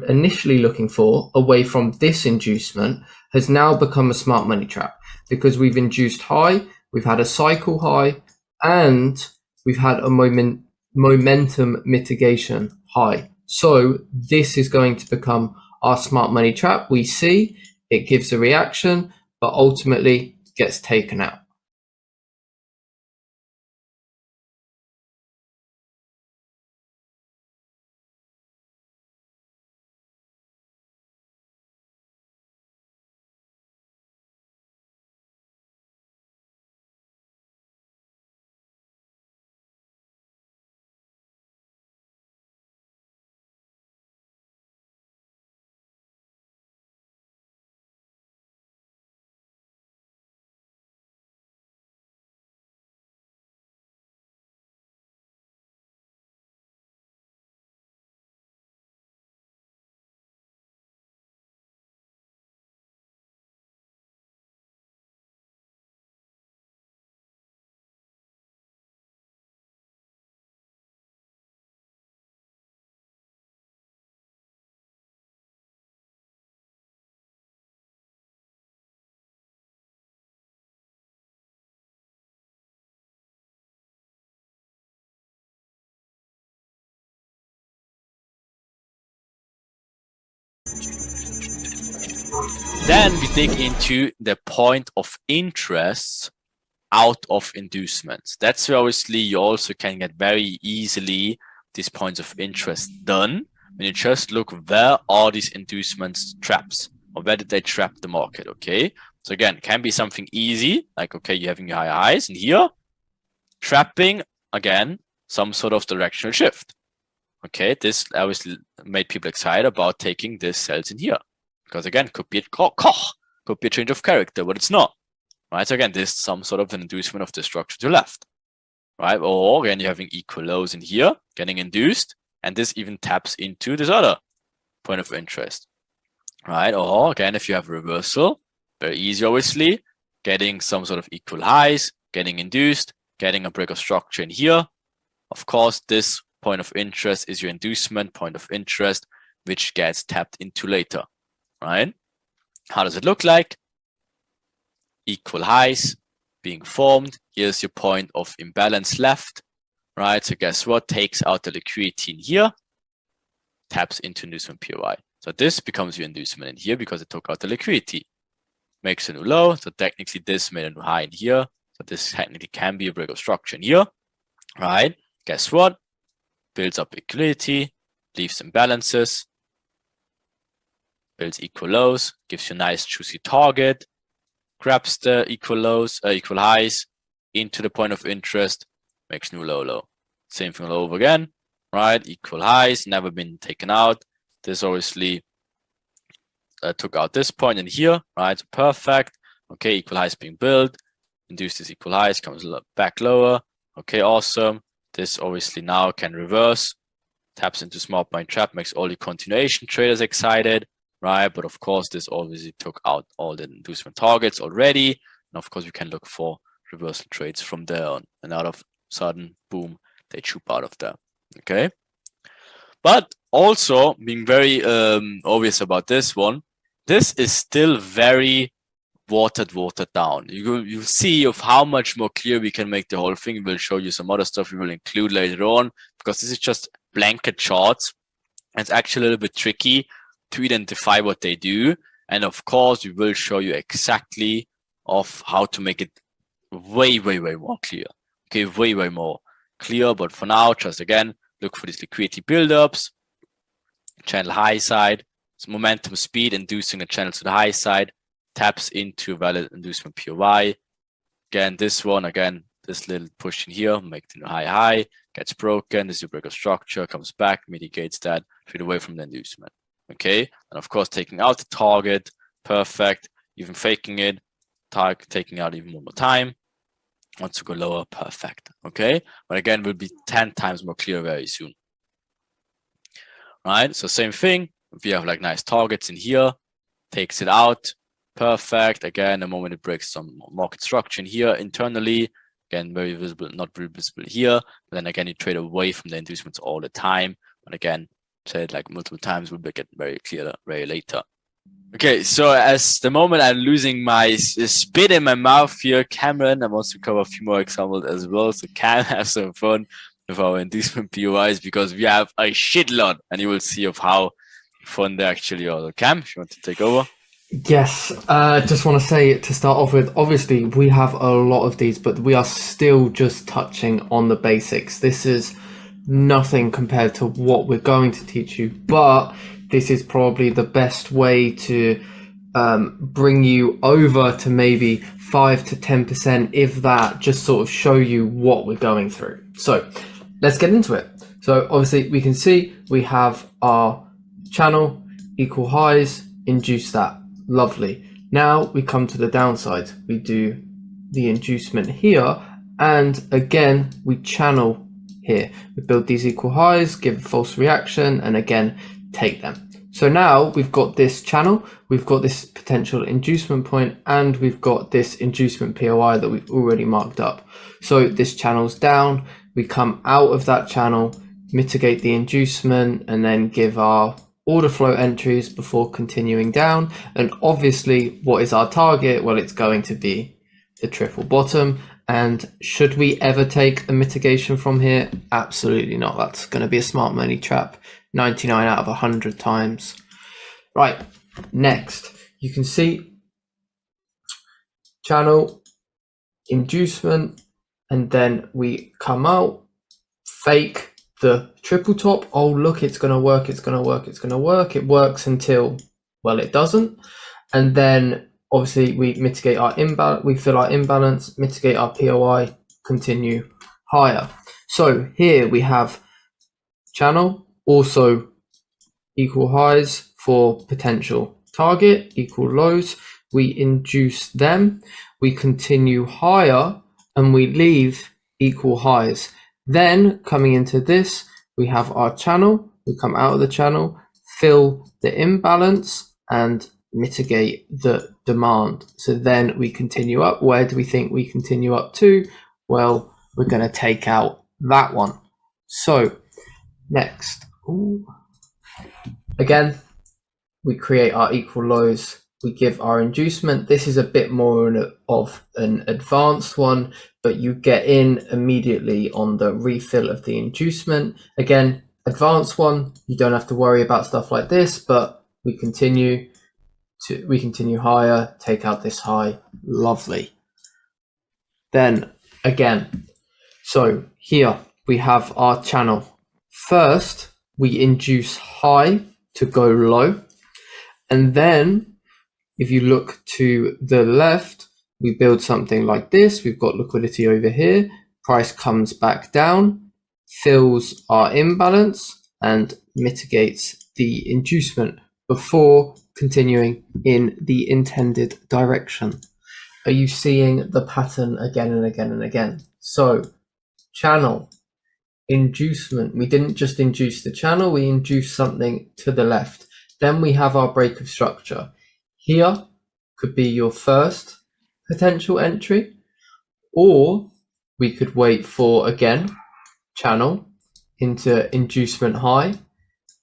initially looking for away from this inducement has now become a smart money trap, because we've induced high, we've had a cycle high, and we've had a momentum mitigation high. So this is going to become our smart money trap. We see it gives a reaction, but ultimately gets taken out. Then we dig into the point of interest out of inducements. That's where obviously you also can get very easily these points of interest done when you just look, where are these inducements traps, or where did they trap the market? Okay, so again, can be something easy, like, okay, you're having your high highs, and here trapping again some sort of directional shift. Okay, this obviously made people excited about taking these cells in here, because again, could be could be a change of character, but it's not. Right, so again, this is some sort of an inducement of the structure to left, right? Or again, you're having equal lows in here, getting induced, and this even taps into this other point of interest, right? Or again, if you have reversal, very easy, obviously, getting some sort of equal highs, getting induced, getting a break of structure in here. Of course, this point of interest is your inducement point of interest, which gets tapped into later, right? How does it look like? Equal highs being formed. Here's your point of imbalance left, right? So guess what? Takes out the liquidity in here, taps into inducement POI. So this becomes your inducement in here because it took out the liquidity. makes a new low. So technically this made a new high in here. So this technically can be a break of structure in here, right? Guess what? Builds up liquidity, leaves imbalances, builds equal lows, gives you a nice juicy target, grabs the equal lows, equal highs into the point of interest, makes new low. Same thing all over again, right? Equal highs, never been taken out. This obviously took out this point in here, right? So perfect. Okay, equal highs being built. Induce this equal highs, comes back lower. Okay, awesome. This obviously now can reverse, taps into small point trap, makes all the continuation traders excited, right? But of course, this obviously took out all the inducement targets already. And of course, we can look for reversal trades from there on. And out of sudden, boom, they choop out of there. Okay. But also being very obvious about this one, this is still very watered down. You see of how much more clear we can make the whole thing. We'll show you some other stuff we will include later on, because this is just blanket charts. It's actually a little bit tricky to identify what they do. And of course, we will show you exactly of how to make it way more clear. Okay, way more clear. But for now, just again, look for these liquidity buildups, channel high side, so momentum speed inducing a channel to the high side, taps into valid inducement POI. Again, this one, this little push in here, make the high, gets broken, this is a break of structure, comes back, mitigates that, trade away from the inducement. Okay, and of course, taking out the target, perfect, even faking it, target taking out even one more time. Wants to go lower, perfect. Okay, but again, will be 10 times more clear very soon. Right, so same thing, if you have like nice targets in here, takes it out, perfect. Again, the moment it breaks some market structure in here internally, again, very visible, not very visible here. But then again, you trade away from the inducements all the time. And again, said like multiple times, will get very clear very later. Okay, so as the moment I'm losing my spit in my mouth here, Cameron, I want to cover a few more examples as well. So can have some fun with our inducement POIs, because we have a shitload, and you will see of how fun they actually are. So Cam, if you want to take over. Yes, just want to say to start off with, obviously we have a lot of these, but we are still just touching on the basics. This is nothing compared to what we're going to teach you, but this is probably the best way to bring you over to maybe 5 to 10%, if that, just sort of show you what we're going through. So let's get into it. So obviously we can see we have our channel, equal highs, induce that. Lovely. Now we come to the downside. We do the inducement here, and again we channel here. We build these equal highs, give a false reaction, and again take them. So now we've got this channel, we've got this potential inducement point, and we've got this inducement POI that we've already marked up. So this channel's down, we come out of that channel, mitigate the inducement, and then give our order flow entries before continuing down. And obviously, what is our target? Well, it's going to be the triple bottom. And should we ever take a mitigation from here? Absolutely not. That's going to be a smart money trap 99 out of 100 times. Right, next, you can see channel, inducement, and then we come out, fake the triple top. Oh, look, it's going to work. It's going to work. It's going to work. It works until, well, it doesn't. And then obviously we mitigate our imbalance. We fill our imbalance, mitigate our POI, continue higher. So here we have channel, also equal highs for potential target, equal lows. We induce them. We continue higher and we leave equal highs. Then coming into this, we have our channel, we come out of the channel, fill the imbalance and mitigate the demand. So then we continue up. Where do we think we continue up to? Well, we're going to take out that one. So next, again, we create our equal lows. We give our inducement. This is a bit more of an advanced one, but you get in immediately on the refill of the inducement. Again, advanced one, you don't have to worry about stuff like this, but we continue, we continue higher, take out this high, lovely. Then again, so here we have our channel. First, we induce high to go low, and then if you look to the left, we build something like this. We've got liquidity over here, price comes back down, fills our imbalance and mitigates the inducement before continuing in the intended direction. Are you seeing the pattern again and again and again? So channel, inducement, we didn't just induce the channel, we induced something to the left. Then we have our break of structure. Here could be your first potential entry, or we could wait for, again, channel into inducement high,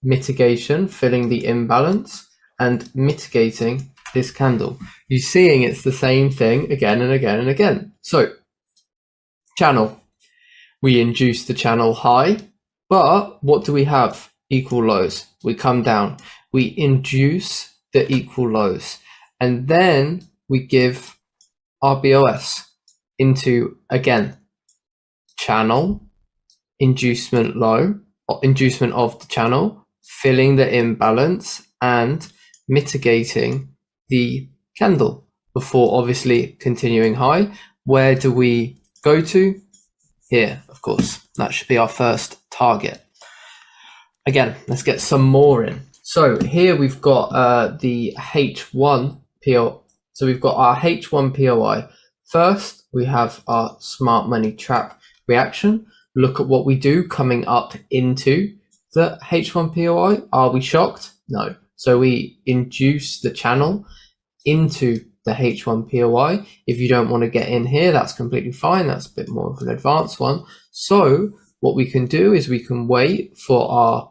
mitigation, filling the imbalance and mitigating this candle. You're seeing it's the same thing again and again and again. So channel, we induce the channel high, but what do we have? Equal lows. We come down, we induce the equal lows, and then we give our BOS into, again, channel, inducement low, or inducement of the channel, filling the imbalance and mitigating the candle before obviously continuing high. Where do we go to? Here, of course. That should be our first target. Again, let's get some more in. So here we've got the H1 PO. So we've got our H1 POI. First, we have our smart money trap reaction. Look at what we do coming up into the H1 POI. Are we shocked? No. So we induce the channel into the H1 POI. If you don't want to get in here, that's completely fine. That's a bit more of an advanced one. So what we can do is we can wait for our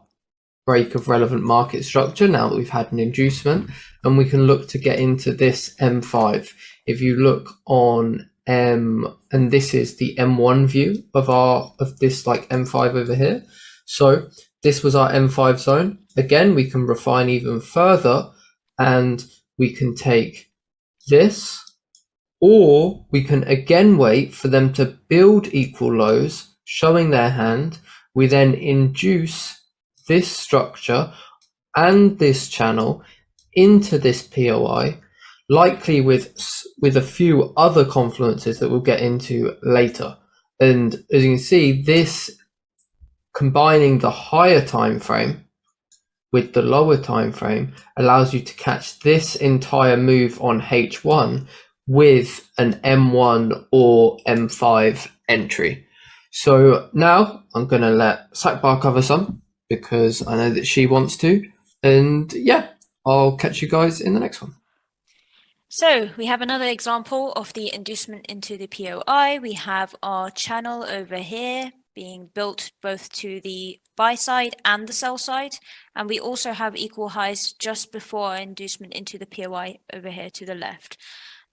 break of relevant market structure now that we've had an inducement, and we can look to get into this M5. If you look on and this is the M1 view of this like M5 over here. So this was our M5 zone. Again, we can refine even further and we can take this, or we can again wait for them to build equal lows, showing their hand. We then induce this structure and this channel into this POI, likely with a few other confluences that we'll get into later. And as you can see, this combining the higher time frame with the lower time frame allows you to catch this entire move on H1 with an M1 or M5 entry. So now I'm going to let Sakbar cover some, because I know that she wants to. And yeah, I'll catch you guys in the next one. So we have another example of the inducement into the POI. We have our channel over here being built both to the buy side and the sell side. And we also have equal highs just before our inducement into the POI over here to the left.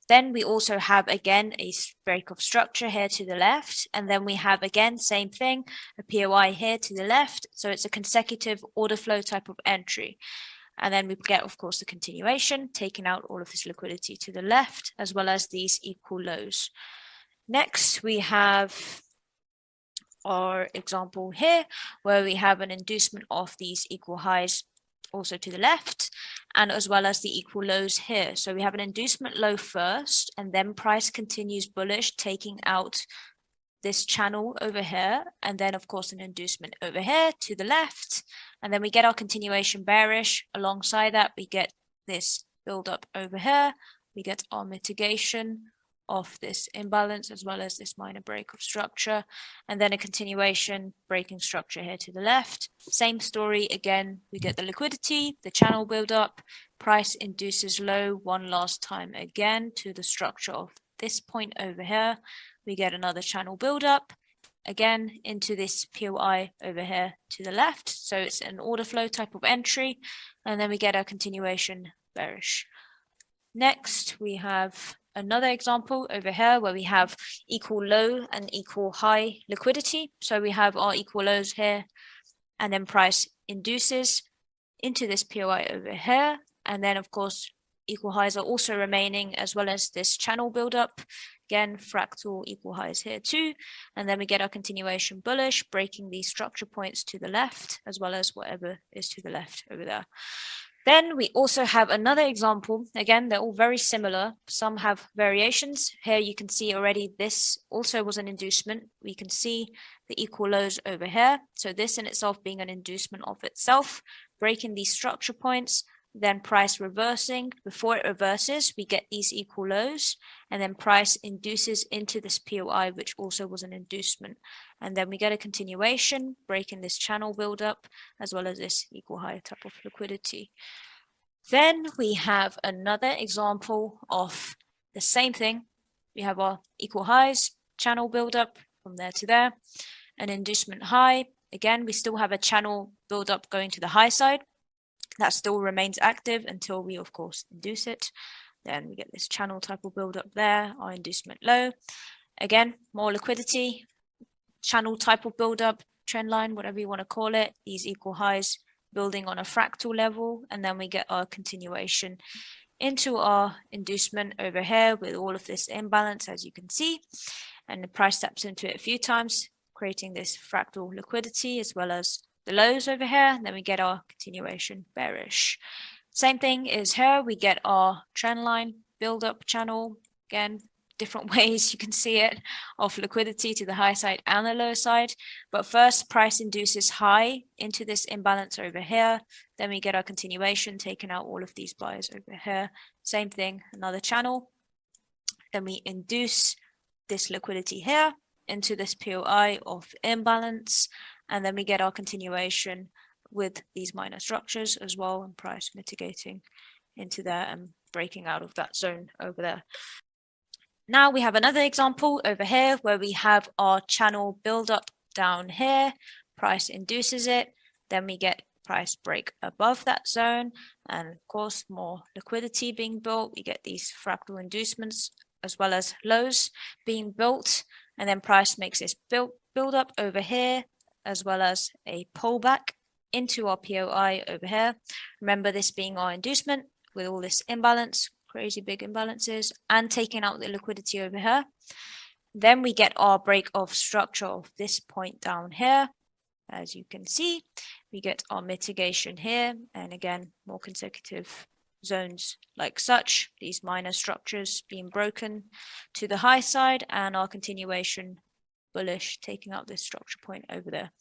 Then we also have, again, a break of structure here to the left. And then we have, again, same thing, a POI here to the left. So it's a consecutive order flow type of entry. And then we get, of course, the continuation, taking out all of this liquidity to the left, as well as these equal lows. Next, we have our example here, where we have an inducement of these equal highs also to the left, and as well as the equal lows here. So we have an inducement low first, and then price continues bullish, taking out this channel over here, and then of course an inducement over here to the left, and then we get our continuation bearish. Alongside that, we get this build up over here, we get our mitigation of this imbalance, as well as this minor break of structure, and then a continuation breaking structure here to the left. Same story again, we get the liquidity, the channel build up, price induces low one last time again to the structure of this point over here. We get another channel build up again into this POI over here to the left. So it's an order flow type of entry, and then we get our continuation bearish. Next, we have another example over here where we have equal low and equal high liquidity. So we have our equal lows here, and then price induces into this POI over here, and then of course equal highs are also remaining, as well as this channel buildup. Again, fractal equal highs here too. And then we get our continuation bullish, breaking these structure points to the left, as well as whatever is to the left over there. Then we also have another example. Again, they're all very similar. Some have variations. Here you can see already this also was an inducement. We can see the equal lows over here. So this in itself being an inducement of itself, breaking these structure points, then price reversing. Before it reverses, we get these equal lows, and then price induces into this POI, which also was an inducement. And then we get a continuation, breaking this channel buildup, as well as this equal high type of liquidity. Then we have another example of the same thing. We have our equal highs, channel buildup from there to there, an inducement high. Again, we still have a channel buildup going to the high side. That still remains active until we, of course, induce it. Then we get this channel type of build up there, our inducement low. Again, more liquidity, channel type of build up, trend line, whatever you want to call it, these equal highs building on a fractal level. And then we get our continuation into our inducement over here with all of this imbalance, as you can see. And the price taps into it a few times, creating this fractal liquidity as well as the lows over here, and then we get our continuation bearish. Same thing is here, we get our trend line build up channel. Again, different ways you can see it, of liquidity to the high side and the low side. But first, price induces high into this imbalance over here. Then we get our continuation, taking out all of these buyers over here. Same thing, another channel. Then we induce this liquidity here into this POI of imbalance. And then we get our continuation with these minor structures as well, and price mitigating into there and breaking out of that zone over there. Now we have another example over here where we have our channel build up down here, price induces it, then we get price break above that zone, and of course more liquidity being built. We get these fractal inducements as well as lows being built, and then price makes this build up over here, as well as a pullback into our POI over here. Remember this being our inducement with all this imbalance, crazy big imbalances, and taking out the liquidity over here. Then we get our break of structure of this point down here. As you can see, we get our mitigation here, and again, more consecutive zones like such, these minor structures being broken to the high side, and our continuation bullish, taking out this structure point over there.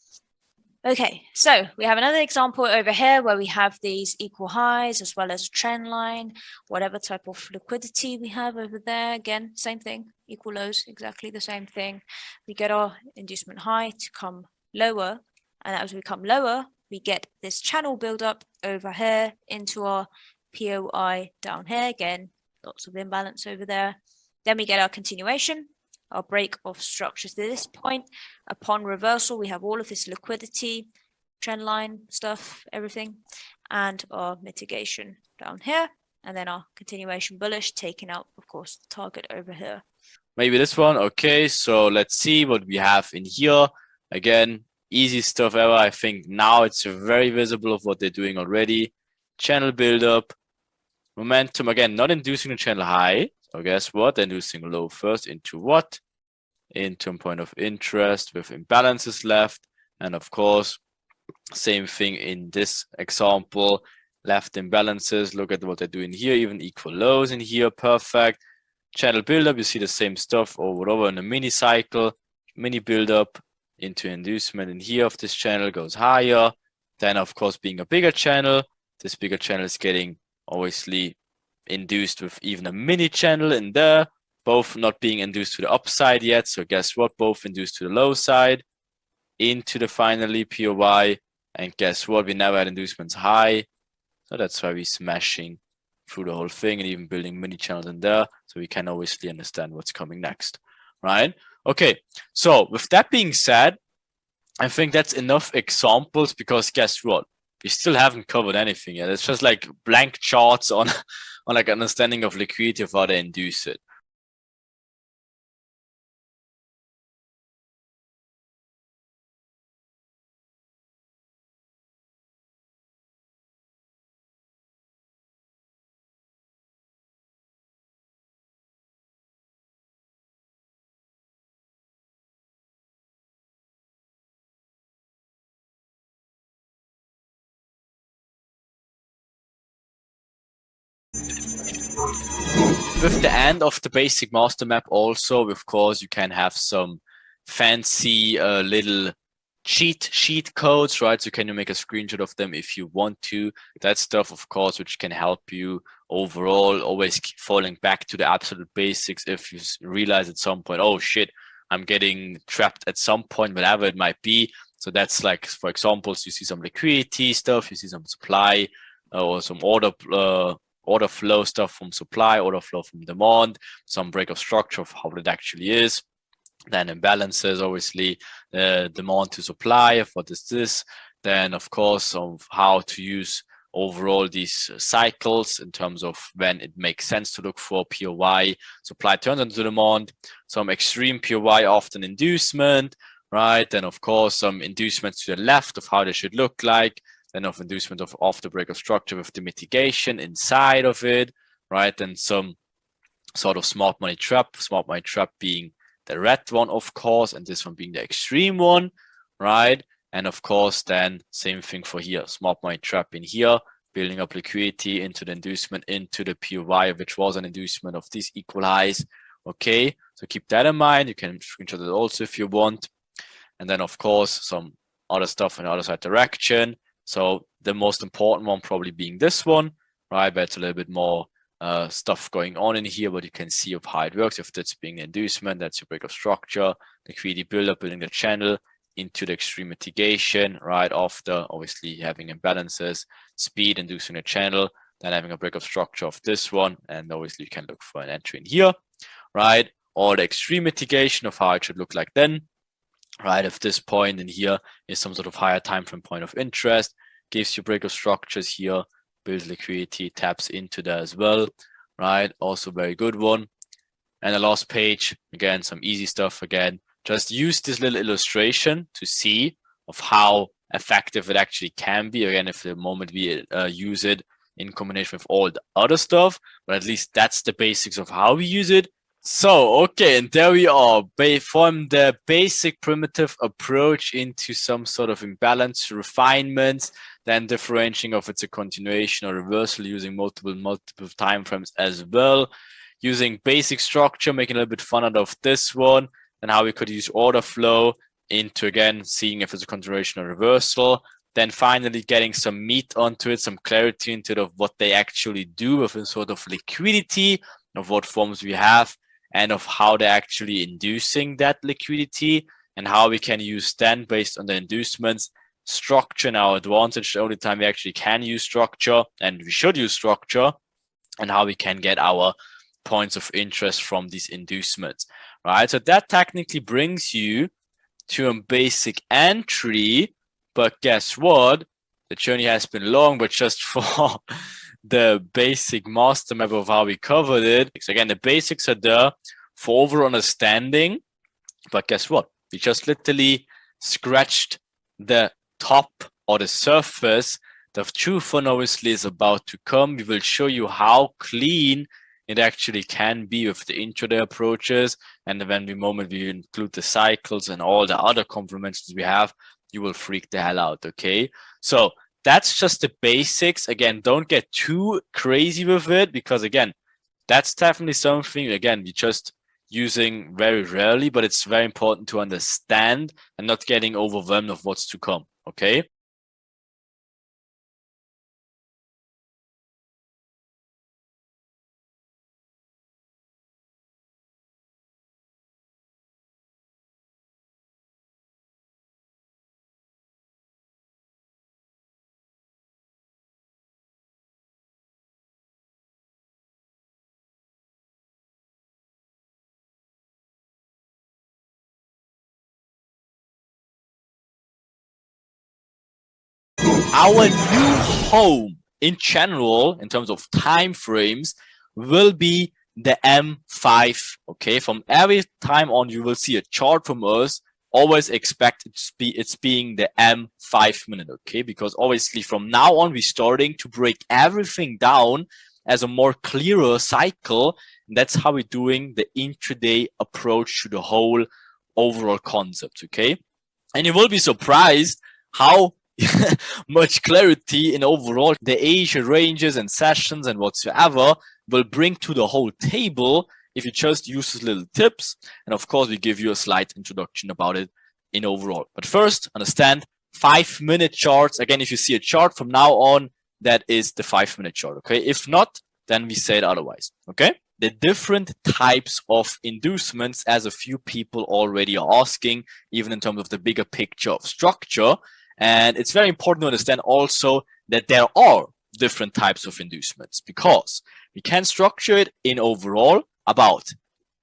Okay, so we have another example over here where we have these equal highs as well as a trend line, whatever type of liquidity we have over there. Again, same thing, equal lows, exactly the same thing. We get our inducement high to come lower, and as we come lower, we get this channel build up over here into our POI down here. Again, lots of imbalance over there. Then we get our continuation, our break of structure to this point. Upon reversal, we have all of this liquidity, trend line stuff, everything, and our mitigation down here, and then our continuation bullish, taking out, of course, the target over here. Maybe this one. Okay, so let's see what we have in here. Again, easy stuff ever. I think now it's very visible of what they're doing already. Channel buildup, momentum, again, not inducing the channel high. So guess what? They're inducing low first into what? Into a point of interest with imbalances left. And of course, same thing in this example, left imbalances. Look at what they're doing here, even equal lows in here, perfect. Channel buildup, you see the same stuff over and over in a mini cycle, mini buildup into inducement in here of this channel goes higher. Then of course, being a bigger channel, this bigger channel is getting obviously induced with even a mini channel in there, both not being induced to the upside yet. So guess what? Both induced to the low side into the finally POI. And guess what? We never had inducements high. So that's why we're smashing through the whole thing and even building mini channels in there. So we can obviously understand what's coming next, right? Okay, so with that being said, I think that's enough examples, because guess what? We still haven't covered anything yet. It's just like blank charts on like understanding of liquidity of how they induce it. With the end of the basic master map also, of course, you can have some fancy little cheat sheet codes, right? So can you make a screenshot of them if you want to? That stuff, of course, which can help you overall, always keep falling back to the absolute basics if you realize at some point, oh shit, I'm getting trapped at some point, whatever it might be. So that's like, for example, so you see some liquidity stuff, you see some supply or some order flow stuff from supply, order flow from demand, some break of structure of how it actually is. Then imbalances, obviously, demand to supply, what is this? Then, of course, of how to use overall these cycles in terms of when it makes sense to look for POY, supply turns into demand, some extreme POY, often inducement, right? Then, of course, some inducements to the left of how they should look like, then of inducement of after break of structure with the mitigation inside of it, right? Then some sort of smart money trap being the red one, of course, and this one being the extreme one, right? And of course, then same thing for here, smart money trap in here, building up liquidity into the inducement, into the POY, which was an inducement of this equal highs. Okay, so keep that in mind. You can screenshot it also if you want. And then, of course, some other stuff in the other side direction. So the most important one probably being this one, right? But it's a little bit more stuff going on in here, but you can see of how it works. If that's being the inducement, that's your break of structure, liquidity buildup, building the channel into the extreme mitigation, right? After obviously having imbalances, speed, inducing a channel, then having a break of structure of this one, and obviously you can look for an entry in here, right? Or the extreme mitigation of how it should look like then, right? If this point in here is some sort of higher time frame point of interest, gives you break of structures here, builds liquidity, taps into that as well, right? Also very good one. And the last page, again, some easy stuff again. Just use this little illustration to see of how effective it actually can be. Again, if the moment we use it in combination with all the other stuff, but at least that's the basics of how we use it. So, okay, and there we are, from the basic primitive approach into some sort of imbalance refinements, then differentiating if it's a continuation or reversal using multiple time frames as well, using basic structure, making a little bit fun out of this one, and how we could use order flow into, again, seeing if it's a continuation or reversal, then finally getting some meat onto it, some clarity into it of what they actually do with a sort of liquidity, of what forms we have, and of how they're actually inducing that liquidity, and how we can use then, based on the inducements, structure in our advantage. The only time we actually can use structure, and we should use structure, and how we can get our points of interest from these inducements, right? So that technically brings you to a basic entry, but guess what? The journey has been long, but just for the basic master map of how we covered it. So again, the basics are there for overall understanding, but guess what? We just literally scratched the top or the surface. The true fun obviously is about to come. We will show you how clean it actually can be with the intraday approaches, and then the moment we include the cycles and all the other complements we have, you will freak the hell out. Okay, so that's just the basics. Again, don't get too crazy with it, because again, that's definitely something, again, we just using very rarely, but it's very important to understand and not getting overwhelmed of what's to come. Okay. Our new home in general, in terms of time frames, will be the M5. Okay, from every time on, you will see a chart from us. Always expect it's being the M5 minute. Okay, because obviously from now on, we're starting to break everything down as a more clearer cycle. And that's how we're doing the intraday approach to the whole overall concept. Okay, and you will be surprised how much clarity in overall the Asia ranges and sessions and whatsoever will bring to the whole table if you just use these little tips. And of course, we give you a slight introduction about it in overall. But first, understand 5-minute charts. Again, if you see a chart from now on, that is the 5-minute chart. Okay. If not, then we say it otherwise. Okay. The different types of inducements, as a few people already are asking, even in terms of the bigger picture of structure. And it's very important to understand also that there are different types of inducements, because we can structure it in overall about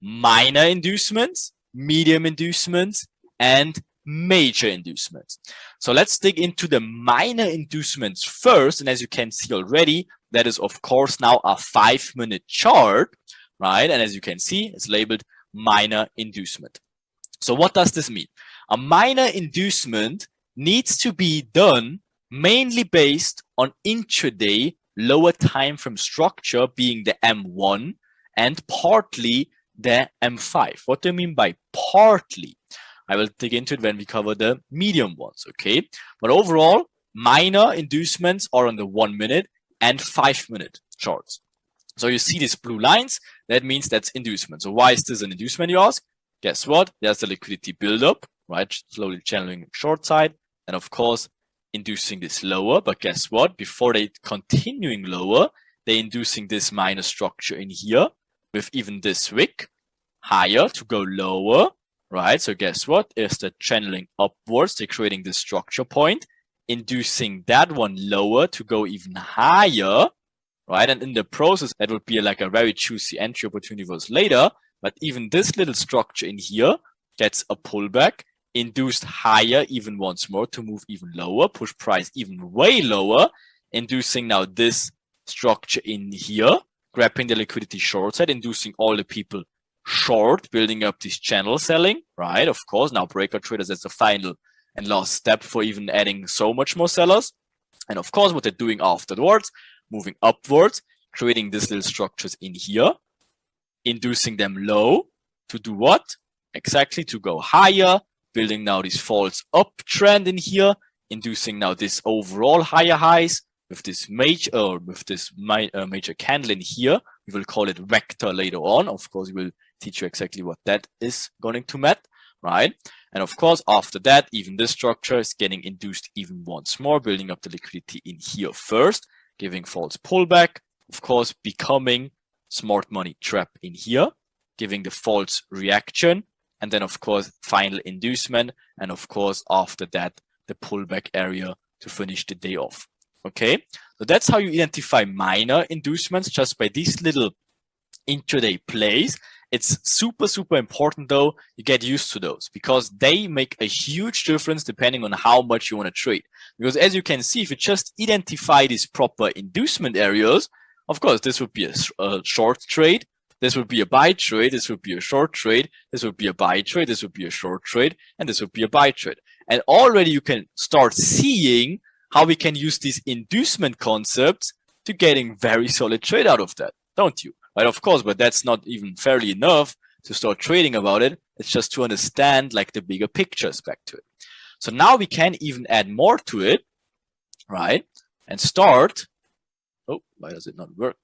minor inducements, medium inducements, and major inducements. So let's dig into the minor inducements first. And as you can see already, that is of course now a 5-minute chart, right? And as you can see, it's labeled minor inducement. So what does this mean? A minor inducement needs to be done mainly based on intraday lower time frame structure being the M1 and partly the M5. What do I mean by partly? I will dig into it when we cover the medium ones, okay? But overall, minor inducements are on the 1-minute and 5-minute charts. So you see these blue lines, that means that's inducement. So why is this an inducement, you ask? Guess what? There's the liquidity buildup, right? Slowly channeling short side. And of course, inducing this lower. But guess what? Before they continuing lower, they're inducing this minor structure in here with even this wick higher to go lower, right? So guess what? Is the channeling upwards, they're creating this structure point, inducing that one lower to go even higher, right? And in the process, that would be like a very juicy entry opportunity for us later. But even this little structure in here gets a pullback, induced higher even once more to move even lower, push price even way lower, inducing now this structure in here, grabbing the liquidity short side, inducing all the people short, building up this channel selling, right? Of course, now breakout traders, that's the final and last step for even adding so much more sellers. And of course, what they're doing afterwards, moving upwards, creating these little structures in here, inducing them low to do what? Exactly to go higher, building now this false uptrend in here, inducing now this overall higher highs with this major major candle in here. We will call it vector later on. Of course, we will teach you exactly what that is going to mean, right? And of course, after that, even this structure is getting induced even once more, building up the liquidity in here first, giving false pullback, of course, becoming smart money trap in here, giving the false reaction, and then of course, final inducement, and of course, after that, the pullback area to finish the day off. Okay, so that's how you identify minor inducements, just by these little intraday plays. It's super, super important though, you get used to those, because they make a huge difference depending on how much you want to trade. Because as you can see, if you just identify these proper inducement areas, of course, this would be a short trade, this would be a buy trade, this would be a short trade, this would be a buy trade, this would be a short trade, and this would be a buy trade. And already you can start seeing how we can use these inducement concepts to getting very solid trade out of that, don't you? Right, of course, but that's not even fairly enough to start trading about it. It's just to understand like the bigger picture aspect to it. So now we can even add more to it, right? And start. Oh, why does it not work?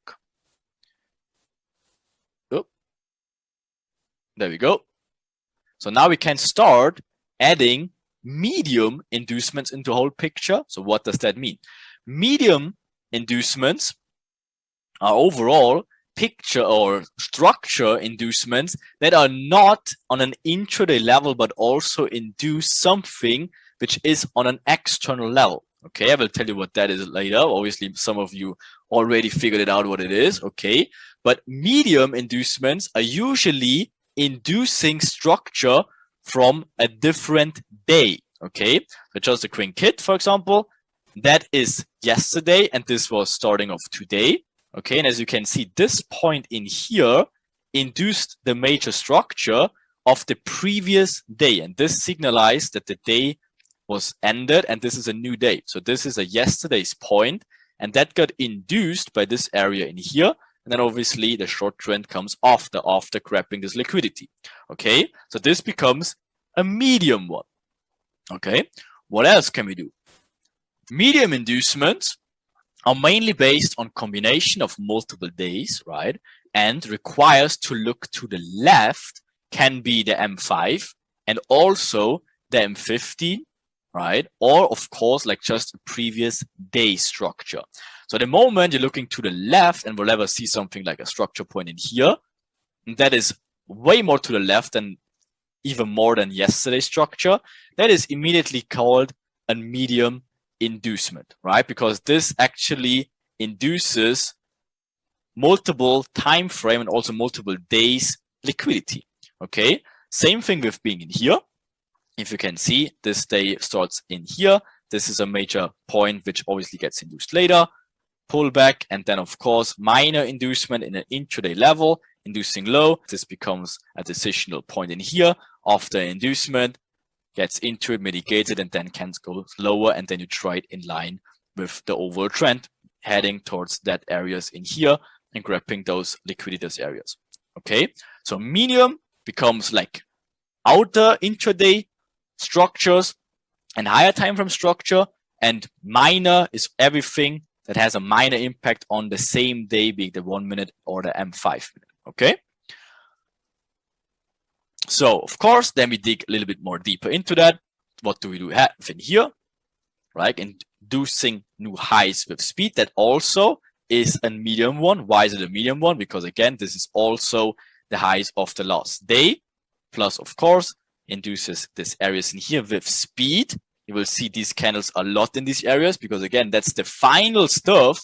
Oh, there we go. So now we can start adding medium inducements into the whole picture. So what does that mean? Medium inducements are overall picture or structure inducements that are not on an intraday level, but also induce something which is on an external level. Okay, I will tell you what that is later. Obviously, some of you already figured it out what it is. Okay, but medium inducements are usually inducing structure from a different day. Okay, so just a quick hit, for example, that is yesterday, and this was starting off today. Okay, and as you can see, this point in here induced the major structure of the previous day. And this signalized that the day was ended and this is a new day. So this is a yesterday's point, and that got induced by this area in here. And then obviously the short trend comes after grabbing this liquidity. Okay, so this becomes a medium one. Okay, what else can we do? Medium inducements are mainly based on combination of multiple days, right? And requires to look to the left, can be the M5 and also the M15, right? Or of course, like just a previous day structure. So the moment you're looking to the left and will ever see something like a structure point in here, and that is way more to the left than even more than yesterday's structure, that is immediately called a medium inducement, right? Because this actually induces multiple time frame and also multiple days liquidity. Okay, same thing with being in here. If you can see, this day starts in here. This is a major point which obviously gets induced later. Pullback, and then of course minor inducement in an intraday level, inducing low. This becomes a decisional point in here. After inducement, gets into it, mitigates it, and then can go lower, and then you try it in line with the overall trend, heading towards that areas in here and grabbing those liquiditous areas. Okay, so medium becomes like outer intraday structures and higher time frame structure, and minor is everything that has a minor impact on the same day, being the 1 minute or the M5 minute. Okay. So of course, then we dig a little bit more deeper into that. What do we do have in here? Right, inducing new highs with speed. That also is a medium one. Why is it a medium one? Because again, this is also the highs of the last day. Plus, of course, induces these areas in here with speed. You will see these candles a lot in these areas because again, that's the final stuff.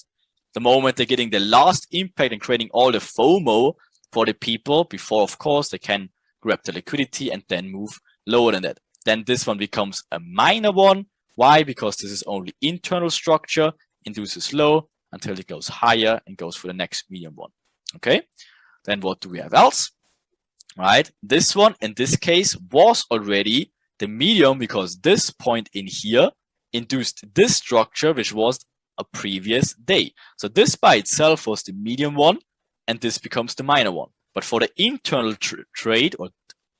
The moment they're getting the last impact and creating all the FOMO for the people before, of course, they can grab the liquidity and then move lower than that. Then this one becomes a minor one. Why? Because this is only internal structure, induces low until it goes higher and goes for the next medium one. Okay. Then what do we have else? Right. This one in this case was already the medium because this point in here induced this structure, which was a previous day. So this by itself was the medium one, and this becomes the minor one. But for the internal trade or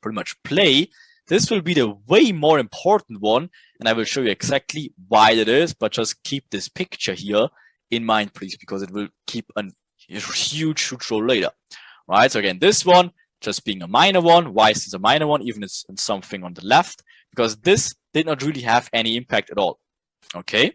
pretty much play, this will be the way more important one. And I will show you exactly why that is, but just keep this picture here in mind, please, because it will keep a huge role later. Right. So again, this one just being a minor one. Why is this a minor one? Even it's something on the left, because this did not really have any impact at all. Okay.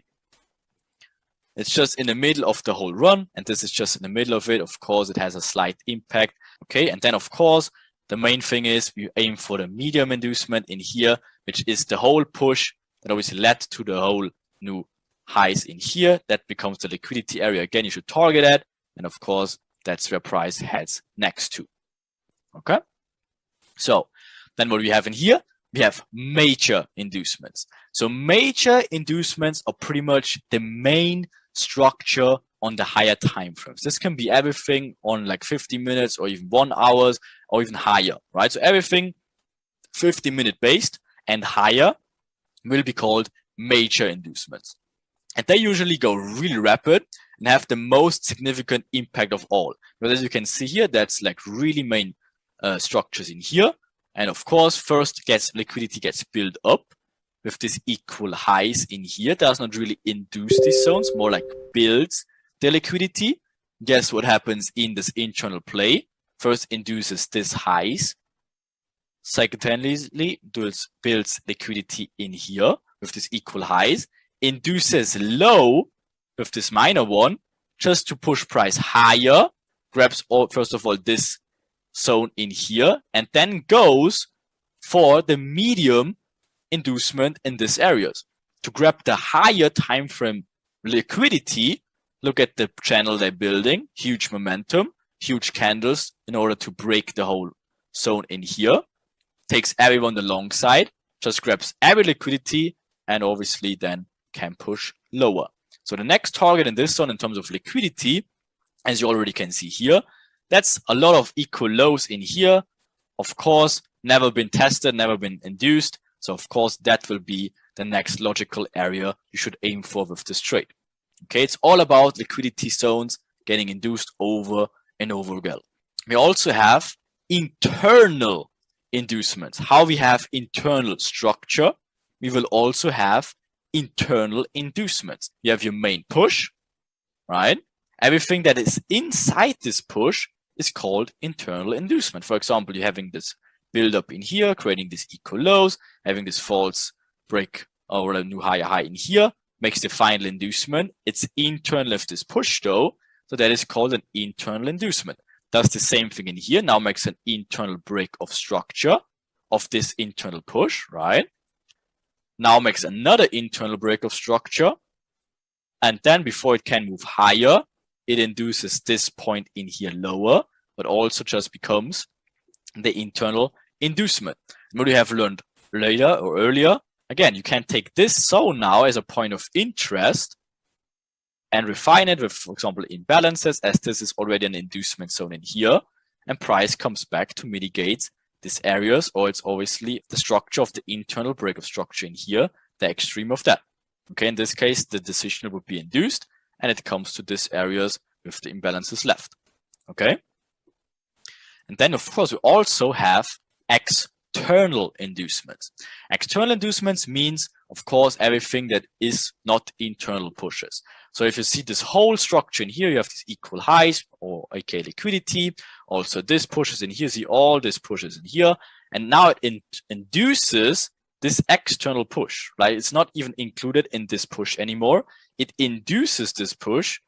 It's just in the middle of the whole run, and this is just in the middle of it. Of course, it has a slight impact. Okay, and then of course, the main thing is we aim for the medium inducement in here, which is the whole push that obviously led to the whole new highs in here. That becomes the liquidity area. Again, you should target that, and of course, that's where price heads next to. Okay, so then what we have in here, we have major inducements. So major inducements are pretty much the main structure on the higher time frames. This can be everything on like 50 minutes or even 1 hour or even higher, right? So everything 50-minute based and higher will be called major inducements. And they usually go really rapid and have the most significant impact of all. But as you can see here, that's like really main structures in here. And of course, first liquidity gets built up with this equal highs in here. Does not really induce these zones, more like builds the liquidity. Guess what happens in this internal play? First induces this highs. Secondarily, builds liquidity in here with this equal highs. Induces low with this minor one just to push price higher. Grabs first of all this zone in here and then goes for the medium inducement in these areas to grab the higher time frame liquidity. Look at the channel they're building, huge momentum, huge candles in order to break the whole zone in here. Takes everyone the long side, just grabs every liquidity and obviously then can push lower. So the next target in this zone in terms of liquidity, as you already can see here, that's a lot of equal lows in here. Of course, never been tested, never been induced. So of course, that will be the next logical area you should aim for with this trade. Okay, it's all about liquidity zones getting induced over and over again. We also have internal inducements. How we have internal structure, we will also have internal inducements. You have your main push, right? Everything that is inside this push is called internal inducement. For example, you're having this build-up in here, creating these equal lows, having this false break or a new higher high in here, makes the final inducement. It's internal of this push though, so that is called an internal inducement. Does the same thing in here, now makes an internal break of structure of this internal push, right? Now makes another internal break of structure, and then before it can move higher, it induces this point in here lower, but also just becomes the internal inducement. And what we have learned later or earlier, again, you can take this zone now as a point of interest and refine it with, for example, imbalances, as this is already an inducement zone in here, and price comes back to mitigate these areas, or it's obviously the structure of the internal break of structure in here, the extreme of that. Okay, in this case, the decision would be induced, and it comes to these areas with the imbalances left. Okay, and then of course we also have external inducements. External inducements means, of course, everything that is not internal pushes. So if you see this whole structure in here, you have these equal highs, or aka liquidity. Also this pushes in here, see all these pushes in here, and now it induces this external push, right? It's not even included in this push anymore. It induces this push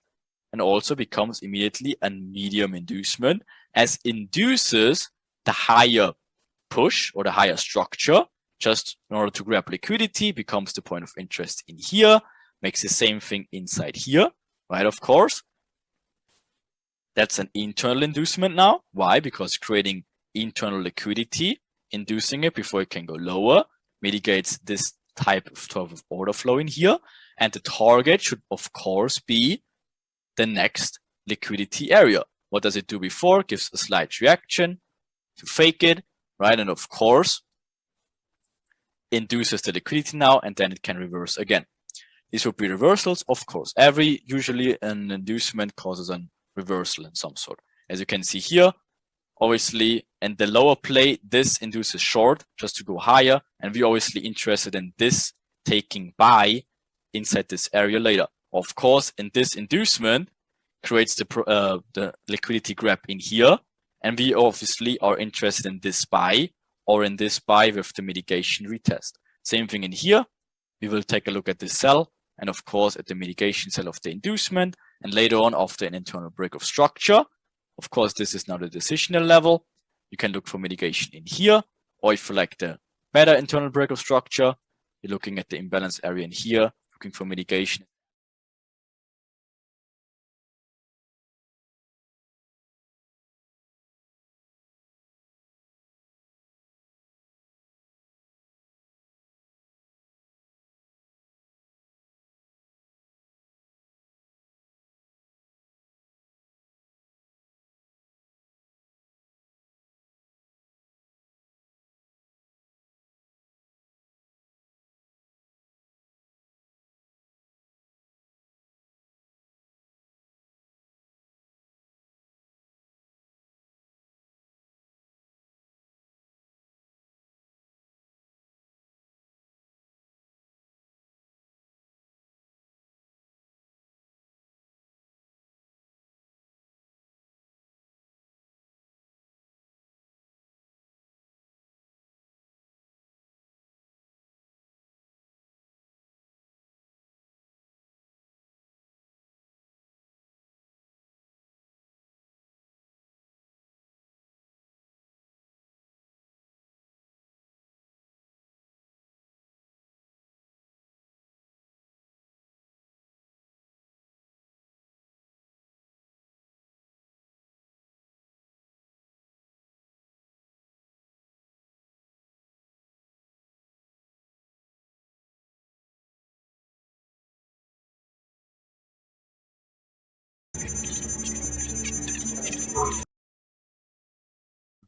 and also becomes immediately a medium inducement, as induces the higher push or the higher structure, just in order to grab liquidity, becomes the point of interest in here, makes the same thing inside here, right? Of course, that's an internal inducement now. Why? Because creating internal liquidity, inducing it before it can go lower, mitigates this type of order flow in here. And the target should, of course, be the next liquidity area. What does it do before? Gives a slight reaction to fake it, right? And of course, induces the liquidity now, and then it can reverse again. These would be reversals, of course. Usually an inducement causes a reversal in some sort. As you can see here, obviously, in the lower play, this induces short just to go higher, and we're obviously interested in this taking buy inside this area later. Of course, in this inducement creates the liquidity grab in here, and we obviously are interested in this buy, or in this buy with the mitigation retest. Same thing in here. We will take a look at this sell, and of course at the mitigation sell of the inducement, and later on after an internal break of structure. Of course, this is now the decisional level. You can look for mitigation in here, or if you like the better internal break of structure, you're looking at the imbalance area in here, looking for mitigation.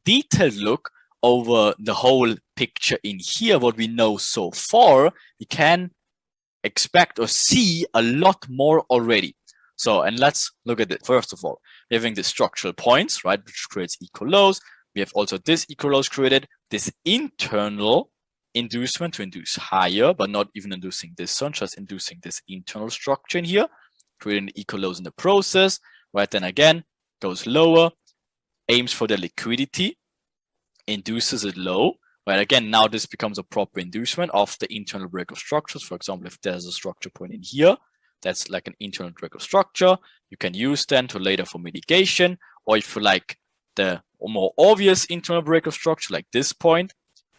Detailed look over the whole picture in here, what we know so far, we can expect or see a lot more already. So, and let's look at it. First of all, we're having the structural points, right, which creates equal lows. We have also this equal lows created, this internal inducement to induce higher, but not even inducing this one, just inducing this internal structure in here. creating equal lows in the process, right? Then again, goes lower, aims for the liquidity, induces it low, right? Again, now this becomes a proper inducement of the internal break of structures. For example, if there's a structure point in here, that's like an internal break of structure. You can use then to later for mitigation, or if you like the more obvious internal break of structure, like this point,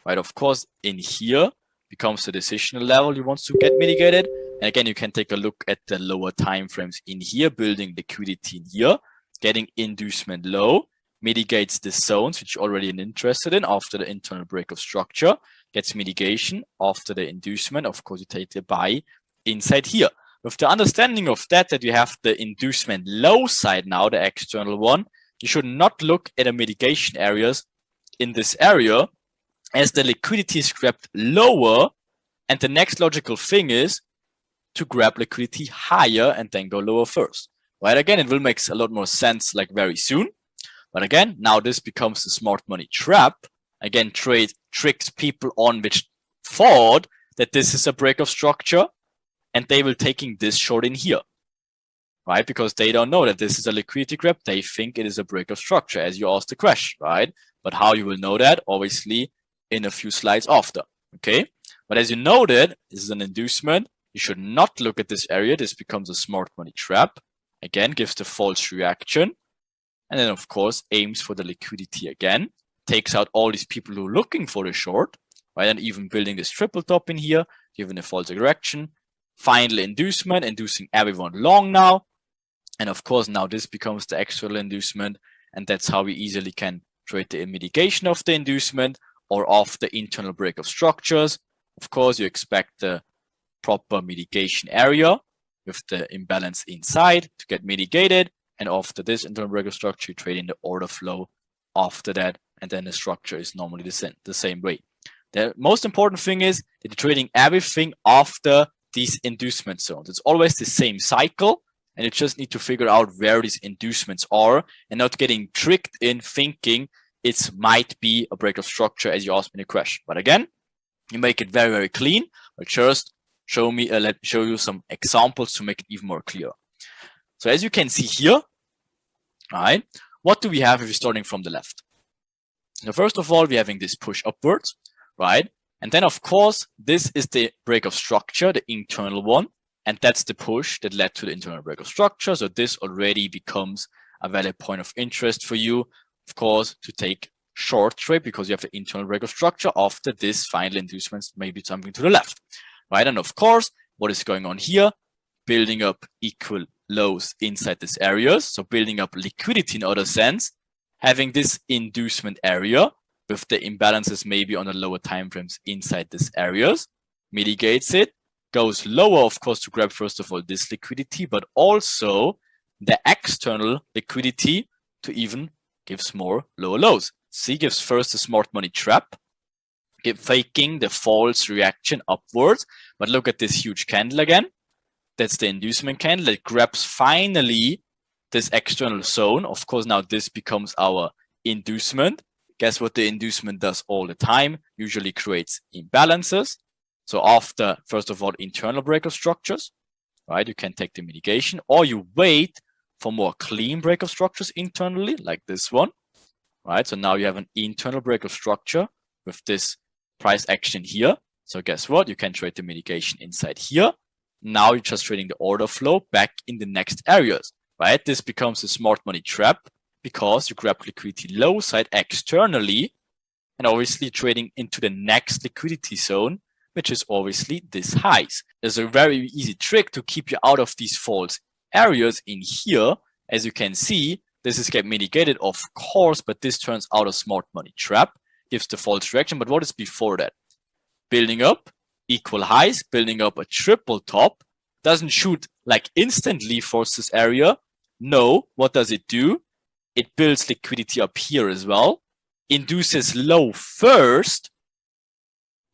right? Of course, in here becomes the decisional level you want to get mitigated. And again, you can take a look at the lower time frames in here, building liquidity in here, getting inducement low, mitigates the zones which you're already interested in after the internal break of structure, gets mitigation after the inducement. Of course, you take the buy inside here. With the understanding of that you have the inducement low side now, the external one, you should not look at the mitigation areas in this area, as the liquidity is grabbed lower, and the next logical thing is to grab liquidity higher and then go lower first. Right? Again, it will make a lot more sense like very soon. But again, now this becomes the smart money trap. Again, trade tricks people on which thought that this is a break of structure, and they will taking this short in here, right? Because they don't know that this is a liquidity grab. They think it is a break of structure, as you asked the question, right? But how you will know that? Obviously, in a few slides after, okay? But as you noted, this is an inducement. You should not look at this area. This becomes a smart money trap. Again, gives the false reaction. And then, of course, aims for the liquidity again. Takes out all these people who are looking for the short, right? And even building this triple top in here, given a false direction. Final inducement, inducing everyone long now. And of course, now this becomes the external inducement. And that's how we easily can trade the mitigation of the inducement or of the internal break of structures. Of course, you expect the proper mitigation area with the imbalance inside to get mitigated. And after this internal break of structure, you trade in the order flow after that. And then the structure is normally the same way. The most important thing is that you're trading everything after these inducement zones. It's always the same cycle. And you just need to figure out where these inducements are and not getting tricked in thinking it might be a break of structure as you asked me the question. But again, you make it very, very clean. But just let me show you some examples to make it even more clear. So as you can see here, right, what do we have if we're starting from the left? So first of all, we're having this push upwards, right? And then of course, this is the break of structure, the internal one. And that's the push that led to the internal break of structure. So this already becomes a valid point of interest for you, of course, to take short trade because you have the internal break of structure after this final inducement, maybe something to the left, right? And of course, what is going on here? Building up equal lows inside these areas. So building up liquidity in other sense, having this inducement area with the imbalances maybe on the lower time frames inside these areas, mitigates it, goes lower, of course, to grab, first of all, this liquidity, but also the external liquidity to even gives more lower lows. C gives first the smart money trap, faking the false reaction upwards. But look at this huge candle again. That's the inducement candle that grabs finally this external zone. Of course, now this becomes our inducement. Guess what the inducement does all the time? Usually creates imbalances. So after, first of all, internal break of structures, right? You can take the mitigation, or you wait for more clean break of structures internally, like this one, right? So now you have an internal break of structure with this price action here. So guess what? You can trade the mitigation inside here. Now you're just trading the order flow back in the next areas, right? This becomes a smart money trap because you grab liquidity low side externally and obviously trading into the next liquidity zone, which is obviously this highs. There's a very easy trick to keep you out of these false areas in here. As you can see, this is get mitigated, of course, but this turns out a smart money trap, gives the false reaction. But what is before that? Building up equal highs, building up a triple top, doesn't shoot like instantly for this area. No, what does it do? It builds liquidity up here as well, induces low first.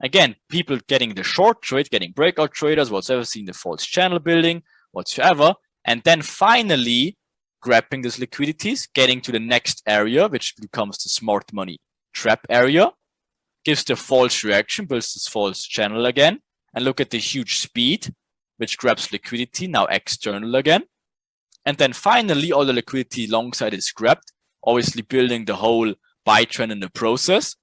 Again, people getting the short trade, getting breakout traders, whatsoever, seeing the false channel building, whatsoever, and then finally grabbing these liquidities, getting to the next area, which becomes the smart money trap area, gives the false reaction, builds this false channel again, and look at the huge speed, which grabs liquidity, now external again, And then finally, all the liquidity long side is grabbed, obviously building the whole buy trend in the process.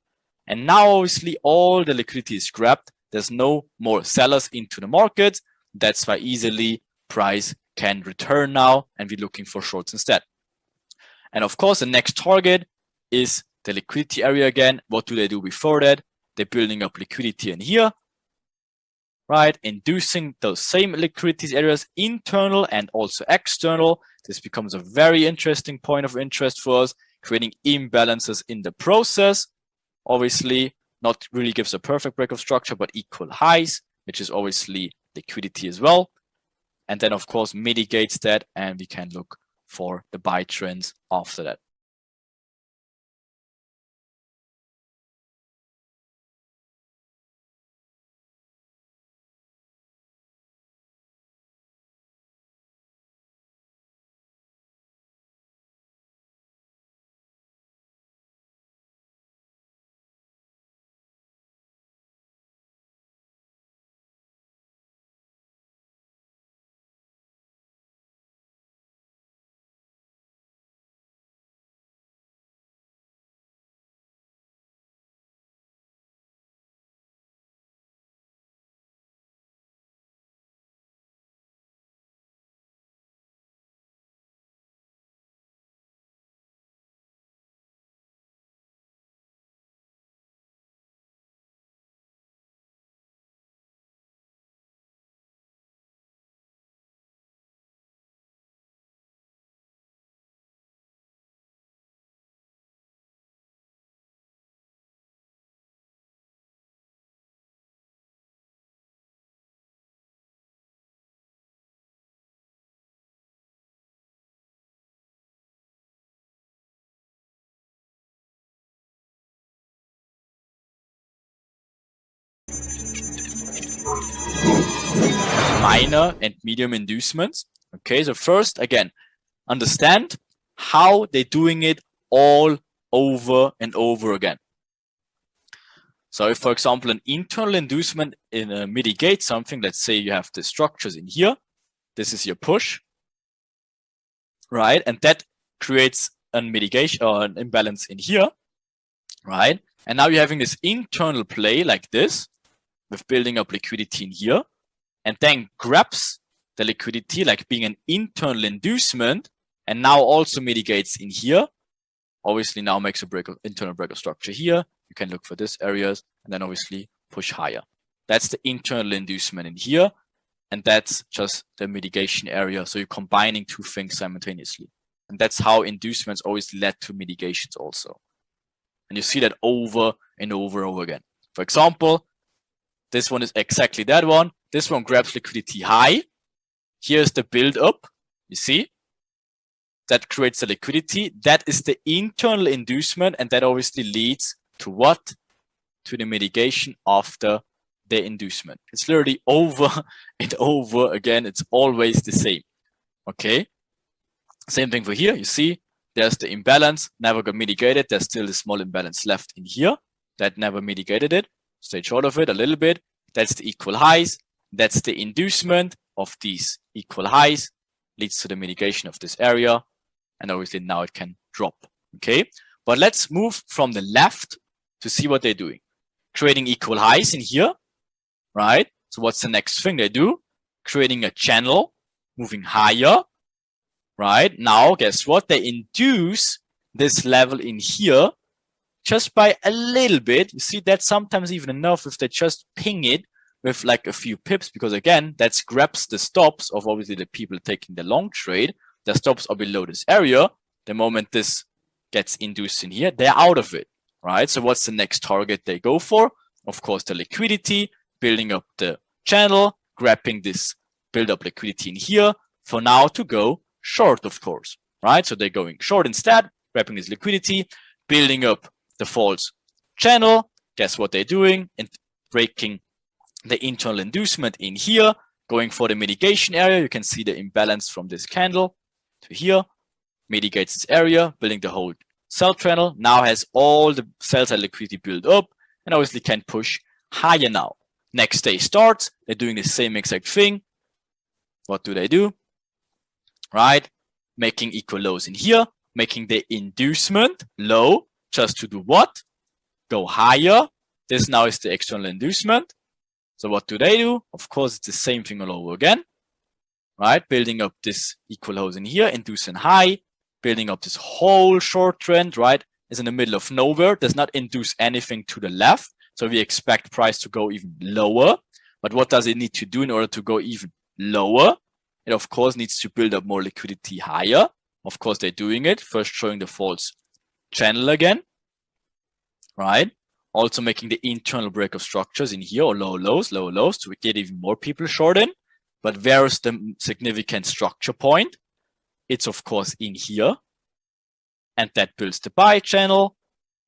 And now obviously all the liquidity is grabbed. There's no more sellers into the market. That's why easily price can return now, and we're looking for shorts instead. And of course, the next target is the liquidity area again. What do they do before that? They're building up liquidity in here, right? Inducing those same liquidity areas, internal and also external. This becomes a very interesting point of interest for us, creating imbalances in the process. Obviously, not really gives a perfect breakout structure, but equal highs, which is obviously liquidity as well. And then, of course, mitigates that, and we can look for the buy trends after that. Minor and medium inducements. Okay, so first, again, understand how they're doing it all over and over again. So if, for example, an internal inducement mitigates something, let's say you have the structures in here, this is your push, right? And that creates a mitigation or an imbalance in here, right? And now you're having this internal play like this, with building up liquidity in here, and then grabs the liquidity like being an internal inducement, and now also mitigates in here. Obviously now makes a internal breakout structure here. You can look for this areas and then obviously push higher. That's the internal inducement in here. And that's just the mitigation area. So you're combining two things simultaneously. And that's how inducements always led to mitigations also. And you see that over and over and over again. For example, this one is exactly that one. This one grabs liquidity high. Here's the build up. You see? That creates the liquidity. That is the internal inducement. And that obviously leads to what? To the mitigation after the inducement. It's literally over and over again. It's always the same. Okay. Same thing for here. You see, there's the imbalance, never got mitigated. There's still a small imbalance left in here. That never mitigated it. Stay short of it a little bit. That's the equal highs. That's the inducement of these equal highs. Leads to the mitigation of this area. And obviously now it can drop. Okay. But let's move from the left to see what they're doing. Creating equal highs in here. Right? So what's the next thing they do? Creating a channel, moving higher. Right? Now, guess what? They induce this level in here just by a little bit. You see, that's sometimes even enough if they just ping it with like a few pips, because again, that grabs the stops of obviously the people taking the long trade. The stops are below this area. The moment this gets induced in here, they're out of it. Right? So what's the next target they go for? Of course, the liquidity, building up the channel, grabbing this build up liquidity in here for now to go short, of course, right? So they're going short instead, grabbing this liquidity, building up the false channel. Guess what they're doing? And breaking the internal inducement in here, going for the mitigation area. You can see the imbalance from this candle to here, mitigates this area, building the whole sell channel. Now has all the sell side liquidity built up and obviously can push higher now. Next day starts, they're doing the same exact thing. What do? Right? making equal lows in here, making the inducement low, just to do what? Go higher. This now is the external inducement. So what do? Of course, it's the same thing all over again, right? Building up this equal lows in here, inducing high, building up this whole short trend, right? Is in the middle of nowhere, does not induce anything to the left. So we expect price to go even lower. But what does it need to do in order to go even lower? It of course needs to build up more liquidity higher. Of course, they're doing it. First showing the false channel again, right? Also making the internal break of structures in here, or lower lows to get even more people short in. But where is the significant structure point? It's of course in here. And that builds the buy channel,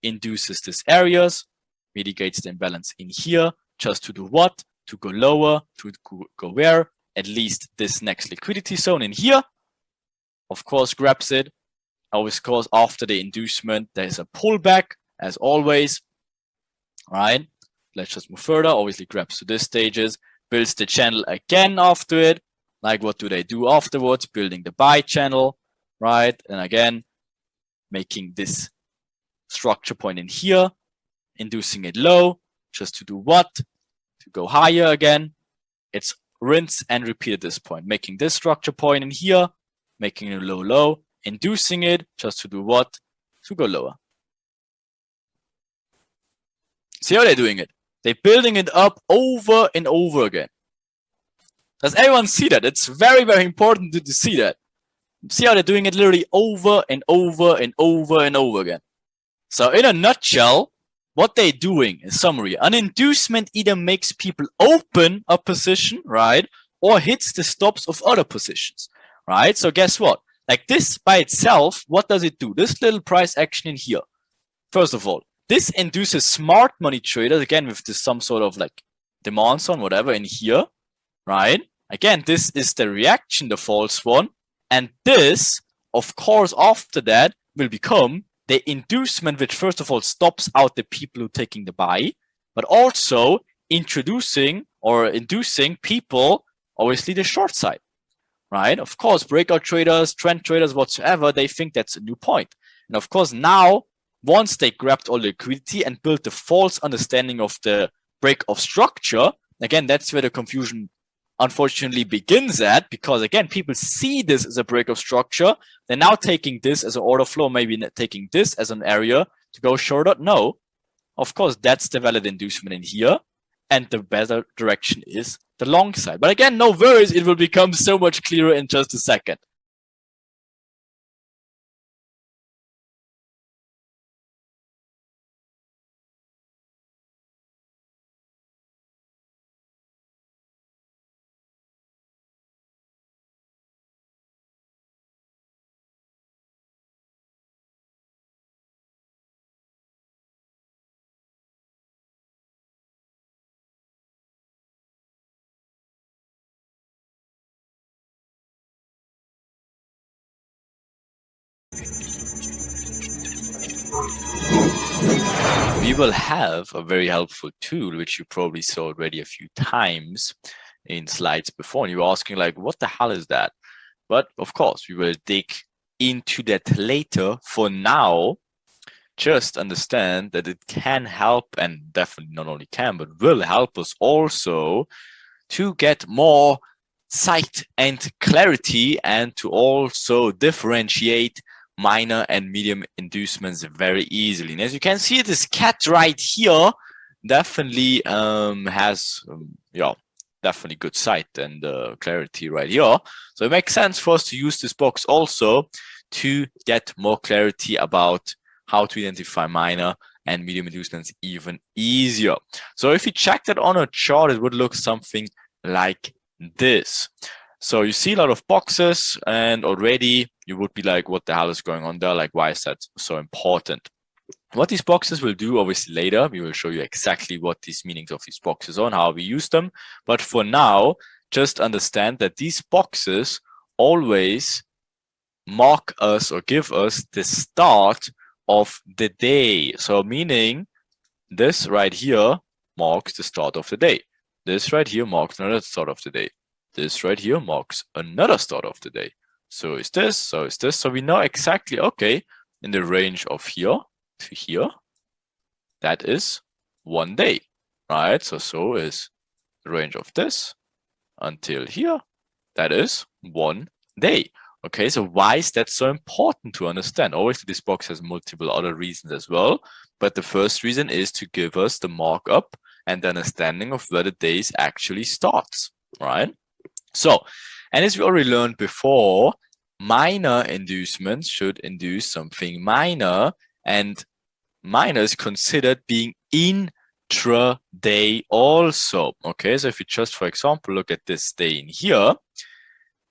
induces these areas, mitigates the imbalance in here, just to do what? To go lower, to go where? At least this next liquidity zone in here. Of course, grabs it. Always, course, after the inducement, there's a pullback, as always. Right? Let's just move further. Obviously, grabs to these stages, builds the channel again after it. Like, what do they do afterwards? Building the buy channel, right? And again, making this structure point in here, inducing it low, just to do what? To go higher again. It's rinse and repeat at this point, making this structure point in here, making it low, inducing it, just to do what? To go lower. See how they're doing it? They're building it up over and over again. Does everyone see that? It's very, very important to see that. See how they're doing it literally over and over and over and over again. So in a nutshell, what they're doing, in summary, an inducement either makes people open a position, right? Or hits the stops of other positions, right? So guess what? Like this by itself, what does it do? This little price action in here. First of all, this induces smart money traders, again, with this some sort of like demand zone, whatever in here, right? Again, this is the reaction, the false one. And this, of course, after that will become the inducement, which first of all stops out the people who are taking the buy, but also introducing or inducing people, obviously the short side, right? Of course, breakout traders, trend traders, whatsoever, they think that's a new point. And of course, now, once they grabbed all the liquidity and built the false understanding of the break of structure, again, that's where the confusion unfortunately begins at, because again, people see this as a break of structure. They're now taking this as an order flow, maybe taking this as an area to go shorter. No, of course, that's the valid inducement in here. And the better direction is the long side. But again, no worries, it will become so much clearer in just a second. We will have a very helpful tool, which you probably saw already a few times in slides before. And you were asking like, what the hell is that? But of course, we will dig into that later. For now, just understand that it can help, and definitely not only can, but will help us also to get more sight and clarity, and to also differentiate minor and medium inducements very easily. And as you can see, this cat right here definitely has definitely good sight and clarity right here. So it makes sense for us to use this box also to get more clarity about how to identify minor and medium inducements even easier. So if you check that on a chart, it would look something like this. So you see a lot of boxes, and already you would be like, what the hell is going on there? Like, why is that so important? What these boxes will do, obviously later, we will show you exactly what these meanings of these boxes are and how we use them. But for now, just understand that these boxes always mark us or give us the start of the day. So meaning this right here marks the start of the day. This right here marks another start of the day. This right here marks another start of the day. so is this, so is this. So we know exactly, okay, in the range of here to here, that is 1 day, right? So is the range of this until here, that is 1 day. Okay, so why is that so important to understand? Obviously, this box has multiple other reasons as well, but the first reason is to give us the markup and the understanding of where the days actually starts, right? So, and as we already learned before, minor inducements should induce something minor, and minor is considered being intraday also. Okay, so if you just, for example, look at this day in here,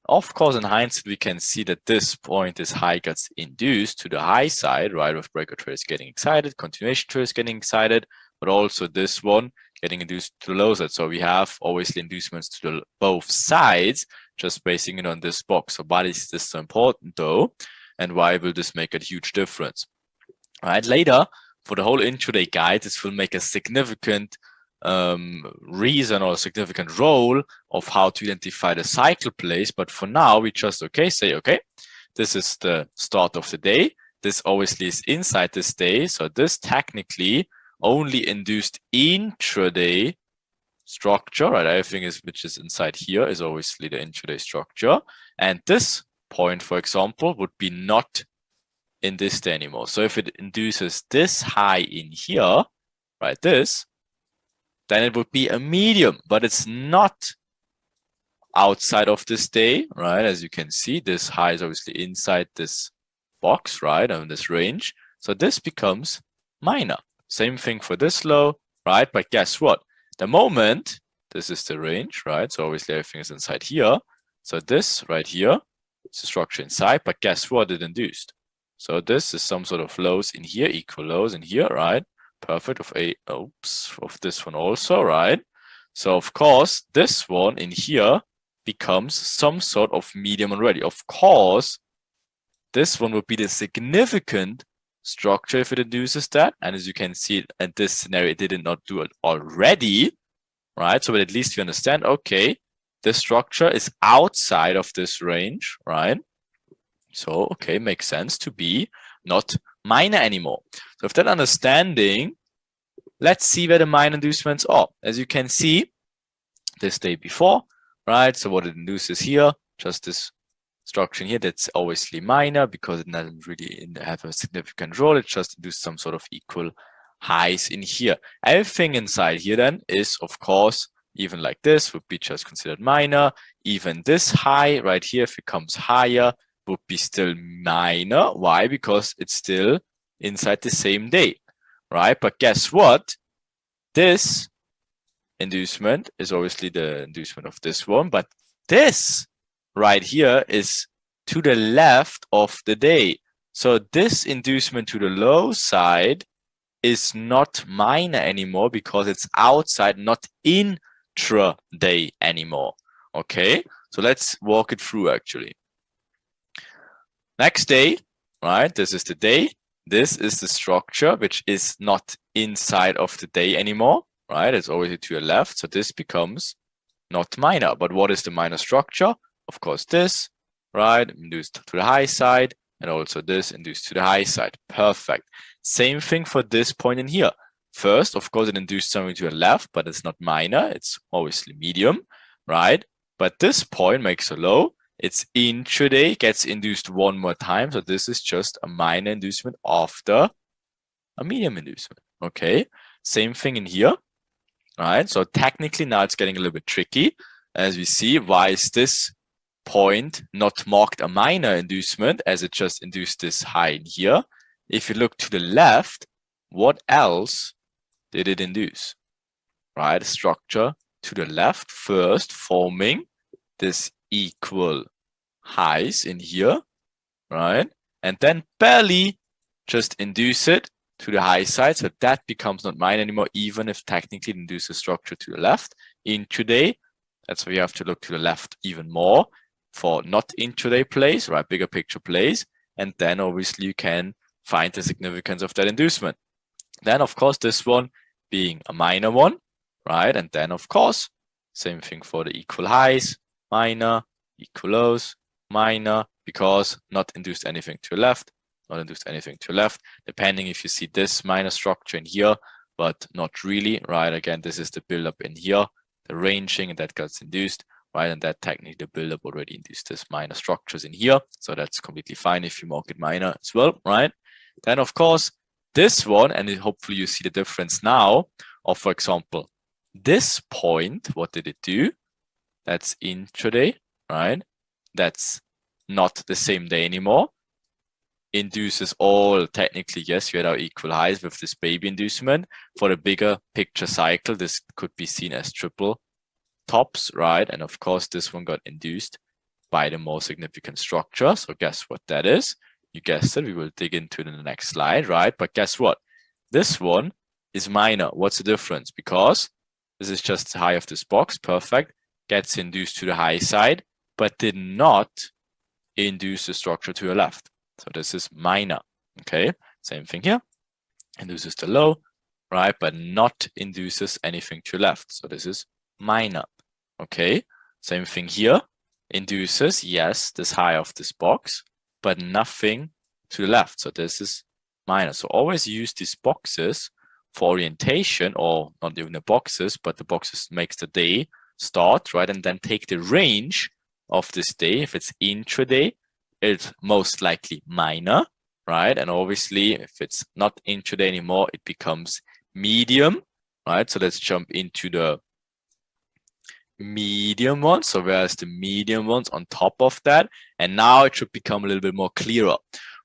of course, in hindsight, we can see that this point, this high, gets induced to the high side, right? With breakout traders getting excited, continuation traders getting excited, but also this one getting induced to the low side. So we have obviously inducements to the both sides, just basing it on this box. So why is this so important though? And why will this make a huge difference? All right, later for the whole intraday guide, this will make a significant reason or a significant role of how to identify the cycle place. But for now, we just say, okay, this is the start of the day. This obviously is inside this day. So this technically only induced intraday structure, right? Everything which is inside here is obviously the intraday structure. And this point, for example, would be not in this day anymore. So if it induces this high in here, right, this, then it would be a medium, but it's not outside of this day, right? As you can see, this high is obviously inside this box, right, on this range. So this becomes minor. Same thing for this low, right? But guess what? The moment, this is the range, right? So obviously everything is inside here. So this right here is the structure inside, but guess what it induced? So this is some sort of lows in here, equal lows in here, right? Perfect of of this one also, right? So of course, this one in here becomes some sort of medium already. Of course, this one would be the significant structure if it induces that. And as you can see in this scenario, it did not do it already, right? So at least you understand, okay, this structure is outside of this range, right? So, okay, makes sense to be not minor anymore. So with that understanding, let's see where the minor inducements are. As you can see, this day before, right? So what it induces here, just this structure here, that's obviously minor because it doesn't really have a significant role. It just induces some sort of equal highs in here. Everything inside here then is, of course, even like this would be just considered minor. Even this high right here, if it comes higher, would be still minor. Why? Because it's still inside the same day, right? But guess what? This inducement is obviously the inducement of this one, but this right here is to the left of the day. So this inducement to the low side is not minor anymore because it's outside, not intraday anymore. Okay, so let's walk it through actually. Next day, right? This is the day. This is the structure, which is not inside of the day anymore, right? It's always to your left. So this becomes not minor. But what is the minor structure? Of course, this, right? Induced to the high side, and also this induced to the high side. Perfect. Same thing for this point in here. First, of course, it induced something to the left, but it's not minor. It's obviously medium, right? But this point makes a low. It's intraday, gets induced one more time. So this is just a minor inducement after a medium inducement. Okay, same thing in here. All right, so technically now it's getting a little bit tricky. As we see, why is this point not marked a minor inducement as it just induced this high in here? If you look to the left, what else did it induce? Right, a structure to the left first, forming this equal highs in here, right? And then barely just induce it to the high side. So that becomes not minor anymore, even if technically it induces structure to the left. Intraday, that's why you have to look to the left even more for not intraday plays, right? Bigger picture plays. And then obviously you can find the significance of that inducement. Then of course, this one being a minor one, right? And then of course, same thing for the equal highs, minor, equal lows, minor, because not induced anything to the left, not induced anything to the left, depending if you see this minor structure in here, but not really, right? Again, this is the buildup in here, the ranging, and that gets induced, right? And that technically the buildup already induced this minor structures in here. So that's completely fine if you mark it minor as well, right? Then of course, this one, and hopefully you see the difference now of, for example, this point, what did it do? That's intraday, right? That's not the same day anymore. Induces all, technically, yes, we had our equal highs with this baby inducement. For the bigger picture cycle, this could be seen as triple tops, right? And of course, this one got induced by the more significant structure. So guess what that is? You guessed it, we will dig into it in the next slide, right? But guess what? This one is minor. What's the difference? Because this is just the high of this box, perfect, gets induced to the high side, but did not induce the structure to the left. So this is minor, okay? Same thing here, induces the low, right? But not induces anything to the left. So this is minor, okay? Same thing here, induces, yes, this high of this box, but nothing to the left. So this is minor. So always use these boxes for orientation, or not even the boxes, but the boxes makes the day start, right? And then take the range of this day. If it's intraday, it's most likely minor, right? And obviously, if it's not intraday anymore, it becomes medium, right? So let's jump into the medium ones. So where's the medium ones on top of that? And now it should become a little bit more clearer,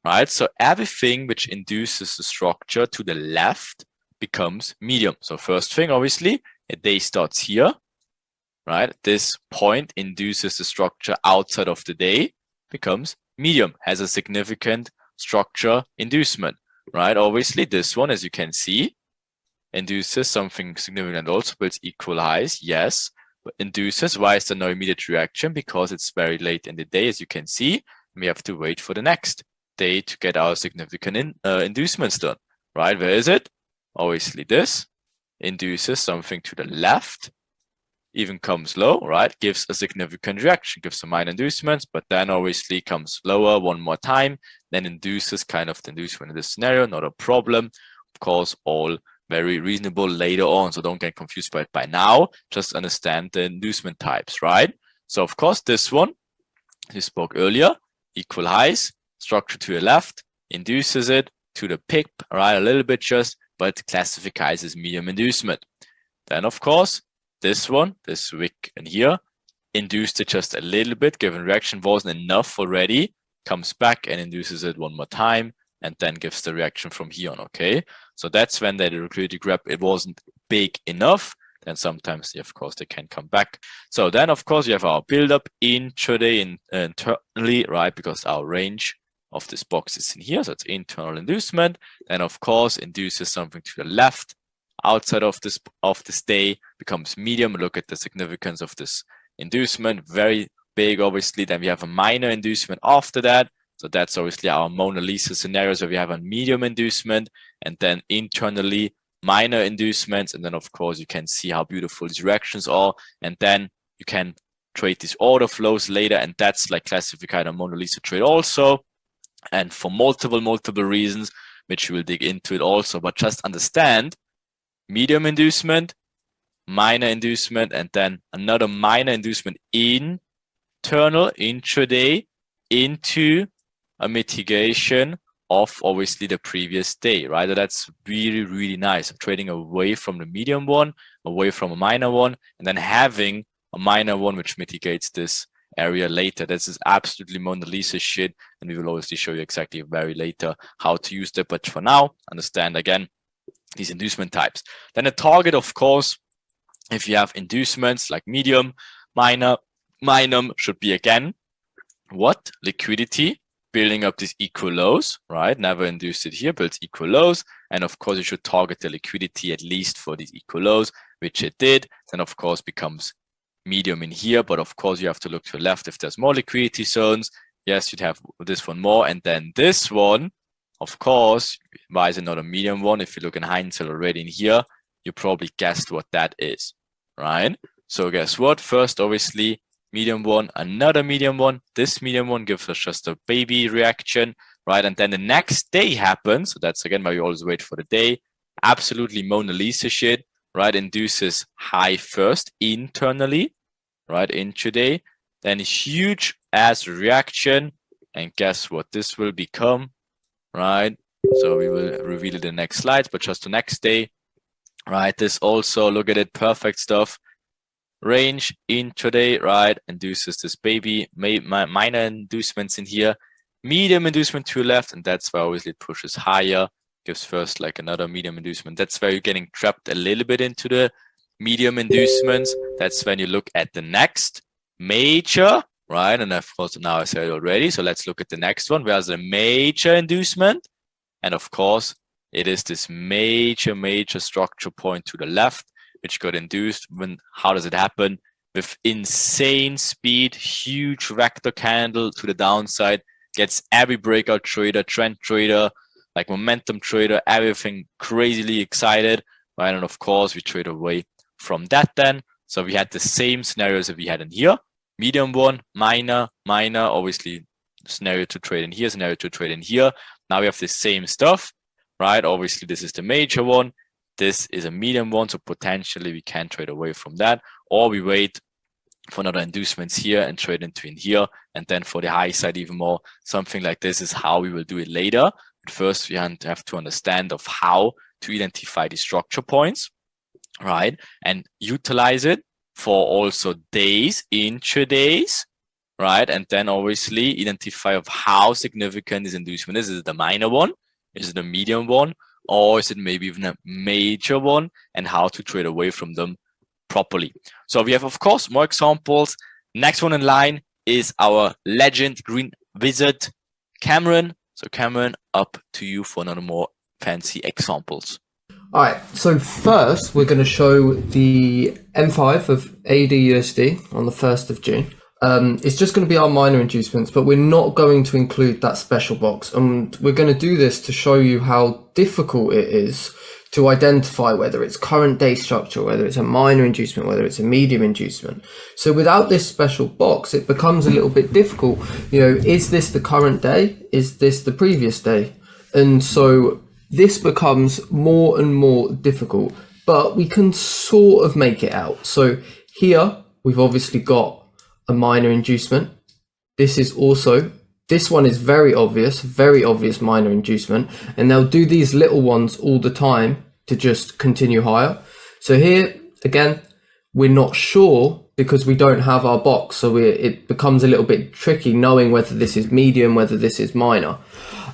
right? So everything which induces the structure to the left becomes medium. So first thing, obviously, a day starts here, right? This point induces the structure outside of the day, becomes medium, has a significant structure inducement, right? Obviously, this one, as you can see, induces something significant also, but it's equal highs, yes. But induces, why is there no immediate reaction? Because it's very late in the day, as you can see. We have to wait for the next day to get our significant inducements done, right? Where is it? Obviously, this induces something to the left, even comes low, right? Gives a significant reaction, gives some minor inducements, but then obviously comes lower one more time, then induces kind of the inducement in this scenario, not a problem. Of course, all very reasonable later on, so don't get confused by it by now. Just understand the inducement types, right? So of course, this one, we spoke earlier, equal highs, structure to the left, induces it to the peak, right? A little bit just, but classifies as medium inducement. Then of course, this one, this wick in here, induced it just a little bit, given reaction wasn't enough already, comes back and induces it one more time, and then gives the reaction from here on, okay? So that's when the liquidity grab, it wasn't big enough, then sometimes, of course, they can come back. So then, of course, you have our buildup intraday internally, right? Because our range of this box is in here, so it's internal inducement. Then, of course, induces something to the left, outside of this day, becomes medium. Look at the significance of this inducement, very big, obviously. Then we have a minor inducement after that. So that's obviously our Mona Lisa scenarios where we have a medium inducement and then internally minor inducements. And then, of course, you can see how beautiful these reactions are. And then you can trade these order flows later. And that's like classified a Mona Lisa trade also. And for multiple reasons, which we will dig into it also. But just understand, medium inducement, minor inducement, and then another minor inducement internal intraday into a mitigation of obviously the previous day, right? So that's really nice. Trading away from the medium one, away from a minor one, and then having a minor one which mitigates this area later. This is absolutely Mona Lisa shit, and we will obviously show you exactly very later how to use that. But for now, understand again these inducement types. Then a target, of course, if you have inducements like medium, minor, minimum should be again what? Liquidity, building up these equal lows, right? Never induced it here, builds equal lows. And of course, you should target the liquidity at least for these equal lows, which it did. Then of course becomes medium in here. But of course, you have to look to the left if there's more liquidity zones. Yes, you'd have this one more. And then this one, of course, why is it not a medium one? If you look in hindsight already in here, you probably guessed what that is, right? So guess what? First, obviously, medium one, another medium one. This medium one gives us just a baby reaction, right? And then the next day happens. So that's again why we always wait for the day. Absolutely Mona Lisa shit, right? Induces high first internally, right? Intraday, then huge ass reaction. And guess what this will become, right? So we will reveal it in the next slides, but just the next day, right? This also, look at it, perfect stuff. Range intraday, right? Induces this baby, minor inducements in here, medium inducement to left, and that's why obviously it pushes higher, gives first like another medium inducement. That's where you're getting trapped a little bit into the medium inducements. That's when you look at the next major, right? And of course, now I said it already. So let's look at the next one. Where's the major inducement? And of course, it is this major structure point to the left, which got induced. How does it happen? With insane speed, huge vector candle to the downside, gets every breakout trader, trend trader, like momentum trader, everything crazily excited, right? And of course, we trade away from that then. So we had the same scenarios that we had in here. Medium one, minor, obviously scenario to trade in here, scenario to trade in here. Now we have the same stuff, right? Obviously, this is the major one. This is a medium one, so potentially we can trade away from that, or we wait for another inducements here and trade into in here. And then for the high side, even more, something like this is how we will do it later. But first, we have to understand of how to identify the structure points, right? And utilize it for also days, intradays, right? And then obviously identify of how significant this inducement is. Is it the minor one? Is it the medium one? Or is it maybe even a major one, and how to trade away from them properly. So we have, of course, more examples. Next one in line is our legend green wizard, Cameron. So Cameron, up to you for another more fancy examples. All right, so first we're going to show the M5 of AUDUSD on the 1st of June. It's just going to be our minor inducements, but we're not going to include that special box. And we're going to do this to show you how difficult it is to identify whether it's current day structure, whether it's a minor inducement, whether it's a medium inducement. So without this special box, it becomes a little bit difficult. You know, is this the current day? Is this the previous day? And so this becomes more and more difficult, but we can sort of make it out. So here we've obviously got a minor inducement. This one is very obvious minor inducement, and they'll do these little ones all the time to just continue higher. So here again, we're not sure because we don't have our box, so it becomes a little bit tricky knowing whether this is medium, whether this is minor.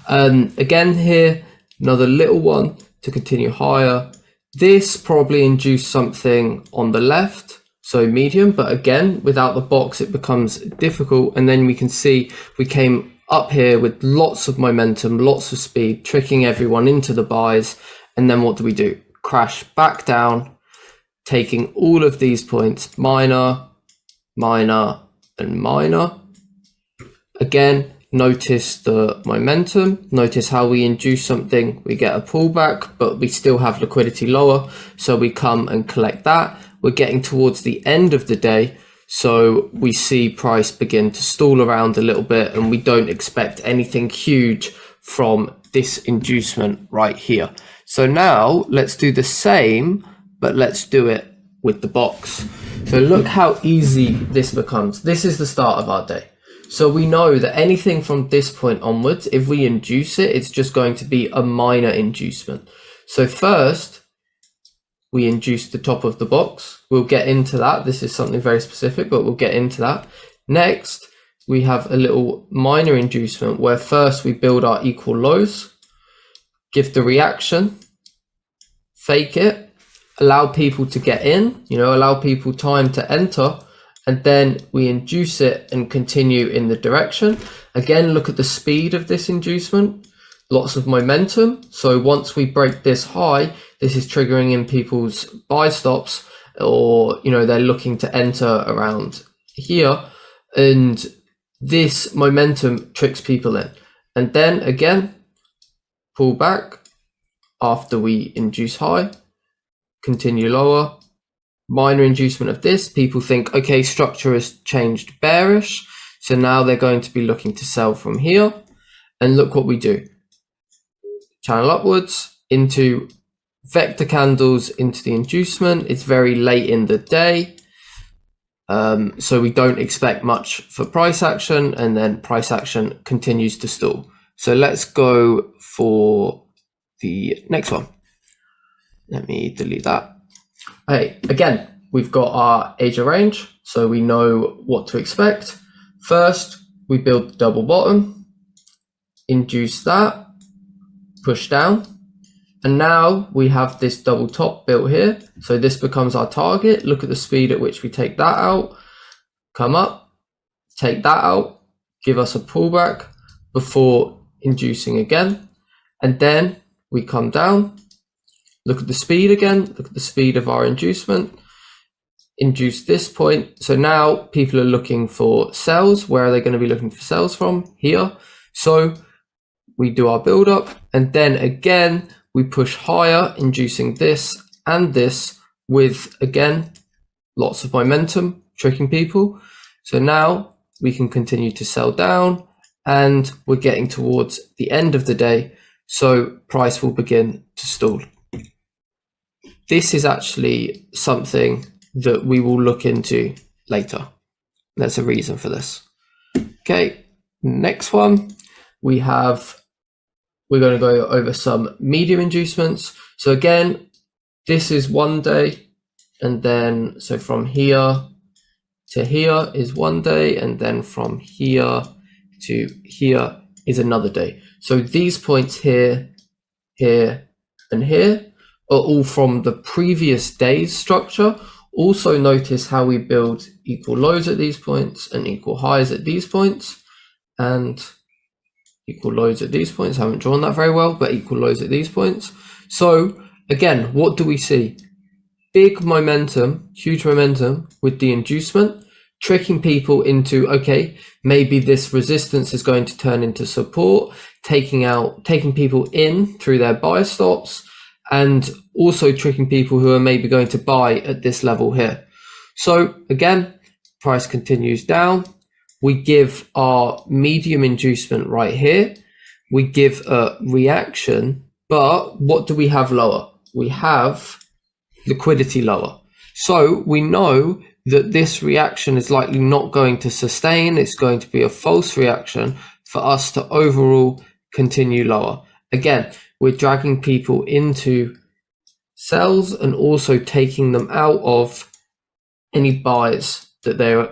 Again here, another little one to continue higher. This probably induced something on the left, so medium, but again, without the box, it becomes difficult. And then we can see we came up here with lots of momentum, lots of speed, tricking everyone into the buys. And then what do? Crash back down, taking all of these points, minor, minor, and minor. Again, notice the momentum, notice how we induce something, we get a pullback, but we still have liquidity lower. So we come and collect that. We're getting towards the end of the day, so we see price begin to stall around a little bit, and we don't expect anything huge from this inducement right here. So now let's do the same, but let's do it with the box. So look how easy this becomes. This is the start of our day. So we know that anything from this point onwards, if we induce it, it's just going to be a minor inducement. So first, we induce the top of the box. We'll get into that. This is something very specific, but we'll get into that. Next, we have a little minor inducement where first we build our equal lows, give the reaction, fake it, allow people to get in, allow people time to enter, and then we induce it and continue in the direction. Again, look at the speed of this inducement. Lots of momentum. So once we break this high, this is triggering in people's buy stops, or they're looking to enter around here, and this momentum tricks people in. And then again, pull back after we induce high, continue lower, minor inducement of this, people think, okay, structure has changed bearish. So now they're going to be looking to sell from here. And look what we do. Channel upwards into vector candles into the inducement. It's very late in the day. So we don't expect much for price action, and then price action continues to stall. So let's go for the next one. Let me delete that. Okay, again, we've got our Asia range, so we know what to expect. First, we build the double bottom, induce that, push down, and now we have this double top built here. So this becomes our target. Look at the speed at which we take that out, come up, take that out, give us a pullback before inducing again. And then we come down, look at the speed again, look at the speed of our inducement, induce this point. So now people are looking for sells. Where are they going to be looking for sells from? Here. So we do our build up, and then again, we push higher, inducing this and this with, again, lots of momentum, tricking people. So now we can continue to sell down, and we're getting towards the end of the day. So price will begin to stall. This is actually something that we will look into later. There's a reason for this. Okay, next one, we're going to go over some medium inducements. So again, this is 1 day, and then so from here to here is 1 day, and then from here to here is another day. So these points here, here, and here are all from the previous day's structure. Also notice how we build equal lows at these points and equal highs at these points, and equal lows at these points. I haven't drawn that very well, but equal lows at these points. So again, what do we see? Big momentum, huge momentum with the inducement, tricking people into, okay, maybe this resistance is going to turn into support, taking people in through their buy stops, and also tricking people who are maybe going to buy at this level here. So again, price continues down. We give our medium inducement right here. We give a reaction, but what do we have lower? We have liquidity lower. So we know that this reaction is likely not going to sustain. It's going to be a false reaction for us to overall continue lower. Again, we're dragging people into sells and also taking them out of any buys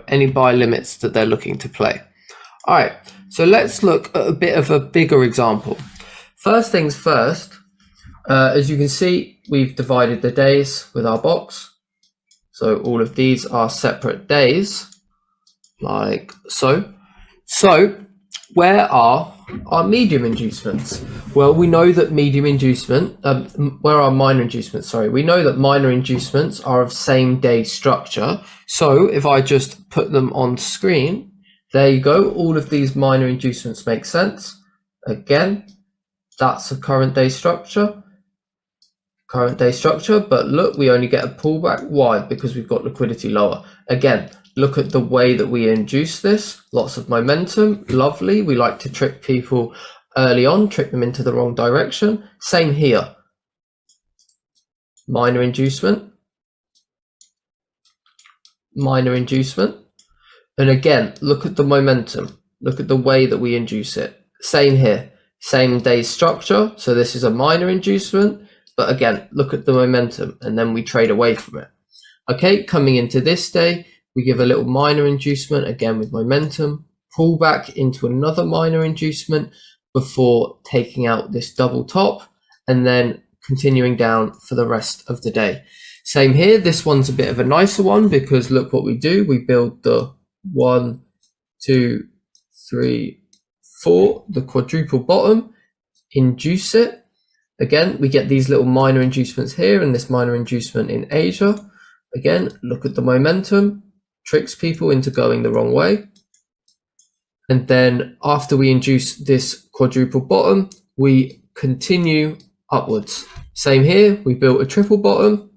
any buy limits that they're looking to play. All right, so let's look at a bit of a bigger example. First things first, as you can see, we've divided the days with our box. So all of these are separate days, like so. So where are our medium inducements? Well, we know that medium inducement, where are minor inducements? Sorry, we know that minor inducements are of same day structure. So if I just put them on screen, there you go. All of these minor inducements make sense. Again, that's a current day structure. But look, we only get a pullback. Why? Because we've got liquidity lower. Again, look at the way that we induce this. Lots of momentum, lovely. We like to trick people early on, trick them into the wrong direction. Same here. Minor inducement. And again, look at the momentum. Look at the way that we induce it. Same here. Same day structure. So this is a minor inducement. But again, look at the momentum, and then we trade away from it. Okay, coming into this day, we give a little minor inducement, again with momentum, pull back into another minor inducement before taking out this double top, and then continuing down for the rest of the day. Same here, this one's a bit of a nicer one, because look what we do. We build the 1, 2, 3, 4, the quadruple bottom, induce it. Again, we get these little minor inducements here and this minor inducement in Asia. Again, look at the momentum, tricks people into going the wrong way. And then after we induce this quadruple bottom, we continue upwards. Same here, we built a triple bottom,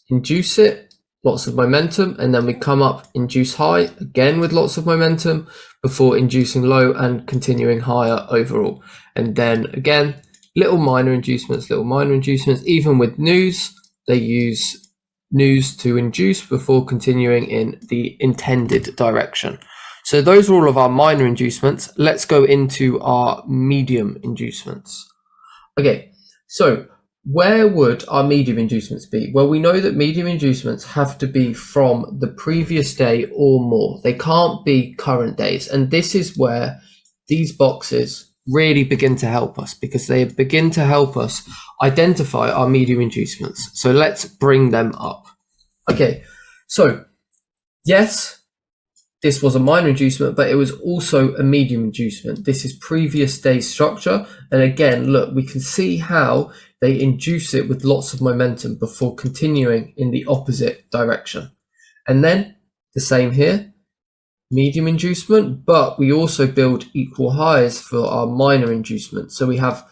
induce it, lots of momentum, and then we come up, induce high, again with lots of momentum, before inducing low and continuing higher overall. And then again, little minor inducements, even with news, they use news to induce before continuing in the intended direction. So those are all of our minor inducements. Let's go into our medium inducements. Okay, so where would our medium inducements be? Well, we know that medium inducements have to be from the previous day or more. They can't be current days. And this is where these boxes really begin to help us, because they begin to help us identify our medium inducements. So let's bring them up. Okay, so yes, this was a minor inducement, but it was also a medium inducement. This is previous day structure. And again, look, we can see how they induce it with lots of momentum before continuing in the opposite direction. And then the same here, medium inducement, but we also build equal highs for our minor inducement. So we have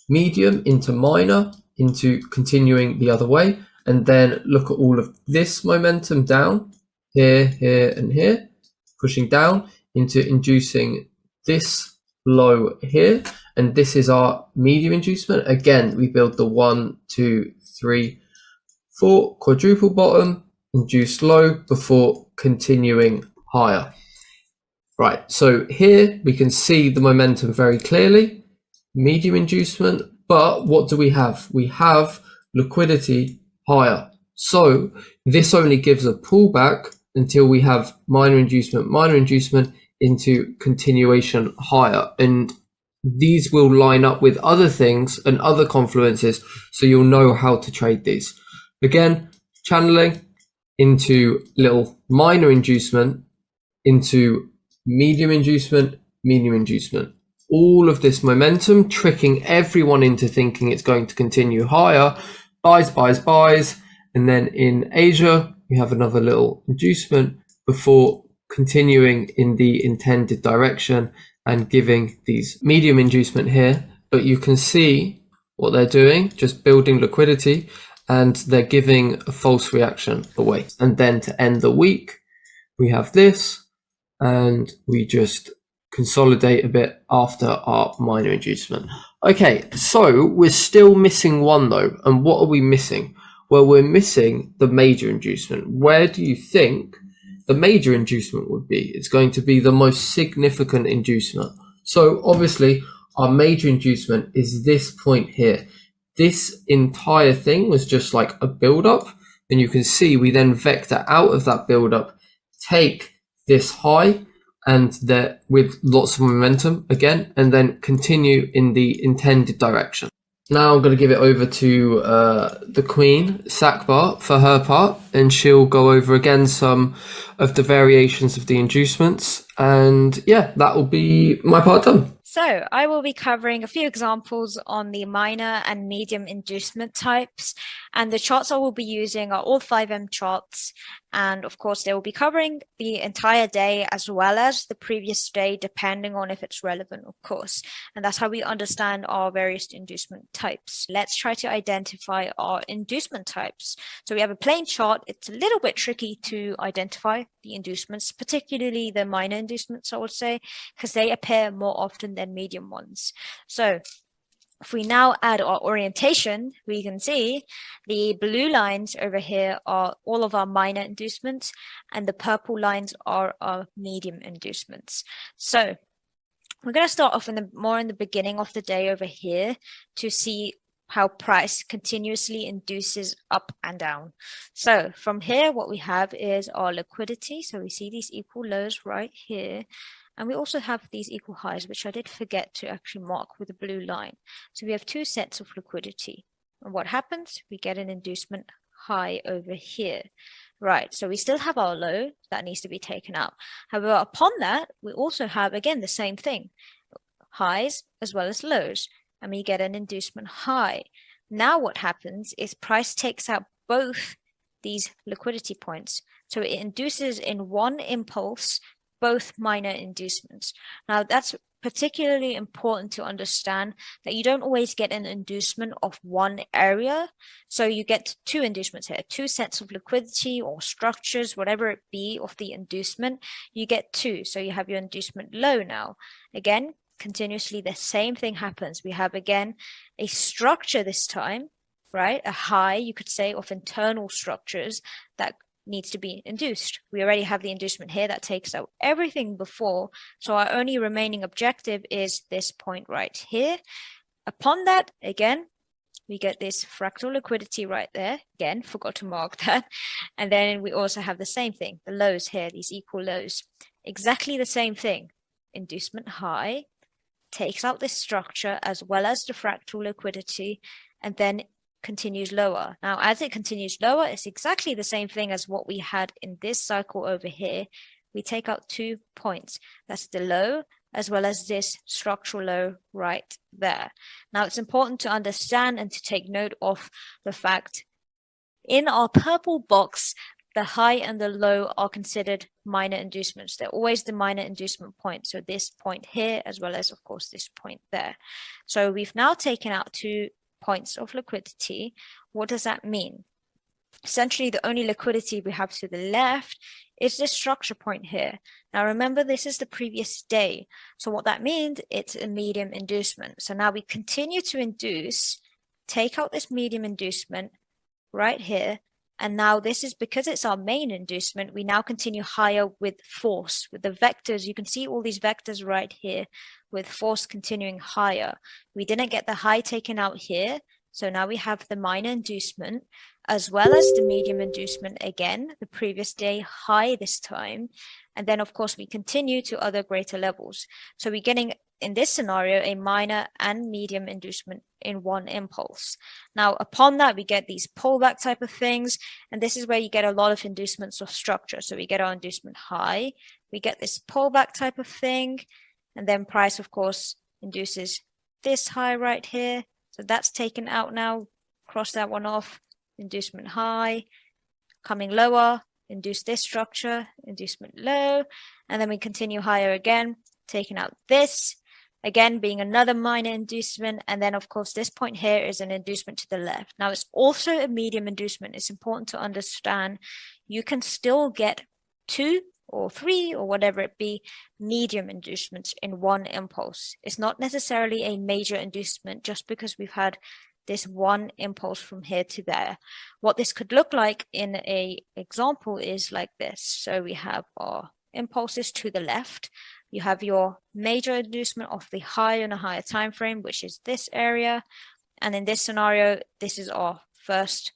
medium into minor, into continuing the other way. And then look at all of this momentum down here, here, and here, pushing down into inducing this low here. And this is our medium inducement. Again, we build the 1, 2, 3, 4 quadruple bottom, induce low before continuing higher. Right, so here we can see the momentum very clearly, medium inducement, but what do we have? We have liquidity higher. So this only gives a pullback until we have minor inducement into continuation higher. And these will line up with other things and other confluences, so you'll know how to trade these. Again, channeling into little minor inducement, into medium inducement, all of this momentum tricking everyone into thinking it's going to continue higher, buys, and then in Asia we have another little inducement before continuing in the intended direction and giving these medium inducement here. But you can see what they're doing, just building liquidity, and they're giving a false reaction away. And then to end the week we have this, and we just consolidate a bit after our minor inducement. Okay, so we're still missing one though. And what are we missing? Well, we're missing the major inducement. Where do you think the major inducement would be? It's going to be the most significant inducement. So obviously our major inducement is this point here. This entire thing was just like a build-up, and you can see we then vector out of that build-up, take this high and that with lots of momentum again, and then continue in the intended direction. Now I'm going to give it over to the Queen, Sakbar, for her part, and she'll go over again some of the variations of the inducements. And yeah, that will be my part done. So I will be covering a few examples on the minor and medium inducement types, and the charts I will be using are all 5M charts, and of course they will be covering the entire day as well as the previous day, depending on if it's relevant, of course. And that's how we understand our various inducement types. Let's try to identify our inducement types. So we have a plain chart. It's a little bit tricky to identify the inducements, particularly the minor inducements, I would say, because they appear more often than medium ones. So if we now add our orientation, we can see the blue lines over here are all of our minor inducements, and the purple lines are our medium inducements. So we're going to start off more in the beginning of the day over here to see how price continuously induces up and down. So from here, what we have is our liquidity. So we see these equal lows right here. And we also have these equal highs, which I did forget to actually mark with a blue line. So we have two sets of liquidity. And what happens? We get an inducement high over here. Right, so we still have our low that needs to be taken out. However, upon that, we also have, again, the same thing. Highs as well as lows. And we get an inducement high. Now what happens is price takes out both these liquidity points. So it induces in one impulse both minor inducements. Now that's particularly important to understand that you don't always get an inducement of one area. So you get two inducements here, two sets of liquidity or structures, whatever it be of the inducement, you get two. So you have your inducement low now. Again, continuously the same thing happens. We have again a structure this time, right? A high, you could say, of internal structures that needs to be induced. We already have the inducement here that takes out everything before. So our only remaining objective is this point right here. Upon that, again, we get this fractal liquidity right there. Again, forgot to mark that. And then we also have the same thing, the lows here, these equal lows. Exactly the same thing. Inducement high takes out this structure as well as the fractal liquidity, and then continues lower. Now, as it continues lower, it's exactly the same thing as what we had in this cycle over here. We take out 2 points. That's the low as well as this structural low right there. Now, it's important to understand and to take note of the fact in our purple box, the high and the low are considered minor inducements. They're always the minor inducement point. So this point here, as well as, of course, this point there. So we've now taken out 2 points of liquidity. What does that mean? Essentially, the only liquidity we have to the left is this structure point here. Now, remember, this is the previous day. So what that means, it's a medium inducement. So now we continue to induce, take out this medium inducement right here. And now this is because it's our main inducement, we now continue higher with force, with the vectors. You can see all these vectors right here with force continuing higher. We didn't get the high taken out here. So now we have the minor inducement as well as the medium inducement again, the previous day high this time. And then of course we continue to other greater levels. So we're getting in this scenario a minor and medium inducement in one impulse. Now upon that we get these pullback type of things, and this is where you get a lot of inducements of structure. So we get our inducement high, we get this pullback type of thing, and then price of course induces this high right here. So that's taken out now, cross that one off, inducement high, coming lower, induce this structure, inducement low, and then we continue higher again, taking out this, again being another minor inducement, and then of course this point here is an inducement to the left. Now it's also a medium inducement. It's important to understand you can still get 2 or 3 or whatever it be medium inducements in one impulse. It's not necessarily a major inducement just because we've had this one impulse from here to there. What this could look like in a example is like this. So we have our impulses to the left. You have your major inducement of the high on a higher time frame, which is this area. And in this scenario, this is our first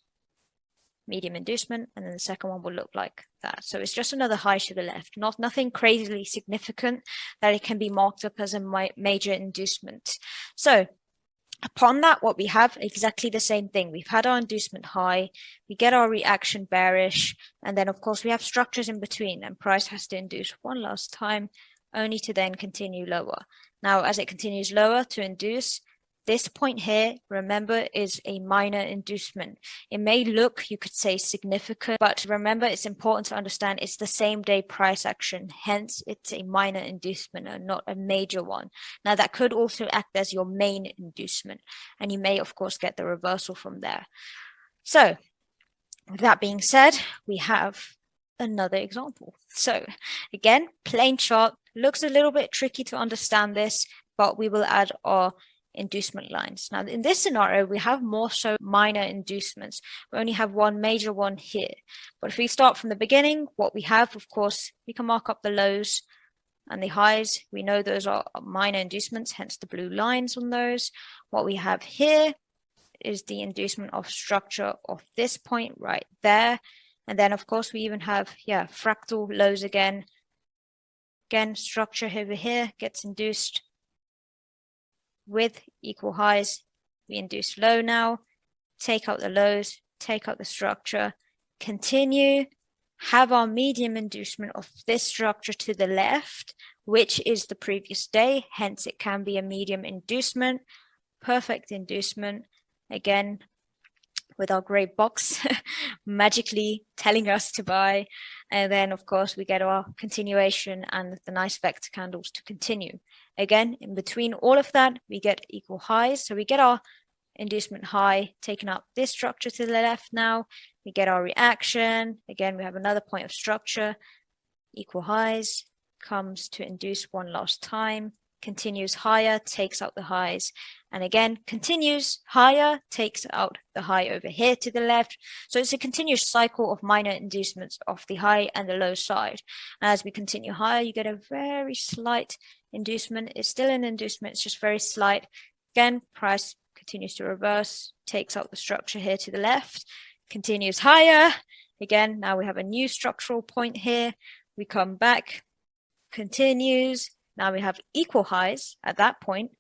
medium inducement, and then the second one will look like that. So it's just another high to the left, nothing crazily significant that it can be marked up as a major inducement. So upon that, what we have exactly the same thing. We've had our inducement high, we get our reaction bearish, and then of course we have structures in between, and price has to induce one last time, only to then continue lower. Now, as it continues lower to induce, this point here, remember, is a minor inducement. It may look, you could say, significant, but remember, it's important to understand it's the same day price action. Hence, it's a minor inducement and not a major one. Now, that could also act as your main inducement, and you may, of course, get the reversal from there. So, with that being said, we have another example. So, again, plain chart. Looks a little bit tricky to understand this, but we will add our inducement lines. Now, in this scenario, we have more so minor inducements. We only have one major one here. But if we start from the beginning, what we have, of course, we can mark up the lows and the highs. We know those are minor inducements, hence the blue lines on those. What we have here is the inducement of structure of this point right there. And then, of course, we even have, fractal lows again. Again, structure over here gets induced with equal highs. We induce low now, take out the lows, take out the structure, continue, have our medium inducement of this structure to the left, which is the previous day, hence it can be a medium inducement, perfect inducement, again, with our gray box magically telling us to buy. And then, of course, we get our continuation and the nice vector candles to continue. Again, in between all of that, we get equal highs. So we get our inducement high, taking up this structure to the left now. We get our reaction. Again, we have another point of structure. Equal highs, comes to induce one last time, continues higher, takes out the highs, and again continues higher, takes out the high over here to the left. So it's a continuous cycle of minor inducements of the high and the low side. And as we continue higher, you get a very slight inducement. It's still an inducement, it's just very slight. Again, price continues to reverse, takes out the structure here to the left, continues higher. Again, now we have a new structural point here. We come back, continues. Now we have equal highs at that point.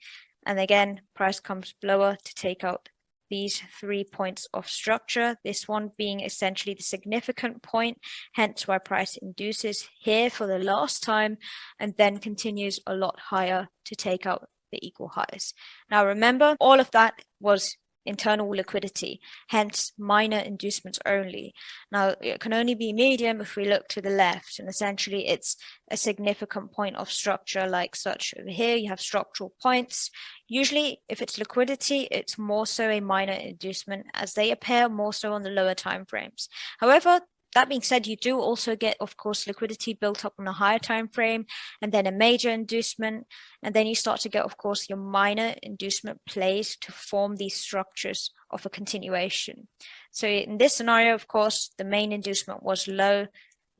And again, price comes lower to take out these 3 points of structure. This one being essentially the significant point, hence why price induces here for the last time and then continues a lot higher to take out the equal highs. Now remember, all of that was internal liquidity, hence minor inducements only. Now it can only be medium if we look to the left, and essentially it's a significant point of structure like such. Over here you have structural points. Usually if it's liquidity, it's more so a minor inducement as they appear more so on the lower time frames. However, that being said, you do also get, of course, liquidity built up on a higher time frame and then a major inducement. And then you start to get, of course, your minor inducement plays to form these structures of a continuation. So in this scenario, of course, the main inducement was low.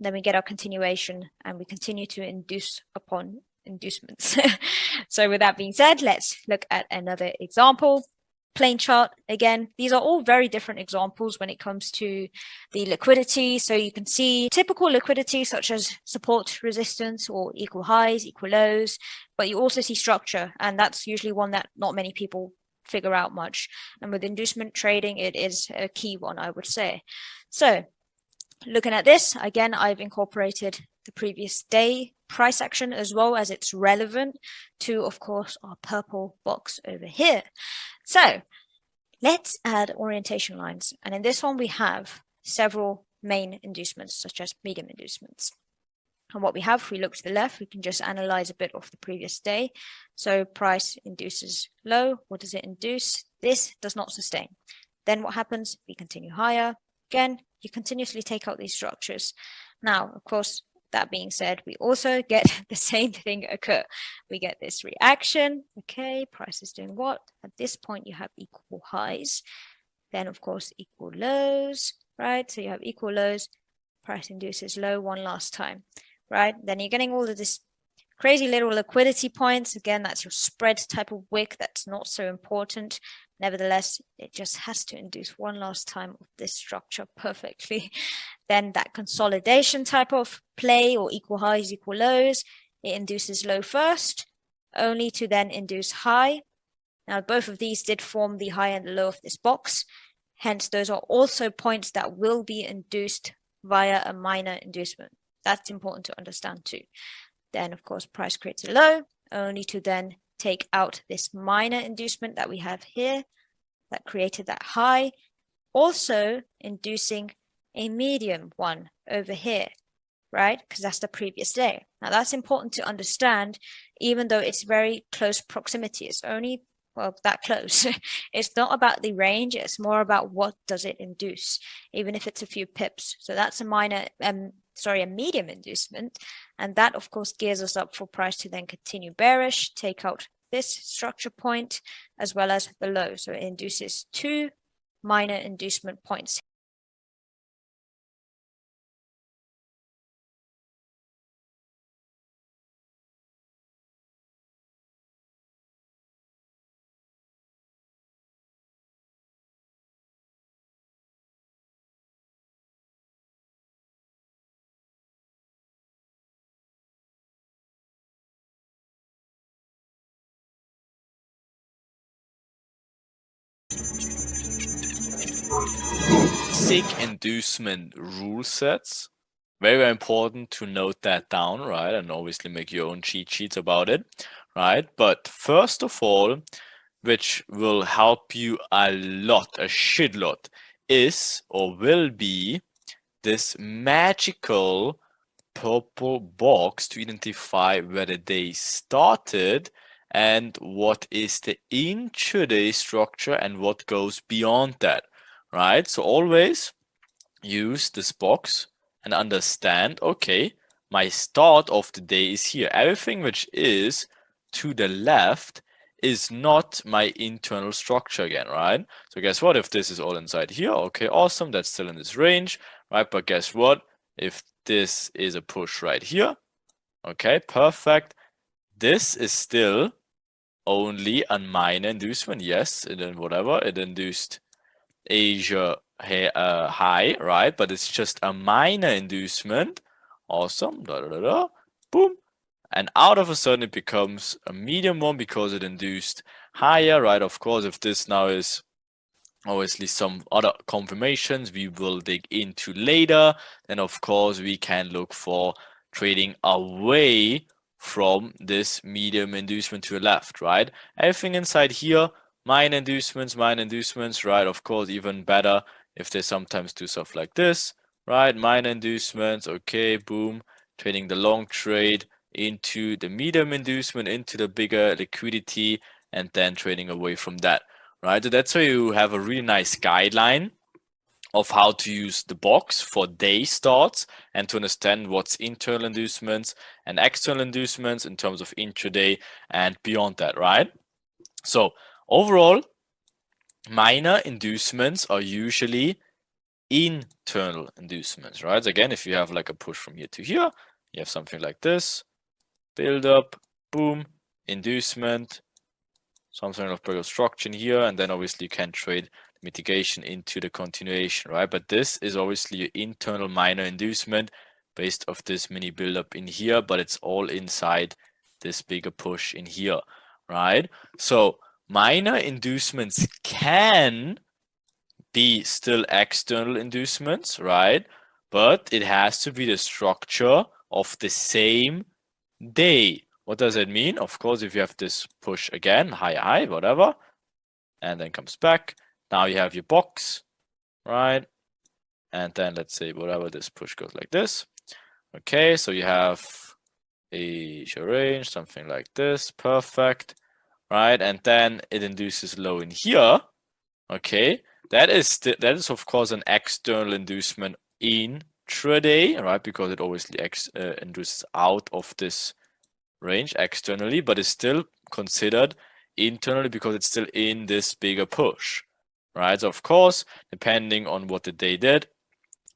Then we get our continuation and we continue to induce upon inducements. So with that being said, let's look at another example. Plain chart. Again, these are all very different examples when it comes to the liquidity. So you can see typical liquidity such as support, resistance, or equal highs, equal lows, but you also see structure, and that's usually one that not many people figure out much. And with inducement trading, it is a key one, I would say. So looking at this, again, I've incorporated the previous day price action as well as it's relevant to, of course, our purple box over here. So let's add orientation lines. And in this one, we have several main inducements, such as medium inducements. And what we have, if we look to the left, we can just analyze a bit of the previous day. So price induces low. What does it induce? This does not sustain. Then what happens? We continue higher. Again, you continuously take out these structures. Now, of course, that being said, we also get the same thing occur. We get this reaction. Okay, price is doing what? At this point, you have equal highs. Then, of course, equal lows, right? So you have equal lows. Price induces low one last time, right? Then you're getting all of this crazy little liquidity points. Again, that's your spread type of wick. That's not so important. Nevertheless, it just has to induce one last time of this structure perfectly. Then that consolidation type of play or equal highs, equal lows, it induces low first, only to then induce high. Now, both of these did form the high and the low of this box. Hence, those are also points that will be induced via a minor inducement. That's important to understand too. Then, of course, price creates a low, only to then take out this minor inducement that we have here that created that high, also inducing a medium one over here, right? Because that's the previous day. Now that's important to understand, even though it's very close proximity. It's only, well, that close. It's not about the range. It's more about what does it induce, even if it's a few pips. So that's a minor, a medium inducement. And that, of course, gears us up for price to then continue bearish, take out this structure point, as well as the low. So it induces two minor inducement points. Basic inducement rule sets. Very, very important to note that down, right? And obviously make your own cheat sheets about it, right? But first of all, which will help you a lot, a shitload, is or will be this magical purple box to identify where the day started and what is the intraday structure and what goes beyond that, right? So always use this box and understand, okay, my start of the day is here. Everything which is to the left is not my internal structure again, right? So guess what? If this is all inside here, okay, awesome, that's still in this range, right? But guess what? If this is a push right here, okay, perfect. This is still only a minor inducement. Yes, and then whatever, it induced Asia high, right? But it's just a minor inducement. Awesome, boom. And out of a sudden it becomes a medium one because it induced higher, right? Of course, if this now is obviously some other confirmations we will dig into later, then of course we can look for trading away from this medium inducement to the left, right? Everything inside here, minor inducements, right? Of course, even better if they sometimes do stuff like this, right? Minor inducements, okay, boom, trading the long trade into the medium inducement, into the bigger liquidity, and then trading away from that, right? So that's why you have a really nice guideline of how to use the box for day starts and to understand what's internal inducements and external inducements in terms of intraday and beyond that, right? So overall, minor inducements are usually internal inducements, right? Again, if you have like a push from here to here, you have something like this, build up, boom, inducement, something of bigger structure in here, and then obviously you can trade mitigation into the continuation, right? But this is obviously your internal minor inducement based off this mini build-up in here, but it's all inside this bigger push in here, right? So minor inducements can be still external inducements, right? But it has to be the structure of the same day. What does it mean? Of course, if you have this push again, high, whatever, and then comes back, now you have your box, right? And then let's say whatever, this push goes like this. Okay, so you have a range, something like this, perfect, right? And then it induces low in here. Okay, that is of course an external inducement intraday, right? Because it obviously induces out of this range externally, but is still considered internally because it's still in this bigger push, right? So of course, depending on what the day did,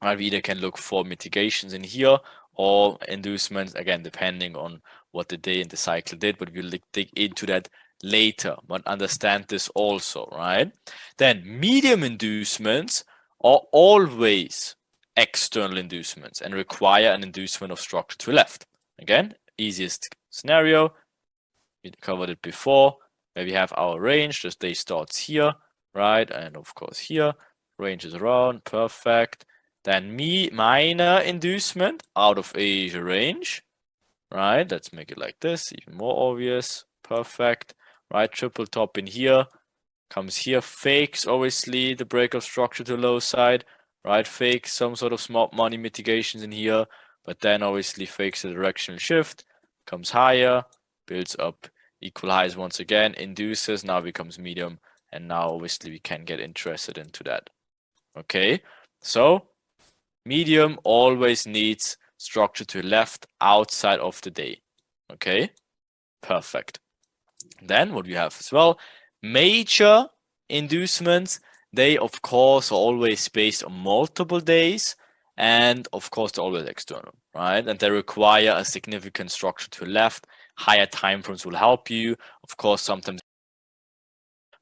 right, we either can look for mitigations in here or inducements, again, depending on what the day and the cycle did, but we'll dig into that later, but understand this also, right? Then medium inducements are always external inducements and require an inducement of structure to the left. Again, easiest scenario, we covered it before, where we have our range, the day starts here, right? And of course here, range is around, perfect. Then minor inducement out of Asia range, right? Let's make it like this, even more obvious, perfect, right? Triple top in here, comes here, fakes obviously the break of structure to the low side, right? Fakes some sort of smart money mitigations in here, but then obviously fakes the directional shift, comes higher, builds up equal highs once again, induces, now becomes medium, and now obviously we can get interested into that. Okay, so medium always needs structure to the left outside of the day. Okay, perfect. Then what we have as well, major inducements, they of course are always based on multiple days, and of course they're always external, right? And they require a significant structure to the left. Higher time frames will help you. Of course, sometimes,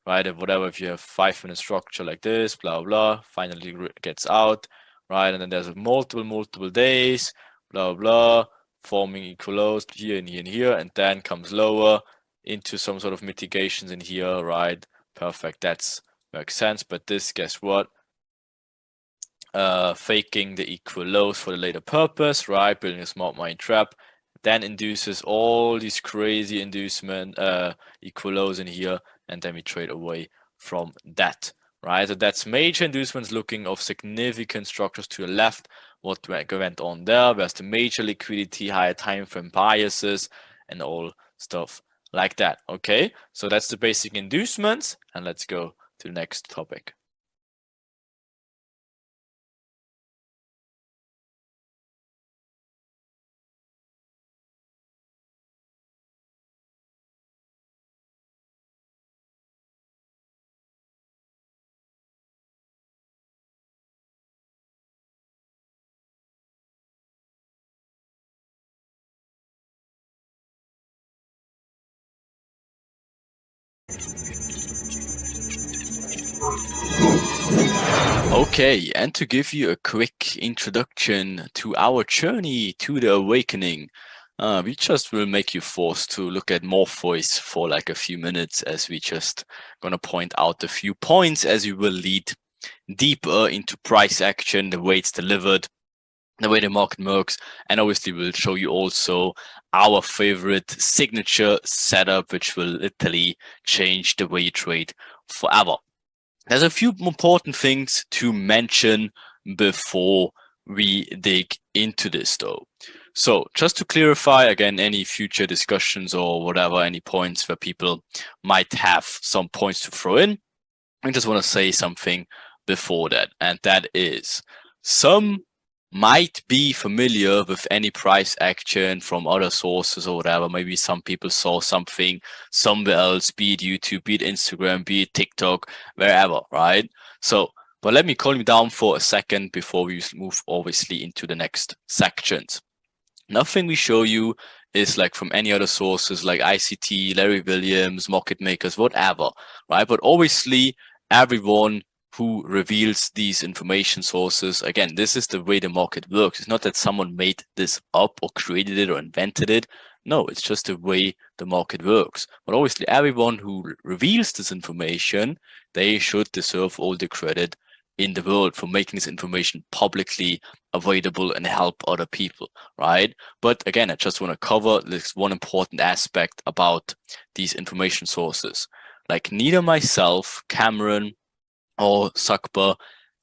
right, if whatever, if you have 5-minute structure like this, blah blah, finally gets out, right? And then there's multiple days, blah blah, forming equal lows here and here and here, and then comes lower into some sort of mitigations in here, right? Perfect, that's makes sense. But this, guess what? Faking the equal lows for the later purpose, right? Building a smart money trap, then induces all these crazy inducement equal lows in here, and then we trade away from that, right? So that's major inducements looking of significant structures to the left, what went on there, where's the major liquidity, higher time frame biases, and all stuff like that. Okay, so that's the basic inducements, and let's go to the next topic. Okay, and to give you a quick introduction to our journey to the awakening, we just will make you forced to look at Morpheus for like a few minutes, as we just gonna point out a few points as we will lead deeper into price action, the way it's delivered, the way the market works, and obviously we'll show you also our favorite signature setup, which will literally change the way you trade forever. There's a few important things to mention before we dig into this though. So just to clarify again, any future discussions or whatever, any points where people might have some points to throw in, I just want to say something before that, and that is some might be familiar with any price action from other sources or whatever. Maybe some people saw something somewhere else, be it YouTube, be it Instagram, be it TikTok, wherever, right? So, but let me calm you down for a second before we move obviously into the next sections. Nothing we show you is like from any other sources like ICT, Larry Williams, market makers, whatever, right? But obviously everyone who reveals these information sources, again, this is the way the market works. It's not that someone made this up or created it or invented it. No, it's just the way the market works. But obviously everyone who reveals this information, they should deserve all the credit in the world for making this information publicly available and help other people, right? But again, I just want to cover this one important aspect about these information sources. Like neither myself, Cameron, or Sakba,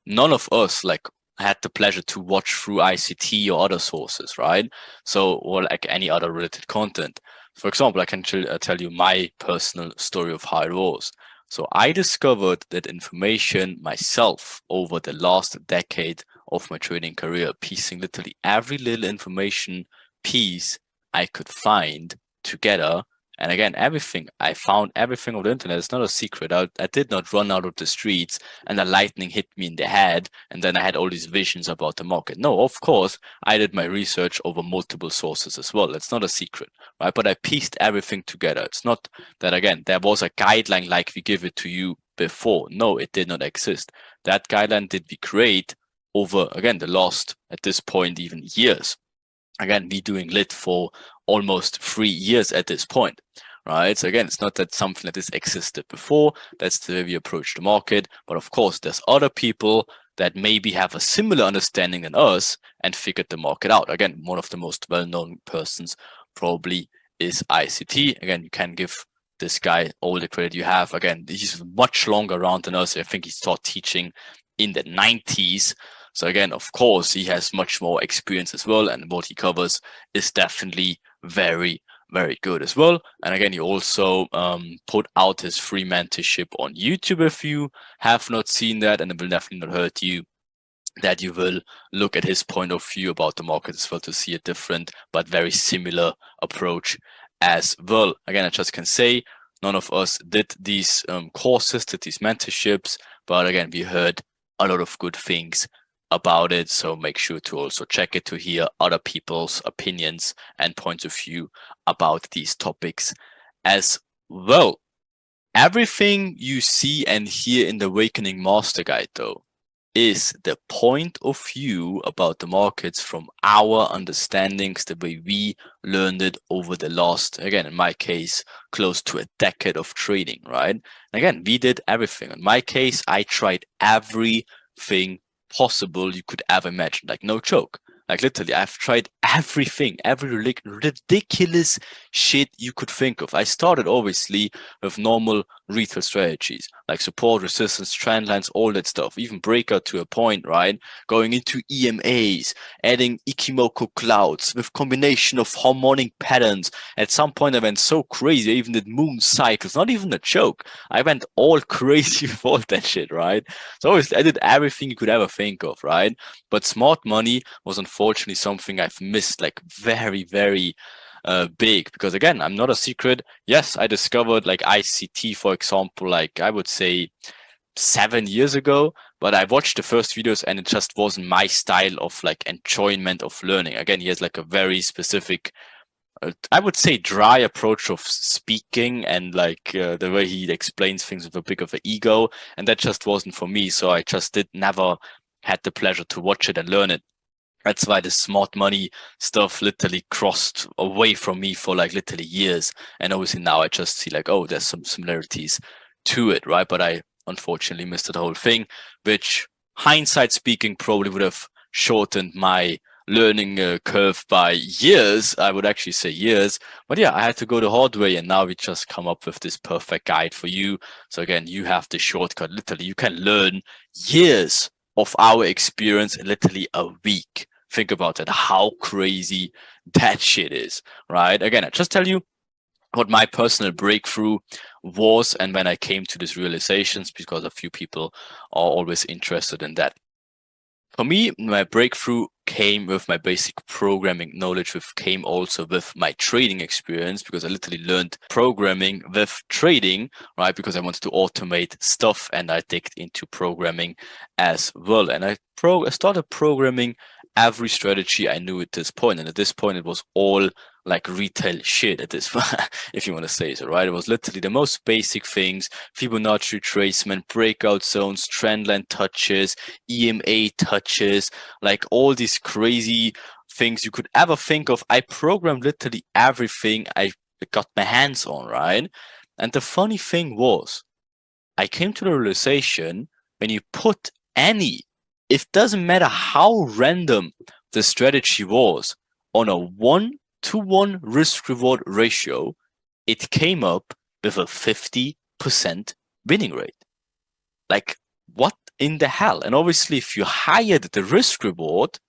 none of us like had the pleasure to watch through ICT or other sources, right? So, or like any other related content. For example, I can tell you my personal story of how it was. So I discovered that information myself over the last decade of my trading career, piecing literally every little information piece I could find together. And again, I found everything on the internet. It's not a secret. I did not run out of the streets and the lightning hit me in the head. And then I had all these visions about the market. No, of course, I did my research over multiple sources as well. It's not a secret, right? But I pieced everything together. It's not that, again, there was a guideline like we give it to you before. No, it did not exist. That guideline did we create over, again, the last, at this point, even years. Again, we doing lit for almost 3 years at this point, right? So again, it's not that something like this existed before. That's the way we approach the market. But of course, there's other people that maybe have a similar understanding than us and figured the market out. Again, one of the most well-known persons probably is ICT. Again, you can give this guy all the credit you have. Again, he's much longer around than us. I think he started teaching in the 90s. So again, of course, he has much more experience as well, and what he covers is definitely very, very good as well. And again, he also put out his free mentorship on YouTube. If you have not seen that, and it will definitely not hurt you, that you will look at his point of view about the market as well to see a different but very similar approach as well. Again, I just can say none of us did these courses, did these mentorships, but again, we heard a lot of good things about it. So make sure to also check it to hear other people's opinions and points of view about these topics as well. Everything you see and hear in the Awakening Master Guide, though, is the point of view about the markets from our understandings, the way we learned it over the last, again, in my case, close to a decade of trading, right? And again, we did everything. In my case, I tried everything possible you could ever imagine, like no joke. Like literally, I've tried everything, every ridiculous shit you could think of. I started obviously with normal retail strategies like support, resistance, trend lines, all that stuff, even breakout to a point, right? Going into EMAs, adding Ichimoku clouds with combination of harmonic patterns. At some point I went so crazy, I even did moon cycles, not even a joke. I went all crazy with all that shit, right? So obviously I did everything you could ever think of, right? But smart money was unfortunately something I've missed like very, very big, because again, I'm not a secret. Yes, I discovered like ICT, for example, like I would say 7 years ago, but I watched the first videos and it just wasn't my style of like enjoyment of learning. Again, he has like a very specific, I would say, dry approach of speaking, and like the way he explains things with a bit of an ego, and that just wasn't for me. So I just never had the pleasure to watch it and learn it. That's why the smart money stuff literally crossed away from me for like literally years. And obviously now I just see like, oh, there's some similarities to it, right? But I unfortunately missed the whole thing, which hindsight speaking probably would have shortened my learning curve by years. I would actually say years. But yeah, I had to go the hard way, and now we just come up with this perfect guide for you. So again, you have the shortcut. Literally, you can learn years of our experience in literally a week. Think about it, how crazy that shit is, right? Again, I just tell you what my personal breakthrough was and when I came to these realizations, because a few people are always interested in that. For me, my breakthrough came with my basic programming knowledge, which came also with my trading experience, because I literally learned programming with trading, right? Because I wanted to automate stuff, and I digged into programming as well. And I started programming every strategy I knew at this point. And at this point, it was all like retail shit at this, if you want to say so, right? It was literally the most basic things: Fibonacci retracement, breakout zones, trendline touches, EMA touches, like all these crazy things you could ever think of. I programmed literally everything I got my hands on, right? And the funny thing was, I came to the realization, when you put any, it doesn't matter how random the strategy was, on a 1-to-1 risk-reward ratio, it came up with a 50% winning rate. Like, what in the hell? And obviously, if you hired the risk-reward,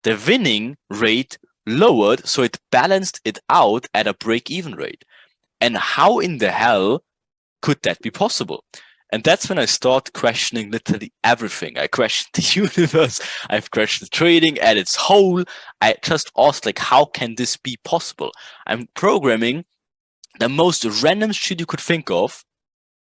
the winning rate lowered, so it balanced it out at a break-even rate. And how in the hell could that be possible? And that's when I start questioning literally everything. I questioned the universe. I've questioned trading at its whole. I just asked, like, how can this be possible? I'm programming the most random shit you could think of,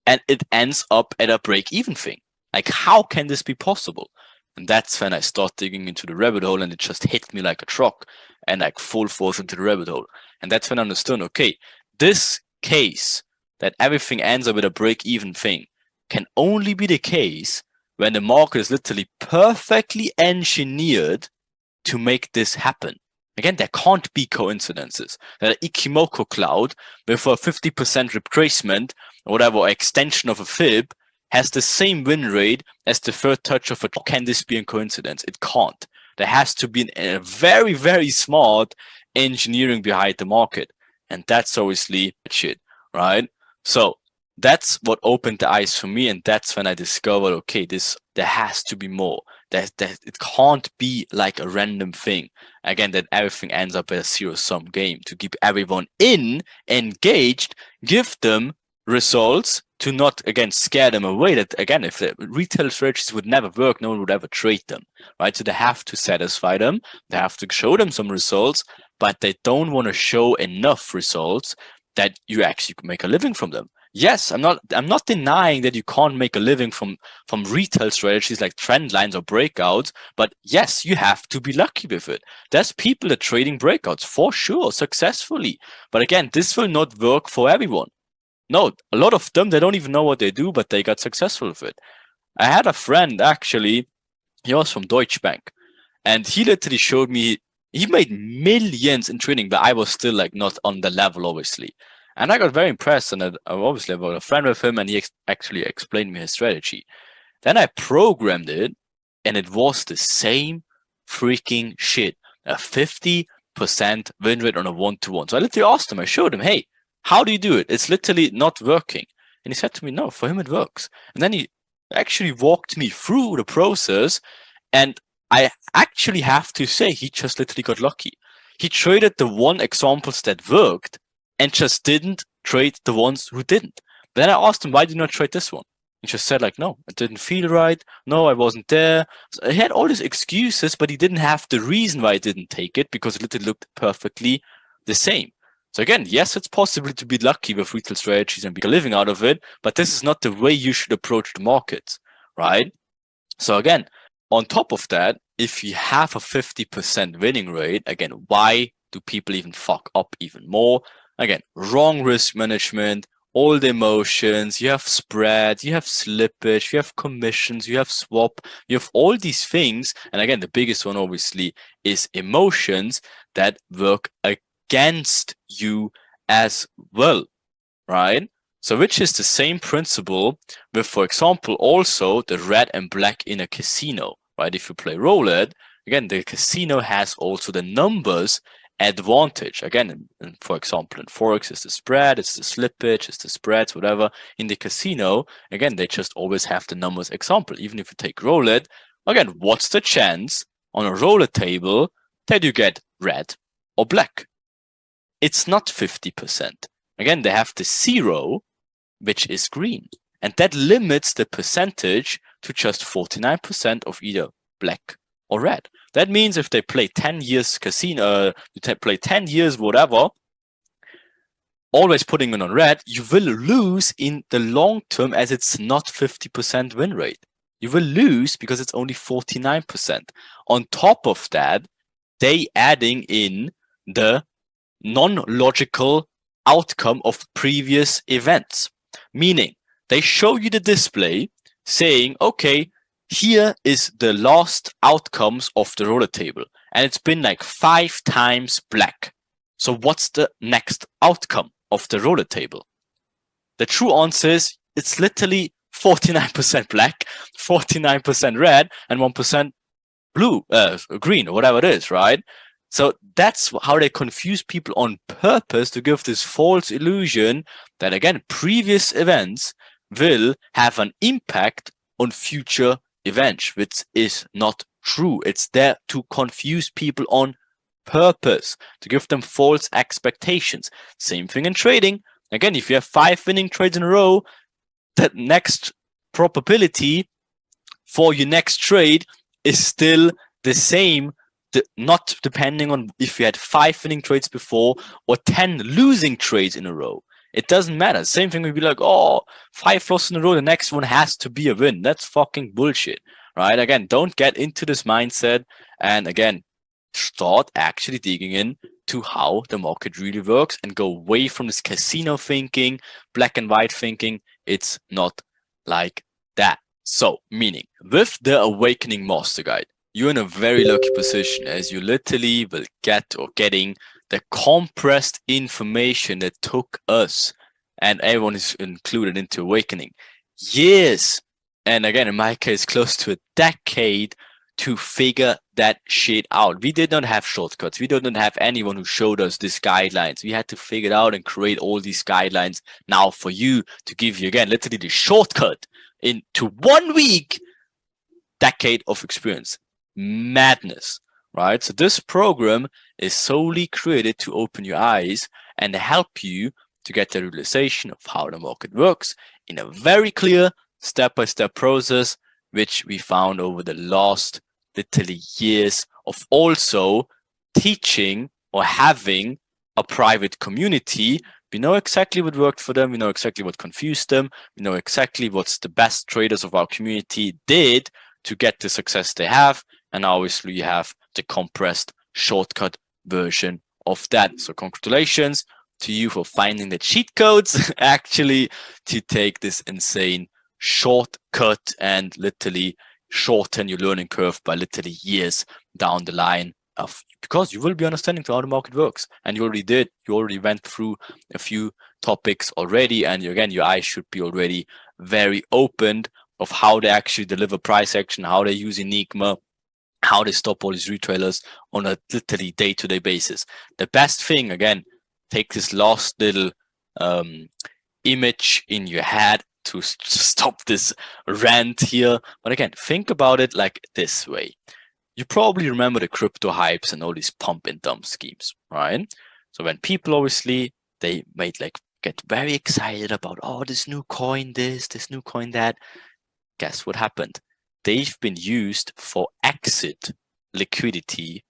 and it ends up at a break-even thing. Like, how can this be possible? And that's when I start digging into the rabbit hole, and it just hit me like a truck, and like full force into the rabbit hole. And that's when I understood, okay, this case that everything ends up at a break-even thing can only be the case when the market is literally perfectly engineered to make this happen. Again, there can't be coincidences. That Ichimoku cloud with a 50% retracement or whatever, extension of a fib, has the same win rate as the third touch of a. Can this be a coincidence? It can't. There has to be a very, very smart engineering behind the market. And that's obviously shit, right? So that's what opened the eyes for me, and that's when I discovered, okay, there has to be more. That it can't be like a random thing. Again, that everything ends up as a zero-sum game. To keep everyone engaged, give them results, to not, again, scare them away. That, again, if the retail strategies would never work, no one would ever trade them, right? So they have to satisfy them. They have to show them some results, but they don't want to show enough results that you actually can make a living from them. Yes, I'm not denying that you can't make a living from retail strategies like trend lines or breakouts, but yes, you have to be lucky with it. There's people that are trading breakouts for sure successfully, but again, this will not work for everyone. No, a lot of them, they don't even know what they do, but they got successful with it. I had a friend, actually, he was from Deutsche Bank, and he literally showed me, he made millions in trading, but I was still like not on the level, obviously. And I got very impressed, and I obviously got a friend with him, and he actually explained me his strategy. Then I programmed it, and it was the same freaking shit. A 50% win rate on a 1-to-1. So I literally asked him, I showed him, hey, how do you do it? It's literally not working. And he said to me, no, for him it works. And then he actually walked me through the process, and I actually have to say he just literally got lucky. He traded the one examples that worked and just didn't trade the ones who didn't. Then I asked him, why did you not trade this one? He just said like, no, it didn't feel right. No, I wasn't there. So he had all these excuses, but he didn't have the reason why he didn't take it, because it literally looked perfectly the same. So again, yes, it's possible to be lucky with retail strategies and be a living out of it, but this is not the way you should approach the market, right? So again, on top of that, if you have a 50% winning rate, again, why do people even fuck up even more? Again, wrong risk management, all the emotions, you have spread, you have slippage, you have commissions, you have swap, you have all these things. And again, the biggest one obviously is emotions that work against you as well, right? So which is the same principle with, for example, also the red and black in a casino, right? If you play roulette, again, the casino has also the numbers advantage. Again, for example, in Forex, it's the spread, it's the slippage, it's the spreads, whatever. In the casino, again, they just always have the numbers example. Even if you take roulette, again, what's the chance on a roulette table that you get red or black? It's not 50%. Again, they have the 0, which is green. And that limits the percentage to just 49% of either black or red. That means if they play 10 years casino, play 10 years whatever, always putting it on red, you will lose in the long term, as it's not 50% win rate. You will lose because it's only 49%. On top of that, they adding in the non-logical outcome of previous events. Meaning, they show you the display saying, okay, here is the last outcomes of the roulette table. And it's been like 5 times black. So what's the next outcome of the roulette table? The true answer is it's literally 49% black, 49% red, and 1% blue, green, or whatever it is, right? So that's how they confuse people on purpose, to give this false illusion that, again, previous events will have an impact on future events, which is not true. It's there to confuse people on purpose, to give them false expectations. Same thing in trading. Again, if you have 5 winning trades in a row, that next probability for your next trade is still the same, not depending on if you had 5 winning trades before or 10 losing trades in a row. It doesn't matter. Same thing would be like, oh, 5 losses in a row, the next one has to be a win. That's fucking bullshit, right? Again, don't get into this mindset. And again, start actually digging in to how the market really works and go away from this casino thinking, black and white thinking. It's not like that. So, meaning, with the Awakening Master Guide, you're in a very lucky position, as you literally will getting the compressed information that took us, and everyone is included into Awakening, years, and again, in my case, close to a decade, to figure that shit out. We did not have shortcuts. We did not have anyone who showed us these guidelines. We had to figure it out and create all these guidelines now for you, to give you, again, literally the shortcut into 1 week, decade of experience. Madness, right? So this program is solely created to open your eyes and help you to get the realization of how the market works in a very clear step-by-step process, which we found over the last literally years of also teaching or having a private community. We know exactly what worked for them. We know exactly what confused them. We know exactly what's the best traders of our community did to get the success they have. And obviously you have the compressed shortcut version of that. So congratulations to you for finding the cheat codes actually to take this insane shortcut and literally shorten your learning curve by literally years down the line, of because you will be understanding how the market works. And you already went through a few topics already, and again, your eyes should be already very opened of how they actually deliver price action, how they use Enigma, how they stop all these retailers on a literally day-to-day basis. The best thing, again, take this last little image in your head to stop this rant here. But again, think about it like this way. You probably remember the crypto hypes and all these pump and dump schemes, right? So when people obviously, they might like get very excited about, oh, this new coin, this new coin, that. Guess what happened? They've been used for exit liquidity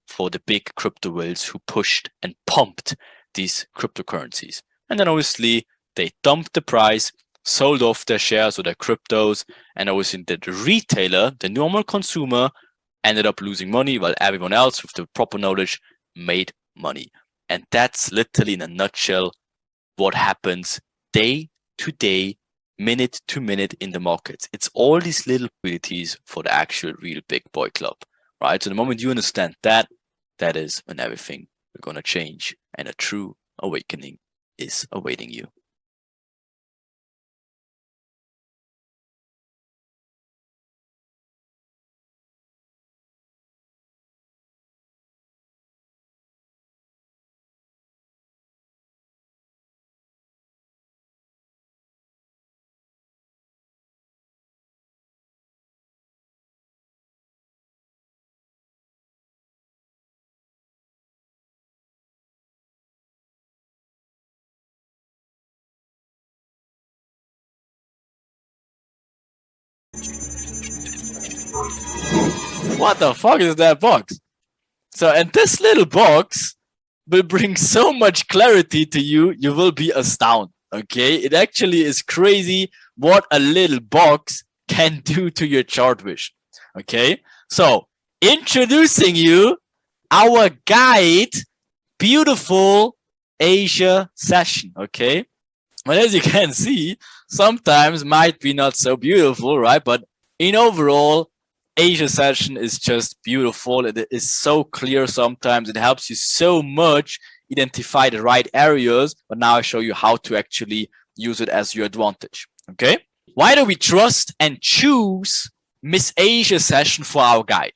for the big crypto whales who pushed and pumped these cryptocurrencies. And then obviously they dumped the price, sold off their shares or their cryptos, and obviously the retailer, the normal consumer, ended up losing money while everyone else with the proper knowledge made money. And that's literally in a nutshell what happens day to day, minute to minute in the markets. It's all these little liquidities for the actual real big boy club, right? So the moment you understand that, that is when everything is going to change and a true awakening is awaiting you. What the fuck is that box? So, and this little box will bring so much clarity to you, you will be astounded, okay? It actually is crazy what a little box can do to your chart vision, okay? So, introducing you our guide, beautiful Asia session, okay? But as you can see, sometimes might be not so beautiful, right? But in overall, Asia session is just beautiful. It is so clear sometimes. It helps you so much identify the right areas. But now I show you how to actually use it as your advantage. Okay? Why do we trust and choose Miss Asia session for our guide?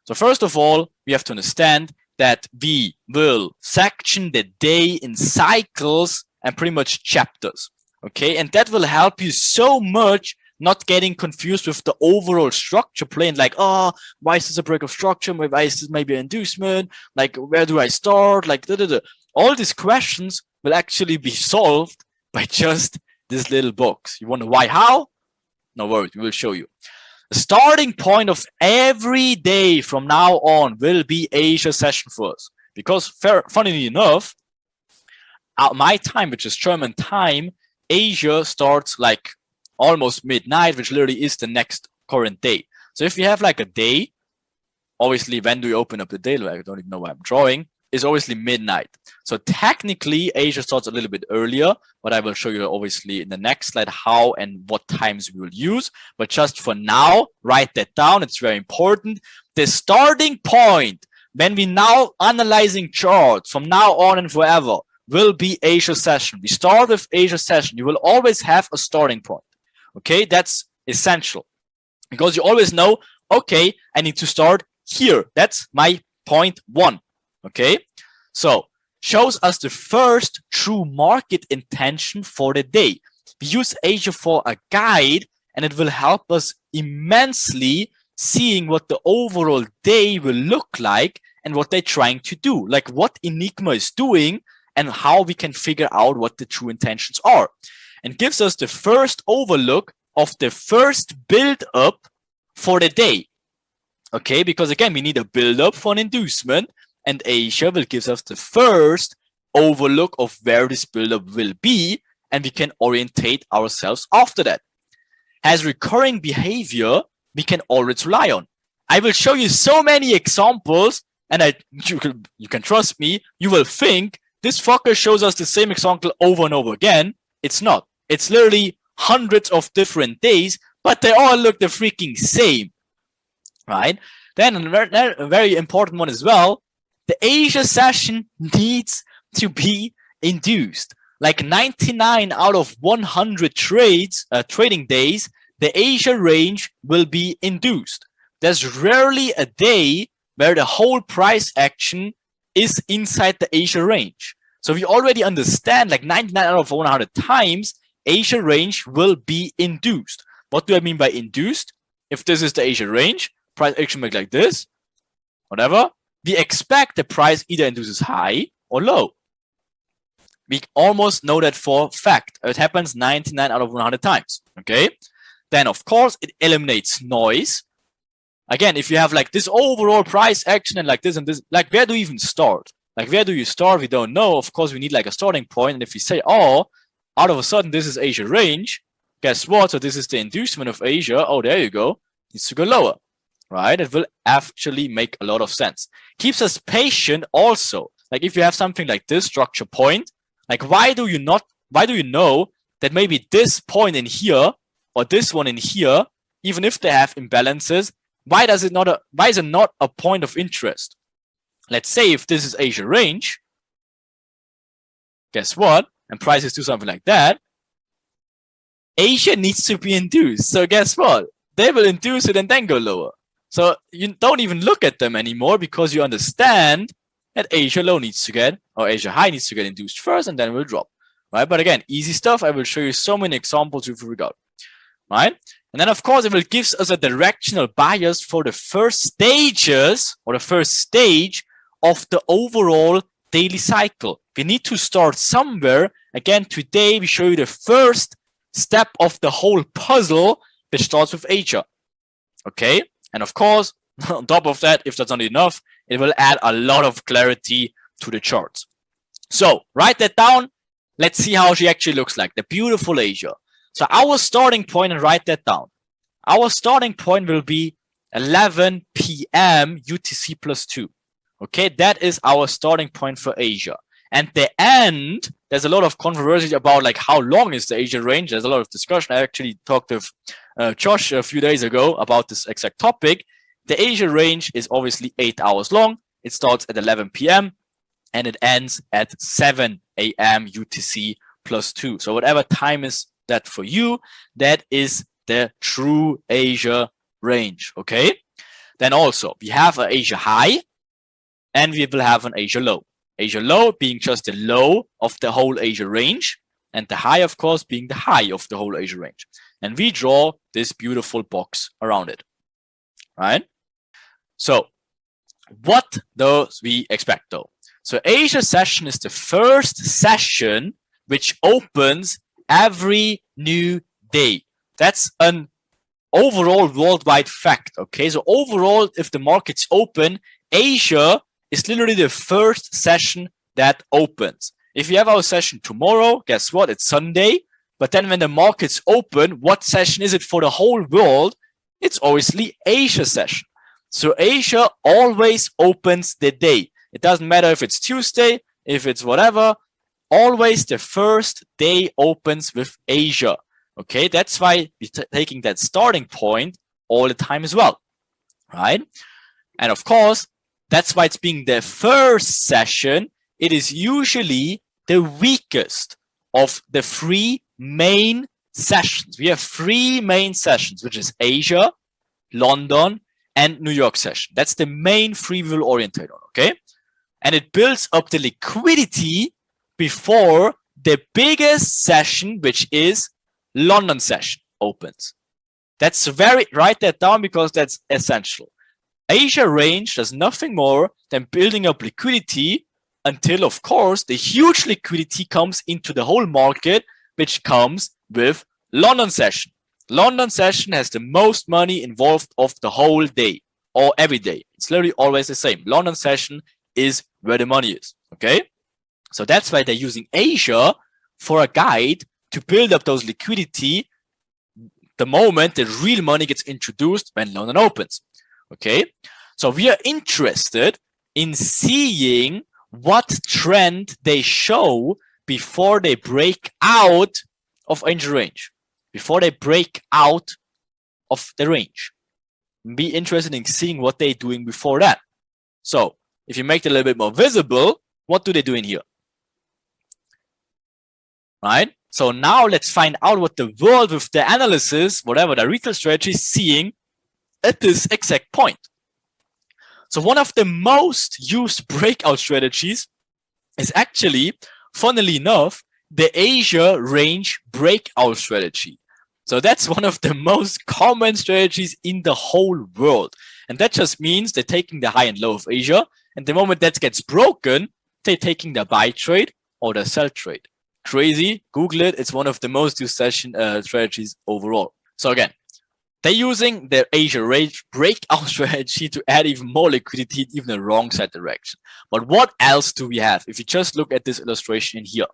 So first of all, we have to understand that we will section the day in cycles and pretty much chapters. Okay? And that will help you so much not getting confused with the overall structure playing like, oh, why is this a break of structure? Why is this maybe an inducement? Like, where do I start? Like, all these questions will actually be solved by just this little box. You wonder why, how? No worries, we will show you. The starting point of every day from now on will be Asia session for us. Because funnily enough, at my time, which is German time, Asia starts like almost midnight, which literally is the next current day. So if you have like a day, obviously when do you open up the day? Like, I don't even know why I'm drawing. It's obviously midnight. So technically Asia starts a little bit earlier, but I will show you obviously in the next slide how and what times we will use. But just for now, write that down. It's very important. The starting point when we now analyzing charts from now on and forever will be Asia session. We start with Asia session. You will always have a starting point. Okay, that's essential because you always know, okay, I need to start here. That's my point one. Okay, so shows us the first true market intention for the day. We use Asia for a guide and it will help us immensely seeing what the overall day will look like and what they're trying to do, like what Enigma is doing and how we can figure out what the true intentions are. And gives us the first overlook of the first build up for the day. Okay, because again, we need a build up for an inducement and Asia will give us the first overlook of where this build up will be and we can orientate ourselves after that. Has recurring behavior we can always rely on. I will show you so many examples and you can trust me, you will think this fucker shows us the same example over and over again. It's not. It's literally hundreds of different days, but they all look the freaking same, right? Then a very important one as well, the Asia session needs to be induced. Like 99 out of 100 trading days, the Asia range will be induced. There's rarely a day where the whole price action is inside the Asia range. So we already understand like 99 out of 100 times, Asia range will be induced. What do I mean by induced? If this is the Asia range, price action make like this, whatever, we expect the price either induces high or low. We almost know that for fact. It happens 99 out of 100 times. Okay. Then of course it eliminates noise. Again, if you have like this overall price action and like this and this, like where do you even start? Like where do you start? We don't know. Of course, we need like a starting point. And if we say, oh, out of a sudden this is Asia range, guess what? So this is the inducement of Asia. Oh, there you go. Needs to go lower, right? It will actually make a lot of sense. Keeps us patient also. Like if you have something like this structure point, like why do you know that maybe this point in here or this one in here, even if they have imbalances, why is it not a point of interest? Let's say if this is Asia range, guess what? And prices do something like that. Asia needs to be induced. So guess what? They will induce it and then go lower. So you don't even look at them anymore because you understand that Asia low needs to get, or Asia high needs to get induced first and then will drop. Right? But again, easy stuff. I will show you so many examples if we regard. Right? And then of course it will give us a directional bias for the first stages or the first stage of the overall daily cycle. We need to start somewhere. Again, today we show you the first step of the whole puzzle, which starts with Asia. Okay? And of course, on top of that, if that's not enough, it will add a lot of clarity to the charts. So write that down. Let's see how she actually looks like. The beautiful Asia. So our starting point, and write that down. Our starting point will be 11 p.m. UTC plus 2. Okay, that is our starting point for Asia. And the end, there's a lot of controversy about like how long is the Asia range. There's a lot of discussion. I actually talked with Josh a few days ago about this exact topic. The Asia range is obviously 8 hours long. It starts at 11 p.m. and it ends at 7 a.m. UTC plus 2. So whatever time is that for you, that is the true Asia range. Okay. Then also we have an Asia high and we will have an Asia low. Asia low being just the low of the whole Asia range, and the high, of course, being the high of the whole Asia range. And we draw this beautiful box around it. Right? So what do we expect though? So Asia session is the first session which opens every new day. That's an overall worldwide fact. Okay, so overall, if the markets open, Asia is literally the first session that opens. If you have our session tomorrow, guess what? It's Sunday. But then when the markets open, what session is it for the whole world? It's obviously Asia session. So Asia always opens the day. It doesn't matter if it's Tuesday, if it's whatever. Always the first day opens with Asia. Okay, that's why we're taking that starting point all the time as well. Right? And of course, that's why it's being the first session. It is usually the weakest of the 3 main sessions. We have 3 main sessions, which is Asia, London, and New York session. That's the main 3 we will orientate on, okay? And it builds up the liquidity before the biggest session, which is London session, opens. That's write that down because that's essential. Asia range does nothing more than building up liquidity until, of course, the huge liquidity comes into the whole market, which comes with London session. London session has the most money involved of the whole day or every day. It's literally always the same. London session is where the money is. Okay. So that's why they're using Asia for a guide to build up those liquidity the moment the real money gets introduced when London opens. Okay. So we are interested in seeing what trend they show before they break out of Asia range, before they break out of the range. Be interested in seeing what they're doing before that. So if you make it a little bit more visible, what do they do in here? Right? So now let's find out what the world with the analysis, whatever the retail strategy is seeing at this exact point. So one of the most used breakout strategies is actually, funnily enough, the Asia range breakout strategy. So that's one of the most common strategies in the whole world. And that just means they're taking the high and low of Asia. And the moment that gets broken, they're taking the buy trade or the sell trade. Crazy. Google it. It's one of the most used strategies overall. So again, they're using their Asia range breakout strategy to add even more liquidity in even the wrong side direction. But what else do we have? If you just look at this illustration in here,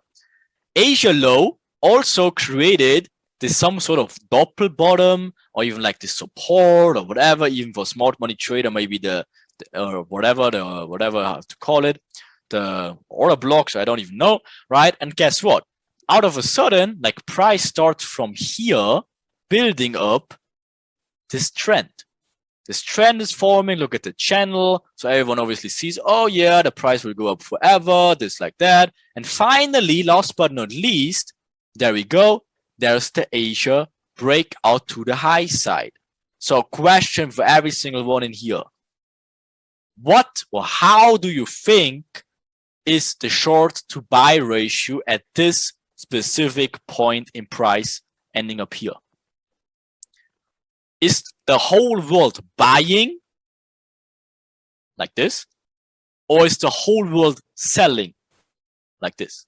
Asia low also created this some sort of doppel bottom or even like this support or whatever, even for smart money trader, maybe whatever I have to call it, the order blocks, I don't even know, right? And guess what? Out of a sudden, like price starts from here, building up this trend. This trend is forming. Look at the channel. So everyone obviously sees, oh yeah, the price will go up forever, this like that. And finally, last but not least, there we go. There's the Asia breakout to the high side. So question for every single one in here. What or how do you think is the short to buy ratio at this specific point in price ending up here? Is the whole world buying like this? Or is the whole world selling like this?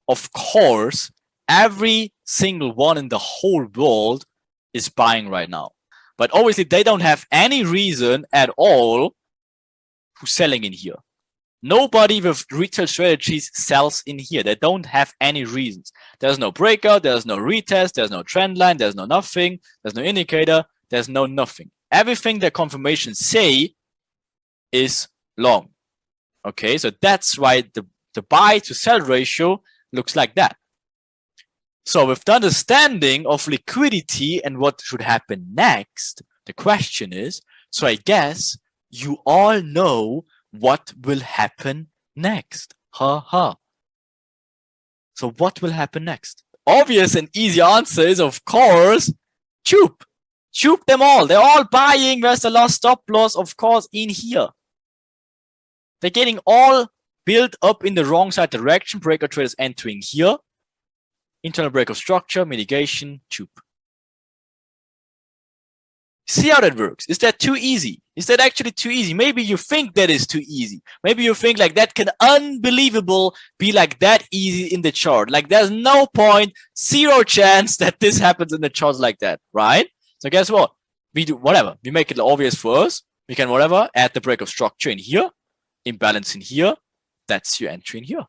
Of course, every single one in the whole world is buying right now. But obviously, they don't have any reason at all who's selling in here. Nobody with retail strategies sells in here. They don't have any reasons. There's no breakout, there's no retest, there's no trend line, there's no nothing, there's no indicator, there's no nothing. Everything that confirmations say is long. Okay, so that's why the buy to sell ratio looks like that. So with the understanding of liquidity and what should happen next, the question is, so I guess you all know what will happen next. Ha ha. So what will happen next? Obvious and easy answer is, of course, choop. Choop them all. They're all buying. Where's the last stop loss? Of course, in here. They're getting all built up in the wrong side direction. Breakout traders entering here. Internal break of structure, mitigation, choop. See how that works. Is that too easy? Is that actually too easy? Maybe you think that is too easy. Maybe you think like that can unbelievable be like that easy in the chart. Like there's no point, zero chance that this happens in the charts like that, right? So guess what? We do whatever. We make it obvious for us. We can whatever, add the break of structure in here, imbalance in here. That's your entry in here.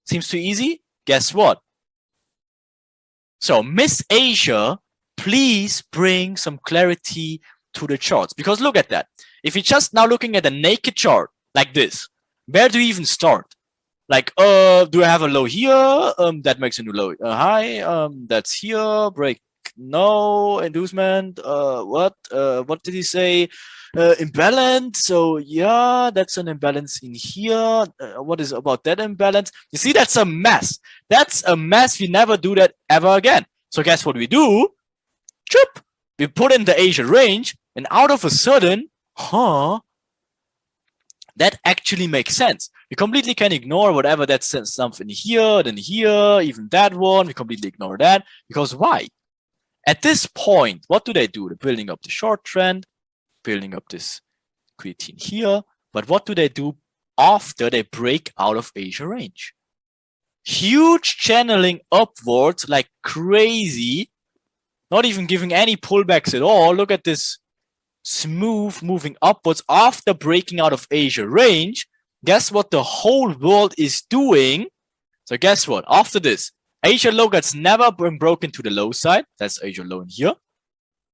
Seems too easy? Guess what? So Miss Asia, please bring some clarity to the charts. Because look at that. If you're just now looking at a naked chart like this, where do you even start? Like, do I have a low here? That makes a new low high. That's here. Break. No. Inducement. What did he say? Imbalance. So yeah, that's an imbalance in here. What is about that imbalance? You see, that's a mess. That's a mess. We never do that ever again. So guess what we do? Choop. We put in the Asia range, and out of a sudden, that actually makes sense. We completely can ignore whatever that says something here, then here, even that one. We completely ignore that. Because why? At this point, what do? They're building up the short trend, building up this creatine here. But what do they do after they break out of Asia range? Huge channeling upwards like crazy. Not even giving any pullbacks at all. Look at this smooth moving upwards after breaking out of Asia range. Guess what the whole world is doing? So guess what? After this, Asia low gets never been broken to the low side. That's Asia low in here.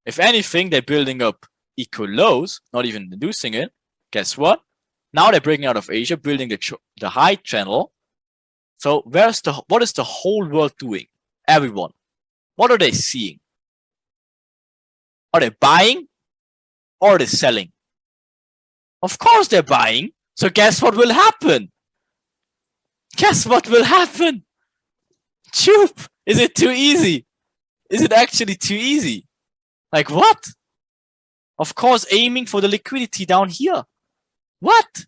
If anything, they're building up equal lows, not even inducing it. Guess what? Now they're breaking out of Asia, building the high channel. So what is the whole world doing? Everyone. What are they seeing? Are they buying or are they selling? Of course they're buying. So guess what will happen? Guess what will happen? Choop! Is it too easy? Is it actually too easy? Like what? Of course, aiming for the liquidity down here. What?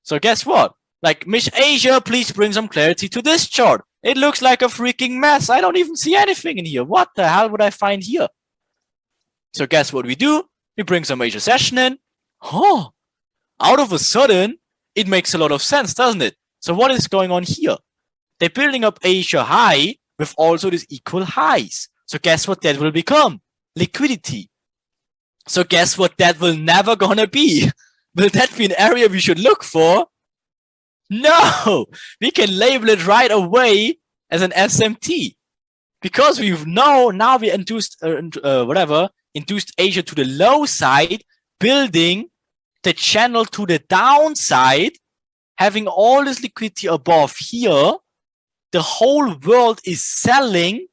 So guess what? Like, Miss Asia, please bring some clarity to this chart. It looks like a freaking mess. I don't even see anything in here. What the hell would I find here? So guess what we do? We bring some Asia session in. Huh. Out of a sudden, it makes a lot of sense, doesn't it? So what is going on here? They're building up Asia high with also these equal highs. So guess what that will become? Liquidity. So guess what that will never gonna be? Will that be an area we should look for? No! We can label it right away as an SMT. Because we know now we induced induced Asia to the low side, building the channel to the downside, having all this liquidity above here. The whole world is selling.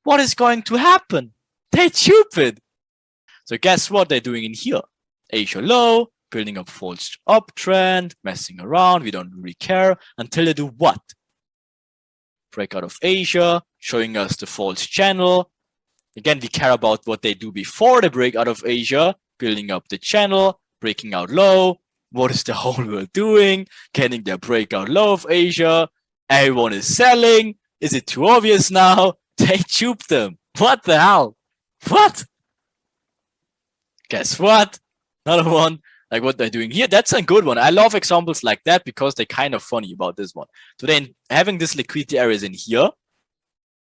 What is going to happen? They're stupid. So guess what they're doing in here? Asia low, building up false uptrend, messing around. We don't really care until they do what? Break out of Asia, showing us the false channel. Again, we care about what they do before they break out of Asia, building up the channel, breaking out low. What is the whole world doing? Getting their breakout low of Asia. Everyone is selling. Is it too obvious now? They duped them. What the hell? What? Guess what? Another one. Like what they're doing here. That's a good one. I love examples like that because they're kind of funny about this one. So then having this liquidity areas in here.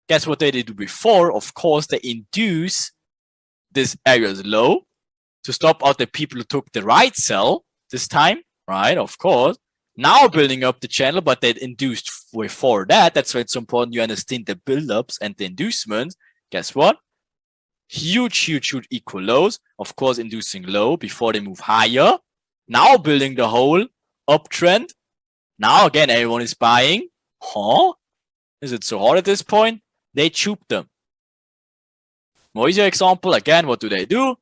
Guess what they did before? Of course, they induce this areas low to stop out the people who took the right sell this time, right? Of course. Now building up the channel, but they induced before that. That's why it's important you understand the build-ups and the inducements. Guess what? Huge equal lows. Of course, inducing low before they move higher. Now building the whole uptrend. Now again, everyone is buying. Huh? Is it so hard at this point? They duped them. More easier example. Again, what do?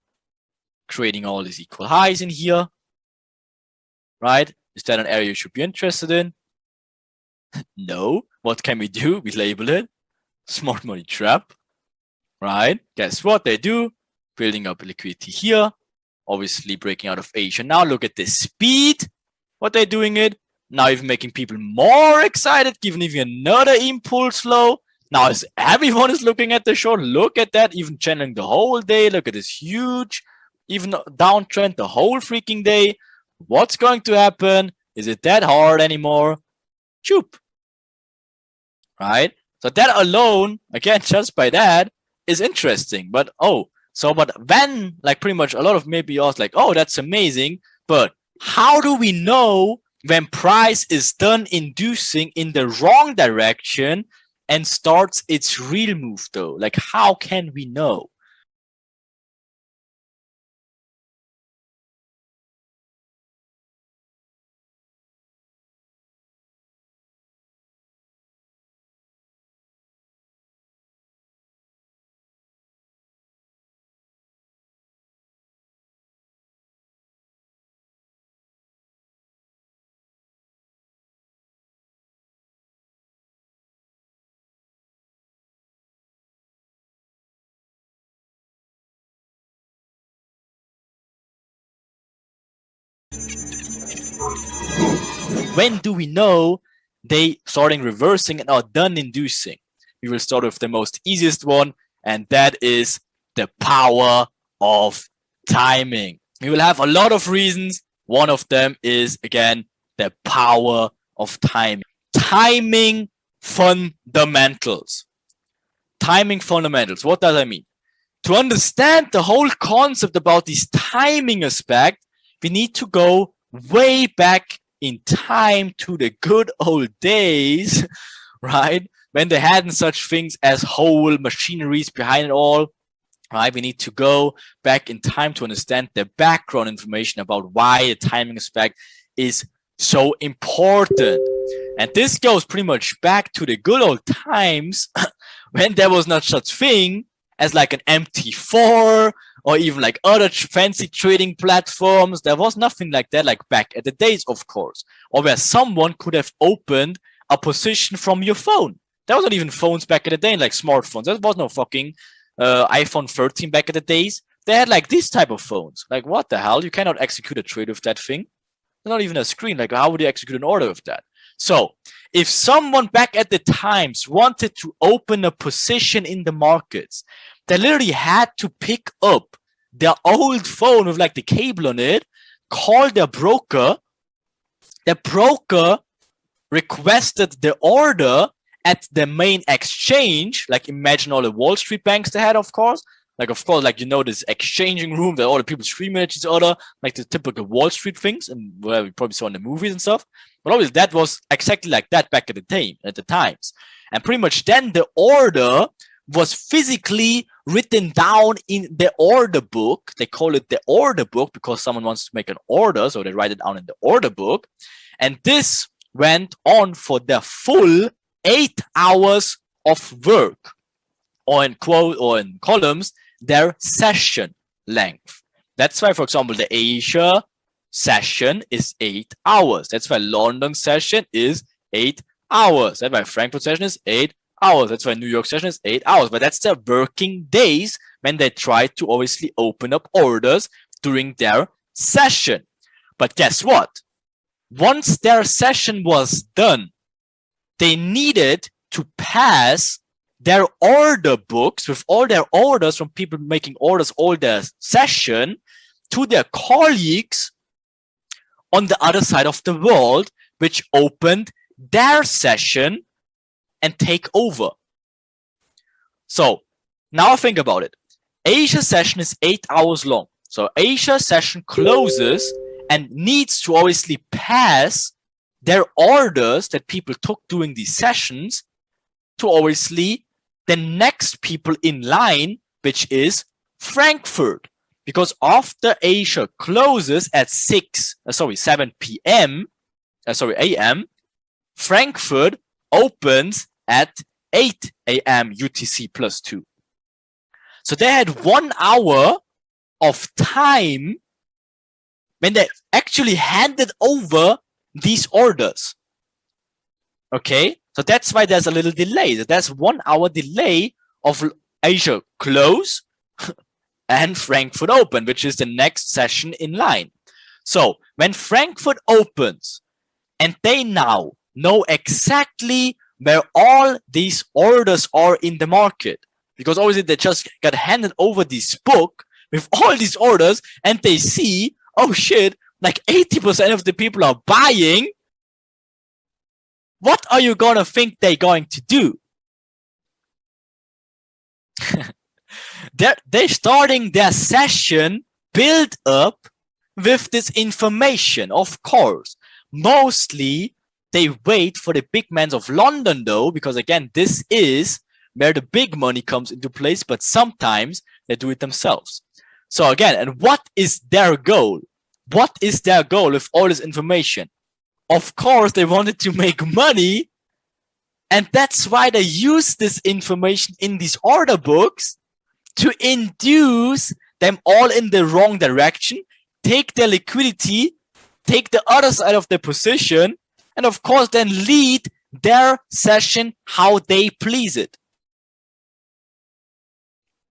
Creating all these equal highs in here. Right? Is that an area you should be interested in? No. What can we do? We label it smart money trap. Right? Guess what they do? Building up liquidity here. Obviously breaking out of Asia. Now look at the speed. What they're doing it. Now even making people more excited. Giving even another impulse low. Now as everyone is looking at the short. Look at that. Even channeling the whole day. Look at this huge even downtrend the whole freaking day. What's going to happen? Is it that hard anymore? Choop. Right? So that alone, again, just by that, is interesting. But when, like pretty much a lot of maybe us like, oh, that's amazing. But how do we know when price is done inducing in the wrong direction and starts its real move though? Like, how can we know? When do we know they starting reversing and are done inducing? We will start with the most easiest one, and that is the power of timing. We will have a lot of reasons. One of them is, again, the power of timing. Timing fundamentals. Timing fundamentals. What does that mean? To understand the whole concept about this timing aspect, we need to go way back in time to the good old days, right? When they hadn't such things as whole machineries behind it all, right? We need to go back in time to understand the background information about why the timing aspect is so important. And this goes pretty much back to the good old times when there was not such thing as like an MT4 or even like other fancy trading platforms. There was nothing like that, like back at the days, of course, or where someone could have opened a position from your phone. There was not even phones back in the day, like smartphones. There was no fucking iPhone 13 back in the days. They had like these type of phones. Like, what the hell? You cannot execute a trade with that thing. not even a screen. Like, how would you execute an order with that? So if someone back at the times wanted to open a position in the markets, they literally had to pick up their old phone with like the cable on it, call their broker. The broker requested the order at the main exchange. Like, imagine all the Wall Street banks they had, of course. Like, this exchanging room that all the people screaming at each other, like the typical Wall Street things, and whatever you probably saw in the movies and stuff. But obviously, that was exactly like that back at the times. And pretty much then the order was physically written down in the order book. They call it the order book because someone wants to make an order, so they write it down in the order book. And this went on for the full 8 hours of work, or in columns, their session length. That's why, for example, the Asia session is 8 hours. That's why London session is 8 hours. That's why Frankfurt session is 8 hours. That's why New York session is 8 hours. But that's their working days when they try to obviously open up orders during their session. But guess what? Once their session was done, they needed to pass their order books with all their orders from people making orders all their session to their colleagues on the other side of the world, which opened their session and take over. So now think about it. Asia session is 8 hours long. So Asia session closes and needs to obviously pass their orders that people took during these sessions to obviously the next people in line, which is Frankfurt. Because after Asia closes at 7 p.m., a.m., Frankfurt opens at 8 a.m. UTC plus 2. So they had 1 hour of time when they actually handed over these orders. Okay, so that's why there's a little delay. There's 1 hour delay of Asia close and Frankfurt open, which is the next session in line. So when Frankfurt opens and they now know exactly where all these orders are in the market, because obviously they just got handed over this book with all these orders and they see, oh shit, like 80% of the people are buying. What are you gonna think they're going to do? They're starting their session build up with this information, of course. Mostly they wait for the big men of London though, because again, this is where the big money comes into place, but sometimes they do it themselves. So again, and what is their goal? What is their goal with all this information? Of course, they wanted to make money, and that's why they use this information in these order books to induce them all in the wrong direction, take their liquidity, take the other side of the position, and of course then lead their session how they please it.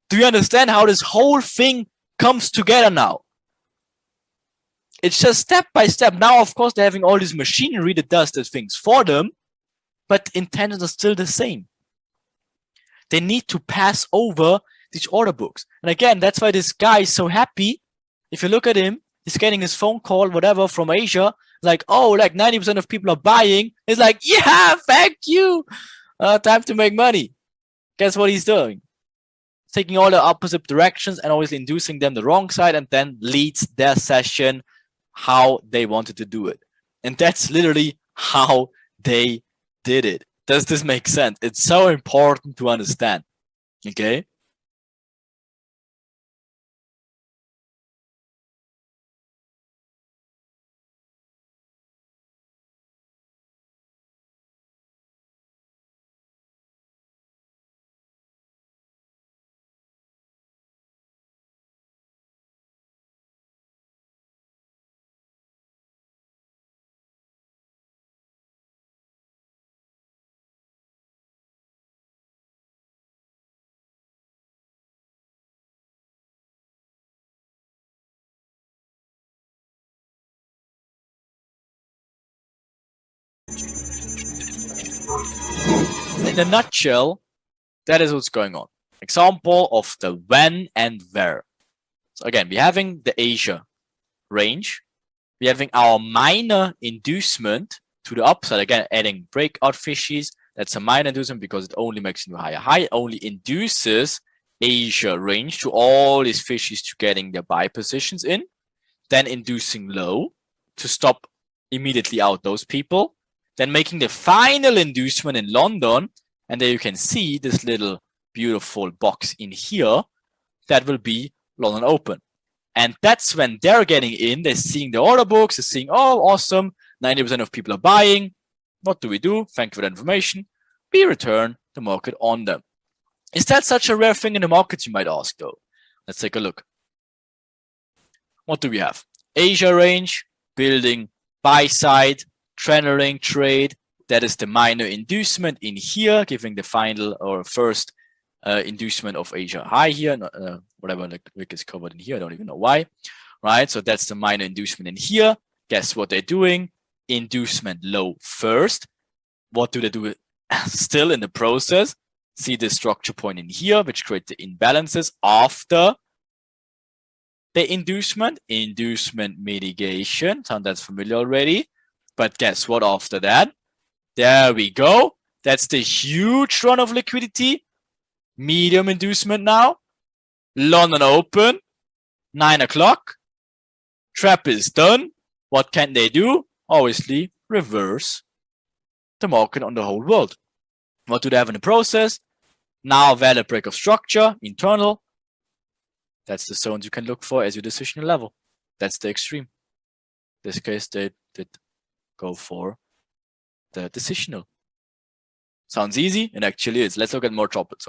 Do you understand how this whole thing comes together now? It's just step by step. Now, of course, they're having all this machinery that does the things for them, but intentions are still the same. They need to pass over these order books. And again, that's why this guy is so happy. If you look at him, he's getting his phone call, whatever, from Asia. Like, oh, like 90% of people are buying. It's like, yeah, thank you. Time to make money. Guess what he's doing? Taking all the opposite directions and obviously inducing them the wrong side, and then leads their session how they wanted to do it. And that's literally how they did it. Does this make sense? It's so important to understand. Okay? in a nutshell, that is what's going on. Example of the when and where. So again, we're having the Asia range. We're having our minor inducement to the upside. Again, adding breakout fishes. That's a minor inducement because it only makes new higher high. It only induces Asia range to all these fishes to getting their buy positions in. Then inducing low to stop immediately out those people. Then making the final inducement in London. And there you can see this little beautiful box in here. That will be London Open. And that's when they're getting in. They're seeing the order books. They're seeing, oh, awesome. 90% of people are buying. What do we do? Thank you for that information. We return the market on them. Is that such a rare thing in the market, you might ask, though? Let's take a look. What do we have? Asia range, building buy side, channeling trade. That is the minor inducement in here, giving the final or first inducement of Asia high here. Whatever the wick is covered in here. I don't even know why. Right? So that's the minor inducement in here. Guess what they're doing? Inducement low first. What do they do still in the process? See the structure point in here, which creates the imbalances after the inducement mitigation. Sound that's familiar already. But guess what after that? There we go. That's the huge run of liquidity. Medium inducement now. London Open. 9 o'clock. Trap is done. What can they do? Obviously, reverse the market on the whole world. What do they have in the process? Now valid break of structure, internal. That's the zones you can look for as your decisional level. That's the extreme. In this case, they did go for the decisional. Sounds easy, and actually is. Let's look at more droplets.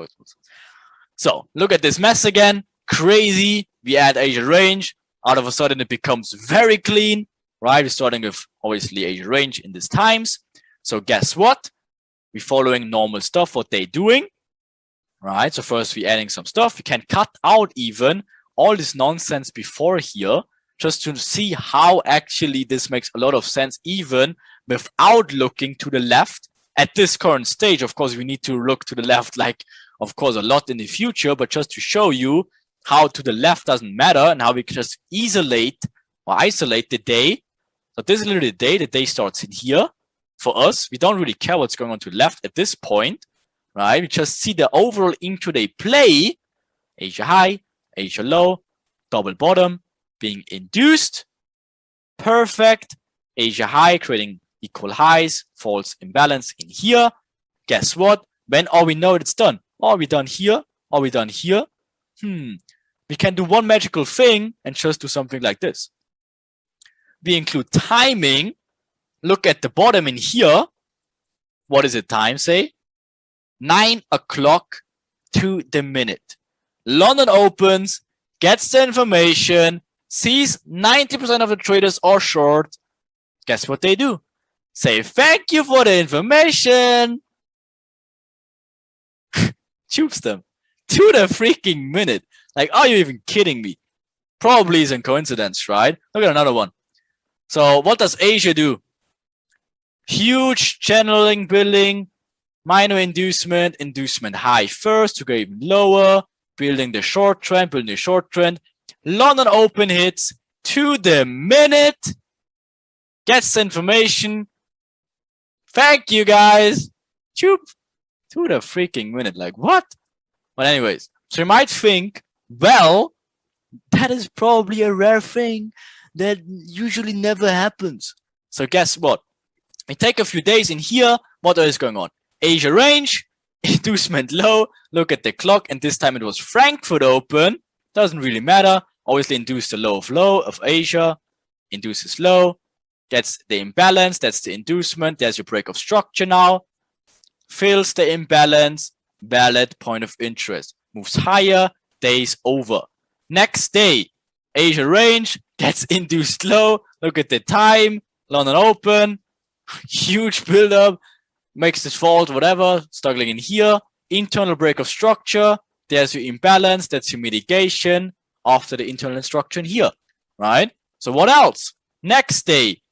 So look at this mess again. Crazy. We add Asia range. Out of a sudden, it becomes very clean. Right? We're starting with obviously Asia range in these times. So guess what? We're following normal stuff, what they're doing. Right? So first we're adding some stuff. We can cut out even all this nonsense before here, just to see how actually this makes a lot of sense, even without looking to the left at this current stage. Of course, we need to look to the left, like, of course, a lot in the future, but just to show you how to the left doesn't matter and how we can just isolate the day. So this is literally the day. The day starts in here. For us, we don't really care what's going on to the left at this point, right? We just see the overall intraday play, Asia high, Asia low, double bottom being induced. Perfect. Asia high creating equal highs, false imbalance in here. Guess what? When are we know it's done? Are we done here? Are we done here? We can do one magical thing and just do something like this. We include timing. Look at the bottom in here. What is the time, say? 9 o'clock to the minute. London opens, gets the information, sees 90% of the traders are short. Guess what they do? Say, thank you for the information. Shoots them to the freaking minute. Like, are you even kidding me? Probably isn't coincidence, right? Look at another one. So what does Asia do? Huge channeling building, minor inducement, inducement high first to go even lower, building the short trend, London open hits to the minute, gets the information. Thank you guys. Choop. To the freaking minute. Like, what? But anyways, so you might think, well, that is probably a rare thing that usually never happens. So guess what? We take a few days in here. What is going on? Asia range, inducement low. Look at the clock, and this time it was Frankfurt open. Doesn't really matter. Obviously induce the low of Asia. Induces low. Gets the imbalance. That's the inducement. There's your break of structure now. Fills the imbalance. Valid point of interest. Moves higher. Days over. Next day, Asia range gets induced low. Look at the time. London open. Huge buildup. Makes this fault, whatever. Struggling in here. Internal break of structure. There's your imbalance. That's your mitigation after the internal structure in here. Right? So what else? Next day,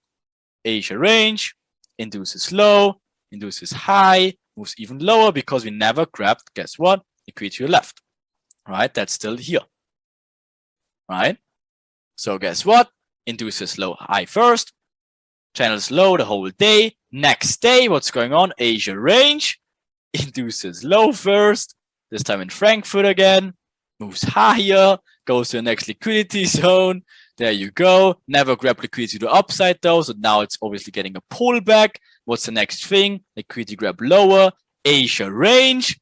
Asia range. Induces low. Induces high. moves even lower because we never grabbed, guess what, liquidity to the left, right? That's still here, right? So guess what? Induces low high first, channels low the whole day. Next day, what's going on? Asia range induces low first, this time in Frankfurt again, moves higher, goes to the next liquidity zone. There you go. Never grab liquidity to the upside though, so now it's obviously getting a pullback. What's the next thing? Liquidity grab lower, Asia range,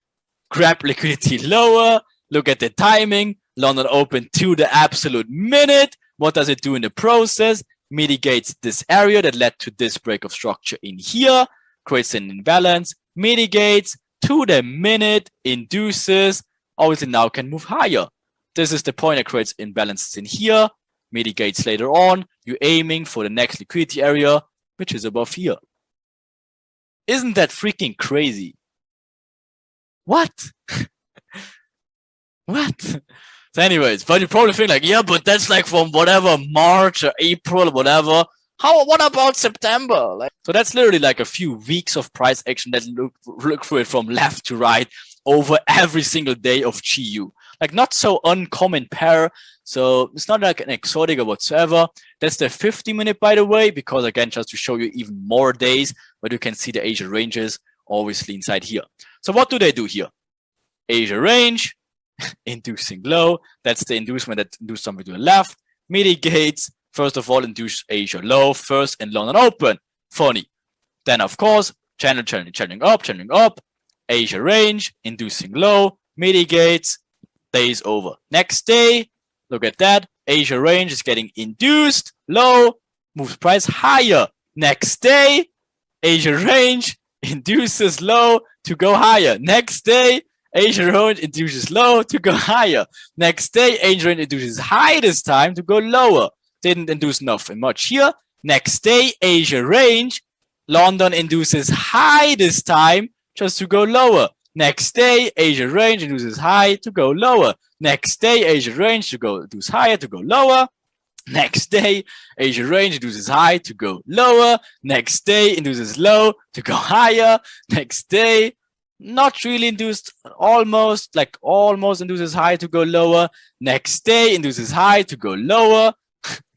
grab liquidity lower. Look at the timing. London open to the absolute minute. What does it do in the process? Mitigates this area that led to this break of structure in here, creates an imbalance, mitigates to the minute, induces, obviously now can move higher. This is the point that creates imbalances in here, mitigates later on. You're aiming for the next liquidity area, which is above here. Isn't that freaking crazy? What? What? So anyways, but you probably think like, yeah, but that's like from whatever, March or April or whatever. What about September? Like, so that's literally like a few weeks of price action that look through it from left to right over every single day of GU. Like not so uncommon pair. So it's not like an exotic or whatsoever. That's the 50-minute, by the way, because again, just to show you even more days, but you can see the Asia ranges obviously inside here. So what do they do here? Asia range, inducing low. That's the inducement that induces something to the left. Mitigates. First of all, induce Asia low first and London open. Funny. Then, of course, channeling up. Asia range, inducing low, mitigates, days over. Next day, look at that. Asia range is getting induced low, moves price higher. Next day, Asia range induces low to go higher. Next day, Asia range induces low to go higher. Next day, Asia range induces high this time to go lower. Didn't induce nothing much here. Next day, Asia range, London induces high this time just to go lower. Next day, Asia range induces high to go lower. Next day, Asia range to go induce higher to go lower. Next day, Asia range induces high to go lower. Next day, induces low to go higher. Next day, not really induced, almost induces high to go lower. Next day, induces high to go lower.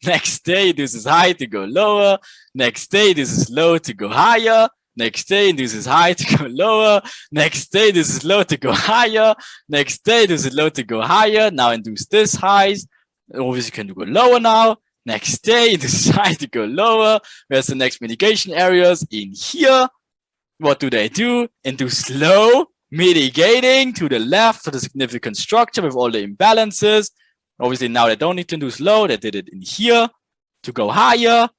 Next day, induces high to go lower. Next day, induces low to go higher. Next day, induces high to go lower. Next day, induces low to go higher. Next day, induces low to go higher. Now induce this highs. Obviously, you can go lower now. Next day, induces high to go lower. Where's the next mitigation areas? In here. What do? Induce low, mitigating to the left for the significant structure with all the imbalances. Obviously, now they don't need to induce low. They did it in here to go higher.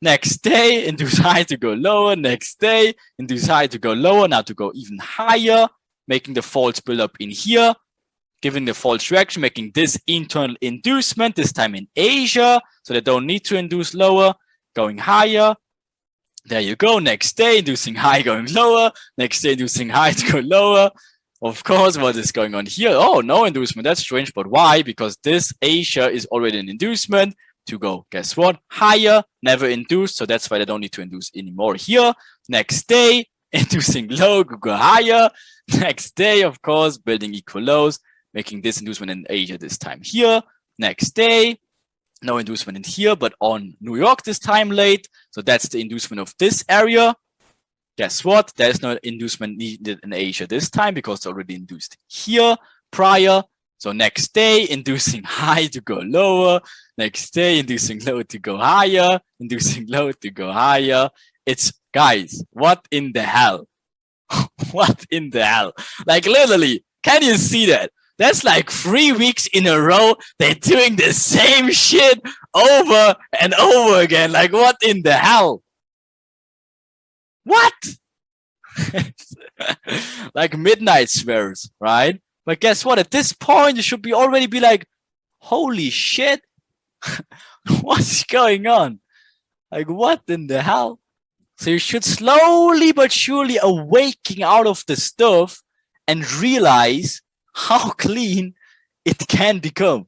Next day, induce high to go lower. Next day, induce high to go lower. Now to go even higher, making the false build up in here, giving the false direction, making this internal inducement, this time in Asia. So they don't need to induce lower, going higher. There you go. Next day, inducing high, going lower. Next day, inducing high to go lower. Of course, what is going on here? Oh, no inducement. That's strange. But why? Because this Asia is already an inducement to go, guess what? Higher, never induced. So that's why they don't need to induce anymore here. Next day, inducing low, go higher. Next day, of course, building equal lows, making this inducement in Asia this time here. Next day, no inducement in here, but on New York this time late. So that's the inducement of this area. Guess what? There's no inducement needed in Asia this time because it's already induced here prior. So next day, inducing high to go lower. Next day, inducing low to go higher. Inducing low to go higher. It's, guys, what in the hell? What in the hell? Like literally, can you see that? That's like 3 weeks in a row. They're doing the same shit over and over again. Like, what in the hell? What? Like midnight swears, right? But guess what? At this point, you should already be like, holy shit. What's going on? Like, what in the hell? So you should slowly but surely awaken out of the stuff and realize how clean it can become.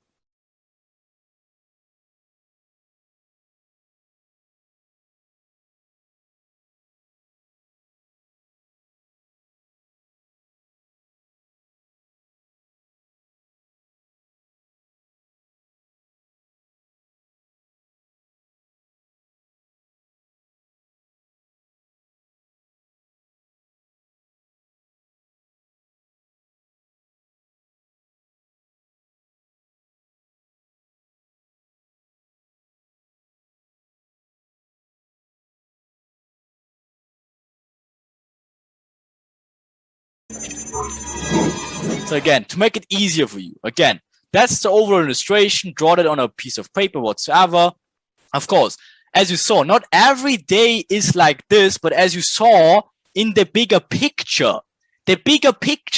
So again, to make it easier for you, again, that's the overall illustration. Draw it on a piece of paper whatsoever. Of course, as you saw, not every day is like this, but as you saw in the bigger picture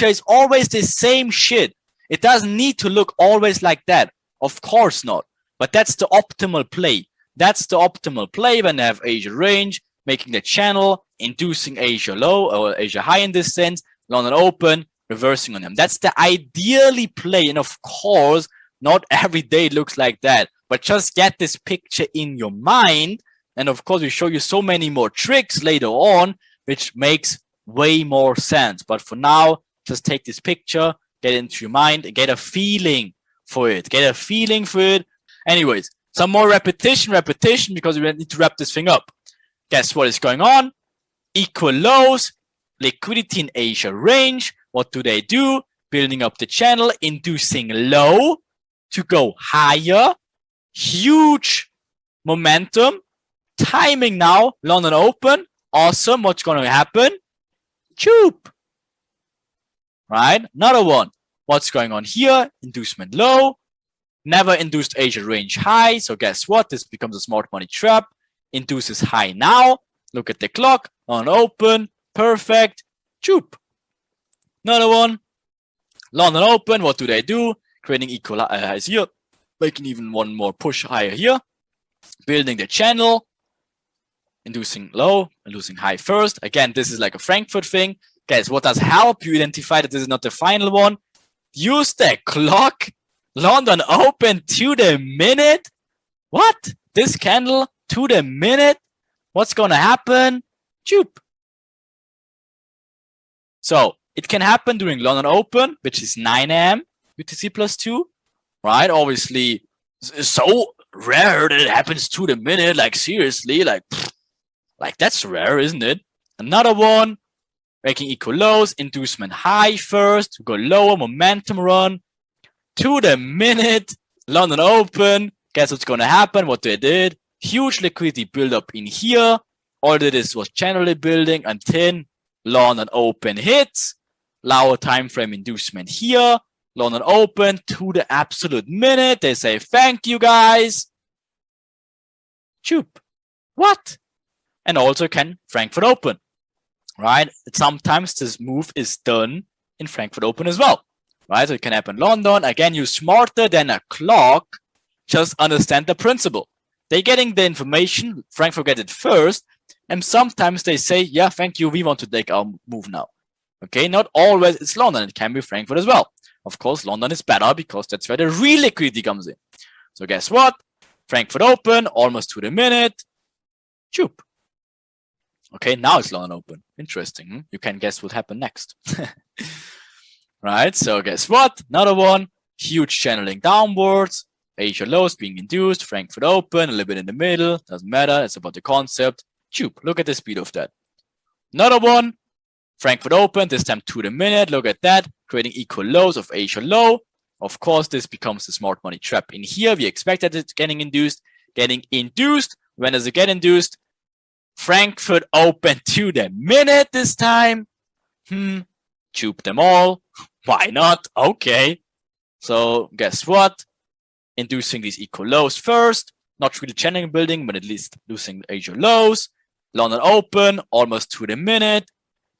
is always the same shit. It doesn't need to look always like that. Of course not. But that's the optimal play. That's the optimal play when they have Asia range, making the channel, inducing Asia low or Asia high in this sense, London open, reversing on them. That's the ideally play. And of course, not every day looks like that. But just get this picture in your mind. And of course, we show you so many more tricks later on, which makes way more sense. But for now, just take this picture, get it into your mind, and get a feeling for it. Get a feeling for it. Anyways, some more repetition, because we need to wrap this thing up. Guess what is going on? Equal lows, liquidity in Asia range. What do? Building up the channel, inducing low to go higher. Huge momentum. Timing now, London open. Awesome. What's going to happen? Choop. Right? Another one. What's going on here? Inducement low. Never induced Asia range high. So guess what? This becomes a smart money trap. Induces high now. Look at the clock. On open. Perfect. Choop. Another one. London open. What do? Creating equal highs here. Making even one more push higher here. Building the channel. Inducing low. Inducing high first. Again, this is like a Frankfurt thing. Guys, what does help you identify that this is not the final one? Use the clock. London open to the minute. What? This candle to the minute? What's going to happen? Choop. So it can happen during London open, which is 9 a.m. UTC plus 2. Right? Obviously, it's so rare that it happens to the minute. Like, seriously, like that's rare, isn't it? Another one. Making equal lows. Inducement high first. Go lower. Momentum run. To the minute, London open. Guess what's going to happen? What they did? Huge liquidity build up in here. All that is was generally building until London open hits. Lower time frame inducement here. London open to the absolute minute. They say, thank you guys. Choop. What? And also can Frankfurt open. Right? Sometimes this move is done in Frankfurt open as well. Right, so it can happen London. Again, you're smarter than a clock. Just understand the principle. They're getting the information. Frankfurt get it first. And sometimes they say, yeah, thank you. We want to take our move now. Okay, not always it's London. It can be Frankfurt as well. Of course, London is better because that's where the real liquidity comes in. So guess what? Frankfurt open, almost to the minute. Choop. Okay, now it's London open. Interesting. You can guess what happened next. Right, so guess what? Another one, huge channeling downwards, Asia lows being induced, Frankfurt open, a little bit in the middle, doesn't matter, it's about the concept. Choop, look at the speed of that. Another one, Frankfurt open, this time to the minute, look at that, creating equal lows of Asia low. Of course, this becomes the smart money trap. In here, we expect that it's getting induced. When does it get induced? Frankfurt open to the minute this time. Choop them all. Why not? Okay. So guess what? Inducing these equal lows first. Not really channeling building, but at least losing Asia lows. London open, almost to the minute.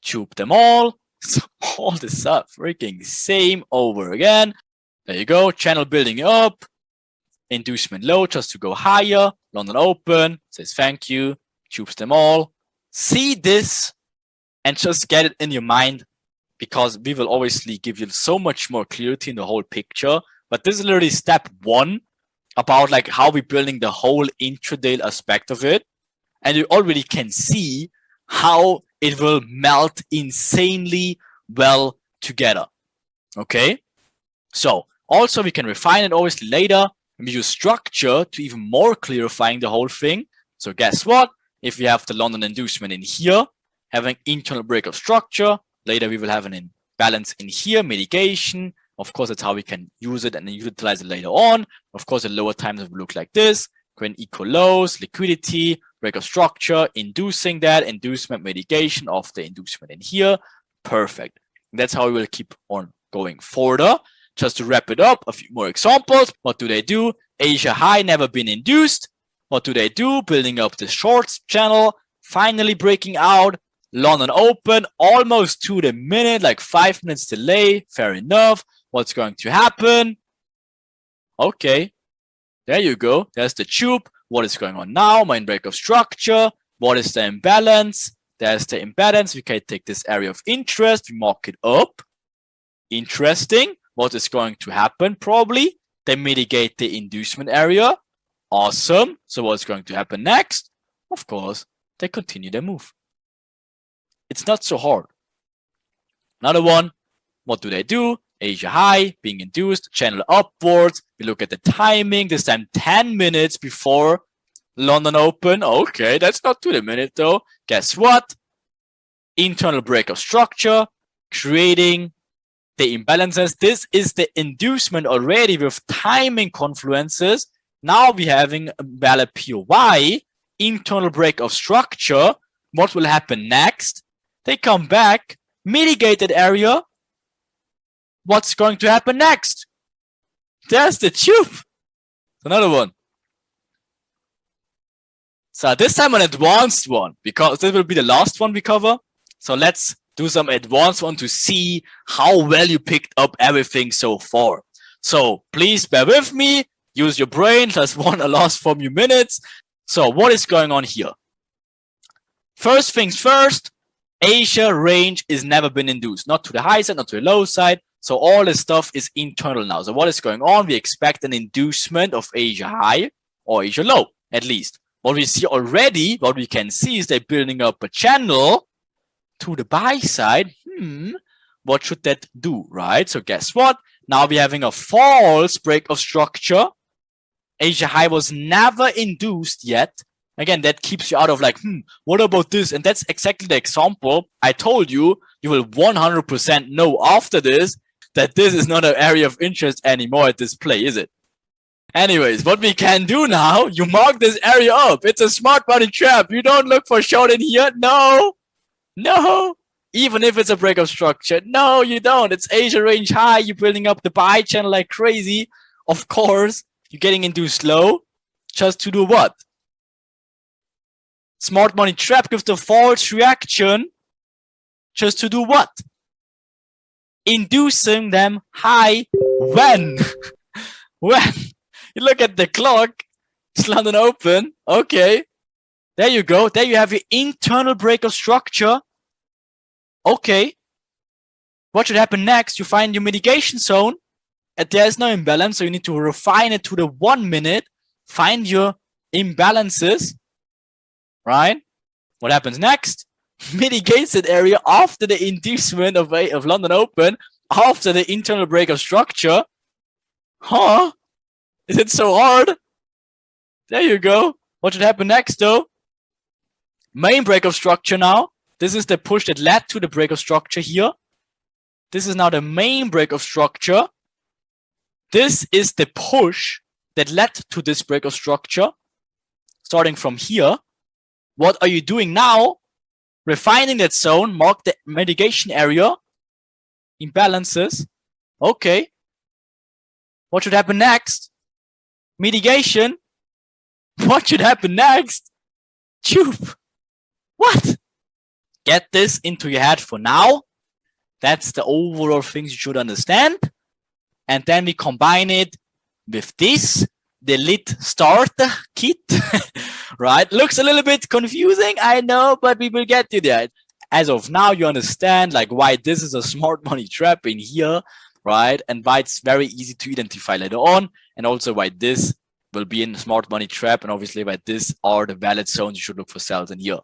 Choop them all. So all this up, freaking same over again. There you go. Channel building up. Inducement low just to go higher. London open. Says thank you. Choops them all. See this and just get it in your mind. Because we will obviously give you so much more clarity in the whole picture. But this is literally step 1 about like how we're building the whole intraday aspect of it. And you already can see how it will melt insanely well together. Okay? So also we can refine it obviously later. And we use structure to even more clarifying the whole thing. So guess what? If we have the London inducement in here, having internal break of structure, later we will have an imbalance in here, mitigation. Of course, that's how we can use it and then utilize it later on. Of course, the lower times will look like this. When equal lows, liquidity, break of structure, inducing that, inducement mitigation of the inducement in here. Perfect. That's how we will keep on Going further, just to wrap it up, a few more examples. What do? Asia high never been induced. What do? Building up the shorts channel, finally breaking out. London open, almost to the minute, like 5 minutes delay. Fair enough. What's going to happen? Okay, there you go. There's the tube. What is going on now? Main break of structure. What is the imbalance? There's the imbalance. We can take this area of interest. We mark it up. Interesting. What is going to happen? Probably they mitigate the inducement area. Awesome. So what's going to happen next? Of course, they continue their move. It's not so hard. Another one. What do? Asia high being induced, channel upwards. We look at the timing. This time 10 minutes before London open. Okay, that's not to the minute though. Guess what? Internal break of structure, creating the imbalances. This is the inducement already with timing confluences. Now we're having a valid POY, internal break of structure. What will happen next? They come back, mitigated area. What's going to happen next? There's the tube. Another one. So this time an advanced one, because this will be the last one we cover. So let's do some advanced one to see how well you picked up everything so far. So please bear with me. Use your brain. Just want to last for a few minutes. So what is going on here? First things first, Asia range is never been induced. Not to the high side, not to the low side. So all this stuff is internal now. So what is going on? We expect an inducement of Asia high or Asia low, at least. What we see already, what we can see is they're building up a channel to the buy side. What should that do, right? So guess what? Now we're having a false break of structure. Asia high was never induced yet. Again, that keeps you out of like, what about this? And that's exactly the example. I told you, you will 100% know after this that this is not an area of interest anymore at this play, is it? Anyways, what we can do now, you mark this area up. It's a smart money trap. You don't look for short in here. No. Even if it's a break of structure. No, you don't. It's Asia range high. You're building up the buy channel like crazy. Of course, you're getting into slow. Just to do what? Smart money trap gives the false reaction. Just to do what? Inducing them high when? When? You look at the clock. It's London open. Okay. There you go. There you have your internal break of structure. Okay. What should happen next? You find your mitigation zone. And there is no imbalance. So you need to refine it to the 1 minute. Find your imbalances. Right? What happens next? Mitigates that area after the inducement of London open. After the internal break of structure. Huh? Is it so hard? There you go. What should happen next though? Main break of structure now. This is the push that led to the break of structure here. This is now the main break of structure. This is the push that led to this break of structure. Starting from here. What are you doing now? Refining that zone. Mark the mitigation area. Imbalances. Okay. What should happen next? Mitigation. What should happen next? Tube. What? Get this into your head for now. That's the overall things you should understand. And then we combine it with this, the lit starter kit. Right? Looks a little bit confusing, I know, but we will get to that. As of now, you understand like why this is a smart money trap in here, right? And why it's very easy to identify later on. And also why this will be in a smart money trap. And obviously why this are the valid zones you should look for sells in here.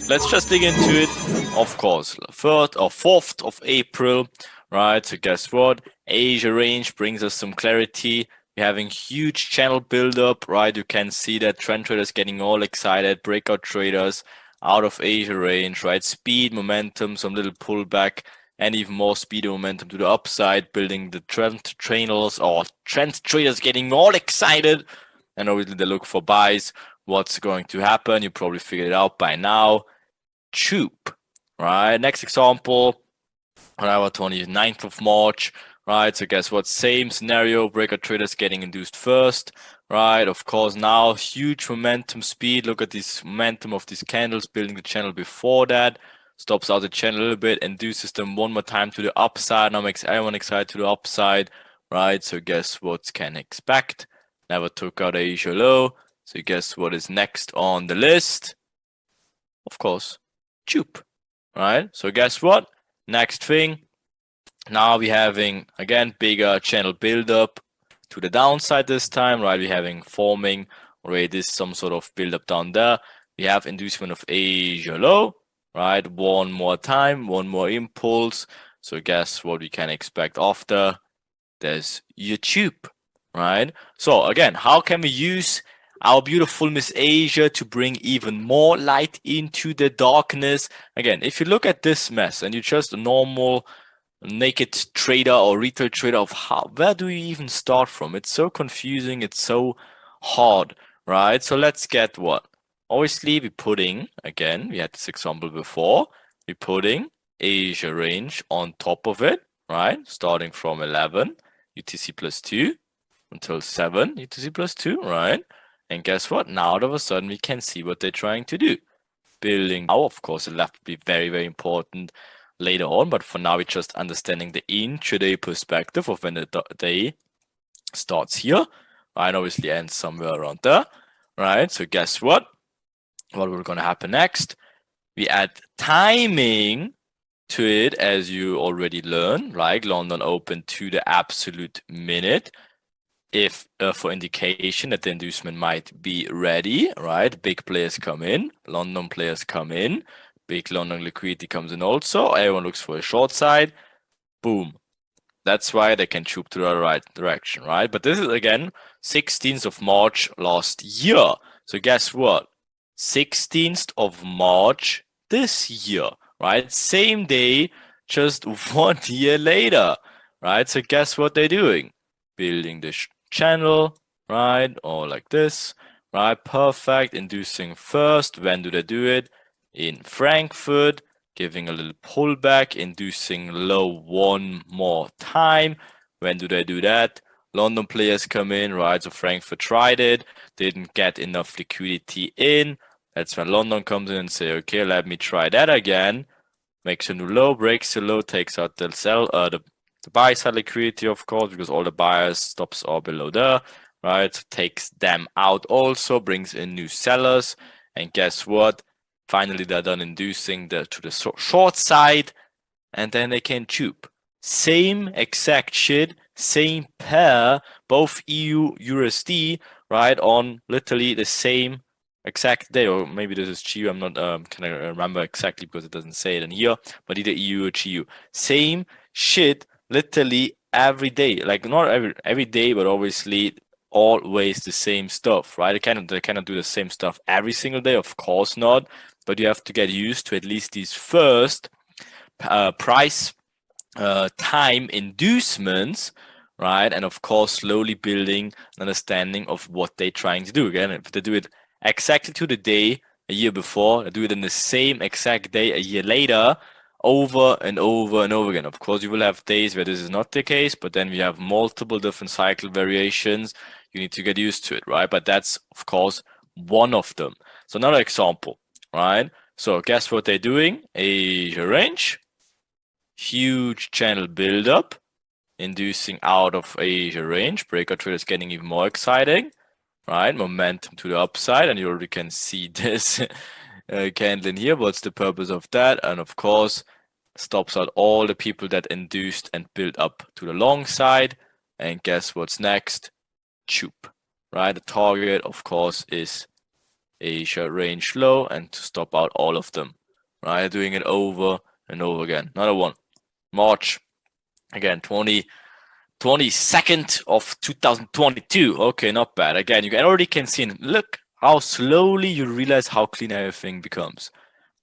Let's just dig into it. Of course, 3rd or 4th of April, right? So guess what? Asia range brings us some clarity. We're having huge channel buildup, right? You can see that trend traders getting all excited, breakout traders out of Asia range, right? Speed, momentum, some little pullback, and even more speed and momentum to the upside, building the trend trainers or trend traders getting all excited. And obviously they look for buys. What's going to happen? You probably figured it out by now. Choop, right? Next example, on our 29th of March, right? So guess what? Same scenario, breaker traders getting induced first, right? Of course, now huge momentum speed. Look at this momentum of these candles building the channel before that. Stops out the channel a little bit, induces them one more time to the upside. Now makes everyone excited to the upside, right? So guess what can expect? Never took out Asia low. So guess what is next on the list? Of course, Choop, right? So guess what? Next thing, now we're having, again, bigger channel build-up to the downside this time, right? We're having forming already this some sort of build-up down there. We have inducement of Asia low, right? One more time, one more impulse. So guess what we can expect after? There's YouTube, right? So again, how can we use our beautiful Miss Asia to bring even more light into the darkness? Again, if you look at this mess and you're just a normal naked trader or retail trader, of where do you even start from? It's so confusing, it's so hard, right? So let's get what? Obviously, we're putting, again, we had this example before, we're putting Asia range on top of it, right? Starting from 11, UTC plus 2, until 7, UTC plus 2, right? And guess what? Now all of a sudden we can see what they're trying to do. Building now, of course, it'll have to be very, very important later on, but for now we're just understanding the intraday perspective of when the day starts here, right? Obviously ends somewhere around there, right? So guess what? What will gonna happen next? We add timing to it, as you already learned, like London open to the absolute minute. If for indication that the inducement might be ready, right? Big players come in, London players come in, big London liquidity comes in also. Everyone looks for a short side. Boom. That's why they can choop to the right direction, right? But this is again 16th of March last year. So guess what? 16th of March this year, right? Same day, just 1 year later, right? So guess what they're doing? Building the channel, right? Or like this, right? Perfect. Inducing first. When do they do it? In Frankfurt, giving a little pullback, inducing low one more time. When do they do that? London players come in, right? So Frankfurt tried it, didn't get enough liquidity in. That's when London comes in and say, okay, let me try that again. Makes a new low, breaks the low, takes out the sell, the buy side liquidity, of course, because all the buyers stops are below there, right? So takes them out also, brings in new sellers, and guess what? Finally, they're done inducing to the short side, and then they can choop. Same exact shit, same pair, both EU USD, right? On literally the same exact day, or maybe this is GU. I'm not can I remember exactly because it doesn't say it in here, but either EU or GU. Same shit, literally every day. Like not every day, but obviously always the same stuff, right? They cannot do the same stuff every single day, of course not. But you have to get used to at least these first price time inducements, right? And of course, slowly building an understanding of what they're trying to do. Again, if they do it exactly to the day a year before, they do it in the same exact day a year later, over and over and over again. Of course, you will have days where this is not the case, but then we have multiple different cycle variations. You need to get used to it, right? But that's, of course, one of them. So another example, right? So guess what they're doing? Asia range, huge channel buildup, inducing out of Asia range. Breakout trade is getting even more exciting, right? Momentum to the upside, and you already can see this candle in here. What's the purpose of that? And of course, stops out all the people that induced and built up to the long side. And guess what's next? Choop, right? The target, of course, is Asia range low, and to stop out all of them, right? Doing it over and over again. Another one. March, again, 22nd of 2022. Okay, not bad. Again, you already can see, look how slowly you realize how clean everything becomes.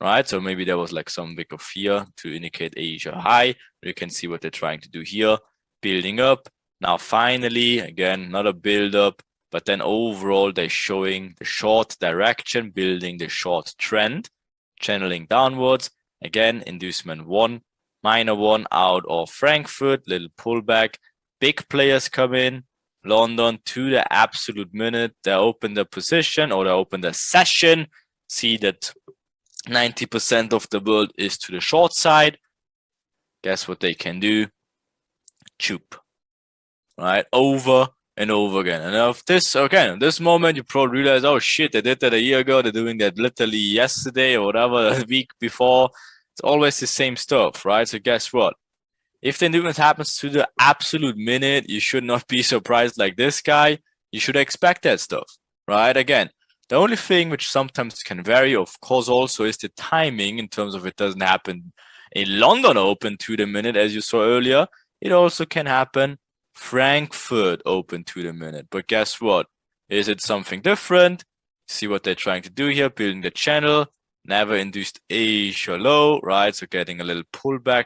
right? So maybe there was like some wick of fear to indicate Asia high. You can see what they're trying to do here, building up. Now finally, again, not a build up, but then overall they're showing the short direction, building the short trend, channeling downwards. Again, inducement 1, minor 1 out of Frankfurt, little pullback. Big players come in, London to the absolute minute. They open the position or they open the session. See that 90% of the world is to the short side. Guess what they can do? Chup. Right? Over and over again. And of this, again, this moment, you probably realize, oh shit, they did that a year ago. They're doing that literally yesterday or whatever, a week before. It's always the same stuff, right? So guess what? If the movement happens to the absolute minute, you should not be surprised like this guy. You should expect that stuff, right? Again, the only thing which sometimes can vary, of course, also is the timing in terms of it doesn't happen in London Open to the minute, as you saw earlier. It also can happen Frankfurt Open to the minute. But guess what? Is it something different? See what they're trying to do here, building the channel. Never induced Asia low, right? So getting a little pullback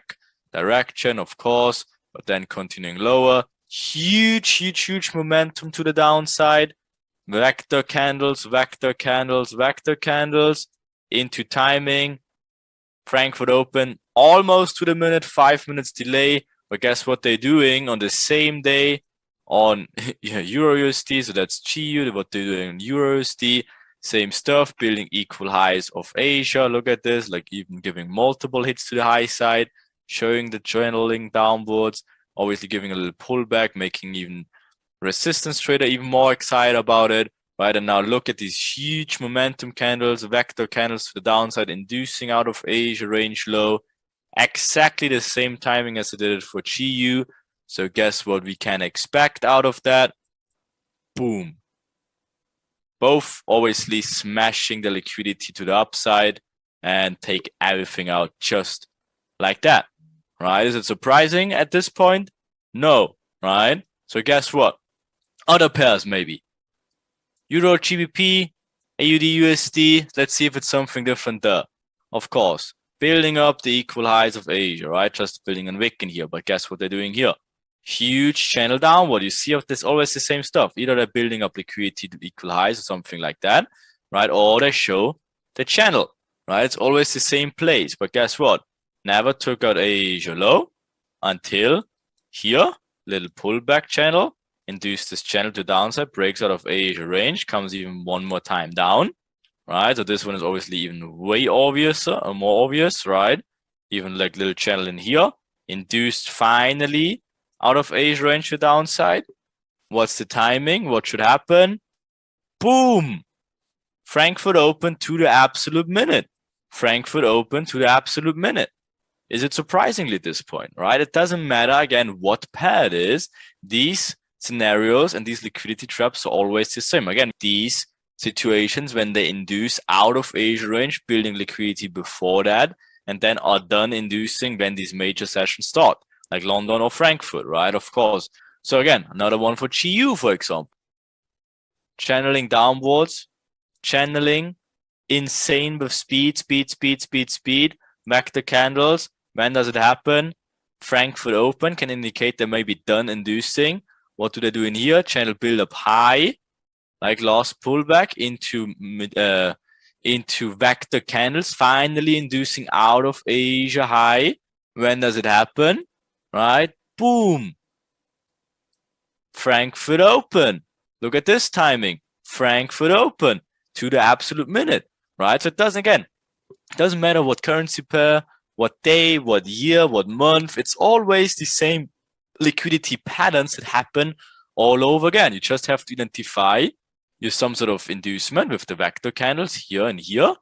direction, of course, but then continuing lower. Huge momentum to the downside. Vector candles, vector candles, vector candles into timing. Frankfurt Open almost to the minute, 5 minutes delay. But guess what they're doing on the same day on Euro USD? So that's GU, what they're doing on Euro USD. Same stuff, building equal highs of Asia. Look at this, like even giving multiple hits to the high side, showing the channeling downwards, obviously giving a little pullback, making even resistance trader even more excited about it, right? And now look at these huge momentum candles, vector candles to the downside, inducing out of Asia range low. Exactly the same timing as I did it for GU. So guess what we can expect out of that? Boom. Both obviously smashing the liquidity to the upside and take everything out just like that, right? Is it surprising at this point? No, right? So guess what? Other pairs maybe. Euro GBP, AUD USD. Let's see if it's something different there. Of course, building up the equal highs of Asia, right? Just building a wick in here. But guess what they're doing here? Huge channel downward. You see, there's always the same stuff. Either they're building up liquidity to equal highs or something like that, right? Or they show the channel, right? It's always the same place. But guess what? Never took out Asia low until here, little pullback channel, induced this channel to downside, breaks out of Asia range, comes even one more time down, right? So this one is obviously even way obvious, more obvious, right? Even like little channel in here, induced finally out of Asia range to downside. What's the timing? What should happen? Boom! Frankfurt Open to the absolute minute. Frankfurt Open to the absolute minute. Is it surprisingly at this point, right? It doesn't matter, again, what pair it is. These scenarios and these liquidity traps are always the same. Again, these situations when they induce out of Asia range, building liquidity before that, and then are done inducing when these major sessions start, like London or Frankfurt, right? Of course. So again, another one for GU, for example. Channeling downwards, channeling insane with speed. Back the candles. When does it happen? Frankfurt Open can indicate they may be done inducing. What do they do in here? Channel build up high, like last pullback into vector candles, finally inducing out of Asia high. When does it happen? Right? Boom. Frankfurt Open. Look at this timing. Frankfurt Open to the absolute minute, right? So it doesn't matter what currency pair, what day, what year, what month. It's always the same liquidity patterns that happen all over again. You just have to identify some sort of inducement with the vector candles here and here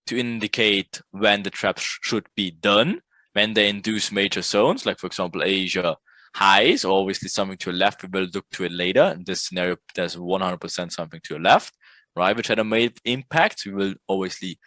to indicate when the traps should be done, when they induce major zones, like for example, Asia highs, or obviously something to the left. We will look to it later. In this scenario, there's 100% something to the left, right, which had a major impact. We will obviously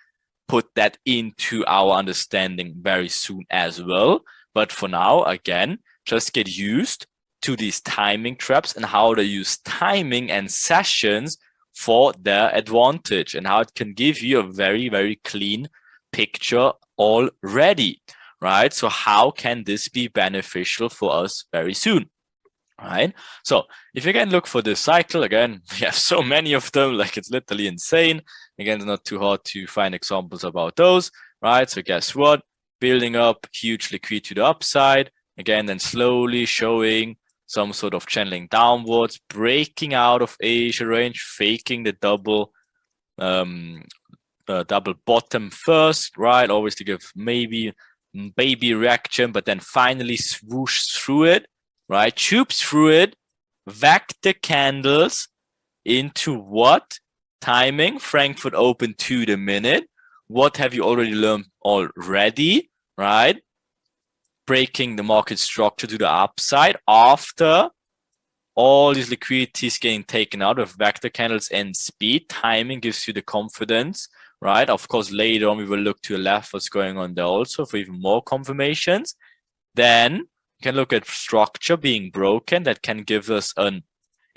put that into our understanding very soon as well. But for now, again, just get used to these timing traps and how they use timing and sessions for their advantage and how it can give you a very, very clean picture already, right? So how can this be beneficial for us very soon? Right. So if you can look for this cycle again, we have so many of them, like it's literally insane. Again, it's not too hard to find examples about those, right? So guess what? Building up huge liquidity to the upside, again, then slowly showing some sort of channeling downwards, breaking out of Asia range, faking the double bottom first, right? Always to give maybe baby reaction, but then finally swoosh through it, right? Tubes through it, vector candles into what? Timing, Frankfurt open to the minute. What have you already learned already, right? Breaking the market structure to the upside after all these liquidities getting taken out of vector candles and speed. Timing gives you the confidence, right? Of course, later on, we will look to the left what's going on there also for even more confirmations. Then you can look at structure being broken. That can give us an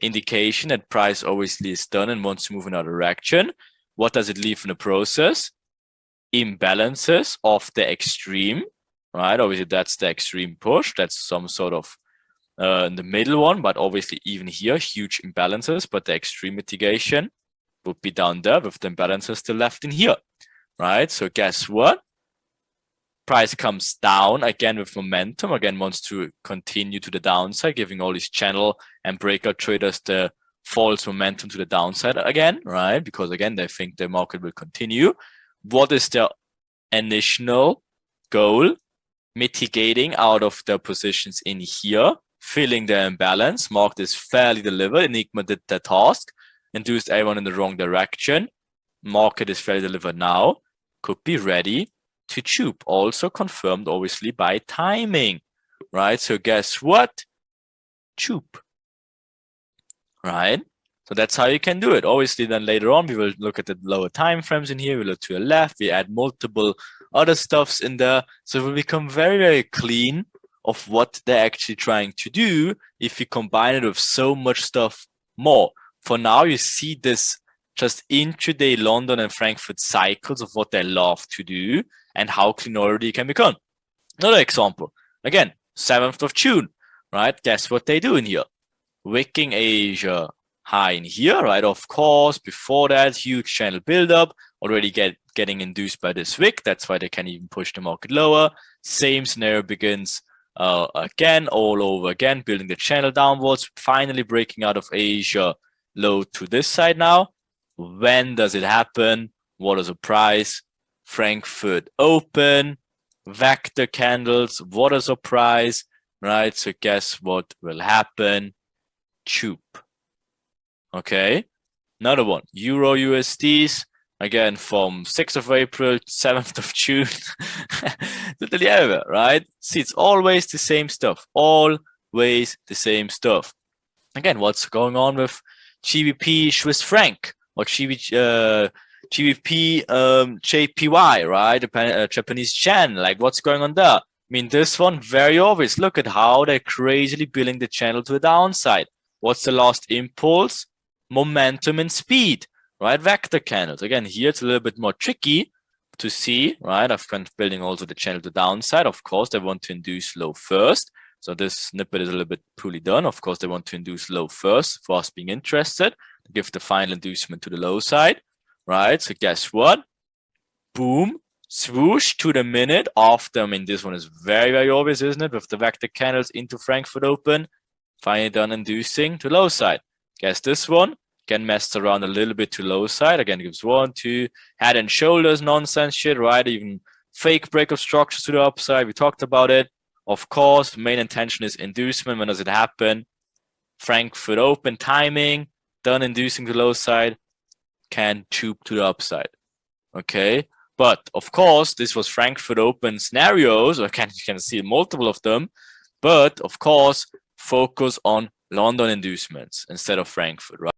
indication that price obviously is done and wants to move in another direction. What does it leave in the process? Imbalances of the extreme, right? Obviously, that's the extreme push. That's some sort of in the middle one, but obviously even here, huge imbalances, but the extreme mitigation would be down there with the imbalances still left in here, right? So guess what? Price comes down again with momentum, again wants to continue to the downside, giving all these channel and breakout traders the false momentum to the downside again, right? Because again, they think the market will continue. What is their initial goal? Mitigating out of their positions in here, filling the imbalance. Market is fairly delivered. Enigma did the task, induced everyone in the wrong direction. Market is fairly delivered now. Could be ready to tube. Also confirmed, obviously, by timing, right? So guess what? Tube, right? So that's how you can do it. Obviously, then later on, we will look at the lower time frames in here. We look to the left. We add multiple other stuffs in there. So it will become very, very clean of what they're actually trying to do if you combine it with so much stuff more. For now, you see this just intraday London and Frankfurt cycles of what they love to do and how clean already it can become. Another example, again, 7th of June, right? Guess what they do in here? Wicking Asia high in here, right? Of course, before that, huge channel buildup, already getting induced by this wick. That's why they can even push the market lower. Same scenario begins again, all over again, building the channel downwards, finally breaking out of Asia low to this side now. When does it happen? What is the price? Frankfurt open, vector candles, what is the price, right? So guess what will happen? Tube. Okay, another one, Euro USDs, again from 6th of April, 7th of June, literally everywhere, right? See, it's always the same stuff, always the same stuff. Again, what's going on with GBP Swiss franc or GBP JPY, right? The Japanese yen, like what's going on there? I mean, this one, very obvious. Look at how they're crazily building the channel to the downside. What's the last impulse? Momentum and speed, right? Vector candles. Again, here it's a little bit more tricky to see, right? I've kind of building also the channel to the downside. Of course, they want to induce low first. So this snippet is a little bit poorly done. Of course, they want to induce low first for us being interested, to give the final inducement to the low side, right? So guess what? Boom, swoosh to the minute after. I mean, this one is very, very obvious, isn't it? With the vector candles into Frankfurt open, finally done inducing to low side. Guess this one can mess around a little bit to low side. Again, it gives 1, 2, head and shoulders, nonsense shit, right? Even fake break of structures to the upside. We talked about it. Of course, main intention is inducement. When does it happen? Frankfurt open timing, done inducing to low side, can tube to the upside. Okay. But of course, this was Frankfurt open scenarios, or you can see multiple of them. But of course, focus on London inducements instead of Frankfurt, right?